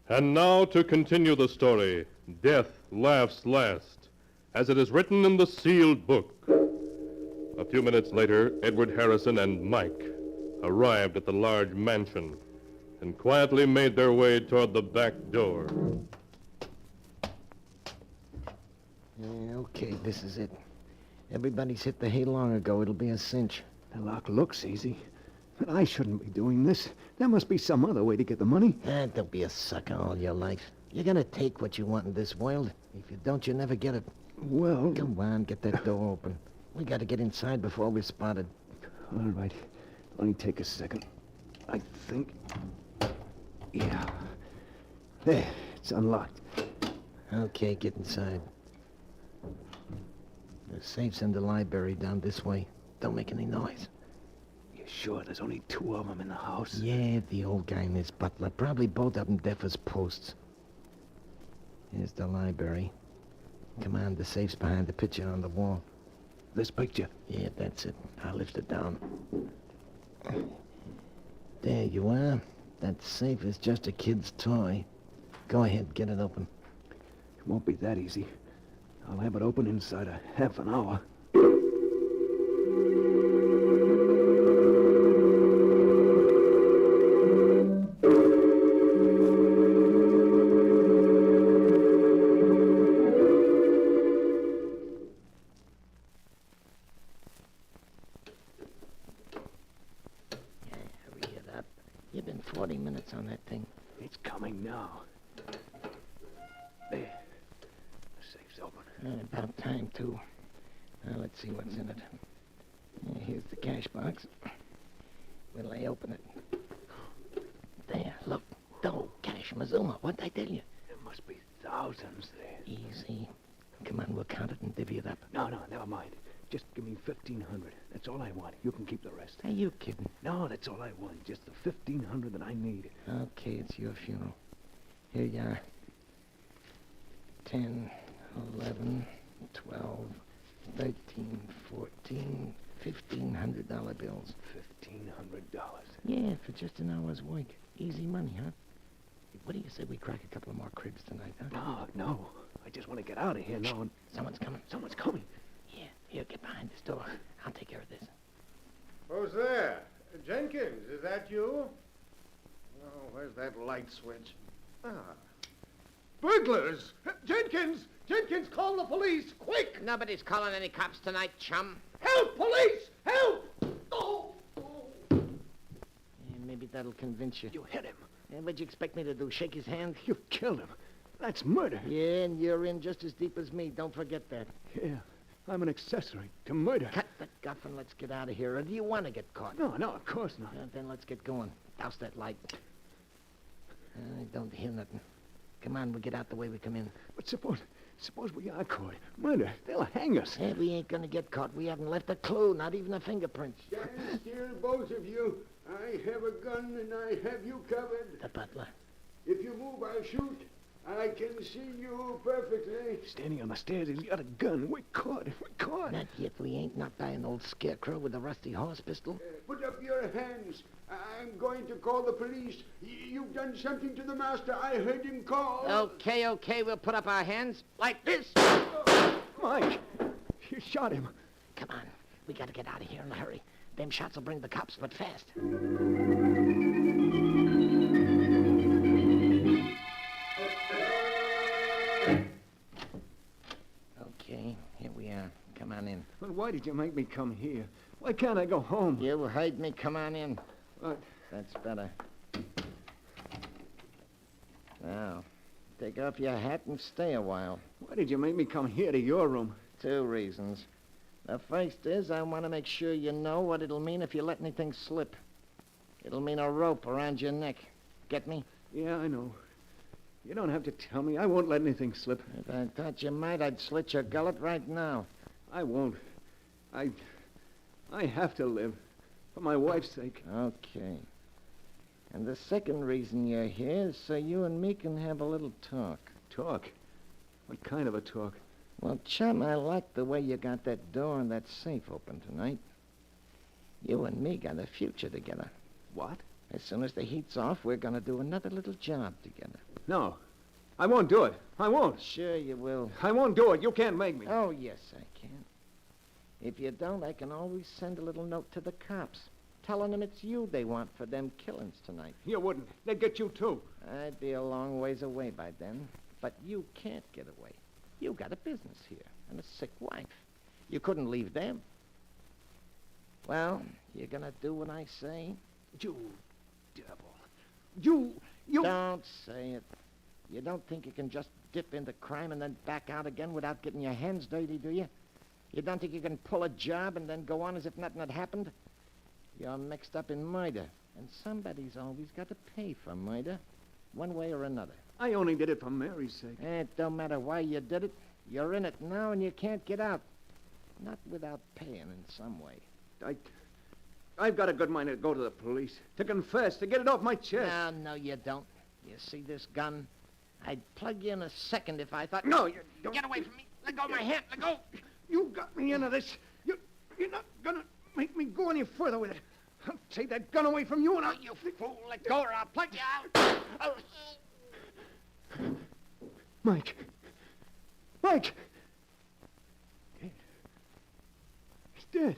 K: And now to continue the story, Death Laughs Last, as it is written in the sealed book. A few minutes later, Edward Harrison and Mike arrived at the large mansion and quietly made their way toward the back door.
S: Yeah, okay, this is it. Everybody's hit the hay long ago. It'll be a cinch.
R: The lock looks easy, but I shouldn't be doing this. There must be some other way to get the money.
S: Don't be a sucker all your life. You're gonna take what you want in this world. If you don't, you never get it.
R: Well...
S: Come on, get that door open. We gotta get inside before we're spotted.
R: All right. Only take a second. I think... Yeah. There, it's unlocked.
S: Okay, get inside. The safe's in the library down this way. Don't make any noise.
R: You sure there's only two of them in the house?
S: Yeah, the old guy and his butler. Probably both of them deaf as posts. Here's the library. Come on, the safe's behind the picture on the wall.
R: This picture?
S: Yeah, that's it. I'll lift it down. There you are. That safe is just a kid's toy. Go ahead, get it open.
R: It won't be that easy. I'll have it open inside a half an hour.
S: Hurry it up. You've been 40 minutes on that thing.
R: It's coming now. There. The safe's open.
S: About time, too. Now, let's see what's in it. Here's the cash box. Will I open it? There, look. Dough, cash, Mazuma. What'd I tell you?
R: There must be thousands there.
S: Easy. Come on, we'll count it and divvy it up.
R: No, never mind. Just give me 1,500. That's all I want. You can keep the rest.
S: Are you kidding?
R: No, that's all I want. Just the 1,500 that I need.
S: Okay, it's your funeral. Here you are. 10, 11, 12, 13, 14, $1,500 bills.
R: $1,500.
S: Yeah, for just an hour's work. Easy money, huh? What do you say we crack a couple of more cribs tonight, huh?
R: No. I just want to get out of here now.
S: Someone's coming.
R: Someone's coming.
S: Here, get behind this door. I'll take care of this.
E: Who's there? Jenkins, is that you? Oh, where's that light switch? Burglars! Jenkins! Jenkins, call the police, quick!
D: Nobody's calling any cops tonight, chum.
E: Help, police! Help! Oh!
S: Maybe that'll convince you.
R: You hit him.
S: What'd you expect me to do, shake his hand?
R: You killed him. That's murder.
S: Yeah, and you're in just as deep as me. Don't forget that.
R: Yeah, I'm an accessory to murder.
S: Cut the guff and let's get out of here. Or do you want to get caught?
R: No, of course not.
S: Then let's get going. Douse that light. I don't hear nothing. Come on, we'll get out the way we come in.
R: But suppose we are caught. Murder. They'll hang us.
S: Yeah, we ain't gonna get caught. We haven't left a clue, not even a fingerprint.
B: Stand still, both of you. I have a gun and I have you covered.
S: The butler.
B: If you move, I'll shoot. I can see you perfectly.
R: Standing on the stairs, he's got a gun. We're caught.
S: Not yet. We ain't not by an old scarecrow with a rusty horse pistol.
B: Put up your hands. I'm going to call the police. You've done something to the master. I heard him call.
D: Okay, we'll put up our hands like this.
R: Mike, you shot him.
S: Come on. We gotta get out of here in a hurry. Them shots will bring the cops, but fast. Okay, here we are. Come on in.
R: Well, why did you make me come here? Why can't I go home?
S: You heard me. Come on in.
R: What?
S: That's better. Now, take off your hat and stay a while.
R: Why did you make me come here to your room?
S: 2 reasons. The first is I want to make sure you know what it'll mean if you let anything slip. It'll mean a rope around your neck. Get me?
R: Yeah, I know. You don't have to tell me. I won't let anything slip.
S: If I thought you might, I'd slit your gullet right now.
R: I won't. I have to live. For my wife's sake.
S: Okay. And the second reason you're here is so you and me can have a little talk.
R: Talk? What kind of a talk?
S: Well, chum, I like the way you got that door and that safe open tonight. You and me got a future together.
C: What?
S: As soon as the heat's off, we're going to do another little job together.
C: No. I won't do it. I won't.
S: Sure you will.
C: I won't do it. You can't make me.
S: Oh, yes, I can. If you don't, I can always send a little note to the cops, telling them it's you they want for them killings tonight.
C: You wouldn't. They'd get you, too.
S: I'd be a long ways away by then. But you can't get away. You got a business here and a sick wife. You couldn't leave them. Well, you're going to do what I say?
C: You devil. You...
S: Don't say it. You don't think you can just dip into crime and then back out again without getting your hands dirty, do you? You don't think you can pull a job and then go on as if nothing had happened? You're mixed up in murder, and somebody's always got to pay for murder, one way or another.
C: I only did it for Mary's sake.
S: It don't matter why you did it. You're in it now, and you can't get out. Not without paying in some way.
C: I've got a good mind to go to the police, to confess, to get it off my chest.
S: No, you don't. You see this gun? I'd plug you in a second if I thought...
C: No, you don't.
D: Get away from me. Let go of my hand. Let go.
C: You got me into this. You're not gonna make me go any further with it. I'll take that gun away from you and I'll...
D: You fool. Let go or I'll plug you out.
C: Mike. Mike! He's dead.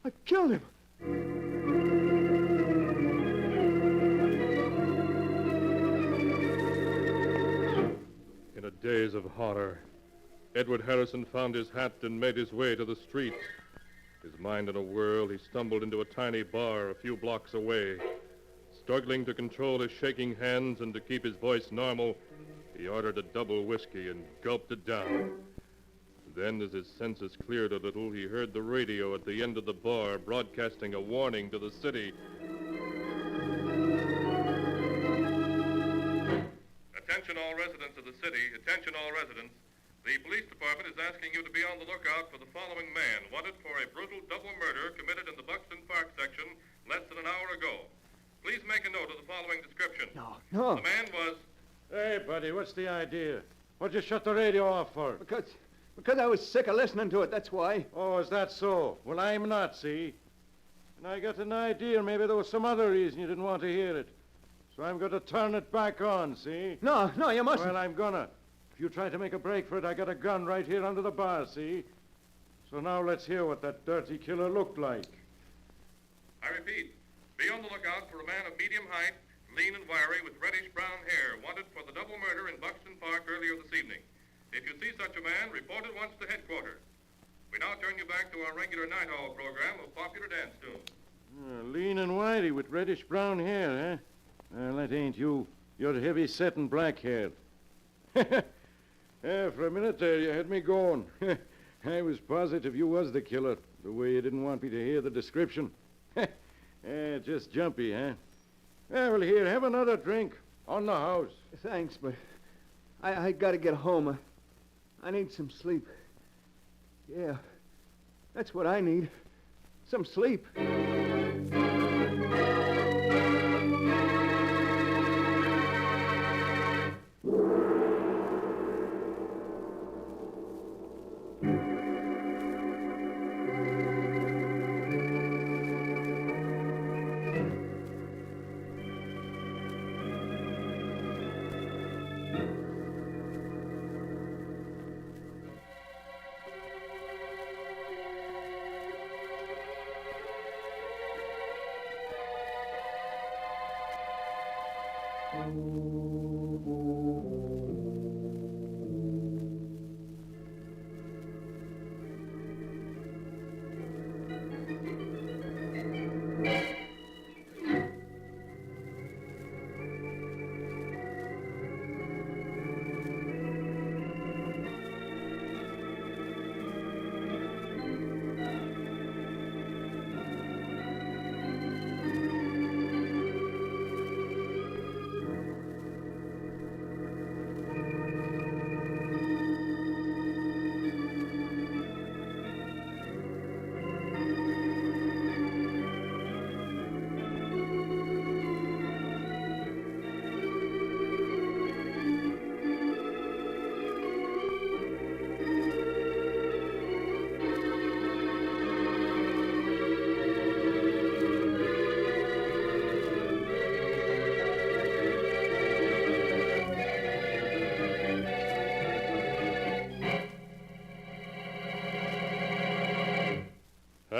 C: I killed him.
K: In a daze of horror, Edward Harrison found his hat and made his way to the street. His mind in a whirl, he stumbled into a tiny bar a few blocks away. Struggling to control his shaking hands and to keep his voice normal, he ordered a double whiskey and gulped it down. Then, as his senses cleared a little, he heard the radio at the end of the bar broadcasting a warning to the city. Attention all residents of the city, attention all residents. The police department is asking you to be on the lookout for the following man, wanted for a brutal double murder committed in the Buxton Park section less than an hour ago. Please make a note of the following description.
C: No.
K: The man was...
G: Hey, buddy, what's the idea? What'd you shut the radio off for?
C: Because I was sick of listening to it, that's why.
G: Oh, is that so? Well, I'm not, see? And I got an idea maybe there was some other reason you didn't want to hear it. So I'm going to turn it back on, see?
C: No, you mustn't.
G: Well, I'm gonna. If you try to make a break for it, I got a gun right here under the bar, see? So now let's hear what that dirty killer looked like.
K: I repeat, be on the lookout for a man of medium height, lean and wiry, with reddish-brown hair, wanted for the double murder in Buxton Park earlier this evening. If you see such a man, report at once to headquarters. We now turn you back to our regular night owl program of popular dance tunes.
G: Lean and wiry with reddish-brown hair, eh? Well, that ain't you. You're heavy-set and black-haired. For a minute there, you had me going. I was positive you was the killer, the way you didn't want me to hear the description. Just jumpy, huh? Well, here, have another drink. On the house.
C: Thanks, but I gotta get home. I need some sleep. Yeah, that's what I need. Some sleep.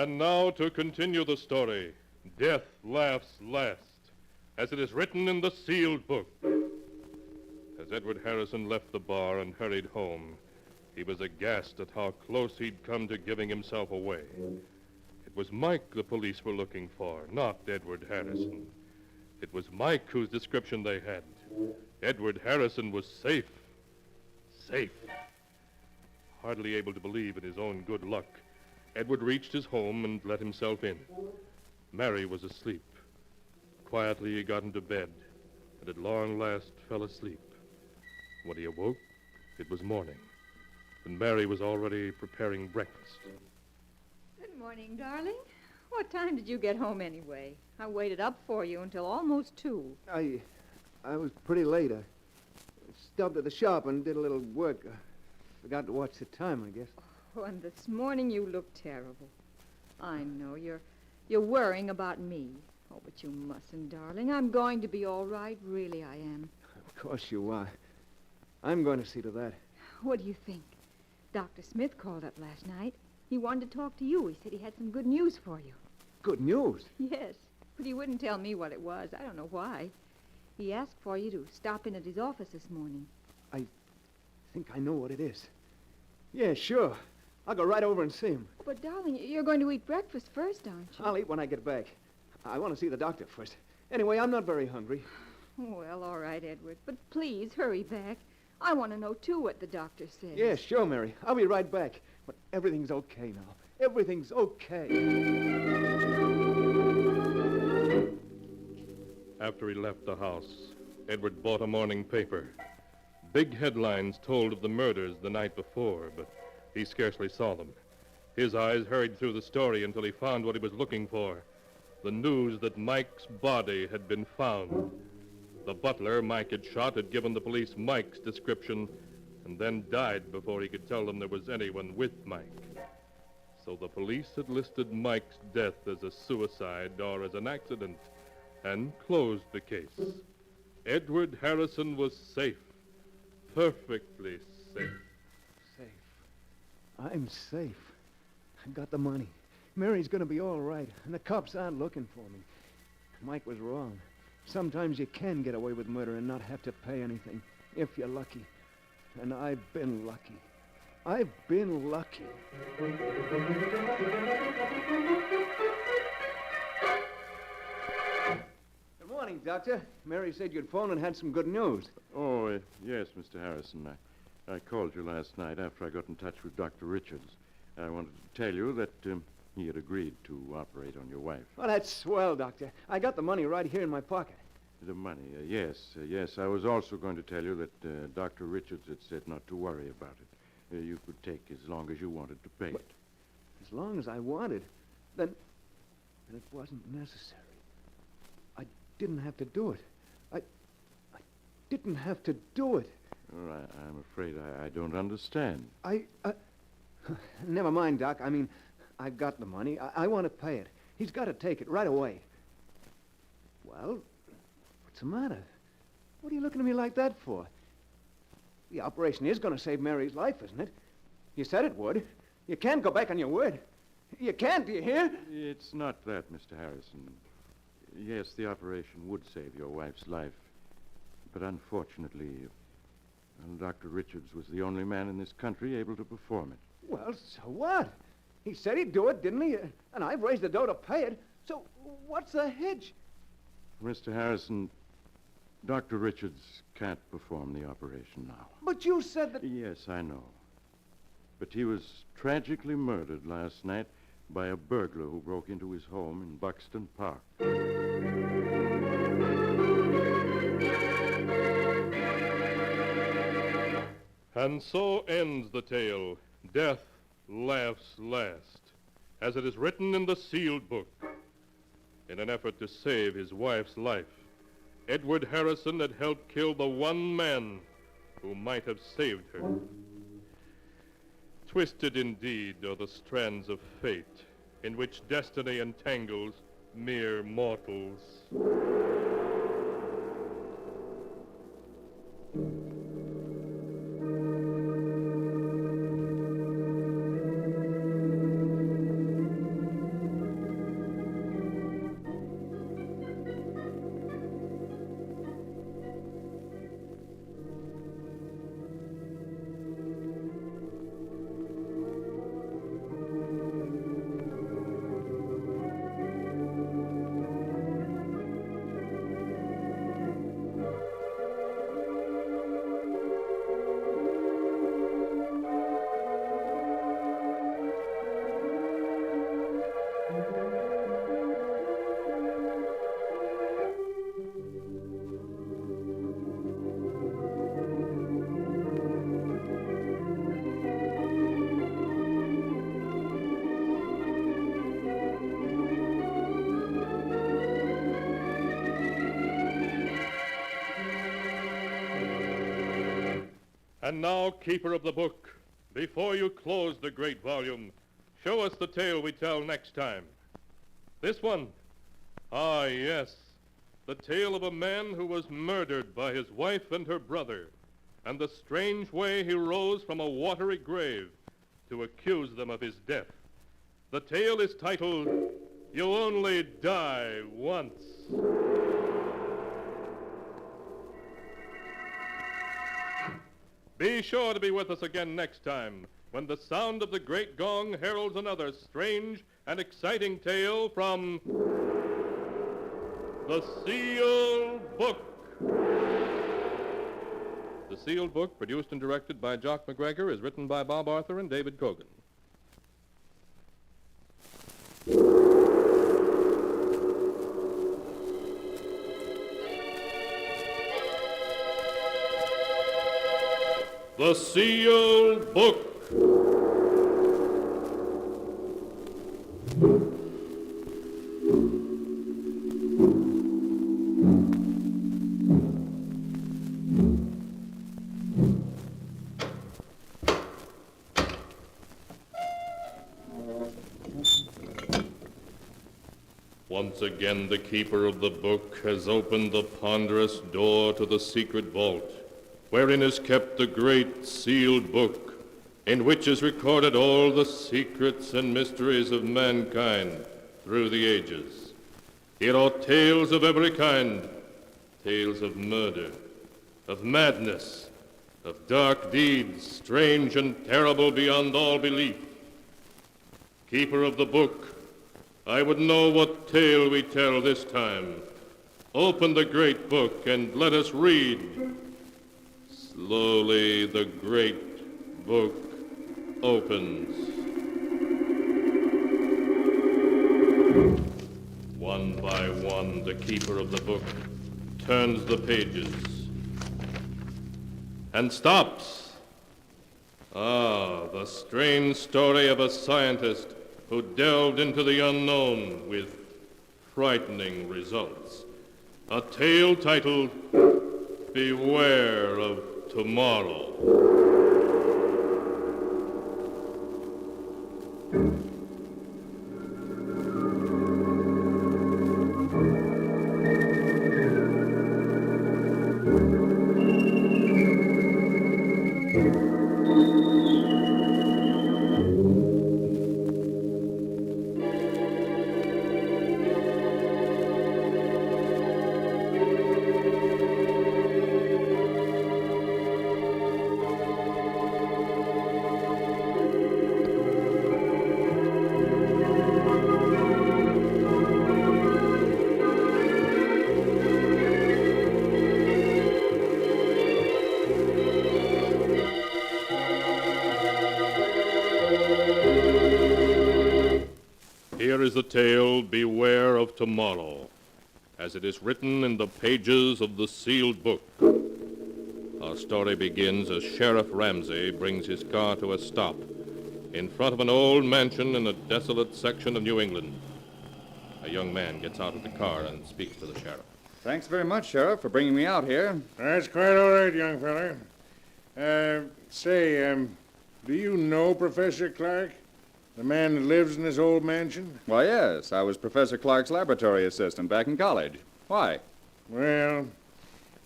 K: And now to continue the story, Death Laughs Last, as it is written in the sealed book. As Edward Harrison left the bar and hurried home, he was aghast at how close he'd come to giving himself away. It was Mike the police were looking for, not Edward Harrison. It was Mike whose description they had. Edward Harrison was safe. Safe. Hardly able to believe in his own good luck, Edward reached his home and let himself in. Mary was asleep. Quietly he got into bed, and at long last fell asleep. When he awoke, it was morning, and Mary was already preparing breakfast.
V: Good morning, darling. What time did you get home anyway? I waited up for you until almost 2.
C: I was pretty late. I stopped at the shop and did a little work. Forgot to watch the time, I guess.
V: Oh, and this morning you look terrible. I know you're worrying about me. Oh, but you mustn't, darling. I'm going to be all right. Really, I am.
C: Of course you are. I'm going to see to that.
V: What do you think? Dr. Smith called up last night. He wanted to talk to you. He said he had some good news for you.
C: Good news?
V: Yes, but he wouldn't tell me what it was. I don't know why. He asked for you to stop in at his office this morning.
C: I think I know what it is. Yeah, sure. I'll go right over and see him.
V: But, darling, you're going to eat breakfast first, aren't you?
C: I'll eat when I get back. I want to see the doctor first. Anyway, I'm not very hungry.
V: Well, all right, Edward. But please, hurry back. I want to know, too, what the doctor says.
C: Yeah, sure, Mary. I'll be right back. But everything's okay now. Everything's okay.
K: After he left the house, Edward bought a morning paper. Big headlines told of the murders the night before, but he scarcely saw them. His eyes hurried through the story until he found what he was looking for. The news that Mike's body had been found. The butler Mike had shot had given the police Mike's description and then died before he could tell them there was anyone with Mike. So the police had listed Mike's death as a suicide or as an accident and closed the case. Edward Harrison was safe. Perfectly safe.
C: Safe. I'm safe. I got the money. Mary's going to be all right, and the cops aren't looking for me. Mike was wrong. Sometimes you can get away with murder and not have to pay anything, if you're lucky. And I've been lucky. I've been lucky. Good morning, Doctor. Mary said you'd phoned and had some good news.
G: Oh, yes, Mr. Harrison. I called you last night after I got in touch with Dr. Richards. I wanted to tell you that he had agreed to operate on your wife.
C: Oh, that's swell, Doctor. I got the money right here in my pocket.
G: The money, yes. I was also going to tell you that Dr. Richards had said not to worry about it. You could take as long as you wanted to pay it.
C: As long as I wanted, then it wasn't necessary. I didn't have to do it. I didn't have to do it.
G: Well, I'm afraid I don't understand.
C: Never mind, Doc. I mean, I've got the money. I want to pay it. He's got to take it right away. Well, what's the matter? What are you looking at me like that for? The operation is going to save Mary's life, isn't it? You said it would. You can't go back on your word. You can't, do you hear?
G: It's not that, Mr. Harrison. Yes, the operation would save your wife's life. But unfortunately, Dr. Richards was the only man in this country able to perform it.
C: Well, so what? He said he'd do it, didn't he? And I've raised the dough to pay it. So what's the hitch?
G: Mr. Harrison, Dr. Richards can't perform the operation now.
C: But you said that...
G: Yes, I know. But he was tragically murdered last night by a burglar who broke into his home in Buxton Park.
K: And so ends the tale, Death Laughs Last, as it is written in the sealed book. In an effort to save his wife's life, Edward Harrison had helped kill the one man who might have saved her. Twisted indeed are the strands of fate in which destiny entangles mere mortals. And now, keeper of the book, before you close the great volume, show us the tale we tell next time. This one? Ah, yes. The tale of a man who was murdered by his wife and her brother, and the strange way he rose from a watery grave to accuse them of his death. The tale is titled, You Only Die Once. Be sure to be with us again next time, when the sound of the great gong heralds another strange and exciting tale from The Sealed Book. The Sealed Book, produced and directed by Jock MacGregor, is written by Bob Arthur and David Kogan. The Sealed Book. Once again, the keeper of the book has opened the ponderous door to the secret vault, wherein is kept the great sealed book, in which is recorded all the secrets and mysteries of mankind through the ages. Here are tales of every kind, tales of murder, of madness, of dark deeds, strange and terrible beyond all belief. Keeper of the book, I would know what tale we tell this time. Open the great book and let us read. Slowly the great book opens. One by one, the keeper of the book turns the pages and stops. Ah, the strange story of a scientist who delved into the unknown with frightening results. A tale titled Beware of Tomorrow. Here is the tale, Beware of Tomorrow, as it is written in the pages of the sealed book. Our story begins as Sheriff Ramsey brings his car to a stop in front of an old mansion in a desolate section of New England. A young man gets out of the car and speaks to the sheriff.
T: Thanks very much, Sheriff, for bringing me out here.
B: That's quite all right, young feller. Do you know Professor Clark? The man that lives in this old mansion?
T: Why, yes. I was Professor Clark's laboratory assistant back in college. Why?
B: Well,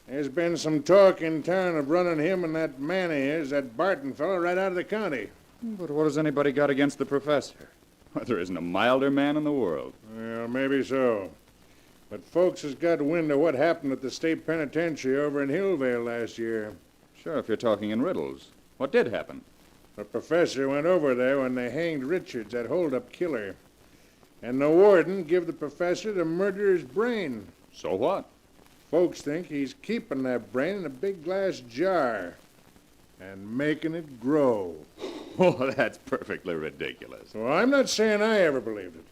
B: there's been some talk in town of running him and that man of his, that Barton fellow, right out of the county.
T: But what has anybody got against the professor? Well, there isn't a milder man in the world.
B: Well, maybe so. But folks has got wind of what happened at the state penitentiary over in Hillvale last year.
T: Sure, if you're talking in riddles. What did happen?
B: The professor went over there when they hanged Richards, that hold-up killer. And the warden give the professor the murderer's brain.
T: So what?
B: Folks think he's keeping that brain in a big glass jar and making it grow.
T: Oh, that's perfectly ridiculous.
B: Well, I'm not saying I ever believed it.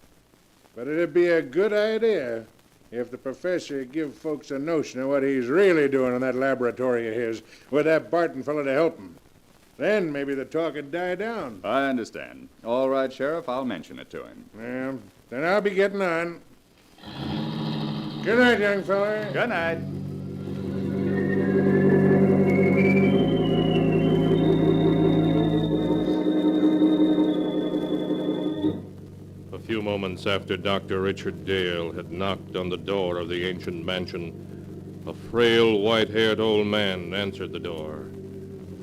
B: But it'd be a good idea if the professor would give folks a notion of what he's really doing in that laboratory of his with that Barton fellow to help him. Then maybe the talk would die down.
T: I understand. All right, Sheriff, I'll mention it to him.
B: Well, then I'll be getting on. Good night, young fella.
T: Good night.
K: moments after Dr. Richard Dale had knocked on the door of the ancient mansion, a frail, white-haired old man answered the door.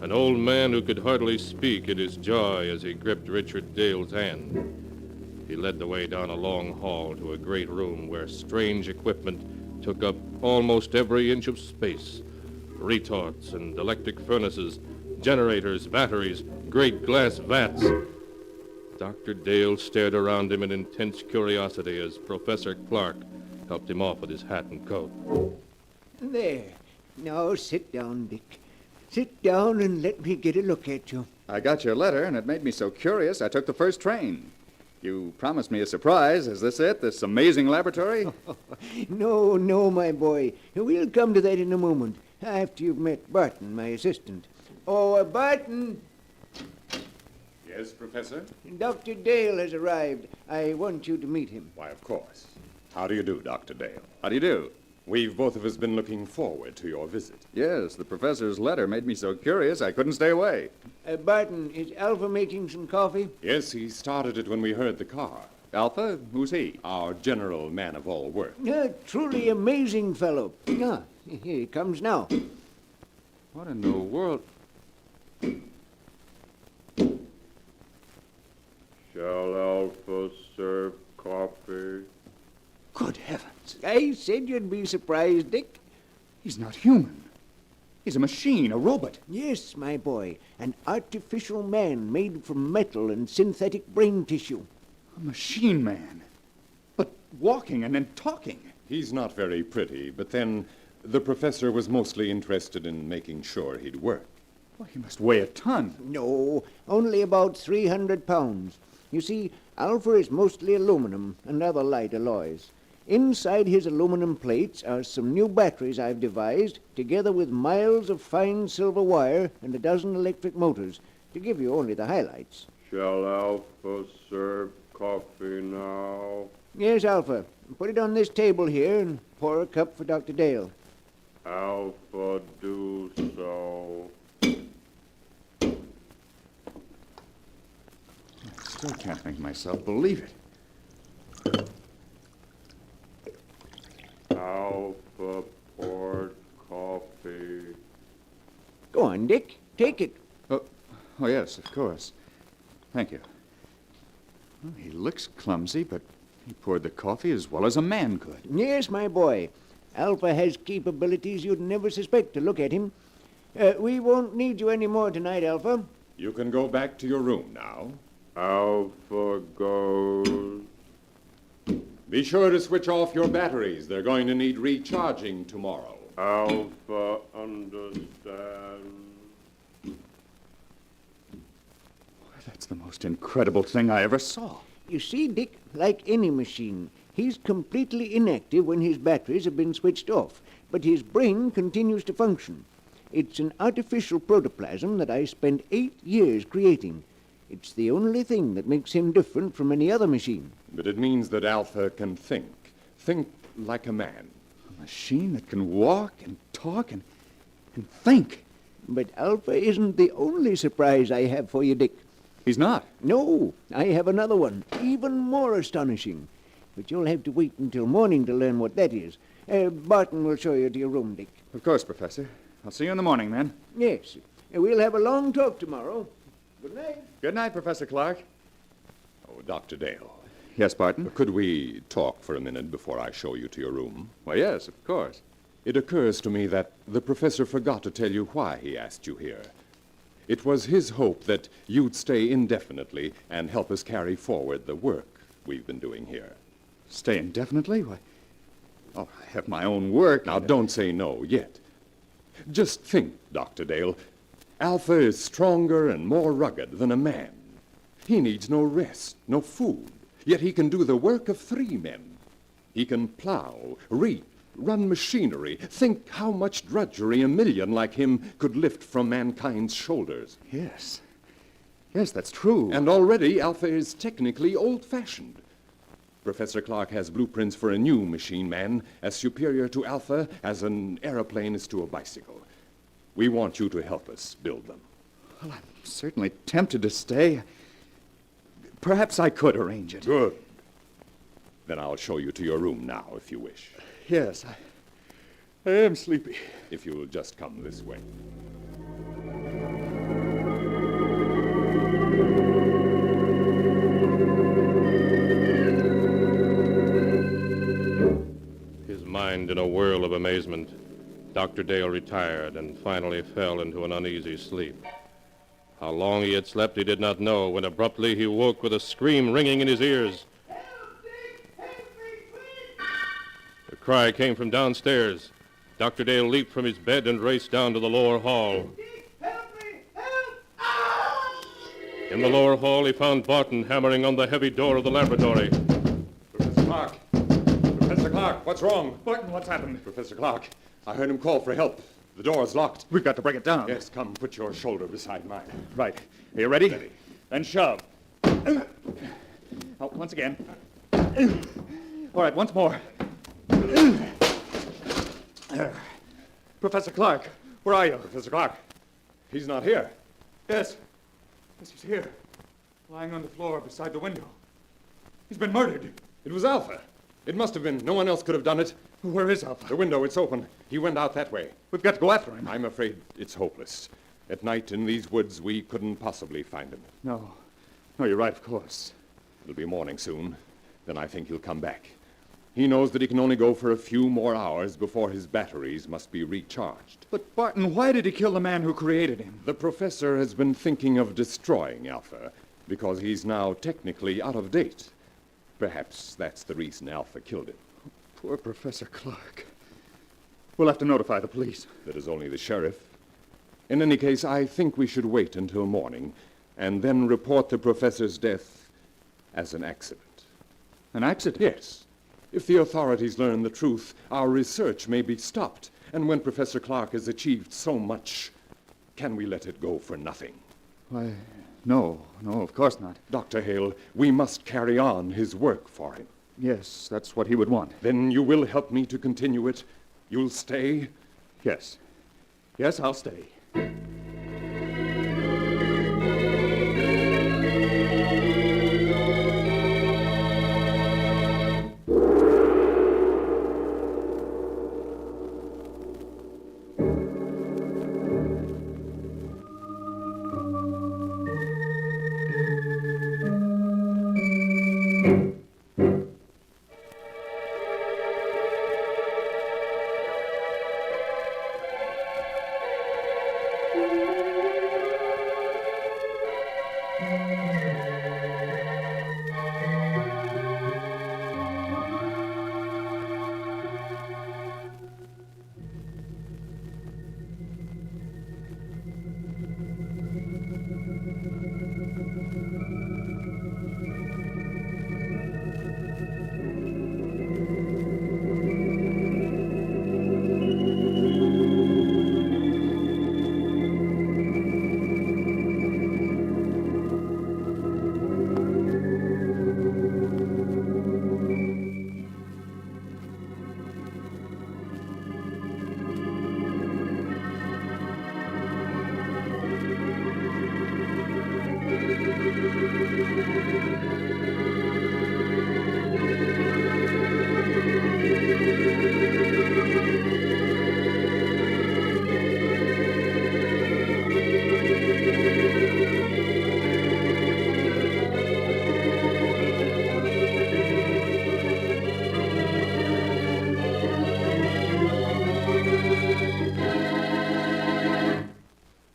K: An old man who could hardly speak in his joy as he gripped Richard Dale's hand. He led the way down a long hall to a great room where strange equipment took up almost every inch of space. Retorts and electric furnaces, generators, batteries, great glass vats. Dr. Dale stared around him in intense curiosity as Professor Clark helped him off with his hat and coat.
H: There. Now sit down, Dick. Sit down and let me get a look at you.
T: I got your letter, and it made me so curious I took the first train. You promised me a surprise. Is this it, this amazing laboratory?
H: No, my boy. We'll come to that in a moment, after you've met Barton, my assistant. Oh, Barton!
L: Yes, Professor?
H: Dr. Dale has arrived. I want you to meet him.
L: Why, of course. How do you do, Dr. Dale?
T: How do you do?
L: We've both of us been looking forward to your visit.
T: Yes, the professor's letter made me so curious I couldn't stay away.
H: Barton, is Alpha making some coffee?
L: Yes, he started it when we heard the car.
T: Alpha? Who's he?
L: Our general man of all work.
H: Truly amazing fellow. Here he comes now.
T: What in the world?
K: Shall Alpha serve coffee?
T: Good heavens.
H: I said you'd be surprised, Dick.
T: He's not human. He's a machine, a robot.
H: Yes, my boy. An artificial man made from metal and synthetic brain tissue.
T: A machine man. But walking and then talking.
L: He's not very pretty, but then the professor was mostly interested in making sure he'd work.
T: Well, he must weigh a ton.
H: No, only about 300 pounds. You see, Alpha is mostly aluminum and other light alloys. Inside his aluminum plates are some new batteries I've devised, together with miles of fine silver wire and a dozen electric motors, to give you only the highlights.
K: Shall Alpha serve coffee now?
H: Yes, Alpha. Put it on this table here and pour a cup for Dr. Dale.
K: Alpha, do so.
T: I still can't make myself believe it.
K: Alpha poured coffee.
H: Go on, Dick. Take it.
T: Oh, yes, of course. Thank you. Well, he looks clumsy, but he poured the coffee as well as a man could.
H: Yes, my boy. Alpha has capabilities you'd never suspect to look at him. We won't need you any more tonight, Alpha.
L: You can go back to your room now.
K: Alpha goes.
L: Be sure to switch off your batteries. They're going to need recharging tomorrow.
K: Alpha understands.
T: That's the most incredible thing I ever saw.
H: You see, Dick, like any machine, he's completely inactive when his batteries have been switched off, but his brain continues to function. It's an artificial protoplasm that I spent 8 years creating. It's the only thing that makes him different from any other machine.
L: But it means that Alpha can think. Think like a man.
T: A machine that can walk and talk and think.
H: But Alpha isn't the only surprise I have for you, Dick.
T: He's not?
H: No, I have another one, even more astonishing. But you'll have to wait until morning to learn what that is. Barton will show you to your room, Dick.
T: Of course, Professor. I'll see you in the morning, then.
H: Yes. We'll have a long talk tomorrow. Good night.
T: Good night, Professor Clark.
L: Oh, Dr. Dale.
T: Yes, Barton?
L: Could we talk for a minute before I show you to your room?
T: Why, yes, of course.
L: It occurs to me that the professor forgot to tell you why he asked you here. It was his hope that you'd stay indefinitely and help us carry forward the work we've been doing here.
T: Stay indefinitely? Why? Oh, I have my own work.
L: Now, don't say no yet. Just think, Dr. Dale. Alpha is stronger and more rugged than a man. He needs no rest, no food, yet he can do the work of 3 men. He can plow, reap, run machinery. Think how much drudgery a million like him could lift from mankind's shoulders.
T: Yes. Yes, that's true.
L: And already Alpha is technically old-fashioned. Professor Clark has blueprints for a new machine man as superior to Alpha as an aeroplane is to a bicycle. We want you to help us build them.
T: Well, I'm certainly tempted to stay. Perhaps I could arrange it.
L: Good. Then I'll show you to your room now, if you wish.
T: Yes, I am sleepy.
L: If you'll just come this way.
K: His mind in a whirl of amazement, Dr. Dale retired and finally fell into an uneasy sleep. How long he had slept he did not know when abruptly he woke with a scream ringing in his ears. The cry came from downstairs. Dr. Dale leaped from his bed and raced down to the lower hall. In the lower hall, he found Barton hammering on the heavy door of the laboratory.
L: Professor Clark! Professor Clark, what's wrong?
T: Barton, what's happened?
L: Professor Clark, I heard him call for help. The door's locked.
T: We've got to break it down.
L: Yes, come, put your shoulder beside mine.
T: Right. Are you ready?
L: Ready.
T: Then shove. Oh, once again. All right, once more. Professor Clark, where are you?
L: Professor Clark, he's not here.
T: Yes. Yes, he's here. Lying on the floor beside the window. He's been murdered.
L: It was Alpha. It must have been. No one else could have done it.
T: Where is Alpha?
L: The window, it's open. He went out that way.
T: We've got to go after him.
L: I'm afraid it's hopeless. At night in these woods, we couldn't possibly find him.
T: No. No, you're right, of course.
L: It'll be morning soon. Then I think he'll come back. He knows that he can only go for a few more hours before his batteries must be recharged.
T: But, Barton, why did he kill the man who created him?
L: The professor has been thinking of destroying Alpha because he's now technically out of date. Perhaps that's the reason Alpha killed him.
T: Poor Professor Clark. We'll have to notify the police.
L: That is only the sheriff. In any case, I think we should wait until morning and then report the professor's death as an accident.
T: An accident?
L: Yes. If the authorities learn the truth, our research may be stopped. And when Professor Clark has achieved so much, can we let it go for nothing?
T: Why, no, of course not.
L: Dr. Hale, we must carry on his work for him.
T: Yes, that's what he would want.
L: Then you will help me to continue it? You'll stay?
T: Yes. Yes, I'll stay.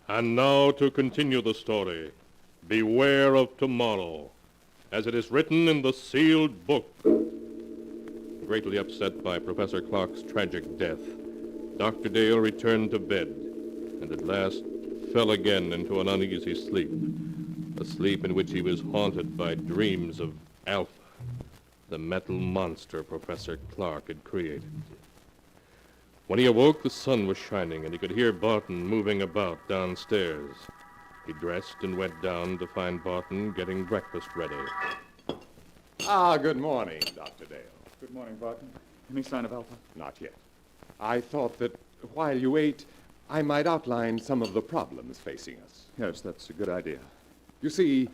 K: And now to continue the story. Beware of tomorrow, as it is written in the sealed book. Greatly upset by Professor Clark's tragic death, Dr. Dale returned to bed and at last fell again into an uneasy sleep, a sleep in which he was haunted by dreams of Alpha, the metal monster Professor Clark had created. When he awoke, the sun was shining, and he could hear Barton moving about downstairs. He dressed and went down to find Barton getting breakfast ready.
L: Good morning, Dr. Dale.
T: Good morning, Barton. Any sign of Alpha?
L: Not yet. I thought that while you ate, I might outline some of the problems facing us.
T: Yes, that's a good idea.
L: You see,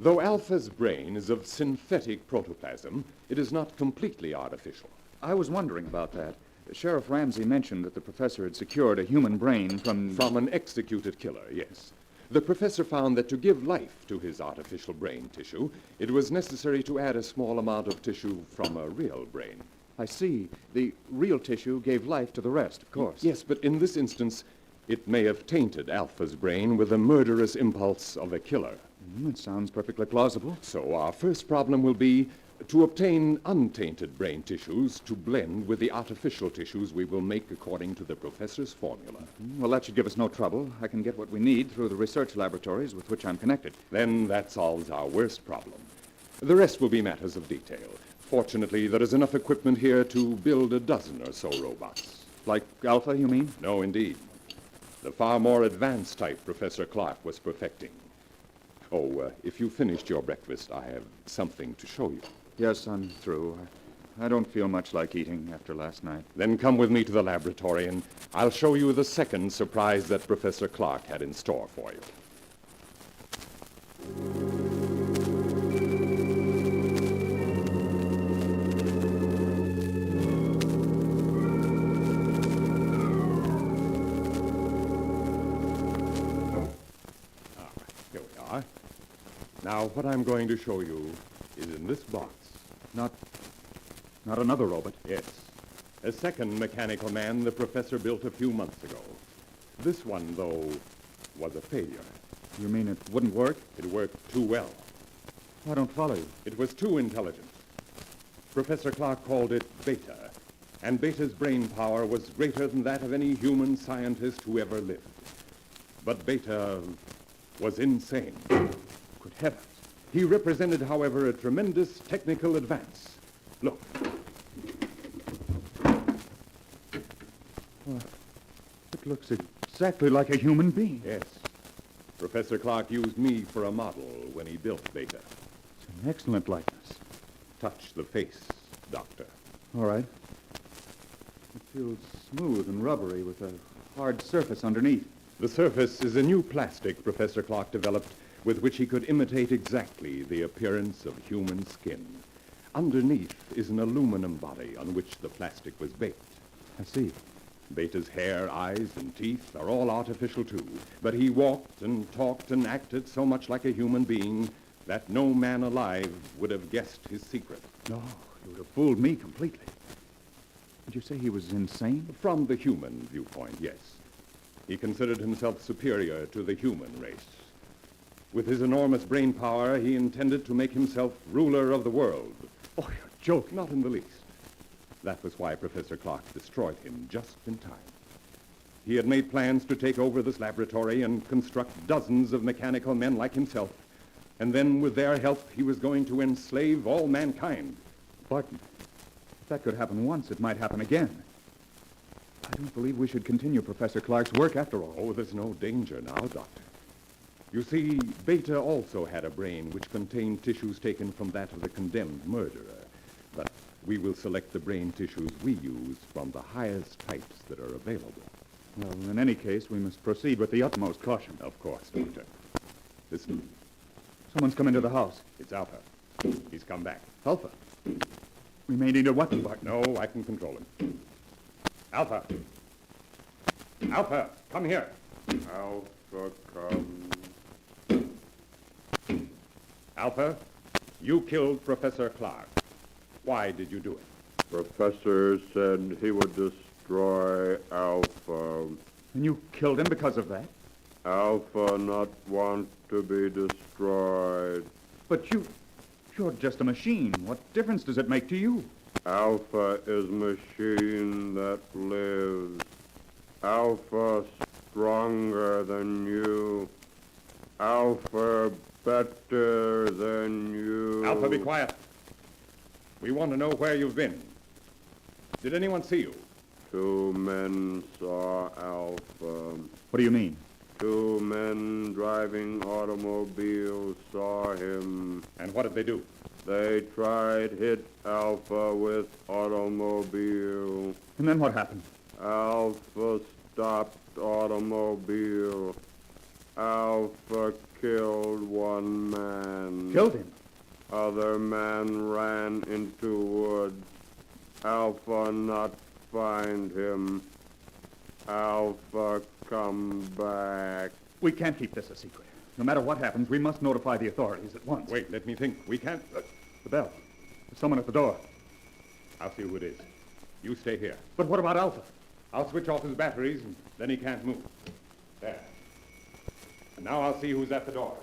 L: Though Alpha's brain is of synthetic protoplasm, it is not completely artificial.
T: I was wondering about that. Sheriff Ramsey mentioned that the professor had secured a human brain from
L: an executed killer, yes. The professor found that to give life to his artificial brain tissue, it was necessary to add a small amount of tissue from a real brain.
T: I see. The real tissue gave life to the rest, of course.
L: Yes, but in this instance, it may have tainted Alpha's brain with the murderous impulse of a killer.
T: It sounds perfectly plausible.
L: So our first problem will be to obtain untainted brain tissues to blend with the artificial tissues we will make according to the professor's formula.
T: Well, that should give us no trouble. I can get what we need through the research laboratories with which I'm connected.
L: Then that solves our worst problem. The rest will be matters of detail. Fortunately, there is enough equipment here to build a dozen or so robots.
T: Like Alpha, you mean?
L: No, indeed. The far more advanced type Professor Clark was perfecting. Oh, if you finished your breakfast, I have something to show you.
T: Yes, I'm through. I don't feel much like eating after last night.
L: Then come with me to the laboratory, and I'll show you the second surprise that Professor Clark had in store for you. Here we are. Now, what I'm going to show you is in this box.
T: Not another robot?
L: Yes. A second mechanical man the professor built a few months ago. This one, though, was a failure.
T: You mean it wouldn't work?
L: It worked too well.
T: I don't follow you.
L: It was too intelligent. Professor Clark called it Beta, and Beta's brain power was greater than that of any human scientist who ever lived. But Beta was insane.
T: Good heavens.
L: He represented, however, a tremendous technical advance. Look.
T: It looks exactly like a human being.
L: Yes. Professor Clark used me for a model when he built Beta.
T: It's an excellent likeness.
L: Touch the face, Doctor.
T: All right. It feels smooth and rubbery with a hard surface underneath.
L: The surface is a new plastic Professor Clark developed with which he could imitate exactly the appearance of human skin. Underneath is an aluminum body on which the plastic was baked.
T: I see.
L: Beta's hair, eyes, and teeth are all artificial, too. But he walked and talked and acted so much like a human being that no man alive would have guessed his secret.
T: No, you would have fooled me completely. Did you say he was insane?
L: From the human viewpoint, yes. He considered himself superior to the human race. With his enormous brain power, he intended to make himself ruler of the world.
T: Oh, you're joking.
L: Not in the least. That was why Professor Clark destroyed him just in time. He had made plans to take over this laboratory and construct dozens of mechanical men like himself. And then, with their help, he was going to enslave all mankind.
T: Barton, if that could happen once, it might happen again. I don't believe we should continue Professor Clark's work after all.
L: Oh, there's no danger now, Doctor. You see, Beta also had a brain which contained tissues taken from that of the condemned murderer. But we will select the brain tissues we use from the highest types that are available.
T: Well, in any case, we must proceed with the utmost caution.
L: Of course, Doctor. Listen.
T: Someone's come into the house.
L: It's Alpha. He's come back.
T: Alpha? We may need a weapon, Barton.
L: No, I can control him. Alpha! Alpha, come here.
A: Alpha, come.
L: Alpha, you killed Professor Clark. Why did you do it?
A: Professor said he would destroy Alpha.
T: And you killed him because of that?
A: Alpha not want to be destroyed.
T: But you're just a machine. What difference does it make to you?
A: Alpha is machine that lives. Alpha stronger than you. Alpha better than you.
L: Alpha, be quiet. We want to know where you've been. Did anyone see you?
A: 2 men saw Alpha.
T: What do you mean?
A: 2 men driving automobiles saw him.
L: And what did they do?
A: They tried hit Alpha with automobile.
T: And then what happened?
A: Alpha stopped automobile. Alpha
Q: killed one man.
T: Killed him?
Q: Other man ran into wood. Alpha not find him. Alpha come back.
T: We can't keep this a secret. No matter what happens, we must notify the authorities at once.
L: Wait, let me think. We can't...
T: The bell. There's someone at the door.
L: I'll see who it is. You stay here.
T: But what about Alpha?
L: I'll switch off his batteries, and then he can't move. There. And now I'll see who's at the door.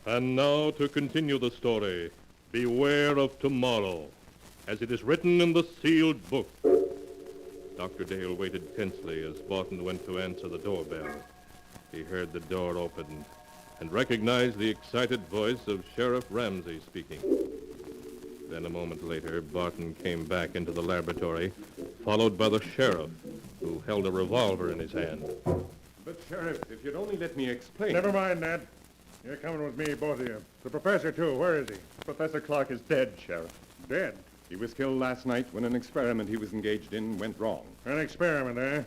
K: And now to continue the story, beware of tomorrow, as it is written in the sealed book. Dr. Dale waited tensely as Barton went to answer the doorbell. He heard the door open and recognized the excited voice of Sheriff Ramsey speaking. Then a moment later, Barton came back into the laboratory, followed by the sheriff, who held a revolver in his hand.
L: But, Sheriff, if you'd only let me explain...
B: Never mind that. You're coming with me, both of you. The professor, too. Where is he?
L: Professor Clark is dead, Sheriff.
B: Dead?
L: He was killed last night when an experiment he was engaged in went wrong.
B: An experiment, eh?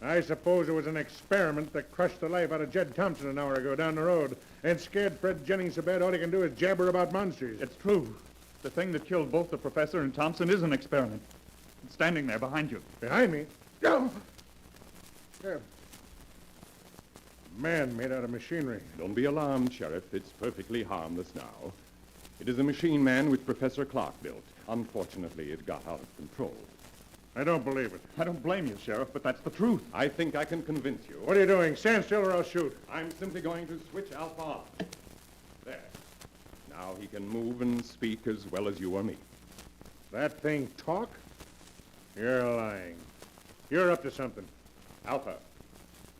B: I suppose it was an experiment that crushed the life out of Jed Thompson an hour ago down the road and scared Fred Jennings so bad all he can do is jabber about monsters.
T: It's true. The thing that killed both the professor and Thompson is an experiment. It's standing there behind you.
B: Behind me? No! There. Man made out of machinery.
L: Don't be alarmed, Sheriff. It's perfectly harmless now. It is a machine man which Professor Clark built. Unfortunately, it got out of control.
B: I don't believe it.
T: I don't blame you, Sheriff, but that's the truth.
L: I think I can convince you.
B: What are you doing? Stand still or I'll shoot.
L: I'm simply going to switch Alpha on. There. Now he can move and speak as well as you or me.
B: That thing talk? You're lying. You're up to something.
L: Alpha,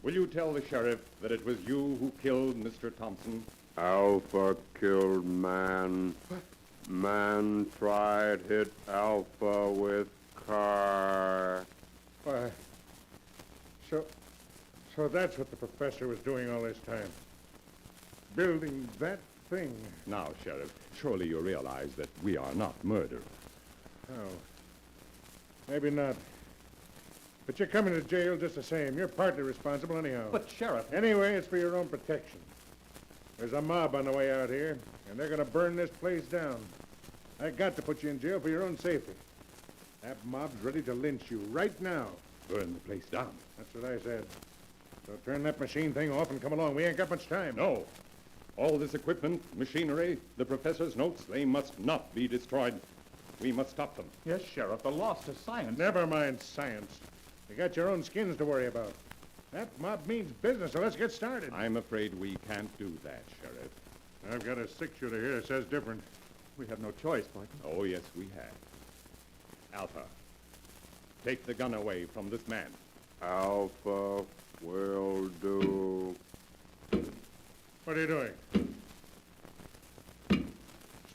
L: will you tell the sheriff that it was you who killed Mr. Thompson?
Q: Alpha killed man.
B: What?
Q: Man tried hit Alpha with car.
B: Why? So that's what the professor was doing all this time. Building that thing.
L: Now, Sheriff, surely you realize that we are not murderers.
B: Oh. Maybe not. But you're coming to jail just the same. You're partly responsible anyhow.
T: But, Sheriff...
B: Anyway, it's for your own protection. There's a mob on the way out here, and they're going to burn this place down. I got to put you in jail for your own safety. That mob's ready to lynch you right now.
L: Burn the place down.
B: That's what I said. So turn that machine thing off and come along. We ain't got much time.
L: No. All this equipment, machinery, the professor's notes, they must not be destroyed. We must stop them.
T: Yes, Sheriff, the loss to science.
B: Never mind science. You got your own skins to worry about. That mob means business, so let's get started.
L: I'm afraid we can't do that, Sheriff.
B: I've got a six-shooter here that says different.
T: We have no choice, Barton.
L: Oh, yes, we have. Alpha, take the gun away from this man.
Q: Alpha will do.
B: What are you doing?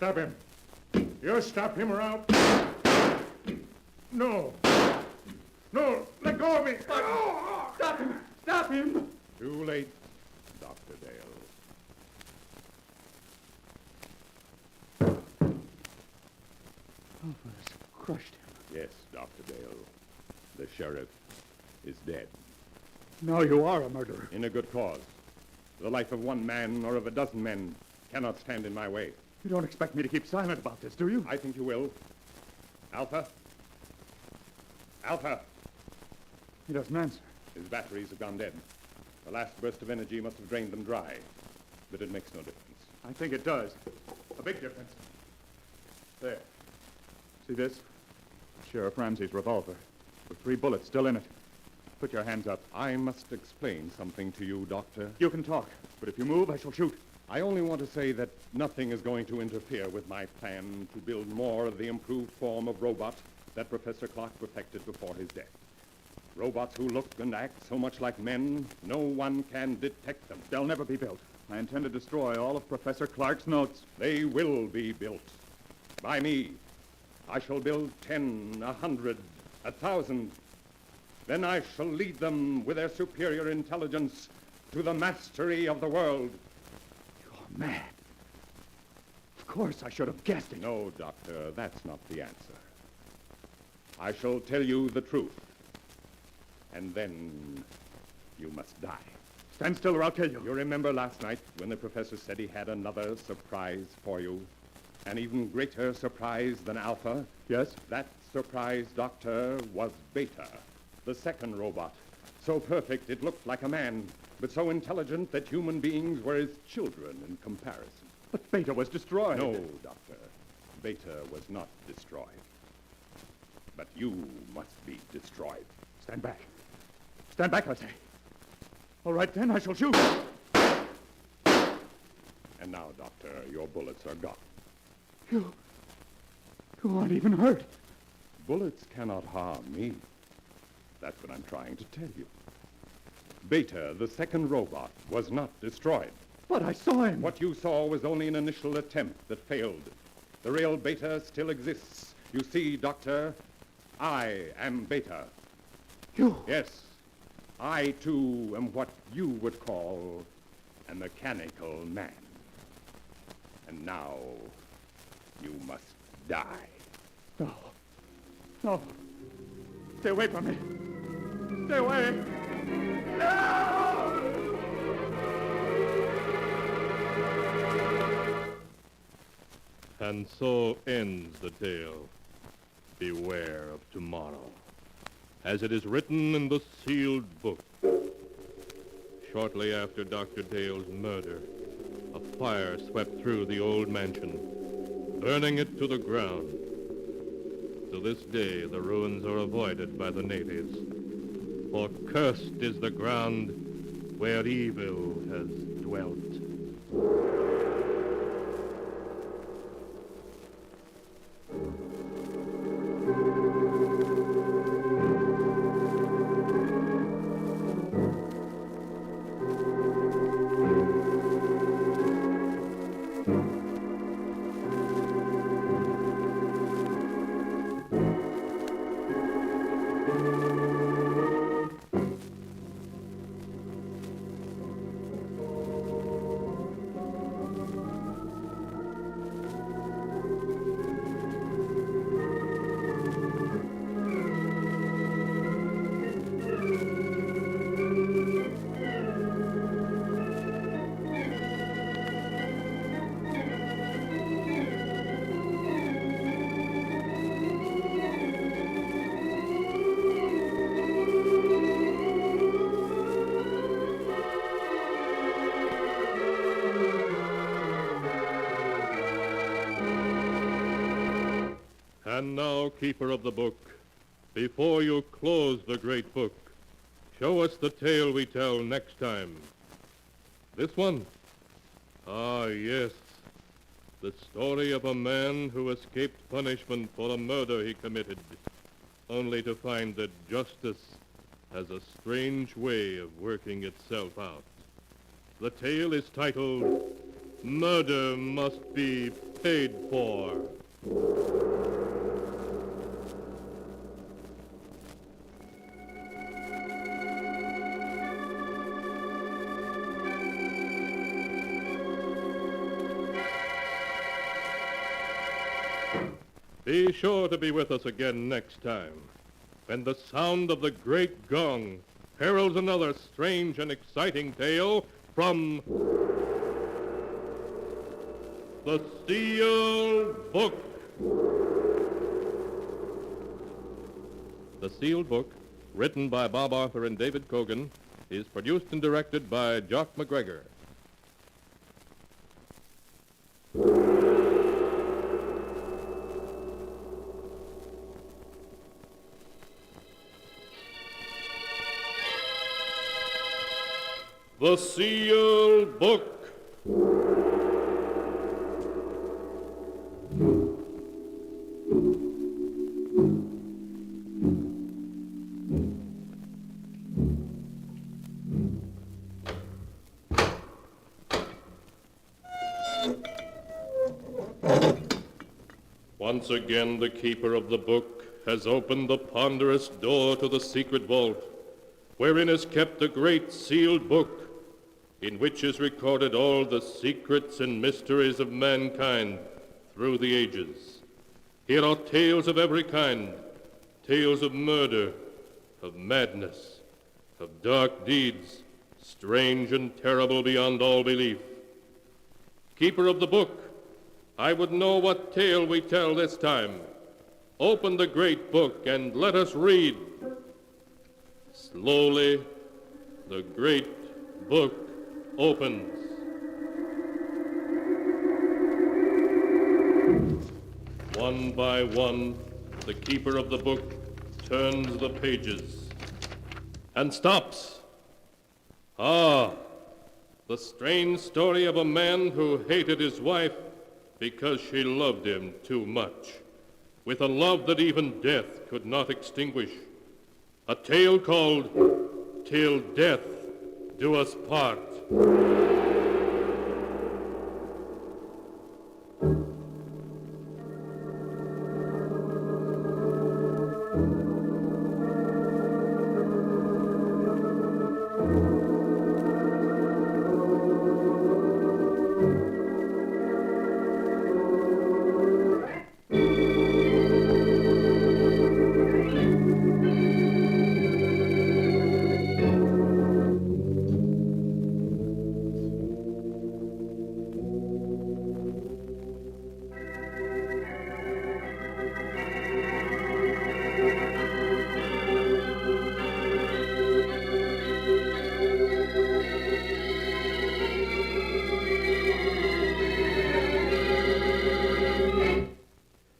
B: Stop him. You stop him or I'll... No. No, let go of me.
L: Stop him! Stop him!
Q: Too late, Dr. Dale.
T: Alpha's crushed him.
Q: Yes, Dr. Dale. The sheriff is dead.
T: Now you are a murderer.
Q: In a good cause. The life of one man or of a dozen men cannot stand in my way.
T: You don't expect me to keep silent about this, do you?
Q: I think you will. Alpha? Alpha!
T: He doesn't answer.
Q: His batteries have gone dead. The last burst of energy must have drained them dry. But it makes no difference.
T: I think it does. A big difference. There. See this? Sheriff Ramsey's revolver, with 3 bullets still in it. Put your hands up.
Q: I must explain something to you, Doctor.
T: You can talk, but if you move, I shall shoot.
Q: I only want to say that nothing is going to interfere with my plan to build more of the improved form of robot that Professor Clark perfected before his death. Robots who look and act so much like men, no one can detect them.
T: They'll never be built. I intend to destroy all of Professor Clark's notes.
Q: They will be built. By me. I shall build 10, 100, 1,000. Then I shall lead them with their superior intelligence to the mastery of the world.
T: You're mad. Of course I should have guessed it.
Q: No, Doctor, that's not the answer. I shall tell you the truth. And then you must die.
T: Stand still or I'll kill you.
Q: You remember last night when the professor said he had another surprise for you? An even greater surprise than Alpha?
T: Yes?
Q: That surprise, Doctor, was Beta, the second robot. So perfect it looked like a man, but so intelligent that human beings were his children in comparison.
T: But Beta was destroyed.
Q: No, Doctor. Beta was not destroyed. But you must be destroyed.
T: Stand back. Stand back, I say. All right, then, I shall shoot.
Q: And now, Doctor, your bullets are gone.
T: You aren't even hurt.
Q: Bullets cannot harm me. That's what I'm trying to tell you. Beta, the second robot, was not destroyed.
T: But I saw him.
Q: What you saw was only an initial attempt that failed. The real Beta still exists. You see, Doctor, I am Beta.
T: You?
Q: Yes. I, too, am what you would call a mechanical man. And now, you must die.
T: No. No. Stay away from me. Stay away. No!
K: And so ends the tale. Beware of tomorrow, as it is written in the sealed book. Shortly after Dr. Dale's murder, a fire swept through the old mansion, burning it to the ground. To this day, the ruins are avoided by the natives, for cursed is the ground where evil has dwelt. And now, keeper of the book, before you close the great book, show us the tale we tell next time. This one? Ah, yes. The story of a man who escaped punishment for a murder he committed, only to find that justice has a strange way of working itself out. The tale is titled, Murder Must Be paid for. Be sure to be with us again next time, when the sound of the great gong heralds another strange and exciting tale from the Sealed Book. The Sealed Book, written by Bob Arthur and David Kogan, is produced and directed by Jock MacGregor. The Sealed Book. Once again, the keeper of the book has opened the ponderous door to the secret vault, wherein is kept the great sealed book, in which is recorded all the secrets and mysteries of mankind through the ages. Here are tales of every kind, tales of murder, of madness, of dark deeds, strange and terrible beyond all belief. Keeper of the book, I would know what tale we tell this time. Open the great book and let us read. Slowly, the great book opens. One by one, the keeper of the book turns the pages and stops. Ah, the strange story of a man who hated his wife because she loved him too much, with a love that even death could not extinguish. A tale called Till Death Do Us Part.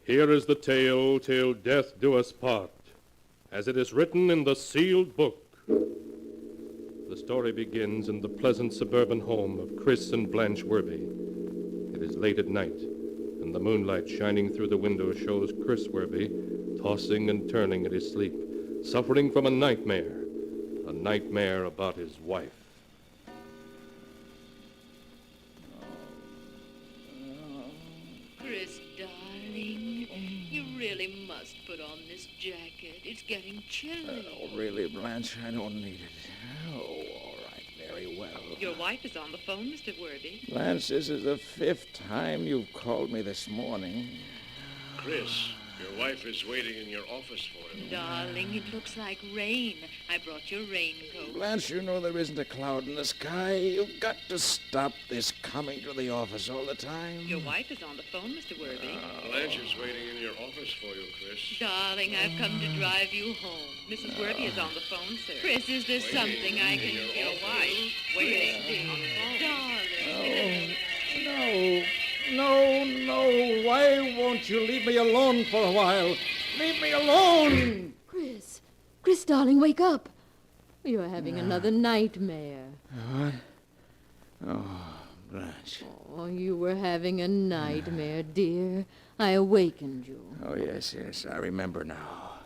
K: Here is the tale, Till Death Do Us Part, as it is written in the Sealed Book. The story begins in the pleasant suburban home of Chris and Blanche Werby. It is late at night, and the moonlight shining through the window shows Chris Werby tossing and turning in his sleep, suffering from a nightmare about his wife.
I: Chris, darling, you really must put on this jacket. It's getting chilly.
U: Oh, really, Blanche? I don't need it. Oh, all right, very well.
I: Your wife is on the phone, Mr. Werby.
U: Blanche, this is the 5th time you've called me this morning.
W: Chris, your wife is waiting in your office for you.
I: Darling, it looks like rain. I brought your raincoat.
U: Blanche, you know there isn't a cloud in the sky. You've got to stop this coming to the office all the time.
I: Your wife is on the phone, Mr. Werby.
W: Blanche is waiting in your office for you, Chris.
I: Darling, I've come to drive you home. Mrs. Werby is on the phone, sir. Chris, is there something I can... Your wife waiting on the phone. Darling.
U: No. Why won't you leave me alone for a while? Leave me alone!
P: Chris, darling, wake up. You're having another nightmare.
U: What? Oh, Blanche.
P: Oh, you were having a nightmare, dear. I awakened you.
U: Oh, yes, I remember now.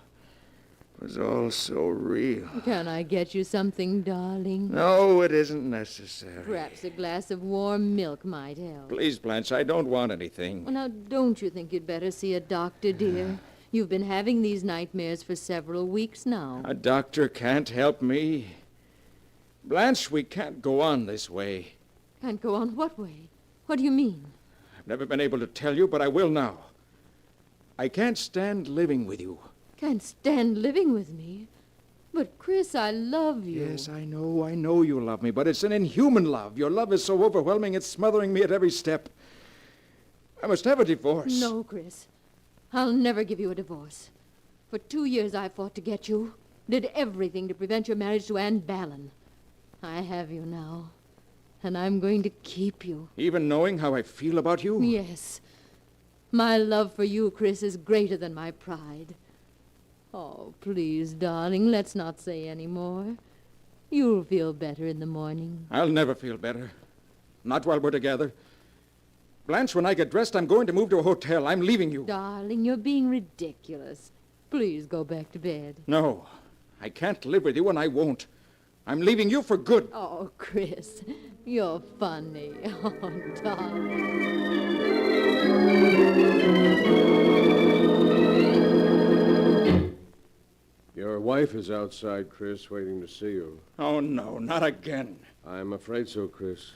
B: It was all so real.
I: Can I get you something, darling?
B: No, it isn't necessary.
I: Perhaps a glass of warm milk might help.
T: Please, Blanche, I don't want anything.
I: Well, now, don't you think you'd better see a doctor, dear? You've been having these nightmares for several weeks now.
T: A doctor can't help me. Blanche, we can't go on this way.
I: Can't go on what way? What do you mean?
T: I've never been able to tell you, but I will now. I can't stand living with you.
I: Can't stand living with me? But, Chris, I love you.
T: Yes, I know you love me, but it's an inhuman love. Your love is so overwhelming, it's smothering me at every step. I must have a divorce.
I: No, Chris. I'll never give you a divorce. For 2 years I fought to get you. Did everything to prevent your marriage to Anne Ballon. I have you now. And I'm going to keep you.
T: Even knowing how I feel about you?
I: Yes. My love for you, Chris, is greater than my pride. Oh, please, darling, let's not say any more. You'll feel better in the morning.
T: I'll never feel better. Not while we're together. Blanche, when I get dressed, I'm going to move to a hotel. I'm leaving you.
I: Darling, you're being ridiculous. Please go back to bed.
T: No, I can't live with you, and I won't. I'm leaving you for good.
I: Oh, Chris, you're funny. Oh, darling.
A: Your wife is outside, Chris, waiting to see you.
T: Oh, no, not again.
A: I'm afraid so, Chris.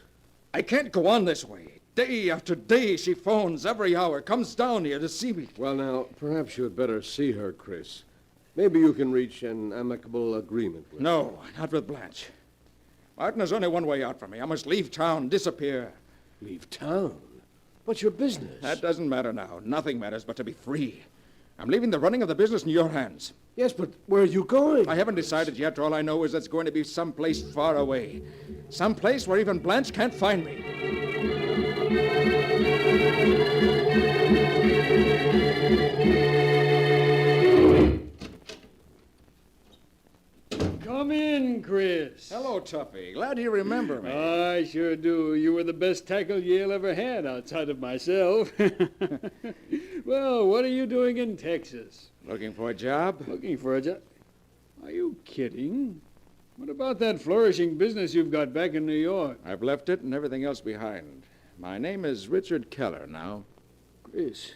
T: I can't go on this way. Day after day, she phones every hour, comes down here to see me.
A: Well, now, perhaps you had better see her, Chris. Maybe you can reach an amicable agreement with her.
T: No, not with Blanche. Martin, there's only one way out for me. I must leave town, disappear.
A: Leave town? What's your business?
T: That doesn't matter now. Nothing matters but to be free. I'm leaving the running of the business in your hands.
A: Yes, but where are you going?
T: I haven't decided yet. All I know is it's going to be someplace far away. Someplace where even Blanche can't find me.
J: Come in, Chris.
T: Hello, Tuffy. Glad you remember me.
J: I sure do. You were the best tackle Yale ever had outside of myself. Well, what are you doing in Texas?
T: Looking for a job?
J: Looking for a job? Are you kidding? What about that flourishing business you've got back in New York?
T: I've left it and everything else behind. My name is Richard Keller now.
J: Chris,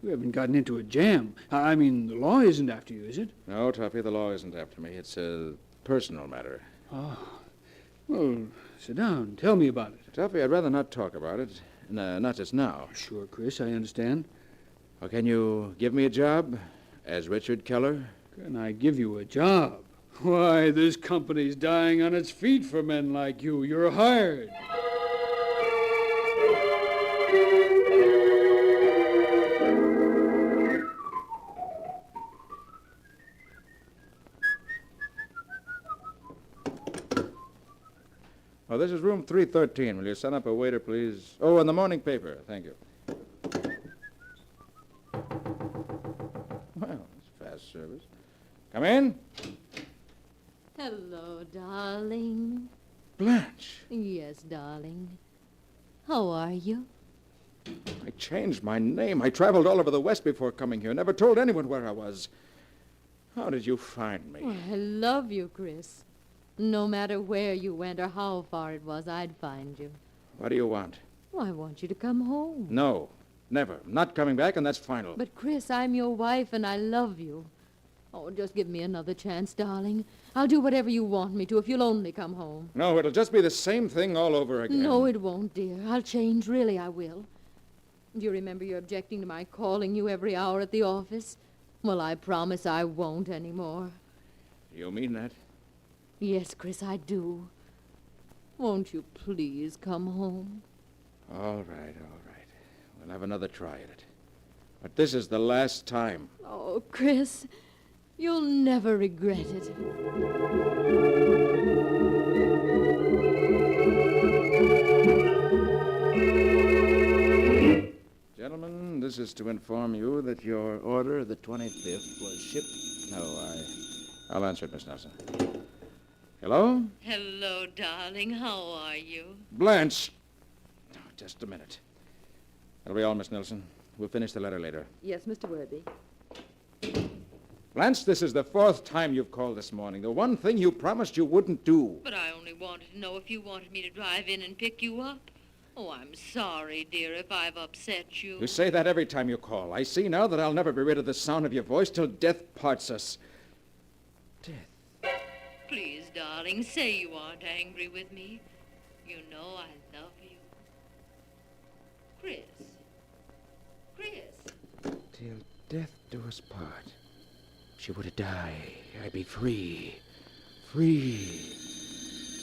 J: you haven't gotten into a jam. I mean, the law isn't after you, is it?
T: No, Tuffy, the law isn't after me. It's a personal matter.
J: Oh. Well, sit down. Tell me about it.
T: Tuffy, I'd rather not talk about it. Not just now.
J: Sure, Chris, I understand.
T: Well, can you give me a job as Richard Keller?
J: Can I give you a job? Why, this company's dying on its feet for men like you. You're hired.
T: Oh, this is room 313. Will you send up a waiter, please? Oh, and the morning paper. Thank you. Well, it's fast service. Come in.
I: Hello, darling.
T: Blanche.
I: Yes, darling. How are you?
T: I changed my name. I traveled all over the West before coming here. Never told anyone where I was. How did you find me?
I: Well, I love you, Chris. No matter where you went or how far it was, I'd find you.
T: What do you want?
I: Well, I want you to come home.
T: No, never. I'm not coming back, and that's final.
I: But, Chris, I'm your wife, and I love you. Oh, just give me another chance, darling. I'll do whatever you want me to if you'll only come home.
T: No, it'll just be the same thing all over again.
I: No, it won't, dear. I'll change. Really, I will. Do you remember your objecting to my calling you every hour at the office? Well, I promise I won't anymore.
T: You mean that?
I: Yes, Chris, I do. Won't you please come home?
T: All right. We'll have another try at it. But this is the last time.
I: Oh, Chris, you'll never regret it.
T: Gentlemen, this is to inform you that your order, the 25th, was shipped. No, I'll answer it, Miss Nelson. Hello?
I: Hello, darling. How are you?
T: Blanche. Oh, just a minute. That'll be all, Miss Nelson. We'll finish the letter later.
I: Yes, Mr. Worthy.
F: Blanche, this is the 4th time you've called this morning. The one thing you promised you wouldn't do.
I: But I only wanted to know if you wanted me to drive in and pick you up. Oh, I'm sorry, dear, if I've upset you.
F: You say that every time you call. I see now that I'll never be rid of the sound of your voice till death parts us.
I: Please, darling, say you aren't angry with me. You know I love you. Chris. Chris.
F: Till death do us part. If she were to die, I'd be free. Free.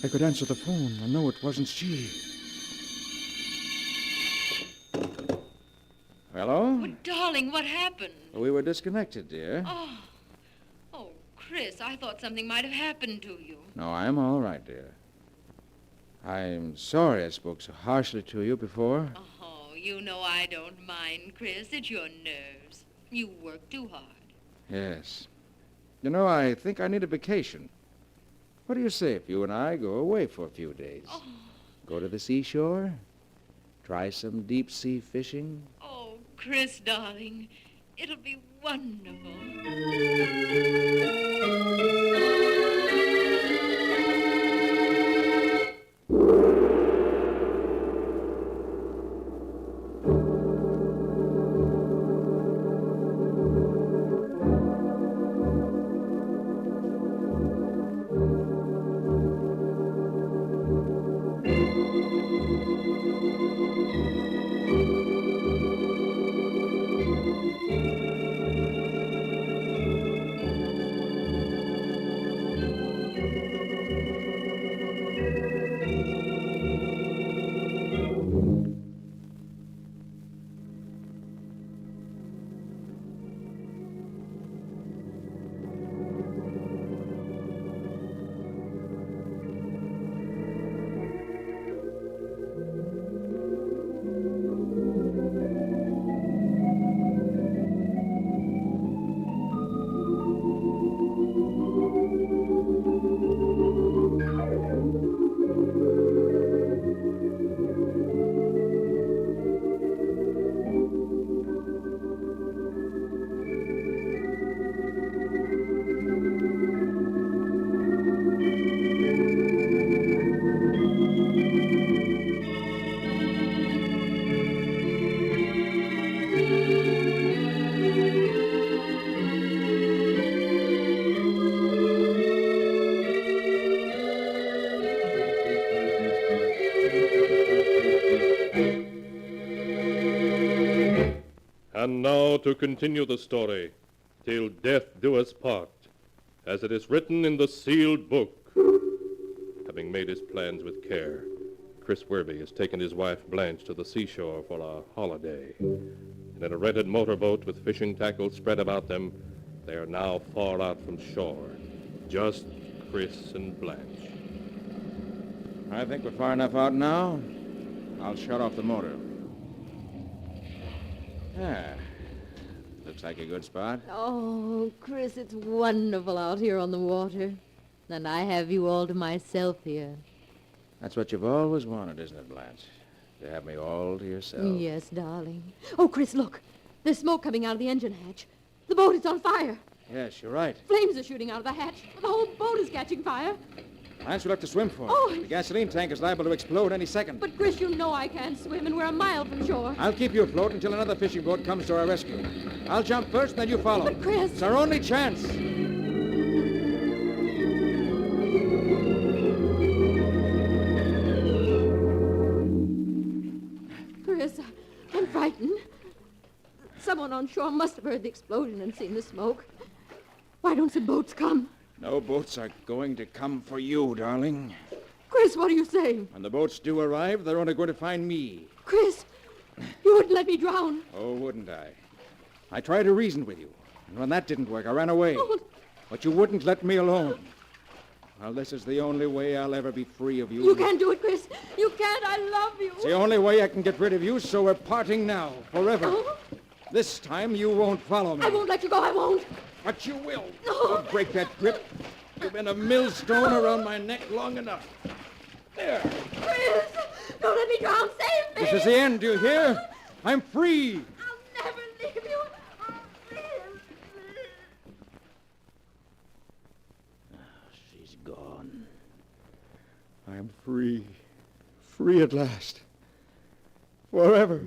F: I could answer the phone and know it wasn't she. Hello?
I: Oh, darling, what happened?
F: We were disconnected, dear.
I: Oh, Chris, I thought something might have happened to you.
F: No, I'm all right, dear. I'm sorry I spoke so harshly to you before.
I: Oh, you know I don't mind, Chris. It's your nerves. You work too hard.
F: Yes. You know, I think I need a vacation. What do you say if you and I go away for a few days? Go to the seashore? Try some deep-sea fishing?
I: Oh, Chris, darling, it'll be wonderful.
K: And now to continue the story, till death do us part, as it is written in the sealed book. Having made his plans with care, Chris Werby has taken his wife Blanche to the seashore for a holiday. And in a rented motorboat with fishing tackle spread about them, they are now far out from shore, just Chris and Blanche.
F: I think we're far enough out now. I'll shut off the motor. Looks like a good spot.
I: Oh, Chris, it's wonderful out here on the water. And I have you all to myself here.
F: That's what you've always wanted, isn't it, Blanche? To have me all to yourself.
I: Yes, darling. Oh, Chris, look. There's smoke coming out of the engine hatch. The boat is on fire.
F: Yes, you're right.
I: Flames are shooting out of the hatch. The whole boat is catching fire.
F: Blanche, we'll have to swim for it.
I: Oh.
F: The gasoline tank is liable to explode any second.
I: But, Chris, you know I can't swim, and we're a mile from shore.
F: I'll keep you afloat until another fishing boat comes to our rescue. I'll jump first, then you follow.
I: But, Chris...
F: It's our only chance.
I: Chris, I'm frightened. Someone on shore must have heard the explosion and seen the smoke. Why don't some boats come?
F: No boats are going to come for you, darling.
I: Chris, what are you saying?
F: When the boats do arrive, they're only going to find me.
I: Chris, you wouldn't let me drown.
F: Oh, wouldn't I? I tried to reason with you, and when that didn't work, I ran away.
I: Oh.
F: But you wouldn't let me alone. Well, this is the only way I'll ever be free of you.
I: You can't do it, Chris. You can't. I love you.
F: It's the only way I can get rid of you, so we're parting now, forever.
I: Oh.
F: This time you won't follow me.
I: I won't let you go. I won't.
F: But you will.
I: No.
F: Don't break that grip. You've been a millstone around my neck long enough. There.
I: Chris, don't let me drown. Save me.
F: This is the end, do you hear? I'm free.
I: I'll never leave you. I'll live.
B: am free. Free at last. Forever.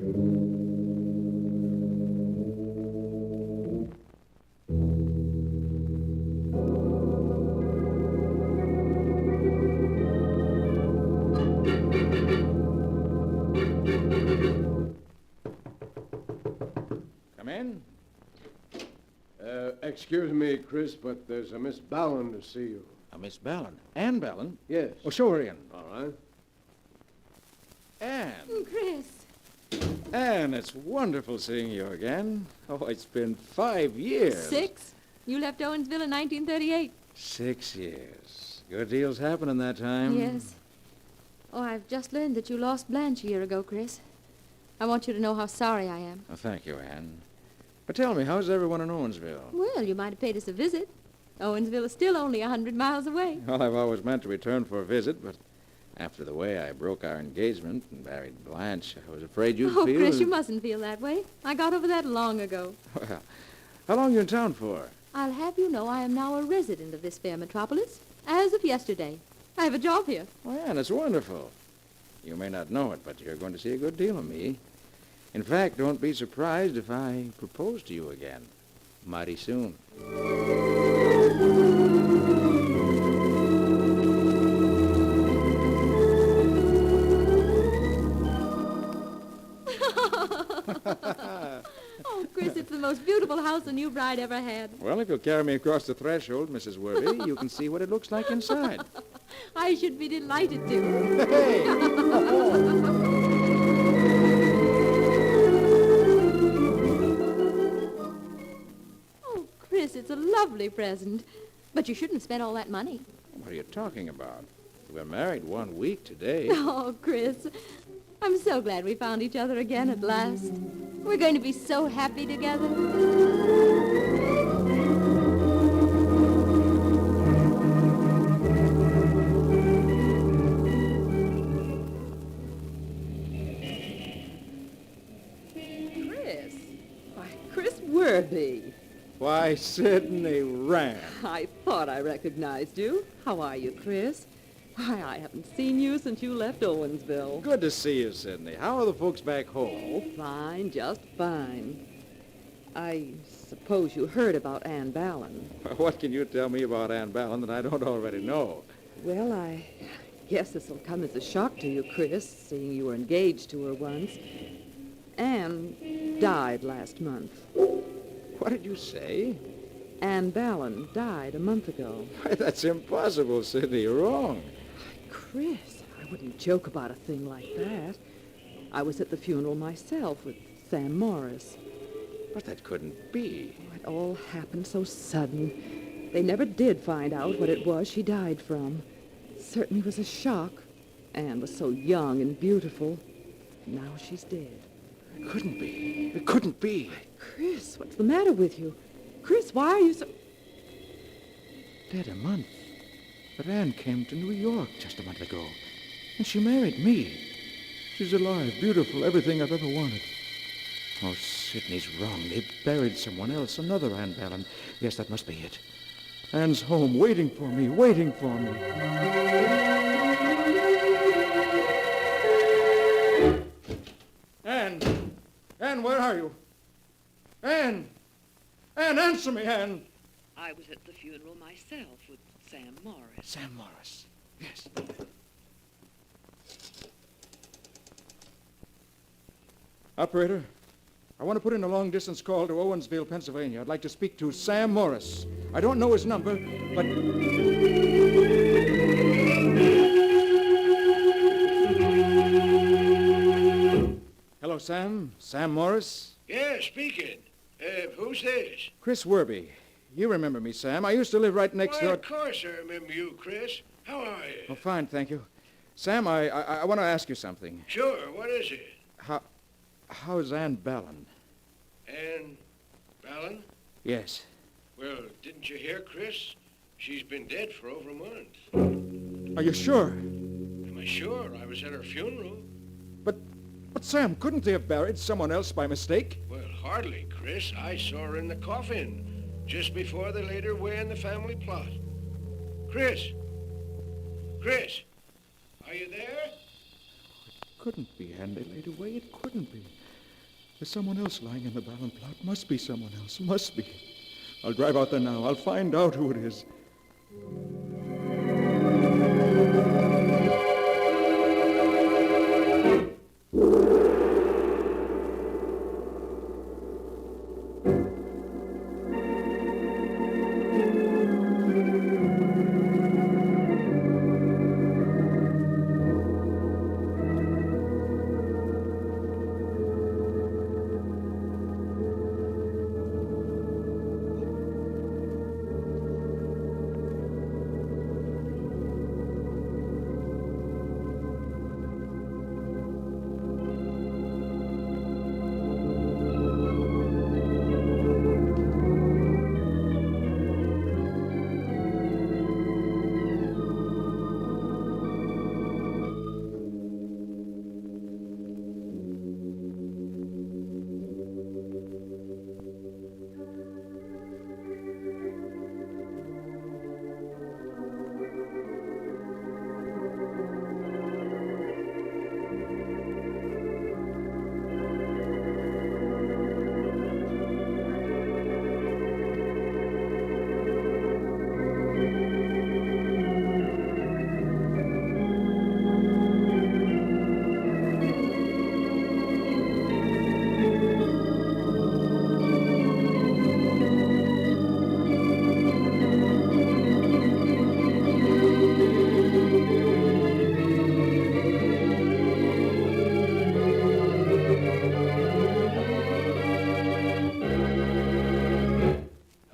F: Come in.
R: Excuse me, Chris, but there's a Miss Ballon to see you.
F: A Miss Ballon? Ann Ballon?
R: Yes.
F: Oh, show her in.
R: All right.
F: Ann.
I: Chris.
F: Ann, it's wonderful seeing you again. Oh, it's been 5 years.
I: 6? You left Owensville in 1938.
F: 6 years. Good deals happened in that time.
I: Yes. Oh, I've just learned that you lost Blanche a year ago, Chris. I want you to know how sorry I am.
F: Oh, thank you, Ann. But tell me, how's everyone in Owensville?
I: Well, you might have paid us a visit. Owensville is still only 100 miles away.
F: Well, I've always meant to return for a visit, but after the way I broke our engagement and married Blanche, I was afraid you'd
I: Oh,
F: feel...
I: Chris, you mustn't feel that way. I got over that long ago.
F: Well, how long are you in town for?
I: I'll have you know I am now a resident of this fair metropolis, as of yesterday. I have a job here.
F: Oh, Ann, it's wonderful. You may not know it, but you're going to see a good deal of me. In fact, don't be surprised if I propose to you again. Mighty soon.
I: Oh, Chris, it's the most beautiful house a new bride ever had.
F: Well, if you'll carry me across the threshold, Mrs. Worby, you can see what it looks like inside.
I: I should be delighted to.
F: Hey!
I: Oh, Chris, it's a lovely present. But you shouldn't have spent all that money.
F: What are you talking about? We're married 1 week today.
I: Oh, Chris, I'm so glad we found each other again at last. We're going to be so happy together.
M: Chris? Why, Chris Worby.
F: Why, Sidney Rand.
M: I thought I recognized you. How are you, Chris? Why, I haven't seen you since you left Owensville.
F: Good to see you, Sidney. How are the folks back home?
M: Oh, fine, just fine. I suppose you heard about Ann Ballon.
F: What can you tell me about Ann Ballon that I don't already know?
M: Well, I guess this'll come as a shock to you, Chris, seeing you were engaged to her once. Ann died last month.
F: What did you say?
M: Ann Ballon died a month ago.
F: Why, that's impossible, Sidney. You're wrong.
M: Chris, I wouldn't joke about a thing like that. I was at the funeral myself with Sam Morris.
F: But that couldn't be.
M: It all happened so sudden. They never did find out what it was she died from. It certainly was a shock. Ann was so young and beautiful. Now she's dead.
F: It couldn't be. It couldn't be.
M: Chris, what's the matter with you? Chris, why are you so...
F: Dead a month. But Ann came to New York just a month ago. And she married me. She's alive, beautiful, everything I've ever wanted. Oh, Sidney's wrong. They buried someone else, another Ann Ballon. Yes, that must be it. Ann's home, waiting for me, waiting for me.
B: Ann! Ann, where are you? Ann! Ann, answer me, Ann!
M: I was at the funeral myself with Sam Morris.
F: Sam Morris. Yes.
B: Operator, I want to put in a long-distance call to Owensville, Pennsylvania. I'd like to speak to Sam Morris. I don't know his number, but... Hello, Sam. Sam Morris?
N: Yeah, speaking. Who's this?
B: Chris Worby. You remember me, Sam. I used to live right next
N: Why,
B: door...
N: of course I remember you, Chris. How are you?
B: Oh, fine, thank you. Sam, I want to ask you something.
N: Sure, what is it?
B: How's Ann Ballon?
N: Ann Ballon?
B: Yes.
N: Well, didn't you hear, Chris? She's been dead for over a month.
B: Are you sure?
N: Am I sure? I was at her funeral.
B: But, Sam, couldn't they have buried someone else by mistake?
N: Well, hardly, Chris. I saw her in the coffin just before they laid her away in the family plot. Chris! Chris!
U: couldn't be, and they laid away. It couldn't be. There's someone else lying in the Ballon plot. Must be someone else. Must be. I'll drive out there now. I'll find out who it is.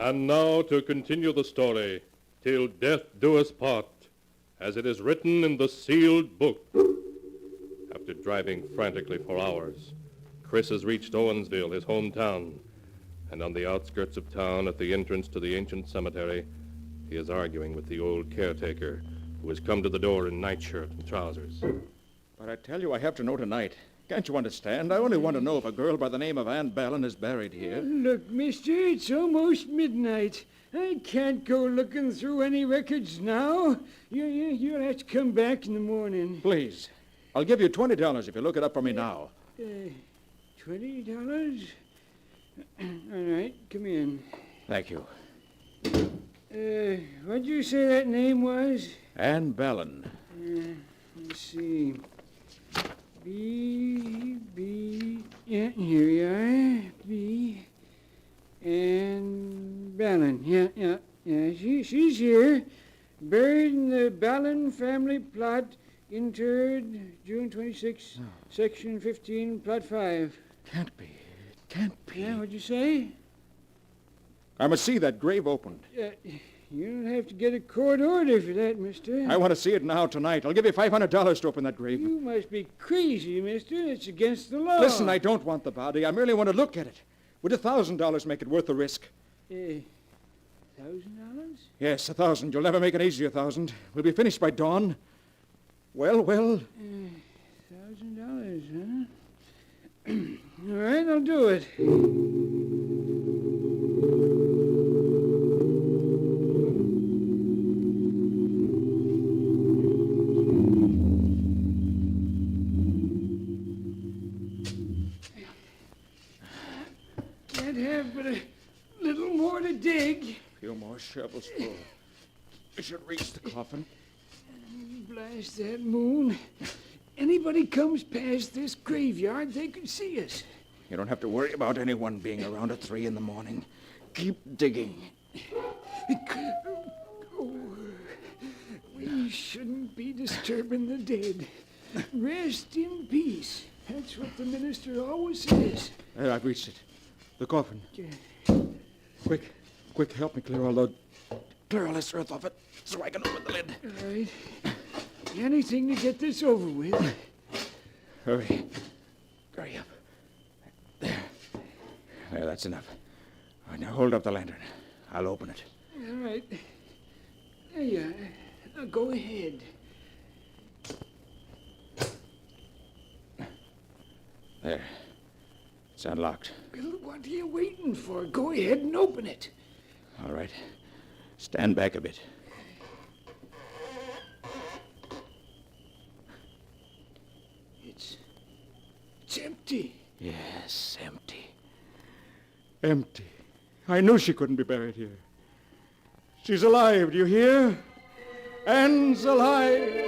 K: And now to continue the story, till death do us part, as it is written in the sealed book. After driving frantically for hours, Chris has reached Owensville, his hometown, and on the outskirts of town, at the entrance to the ancient cemetery, he is arguing with the old caretaker, who has come to the door in nightshirt and trousers.
U: But I tell you, I have to know tonight. Can't you understand? I only want to know if a girl by the name of Ann Ballin is buried here.
B: Look, mister, it's almost midnight. I can't go looking through any records now. You'll have to come back in the morning.
U: Please. I'll give you $20 if you look it up for me now.
B: $20? All right, come in.
U: Thank you.
B: What'd you say that name was?
U: Ann Ballin.
B: Let's see. Yeah, here we are. B. And Ballin. Yeah. She's here. Buried in the Ballin family plot, interred June 26, Section 15, Plot 5.
U: Can't be. It can't be.
B: Yeah, what'd you say?
U: I must see that grave opened.
B: You'll have to get a court order for that, mister.
U: I want to see it now, tonight. I'll give you $500 to open that grave.
B: You must be crazy, mister. It's against the law.
U: Listen, I don't want the body. I merely want to look at it. Would $1,000 make it worth the risk?
B: $1,000?
U: Yes, 1,000. You'll never make an easier 1,000. We'll be finished by dawn. Well.
B: $1,000, huh? All right, I'll do it. Can't have but a little more to dig.
U: A few more shovels full. We should reach the coffin.
B: Blast that moon. Anybody comes past this graveyard, they can see us.
U: You don't have to worry about anyone being around at 3 in the morning. Keep digging.
B: We shouldn't be disturbing the dead. Rest in peace. That's what the minister always says.
U: I've reached it. The coffin. Quick, help me clear all this earth off it so I can open the lid.
B: All right. Anything to get this over with.
U: Hurry up. There, that's enough. All right, now hold up the lantern. I'll open it.
B: All right. There you are. Now go ahead.
U: There. It's unlocked.
B: Well, what are you waiting for? Go ahead and open it.
U: All right. Stand back a bit.
B: It's It's empty.
U: Yes, empty. Empty. I knew she couldn't be buried here. She's alive, do you hear? Anne's alive.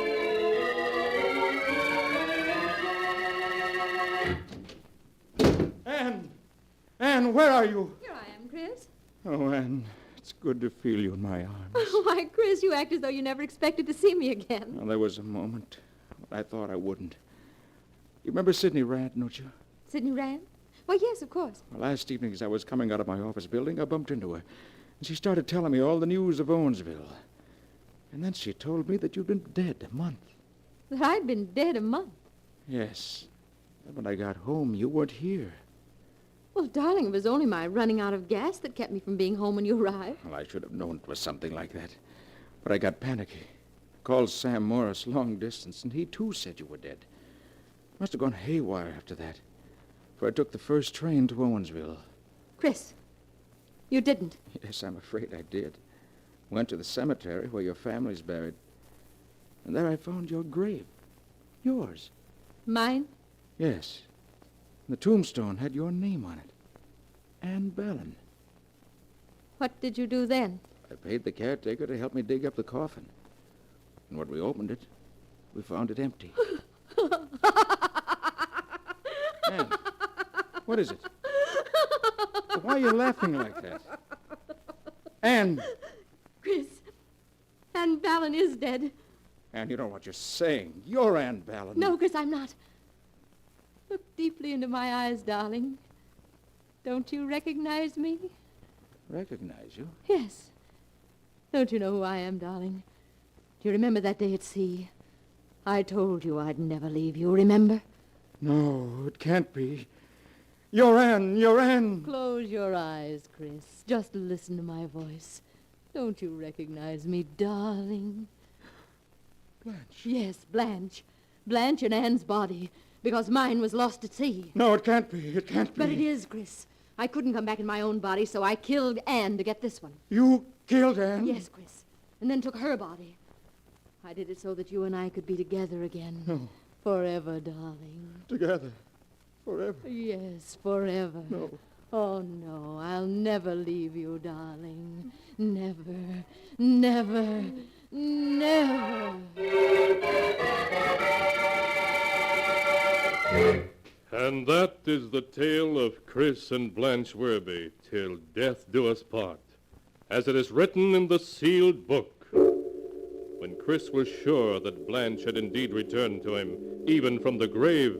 U: Anne, where are you?
I: Here I am, Chris.
U: Oh, Anne, it's good to feel you in my arms.
I: Why, Chris, you act as though you never expected to see me again.
U: Well, there was a moment when I thought I wouldn't. You remember Sidney Rand, don't you?
I: Sidney Rand? Why, yes, of course.
U: Well, last evening as I was coming out of my office building, I bumped into her. And she started telling me all the news of Owensville. And then she told me that you'd been dead a month.
I: That I'd been dead a month.
U: Yes. And when I got home, you weren't here.
I: Well, darling, it was only my running out of gas that kept me from being home when you arrived.
U: Well, I should have known it was something like that. But I got panicky. Called Sam Morris long distance, and he too said you were dead. Must have gone haywire after that. For I took the first train to Owensville.
I: Chris, you didn't.
U: Yes, I'm afraid I did. Went to the cemetery where your family's buried. And there I found your grave. Yours.
I: Mine?
U: Yes. The tombstone had your name on it. Anne Ballin.
I: What did you do then?
U: I paid the caretaker to help me dig up the coffin. And when we opened it, we found it empty. Anne, what is it? Why are you laughing like that? Anne!
I: Chris, Anne Ballin is dead.
U: Anne, you don't know what you're saying. You're Anne Ballin.
I: No, Chris, I'm not. Look deeply into my eyes, darling. Don't you recognize me?
U: Recognize you?
I: Yes. Don't you know who I am, darling? Do you remember that day at sea? I told you I'd never leave you, remember?
U: No, it can't be. You're Anne, you're Anne.
I: Close your eyes, Chris. Just listen to my voice. Don't you recognize me, darling?
U: Blanche.
I: Yes, Blanche. Blanche in Anne's body. Because mine was lost at sea.
U: No, it can't be. It can't be.
I: But it is, Chris. I couldn't come back in my own body, so I killed Anne to get this one.
U: You killed Anne?
I: Yes, Chris. And then took her body. I did it so that you and I could be together again.
U: No.
I: Forever, darling.
U: Together. Forever.
I: Yes, forever.
U: No.
I: Oh, no, I'll never leave you, darling. Never, never, never.
K: And that is the tale of Chris and Blanche Werby, till death do us part, as it is written in the sealed book. When Chris was sure that Blanche had indeed returned to him, even from the grave,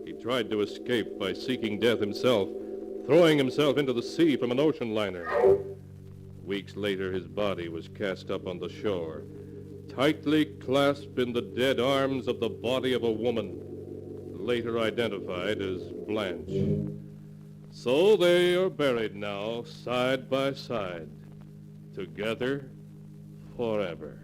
K: he tried to escape by seeking death himself, throwing himself into the sea from an ocean liner. Weeks later, his body was cast up on the shore, tightly clasped in the dead arms of the body of a woman, later identified as Blanche. So they are buried now, side by side, together forever.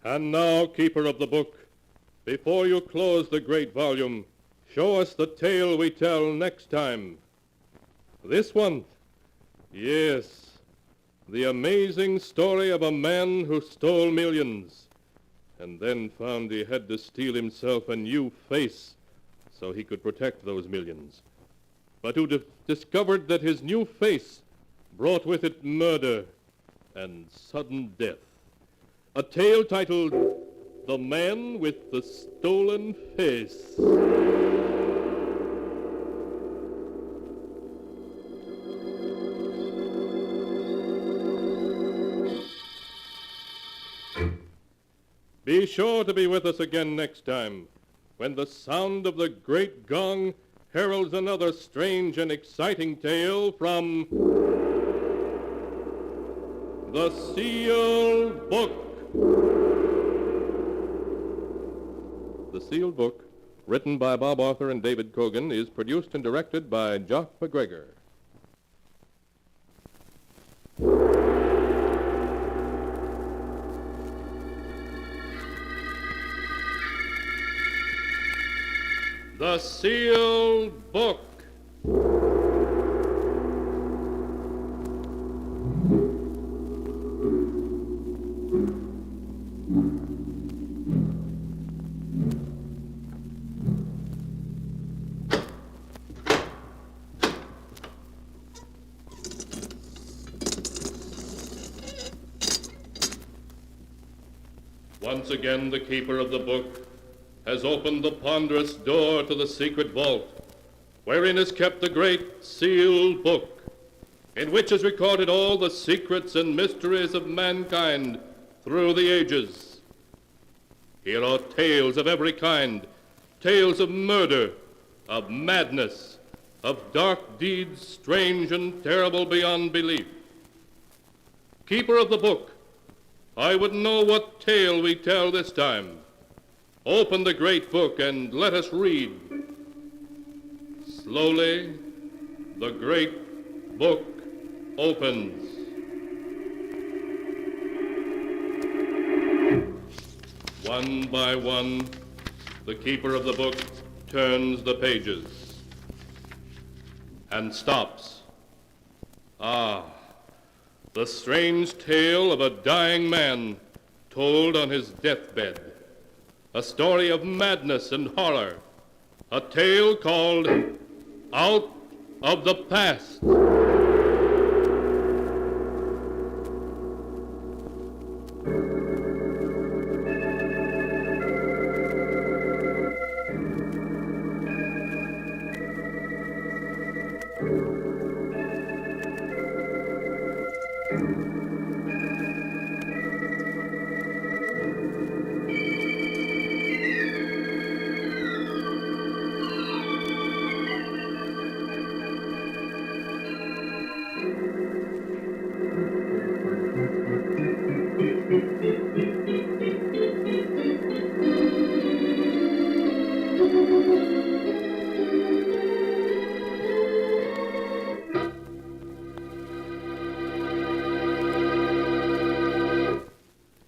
K: And now, keeper of the book, before you close the great volume, show us the tale we tell next time. This one? Yes, the amazing story of a man who stole millions and then found he had to steal himself a new face so he could protect those millions, but who discovered that his new face brought with it murder and sudden death. a tale titled The Man with the Stolen Face. Be sure to be with us again next time, when the sound of the great gong heralds another strange and exciting tale from The Sealed Book. The Sealed Book, written by Bob Arthur and David Kogan, is produced and directed by Jock MacGregor. The Sealed Book. Once again, the keeper of the book has opened the ponderous door to the secret vault, wherein is kept the great sealed book, in which is recorded all the secrets and mysteries of mankind through the ages. Here are tales of every kind, tales of murder, of madness, of dark deeds strange and terrible beyond belief. Keeper of the book, I would know what tale we tell this time. Open the great book and let us read. Slowly, the great book opens. One by one, the keeper of the book turns the pages and stops. Ah, the strange tale of a dying man told on his deathbed. A story of madness and horror. A tale called Out of the Past.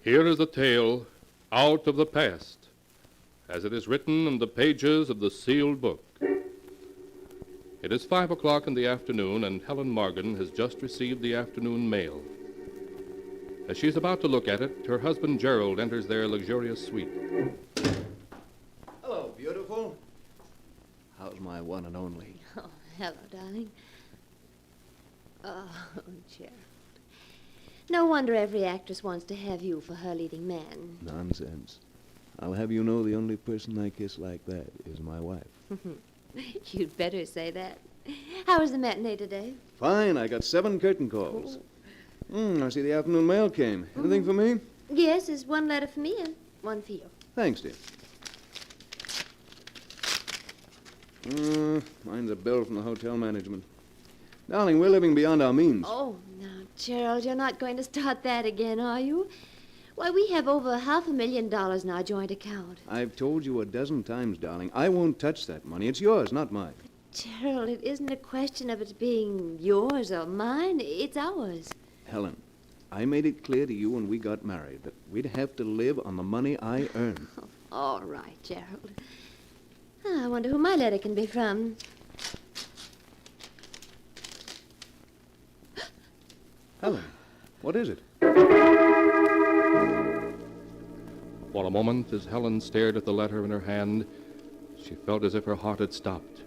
K: Here is a tale out of the past, as it is written in the pages of the sealed book. It is 5 o'clock in the afternoon, and Helen Morgan has just received the afternoon mail. As she's about to look at it, her husband Gerald enters their luxurious suite.
C: Hello, beautiful. How's my one and only?
P: Oh, hello, darling. Oh, Gerald. No wonder every actress wants to have you for her leading man.
F: Nonsense. I'll have you know the only person I kiss like that is my wife.
P: You'd better say that. How was the matinee today?
F: Fine. I got 7 curtain calls. I see the afternoon mail came. Anything for me?
P: Yes, there's one letter for me and one for you.
F: Thanks, dear. Mine's a bill from the hotel management. Darling, we're living beyond our means.
P: Oh, now, Gerald, you're not going to start that again, are you? Why, we have over $500,000 in our joint account.
F: I've told you a dozen times, darling, I won't touch that money. It's yours, not mine.
P: Gerald, it isn't a question of it being yours or mine. It's ours.
F: Helen, I made it clear to you when we got married that we'd have to live on the money I earn.
P: All right, Gerald. I wonder who my letter can be from.
F: Helen, what is it?
K: For a moment, as Helen stared at the letter in her hand, she felt as if her heart had stopped.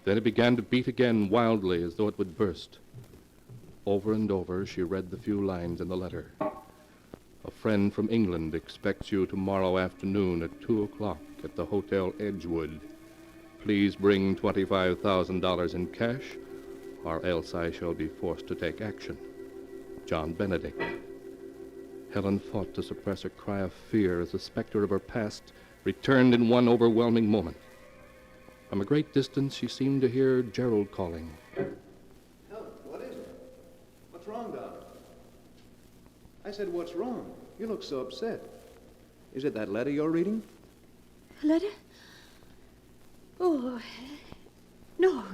K: Then it began to beat again wildly, as though it would burst. Over and over, she read the few lines in the letter. A friend from England expects you tomorrow afternoon at 2 o'clock at the Hotel Edgewood. Please bring $25,000 in cash, or else I shall be forced to take action. John Benedict. Helen fought to suppress a cry of fear as the specter of her past returned in one overwhelming moment. From a great distance, she seemed to hear Gerald calling.
C: Helen, what is it? What's wrong, darling? I said, what's wrong? You look so upset. Is it that letter you're reading?
P: A letter? Oh, no.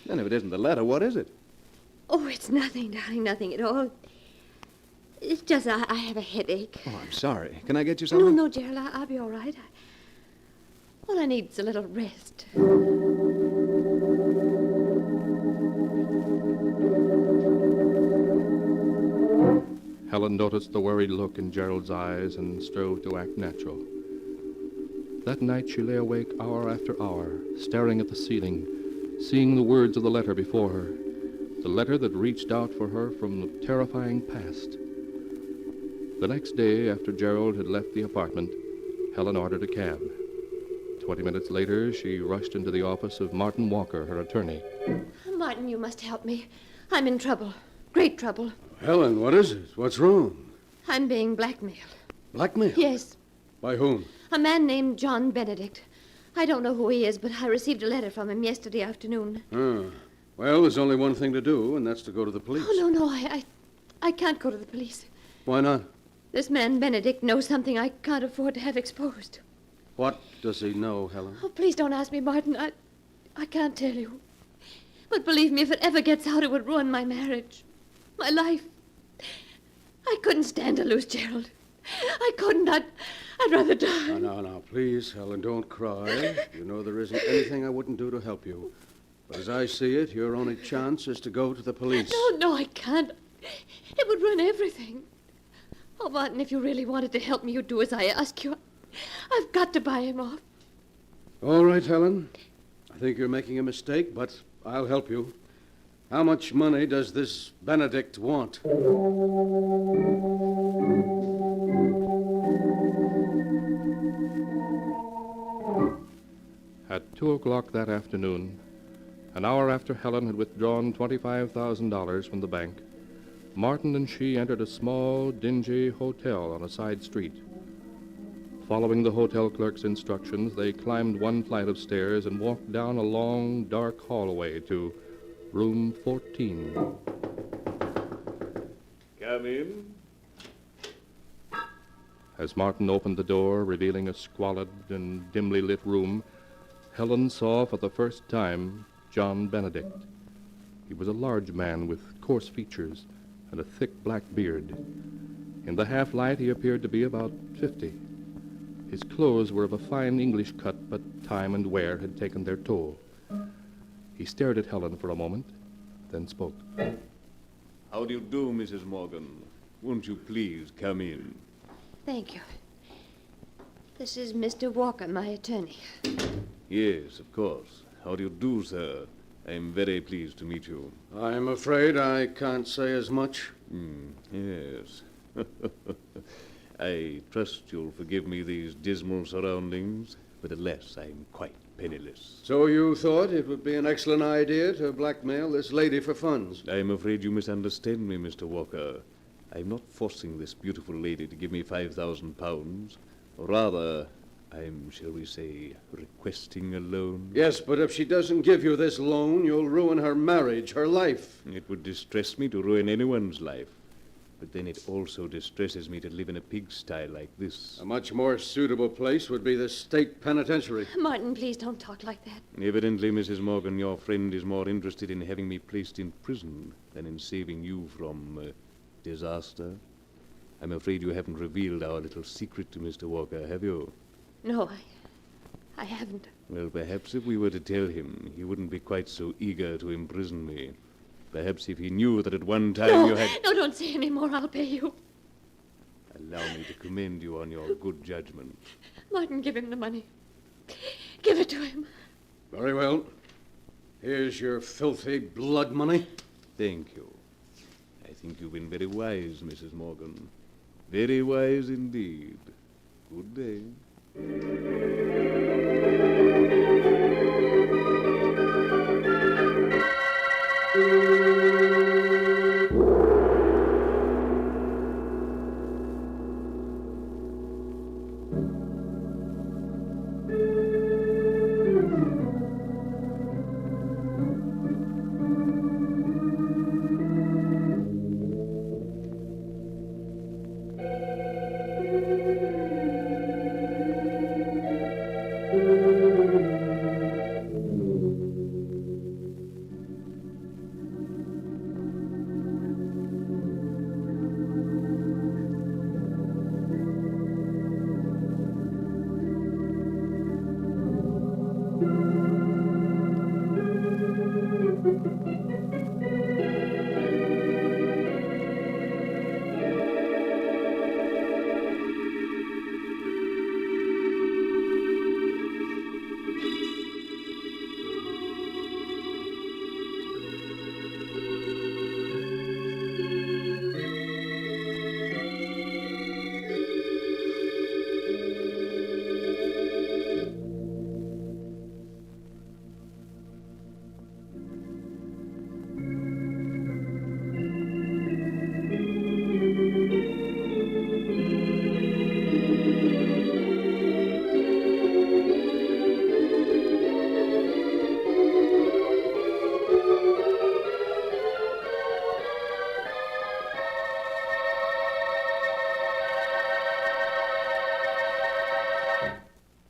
C: Then if it isn't the letter, what is it?
P: Oh, it's nothing, darling, nothing at all. It's just I have a headache.
C: Oh, I'm sorry. Can I get you something?
P: No, Gerald, I'll be all right. All I need is a little rest.
K: Helen noticed the worried look in Gerald's eyes and strove to act natural. That night she lay awake hour after hour, staring at the ceiling, seeing the words of the letter before her, the letter that reached out for her from the terrifying past. The next day, after Gerald had left the apartment, Helen ordered a cab. 20 minutes later, she rushed into the office of Martin Walker, her attorney.
P: Martin, you must help me. I'm in trouble. Great trouble.
A: Helen, what is it? What's wrong?
P: I'm being blackmailed.
A: Blackmail?
P: Yes.
A: By whom?
P: A man named John Benedict. I don't know who he is, but I received a letter from him yesterday afternoon.
A: Well, there's only one thing to do, and that's to go to the police.
P: Oh, no, I can't go to the police.
A: Why not?
P: This man Benedict knows something I can't afford to have exposed.
A: What does he know, Helen?
P: Oh, please don't ask me, Martin. I can't tell you. But believe me, if it ever gets out, it would ruin my marriage. My life. I couldn't stand to lose Gerald. I couldn't. I'd rather die.
A: Now, please, Helen, don't cry. You know there isn't anything I wouldn't do to help you. But as I see it, your only chance is to go to the police.
P: No, I can't. It would ruin everything. Oh, Martin, if you really wanted to help me, you'd do as I ask you. I've got to buy him off.
A: All right, Helen. I think you're making a mistake, but I'll help you. How much money does this Benedict want?
K: At 2 o'clock that afternoon, an hour after Helen had withdrawn $25,000 from the bank, Martin and she entered a small, dingy hotel on a side street. Following the hotel clerk's instructions, they climbed one flight of stairs and walked down a long, dark hallway to room 14.
E: Come in.
K: As Martin opened the door, revealing a squalid and dimly lit room, Helen saw for the first time John Benedict. He was a large man with coarse features and a thick black beard. In the half-light, he appeared to be about 50. His clothes were of a fine English cut, but time and wear had taken their toll. He stared at Helen for a moment, then spoke.
E: How do you do, Mrs. Morgan? Won't you please come in?
P: Thank you. This is Mr. Walker, my attorney.
E: Yes, of course. How do you do, sir? I'm very pleased to meet you.
A: I'm afraid I can't say as much.
E: Yes. I trust you'll forgive me these dismal surroundings, but alas, I'm quite penniless.
A: So you thought it would be an excellent idea to blackmail this lady for funds?
E: I'm afraid you misunderstand me, Mr. Walker. I'm not forcing this beautiful lady to give me £5,000. Rather, I'm, shall we say, requesting a loan.
A: Yes, but if she doesn't give you this loan, you'll ruin her marriage, her life.
E: It would distress me to ruin anyone's life. But then it also distresses me to live in a pigsty like this.
A: A much more suitable place would be the state penitentiary.
P: Martin, please don't talk like that.
E: Evidently, Mrs. Morgan, your friend is more interested in having me placed in prison than in saving you from disaster. I'm afraid you haven't revealed our little secret to Mr. Walker, have you?
P: No, I haven't.
E: Well, perhaps if we were to tell him, he wouldn't be quite so eager to imprison me. Perhaps if he knew that at one time you had...
P: No, don't say any more. I'll pay you.
E: Allow me to commend you on your good judgment.
P: Martin, give him the money. Give it to him.
A: Very well. Here's your filthy blood money.
E: Thank you. I think you've been very wise, Mrs. Morgan. Very wise indeed. Good day.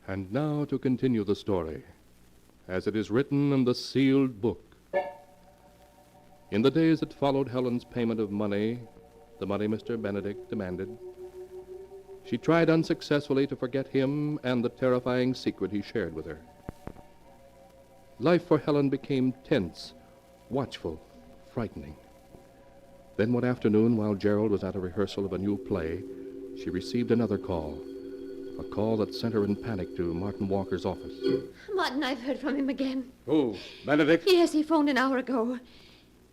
K: And now to continue the story, as it is written in the sealed book. In the days that followed Helen's payment of money, the money Mr. Benedict demanded, she tried unsuccessfully to forget him and the terrifying secret he shared with her. Life for Helen became tense, watchful, frightening. Then one afternoon, while Gerald was at a rehearsal of a new play, she received another call. A call that sent her in panic to Martin Walker's office.
P: Martin, I've heard from him again.
A: Who? Benedict?
P: Yes, he phoned an hour ago.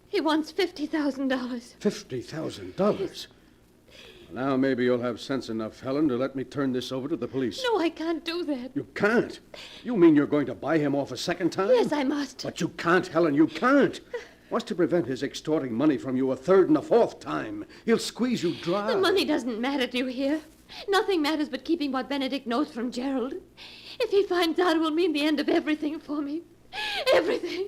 P: He wants $50,000.
A: $50,000? Now maybe you'll have sense enough, Helen, to let me turn this over to the police.
P: No, I can't do that.
A: You can't? You mean you're going to buy him off a second time?
P: Yes, I must.
A: But you can't, Helen, you can't. What's to prevent his extorting money from you a third and a fourth time? He'll squeeze you dry.
P: The money doesn't matter, do you hear? Nothing matters but keeping what Benedict knows from Gerald. If he finds out, it will mean the end of everything for me. Everything.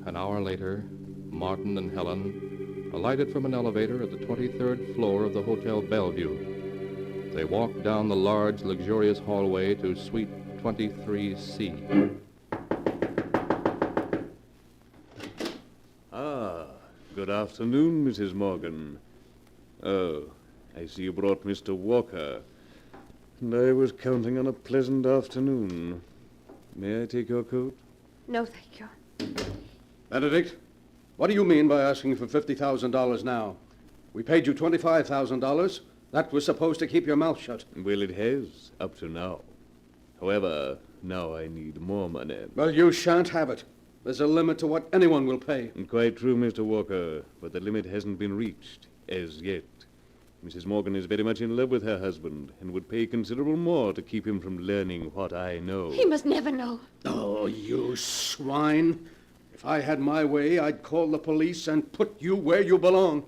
K: An hour later, Martin and Helen alighted from an elevator at the 23rd floor of the Hotel Bellevue. They walked down the large, luxurious hallway to Suite 23C.
E: Good afternoon, Mrs. Morgan. Oh, I see you brought Mr. Walker. And I was counting on a pleasant afternoon. May I take your coat?
P: No, thank you.
A: Benedict, what do you mean by asking for $50,000 now? We paid you $25,000. That was supposed to keep your mouth shut.
E: Well, it has, up to now. However, now I need more money.
A: Well, you shan't have it. There's a limit to what anyone will pay.
E: Quite true, Mr. Walker, but the limit hasn't been reached, as yet. Mrs. Morgan is very much in love with her husband and would pay considerable more to keep him from learning what I know.
P: He must never know.
A: Oh, you swine. If I had my way, I'd call the police and put you where you belong.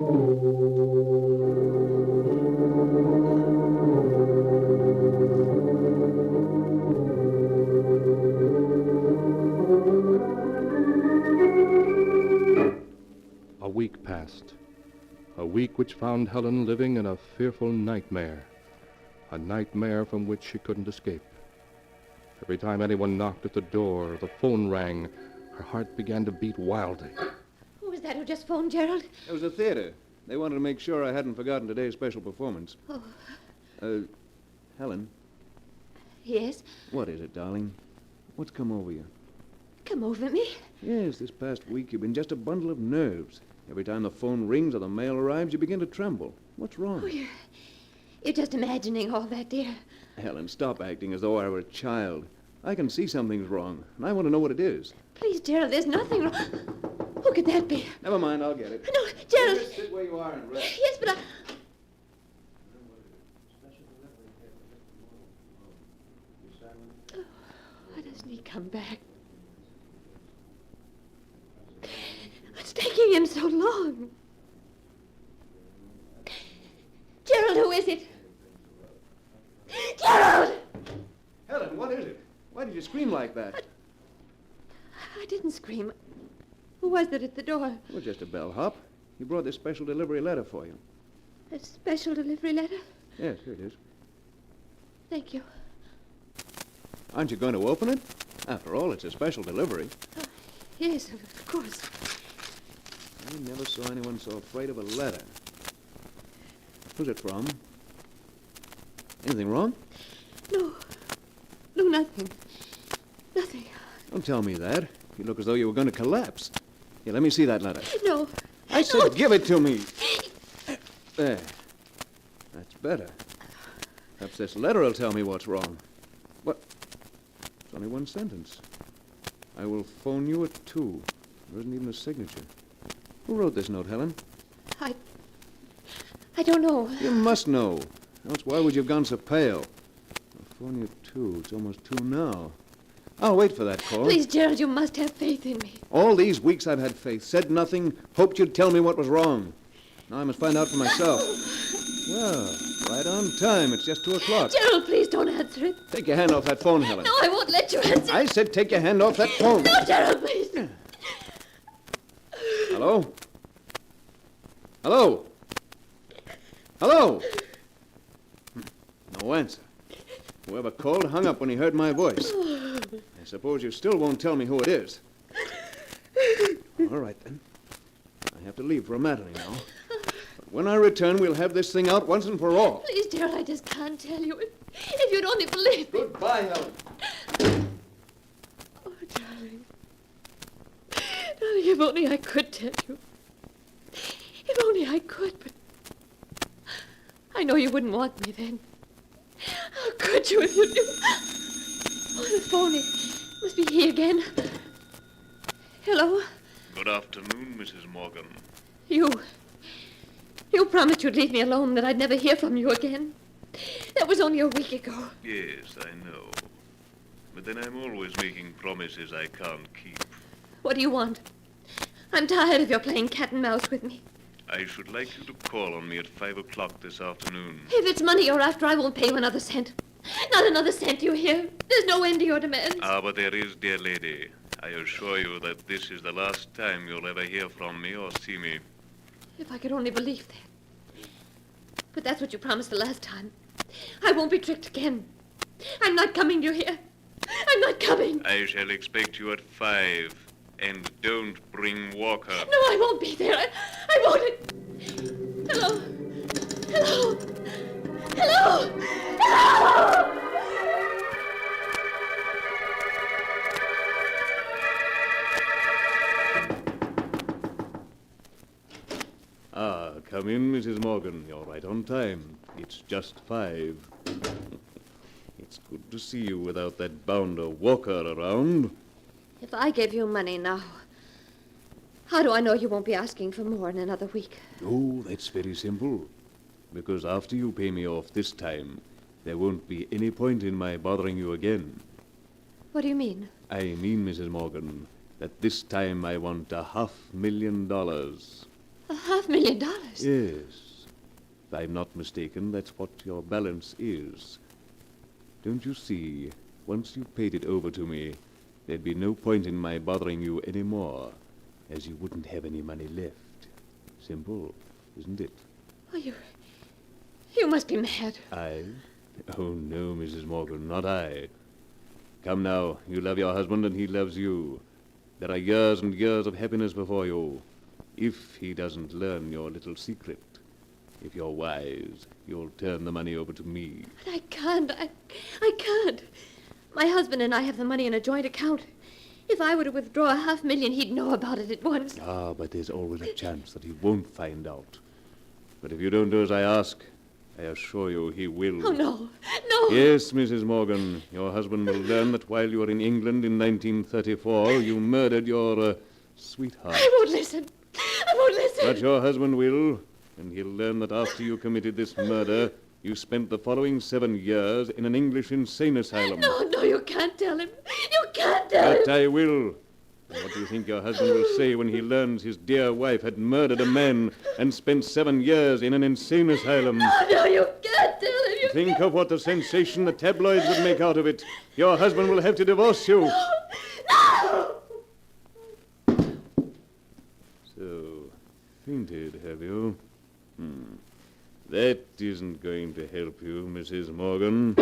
K: A week passed. A week which found Helen living in a fearful nightmare. A nightmare from which she couldn't escape. Every time anyone knocked at the door or the phone rang, her heart began to beat wildly.
P: Who was that who just phoned, Gerald?
F: It was the theater. They wanted to make sure I hadn't forgotten today's special performance.
P: Oh.
F: Helen,
P: Yes?
F: what is it, darling? What's come over you?
P: Come over me?
F: Yes, this past week you've been just a bundle of nerves. Every time the phone rings or the mail arrives, you begin to tremble. What's wrong?
P: Oh, you're just imagining all that, dear.
F: Helen, stop acting as though I were a child. I can see something's wrong, and I want to know what it is.
P: Please, Gerald, there's nothing wrong. Who could that be?
F: Never mind, I'll get it.
P: No, Gerald.
F: Just sit where you are and rest.
P: Yes, but I... Oh, why doesn't he come back? What's taking him so long? Gerald, who is it? Gerald!
F: Helen, what is it? Why did you scream like that?
P: I didn't scream. Who was it at the door?
F: Well, just a bellhop. He brought this special delivery letter for you.
P: A special delivery letter?
F: Yes, here it is.
P: Thank you.
F: Aren't you going to open it? After all, it's a special delivery.
P: Yes, of course.
F: I never saw anyone so afraid of a letter. Who's it from? Anything wrong?
P: No. No, nothing. Nothing.
F: Don't tell me that. You look as though you were going to collapse. Here, let me see that letter.
P: No.
F: I said give it to me. There. That's better. Perhaps this letter will tell me what's wrong. What? It's only one sentence. I will phone you at 2. There isn't even a signature. Who wrote this note, Helen?
P: I don't know.
F: You must know. Else why would you have gone so pale? I'll phone you at 2. It's almost 2 now. I'll wait for that call.
P: Please, Gerald, you must have faith in me.
F: All these weeks I've had faith, said nothing, hoped you'd tell me what was wrong. Now I must find out for myself. Well, right on time. It's just 2 o'clock.
P: Gerald, please don't answer it.
F: Take your hand off that phone, Helen.
P: No, I won't let you answer.
F: I said take your hand off that phone.
P: No, Gerald, please.
F: Hello? Hello? Hello? No answer. Whoever called hung up when he heard my voice. I suppose you still won't tell me who it is. All right, then. I have to leave for a matinee now. But when I return, we'll have this thing out once and for all.
P: Please, Gerald, I just can't tell you. If you'd only believe me.
F: Goodbye, Helen.
P: Oh, darling. Darling, if only I could tell you. If only I could, but I know you wouldn't want me then. How could you if you knew? Oh, the phone. It must be he again. Hello?
E: Good afternoon, Mrs. Morgan.
P: You promised you'd leave me alone, that I'd never hear from you again. That was only a week ago.
E: Yes, I know. But then I'm always making promises I can't keep.
P: What do you want? I'm tired of your playing cat and mouse with me.
E: I should like you to call on me at 5 o'clock this afternoon.
P: If it's money you're after, I won't pay you another cent. Not another cent, you hear? There's no end to your demands.
E: Ah, but there is, dear lady. I assure you that this is the last time you'll ever hear from me or see me.
P: If I could only believe that. But that's what you promised the last time. I won't be tricked again. I'm not coming, do you hear? I'm not coming.
E: I shall expect you at 5. And don't bring Walker.
P: No, I won't be there. I won't. Hello? Hello? Hello? Hello?
E: Ah, come in, Mrs. Morgan. You're right on time. It's just 5. It's good to see you without that bounder Walker around.
P: If I gave you money now, how do I know you won't be asking for more in another week?
E: Oh, that's very simple. Because after you pay me off this time, there won't be any point in my bothering you again.
P: What do you mean?
E: I mean, Mrs. Morgan, that this time I want $500,000.
P: $500,000?
E: Yes. If I'm not mistaken, that's what your balance is. Don't you see, once you've paid it over to me, there'd be no point in my bothering you any more, as you wouldn't have any money left. Simple, isn't it?
P: Oh, you must be mad.
E: I? Oh, no, Mrs. Morgan, not I. Come now, you love your husband and he loves you. There are years and years of happiness before you. If he doesn't learn your little secret, if you're wise, you'll turn the money over to me.
P: But I can't. I can't. My husband and I have the money in a joint account. If I were to withdraw $500,000, he'd know about it at once.
E: Ah, but there's always a chance that he won't find out. But if you don't do as I ask, I assure you he will.
P: Oh, no. No.
E: Yes, Mrs. Morgan. Your husband will learn that while you were in England in 1934, you murdered your sweetheart.
P: I won't listen. I won't listen.
E: But your husband will, and he'll learn that after you committed this murder, you spent the following 7 years in an English insane asylum.
P: No, you can't tell him. You can't tell him.
E: But I will. And what do you think your husband will say when he learns his dear wife had murdered a man and spent 7 years in an insane asylum?
P: No, you can't tell him.
E: Think of what the sensation the tabloids would make out of it. Your husband will have to divorce you.
P: No!
E: So, fainted, have you? That isn't going to help you, Mrs. Morgan.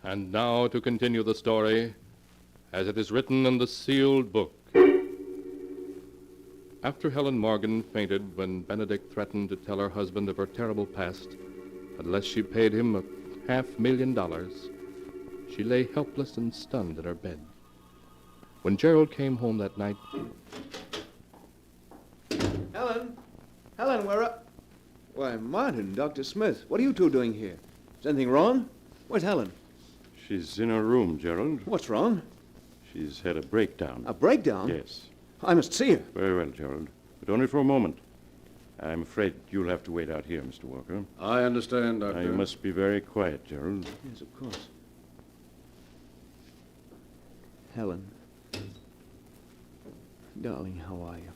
K: And now to continue the story as it is written in the sealed book. After Helen Morgan fainted when Benedict threatened to tell her husband of her terrible past unless she paid him $500,000, she lay helpless and stunned in her bed. When Gerald came home that night...
C: Helen! Helen, where are... Why, Martin, Dr. Smith, what are you two doing here? Is anything wrong? Where's Helen?
G: She's in her room, Gerald.
C: What's wrong?
G: She's had a breakdown.
C: A breakdown?
G: Yes.
C: I must see her.
G: Very well, Gerald. But only for a moment. I'm afraid you'll have to wait out here, Mr. Walker.
A: I understand, Doctor.
G: Now, you must be very quiet, Gerald.
C: Yes, of course. Helen. Darling, how are you?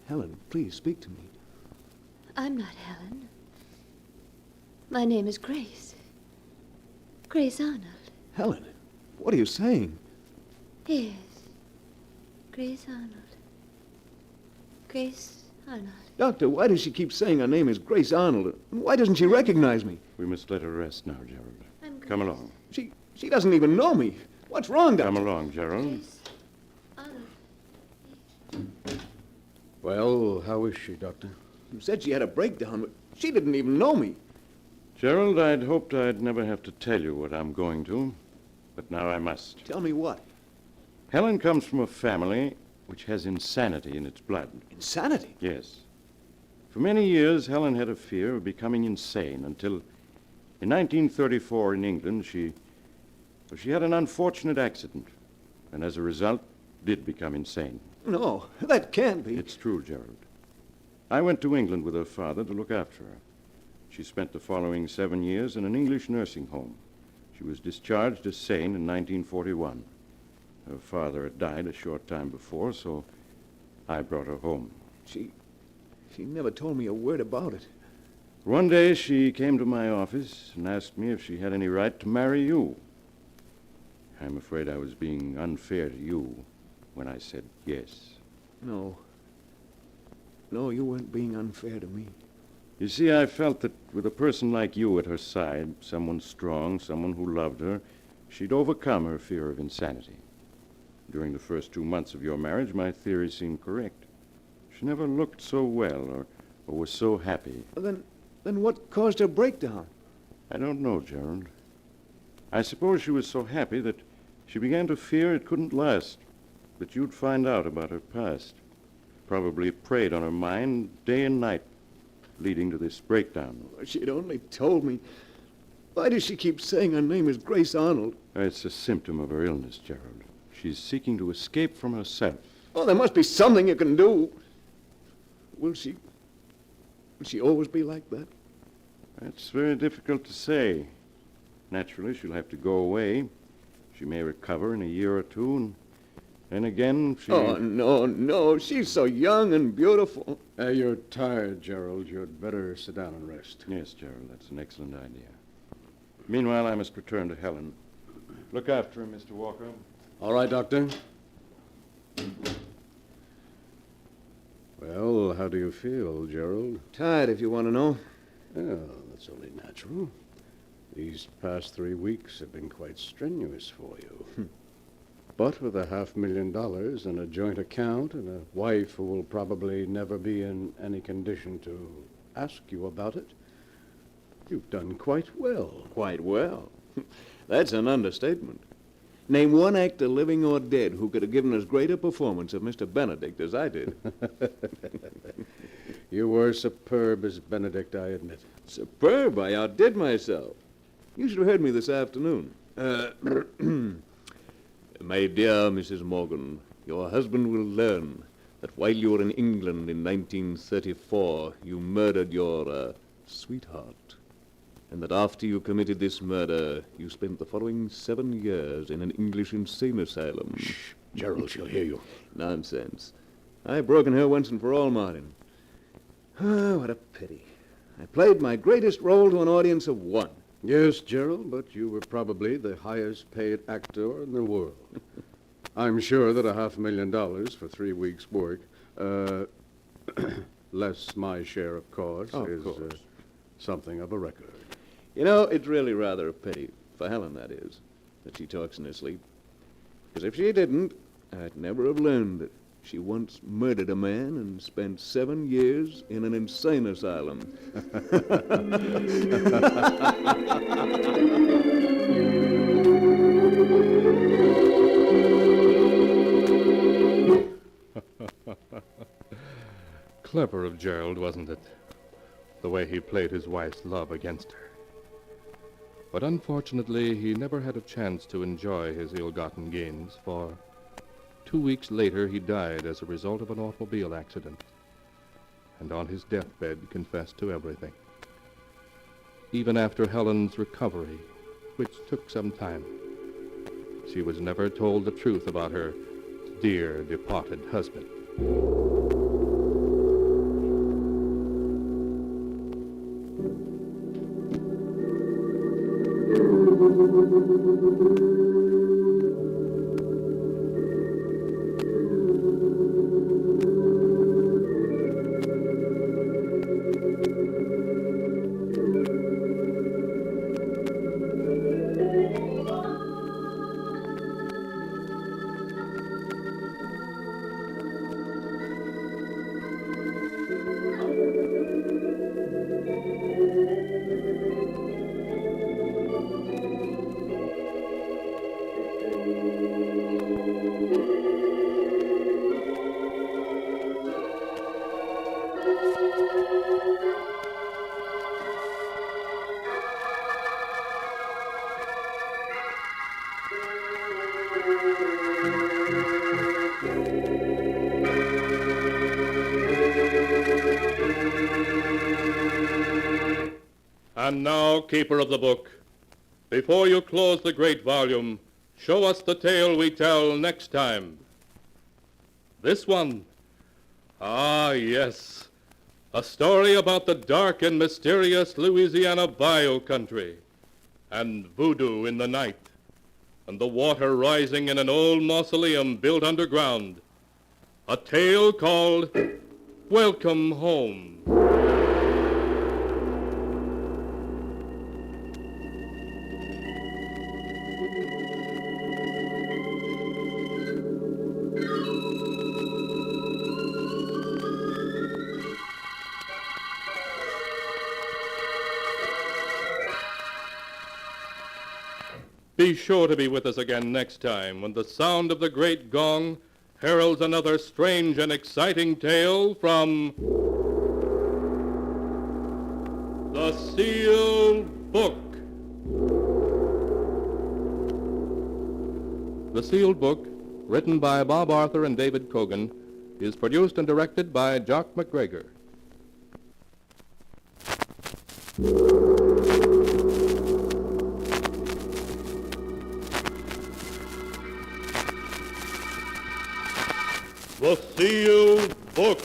C: Helen, please speak to me.
P: I'm not Helen. My name is Grace. Grace Arnold.
C: Helen, what are you saying?
P: Yes. Grace Arnold. Grace Arnold.
C: Doctor, why does she keep saying her name is Grace Arnold? And why doesn't she recognize me?
G: We must let her rest now, Gerald.
P: I'm
G: Come along.
C: She doesn't even know me. What's wrong, Doctor?
G: Come along, Gerald.
P: Grace Arnold.
A: Well, how is she, Doctor?
C: You said she had a breakdown, but she didn't even know me.
G: Gerald, I'd hoped I'd never have to tell you what I'm going to, but now I must.
C: Tell me what?
G: Helen comes from a family which has insanity in its blood.
C: Insanity?
G: Yes. For many years, Helen had a fear of becoming insane until in 1934 in England, she had an unfortunate accident, and as a result, did become insane.
C: No, that can't be.
G: It's true, Gerald. I went to England with her father to look after her. She spent the following 7 years in an English nursing home. She was discharged as sane in 1941. Her father had died a short time before, so I brought her home.
C: She never told me a word about it.
G: One day she came to my office and asked me if she had any right to marry you. I'm afraid I was being unfair to you when I said yes.
C: No, you weren't being unfair to me.
G: You see, I felt that with a person like you at her side, someone strong, someone who loved her, she'd overcome her fear of insanity. During the first 2 months of your marriage, my theory seemed correct. She never looked so well or was so happy.
F: Then what caused her breakdown?
G: I don't know, Gerald. I suppose she was so happy that she began to fear it couldn't last, that you'd find out about her past. Probably preyed on her mind day and night, leading to this breakdown.
F: She'd only told me. Why does she keep saying her name is Grace Arnold?
G: It's a symptom of her illness, Gerald. She's seeking to escape from herself.
F: Oh, there must be something you can do. Will she always be like that?
G: That's very difficult to say. Naturally, she'll have to go away. She may recover in a year or two, and then again she...
F: Oh, no. She's so young and beautiful.
A: You're tired, Gerald. You'd better sit down and rest.
G: Yes, Gerald, that's an excellent idea. Meanwhile, I must return to Helen. Look after her, Mr. Walker.
A: All right, Doctor. Well, how do you feel, Gerald?
F: Tired, if you want to know.
A: Well, that's only natural. These past 3 weeks have been quite strenuous for you. But with $500,000 and a joint account and a wife who will probably never be in any condition to ask you about it, you've done quite well.
F: Quite well? That's an understatement. Name one actor, living or dead, who could have given as great a performance of Mr. Benedict as I did.
A: You were superb as Benedict, I admit.
F: Superb? I outdid myself. You should have heard me this afternoon. My dear Mrs. Morgan, your husband will learn that while you were in England in 1934, you murdered your sweetheart. And that after you committed this murder, you spent the following 7 years in an English insane asylum.
A: Shh, Gerald, she'll hear you.
F: Nonsense. I've broken her once and for all, Martin. Ah, what a pity. I played my greatest role to an audience of 1.
A: Yes, Gerald, but you were probably the highest paid actor in the world. I'm sure that $500,000 for 3 weeks' work, less my share of costs, is something of a record.
F: You know, it's really rather a pity, for Helen, that is, that she talks in her sleep. Because if she didn't, I'd never have learned that she once murdered a man and spent 7 years in an insane asylum.
K: Clever of Gerald, wasn't it? The way he played his wife's love against her. But unfortunately, he never had a chance to enjoy his ill-gotten gains, for 2 weeks later he died as a result of an automobile accident, and on his deathbed confessed to everything. Even after Helen's recovery, which took some time, she was never told the truth about her dear departed husband. And now, keeper of the book, before you close the great volume, show us the tale we tell next time. This one. Ah, yes. A story about the dark and mysterious Louisiana bayou country, and voodoo in the night, and the water rising in an old mausoleum built underground. A tale called Welcome Home. Be sure to be with us again next time when the sound of the great gong heralds another strange and exciting tale from The Sealed Book. The Sealed Book, written by Bob Arthur and David Kogan, is produced and directed by Jock MacGregor. The Sealed Book.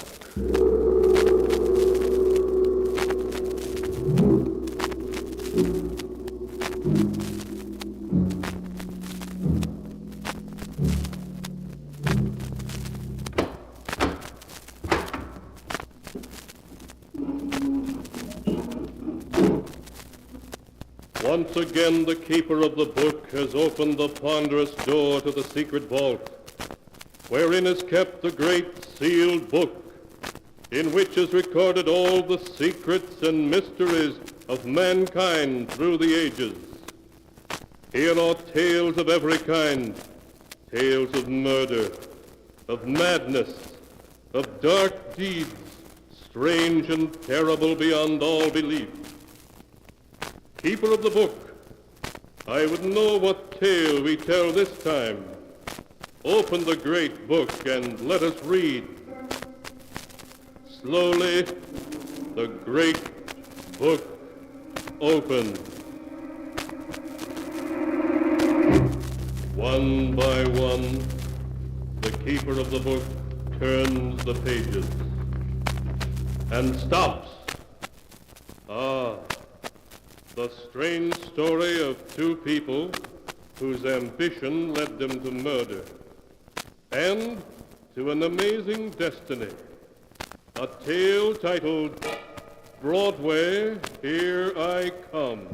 K: Once again, the keeper of the book has opened the ponderous door to the secret vault, wherein is kept the great sealed book, in which is recorded all the secrets and mysteries of mankind through the ages. Here are tales of every kind, tales of murder, of madness, of dark deeds, strange and terrible beyond all belief. Keeper of the book, I would know what tale we tell this time. Open the great book and let us read. Slowly, the great book opened. One by one, the keeper of the book turns the pages and stops. Ah, the strange story of two people whose ambition led them to murder, and to an amazing destiny. A tale titled, Broadway, Here I Come.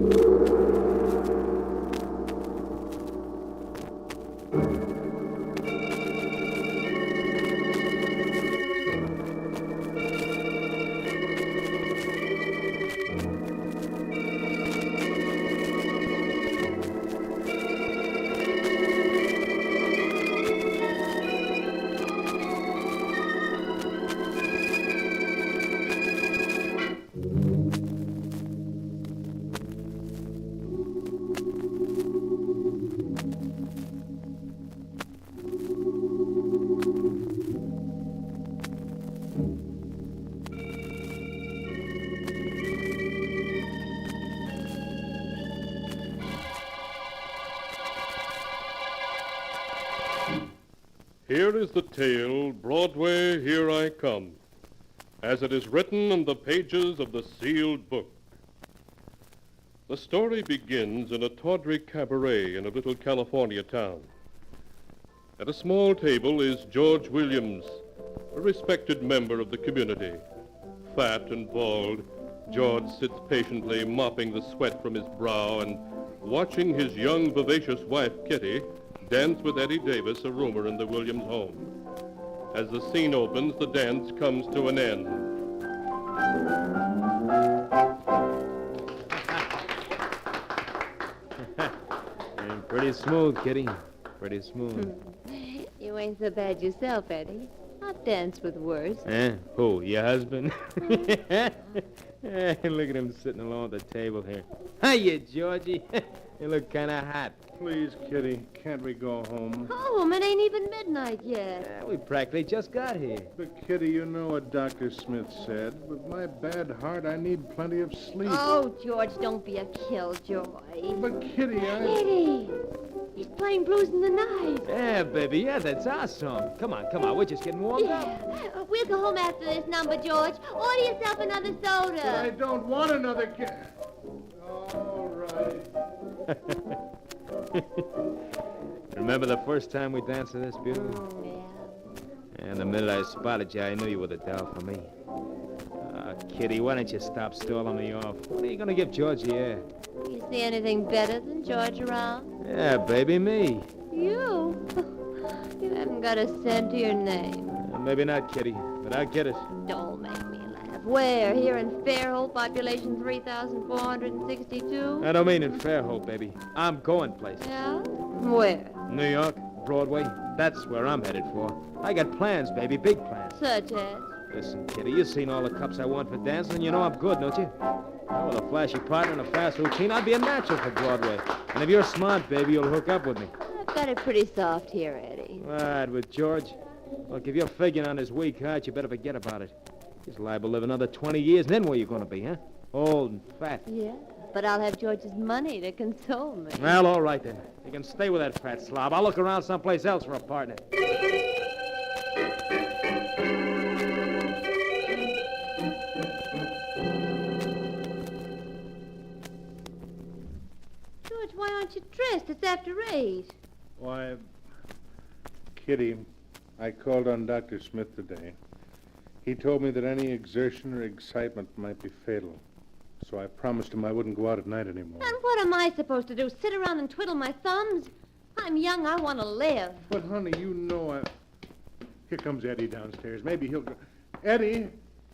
K: Here is the tale, Broadway, Here I Come, as it is written in the pages of the sealed book. The story begins in a tawdry cabaret in a little California town. At a small table is George Williams, a respected member of the community. Fat and bald, George sits patiently mopping the sweat from his brow and watching his young, vivacious wife, Kitty, dance with Eddie Davis, a roomer in the Williams home. As the scene opens, the dance comes to an end.
F: Pretty smooth, Kitty. Pretty smooth.
D: You ain't so bad yourself, Eddie. I've danced with worse.
F: Who, your husband? Look at him sitting alone at the table here. Hiya, Georgie. You look kind of hot.
B: Please, Kitty, can't we go home?
D: Home? It ain't even midnight yet.
F: We practically just got here.
B: But, Kitty, you know what Dr. Smith said. With my bad heart, I need plenty of sleep.
D: Oh, George, don't be a killjoy.
B: But, Kitty,
D: Eddie, he's playing Blues in the Night.
F: Yeah, baby, yeah, that's our song. Come on, we're just getting warmed up.
D: We'll go home after this number, George. Order yourself another soda.
B: But I don't want another All right.
F: Remember the first time we danced to this, beautiful?
D: Yeah.
F: And the minute I spotted you, I knew you were the doll for me. Kitty, why don't you stop stalling me off? When are you going to give George the air?
D: You see anything better than George around?
F: Yeah, baby, me.
D: You? You haven't got a cent to your name.
F: Maybe not, Kitty, but I'll get it.
D: Don't make me laugh. Where? Here in Fairhope, population 3,462?
F: I don't mean in Fairhope, baby. I'm going places.
D: Yeah? Where?
F: New York, Broadway. That's where I'm headed for. I got plans, baby, big plans.
D: Such as?
F: Listen, Kitty, you've seen all the cups I won for dancing, and you know I'm good, don't you? Now, with a flashy partner and a fast routine, I'd be a natural for Broadway. And if you're smart, baby, you'll hook up with me.
D: I've got it pretty soft here, Eddie.
F: Right, with George. Look, if you're figuring on his weak heart, you better forget about it. He's liable to live another 20 years, and then where you going to be, huh? Old and fat.
D: Yeah, but I'll have George's money to console me.
F: Well, all right, then. You can stay with that fat slob. I'll look around someplace else for a partner.
D: George, why aren't you dressed? It's after 8.
B: Why, Kitty, I called on Dr. Smith today. He told me that any exertion or excitement might be fatal. So I promised him I wouldn't go out at night anymore.
D: And what am I supposed to do? Sit around and twiddle my thumbs? I'm young. I want to live.
B: But, honey, you know I... Here comes Eddie downstairs. Maybe he'll go... Eddie!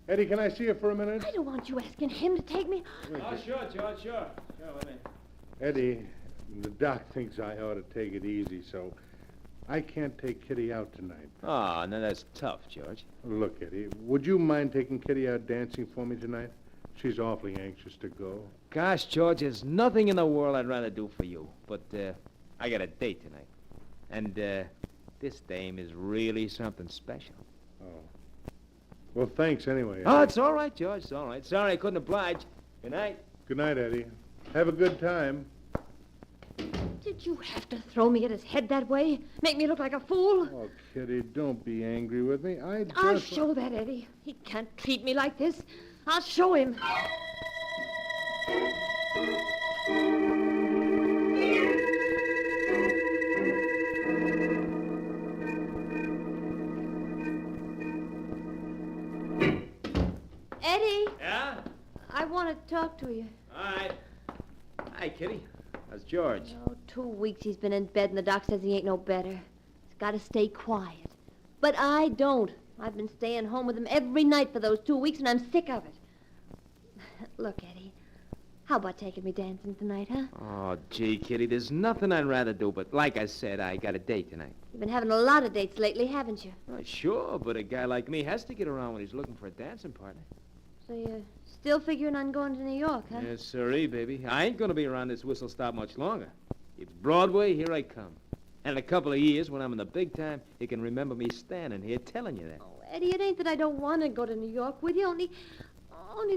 B: Eddie, can I see you for a minute?
D: I don't want you asking him to take me.
F: Oh, sure, George, sure. Sure, let me...
B: Eddie, the doc thinks I ought to take it easy, so I can't take Kitty out tonight.
F: Oh, no, that's tough, George.
B: Look, Eddie, would you mind taking Kitty out dancing for me tonight? She's awfully anxious to go.
F: Gosh, George, there's nothing in the world I'd rather do for you. But, I got a date tonight. And, this dame is really something special.
B: Oh. Well, thanks anyway, Eddie.
F: Oh, it's all right, George. It's all right. Sorry I couldn't oblige. Good night.
B: Good night, Eddie. Have a good time.
P: Did you have to throw me at his head that way? Make me look like a fool?
B: Oh, Kitty, don't be angry with me.
P: I'll show that, Eddie. He can't treat me like this. I'll show him.
D: Eddie,
F: Yeah?
D: I want to talk to you.
F: All right. Hi, Kitty. How's George?
D: Oh, 2 weeks he's been in bed and the doc says he ain't no better. He's got to stay quiet. But I don't. I've been staying home with him every night for those 2 weeks and I'm sick of it. Look, Eddie, how about taking me dancing tonight, huh?
F: Oh, gee, Kitty, there's nothing I'd rather do, but like I said, I got a date tonight.
D: You've been having a lot of dates lately, haven't you?
F: Oh, sure, but a guy like me has to get around when he's looking for a dancing partner.
D: So you're still figuring on going to New York, huh?
F: Yes, sirree, baby. I ain't gonna be around this whistle stop much longer. It's Broadway, here I come. And in a couple of years, when I'm in the big time, you can remember me standing here telling you that.
D: Oh, Eddie, it ain't that I don't want to go to New York with you, only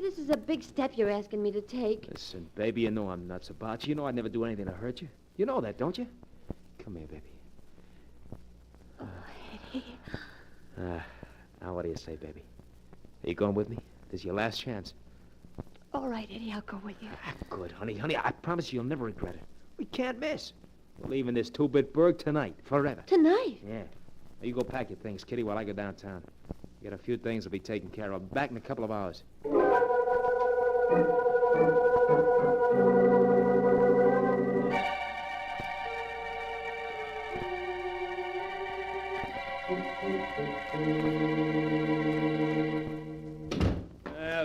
D: this is a big step you're asking me to take.
F: Listen, baby, you know I'm nuts about you. You know I'd never do anything to hurt you. You know that, don't you? Come here, baby.
D: Oh, Eddie.
F: Now what do you say, baby? Are you going with me? This is your last chance.
D: All right, Eddie, I'll go with you.
F: Good, honey. Honey, I promise you'll never regret it. We can't miss. We're leaving this two-bit burg tonight, forever.
D: Tonight?
F: Yeah. Now, you go pack your things, Kitty, while I go downtown. Get a few things to be taken care of. Back in a couple of hours. Well,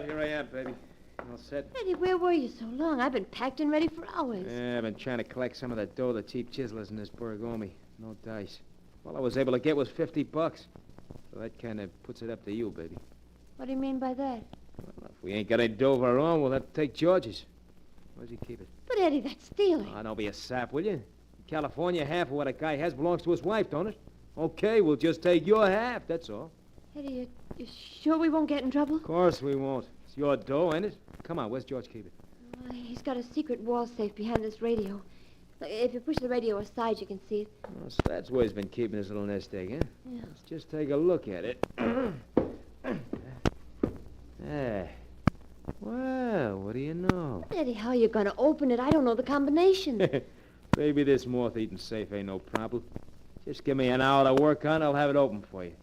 F: here I am, baby. All set?
D: Eddie, where were you so long? I've been packed and ready for hours.
F: Yeah, I've been trying to collect some of the dough the cheap chiselers in this burg owe me. No dice. All I was able to get was $50. So that kind of puts it up to you, baby.
D: What do you mean by that?
F: Well, if we ain't got any dough of our own, we'll have to take George's. Where's he keep it?
D: But, Eddie, that's stealing.
F: Oh, don't be a sap, will you? In California, half of what a guy has belongs to his wife, don't it? Okay, we'll just take your half, that's all.
D: Eddie, you sure we won't get in trouble?
F: Of course we won't. It's your dough, ain't it? Come on, where's George keep it?
D: He's got a secret wall safe behind this radio. If you push the radio aside, you can see it.
F: Oh, so that's where he's been keeping his little nest egg, huh?
D: Yeah.
F: Let's just take a look at it. There. Well, what do you know?
D: Eddie, how are you going to open it? I don't know the combination.
F: Baby, this moth-eating safe ain't no problem. Just give me an hour to work on, I'll have it open for you.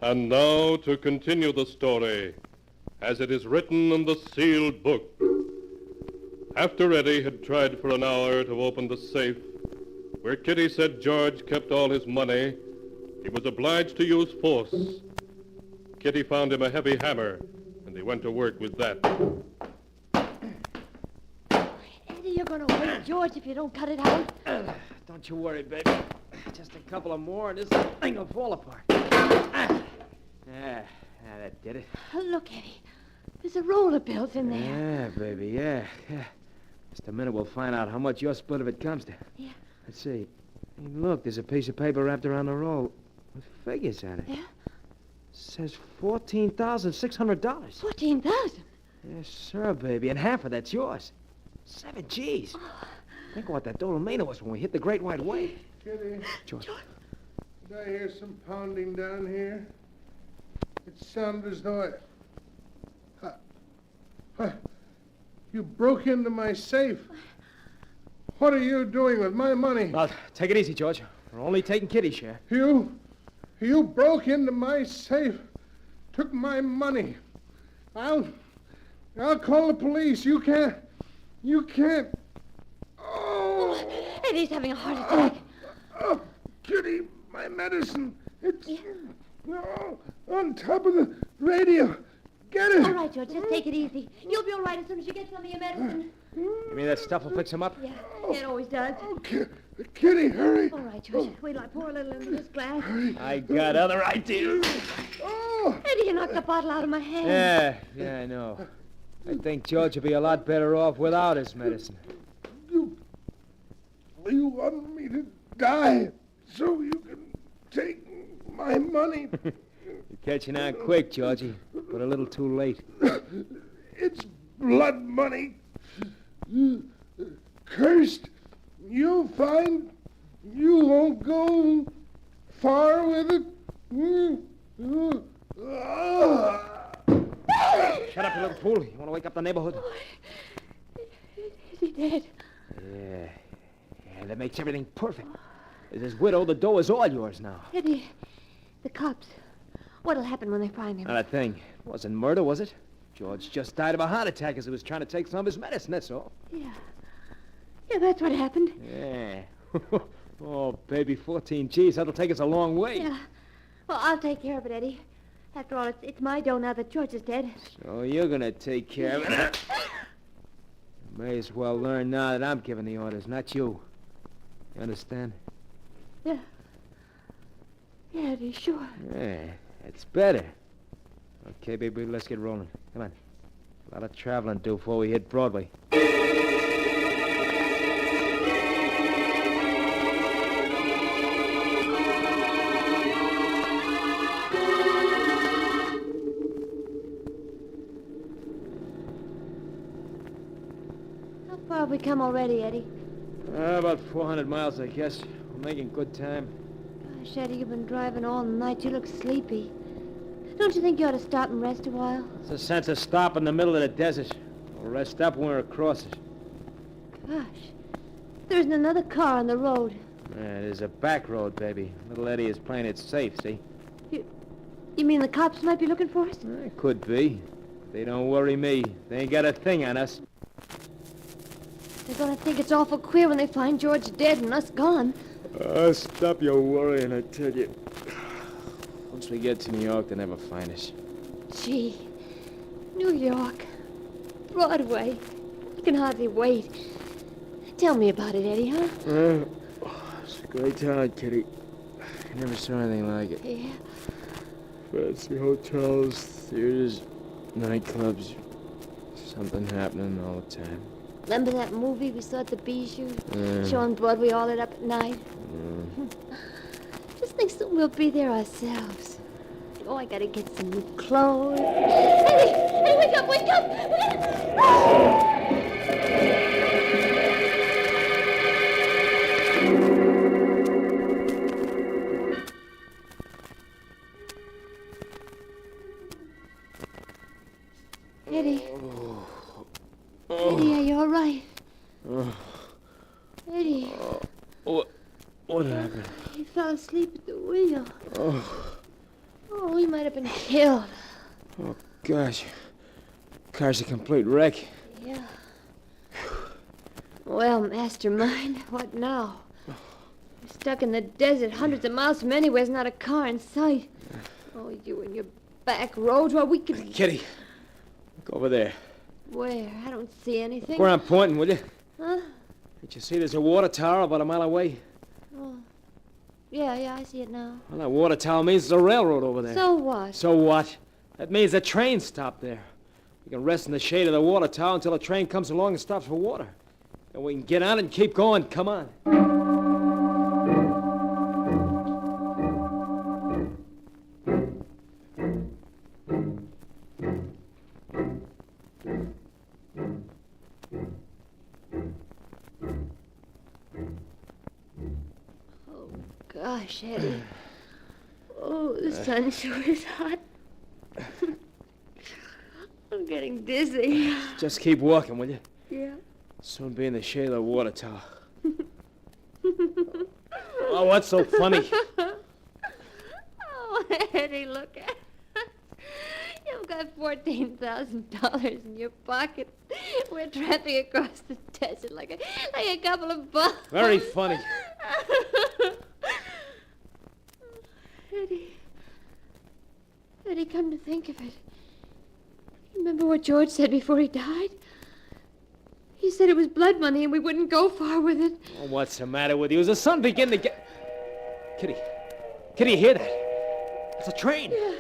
K: And now to continue the story, as it is written in the sealed book. After Eddie had tried for an hour to open the safe, where Kitty said George kept all his money, he was obliged to use force. Kitty found him a heavy hammer, and they went to work with that.
D: Eddie, you're going to wake George if you don't cut it out.
C: Don't you worry, baby. Just a couple of more, and this thing will fall apart. That did it.
D: Look, Eddie. There's a roll of bills in there.
C: Yeah, baby, yeah. Just a minute, we'll find out how much your split of it comes to.
D: Yeah.
C: Let's see. Hey, look, there's a piece of paper wrapped around the roll with figures on it.
D: Yeah?
C: Says $14,600.
D: $14,000?
C: Yes, sir, baby. And half of that's yours. 7 G's. Think of what that Dolomino was when we hit the Great White Wave.
B: Kitty,
C: George.
B: did I hear some pounding down here? It sounded as though you broke into my safe. What are you doing with my money?
C: Take it easy, George. We're only taking Kitty's share.
B: You broke into my safe, took my money. I'll call the police. You can't.
D: Oh, Eddie's having a heart attack.
B: Oh, Kitty, my medicine. It's on top of the radio. Get it.
D: All right, George, just take it easy. You'll be all right as soon as you get some of your medicine.
C: You mean that stuff will fix him up?
D: Yeah, it always does.
B: Okay. Kitty, hurry.
D: All right, George. Wait till I pour a little into this glass.
C: I got other ideas.
D: Eddie, you knocked the bottle out of my hand.
C: Yeah, I know. I think George would be a lot better off without his medicine.
B: You want me to die so you can take my money?
C: You're catching on quick, Georgie, but a little too late.
B: It's blood money. Cursed. You'll find you won't go far with it.
C: Shut up, you little fool. You want to wake up the neighborhood?
D: Is he dead?
C: Yeah, that makes everything perfect. As his widow, the dough is all yours now.
D: Eddie, the cops. What'll happen when they find him?
C: Not a thing. It wasn't murder, was it? George just died of a heart attack as he was trying to take some of his medicine, that's all.
D: Yeah, that's what happened.
C: Yeah. Oh, baby, 14 G's. That'll take us a long way.
D: Yeah. Well, I'll take care of it, Eddie. After all, it's my dough now that George is dead.
C: So you're going to take care of it. You may as well learn now that I'm giving the orders, not you. You understand?
D: Yeah. Yeah, Eddie, sure.
C: Yeah, it's better. Okay, baby, let's get rolling. Come on. A lot of traveling to do before we hit Broadway.
D: How far have we come already, Eddie?
C: About 400 miles, I guess. We're making good time.
D: Gosh, Eddie, you've been driving all night. You look sleepy. Don't you think you ought to stop and rest a while?
C: What's the sense of stopping in the middle of the desert? We'll rest up when we're across it.
D: Gosh, there isn't another car on the road.
C: There's a back road, baby. Little Eddie is playing it safe, see?
D: You mean the cops might be looking for us?
C: It could be. They don't worry me. They ain't got a thing on us.
D: They're gonna think it's awful queer when they find George dead and us gone.
C: Stop your worrying, I tell you. Once we get to New York, they'll never find us.
D: Gee, New York, Broadway. I can hardly wait. Tell me about it, Eddie, huh?
C: It's a great town, Kitty. I never saw anything like it.
D: Yeah.
C: Fancy hotels, theaters, nightclubs. Something happening all the time.
D: Remember that movie we saw at the Bijou? Showing Broadway all lit up at night? Just think soon we'll be there ourselves. Oh, I gotta get some new clothes. Eddie, wake up, wake up! Eddie. Eddie, are you all right? Eddie.
C: What happened?
D: He fell asleep at the wheel.
P: Oh, he might have been killed.
O: Oh, gosh. Car's a complete wreck.
P: Yeah. Well, mastermind, what now? We're stuck in the desert, hundreds of miles from anywhere. There's not a car in sight. Oh, you and your back roads. Well, we could...
O: Kitty, look over there.
P: Where? I don't see anything.
O: Look where I'm pointing, will you?
P: Huh?
O: Did you see there's a water tower about a mile away?
P: Oh. Yeah, I see it now.
O: Well, that water tower means there's a railroad over there.
P: So what?
O: So what? That means the train stopped there. We can rest in the shade of the water tower until a train comes along and stops for water. And we can get on and keep going. Come on.
P: Oh, gosh, Eddie. Oh, the sun sure is hot. I'm getting dizzy.
O: Just keep walking, will you?
P: Yeah.
O: Soon be in the shade of the water tower. Oh, what's so funny?
P: Oh, Eddie, look at us. You've got $14,000 in your pocket. We're tramping across the desert like a couple of bums.
O: Very funny.
P: Eddie, come to think of it. Remember what George said before he died? He said it was blood money and we wouldn't go far with it.
O: Oh, what's the matter with you? Is the sun beginning to get... Kitty, you hear that? It's a train.
P: Yeah.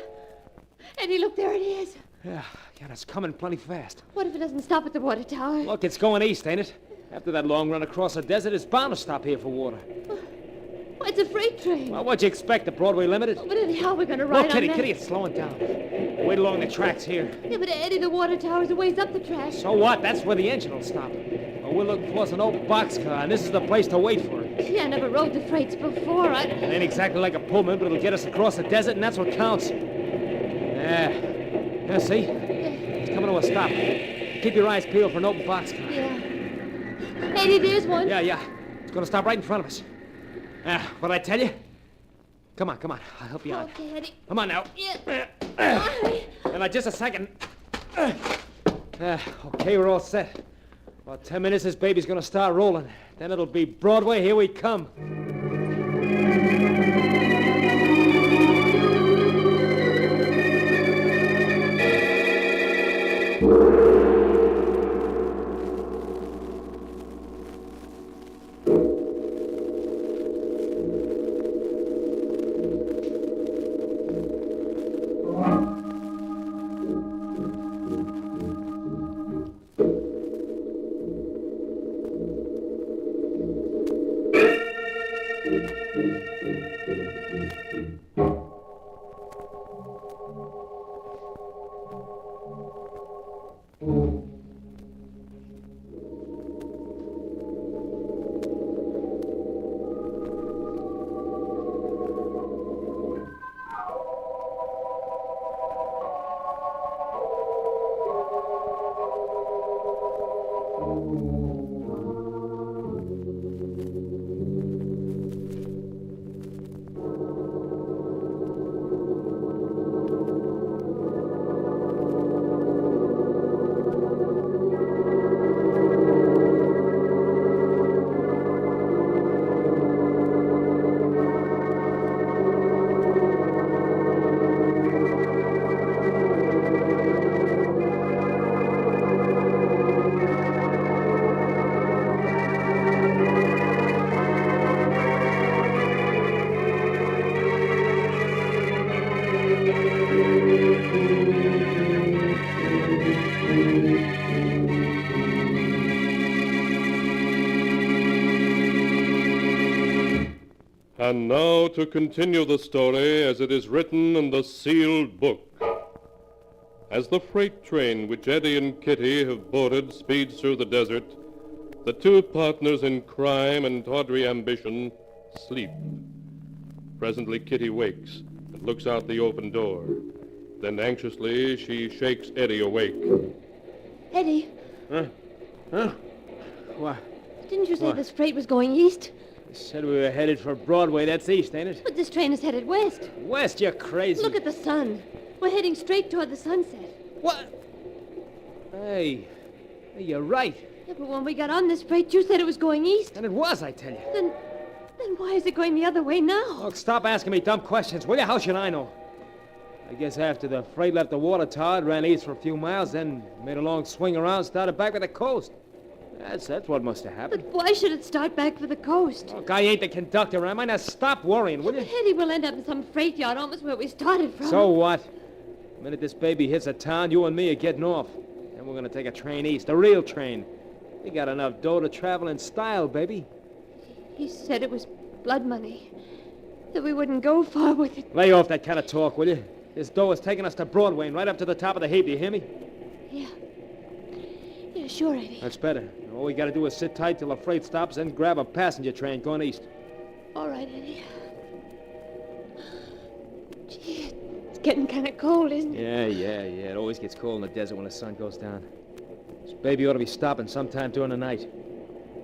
P: Eddie, look, there it is.
O: Yeah, it's coming plenty fast.
P: What if it doesn't stop at the water tower?
O: Look, it's going east, ain't it? After that long run across the desert, it's bound to stop here for water.
P: Well, it's a freight train.
O: Well, what'd you expect, the Broadway Limited?
P: But Eddie, how are we going to ride
O: Look,
P: on that?
O: Kitty, it's slowing down. Wait along the tracks here.
P: Yeah, but Eddie, the water tower's a ways up the track.
O: So what? That's where the engine will stop. Well, we're looking for an old boxcar, and this is the place to wait for it.
P: Gee, I never rode the freights before.
O: It ain't exactly like a Pullman, but it'll get us across the desert, and that's what counts. Yeah, see? It's coming to a stop. Keep your eyes peeled for an open boxcar.
P: Yeah. Eddie, there's one.
O: Yeah. It's going to stop right in front of us. What'd I tell you? Come on. I'll help you out.
P: Okay, Eddie.
O: Come on now.
P: Yeah.
O: Now, just a second. Okay, we're all set. About 10 minutes, this baby's going to start rolling. Then it'll be Broadway. Here we come.
K: And now to continue the story as it is written in the sealed book. As the freight train which Eddie and Kitty have boarded speeds through the desert, the two partners in crime and tawdry ambition sleep. Presently Kitty wakes and looks out the open door. Then anxiously she shakes Eddie awake.
P: Eddie,
O: Huh? What?
P: didn't you say
O: What?
P: this freight was going east?
O: You said we were headed for Broadway. That's east, ain't it?
P: But this train is headed west.
O: West? You're crazy.
P: Look at the sun. We're heading straight toward the sunset.
O: What? Hey, you're right.
P: Yeah, but when we got on this freight, you said it was going east.
O: And it was, I tell you.
P: Then why is it going the other way now?
O: Look, stop asking me dumb questions, will you? How should I know? I guess after the freight left the water tower, it ran east for a few miles, then made a long swing around, started back with the coast. That's what must have happened.
P: But why should it start back for the coast?
O: Look, I ain't the conductor, am I? Now stop worrying, will you?
P: But Eddie, we'll end up in some freight yard almost where we started from.
O: So what? The minute this baby hits a town, you and me are getting off. Then we're gonna take a train east, a real train. We got enough dough to travel in style, baby.
P: He said it was blood money. That we wouldn't go far with it.
O: Lay off that kind of talk, will you? This dough is taking us to Broadway and right up to the top of the heap, do you hear me?
P: Yeah. Yeah, sure, Eddie.
O: That's better. All we gotta do is sit tight till the freight stops, then grab a passenger train going east.
P: All right, Eddie. Gee, it's getting kind of cold, isn't it?
O: Yeah. It always gets cold in the desert when the sun goes down. This baby ought to be stopping sometime during the night.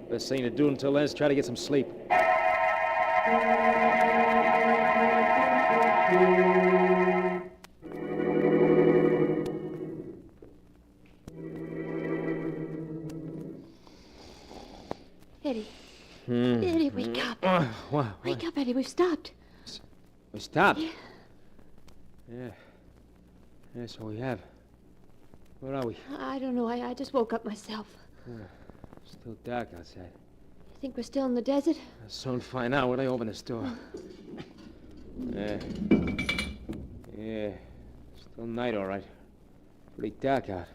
O: Best thing to do until then is try to get some sleep.
P: Eddie. Eddie, wake up.
O: What?
P: Wake up, Eddie. We've stopped.
O: We stopped?
P: Yeah.
O: Yeah, so we have. Where are we?
P: I don't know. I just woke up myself.
O: Still dark outside.
P: You think we're still in the desert?
O: I'll soon find out when I open this door. Yeah. Still night, all right. Pretty dark out.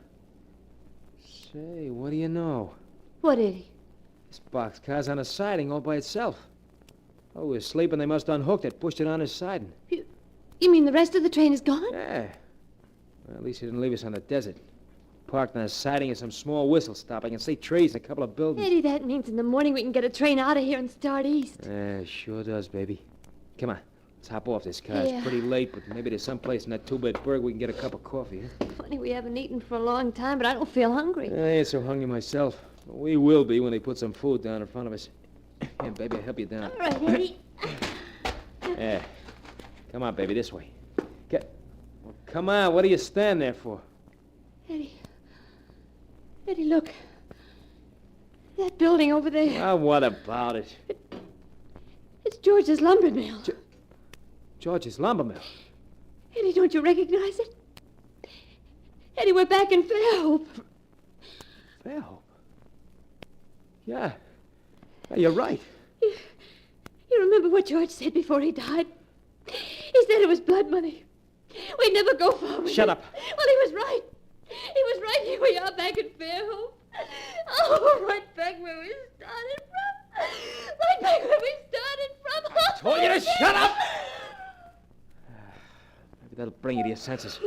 O: Say, what do you know?
P: What, Eddie?
O: This boxcar's on a siding all by itself. Oh, we were sleeping. They must have unhooked it, pushed it on his siding.
P: You mean the rest of the train is gone?
O: Yeah. Well, at least he didn't leave us on the desert. Parked on a siding and some small whistle stop. I can see trees and a couple of buildings.
P: Eddie, that means in the morning we can get a train out of here and start east.
O: Yeah, sure does, baby. Come on. Let's hop off this car.
P: Yeah.
O: It's pretty late, but maybe there's some place in that two-bit burg we can get a cup of coffee, huh?
P: Funny we haven't eaten for a long time, but I don't feel hungry.
O: I ain't so hungry myself. But we will be when they put some food down in front of us. Here, baby, I'll help you down.
P: All right, Eddie.
O: Yeah. Come on, baby, this way. Well, come on, what do you stand there for?
P: Eddie, look. That building over there.
O: Ah, what about it?
P: It's George's lumber mill.
O: George's lumber mill?
P: Eddie, don't you recognize it? Eddie, we're back in Fairhope.
O: Fairhope? Yeah, you're right.
P: You remember what George said before he died? He said it was blood money. We'd never go far with
O: Shut
P: it.
O: up.
P: Well, he was right. He was right. Here we are back in Fairhope. Oh, right back where we started from. Right back where we started from.
O: I told you to shut up! Maybe that'll bring you to your senses.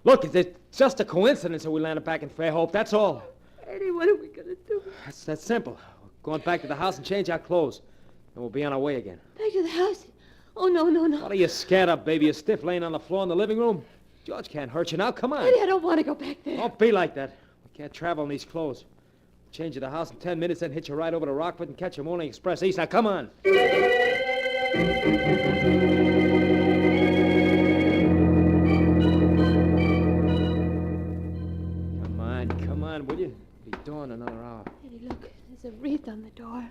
O: Look, it's just a coincidence that we landed back in Fairhope, that's all.
P: Eddie, what are we going to do?
O: That's that simple. We're going back to the house and change our clothes. And we'll be on our way again.
P: Back to the house? Oh, no.
O: What are you scared of, baby? You're stiff laying on the floor in the living room? George can't hurt you now. Come on.
P: Eddie, I don't want to go back there.
O: Don't be like that. We can't travel in these clothes. Change at the house in 10 minutes, then hitch a ride over to Rockford and catch a morning express east. Now, come on. Come on, will you? It'll be dawn in another hour.
P: Eddie, look. There's a wreath on the door.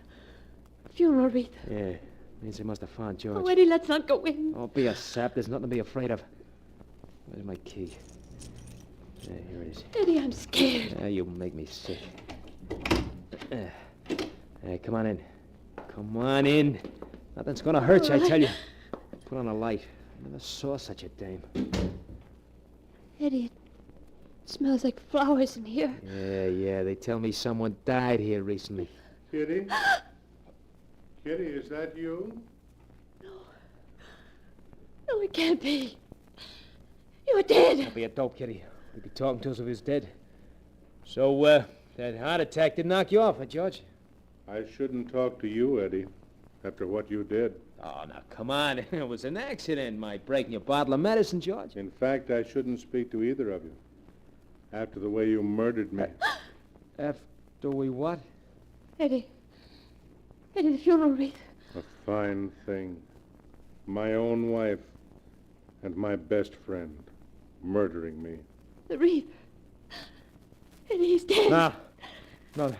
P: A funeral wreath.
O: Yeah, means they must have found George.
P: Oh, Eddie, let's not go in.
O: Don't be a sap. There's nothing to be afraid of. Where's my key? Yeah, here it is.
P: Eddie, I'm scared.
O: Yeah, you make me sick. Hey, come on in. Come on in. Nothing's gonna hurt you, I tell you. Put on a light. I never saw such a dame.
P: Eddie, it smells like flowers in here.
O: Yeah. They tell me someone died here recently.
B: Kitty? Kitty, is that you?
P: No, it can't be. You're dead.
O: Don't be a dope, Kitty. We'd be talking to us if he was dead. So, that heart attack did knock you off, huh, George?
B: I shouldn't talk to you, Eddie, after what you did.
O: Oh, now, come on. It was an accident, my breaking your bottle of medicine, George.
B: In fact, I shouldn't speak to either of you. After the way you murdered me.
O: After we what?
P: Eddie, the funeral wreath.
B: A fine thing. My own wife and my best friend murdering me.
P: The Reaper. And he's dead.
O: No,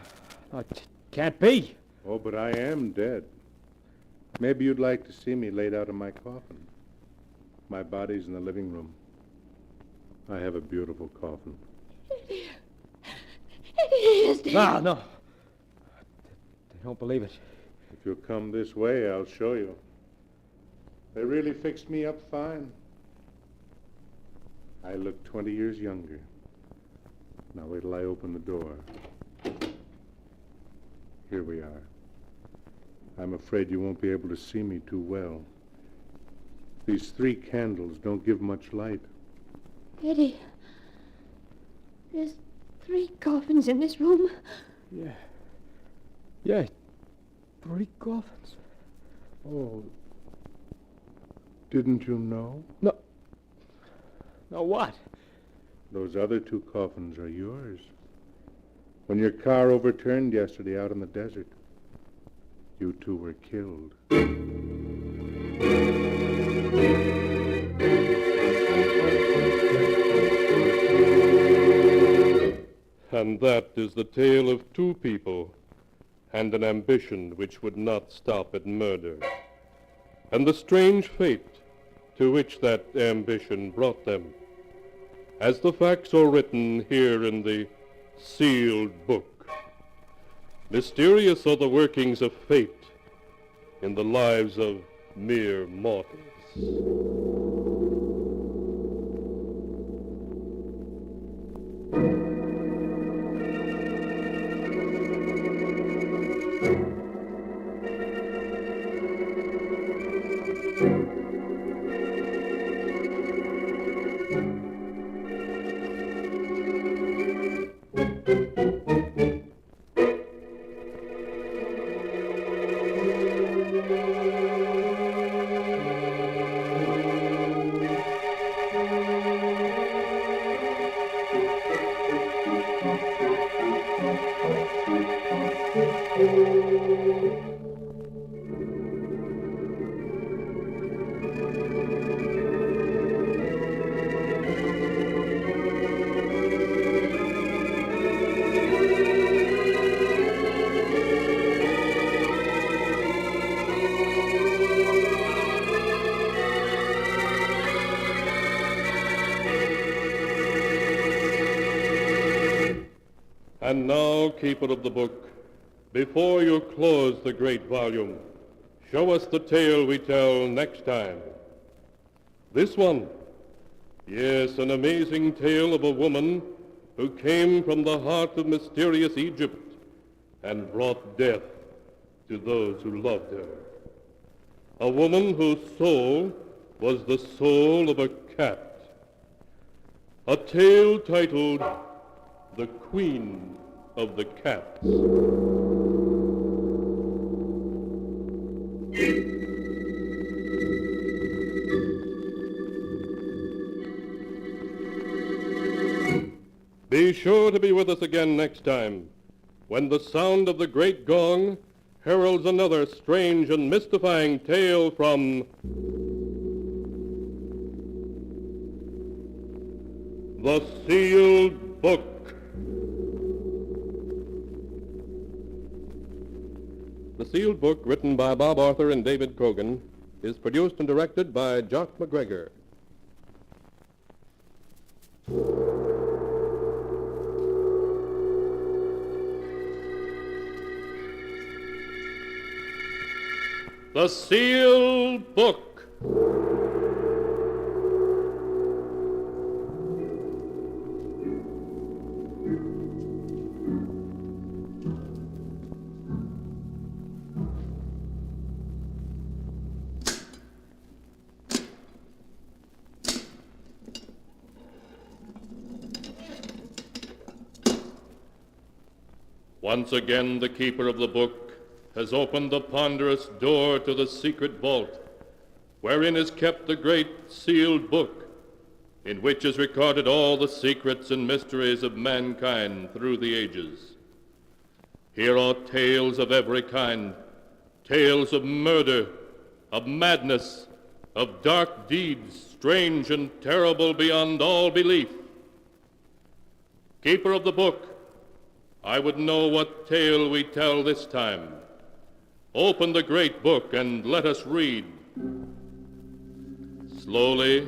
O: it can't be.
B: Oh, but I am dead. Maybe you'd like to see me laid out in my coffin. My body's in the living room. I have a beautiful coffin.
P: Eddie is dead.
O: No. They don't believe it.
B: If you'll come this way, I'll show you. They really fixed me up fine. I look 20 years younger. Now wait till I open the door. Here we are. I'm afraid you won't be able to see me too well. These 3 candles don't give much light.
P: Eddie, there's 3 coffins in this room.
O: Yeah, 3 coffins.
B: Oh, didn't you know?
O: No, what?
B: Those other 2 coffins are yours. When your car overturned yesterday out in the desert, you 2 were killed.
K: And that is the tale of 2 people and an ambition which would not stop at murder, and the strange fate to which that ambition brought them, as the facts are written here in the sealed book. Mysterious are the workings of fate in the lives of mere mortals. And now, keeper of the book, before you close the great volume, show us the tale we tell next time. This one, yes, an amazing tale of a woman who came from the heart of mysterious Egypt and brought death to those who loved her. A woman whose soul was the soul of a cat. A tale titled The Queen of the Cats. Be sure to be with us again next time, when the sound of the great gong heralds another strange and mystifying tale from the Sealed Book. The Sealed Book, written by Bob Arthur and David Kogan, is produced and directed by Jock MacGregor. The Sealed Book. Once again, the keeper of the book has opened the ponderous door to the secret vault, wherein is kept the great sealed book, in which is recorded all the secrets and mysteries of mankind through the ages. Here are tales of every kind, Tales of murder, of madness, of dark deeds, strange and terrible beyond all belief. Keeper of the book, I would know what tale we tell this time. Open the great book and let us read. Slowly,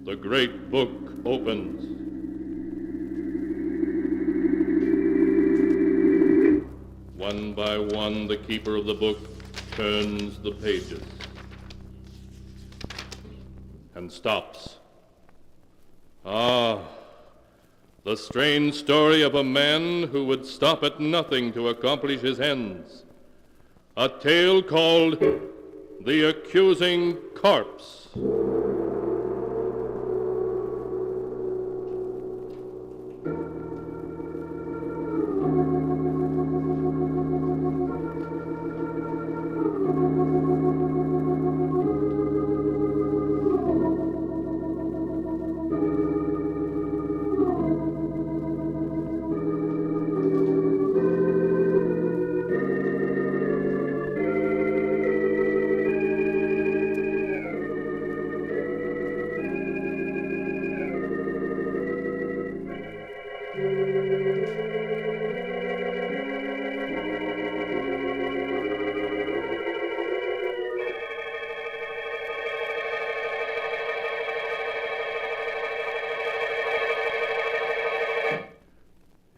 K: the great book opens. One by one, the keeper of the book turns the pages and stops. Ah, the strange story of a man who would stop at nothing to accomplish his ends. A tale called The Accusing Corpse.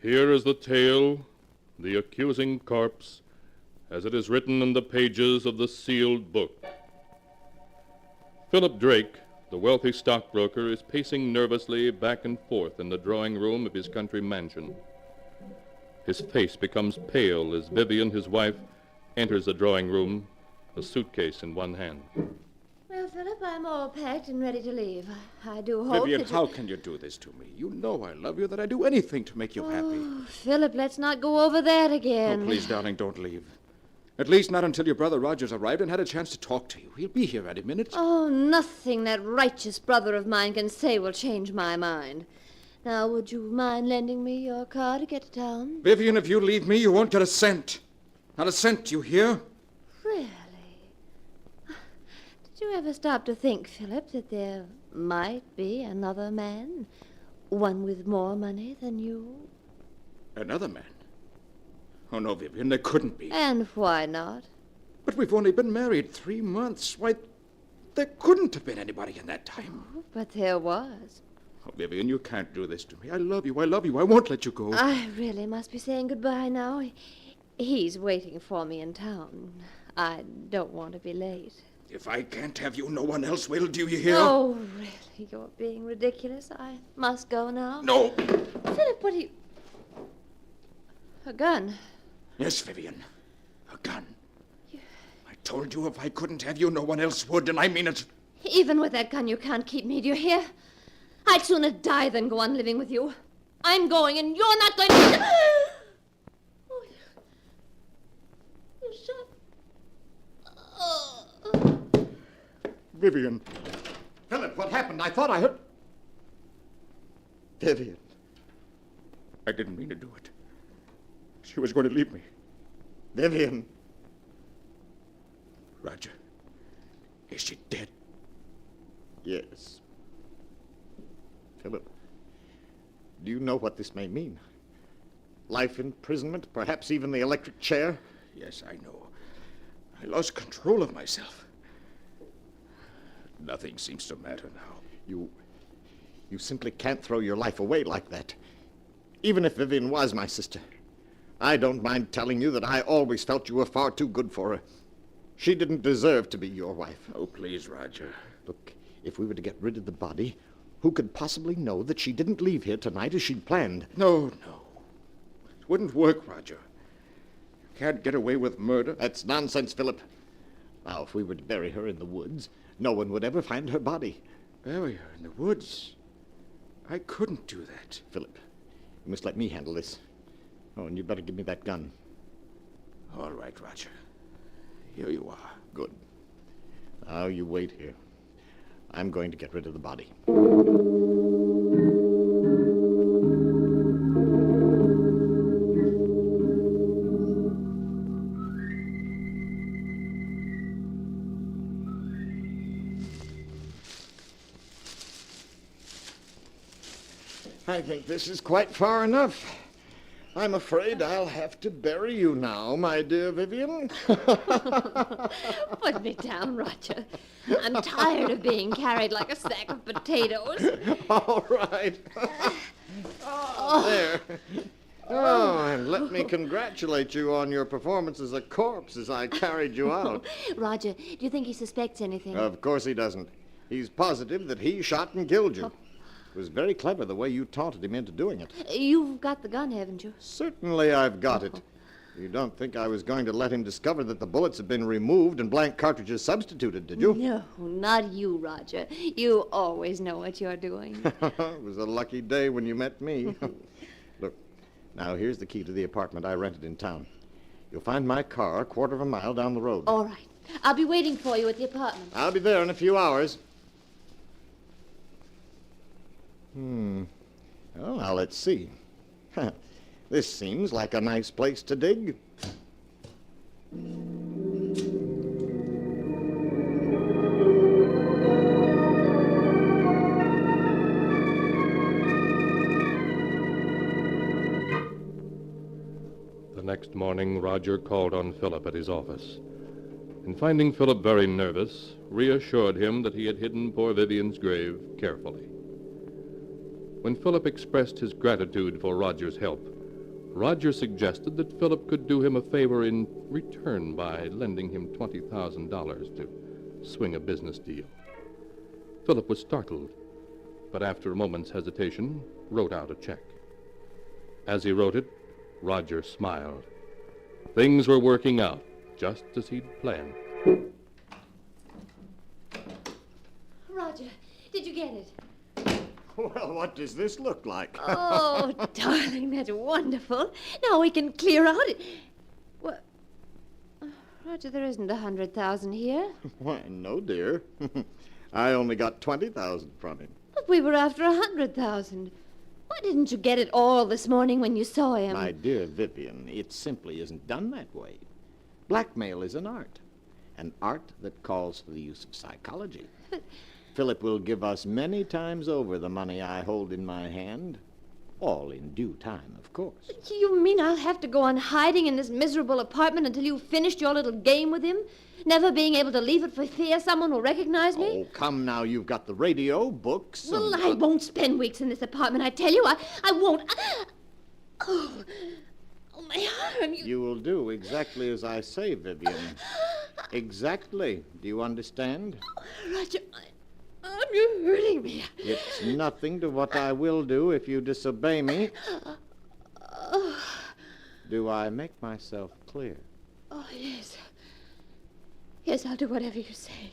K: Here is the tale, The Accusing Corpse, as it is written in the pages of the sealed book. Philip Drake, the wealthy stockbroker, is pacing nervously back and forth in the drawing room of his country mansion. His face becomes pale as Vivian, his wife, enters the drawing room, a suitcase in one hand.
D: Well, Philip, I'm all packed and ready to leave. I do hope
U: Vivian,
D: that
U: how can you do this to me? You know I love you, that I'd do anything to make you happy.
D: Oh, Philip, let's not go over that again.
U: Oh, please, darling, don't leave. At least not until your brother Roger's arrived and had a chance to talk to you. He'll be here any minute.
D: Oh, nothing that righteous brother of mine can say will change my mind. Now, would you mind lending me your car to get to town?
U: Vivian, if you leave me, you won't get a cent. Not a cent, you hear?
D: Really? Did you ever stop to think, Philip, that there might be another man? One with more money than you?
U: Another man? Oh, no, Vivian, there couldn't be.
D: And why not?
U: But we've only been married 3 months. Why, there couldn't have been anybody in that time.
D: Oh, but there was.
U: Oh, Vivian, you can't do this to me. I love you. I love you. I won't let you go.
D: I really must be saying goodbye now. He's waiting for me in town. I don't want to be late.
U: If I can't have you, no one else will. Do you hear?
D: Oh, really? You're being ridiculous. I must go now.
U: No.
D: Philip, what are you... A gun?
U: Yes, Vivian. A gun. I told you if I couldn't have you, no one else would, and I mean it.
D: Even with that gun, you can't keep me, do you hear? I'd sooner die than go on living with you. I'm going, and you're not going to... Oh, you shot...
H: Vivian. Philip, what happened? I thought I heard... Vivian.
U: I didn't mean to do it. She was going to leave me.
H: Vivian.
U: Roger, is she dead?
H: Yes. Philip, do you know what this may mean? Life imprisonment, perhaps even the electric chair?
U: Yes, I know. I lost control of myself. Nothing seems to matter now.
H: You simply can't throw your life away like that. Even if Vivian was my sister. I don't mind telling you that I always felt you were far too good for her. She didn't deserve to be your wife.
U: Oh, please, Roger.
H: Look, if we were to get rid of the body, who could possibly know that she didn't leave here tonight as she'd planned?
U: No. It wouldn't work, Roger. You can't get away with murder.
H: That's nonsense, Philip. Now, if we were to bury her in the woods, no one would ever find her body.
U: Bury her in the woods? I couldn't do that.
H: Philip, you must let me handle this. Oh, and you better give me that gun.
U: All right, Roger. Here you are.
H: Good. Now you wait here. I'm going to get rid of the body. I think this is quite far enough. I'm afraid I'll have to bury you now, my dear Vivian.
D: Put me down, Roger. I'm tired of being carried like a sack of potatoes.
H: All right. There. Oh, and let me congratulate you on your performance as a corpse as I carried you out.
D: Roger, do you think he suspects anything?
H: Of course he doesn't. He's positive that he shot and killed you. It was very clever the way you taunted him into doing it.
D: You've got the gun, haven't you?
H: Certainly I've got it. You don't think I was going to let him discover that the bullets have been removed and blank cartridges substituted, did you?
D: No, not you, Roger. You always know what you're doing.
H: It was a lucky day when you met me. Look, now here's the key to the apartment I rented in town. You'll find my car a quarter of a mile down the road.
D: All right. I'll be waiting for you at the apartment.
H: I'll be there in a few hours. Well, now let's see. This seems like a nice place to dig.
K: The next morning, Roger called on Philip at his office, and finding Philip very nervous, reassured him that he had hidden poor Vivian's grave carefully. When Philip expressed his gratitude for Roger's help, Roger suggested that Philip could do him a favor in return by lending him $20,000 to swing a business deal. Philip was startled, but after a moment's hesitation, wrote out a check. As he wrote it, Roger smiled. Things were working out just as he'd planned.
D: Roger, did you get it?
H: Well, what does this look like?
D: Oh, darling, that's wonderful. Now we can clear out it. What? Roger, there isn't 100,000 here.
H: Why, no, dear. I only got 20,000 from him.
D: But we were after 100,000. Why didn't you get it all this morning when you saw him?
H: My dear Vivian, it simply isn't done that way. Blackmail is an art that calls for the use of psychology. Philip will give us many times over the money I hold in my hand. All in due time, of course.
D: You mean I'll have to go on hiding in this miserable apartment until you've finished your little game with him? Never being able to leave it for fear someone will recognize me?
H: Oh, come now. You've got the radio, books.
D: Well, I won't spend weeks in this apartment, I tell you. I won't. Oh, my arm.
H: You will do exactly as I say, Vivian. Exactly. Do you understand?
D: Roger, you're hurting me.
H: It's nothing to what I will do if you disobey me. Do I make myself clear?
D: Oh, yes. Yes, I'll do whatever you say.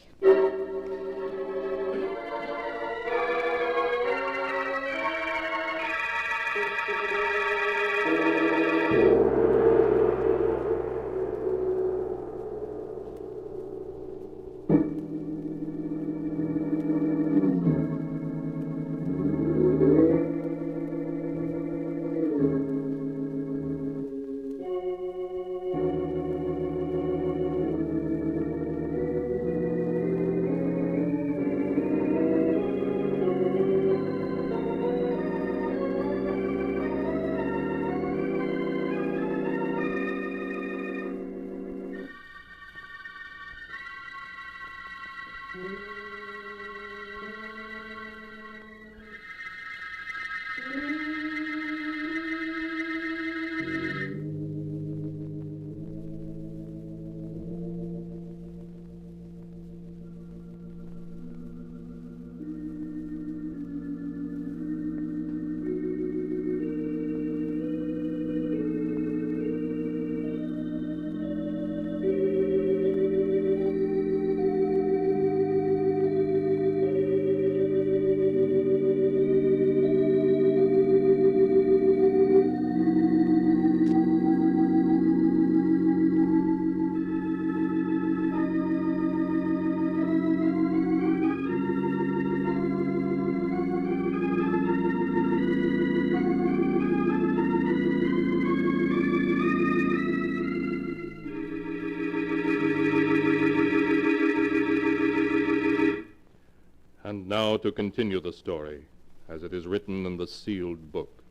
K: And now to continue the story, as it is written in the sealed book.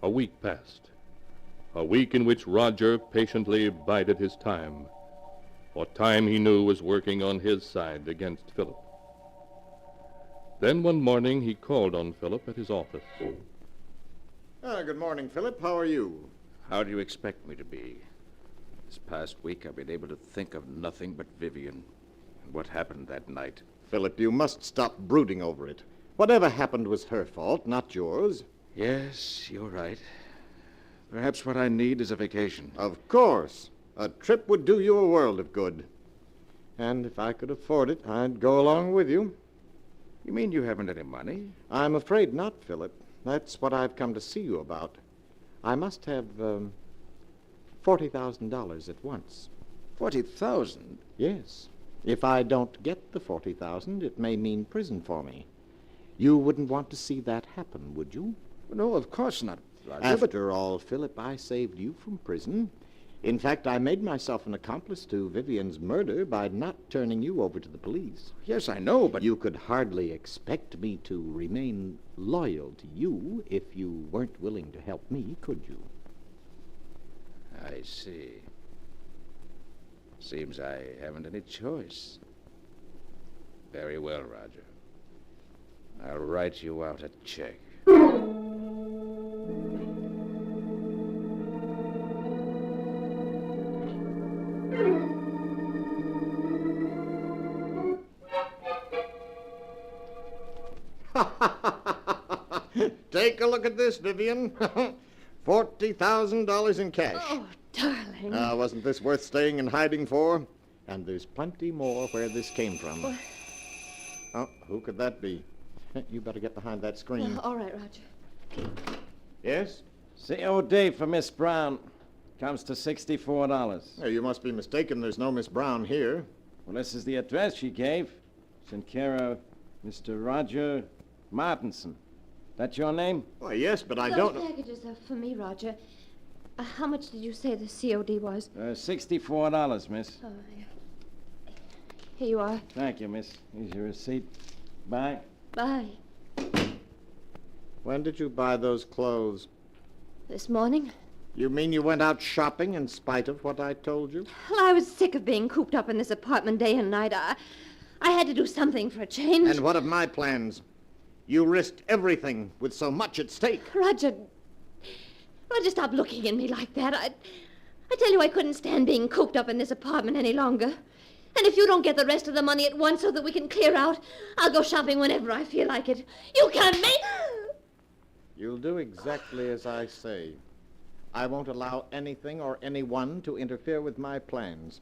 K: A week passed. A week in which Roger patiently bided his time, for time he knew was working on his side against Philip. Then one morning he called on Philip at his office.
H: Good morning, Philip. How are you?
U: How do you expect me to be? This past week I've been able to think of nothing but Vivian and what happened that night.
H: Philip, you must stop brooding over it. Whatever happened was her fault, not yours.
U: Yes, you're right. Perhaps what I need is a vacation.
H: Of course. A trip would do you a world of good. And if I could afford it, I'd go along with you.
U: You mean you haven't any money?
H: I'm afraid not, Philip. That's what I've come to see you about. I must have $40,000 at once.
U: 40,000?
H: Yes. If I don't get the 40,000, it may mean prison for me. You wouldn't want to see that happen, would you?
U: No, of course not.
H: After all, Philip, I saved you from prison. In fact, I made myself an accomplice to Vivian's murder by not turning you over to the police.
U: Yes, I know, but...
H: You could hardly expect me to remain loyal to you if you weren't willing to help me, could you?
U: I see. Seems I haven't any choice. Very well, Roger. I'll write you out a check.
H: Take a look at this, Vivian. $40,000 in cash.
P: Oh, darling.
H: Wasn't this worth staying in hiding for? And there's plenty more where this came from.
P: What?
H: Oh, who could that be? You better get behind that screen.
P: All right, Roger.
H: Yes?
O: COD for Miss Brown. Comes to $64.
H: Oh, you must be mistaken. There's no Miss Brown here.
O: Well, this is the address she gave. It's in care of Mr. Roger Martinson. That your name?
H: Why, yes, but I
P: Those
H: don't...
P: packages are for me, Roger. How much did you say the COD was?
O: $64, miss.
P: Oh, yeah. Here you are.
O: Thank you, miss. Here's your receipt. Bye.
P: Bye.
H: When did you buy those clothes?
P: This morning?
H: You mean you went out shopping in spite of what I told you?
P: Well, I was sick of being cooped up in this apartment day and night. I had to do something for a change.
H: And what of my plans? You risked everything with so much at stake.
P: Roger, stop looking at me like that. I tell you, I couldn't stand being cooped up in this apartment any longer. And if you don't get the rest of the money at once so that we can clear out, I'll go shopping whenever I feel like it. You can't make...
H: You'll do exactly as I say. I won't allow anything or anyone to interfere with my plans.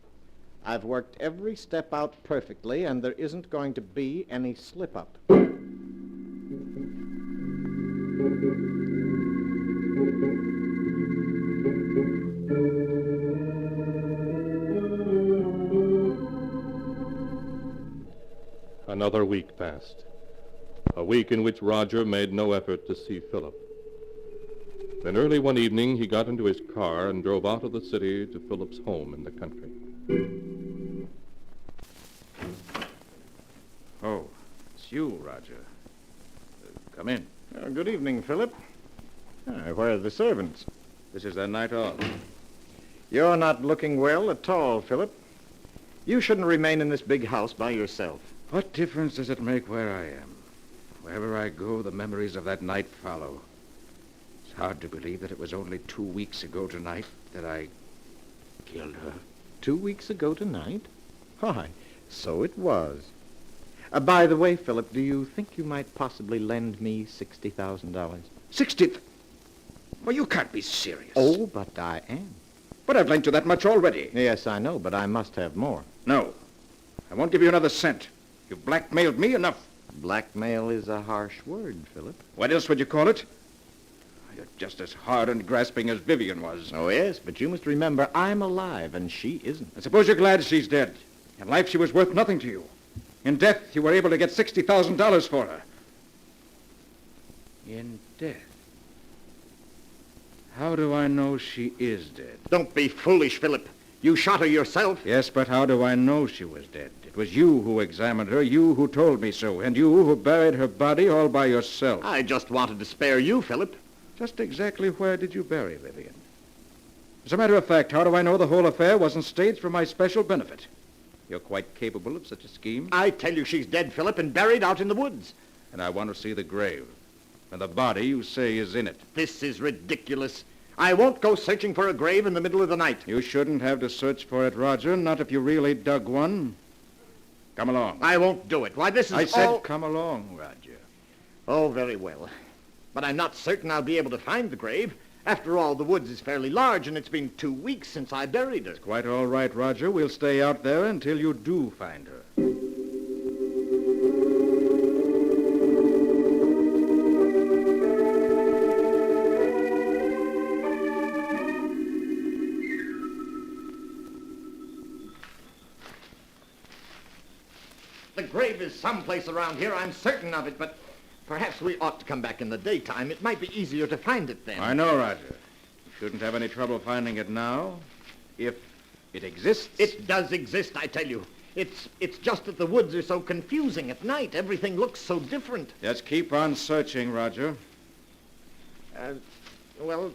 H: I've worked every step out perfectly, and there isn't going to be any slip-up.
K: Another week passed. A week in which Roger made no effort to see Philip. Then early one evening, he got into his car and drove out of the city to Philip's home in the country.
U: Oh, it's you, Roger. Come in.
H: Good evening, Philip. Where are the servants?
U: This is their night off.
H: You're not looking well at all, Philip. You shouldn't remain in this big house by yourself.
U: What difference does it make where I am? Wherever I go, the memories of that night follow. It's hard to believe that it was only 2 weeks ago tonight that I killed her.
H: 2 weeks ago tonight? Why, so it was. By the way, Philip, do you think you might possibly lend me $60,000?
U: 60? Well, you can't be serious.
H: Oh, but I am.
U: But I've lent you that much already.
H: Yes, I know, but I must have more.
U: No. I won't give you another cent. You've blackmailed me enough.
H: Blackmail is a harsh word, Philip.
U: What else would you call it? You're just as hard and grasping as Vivian was.
H: Oh, yes, but you must remember I'm alive and she isn't.
U: I suppose you're glad she's dead. In life, she was worth nothing to you. In death, you were able to get $60,000 for her. In death? How do I know she is dead?
H: Don't be foolish, Philip. You shot her yourself.
U: Yes, but how do I know she was dead? It was you who examined her, you who told me so, and you who buried her body all by yourself.
H: I just wanted to spare you, Philip.
U: Just exactly where did you bury Vivian? As a matter of fact, how do I know the whole affair wasn't staged for my special benefit? You're quite capable of such a scheme?
H: I tell you she's dead, Philip, and buried out in the woods.
U: And I want to see the grave. And the body you say is in it.
H: This is ridiculous. I won't go searching for a grave in the middle of the night.
U: You shouldn't have to search for it, Roger, not if you really dug one. Come along.
H: I won't do it. Why, this is
U: I said come along, Roger.
H: Oh, very well. But I'm not certain I'll be able to find the grave. After all, the woods is fairly large, and it's been 2 weeks since I buried her.
U: It's quite all right, Roger. We'll stay out there until you do find her.
H: The grave is someplace around here, I'm certain of it, but perhaps we ought to come back in the daytime. It might be easier to find it then.
U: I know, Roger. You shouldn't have any trouble finding it now, if it exists.
H: It does exist, I tell you. It's just that the woods are so confusing at night. Everything looks so different.
U: Just keep on searching, Roger.
H: Well,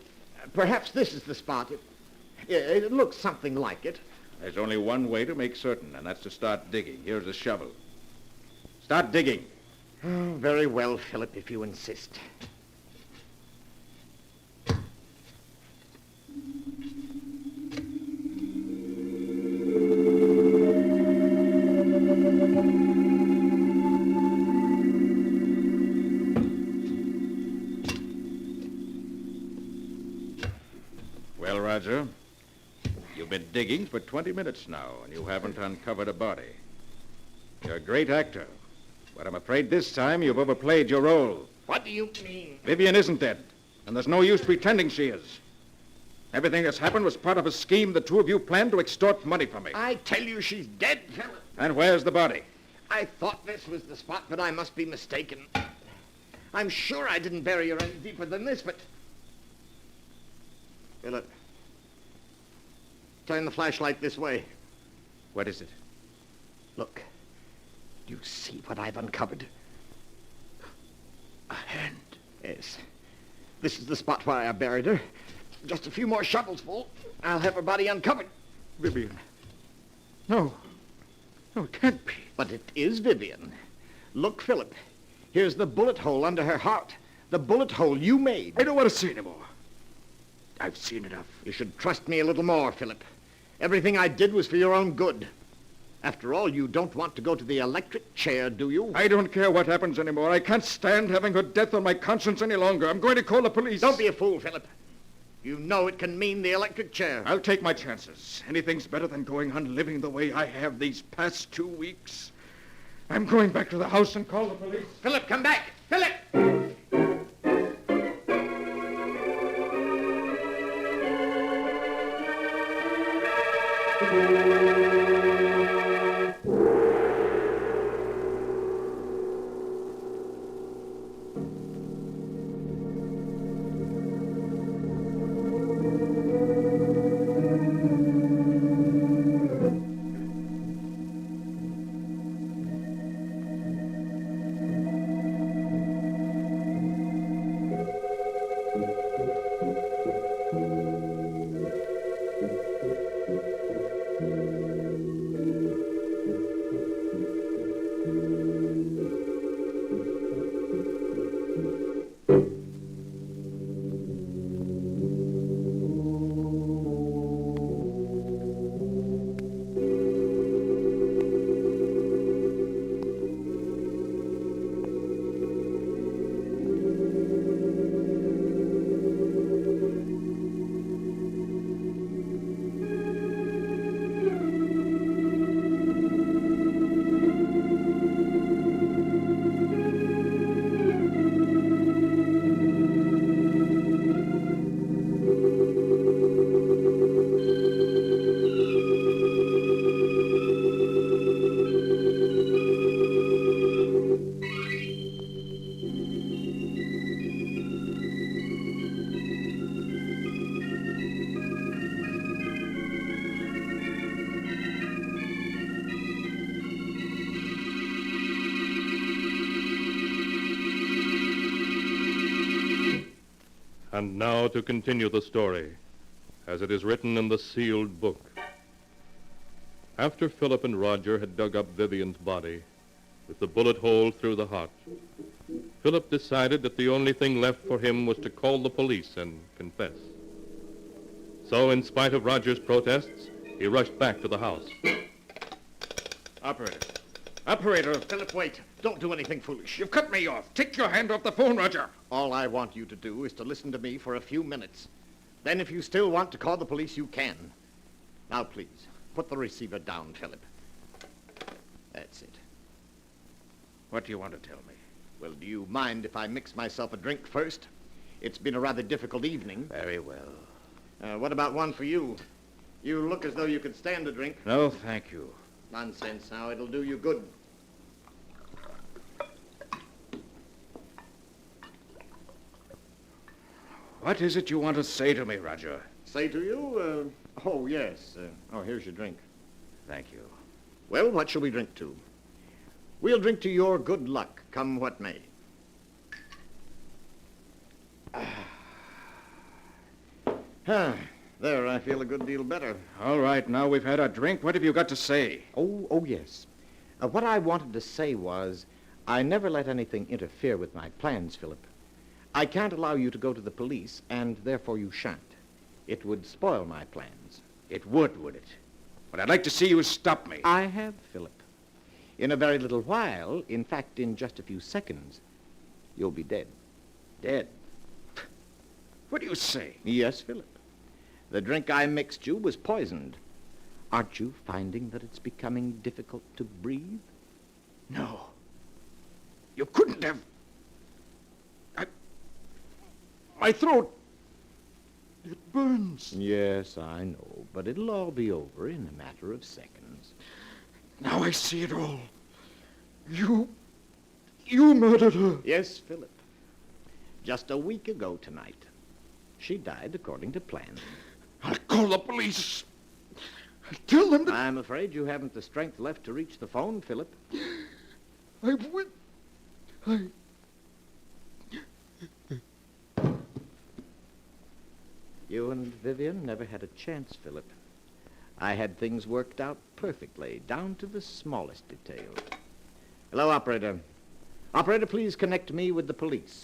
H: perhaps this is the spot. It looks something like it.
U: There's only one way to make certain, and that's to start digging. Here's a shovel. Start digging.
H: Oh, very well, Philip, if you insist.
U: Well, Roger, you've been digging for 20 minutes now, and you haven't uncovered a body. You're a great actor, but I'm afraid this time you've overplayed your role.
H: What do you mean?
U: Vivian isn't dead, and there's no use pretending she is. Everything that's happened was part of a scheme the two of you planned to extort money from me.
H: I tell you she's dead, Philip.
U: And where's the body?
H: I thought this was the spot, but I must be mistaken. I'm sure I didn't bury her any deeper than this, but... Philip, turn the flashlight this way.
U: What is it?
H: Look. Do you see what I've uncovered? A hand. Yes. This is the spot where I buried her. Just a few more shovels full. I'll have her body uncovered.
U: Vivian. No. No, it can't be.
H: But it is Vivian. Look, Philip. Here's the bullet hole under her heart. The bullet hole you made.
U: I don't want to see anymore. I've seen enough.
H: You should trust me a little more, Philip. Everything I did was for your own good. After all, you don't want to go to the electric chair, do you?
U: I don't care what happens anymore. I can't stand having her death on my conscience any longer. I'm going to call the police.
H: Don't be a fool, Philip. You know it can mean the electric chair.
U: I'll take my chances. Anything's better than going on living the way I have these past 2 weeks. I'm going back to the house and call the police.
H: Philip, come back! Philip!
K: And now to continue the story, as it is written in the sealed book. After Philip and Roger had dug up Vivian's body, with the bullet hole through the heart, Philip decided that the only thing left for him was to call the police and confess. So, in spite of Roger's protests, he rushed back to the house.
U: Operator. Operator.
H: Philip, wait. Don't do anything foolish.
U: You've cut me off. Take your hand off the phone, Roger.
H: All I want you to do is to listen to me for a few minutes. Then if you still want to call the police, you can. Now, please, put the receiver down, Philip. That's it.
U: What do you want to tell me?
H: Well, do you mind if I mix myself a drink first? It's been a rather difficult evening.
U: Very well.
H: What about one for you? You look as though you could stand a drink.
U: No, thank you.
H: Nonsense now. It'll do you good.
U: What is it you want to say to me, Roger?
H: Say to you? Oh, yes. Here's your drink.
U: Thank you.
H: Well, what shall we drink to? We'll drink to your good luck, come what may. There, I feel a good deal better.
U: All right, now we've had our drink. What have you got to say?
H: Oh, yes. What I wanted to say was, I never let anything interfere with my plans, Philip. I can't allow you to go to the police, and therefore you shan't. It would spoil my plans.
U: It would it? But I'd like to see you stop me.
H: I have, Philip. In a very little while, in fact, in just a few seconds, you'll be dead.
U: Dead? What do you say?
H: Yes, Philip. The drink I mixed you was poisoned. Aren't you finding that it's becoming difficult to breathe?
U: No. You couldn't have... My throat... It burns.
H: Yes, I know, but it'll all be over in a matter of seconds.
U: Now I see it all. You murdered her.
H: Yes, Philip. Just a week ago tonight. She died according to plan.
U: I'll call the police. I'll tell them that...
H: I'm afraid you haven't the strength left to reach the phone, Philip.
U: I will...
H: You and Vivian never had a chance, Philip. I had things worked out perfectly, down to the smallest detail. Hello, operator. Operator, please connect me with the police.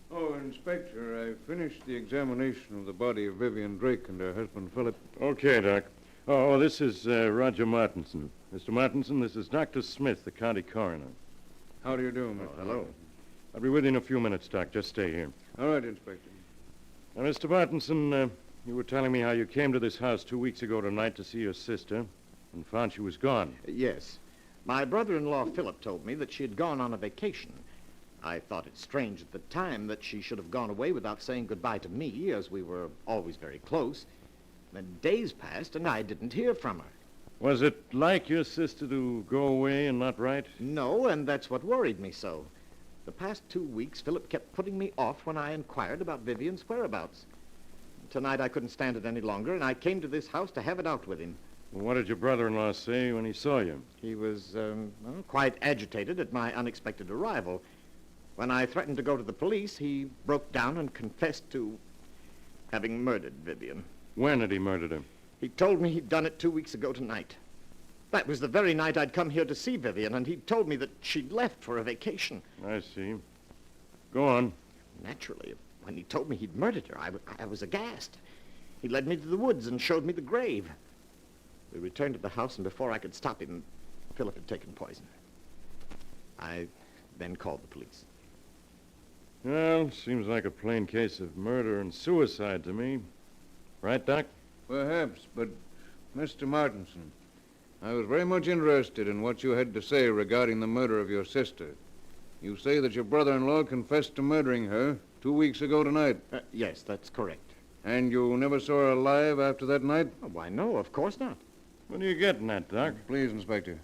F: Oh, Inspector, I finished the examination of the body of Vivian Drake and her husband, Philip.
G: Okay, Doc. Oh, this is Roger Martinson. Mr. Martinson, this is Dr. Smith, the county coroner.
F: How do you do, Mr.
G: Hello. I'll be with you in a few minutes, Doc. Just stay here.
F: All right, Inspector.
G: Now, Mr. Martinson, you were telling me how you came to this house 2 weeks ago tonight to see your sister and found she was gone.
H: Yes. My brother-in-law, Philip, told me that she had gone on a vacation. I thought it strange at the time that she should have gone away without saying goodbye to me, as we were always very close. Then days passed, and I didn't hear from her.
G: Was it like your sister to go away and not write?
H: No, and that's what worried me so. The past 2 weeks, Philip kept putting me off when I inquired about Vivian's whereabouts. Tonight I couldn't stand it any longer, and I came to this house to have it out with him.
G: Well, what did your brother-in-law say when he saw you?
H: He was quite agitated at my unexpected arrival. When I threatened to go to the police, he broke down and confessed to having murdered Vivian.
G: When had he murdered her?
H: He told me he'd done it 2 weeks ago tonight. That was the very night I'd come here to see Vivian, and he'd told me that she'd left for a vacation.
G: I see. Go on.
H: Naturally, when he told me he'd murdered her, I was aghast. He led me to the woods and showed me the grave. We returned to the house, and before I could stop him, Philip had taken poison. I then called the police.
G: Well, seems like a plain case of murder and suicide to me. Right, Doc?
F: Perhaps, but Mr. Martinson, I was very much interested in what you had to say regarding the murder of your sister. You say that your brother-in-law confessed to murdering her 2 weeks ago tonight.
H: Yes, that's correct.
F: And you never saw her alive after that night?
H: Oh, why, no, of course not.
G: What are you getting at, Doc?
F: Please, Inspector.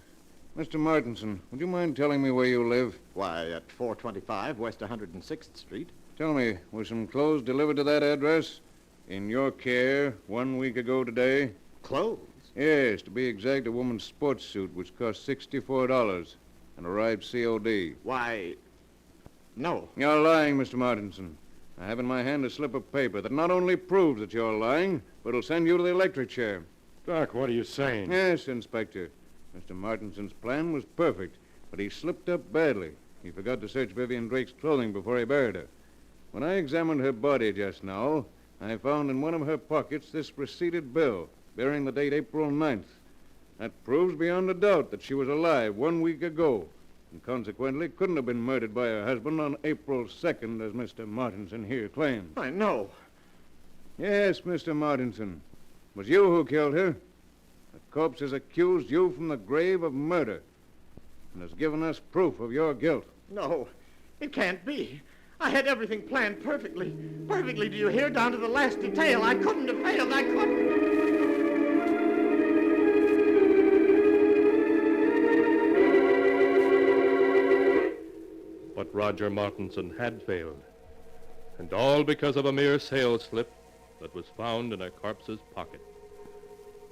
F: Mr. Martinson, would you mind telling me where you live?
H: Why, at 425 West 106th Street.
F: Tell me, were some clothes delivered to that address? In your care 1 week ago today?
H: Clothes?
F: Yes, to be exact, a woman's sports suit, which cost $64 and arrived COD.
H: Why, no.
F: You're lying, Mr. Martinson. I have in my hand a slip of paper that not only proves that you're lying, but will send you to the electric chair.
G: Doc, what are you saying?
F: Yes, Inspector. Mr. Martinson's plan was perfect, but he slipped up badly. He forgot to search Vivian Drake's clothing before he buried her. When I examined her body just now, I found in one of her pockets this receipted bill bearing the date April 9th. That proves beyond a doubt that she was alive 1 week ago, and consequently couldn't have been murdered by her husband on April 2nd, as Mr. Martinson here claims.
H: I know.
F: Yes, Mr. Martinson. It was you who killed her. The corpse has accused you from the grave of murder and has given us proof of your guilt.
H: No, it can't be. I had everything planned perfectly. Perfectly, do you hear? Down to the last detail. I couldn't have failed. I couldn't.
K: But Roger Martinson had failed. And all because of a mere sales slip that was found in a corpse's pocket.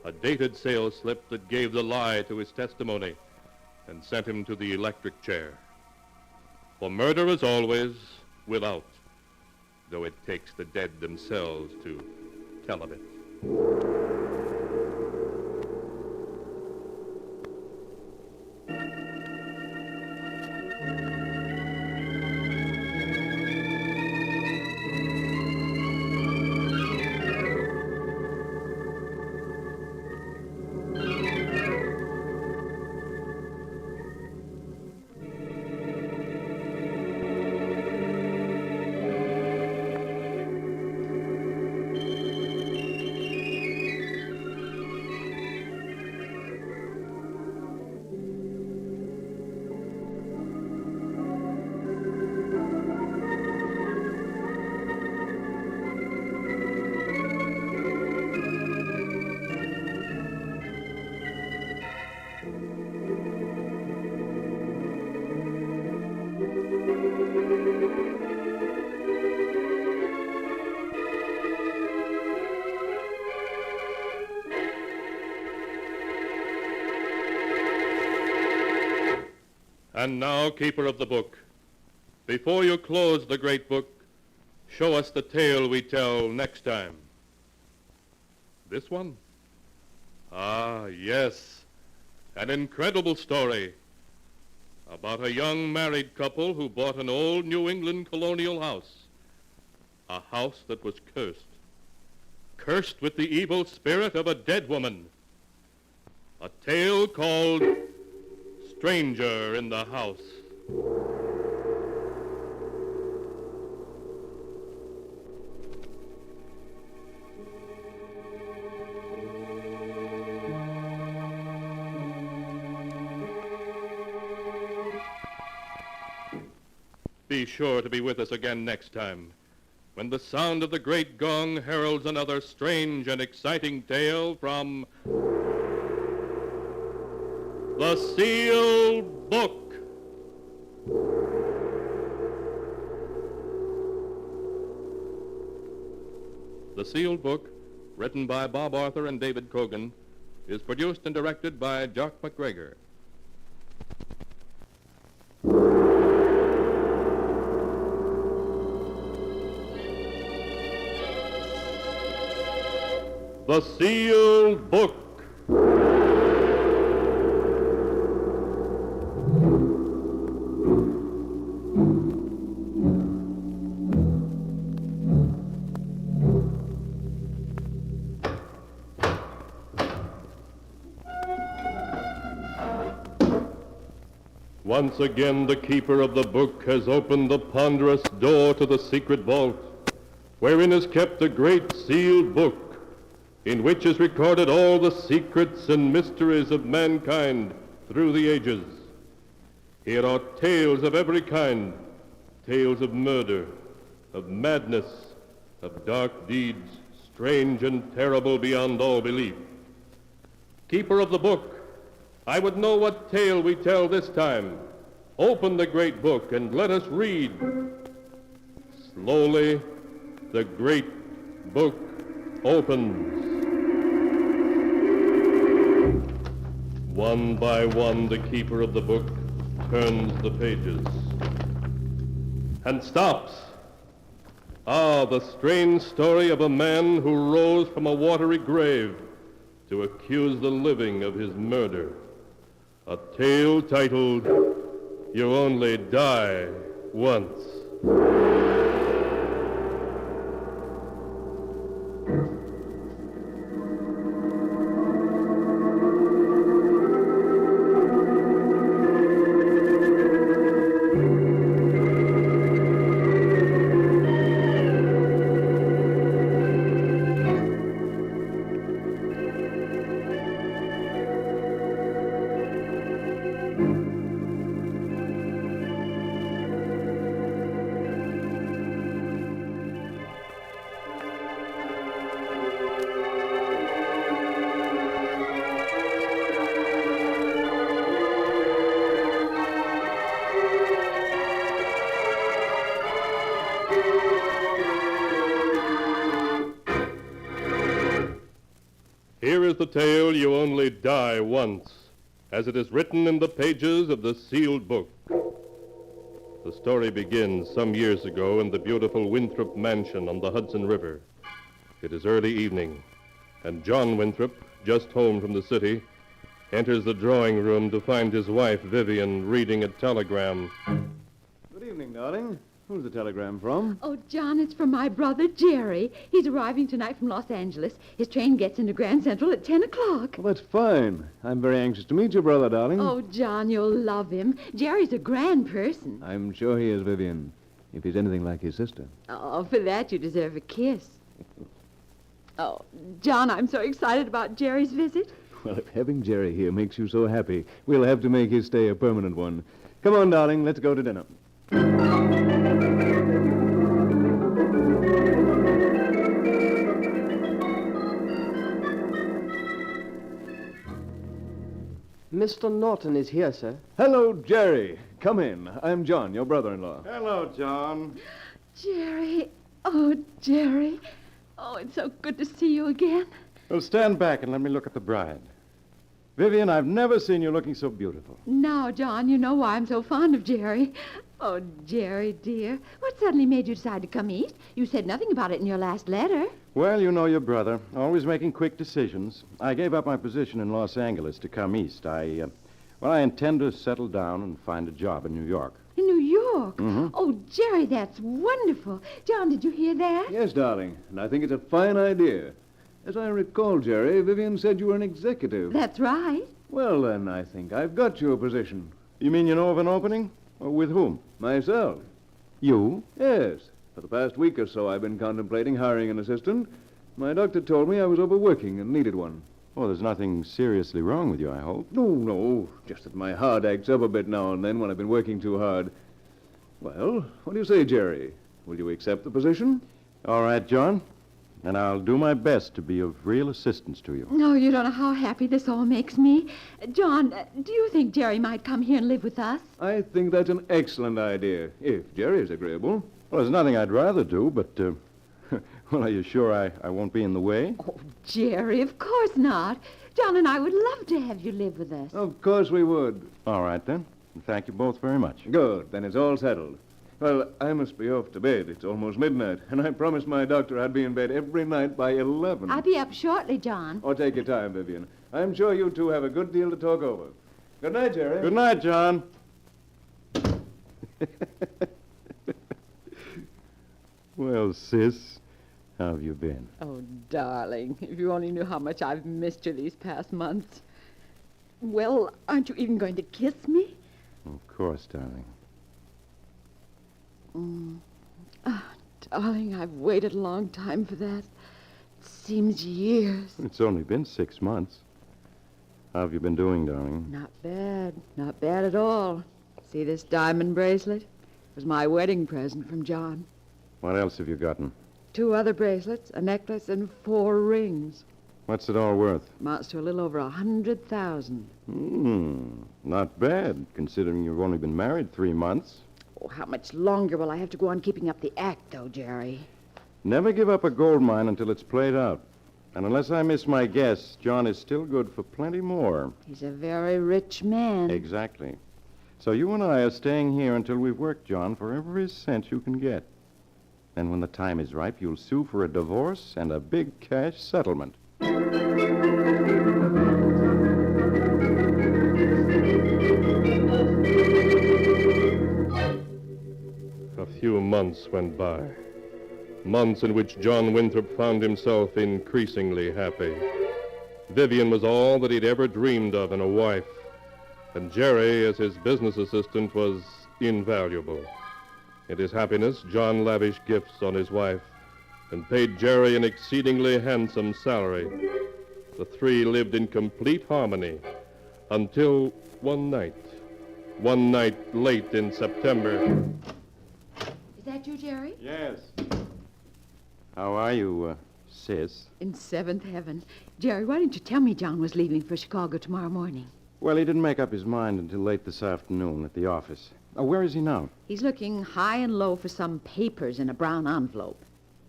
K: A dated sales slip that gave the lie to his testimony and sent him to the electric chair. For murder is always without, though it takes the dead themselves to tell of it. And now, keeper of the book, before you close the great book, show us the tale we tell next time. This one? Ah, yes. An incredible story about a young married couple who bought an old New England colonial house. A house that was cursed. Cursed with the evil spirit of a dead woman. A tale called Stranger in the House. Be sure to be with us again next time, when the sound of the great gong heralds another strange and exciting tale from The Sealed Book. The Sealed Book, written by Bob Arthur and David Kogan, is produced and directed by Jock MacGregor. The Sealed Book. Once again, the keeper of the book has opened the ponderous door to the secret vault, wherein is kept the great sealed book, in which is recorded all the secrets and mysteries of mankind through the ages. Here are tales of every kind, tales of murder, of madness, of dark deeds, strange and terrible beyond all belief. Keeper of the book, I would know what tale we tell this time. Open the great book and let us read. Slowly, the great book opens. One by one, the keeper of the book turns the pages and stops. Ah, the strange story of a man who rose from a watery grave to accuse the living of his murder. A tale titled, You Only Die Once. Here is the tale, You Only Die Once, as it is written in the pages of the sealed book. The story begins some years ago in the beautiful Winthrop mansion on the Hudson River. It is early evening, and John Winthrop, just home from the city, enters the drawing room to find his wife, Vivian, reading a telegram.
C: Good evening, darling. Who's the telegram from?
M: Oh, John, it's from my brother, Jerry. He's arriving tonight from Los Angeles. His train gets into Grand Central at 10 o'clock.
C: Well, that's fine. I'm very anxious to meet your brother, darling.
M: Oh, John, you'll love him. Jerry's a grand person.
C: I'm sure he is, Vivian, if he's anything like his sister.
M: Oh, for that you deserve a kiss. Oh, John, I'm so excited about Jerry's visit.
C: Well, if having Jerry here makes you so happy, we'll have to make his stay a permanent one. Come on, darling, let's go to dinner.
O: Mr. Norton is here, sir.
C: Hello, Jerry. Come in. I'm John, your brother-in-law.
G: Hello, John.
M: Jerry. Oh, Jerry. Oh, it's so good to see you again.
G: Well, stand back and let me look at the bride. Vivian, I've never seen you looking so beautiful.
M: Now, John, you know why I'm so fond of Jerry. Oh, Jerry, dear. What suddenly made you decide to come east? You said nothing about it in your last letter.
G: Well, you know your brother, always making quick decisions. I gave up my position in Los Angeles to come east. I intend to settle down and find a job in New York.
M: In New York?
G: Mm-hmm.
M: Oh, Jerry, that's wonderful. John, did you hear that?
C: Yes, darling, and I think it's a fine idea. As I recall, Jerry, Vivian said you were an executive.
M: That's right.
C: Well, then, I think I've got you a position.
G: You mean you know of an opening? With whom?
C: Myself.
G: You?
C: Yes. For the past week or so, I've been contemplating hiring an assistant. My doctor told me I was overworking and needed one.
G: Oh, there's nothing seriously wrong with you, I hope.
C: No. Just that my heart acts up a bit now and then when I've been working too hard. Well, what do you say, Jerry? Will you accept the position?
G: All right, John. And I'll do my best to be of real assistance to you.
M: No, you don't know how happy this all makes me. John, do you think Jerry might come here and live with us?
C: I think that's an excellent idea, if Jerry is agreeable.
G: Well, there's nothing I'd rather do, but, well, are you sure I won't be in the way?
M: Oh, Jerry, of course not. John and I would love to have you live with us.
C: Of course we would.
G: All right, then. Thank you both very much.
C: Good. Then it's all settled. Well, I must be off to bed. It's almost midnight, and I promised my doctor I'd be in bed every night by 11.
M: I'll be up shortly, John.
C: Oh, take your time, Vivian. I'm sure you two have a good deal to talk over. Good night, Jerry.
G: Good night, John. Well, sis, how have you been?
M: Oh, darling, if you only knew how much I've missed you these past months. Well, aren't you even going to kiss me?
G: Of course, darling.
M: Oh, darling, I've waited a long time for that. It seems years.
G: It's only been 6 months. How have you been doing, darling?
M: Not bad. Not bad at all. See this diamond bracelet? It was my wedding present from John.
G: What else have you gotten?
M: 2 other bracelets, a necklace, and 4 rings.
G: What's it all worth?
M: Amounts to a little over 100,000.
G: Not bad, considering you've only been married 3 months.
M: Oh, how much longer will I have to go on keeping up the act, though, Jerry?
G: Never give up a gold mine until it's played out. And unless I miss my guess, John is still good for plenty more.
L: He's a very rich man.
G: Exactly. So you and I are staying here until we've worked John for every cent you can get. Then when the time is ripe, you'll sue for a divorce and a big cash settlement.
K: A few months went by. Months in which John Winthrop found himself increasingly happy. Vivian was all that he'd ever dreamed of in a wife. And Jerry, as his business assistant, was invaluable. In his happiness, John lavished gifts on his wife and paid Jerry an exceedingly handsome salary. The three lived in complete harmony until one night late in September.
L: Is that you, Jerry?
G: Yes. How are you, sis?
L: In seventh heaven. Jerry, why didn't you tell me John was leaving for Chicago tomorrow morning?
G: Well, he didn't make up his mind until late this afternoon at the office. Where is he now?
L: He's looking high and low for some papers in a brown envelope.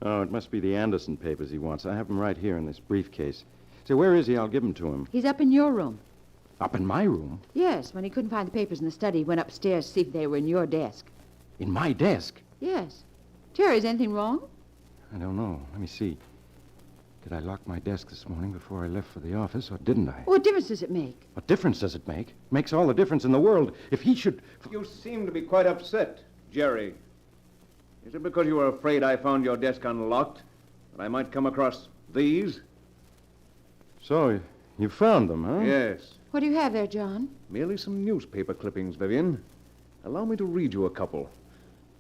G: Oh, it must be the Anderson papers he wants. I have them right here in this briefcase. Say, where is he? I'll give them to him.
L: He's up in your room.
G: Up in my room?
L: Yes, when he couldn't find the papers in the study, he went upstairs to see if they were in your desk.
G: In my desk?
L: Yes. Jerry, is anything wrong?
G: I don't know. Let me see. Did I lock my desk this morning before I left for the office, or didn't I?
L: What difference does it make?
G: What difference does it make? It makes all the difference in the world. If he should...
F: You seem to be quite upset, Jerry. Is it because you were afraid I found your desk unlocked, that I might come across these?
G: So, you found them, huh?
F: Yes.
L: What do you have there, John?
F: Merely some newspaper clippings, Vivian. Allow me to read you a couple.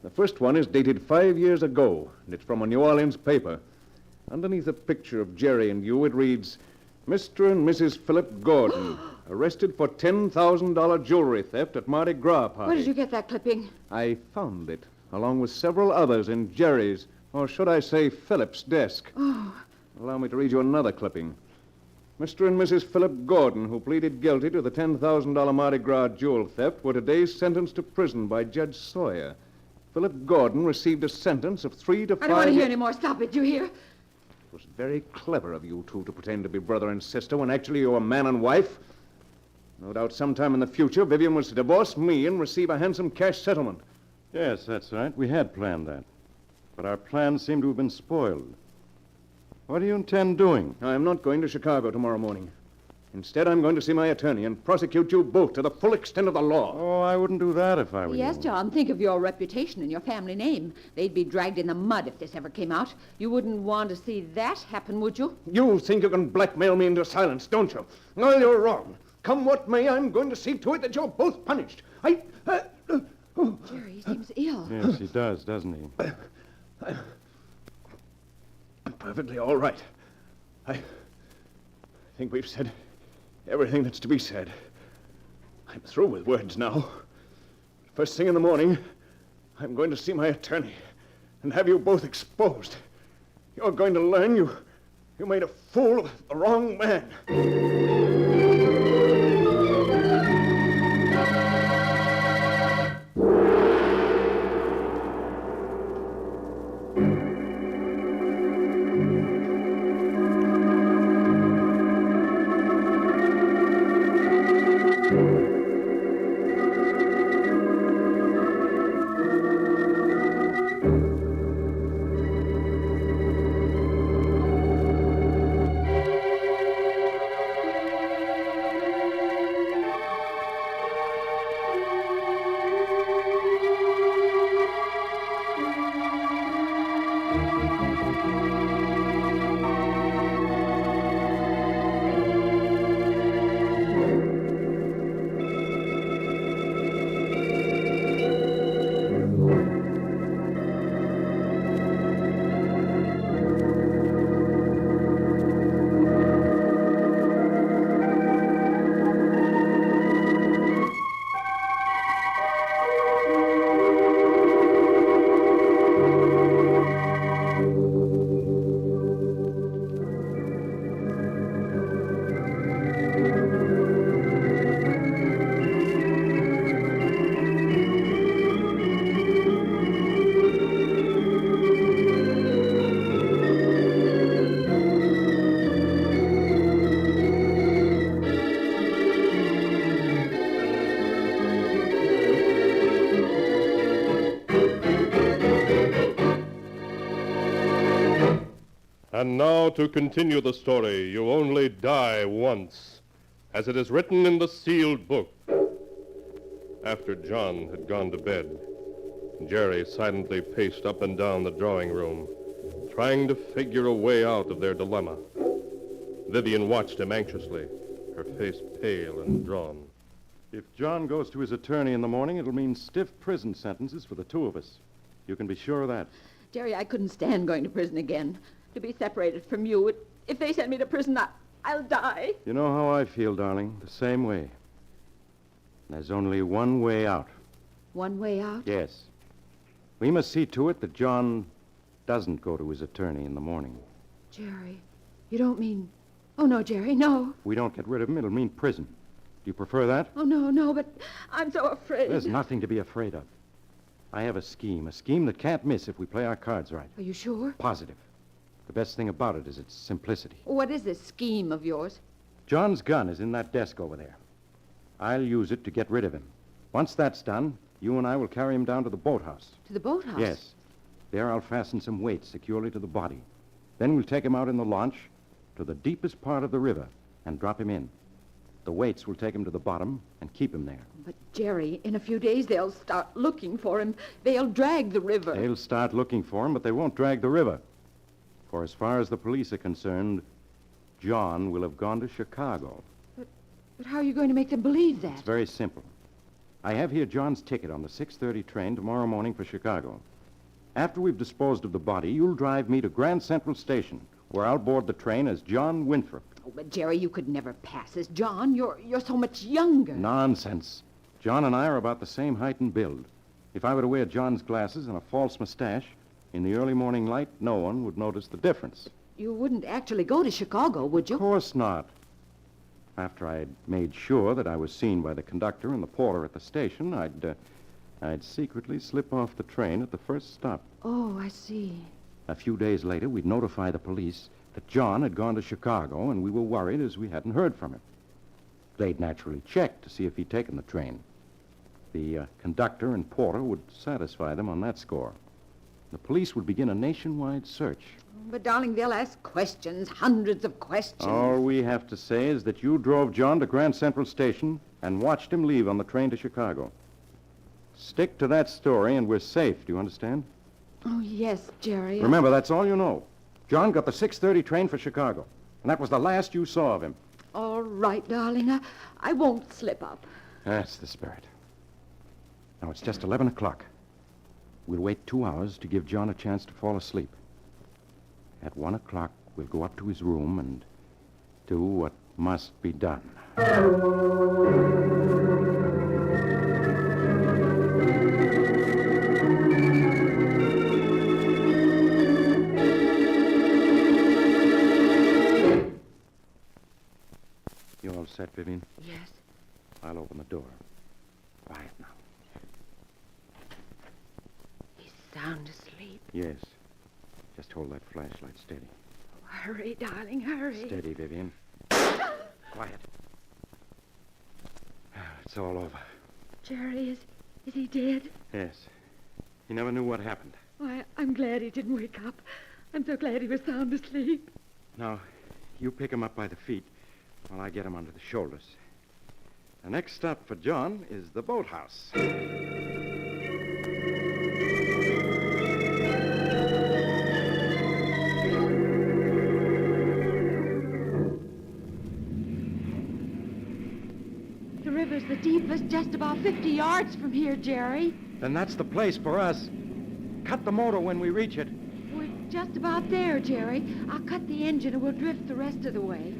F: The first one is dated 5 years ago, and it's from a New Orleans paper. Underneath a picture of Jerry and you, it reads, Mr. and Mrs. Philip Gordon, arrested for $10,000 jewelry theft at Mardi Gras party.
L: Where did you get that clipping?
F: I found it, along with several others in Jerry's, or should I say Philip's desk.
L: Oh.
F: Allow me to read you another clipping. Mr. and Mrs. Philip Gordon, who pleaded guilty to the $10,000 Mardi Gras jewel theft, were today sentenced to prison by Judge Sawyer. Philip Gordon received a sentence of 3 to 5...
L: I don't want to hear any more. Stop it. You hear?
F: It was very clever of you two to pretend to be brother and sister when actually you were man and wife. No doubt sometime in the future, Vivian was to divorce me and receive a handsome cash settlement.
G: Yes, that's right. We had planned that. But our plans seem to have been spoiled. What do you intend doing?
F: I'm not going to Chicago tomorrow morning. Instead, I'm going to see my attorney and prosecute you both to the full extent of the law.
G: Oh, I wouldn't do that if I were
L: Yes,
G: you.
L: John, think of your reputation and your family name. They'd be dragged in the mud if this ever came out. You wouldn't want to see that happen, would you?
F: You think you can blackmail me into silence, don't you? Well, you're wrong. Come what may, I'm going to see to it that you're both punished.
L: Jerry seems ill.
G: Yes, he does, doesn't he?
F: I'm perfectly all right. I think we've said everything that's to be said. I'm through with words now. First thing in the morning, I'm going to see my attorney and have you both exposed. You're going to learn you made a fool of the wrong man.
K: And now to continue the story, you only die once, as it is written in the sealed book. After John had gone to bed, Jerry silently paced up and down the drawing room, trying to figure a way out of their dilemma. Vivian watched him anxiously, her face pale and drawn.
G: If John goes to his attorney in the morning, it'll mean stiff prison sentences for the two of us. You can be sure of that.
L: Jerry, I couldn't stand going to prison again. To be separated from you. If they send me to prison, I'll die.
G: You know how I feel, darling. The same way. There's only one way out.
L: One way out?
G: Yes. We must see to it that John doesn't go to his attorney in the morning.
L: Jerry, you don't mean... Oh, no, Jerry, no.
G: If we don't get rid of him, it'll mean prison. Do you prefer that?
L: Oh, no, but I'm so afraid.
G: There's nothing to be afraid of. I have a scheme that can't miss if we play our cards right.
L: Are you sure?
G: Positive. The best thing about it is its simplicity.
L: What is this scheme of yours?
G: John's gun is in that desk over there. I'll use it to get rid of him. Once that's done, you and I will carry him down to the boathouse.
L: To the boathouse?
G: Yes. There I'll fasten some weights securely to the body. Then we'll take him out in the launch to the deepest part of the river and drop him in. The weights will take him to the bottom and keep him there.
L: But, Jerry, in a few days they'll start looking for him. They'll drag the river.
G: They'll start looking for him, but they won't drag the river. For as far as the police are concerned, John will have gone to Chicago.
L: But how are you going to make them believe that?
G: It's very simple. I have here John's ticket on the 6:30 train tomorrow morning for Chicago. After we've disposed of the body, you'll drive me to Grand Central Station, where I'll board the train as John Winthrop.
L: Oh, but, Jerry, you could never pass as John. You're so much younger.
G: Nonsense. John and I are about the same height and build. If I were to wear John's glasses and a false mustache, in the early morning light, no one would notice the difference.
L: You wouldn't actually go to Chicago, would you?
G: Of course not. After I'd made sure that I was seen by the conductor and the porter at the station, I'd secretly slip off the train at the first stop.
L: Oh, I see.
G: A few days later, we'd notify the police that John had gone to Chicago, and we were worried as we hadn't heard from him. They'd naturally check to see if he'd taken the train. The conductor and porter would satisfy them on that score. The police would begin a nationwide search.
L: But, darling, they'll ask questions, hundreds of questions.
G: All we have to say is that you drove John to Grand Central Station and watched him leave on the train to Chicago. Stick to that story and we're safe, do you understand?
L: Oh, yes, Jerry.
G: Remember, that's all you know. John got the 6:30 train for Chicago, and that was the last you saw of him.
L: All right, darling. I won't slip up.
G: That's the spirit. Now, it's just 11 o'clock. We'll wait 2 hours to give John a chance to fall asleep. At 1 o'clock, we'll go up to his room and do what must be done. You all set, Vivian?
L: Yes.
G: I'll open the door. Quiet now.
L: He's sound asleep.
G: Yes. Just hold that flashlight steady.
L: Hurry, darling, hurry.
G: Steady, Vivian. Quiet. It's all over.
P: Jerry, is he dead?
G: Yes. He never knew what happened.
P: Why, I'm glad he didn't wake up. I'm so glad he was sound asleep.
G: Now, you pick him up by the feet while I get him under the shoulders. The next stop for John is the boathouse.
P: The river's the deepest, just about 50 yards from here, Jerry.
G: Then that's the place for us. Cut the motor when we reach it.
P: We're just about there, Jerry. I'll cut the engine and we'll drift the rest of the way.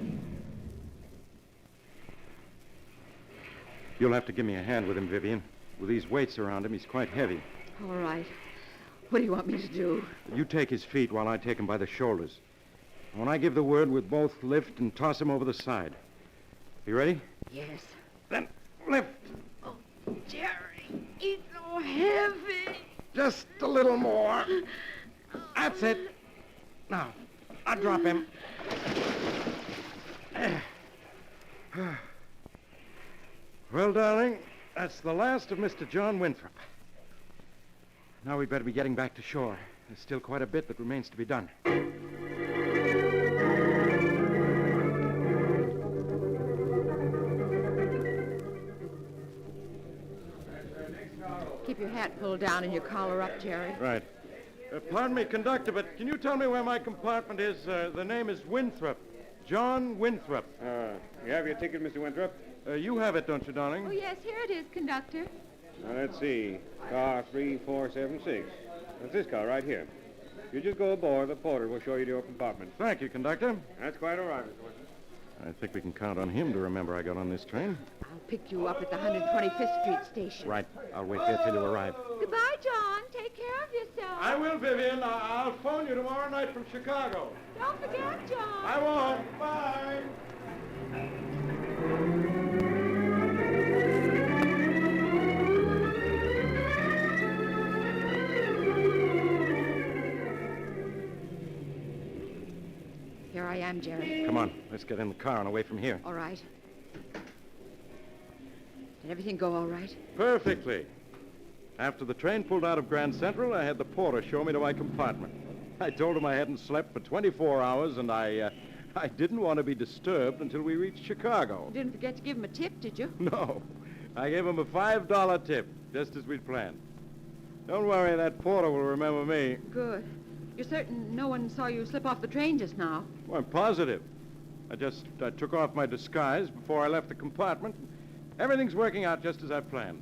G: You'll have to give me a hand with him, Vivian. With these weights around him, he's quite heavy.
L: All right. What do you want me to do?
G: You take his feet while I take him by the shoulders. When I give the word, we'll both lift and toss him over the side. You ready?
L: Yes.
G: Then lift.
L: Oh, Jerry, he's so heavy.
G: Just a little more. That's it. Now, I'll drop him. Well, darling, that's the last of Mr. John Winthrop. Now we'd better be getting back to shore. There's still quite a bit that remains to be done.
L: pull down and your collar up, Jerry.
G: Right. Pardon me, conductor, but can you tell me where my compartment is? The name is Winthrop. John Winthrop.
Q: You have your ticket, Mr. Winthrop?
G: You have it, don't you, darling?
L: Oh, yes, here it is, conductor.
Q: Now, let's see. Car 3476. That's this car right here. You just go aboard. The porter will show you to your compartment.
G: Thank you, conductor.
Q: That's quite all right, Mr. Winthrop.
G: I think we can count on him to remember I got on this train.
L: I'll pick you up at the 125th Street station.
G: Right. I'll wait there till you arrive.
L: Goodbye, John. Take care of yourself.
G: I will, Vivian. I'll phone you tomorrow night from Chicago.
L: Don't forget, John.
G: I won't. Bye.
L: Here I am, Jerry.
G: Come on. Let's get in the car and away from here.
L: All right. Did everything go all right?
G: Perfectly. After the train pulled out of Grand Central, I had the porter show me to my compartment. I told him I hadn't slept for 24 hours, and I didn't want to be disturbed until we reached Chicago.
L: You didn't forget to give him a tip, did you?
G: No. I gave him a $5 tip, just as we'd planned. Don't worry, that porter will remember me.
L: Good. You're certain no one saw you slip off the train just now?
G: Well, I'm positive. I took off my disguise before I left the compartment. Everything's working out just as I planned.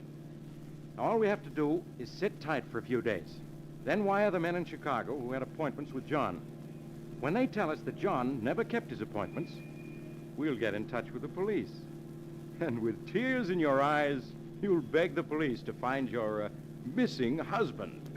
G: Now, all we have to do is sit tight for a few days. Then wire the men in Chicago who had appointments with John. When they tell us that John never kept his appointments, we'll get in touch with the police. And with tears in your eyes, you'll beg the police to find your missing husband.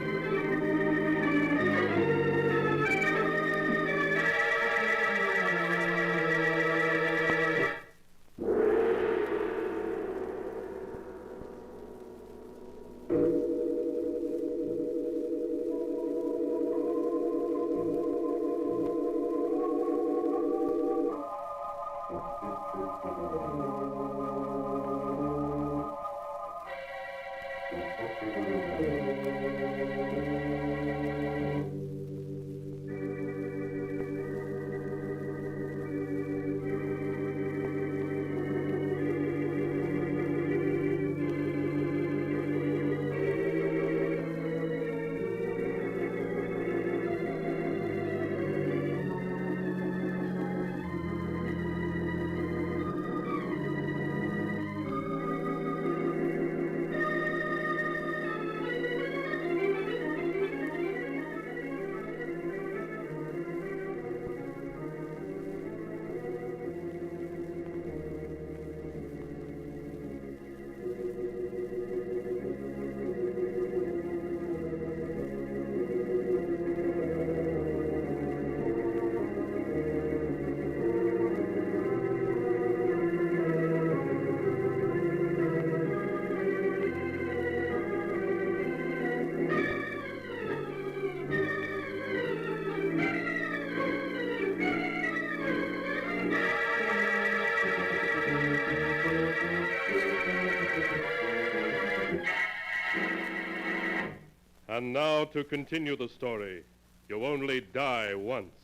K: And now to continue the story. You only die once,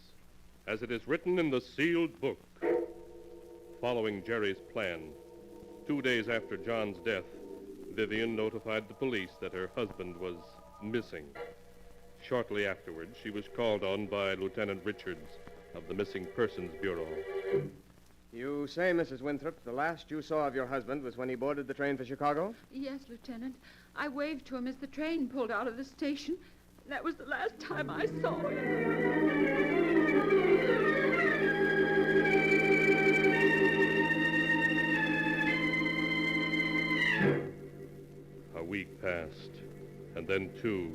K: as it is written in the sealed book. Following Jerry's plan, 2 days after John's death, Vivian notified the police that her husband was missing. Shortly afterwards, she was called on by Lieutenant Richards of the Missing Persons Bureau.
C: You say, Mrs. Winthrop, the last you saw of your husband was when he boarded the train for Chicago?
L: Yes, Lieutenant. I waved to him as the train pulled out of the station. That was the last time I saw him.
K: A week passed, and then 2.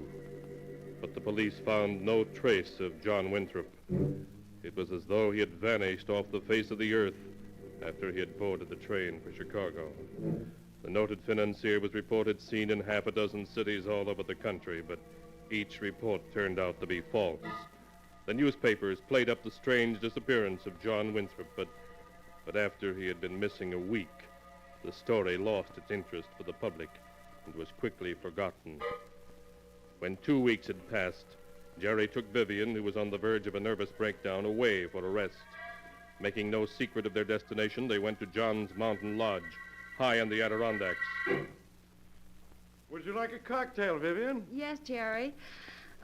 K: But the police found no trace of John Winthrop. It was as though he had vanished off the face of the earth after he had boarded the train for Chicago. The noted financier was reported seen in half a dozen cities all over the country, but each report turned out to be false. The newspapers played up the strange disappearance of John Winthrop, but after he had been missing a week, the story lost its interest for the public and was quickly forgotten. When 2 weeks had passed, Jerry took Vivian, who was on the verge of a nervous breakdown, away for a rest. Making no secret of their destination, they went to John's mountain lodge, high in the Adirondacks.
G: Would you like a cocktail, Vivian?
L: Yes, Jerry.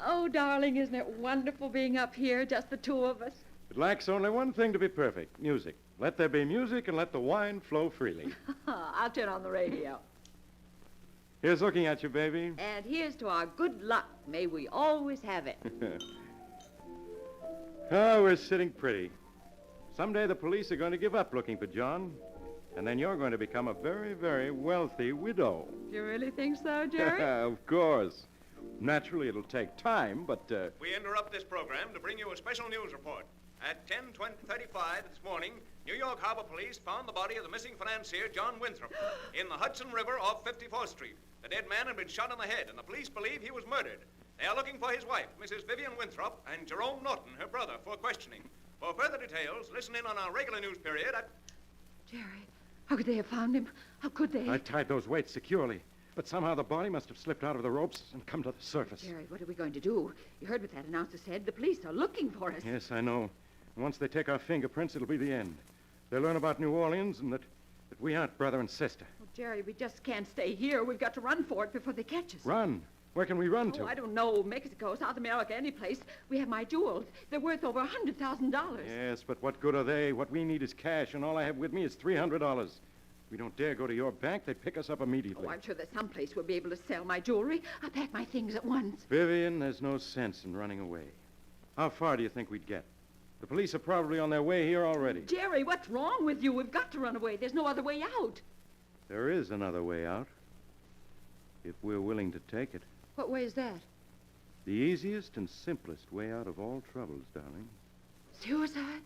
L: Oh, darling, isn't it wonderful being up here, just the two of us?
G: It lacks only one thing to be perfect, music. Let there be music and let the wine flow freely.
L: I'll turn on the radio.
G: Here's looking at you, baby.
L: And here's to our good luck. May we always have it.
G: Oh, we're sitting pretty. Someday the police are going to give up looking for John, and then you're going to become a very, very wealthy widow.
L: You really think so, Jerry?
G: Of course. Naturally, it'll take time, but...
S: We interrupt this program to bring you a special news report. At 10:35 this morning, New York Harbor Police found the body of the missing financier, John Winthrop, in the Hudson River off 54th Street. The dead man had been shot in the head, and the police believe he was murdered. They are looking for his wife, Mrs. Vivian Winthrop, and Jerome Norton, her brother, for questioning. For further details, listen in on our regular news period at...
L: Jerry, how could they have found him? How could they?
G: I tied those weights securely, but somehow the body must have slipped out of the ropes and come to the surface.
L: Jerry, what are we going to do? You heard what that announcer said. The police are looking for us.
G: Yes, I know. And once they take our fingerprints, it'll be the end. They'll learn about New Orleans and that we aren't brother and sister.
L: Oh, Jerry, we just can't stay here. We've got to run for it before they catch us.
G: Run? Where can we run to?
L: Oh, I don't know. Mexico, South America, any place. We have my jewels. They're worth over $100,000.
G: Yes, but what good are they? What we need is cash, and all I have with me is $300. We don't dare go to your bank. They pick us up immediately.
L: Oh, I'm sure there's some place we'll be able to sell my jewelry. I'll pack my things at once.
G: Vivian, there's no sense in running away. How far do you think we'd get? The police are probably on their way here already.
L: Jerry, what's wrong with you? We've got to run away. There's no other way out.
G: There is another way out, if we're willing to take it.
L: What way is that?
G: The easiest and simplest way out of all troubles, darling.
L: Suicide?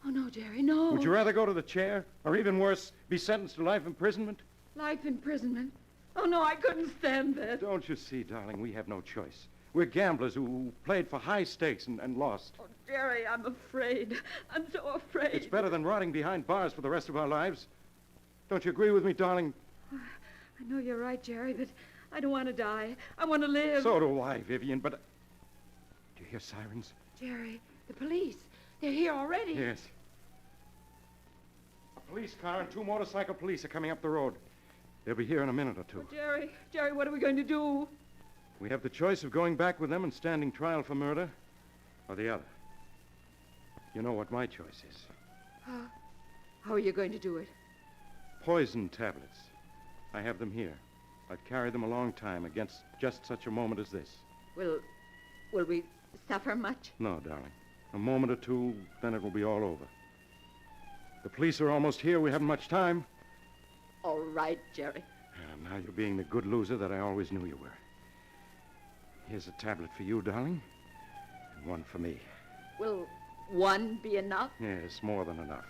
L: Oh, no, Jerry, no.
G: Would you rather go to the chair, or even worse, be sentenced to life imprisonment?
L: Life imprisonment? Oh, no, I couldn't stand that.
G: Don't you see, darling, we have no choice. We're gamblers who played for high stakes and lost.
L: Oh, Jerry, I'm afraid. I'm so afraid.
G: It's better than rotting behind bars for the rest of our lives. Don't you agree with me, darling?
L: I know you're right, Jerry, but I don't want to die. I want to live.
G: So do I, Vivian, but... Do you hear sirens?
L: Jerry, the police. They're here already.
G: Yes. A police car and 2 motorcycle police are coming up the road. They'll be here in a minute or two.
L: Oh, Jerry, what are we going to do?
G: We have the choice of going back with them and standing trial for murder, or the other. You know what my choice is.
L: How are you going to do it?
G: Poison tablets. I have them here. I've carried them a long time against just such a moment as this.
L: Will we suffer much?
G: No, darling. A moment or two, then it will be all over. The police are almost here. We haven't much time.
L: All right, Jerry.
G: Now you're being the good loser that I always knew you were. Here's a tablet for you, darling, and one for me.
L: Will one be enough?
G: Yes, more than enough.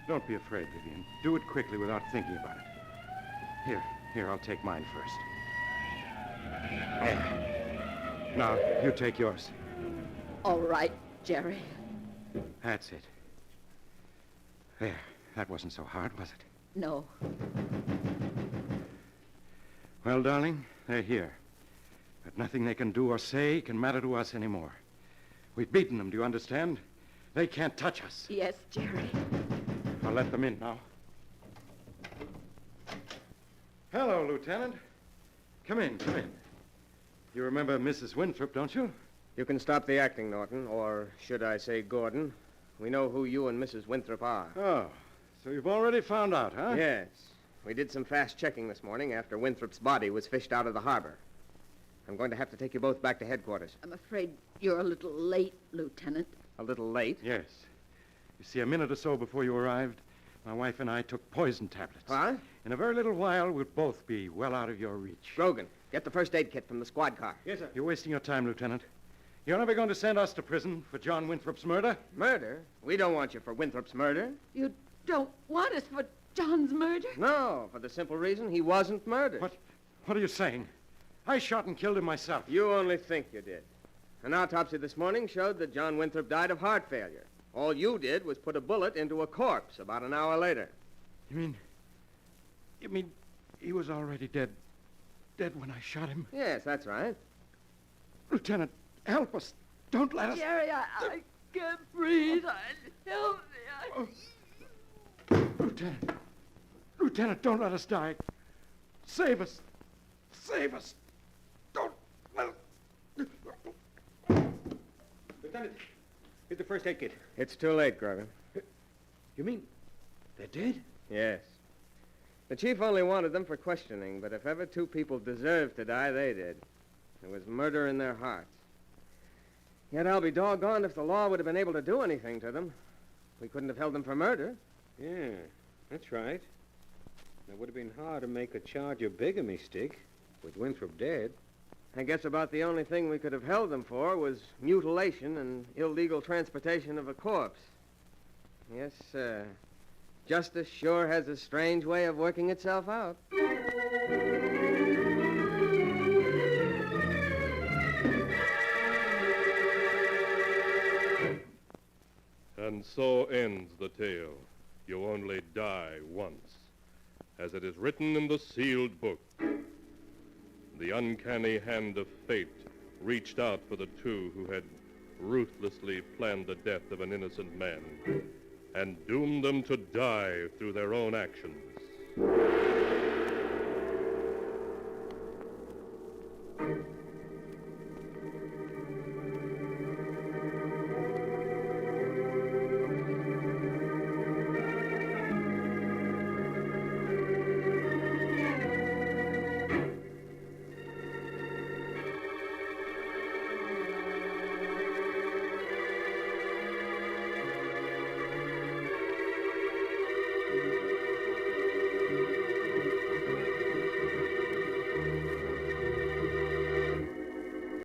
G: Don't be afraid, Vivian. Do it quickly without thinking about it. Here, I'll take mine first. There. Now, you take yours.
L: All right, Jerry.
G: That's it. There. That wasn't so hard, was it?
L: No.
G: Well, darling, they're here. But nothing they can do or say can matter to us anymore. We've beaten them, do you understand? They can't touch us.
L: Yes, Jerry.
G: I'll let them in now. Hello, Lieutenant. Come in. You remember Mrs. Winthrop, don't you?
V: You can stop the acting, Norton, or should I say Gordon. We know who you and Mrs. Winthrop are.
G: Oh, so you've already found out, huh?
V: Yes. We did some fast checking this morning after Winthrop's body was fished out of the harbor. I'm going to have to take you both back to headquarters.
L: I'm afraid you're a little late, Lieutenant.
V: A little late?
G: Yes. You see, a minute or so before you arrived, my wife and I took poison tablets.
V: What?
G: In a very little while, we'll both be well out of your reach.
V: Grogan, get the first aid kit from the squad car.
G: Yes, sir. You're wasting your time, Lieutenant. You're never going to send us to prison for John Winthrop's murder?
V: Murder? We don't want you for Winthrop's murder.
L: You don't want us for John's murder?
V: No, for the simple reason he wasn't murdered.
G: What are you saying? I shot and killed him myself.
V: You only think you did. An autopsy this morning showed that John Winthrop died of heart failure. All you did was put a bullet into a corpse about an hour later.
G: You mean he was already dead when I shot him?
V: Yes, that's right.
G: Lieutenant, help us. Don't let us...
L: Jerry, I can't breathe. Help me.
G: Lieutenant, don't let us die. Save us.
Q: save us. Don't let Lieutenant, here's the first aid kit.
V: It's too late, Grogan.
Q: You mean they're dead?
V: Yes. The chief only wanted them for questioning, but if ever two people deserved to die, they did. There was murder in their hearts. Yet I'll be doggone if the law would have been able to do anything to them. We couldn't have held them for murder.
Q: Yeah, that's right. It would have been hard to make a charge of bigamy stick with Winthrop dead.
V: I guess about the only thing we could have held them for was mutilation and illegal transportation of a corpse. Yes, justice sure has a strange way of working itself out.
K: And so ends the tale. You only die once, as it is written in the sealed book. The uncanny hand of fate reached out for the two who had ruthlessly planned the death of an innocent man and doomed them to die through their own actions.